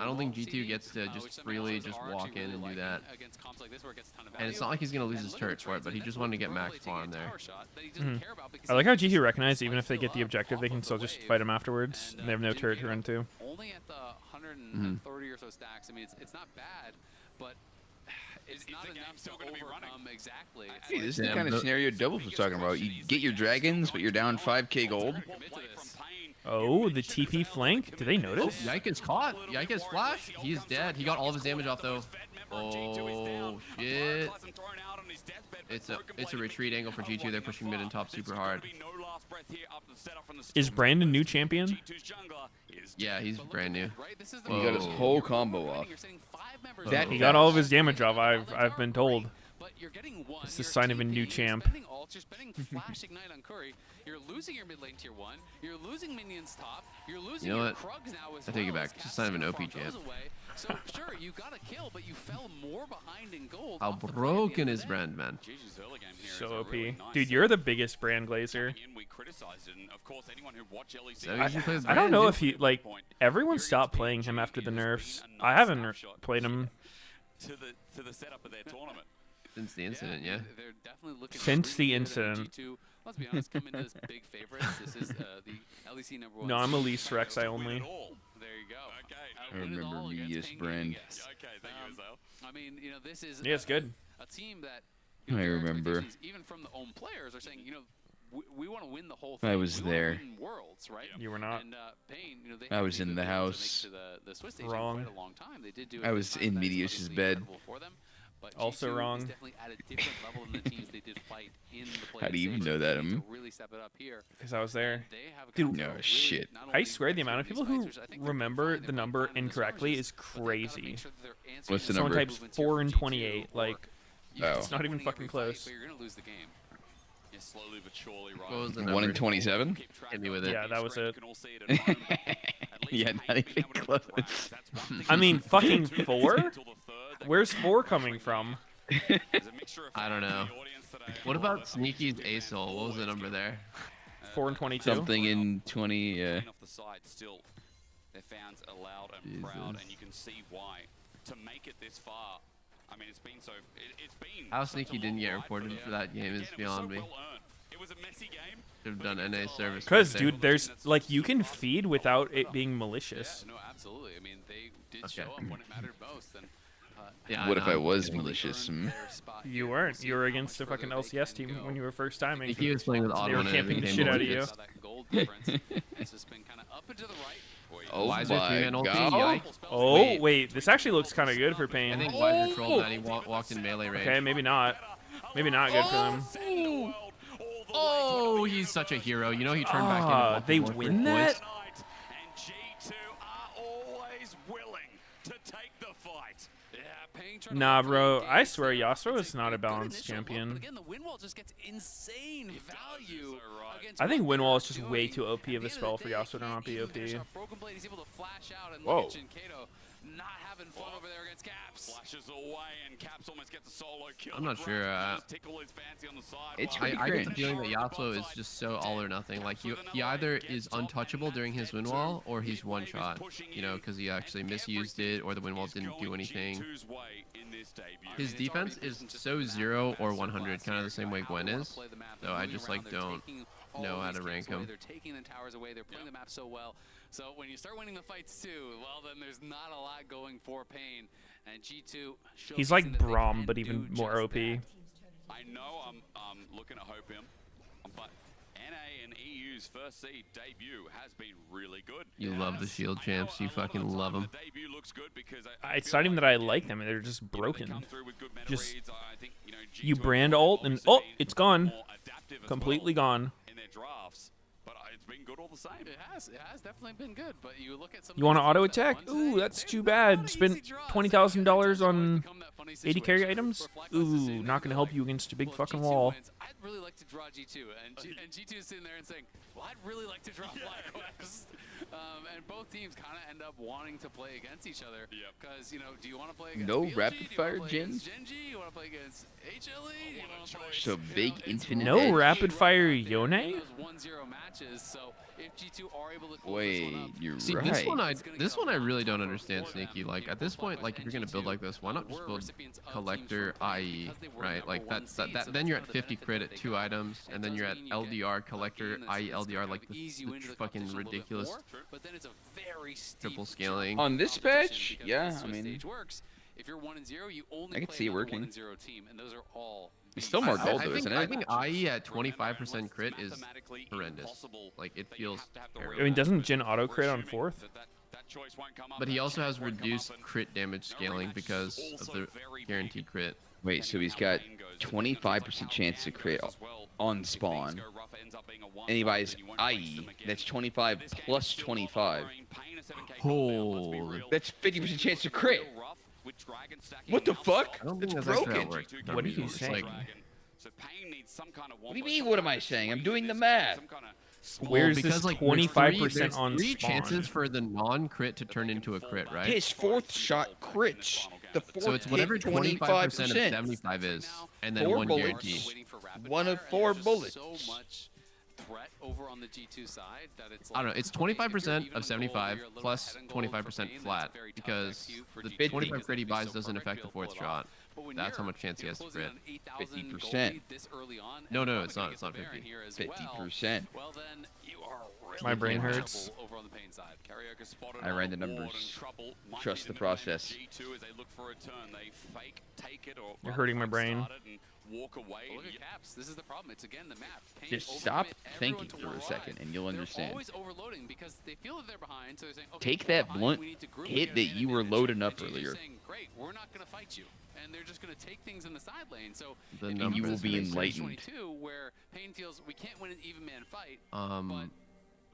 I don't think G2 gets to just freely just walk in and do that. And it's not like he's going to lose his turret for it, but he just wanted to get max farm there. I like how G2 recognized even if they get the objective, they can still just fight him afterwards. And they have no turret to run to. Only at the 130 or so stacks. I mean, it's not bad, but it's not enough to overcome exactly. Hey, this is the kind of scenario Doubles was talking about. You get your dragons, but you're down 5k gold. Oh, the TP flank? Did they notice? Yika's caught. Yika's flash. He's dead. He got all of his damage off though. Oh shit. It's a retreat angle for G2. They're pushing mid and top super hard. Is Brandon new champion? Yeah, he's brand new. He got his whole combo off. He got all of his damage off, I've been told. It's the sign of a new champ. You're spending Flash Ignite on Curry. You're losing your mid lane tier 1. You're losing minions top. You're losing You know your what? Krugs now as I take it back. It's a sign of an OP Farm champ. goes away. So sure, you got a kill, but you fell more behind in gold. How broken is Brand, man? So OP. Dude, you're the biggest Brand Glazer. I don't know if he, like, everyone stopped playing him after the nerfs. I haven't played him. To the setup of their tournament. Since the incident, yeah. They're definitely looking Since the incident. G2, let's be honest, come into this big favorites. This is the LEC #1. No, I'm Elise Rex, I only. There you go. I remember Meteos brand. I mean, you know, this is Yeah, it's good. a team that I remember. expectations, even from the own players, are saying, you know, we want to win the whole thing. I was We wanna there. win Worlds, right? You were not. And Payne, you know, they I was had in the been able to make house. to the Swiss stage Wrong. quite a long time. They did do it I this was time. in That is Meteos' obviously bed. incredible for them. But Also G2 wrong. is definitely at a different level than the teams they did fight in the How do you play-in even stage. know They that? need to really step it up here. Because I was there. They have a Dude, couple No of really shit. not I only swear the amount of people who fights, which I think they're remember fine, the they number played fine in the incorrectly skirmishes, is but they've gotta crazy. make sure that they're answering What's the some Someone number? types movements here 4 from and G2, 28. or Like, you Oh. can it's start not even winning every fucking fight, close. but you're gonna lose the game. You're slowly but surely What was the 1 number? in 27? Hit me with it. Yeah, that was it. Yeah, not even close. I mean, fucking 4? Where's 4 coming from? I don't know. What about Sneaky's ASOL? What was the number there? 4 and 22. Something in 20. off the side still. Their fans are loud and proud, and you can see why. To make it this far, I mean, it's been so. It's been. How Sneaky didn't get reported for that game is beyond me. It was a messy game. Should have done NA service. Because, right there. dude, there's, like, you can feed without it being malicious. No, absolutely. I mean, they did show up when it mattered most. And Yeah, What if I know. was malicious? You weren't. You were against the fucking LCS team when you were first timing. Sneaky was playing with odd They were one and it camping the became shit out of you. malicious. that gold difference. It's just been kind of up and to the right. Oh Wiser my 3-man ulti, god. yikes. Oh, wait. This actually looks kind of good for I Payne. think Wiser trolled that he walked in melee range. Okay, maybe not. Maybe not good for them. Oh, he's such a hero. You know he turned back into Ah, Buffalo they for his win boys. that? And G2 are always willing to take the fight. Yeah, Payne trying to Nah, play bro. games. I swear, It's Yasuo is a not a good balanced initial look, champion. But again, the win wall just gets insane value. against I think what Winwall is they're just way doing. too OP At of the a end spell of for the day, Yasuo to not be can't OP. even finish off Broken Blade. He's able to flash out and Whoa. look at Jinkato. not having fun over there against Caps. Flashes away, and Caps almost gets a solo kill. I'm not sure. Tickle his fancy on the side. It's I pretty get the cringe. feeling that Yasuo is just so all or nothing. Like he either is untouchable during his win wall, or he's one shot. You know, because he actually misused it, or the win wall didn't do anything. His defense is so 0 or 100, kind of the same way Gwen is. So I just like don't know how to rank him. They're taking the towers away. They're playing the map so well. So when you start winning the fights too, well, then there's not a lot going for Pain. And G2. He's like Braum, but even more OP. I know I'm looking to hope him, but NA and EU's first seed debut has been really good. You love the Shield champs. You fucking love them. It's not even that I like them. They're just broken. Just you brand ult and oh, it's gone. Completely gone. In their drafts, but it's been good all the same. It has definitely been good. But you look at some. You want to auto attack? Ooh, that's too bad. Spent $20,000 on 80 carry items? Ooh, not gonna help you against a big fucking wall. I'd really like to draw G2, and G2 is sitting there and saying, "Well, I'd really like to draw FlyQuest." And both teams kind of end up wanting to play against each other. Because do you want to play against No BLG? rapid fire Gen? You want to play against HLE? So big infinite. No edge. rapid fire Yone? 1-0 matches. So if G2 are able to close this one up, You're See, right. this one I really don't understand, Sneaky. Like at this point, like if you're gonna build like this, why not just build Collector IE, right? Like that then you're at 50 crit at 2 items, and then you're at LDR Collector IE LDR, like the fucking ridiculous triple scaling. On this patch, yeah, I mean, if you're 1-0, you only I can play see it another working. 1-0 team, and those are all. It's still more gold, though, isn't it? I think IE at 25% crit is horrendous. Like it feels terrible. I mean, doesn't Jin auto crit on 4th? But he also has reduced crit damage scaling because of the guaranteed crit. Wait, so he's got 25% chance to crit on spawn. And he buys IE. That's 25 plus 25. Holy. That's 50% chance to crit. What the fuck? I don't think That's that's actually how it broken. works. What are you It's saying? like- What do you mean, what am I saying? I'm doing the math. Where's because, this like, 25% there's on three spawn? chances for the non-crit to turn into a crit, right? His 4th shot crits. The 4th So it's whatever hit 25% of 75 is, and then 4 one bullets. guarantee. 1 of 4 bullets. So much threat over on the G2 side that it's I don't know. It's 25% of 75 plus 25% flat because the 25 crit he buys doesn't affect the 4th shot. That's how much chance he has to crit. 50%. No, it's not. It's not 50. 50%. Well, then you are really My brain hurts. over on the Pain side. Karaoke spotted I ran the on board numbers. and trouble. Might Trust be the the moment process. G2 as they look for a turn, they fake take it or You're hurting my brain. start it and walk away. Look at Caps. This is the problem. It's again the map. Pain Just stop overcommit thinking everyone to for a one second side. and you'll They're understand. always overloading because they feel that they're behind, so they're saying, okay, Take we're that behind, blunt we need to group hit and that get an you were advantage. loading up And G2's earlier. saying, great, we're not going to fight you. And they're just going to take things in the side lane. So The if And you will numbers. be it's enlightened. 22 where Pain feels we can't win an even man fight.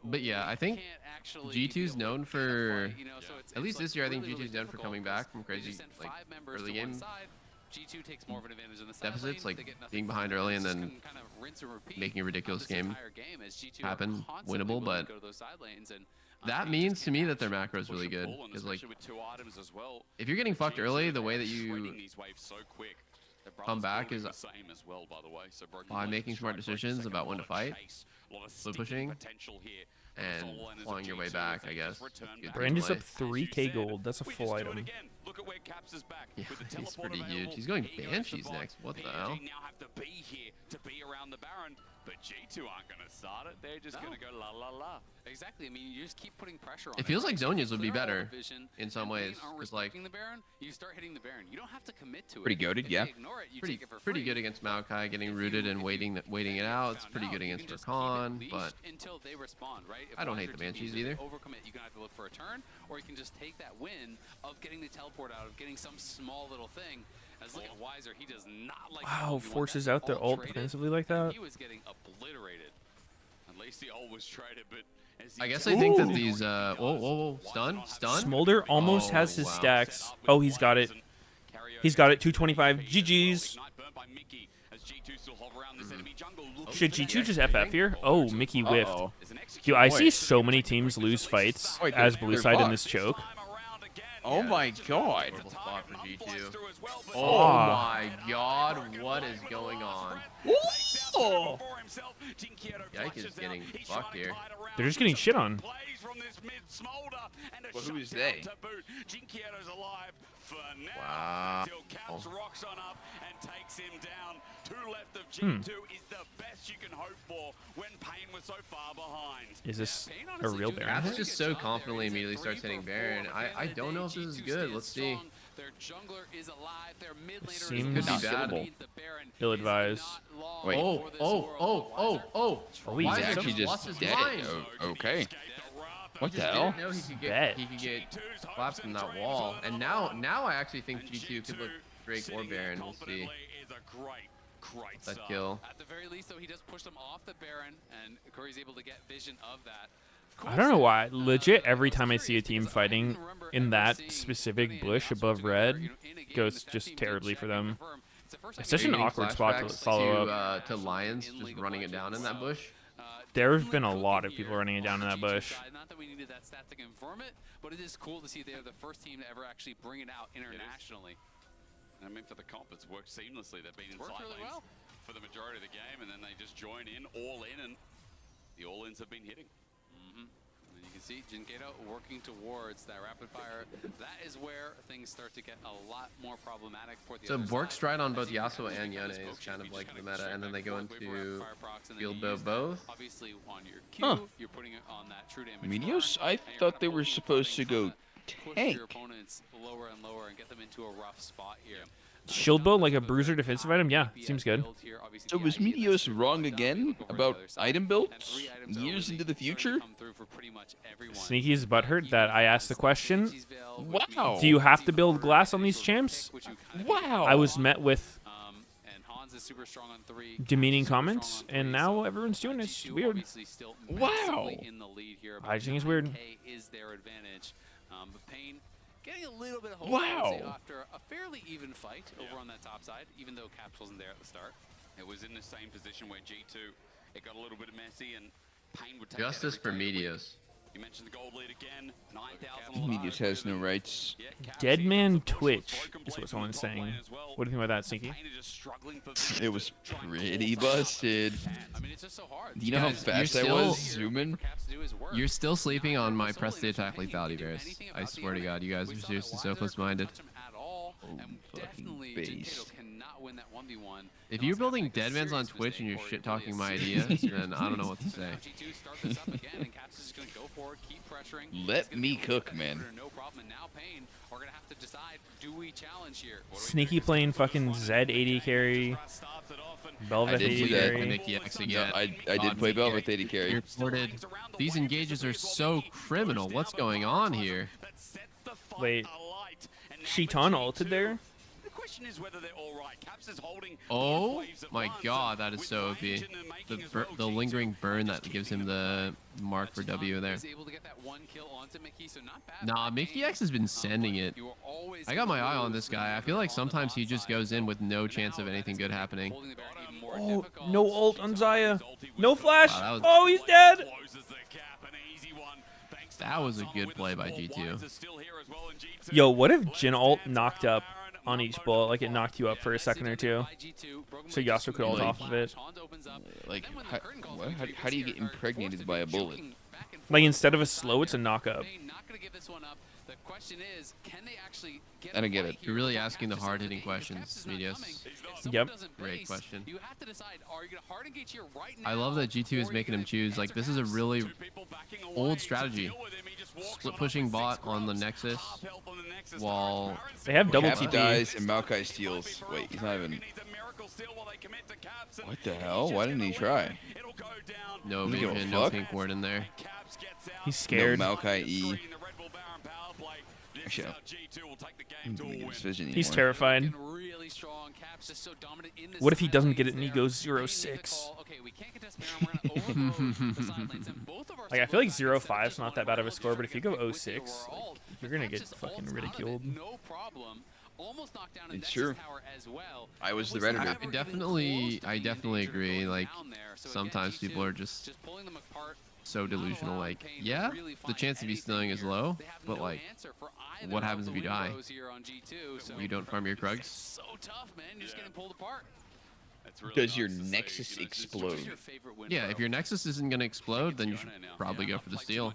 But yeah, I think can't actually G2's known for, fight, you know, so it's at least like this year, I think really, G2's really known for difficult coming because back from they crazy just send like 5 members early to one game side. G2 takes more of an advantage in the side deficits, lane. like They get nothing being from behind it. early It's and just then kind of rinse and repeat making a ridiculous this game entire game as G2 are happen, constantly winnable, willing but to go to those side lanes and that means to me that their macro is really good because like if you're getting fucked early, the way that you come back is by making smart decisions about when to fight, split pushing, and clawing your way back, I guess. Brand is up 3k gold. That's a full item. Look at where Caps is back. Yeah, With the he's teleport pretty available, huge. He's going he goes Banshees to bot. next. What the BLG hell? now have to be here to be around the Baron, but G2 aren't going to start it. They're just going to go la la la. Exactly. I mean, you just keep putting pressure on It feels like If Zhonya's would be clear all better the vision in some and ways, Pain aren't 'cause, like- respecting the Baron, you start hitting the Baron. You don't have to commit to it. Pretty goated, If yeah. they ignore it, you Pretty take it for pretty free. good against Maokai, getting rooted and waiting it out. It's pretty good against Rakan, but until they respond, right? If I don't one hate of the your teams Banshees either. Overcommit, you can either look for a turn, or you can just take that win of getting the teleport out, of getting some small little thing. As look at Weiser, he does not like. Wow, the ult. forces That's out the all ult traded, defensively like and that. He was getting obliterated. At least the ult was traded, but. I guess I think that these whoa, stun. Smolder almost Oh, has his wow. stacks. Oh, he's got it. He's got it. 225. GG's. Should G2 just FF here? Oh, Mickey whiffed. Uh-oh. Dude, I see so many teams lose fights Wait, as they're blue side in fucked. this choke. Oh my god. Horrible spot for G2. Oh. Oh my god, what is going on? Oh. Yike is getting fucked here. They're just getting shit on. Well, who is they? Wow. Is this a real Baron? Caps just so confidently immediately starts hitting Baron. I don't know if this is good. Let's see. Seems could be bad. ill-advised. Wait. Oh. He's Why actually just lost just his dead. mind? Okay. What the Just hell? didn't know he could get collapsed from that wall. And now I actually think G2 could look Drake or Baron. We'll see. That kill. At the very least, though, he does push them off the Baron, and Corey's able to get vision of that. I don't know why. Legit, every time I see a team fighting in that specific bush above red, goes just terribly for them. It's such an awkward spot to follow up. To Lions just running it down in that bush. There's been a lot of people running it down in that bush. Not that we needed that stat to confirm it, but it is cool to see they're the first team to ever actually bring it out internationally. I mean, for the comp, it's worked seamlessly. They've been in side lanes for the majority of the game, and then they just join in, all in, and the all-ins have been hitting. And you can see Jinkedo working towards that rapid fire. That is where things start to get a lot more problematic for the So other Bork side. stride on both Yasuo and Yone is kind of like the meta, and then they go into field bow both. Obviously, on your Q, Huh. you're putting it on that true damage. Meteos? I thought they were supposed to go Push tank. your opponents lower and lower and get them into a rough spot here. Shield bow, like a bruiser defensive item? Yeah, seems good. So was Meteos wrong again about item builds years into the future? Sneaky's butthurt that I asked the question. Wow. Do you have to build glass on these champs? Wow. I was met with And Hans is super strong on 3. demeaning comments, and now everyone's doing it. It's weird. Wow. In the lead here, I think it's weird. Is their advantage. But Pain getting a little bit of hope Wow. after a fairly even fight over on that top side, even though Caps wasn't there at the start. It was in the same position where G2, it got a little bit messy, and Pain would take Justice for Meteos. You mentioned the gold lead again, 9,000 Meteos has no rights. Dead man Twitch is what someone's saying. What do you think about that, Sneaky? It was pretty busted. Do you know how Guys, fast you're I was still- zooming? You're still sleeping on my press the attack lethality bears. I swear to God, you guys are seriously so close-minded. Fucking base. If you're building deadmans on Twitch and you're shit-talking my ideas, then I don't know what to say. Let me cook, man. Sneaky playing fucking Z80 carry. Belvet I did 80 do that. carry. Mickey X again. No, I did play Belvet 80 carry. You're reported. These engages are so criminal. What's going on here? Wait. Shiton ulted there? Oh my God, that is so OP. The lingering burn that gives him the mark for W there. Nah, Mickey X has been sending it. I got my eye on this guy. I feel like sometimes he just goes in with no chance of anything good happening. Oh, no ult on Zaya. No flash. Wow, Oh, he's dead. That was a good play by G2. Yo, what if Jin ult knocked up on each bullet? Like it knocked you up for a second or two. So Yasuo could ult off of it. Like, how do you get impregnated by a bullet? Like instead of a slow, it's a knock up. I don't get it. You're really asking the hard-hitting questions, Meteos. Yep. Great question. I love that G2 is making him choose. Like, this is a really old strategy. Split pushing bot on the Nexus while they have double Cap TP. dies and Maokai steals. Wait, he's not even. What the hell? Why didn't he try? no Doesn't give a vision, no fuck. pink ward in there. He's scared. No Maokai E. Actually, I don't think it's vision He's anymore. terrified. What if he doesn't get it and he goes 0-6? Like I feel like 0-5 is not that bad of a score, but if you go 0-6, like, you're gonna get fucking ridiculed. It's true. I was the redditor. I definitely agree. Like, sometimes people are just so delusional. Like, yeah, the chance of you stealing is low, but like, what happens if you die? You don't farm your Krugs? So tough, man. You're just getting pulled apart. Does your Nexus explode? Yeah, if your Nexus isn't gonna explode, then you should probably go for the steal.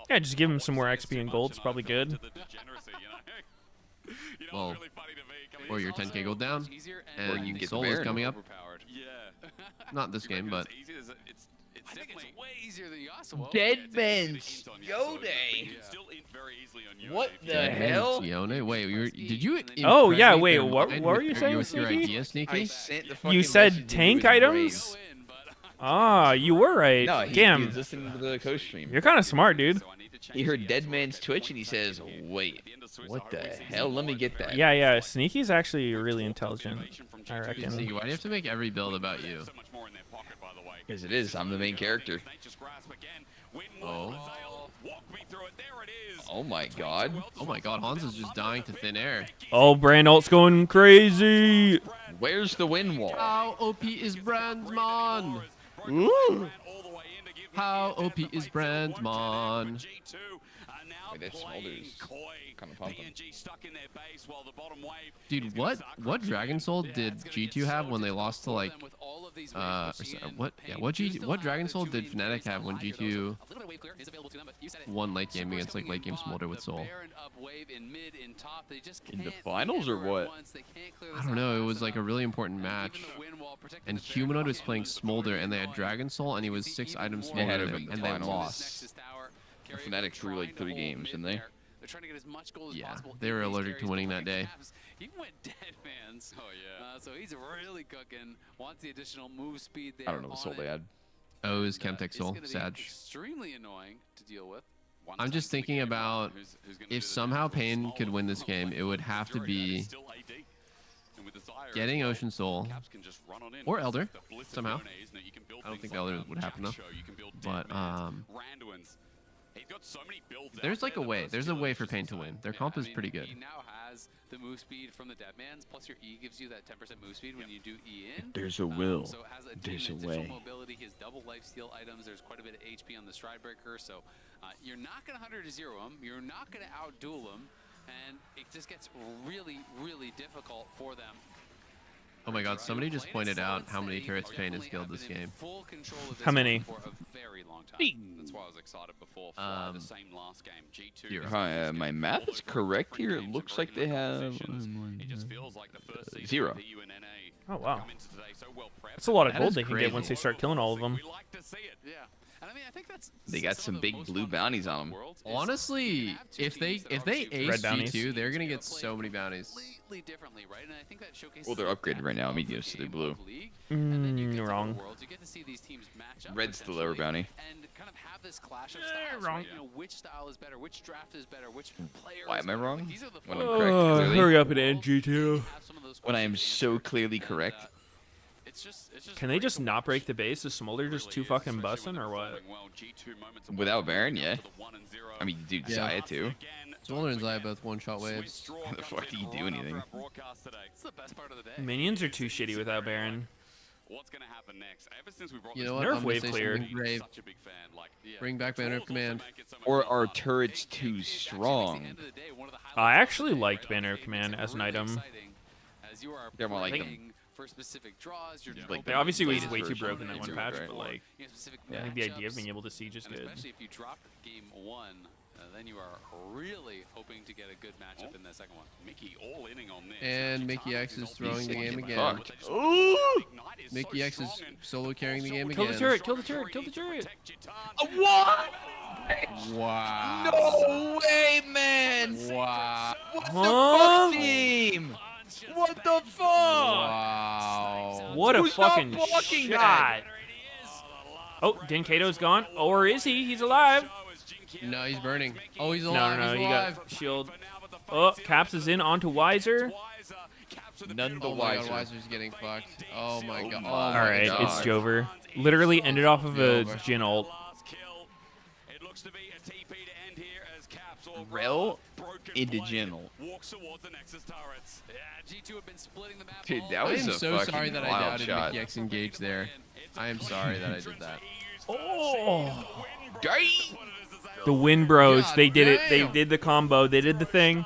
Yeah, just give him some more XP and gold. It's probably good. Well, or your 10k gold down, Or you and get Soul the is Baron. coming up. Not this game, but I think it's way easier than Yasuo. Deadman's Yone. What the hell? Yone? Wait, did you? Oh yeah, impregnate wait. their What mind were you with saying, your Sneaky? idea, Sneaky? I sent the You fucking said message tank with items? Ah, you were right. No, he Damn. was listening to the co-stream. You're kind of smart, dude. He heard Deadman's Twitch and he says, "Wait, what the hell? Let me get that." Yeah, yeah. Sneaky's actually really intelligent, I reckon. Sneaky, why do you have to make every build about you? Because it is. I'm the main character. Oh. Oh my god. Oh my god, Hans is just dying to thin air. Oh, Brand ult's going crazy. Where's the wind wall? How OP is Brandmon? Ooh. How OP is Brandmon? Wait, that Smolder's kind of pumping. Dude, what Dragon Soul did G2 have when they lost to like what Dragon Soul did Fnatic have when G2 won late game against like late game Smolder with Soul? In the finals or what? I don't know, it was like a really important match. And Humanoid was playing Smolder and they had Dragon Soul and he was 6 items It Smolder had to and, have been the and they finals. lost. Fnatic threw like 3 games, didn't they? Yeah, they were allergic to winning that day. He went dead man's. Oh yeah. So he's really cooking. Wants the additional move speed there. I don't know the soul they had. Oh, it was Chemtech Soul, Sag. Extremely annoying to deal with. I'm just thinking about if somehow Pain could win this game, it would have to be getting Ocean Soul or Elder somehow. I don't think the Elder would happen though. But there's like a way. There's a way for Pain to win. Their comp is pretty good. He now has the move speed from the Deadmans, plus your E gives you that 10% move speed when you do E in. There's a will. So it has There's a additional way. mobility. He has double lifesteal items. There's quite a bit of HP on the Stride Breaker. So you're not going to 100 to 0 him. You're not going to outduel him. And it just gets really, really difficult for them. Oh my god, somebody just pointed out how many turrets Pain has killed this game. How many? For a very long time. That's why I was excited before for the same last game. G2. Hi, my math is correct here. It looks like they have 0. Oh wow. That's a lot of gold they can get once they start killing all of them. Yeah. And I mean, I think that's They got some big blue bounties on them. Honestly, if they ace G2, they're gonna get so many bounties. Differently, right? And I think that showcases Well, they're upgraded right now. Meteos, so they're blue. You're wrong. You get to see these teams match up Red's the lower bounty. and kind of have this clash of styles. wrong. Right? You know, which style is better, which draft is better, which player Why is am I better. wrong? Like, these are the When I'm correct, clearly. Hurry up and end G2. When I am so clearly correct. It's just Can they just not break the base? Is Smolder just too fucking bussin' or what? Without Baron, yeah. I mean, dude, Yeah. Zaya too. Smolder and Zaya both one-shot waves. How the fuck do you do anything? It's the best part of the day. Minions are too shitty without Baron. What's gonna happen next? Ever since we brought You this know what? Nerf I'm gonna wave say clear. something brave. such a big fan, like, Bring back Banner of Command. Or are turrets too strong? I actually liked Banner of Command as an item. As you are They're more like playing them. for specific draws, you're Like They obviously was Blazes way too version broken that of one it, patch, right? but like, specific I think the idea of matchups, being able to siege is and good. especially if you drop game 1, then you are really hoping to get a good matchup in the second one. Mickey all inning on this. And Mickey X is throwing the game again. Fucked. Ooh! Mickey X is solo carrying the game Kill again. the turret! Kill the turret! Kill the turret! What? Wow. No way, man! Wow. What the Huh? fuck, team? What the fuck? Wow. What a Who's not fucking blocking shot! that? Oh, Denkato's gone. Or is he? He's alive. No, he's burning. Oh, he's No, alive. no, no. He's He alive. got shield. Oh, Caps is in onto Wiser. None the Oh my wiser. god, Wiser's getting fucked. Oh my god. Oh All my right, god. it's Jover. Literally ended off of a Jover. Jin ult. It looks to be a TP to end here as Caps or Rel into Jinnel. walks towards the Nexus turrets. Yeah, G2 have been splitting the map. Dude, that I was am a so fucking sorry that I wild doubted shot. Mickey X engaged there. I am sorry that I did that. Oh. Dang. The Win Bros. God They did it. They damn. did the combo. They did the thing.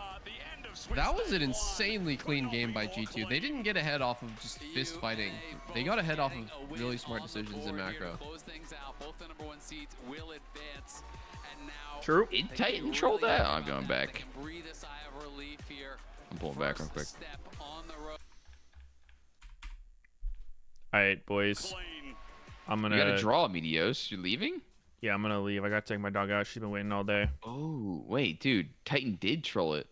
That was an insanely clean game by G2. They didn't get ahead off of just fist fighting. They got ahead off of really smart decisions in macro. True. Did Titan troll that? I'm going back. I'm pulling back real quick. All right, boys. I'm gonna. You got to draw, Meteos. You're leaving? Yeah, I'm gonna leave. I gotta take my dog out. She's been waiting all day. Oh, wait, dude. Titan did troll it.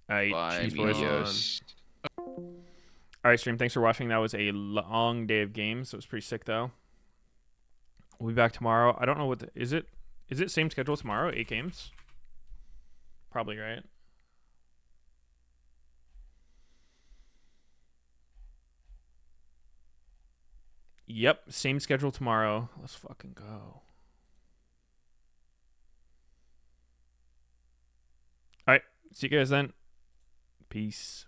All right, Bye, cheese boys. Meteos. All right, stream. Thanks for watching. That was a long day of games. It was pretty sick, though. We'll be back tomorrow. I don't know what is it. Is it same schedule tomorrow? 8 games. Probably, right? Yep, same schedule tomorrow. Let's fucking go. All right, see you guys then. Peace.